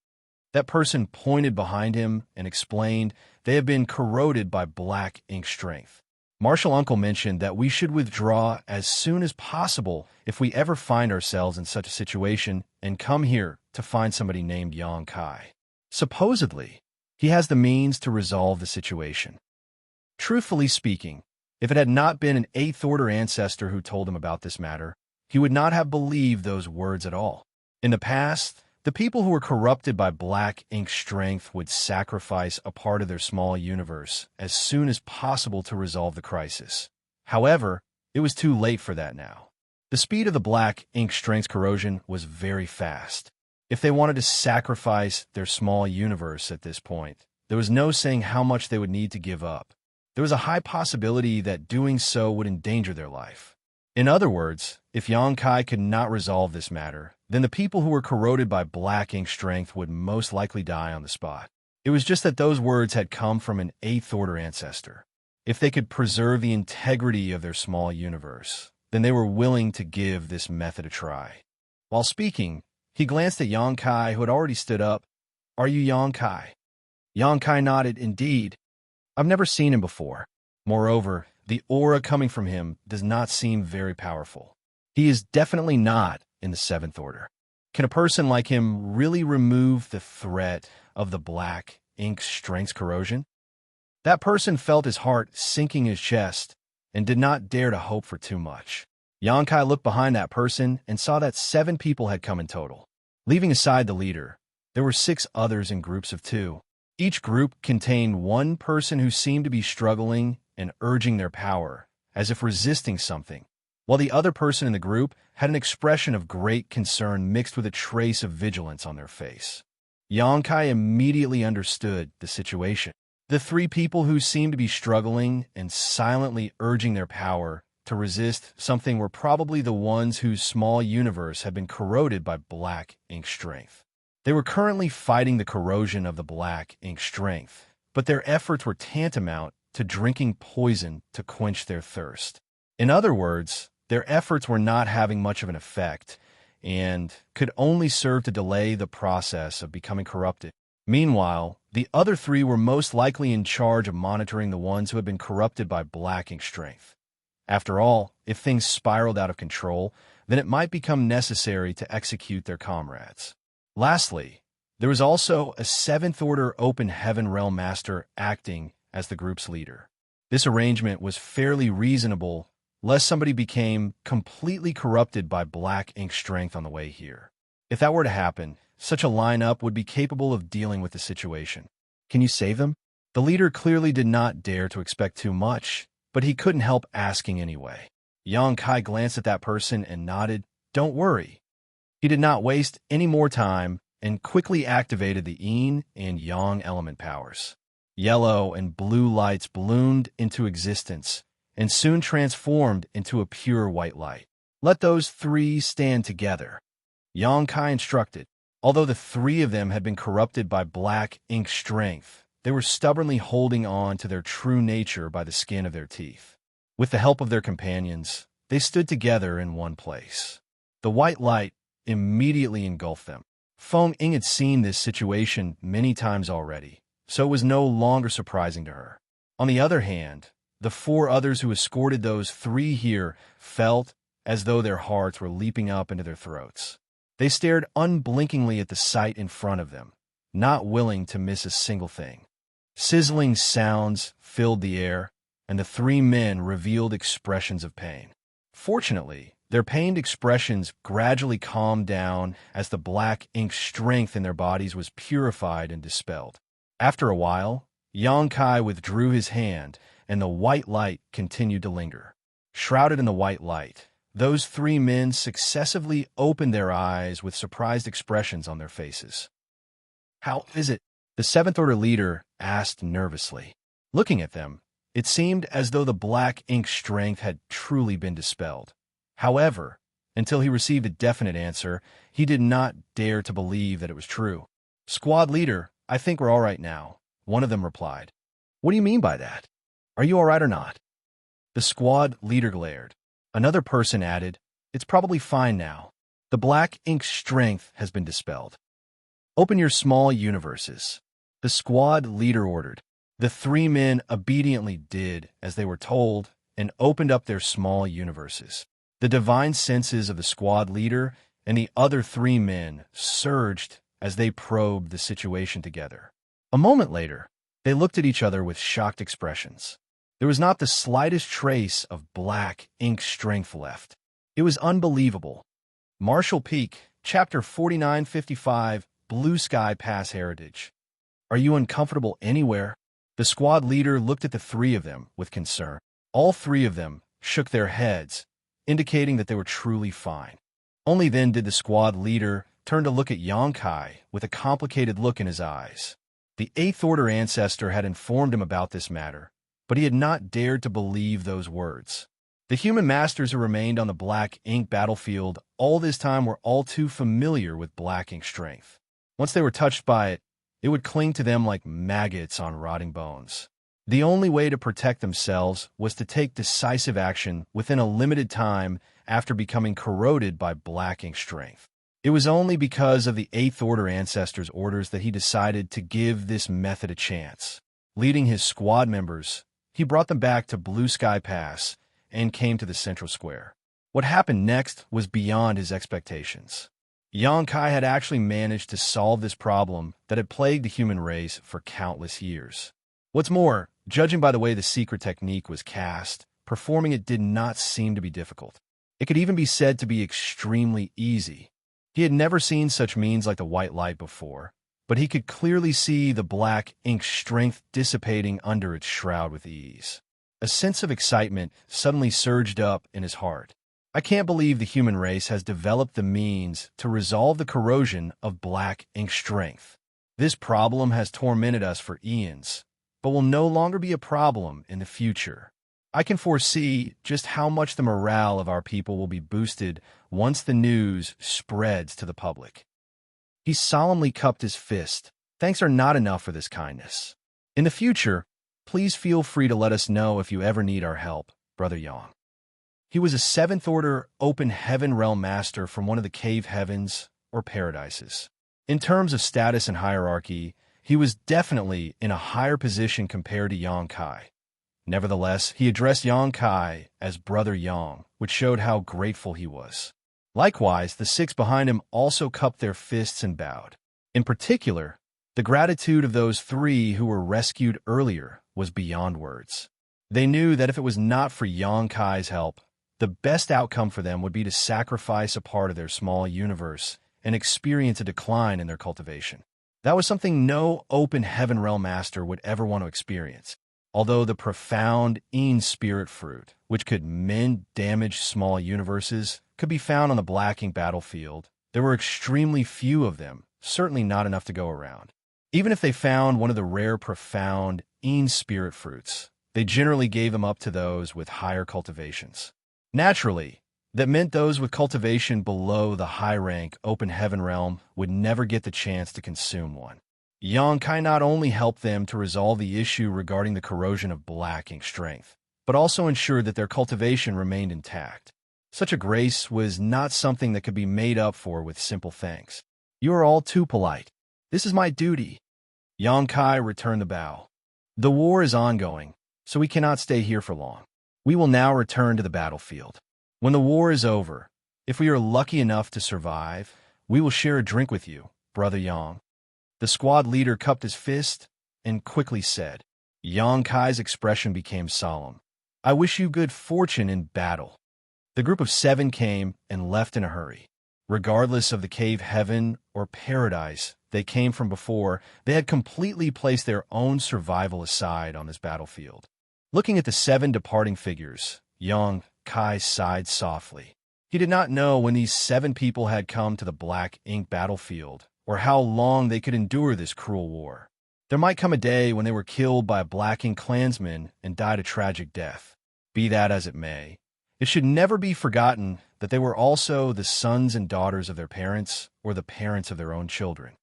That person pointed behind him and explained they have been corroded by black ink strength. Martial Uncle mentioned that we should withdraw as soon as possible if we ever find ourselves in such a situation and come here to find somebody named Yang Kai. Supposedly, he has the means to resolve the situation. Truthfully speaking, if it had not been an 8th Order ancestor who told him about this matter, he would not have believed those words at all. In the past, the people who were corrupted by black ink strength would sacrifice a part of their small universe as soon as possible to resolve the crisis. However, it was too late for that now. The speed of the black ink strength's corrosion was very fast. If they wanted to sacrifice their small universe at this point, there was no saying how much they would need to give up. There was a high possibility that doing so would endanger their life. In other words, if Yang Kai could not resolve this matter, then the people who were corroded by black ink strength would most likely die on the spot. It was just that those words had come from an 8th Order ancestor. If they could preserve the integrity of their small universe, then they were willing to give this method a try. While speaking, he glanced at Yang Kai, who had already stood up. "Are you Yang Kai?" Yang Kai nodded. "Indeed. I've never seen him before. Moreover, the aura coming from him does not seem very powerful. He is definitely not in the 7th Order. Can a person like him really remove the threat of the black ink strength's corrosion?" That person felt his heart sinking in his chest and did not dare to hope for too much. Yang Kai looked behind that person and saw that 7 people had come in total. Leaving aside the leader, there were 6 others in groups of 2. Each group contained one person who seemed to be struggling and urging their power, as if resisting something, while the other person in the group had an expression of great concern mixed with a trace of vigilance on their face. Yang Kai immediately understood the situation. The 3 people who seemed to be struggling and silently urging their power to resist something were probably the ones whose small universe had been corroded by black ink strength. They were currently fighting the corrosion of the black ink strength, but their efforts were tantamount to drinking poison to quench their thirst. In other words, their efforts were not having much of an effect and could only serve to delay the process of becoming corrupted. Meanwhile, the other 3 were most likely in charge of monitoring the ones who had been corrupted by black ink strength. After all, if things spiraled out of control, then it might become necessary to execute their comrades. Lastly, there was also a 7th Order Open Heaven Realm Master acting as the group's leader. This arrangement was fairly reasonable, lest somebody became completely corrupted by black ink strength on the way here. If that were to happen, such a lineup would be capable of dealing with the situation. "Can you save them?" The leader clearly did not dare to expect too much, but he couldn't help asking anyway. Yang Kai glanced at that person and nodded. "Don't worry." He did not waste any more time and quickly activated the yin and yang element powers. Yellow and blue lights ballooned into existence and soon transformed into a pure white light. "Let those 3 stand together," Yang Kai instructed. Although the 3 of them had been corrupted by black ink strength, they were stubbornly holding on to their true nature by the skin of their teeth. With the help of their companions, they stood together in one place. The white light immediately engulfed them. Feng Ying had seen this situation many times already, so it was no longer surprising to her. On the other hand, the 4 others who escorted those 3 here felt as though their hearts were leaping up into their throats. They stared unblinkingly at the sight in front of them, not willing to miss a single thing. Sizzling sounds filled the air, and the 3 men revealed expressions of pain. Fortunately, their pained expressions gradually calmed down as the black ink strength in their bodies was purified and dispelled. After a while, Yang Kai withdrew his hand, and the white light continued to linger. Shrouded in the white light, those 3 men successively opened their eyes with surprised expressions on their faces. "How is it?" the 7th Order leader asked nervously. Looking at them, it seemed as though the black ink strength had truly been dispelled. However, Until he received a definite answer, he did not dare to believe that it was true. "Squad leader, I think we're all right now," one of them replied. "What do you mean by that? Are you all right or not?" The squad leader glared. Another person added, "It's probably fine now. The black ink's strength has been dispelled." "Open your small universes," the squad leader ordered. The three men obediently did as they were told and opened up their small universes. The divine senses of the squad leader and the other three men surged as they probed the situation together. A moment later, they looked at each other with shocked expressions. There was not the slightest trace of black ink strength left. It was unbelievable. Marshall Peak, Chapter 4955, Blue Sky Pass Heritage. "Are you uncomfortable anywhere?" The squad leader looked at the three of them with concern. All three of them shook their heads, indicating that they were truly fine. Only then did the squad leader turn to look at Xianxia with a complicated look in his eyes. The Eighth Order ancestor had informed him about this matter, but he had not dared to believe those words. The human masters who remained on the black ink battlefield all this time were all too familiar with black ink strength. Once they were touched by it, it would cling to them like maggots on rotting bones. The only way to protect themselves was to take decisive action within a limited time after becoming corroded by black ink strength. It was only because of the Eighth Order ancestors' orders that he decided to give this method a chance. Leading his squad members, he brought them back to Blue Sky Pass and came to the central square. What happened next was beyond his expectations. Xianxia had actually managed to solve this problem that had plagued the human race for countless years. What's more, judging by the way the secret technique was cast, performing it did not seem to be difficult. It could even be said to be extremely easy. He had never seen such means like the white light before, but he could clearly see the black ink strength dissipating under its shroud with ease. A sense of excitement suddenly surged up in his heart. "I can't believe the human race has developed the means to resolve the corrosion of black ink strength. This problem has tormented us for eons, but will no longer be a problem in the future. I can foresee just how much the morale of our people will be boosted once the news spreads to the public." He solemnly cupped his fist. "Thanks are not enough for this kindness. In the future, please feel free to let us know if you ever need our help, Brother Yang." He was a Seventh Order Open Heaven Realm Master from one of the Cave Heavens or Paradises. In terms of status and hierarchy, he was definitely in a higher position compared to Xianxia. Nevertheless, he addressed Xianxia as Brother Yang, which showed how grateful he was. Likewise, the six behind him also cupped their fists and bowed. In particular, the gratitude of those three who were rescued earlier was beyond words. They knew that if it was not for Xianxia's help, the best outcome for them would be to sacrifice a part of their small universe and experience a decline in their cultivation. That was something no Open Heaven Realm Master would ever want to experience. Although the profound Een Spirit Fruit, which could mend damaged small universes, could be found on the black ink battlefield, there were extremely few of them, certainly not enough to go around. Even if they found one of the rare profound Een Spirit Fruits, they generally gave them up to those with higher cultivations. Naturally, that meant those with cultivation below the high-rank Open Heaven Realm would never get the chance to consume one. Xianxia not only helped them to resolve the issue regarding the corrosion of black ink strength, but also ensured that their cultivation remained intact. Such a grace was not something that could be made up for with simple thanks. "You are all too polite. This is my duty." Xianxia returned the bow. "The war is ongoing, so we cannot stay here for long. We will now return to the battlefield. When the war is over, if we are lucky enough to survive, we will share a drink with you, Brother Yang." The squad leader cupped his fist and quickly said. Xianxia's expression became solemn. "I wish you good fortune in battle." The group of 7 came and left in a hurry. Regardless of the cave heaven or paradise they came from before, they had completely placed their own survival aside on this battlefield. Looking at the 7 departing figures, Xianxia sighed softly. He did not know when these 7 people had come to the black ink battlefield, or how long they could endure this cruel war. There might come a day when they were killed by a black ink clansman and died a tragic death. Be that as it may, It should never be forgotten that they were also the sons and daughters of their parents or the parents of their own children.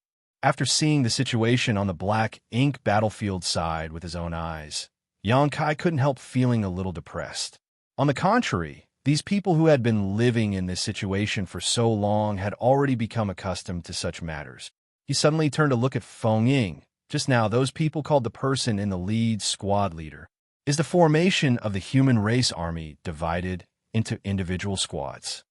After seeing the situation on the black ink battlefield side with his own eyes, Xianxia couldn't help feeling a little depressed. On the contrary, these people who had been living in this situation for so long had already become accustomed to such matters. He suddenly turned to look at Feng Ying. Just now, those people called the person in the lead squad leader. Is the formation of the human race army divided into individual squads?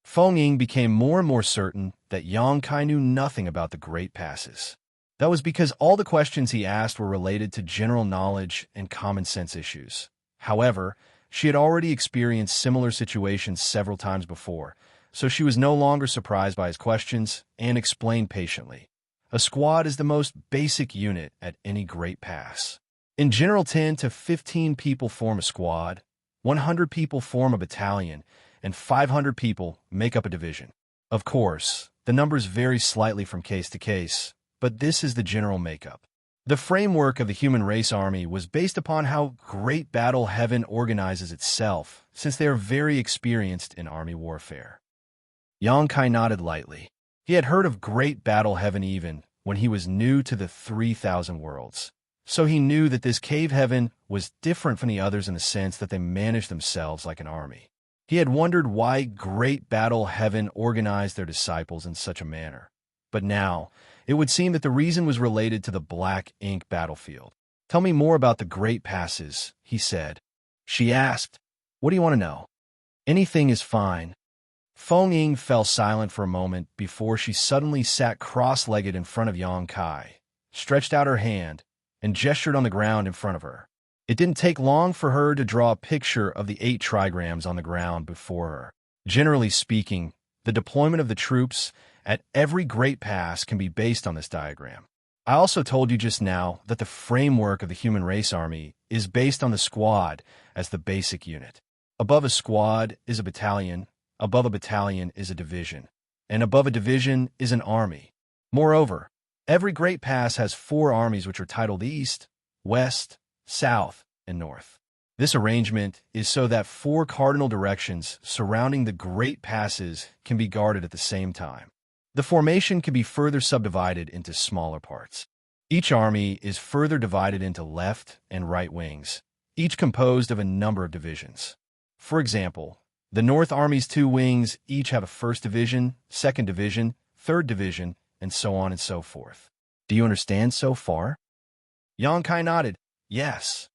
Feng Ying became more and more certain that Xianxia knew nothing about the Great Passes. That was because all the questions he asked were related to general knowledge and common sense issues. However, she had already experienced similar situations several times before, so she was no longer surprised by his questions and explained patiently. A squad is the most basic unit at any Great Pass. In general, 10 to 15 people form a squad, 100 people form a battalion, and 500 people make up a division. Of course, the numbers vary slightly from case to case, but this is the general makeup. The framework of the human race army was based upon how Great Battle Heaven organizes itself, since they are very experienced in army warfare. Xianxia nodded lightly. He had heard of Great Battle Heaven even when he was new to the 3,000 worlds. So he knew that this cave heaven was different from the others in the sense that they managed themselves like an army. He had wondered why Great Battle Heaven organized their disciples in such a manner. But now, it would seem that the reason was related to the black ink battlefield. "Tell me more about the Great Passes," he said. She asked, "What do you want to know?" "Anything is fine." Feng Ying fell silent for a moment before she suddenly sat cross-legged in front of Xianxia, stretched out her hand, and gestured on the ground in front of her. It didn't take long for her to draw a picture of the 8 trigrams on the ground before her. Generally speaking, the deployment of the troops at every Great Pass can be based on this diagram. I also told you just now that the framework of the human race army is based on the squad as the basic unit. Above a squad is a battalion, above a battalion is a division, and above a division is an army. Moreover, every Great Pass has 4 armies which are titled East, West, South, and North. This arrangement is so that 4 cardinal directions surrounding the Great Passes can be guarded at the same time. The formation can be further subdivided into smaller parts. Each army is further divided into left and right wings, each composed of a number of divisions. For example, the North Army's 2 wings each have a 1st Division, 2nd Division, 3rd Division, and so on and so forth. Do you understand so far? Xianxia nodded. Yes.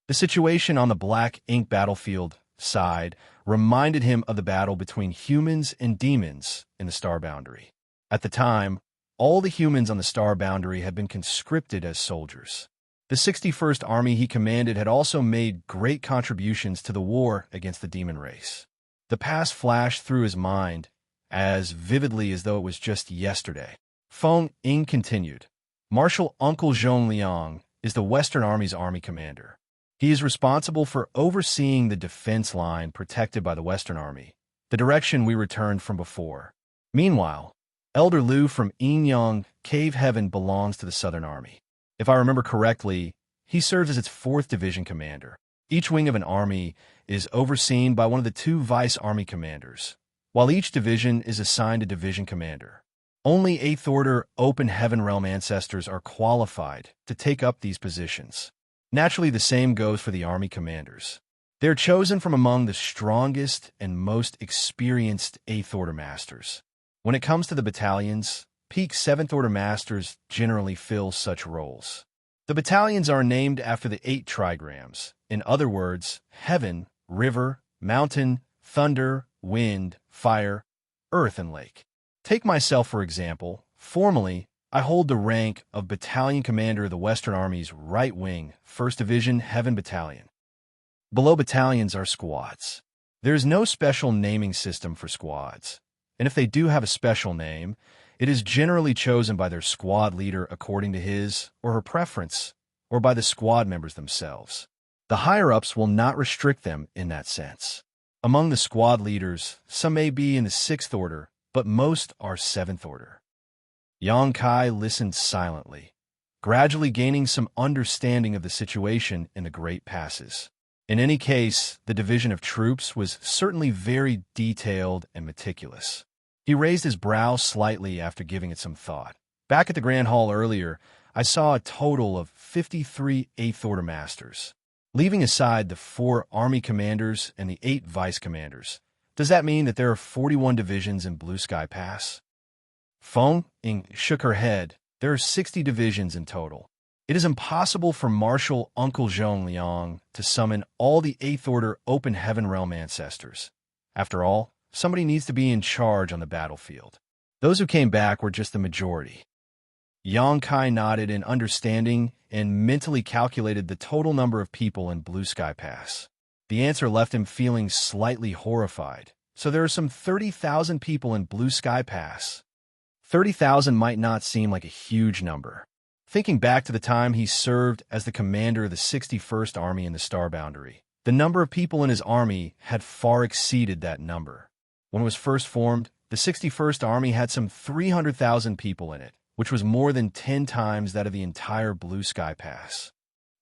The situation on the black ink battlefield side reminded him of the battle between humans and demons in the Star Boundary. At the time, all the humans on the Star Boundary had been conscripted as soldiers. The 61st Army he commanded had also made great contributions to the war against the demon race. The past flashed through his mind as vividly as though it was just yesterday. Feng Ying continued. Marshal Uncle Zhongliang is the Western Army's army commander. He is responsible for overseeing the defense line protected by the Western Army, the direction we returned from before. Meanwhile, Elder Liu from Yinyang Cave Heaven belongs to the Southern Army. If I remember correctly, he serves as its 4th Division commander. Each wing of an army is overseen by one of the 2 vice army commanders, while each division is assigned a division commander. Only 8th Order Open Heaven Realm ancestors are qualified to take up these positions. Naturally, the same goes for the army commanders. They're chosen from among the strongest and most experienced 8th Order masters. When it comes to the battalions, peak 7th Order masters generally fill such roles. The battalions are named after the 8 trigrams. In other words, heaven, river, mountain, thunder, wind, fire, earth, and lake. Take myself, for example. Formally, I hold the rank of Battalion Commander of the Western Army's Right Wing, 1st Division Heaven Battalion. Below battalions are squads. There is no special naming system for squads, and if they do have a special name, it is generally chosen by their squad leader according to his or her preference, or by the squad members themselves. The higher-ups will not restrict them in that sense. Among the squad leaders, some may be in the 6th Order, but most are 7th Order. Xianxia listened silently, gradually gaining some understanding of the situation in the Great Passes. In any case, the division of troops was certainly very detailed and meticulous. He raised his brow slightly after giving it some thought. Back at the Grand Hall earlier, I saw a total of 53 Eighth Order Masters. Leaving aside the 4 army commanders and the 8 vice commanders, does that mean that there are 41 divisions in Blue Sky Pass? Feng Ying shook her head. There are 60 divisions in total. It is impossible for Marshal Uncle Zhong Liang to summon all the Eighth Order Open Heaven Realm ancestors. After all, somebody needs to be in charge on the battlefield. Those who came back were just the majority. Yang Kai nodded in understanding and mentally calculated the total number of people in Blue Sky Pass. The answer left him feeling slightly horrified. So there are some 30,000 people in Blue Sky Pass. 30,000 might not seem like a huge number. Thinking back to the time he served as the commander of the 61st Army in the Star Boundary, the number of people in his army had far exceeded that number. When it was first formed, the 61st Army had some 300,000 people in it, which was more than 10 times that of the entire Blue Sky Pass.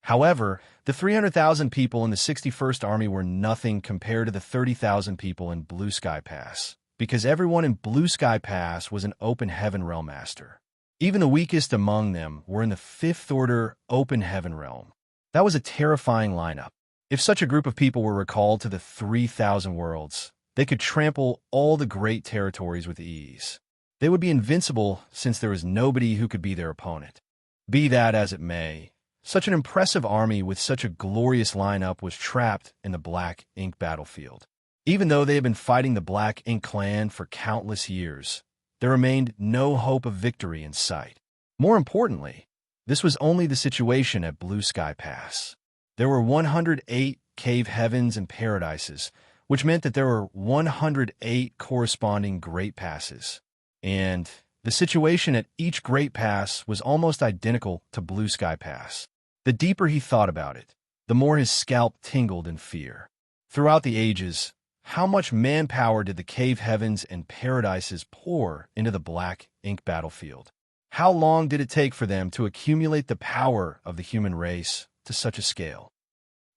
However, the 300,000 people in the 61st Army were nothing compared to the 30,000 people in Blue Sky Pass, because everyone in Blue Sky Pass was an Open Heaven Realm Master. Even the weakest among them were in the 5th Order Open Heaven Realm. That was a terrifying lineup. If such a group of people were recalled to the 3,000 worlds, they could trample all the great territories with ease. They would be invincible since there was nobody who could be their opponent. Be that as it may, such an impressive army with such a glorious lineup was trapped in the Black Ink battlefield. Even though they had been fighting the Black Ink clan for countless years, there remained no hope of victory in sight. More importantly, this was only the situation at Blue Sky Pass. There were 108 cave heavens and paradises, which meant that there were 108 corresponding great passes. And the situation at each great pass was almost identical to Blue Sky Pass. The deeper he thought about it, the more his scalp tingled in fear. Throughout the ages, how much manpower did the cave heavens and paradises pour into the Black Ink battlefield? How long did it take for them to accumulate the power of the human race to such a scale?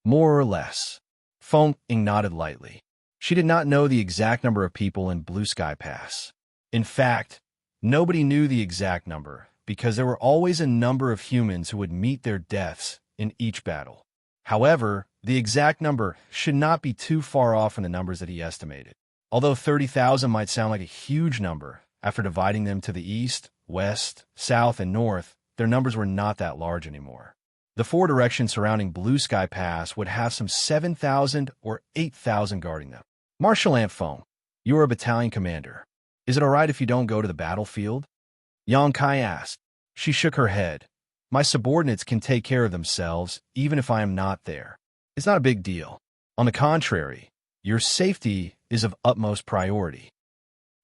More or less. Feng Ying nodded lightly. She did not know the exact number of people in Blue Sky Pass. In fact, nobody knew the exact number, because there were always a number of humans who would meet their deaths in each battle. However, the exact number should not be too far off from the numbers that he estimated. Although 30,000 might sound like a huge number, after dividing them to the east, west, south, and north, their numbers were not that large anymore. The 4 directions surrounding Blue Sky Pass would have some 7,000 or 8,000 guarding them. Marshal Feng, you are a battalion commander. Is it all right if you don't go to the battlefield? Yang Kai asked. She shook her head. My subordinates can take care of themselves, even if I am not there. It's not a big deal. On the contrary, your safety is of utmost priority.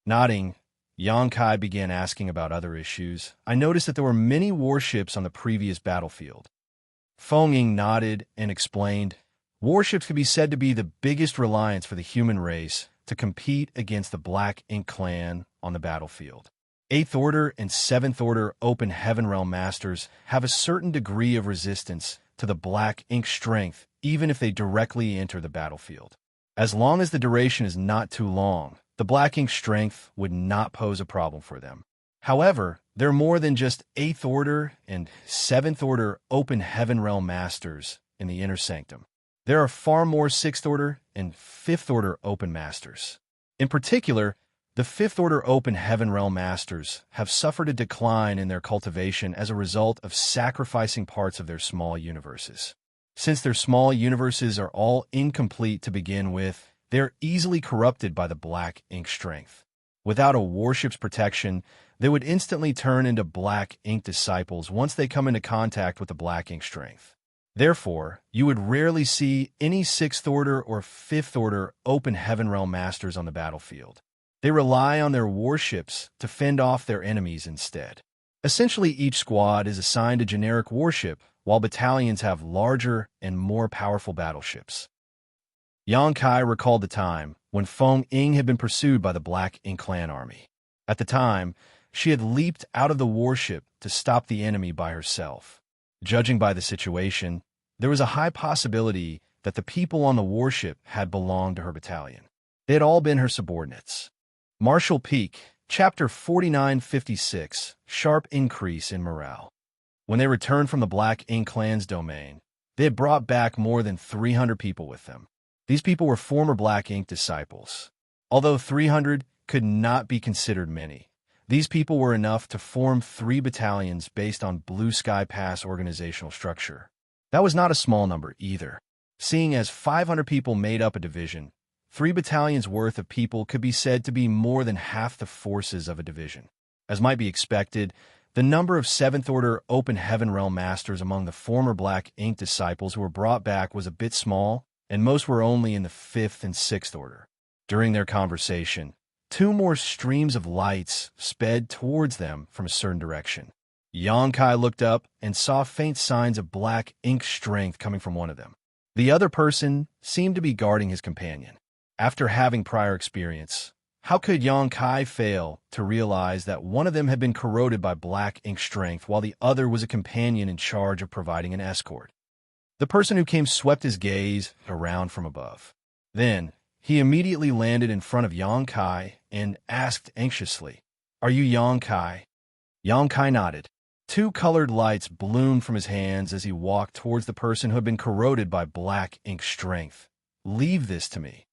Nodding, Yang Kai began asking about other issues. I noticed that there were many warships on the previous battlefield. Feng Ying nodded and explained, warships could be said to be the biggest reliance for the human race to compete against the Black Ink clan on the battlefield. 8th Order and 7th Order Open Heaven Realm Masters have a certain degree of resistance to the Black Ink strength, even if they directly enter the battlefield. As long as the duration is not too long, the Black Ink strength would not pose a problem for them. However, there are more than just 8th Order and 7th Order Open Heaven Realm Masters in the Inner Sanctum. There are far more 6th Order and 5th Order Open Masters. In particular, the 5th Order Open Heaven Realm Masters have suffered a decline in their cultivation as a result of sacrificing parts of their small universes. Since their small universes are all incomplete to begin with, they are easily corrupted by the Black Ink strength. Without a warship's protection, they would instantly turn into Black Ink disciples once they come into contact with the Black Ink strength. Therefore, you would rarely see any 6th Order or 5th Order Open Heaven Realm Masters on the battlefield. They rely on their warships to fend off their enemies instead. Essentially, each squad is assigned a generic warship, while battalions have larger and more powerful battleships. Yang Kai recalled the time when Feng Ying had been pursued by the Black Ink clan army. At the time, she had leaped out of the warship to stop the enemy by herself. Judging by the situation, there was a high possibility that the people on the warship had belonged to her battalion. They had all been her subordinates. Marshall Peak, Chapter 4956, Sharp Increase in Morale. When they returned from the Black Ink Clan's domain, they had brought back more than 300 people with them. These people were former Black Ink disciples. Although 300 could not be considered many, these people were enough to form 3 battalions based on Blue Sky Pass organizational structure. That was not a small number either. Seeing as 500 people made up a division, 3 battalions worth of people could be said to be more than half the forces of a division. As might be expected, the number of 7th Order Open Heaven Realm Masters among the former Black Ink disciples who were brought back was a bit small, and most were only in the 5th and 6th Order. During their conversation, 2 more streams of lights sped towards them from a certain direction. Xianxia looked up and saw faint signs of Black Ink strength coming from one of them. The other person seemed to be guarding his companion. After having prior experience, how could Xianxia fail to realize that one of them had been corroded by Black Ink strength while the other was a companion in charge of providing an escort? The person who came swept his gaze around from above. Then, he immediately landed in front of Xianxia and asked anxiously, "Are you Xianxia?" Xianxia nodded. 2 colored lights bloomed from his hands as he walked towards the person who had been corroded by Black Ink strength. "Leave this to me."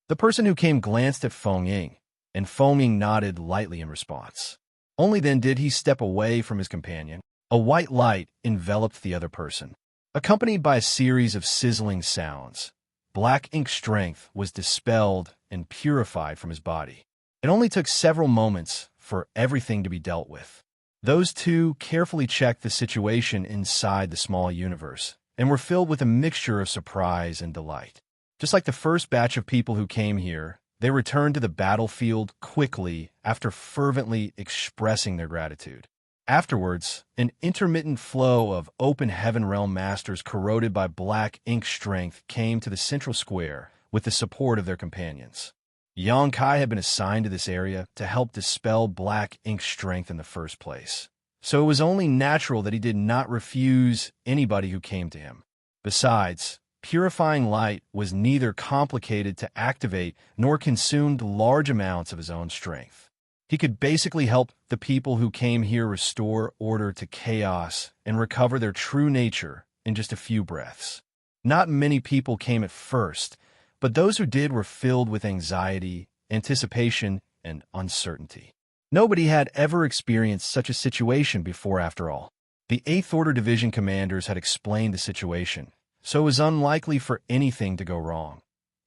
The person who came glanced at Feng Ying, and Feng Ying nodded lightly in response. Only then did he step away from his companion. A white light enveloped the other person. Accompanied by a series of sizzling sounds, Black Ink strength was dispelled and purified from his body. It only took several moments for everything to be dealt with. Those 2 carefully checked the situation inside the small universe and were filled with a mixture of surprise and delight. Just like the first batch of people who came here, they returned to the battlefield quickly after fervently expressing their gratitude. Afterwards, an intermittent flow of Open Heaven Realm Masters corroded by Black Ink strength came to the central square with the support of their companions. Xianxia had been assigned to this area to help dispel Black Ink strength in the first place, so it was only natural that he did not refuse anybody who came to him. Besides, purifying light was neither complicated to activate nor consumed large amounts of his own strength. He could basically help the people who came here restore order to chaos and recover their true nature in just a few breaths. Not many people came at first, but those who did were filled with anxiety, anticipation, and uncertainty. Nobody had ever experienced such a situation before, after all. The 8th Order Division commanders had explained the situation, so it was unlikely for anything to go wrong.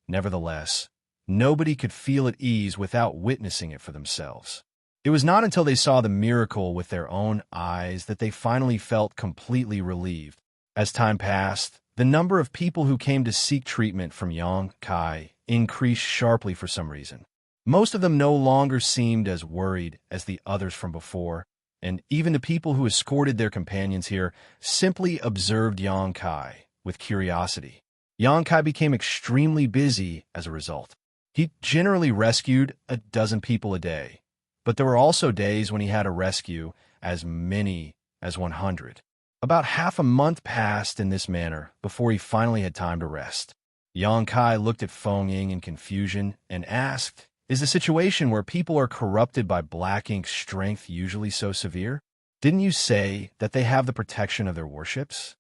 Nevertheless, nobody could feel at ease without witnessing it for themselves. It was not until they saw the miracle with their own eyes that they finally felt completely relieved. As time passed, the number of people who came to seek treatment from Xianxia increased sharply for some reason. Most of them no longer seemed as worried as the others from before, and even the people who escorted their companions here simply observed Xianxia with curiosity. Xianxia became extremely busy as a result. He generally rescued a dozen people a day, but there were also days when he had to rescue as many as 100. About half a month passed in this manner before he finally had time to rest. Xianxia looked at Feng Ying in confusion and asked, "Is the situation where people are corrupted by Black Ink strength usually so severe? Didn't you say that they have the protection of their warships?"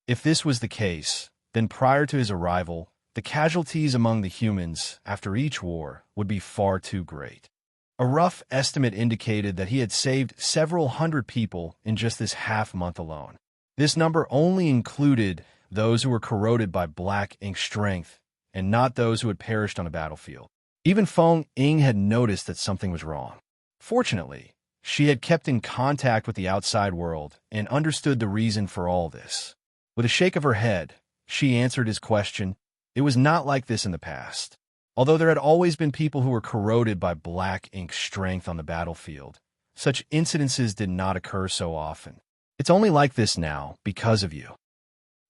If this was the case, then prior to his arrival, the casualties among the humans after each war would be far too great. A rough estimate indicated that he had saved several hundred people in just this half-month alone. This number only included those who were corroded by Black Ink strength and not those who had perished on a battlefield. Even Feng Ying had noticed that something was wrong. Fortunately, she had kept in contact with the outside world and understood the reason for all this. With a shake of her head, she answered his question. It was not like this in the past. Although there had always been people who were corroded by Black Ink strength on the battlefield, such incidences did not occur so often. It's only like this now because of you.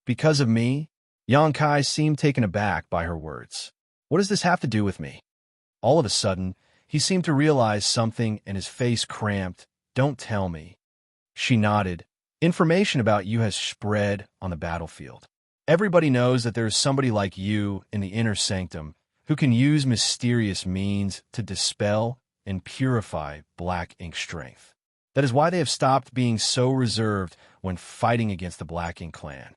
Because of me? Xianxia seemed taken aback by her words. What does this have to do with me? All of a sudden, he seemed to realize something and his face cramped. Don't tell me. She nodded. Information about you has spread on the battlefield. Everybody knows that there is somebody like you in the inner sanctum who can use mysterious means to dispel and purify black ink strength. That is why they have stopped being so reserved when fighting against the Black Ink clan.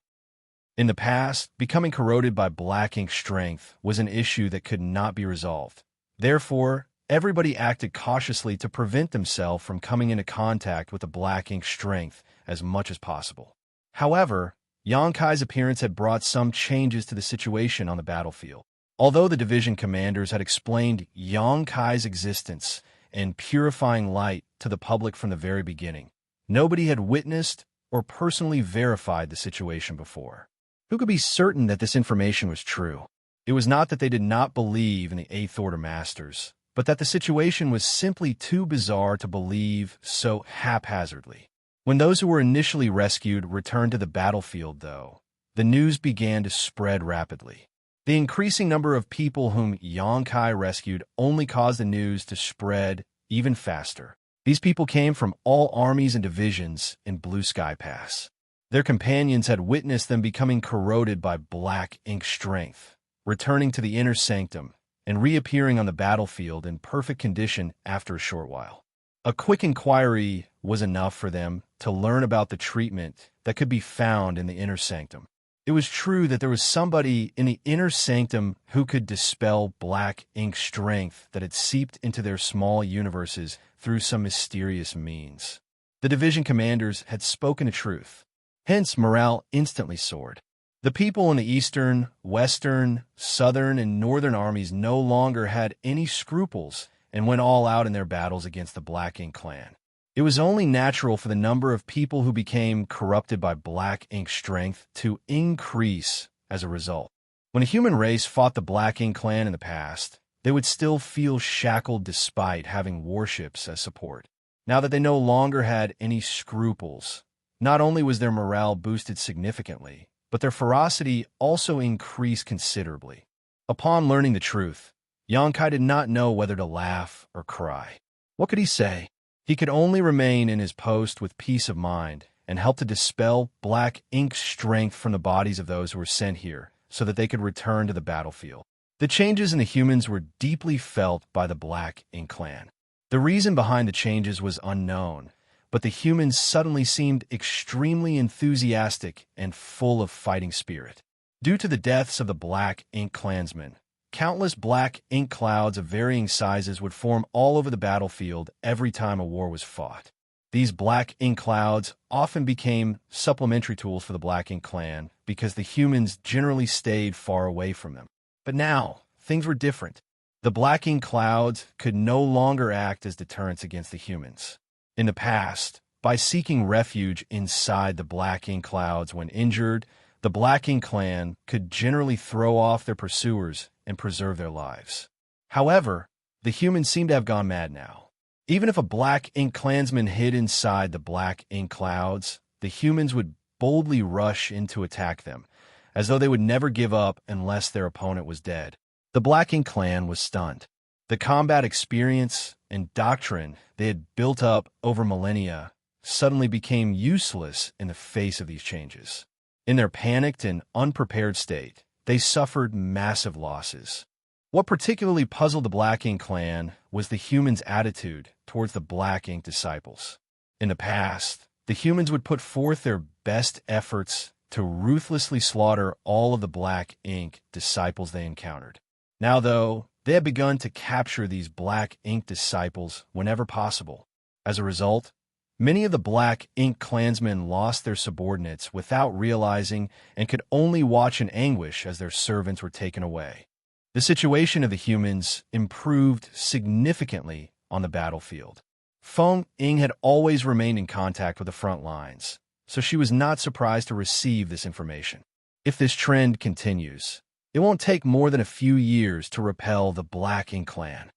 In the past, becoming corroded by black ink strength was an issue that could not be resolved. Therefore, everybody acted cautiously to prevent themselves from coming into contact with the black ink strength as much as possible. However, Xianxia's appearance had brought some changes to the situation on the battlefield. Although the division commanders had explained Xianxia's existence and purifying light to the public from the very beginning, nobody had witnessed or personally verified the situation before. Who could be certain that this information was true? It was not that they did not believe in the Eighth Order Masters, but that the situation was simply too bizarre to believe so haphazardly. When those who were initially rescued returned to the battlefield, though, the news began to spread rapidly. The increasing number of people whom Xianxia rescued only caused the news to spread even faster. These people came from all armies and divisions in Blue Sky Pass. Their companions had witnessed them becoming corroded by black ink strength, returning to the inner sanctum, and reappearing on the battlefield in perfect condition after a short while. A quick inquiry was enough for them to learn about the treatment that could be found in the inner sanctum. It was true that there was somebody in the inner sanctum who could dispel black ink strength that had seeped into their small universes through some mysterious means. The division commanders had spoken the truth. Hence, morale instantly soared. The people in the eastern, western, southern, and northern armies no longer had any scruples and went all out in their battles against the Black Ink clan. It was only natural for the number of people who became corrupted by black ink strength to increase as a result. When a human race fought the Black Ink clan in the past, they would still feel shackled despite having warships as support. Now that they no longer had any scruples, not only was their morale boosted significantly, but their ferocity also increased considerably. Upon learning the truth, Xianxia did not know whether to laugh or cry. What could he say? He could only remain in his post with peace of mind and help to dispel black ink strength from the bodies of those who were sent here so that they could return to the battlefield. The changes in the humans were deeply felt by the Black Ink clan. The reason behind the changes was unknown, but the humans suddenly seemed extremely enthusiastic and full of fighting spirit. Due to the deaths of the Black Ink clansmen, countless black ink clouds of varying sizes would form all over the battlefield every time a war was fought. These black ink clouds often became supplementary tools for the Black Ink clan because the humans generally stayed far away from them. But now, things were different. The black ink clouds could no longer act as deterrents against the humans. In the past, by seeking refuge inside the black ink clouds when injured, the Black Ink clan could generally throw off their pursuers and preserve their lives. However, the humans seemed to have gone mad now. Even if a Black Ink clansman hid inside the black ink clouds, the humans would boldly rush in to attack them, as though they would never give up unless their opponent was dead. The Black Ink clan was stunned. The combat experience and doctrine they had built up over millennia suddenly became useless in the face of these changes. In their panicked and unprepared state, they suffered massive losses. What particularly puzzled the Black Ink clan was the humans' attitude towards the Black Ink disciples. In the past, the humans would put forth their best efforts to ruthlessly slaughter all of the Black Ink disciples they encountered. Now, though, they had begun to capture these Black Ink disciples whenever possible. As a result, many of the Black Ink clansmen lost their subordinates without realizing and could only watch in anguish as their servants were taken away. The situation of the humans improved significantly on the battlefield. Feng Ying had always remained in contact with the front lines, so she was not surprised to receive this information. If this trend continues, it won't take more than a few years to repel the Black Ink clan.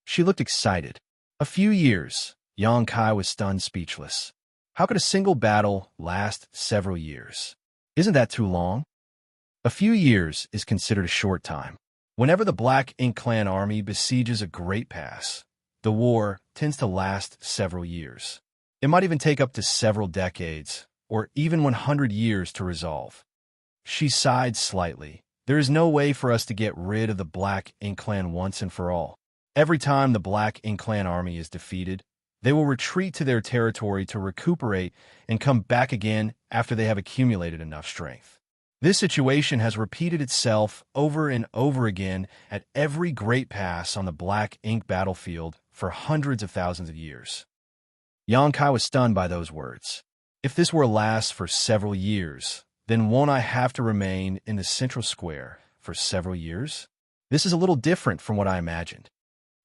She looked excited. A few years. Xianxia was stunned speechless. How could a single battle last several years? Isn't that too long? A few years is considered a short time. Whenever the Black Ink clan army besieges a great pass, the war tends to last several years. It might even take up to several decades, or even 100 years to resolve. She sighed slightly. There is no way for us to get rid of the Black Ink Clan once and for all. Every time the Black Ink Clan army is defeated, they will retreat to their territory to recuperate and come back again after they have accumulated enough strength. This situation has repeated itself over and over again at every great pass on the Black Ink battlefield for hundreds of thousands of years. Xianxia was stunned by those words. If this were to last for several years, then won't I have to remain in the central square for several years? This is a little different from what I imagined.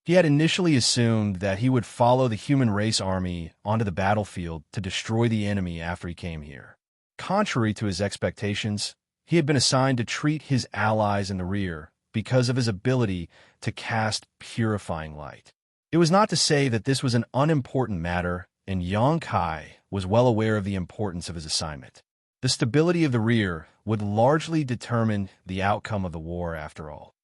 He had initially assumed that he would follow the human race army onto the battlefield to destroy the enemy after he came here. Contrary to his expectations, he had been assigned to treat his allies in the rear because of his ability to cast purifying light. It was not to say that this was an unimportant matter, and Xianxia was well aware of the importance of his assignment. The stability of the rear would largely determine the outcome of the war after all.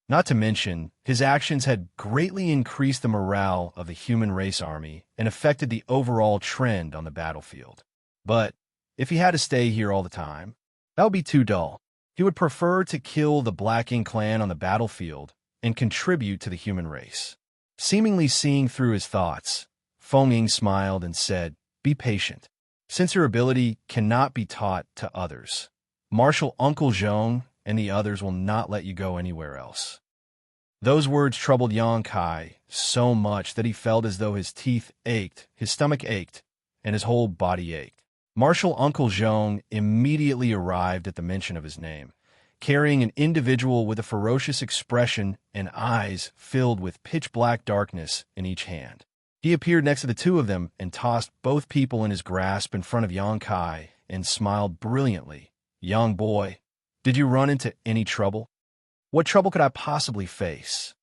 Not to mention, his actions had greatly increased the morale of the human race army and affected the overall trend on the battlefield. But if he had to stay here all the time, that would be too dull. He would prefer to kill the Black Ink Clan on the battlefield and contribute to the human race. Seemingly seeing through his thoughts, Feng smiled and said, "Be patient. Since your ability cannot be taught to others, Marshal Uncle Zhong and the others will not let you go anywhere else." Those words troubled Xianxia so much that he felt as though his teeth ached, his stomach ached, and his whole body ached. Marshal Uncle Zhong immediately arrived at the mention of his name, carrying an individual with a ferocious expression and eyes filled with pitch-black darkness in each hand. He appeared next to the two of them and tossed both people in his grasp in front of Xianxia and smiled brilliantly. "Young boy, did you run into any trouble? What trouble could I possibly face?"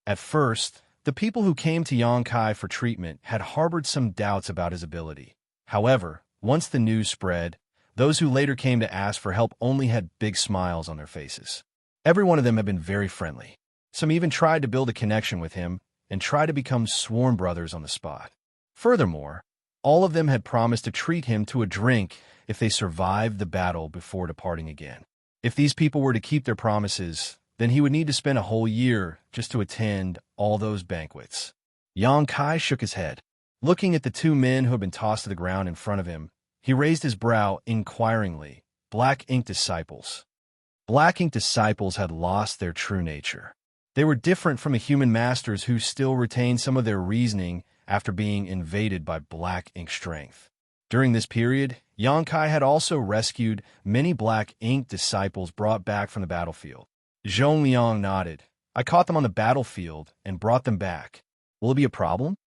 At first, the people who came to Xianxia for treatment had harbored some doubts about his ability. However, once the news spread, those who later came to ask for help only had big smiles on their faces. Every one of them had been very friendly. Some even tried to build a connection with him and try to become sworn brothers on the spot. Furthermore, all of them had promised to treat him to a drink if they survived the battle before departing again. If these people were to keep their promises, then he would need to spend a whole year just to attend all those banquets. Xianxia shook his head. Looking at the two men who had been tossed to the ground in front of him, he raised his brow inquiringly. Black Ink disciples. Black Ink disciples had lost their true nature. They were different from the human masters who still retained some of their reasoning after being invaded by Black Ink strength. During this period, Xianxia had also rescued many Black Ink disciples brought back from the battlefield. Zhongliang nodded. "I caught them on the battlefield and brought them back. Will it be a problem?"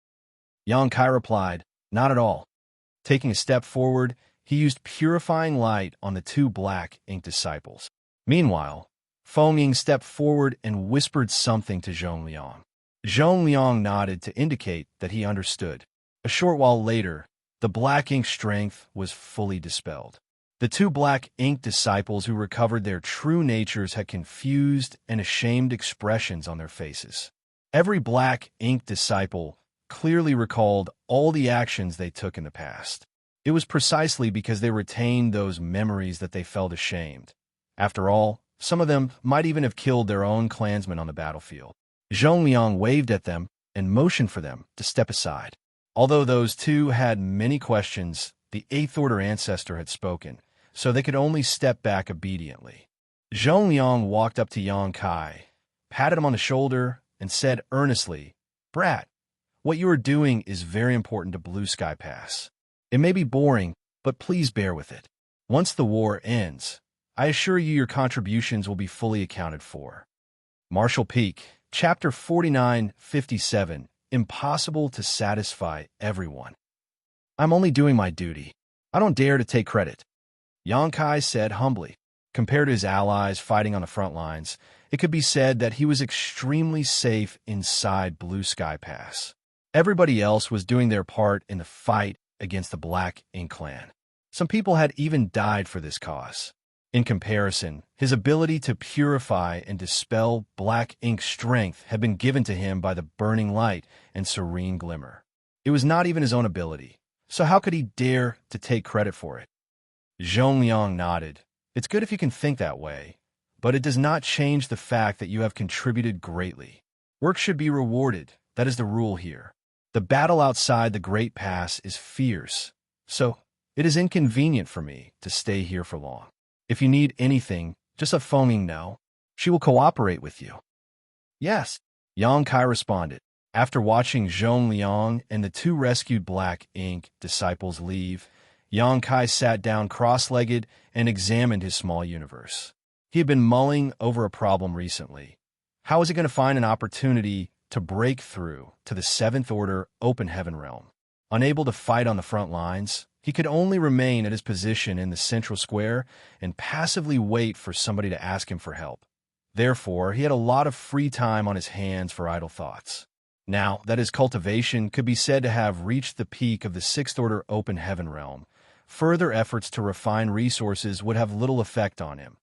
Xianxia replied, "Not at all." Taking a step forward, he used purifying light on the two Black Ink disciples. Meanwhile, Feng stepped forward and whispered something to Zhongliang. Zhongliang nodded to indicate that he understood. A short while later, the Black Ink strength was fully dispelled. The two Black Ink disciples who recovered their true natures had confused and ashamed expressions on their faces. Every Black Ink disciple clearly recalled all the actions they took in the past. It was precisely because they retained those memories that they felt ashamed. After all, some of them might even have killed their own clansmen on the battlefield. Zhongliang waved at them and motioned for them to step aside. Although those two had many questions, the Eighth Order ancestor had spoken, so they could only step back obediently. Zhongliang walked up to Xianxia, patted him on the shoulder, and said earnestly, "Brat, what you are doing is very important to Blue Sky Pass. It may be boring, but please bear with it. Once the war ends, I assure you your contributions will be fully accounted for." Marshall Peak, Chapter 4957, Impossible to Satisfy Everyone. "I'm only doing my duty. I don't dare to take credit," Xianxia said humbly. Compared to his allies fighting on the front lines, it could be said that he was extremely safe inside Blue Sky Pass. Everybody else was doing their part in the fight against the Black Ink Clan. Some people had even died for this cause. In comparison, his ability to purify and dispel Black Ink strength had been given to him by the burning light and serene glimmer. It was not even his own ability, so how could he dare to take credit for it? Zhongliang nodded. It's good if you can think that way, but it does not change the fact that you have contributed greatly. Work should be rewarded. That is the rule here. The battle outside the Great Pass is fierce, so it is inconvenient for me to stay here for long. If you need anything, just let Fengming know. She will cooperate with you. Yes, Yang Kai responded. After watching Zhong Liang and the two rescued Black Ink disciples leave, Yang Kai sat down cross-legged and examined his small universe. He had been mulling over a problem recently. How was he going to find an opportunity to break through to the Seventh Order Open Heaven realm? Unable to fight on the front lines, he could only remain at his position in the central square and passively wait for somebody to ask him for help. Therefore, he had a lot of free time on his hands for idle thoughts. Now that his cultivation could be said to have reached the peak of the Sixth Order Open Heaven realm, further efforts to refine resources would have little effect on him.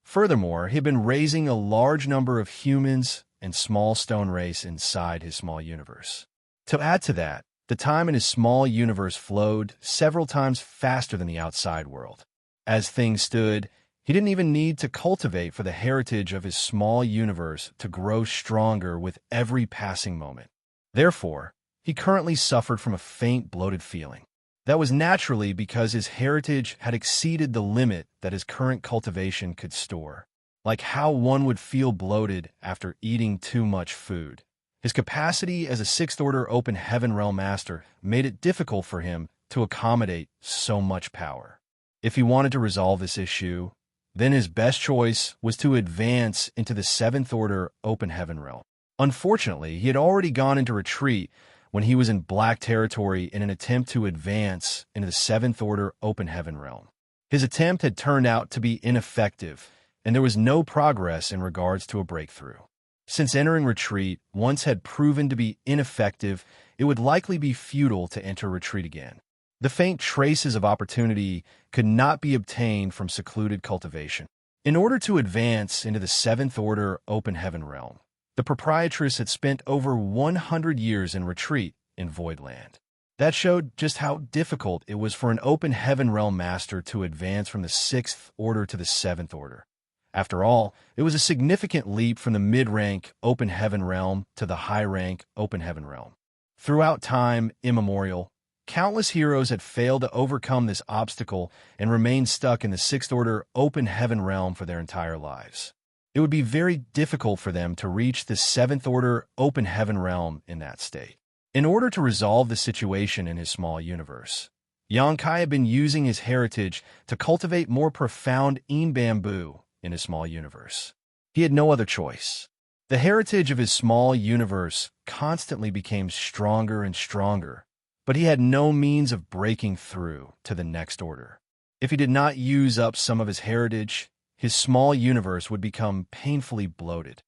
Furthermore, he had been raising a large number of humans and small stone race inside his small universe. To add to that, the time in his small universe flowed several times faster than the outside world. As things stood, he didn't even need to cultivate for the heritage of his small universe to grow stronger with every passing moment. Therefore, he currently suffered from a faint bloated feeling. That was naturally because his heritage had exceeded the limit that his current cultivation could store. Like how one would feel bloated after eating too much food. His capacity as a Sixth Order Open Heaven Realm Master made it difficult for him to accommodate so much power. If he wanted to resolve this issue, then his best choice was to advance into the Seventh Order Open Heaven Realm. Unfortunately, he had already gone into retreat when he was in Black territory in an attempt to advance into the Seventh Order Open Heaven Realm. His attempt had turned out to be ineffective, and there was no progress in regards to a breakthrough. Since entering retreat once had proven to be ineffective, it would likely be futile to enter retreat again. The faint traces of opportunity could not be obtained from secluded cultivation. In order to advance into the Seventh Order Open Heaven Realm, the proprietress had spent over 100 years in retreat in Voidland. That showed just how difficult it was for an Open Heaven Realm Master to advance from the Sixth Order to the Seventh Order. After all, it was a significant leap from the mid-rank Open Heaven Realm to the high-rank Open Heaven Realm. Throughout time immemorial, countless heroes had failed to overcome this obstacle and remained stuck in the Sixth Order Open Heaven Realm for their entire lives. It would be very difficult for them to reach the Seventh Order Open Heaven Realm in that state. In order to resolve the situation in his small universe, Yang Kai had been using his heritage to cultivate more profound bamboo in his small universe. He had no other choice. The heritage of his small universe constantly became stronger and stronger, but he had no means of breaking through to the next order. If he did not use up some of his heritage, his small universe would become painfully bloated.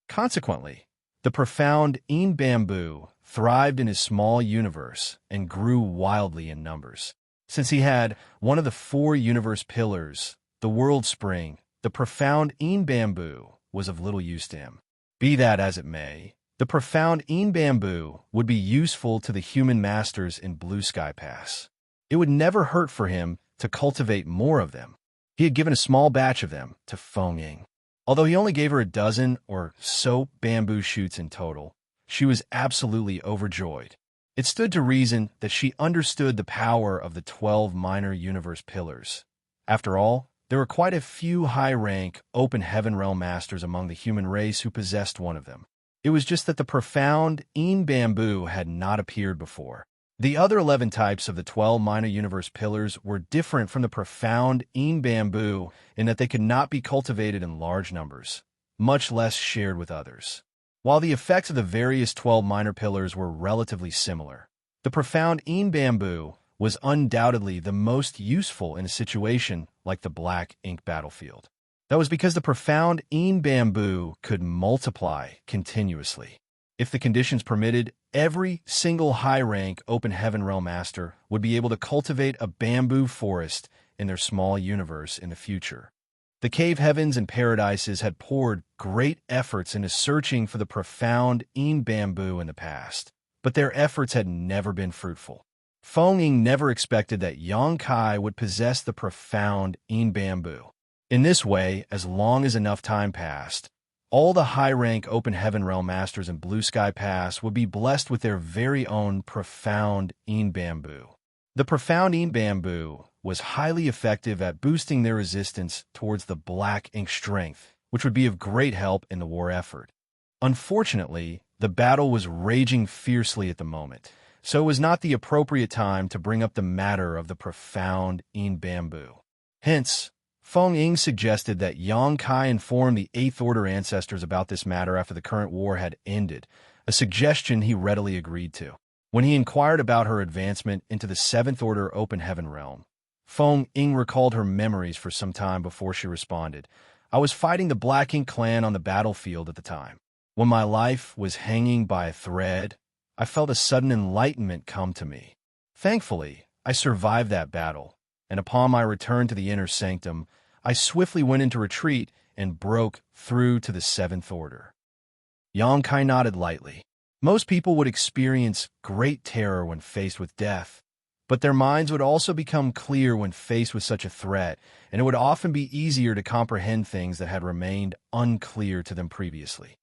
Consequently, the profound bamboo thrived in his small universe and grew wildly in numbers. Since he had one of the four universe pillars, the world spring, the profound bamboo was of little use to him. Be that as it may, the profound bamboo would be useful to the human masters in Blue Sky Pass. It would never hurt for him to cultivate more of them. He had given a small batch of them to Fengming. Although he only gave her a dozen or so bamboo shoots in total, she was absolutely overjoyed. It stood to reason that she understood the power of the 12 minor universe pillars. After all, there were quite a few high-rank Open Heaven Realm Masters among the human race who possessed one of them. It was just that the profound bamboo had not appeared before. The other 11 types of the 12 minor universe pillars were different from the profound bamboo in that they could not be cultivated in large numbers, much less shared with others. While the effects of the various 12 minor pillars were relatively similar, the profound bamboo was undoubtedly the most useful in a situation like the Black Ink battlefield. That was because the profound bamboo could multiply continuously. If the conditions permitted, every single high-rank Open Heaven Realm Master would be able to cultivate a bamboo forest in their small universe in the future. The cave heavens and paradises had poured great efforts into searching for the profound bamboo in the past, but their efforts had never been fruitful. Fengming never expected that Yang Kai would possess the profound bamboo. In this way, as long as enough time passed, all the high-rank Open Heaven Realm Masters in Blue Sky Pass would be blessed with their very own Profound Een Bamboo. The Profound Een Bamboo was highly effective at boosting their resistance towards the Black Ink strength, which would be of great help in the war effort. Unfortunately, the battle was raging fiercely at the moment, so it was not the appropriate time to bring up the matter of the Profound Een Bamboo. Hence, Feng Ying suggested that Yang Kai inform the Eighth Order ancestors about this matter after the current war had ended, a suggestion he readily agreed to. When he inquired about her advancement into the Seventh Order Open Heaven Realm, Feng Ying recalled her memories for some time before she responded. I was fighting the Black Ink clan on the battlefield at the time. When my life was hanging by a thread, I felt a sudden enlightenment come to me. Thankfully, I survived that battle, and upon my return to the inner sanctum, I swiftly went into retreat and broke through to the Seventh Order. Yang Kai nodded lightly. Most people would experience great terror when faced with death, but their minds would also become clear when faced with such a threat, and it would often be easier to comprehend things that had remained unclear to them previously.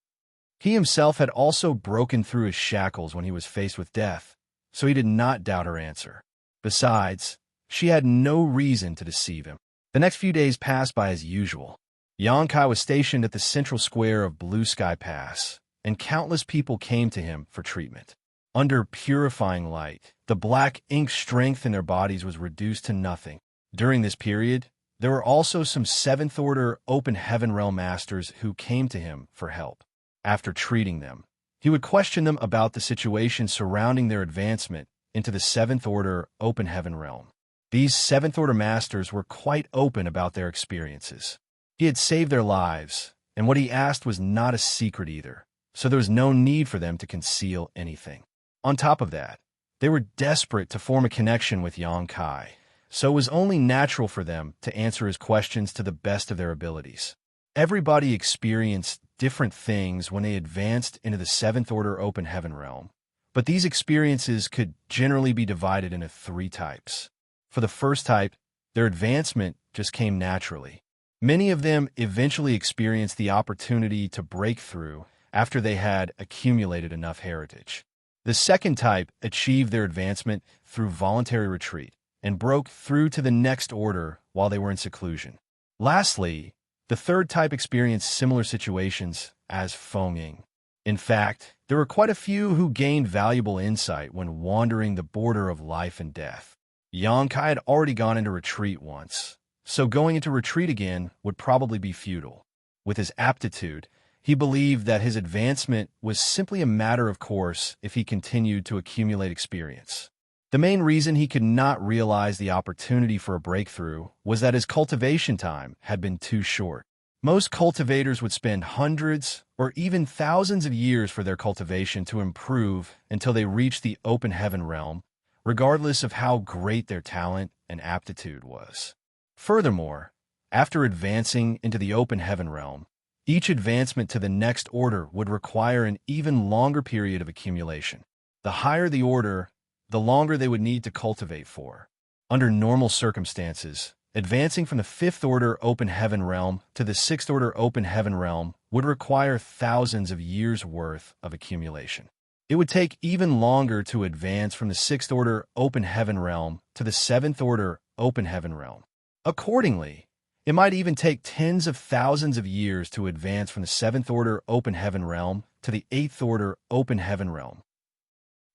He himself had also broken through his shackles when he was faced with death, so he did not doubt her answer. Besides, she had no reason to deceive him. The next few days passed by as usual. Yang Kai was stationed at the central square of Blue Sky Pass, and countless people came to him for treatment. Under purifying light, the Black Ink strength in their bodies was reduced to nothing. During this period, there were also some Seventh Order Open Heaven Realm Masters who came to him for help. After treating them, he would question them about the situation surrounding their advancement into the Seventh Order Open Heaven Realm. These Seventh Order Masters were quite open about their experiences. He had saved their lives, and what he asked was not a secret either, so there was no need for them to conceal anything. On top of that, they were desperate to form a connection with Yang Kai, so it was only natural for them to answer his questions to the best of their abilities. Everybody experienced different things when they advanced into the Seventh Order Open Heaven Realm, but these experiences could generally be divided into three types. For the first type, their advancement just came naturally. Many of them eventually experienced the opportunity to break through after they had accumulated enough heritage. The second type achieved their advancement through voluntary retreat and broke through to the next order while they were in seclusion. Lastly, the third type experienced similar situations as Feng Ying. In fact, there were quite a few who gained valuable insight when wandering the border of life and death. Yang Kai had already gone into retreat once, so going into retreat again would probably be futile. With his aptitude, he believed that his advancement was simply a matter of course if he continued to accumulate experience. The main reason he could not realize the opportunity for a breakthrough was that his cultivation time had been too short. Most cultivators would spend hundreds or even thousands of years for their cultivation to improve until they reached the Open Heaven Realm, regardless of how great their talent and aptitude was. Furthermore, after advancing into the Open Heaven Realm, each advancement to the next order would require an even longer period of accumulation. The higher the order, the longer they would need to cultivate for. Under normal circumstances, advancing from the Fifth Order Open Heaven Realm to the Sixth Order Open Heaven Realm would require thousands of years' worth of accumulation. It would take even longer to advance from the Sixth Order Open Heaven Realm to the Seventh Order Open Heaven Realm. Accordingly, it might even take tens of thousands of years to advance from the Seventh Order Open Heaven Realm to the Eighth Order Open Heaven Realm.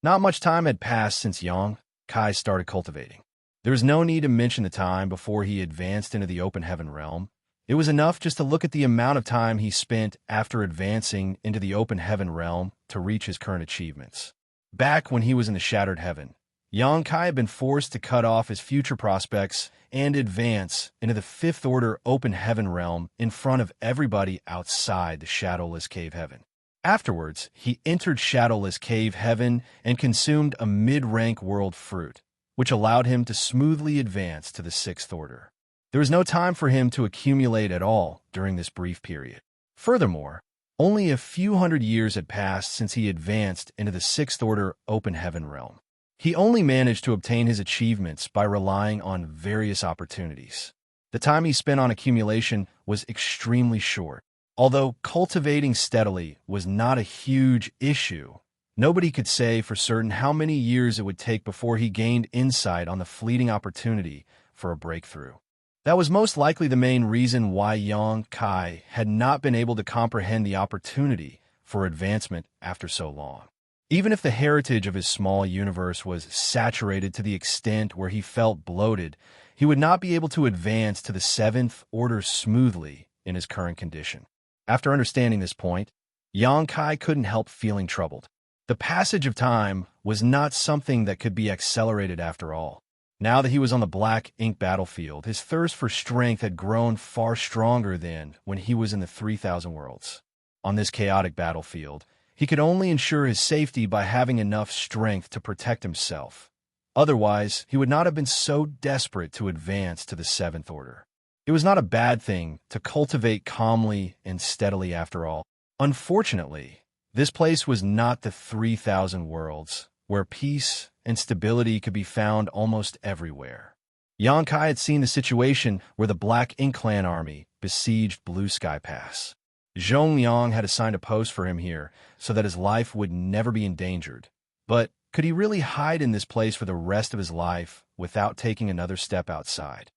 Not much time had passed since Yang Kai started cultivating. There was no need to mention the time before he advanced into the Open Heaven Realm. It was enough just to look at the amount of time he spent after advancing into the Open Heaven Realm to reach his current achievements. Back when he was in the Shattered Heaven, Yang Kai had been forced to cut off his future prospects and advance into the Fifth Order Open Heaven Realm in front of everybody outside the Shadowless Cave Heaven. Afterwards, he entered Shadowless Cave Heaven and consumed a mid-rank world fruit, which allowed him to smoothly advance to the Sixth Order. There was no time for him to accumulate at all during this brief period. Furthermore, only a few hundred years had passed since he advanced into the Sixth Order Open Heaven Realm. He only managed to obtain his achievements by relying on various opportunities. The time he spent on accumulation was extremely short. Although cultivating steadily was not a huge issue, nobody could say for certain how many years it would take before he gained insight on the fleeting opportunity for a breakthrough. That was most likely the main reason why Xianxia had not been able to comprehend the opportunity for advancement after so long. Even if the heritage of his small universe was saturated to the extent where he felt bloated, he would not be able to advance to the seventh order smoothly in his current condition. After understanding this point, Xianxia couldn't help feeling troubled. The passage of time was not something that could be accelerated after all. Now that he was on the black ink battlefield, his thirst for strength had grown far stronger than when he was in the 3,000 worlds. On this chaotic battlefield, he could only ensure his safety by having enough strength to protect himself. Otherwise, he would not have been so desperate to advance to the seventh order. It was not a bad thing to cultivate calmly and steadily after all. Unfortunately, this place was not the 3,000 worlds, where peace and stability could be found almost everywhere. Xianxia had seen the situation where the Black Ink Clan army besieged Blue Sky Pass. Zhongliang had assigned a post for him here so that his life would never be endangered. But could he really hide in this place for the rest of his life without taking another step outside?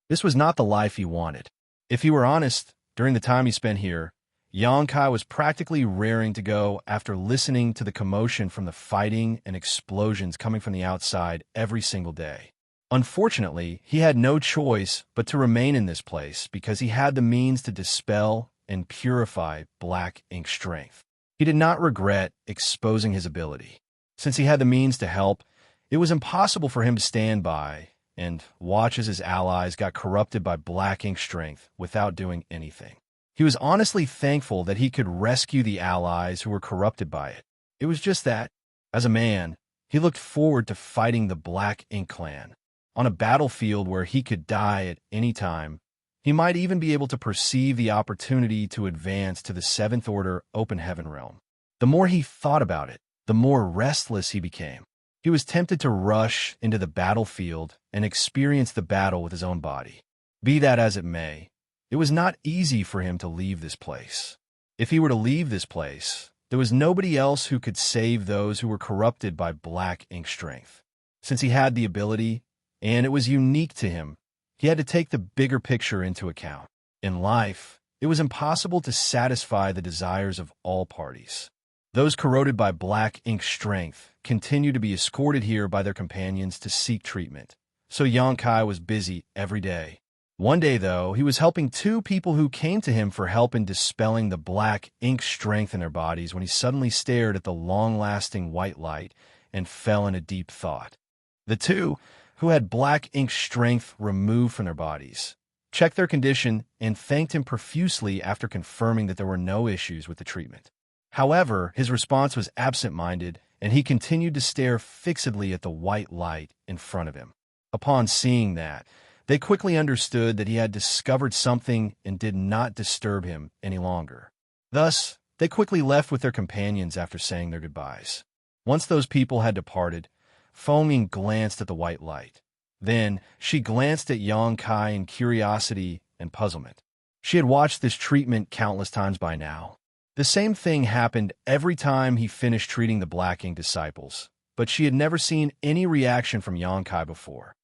This was not the life he wanted. If he were honest, during the time he spent here, Xianxia was practically raring to go after listening to the commotion from the fighting and explosions coming from the outside every single day. Unfortunately, he had no choice but to remain in this place because he had the means to dispel and purify black ink strength. He did not regret exposing his ability. Since he had the means to help, it was impossible for him to stand by and watch as his allies got corrupted by black ink strength without doing anything. He was honestly thankful that he could rescue the allies who were corrupted by it. It was just that, as a man, he looked forward to fighting the Black Ink Clan. On a battlefield where he could die at any time, he might even be able to perceive the opportunity to advance to the Seventh Order Open Heaven realm. The more he thought about it, the more restless he became. He was tempted to rush into the battlefield and experience the battle with his own body. Be that as it may, it was not easy for him to leave this place. If he were to leave this place, there was nobody else who could save those who were corrupted by black ink strength. Since he had the ability, and it was unique to him, he had to take the bigger picture into account. In life, it was impossible to satisfy the desires of all parties. Those corroded by black ink strength continued to be escorted here by their companions to seek treatment. So Xianxia was busy every day. One day, though, he was helping two people who came to him for help in dispelling the black ink strength in their bodies when he suddenly stared at the long-lasting white light and fell in a deep thought. The two, who had black ink strength removed from their bodies, checked their condition and thanked him profusely after confirming that there were no issues with the treatment. However, his response was absent-minded, and he continued to stare fixedly at the white light in front of him. Upon seeing that, they quickly understood that he had discovered something and did not disturb him any longer. Thus, they quickly left with their companions after saying their goodbyes. Once those people had departed, Fengming glanced at the white light. Then, she glanced at Xianxia in curiosity and puzzlement. She had watched this treatment countless times by now. The same thing happened every time he finished treating the Black Ink disciples, but she had never seen any reaction from Xianxia before.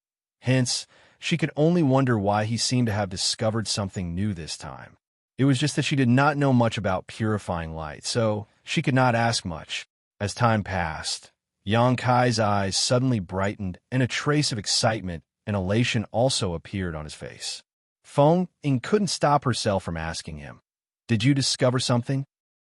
Hence, she could only wonder why he seemed to have discovered something new this time. It was just that she did not know much about purifying light, so she could not ask much. As time passed, Xianxia's eyes suddenly brightened, and a trace of excitement and elation also appeared on his face. Fengming couldn't stop herself from asking him, "Did you discover something?"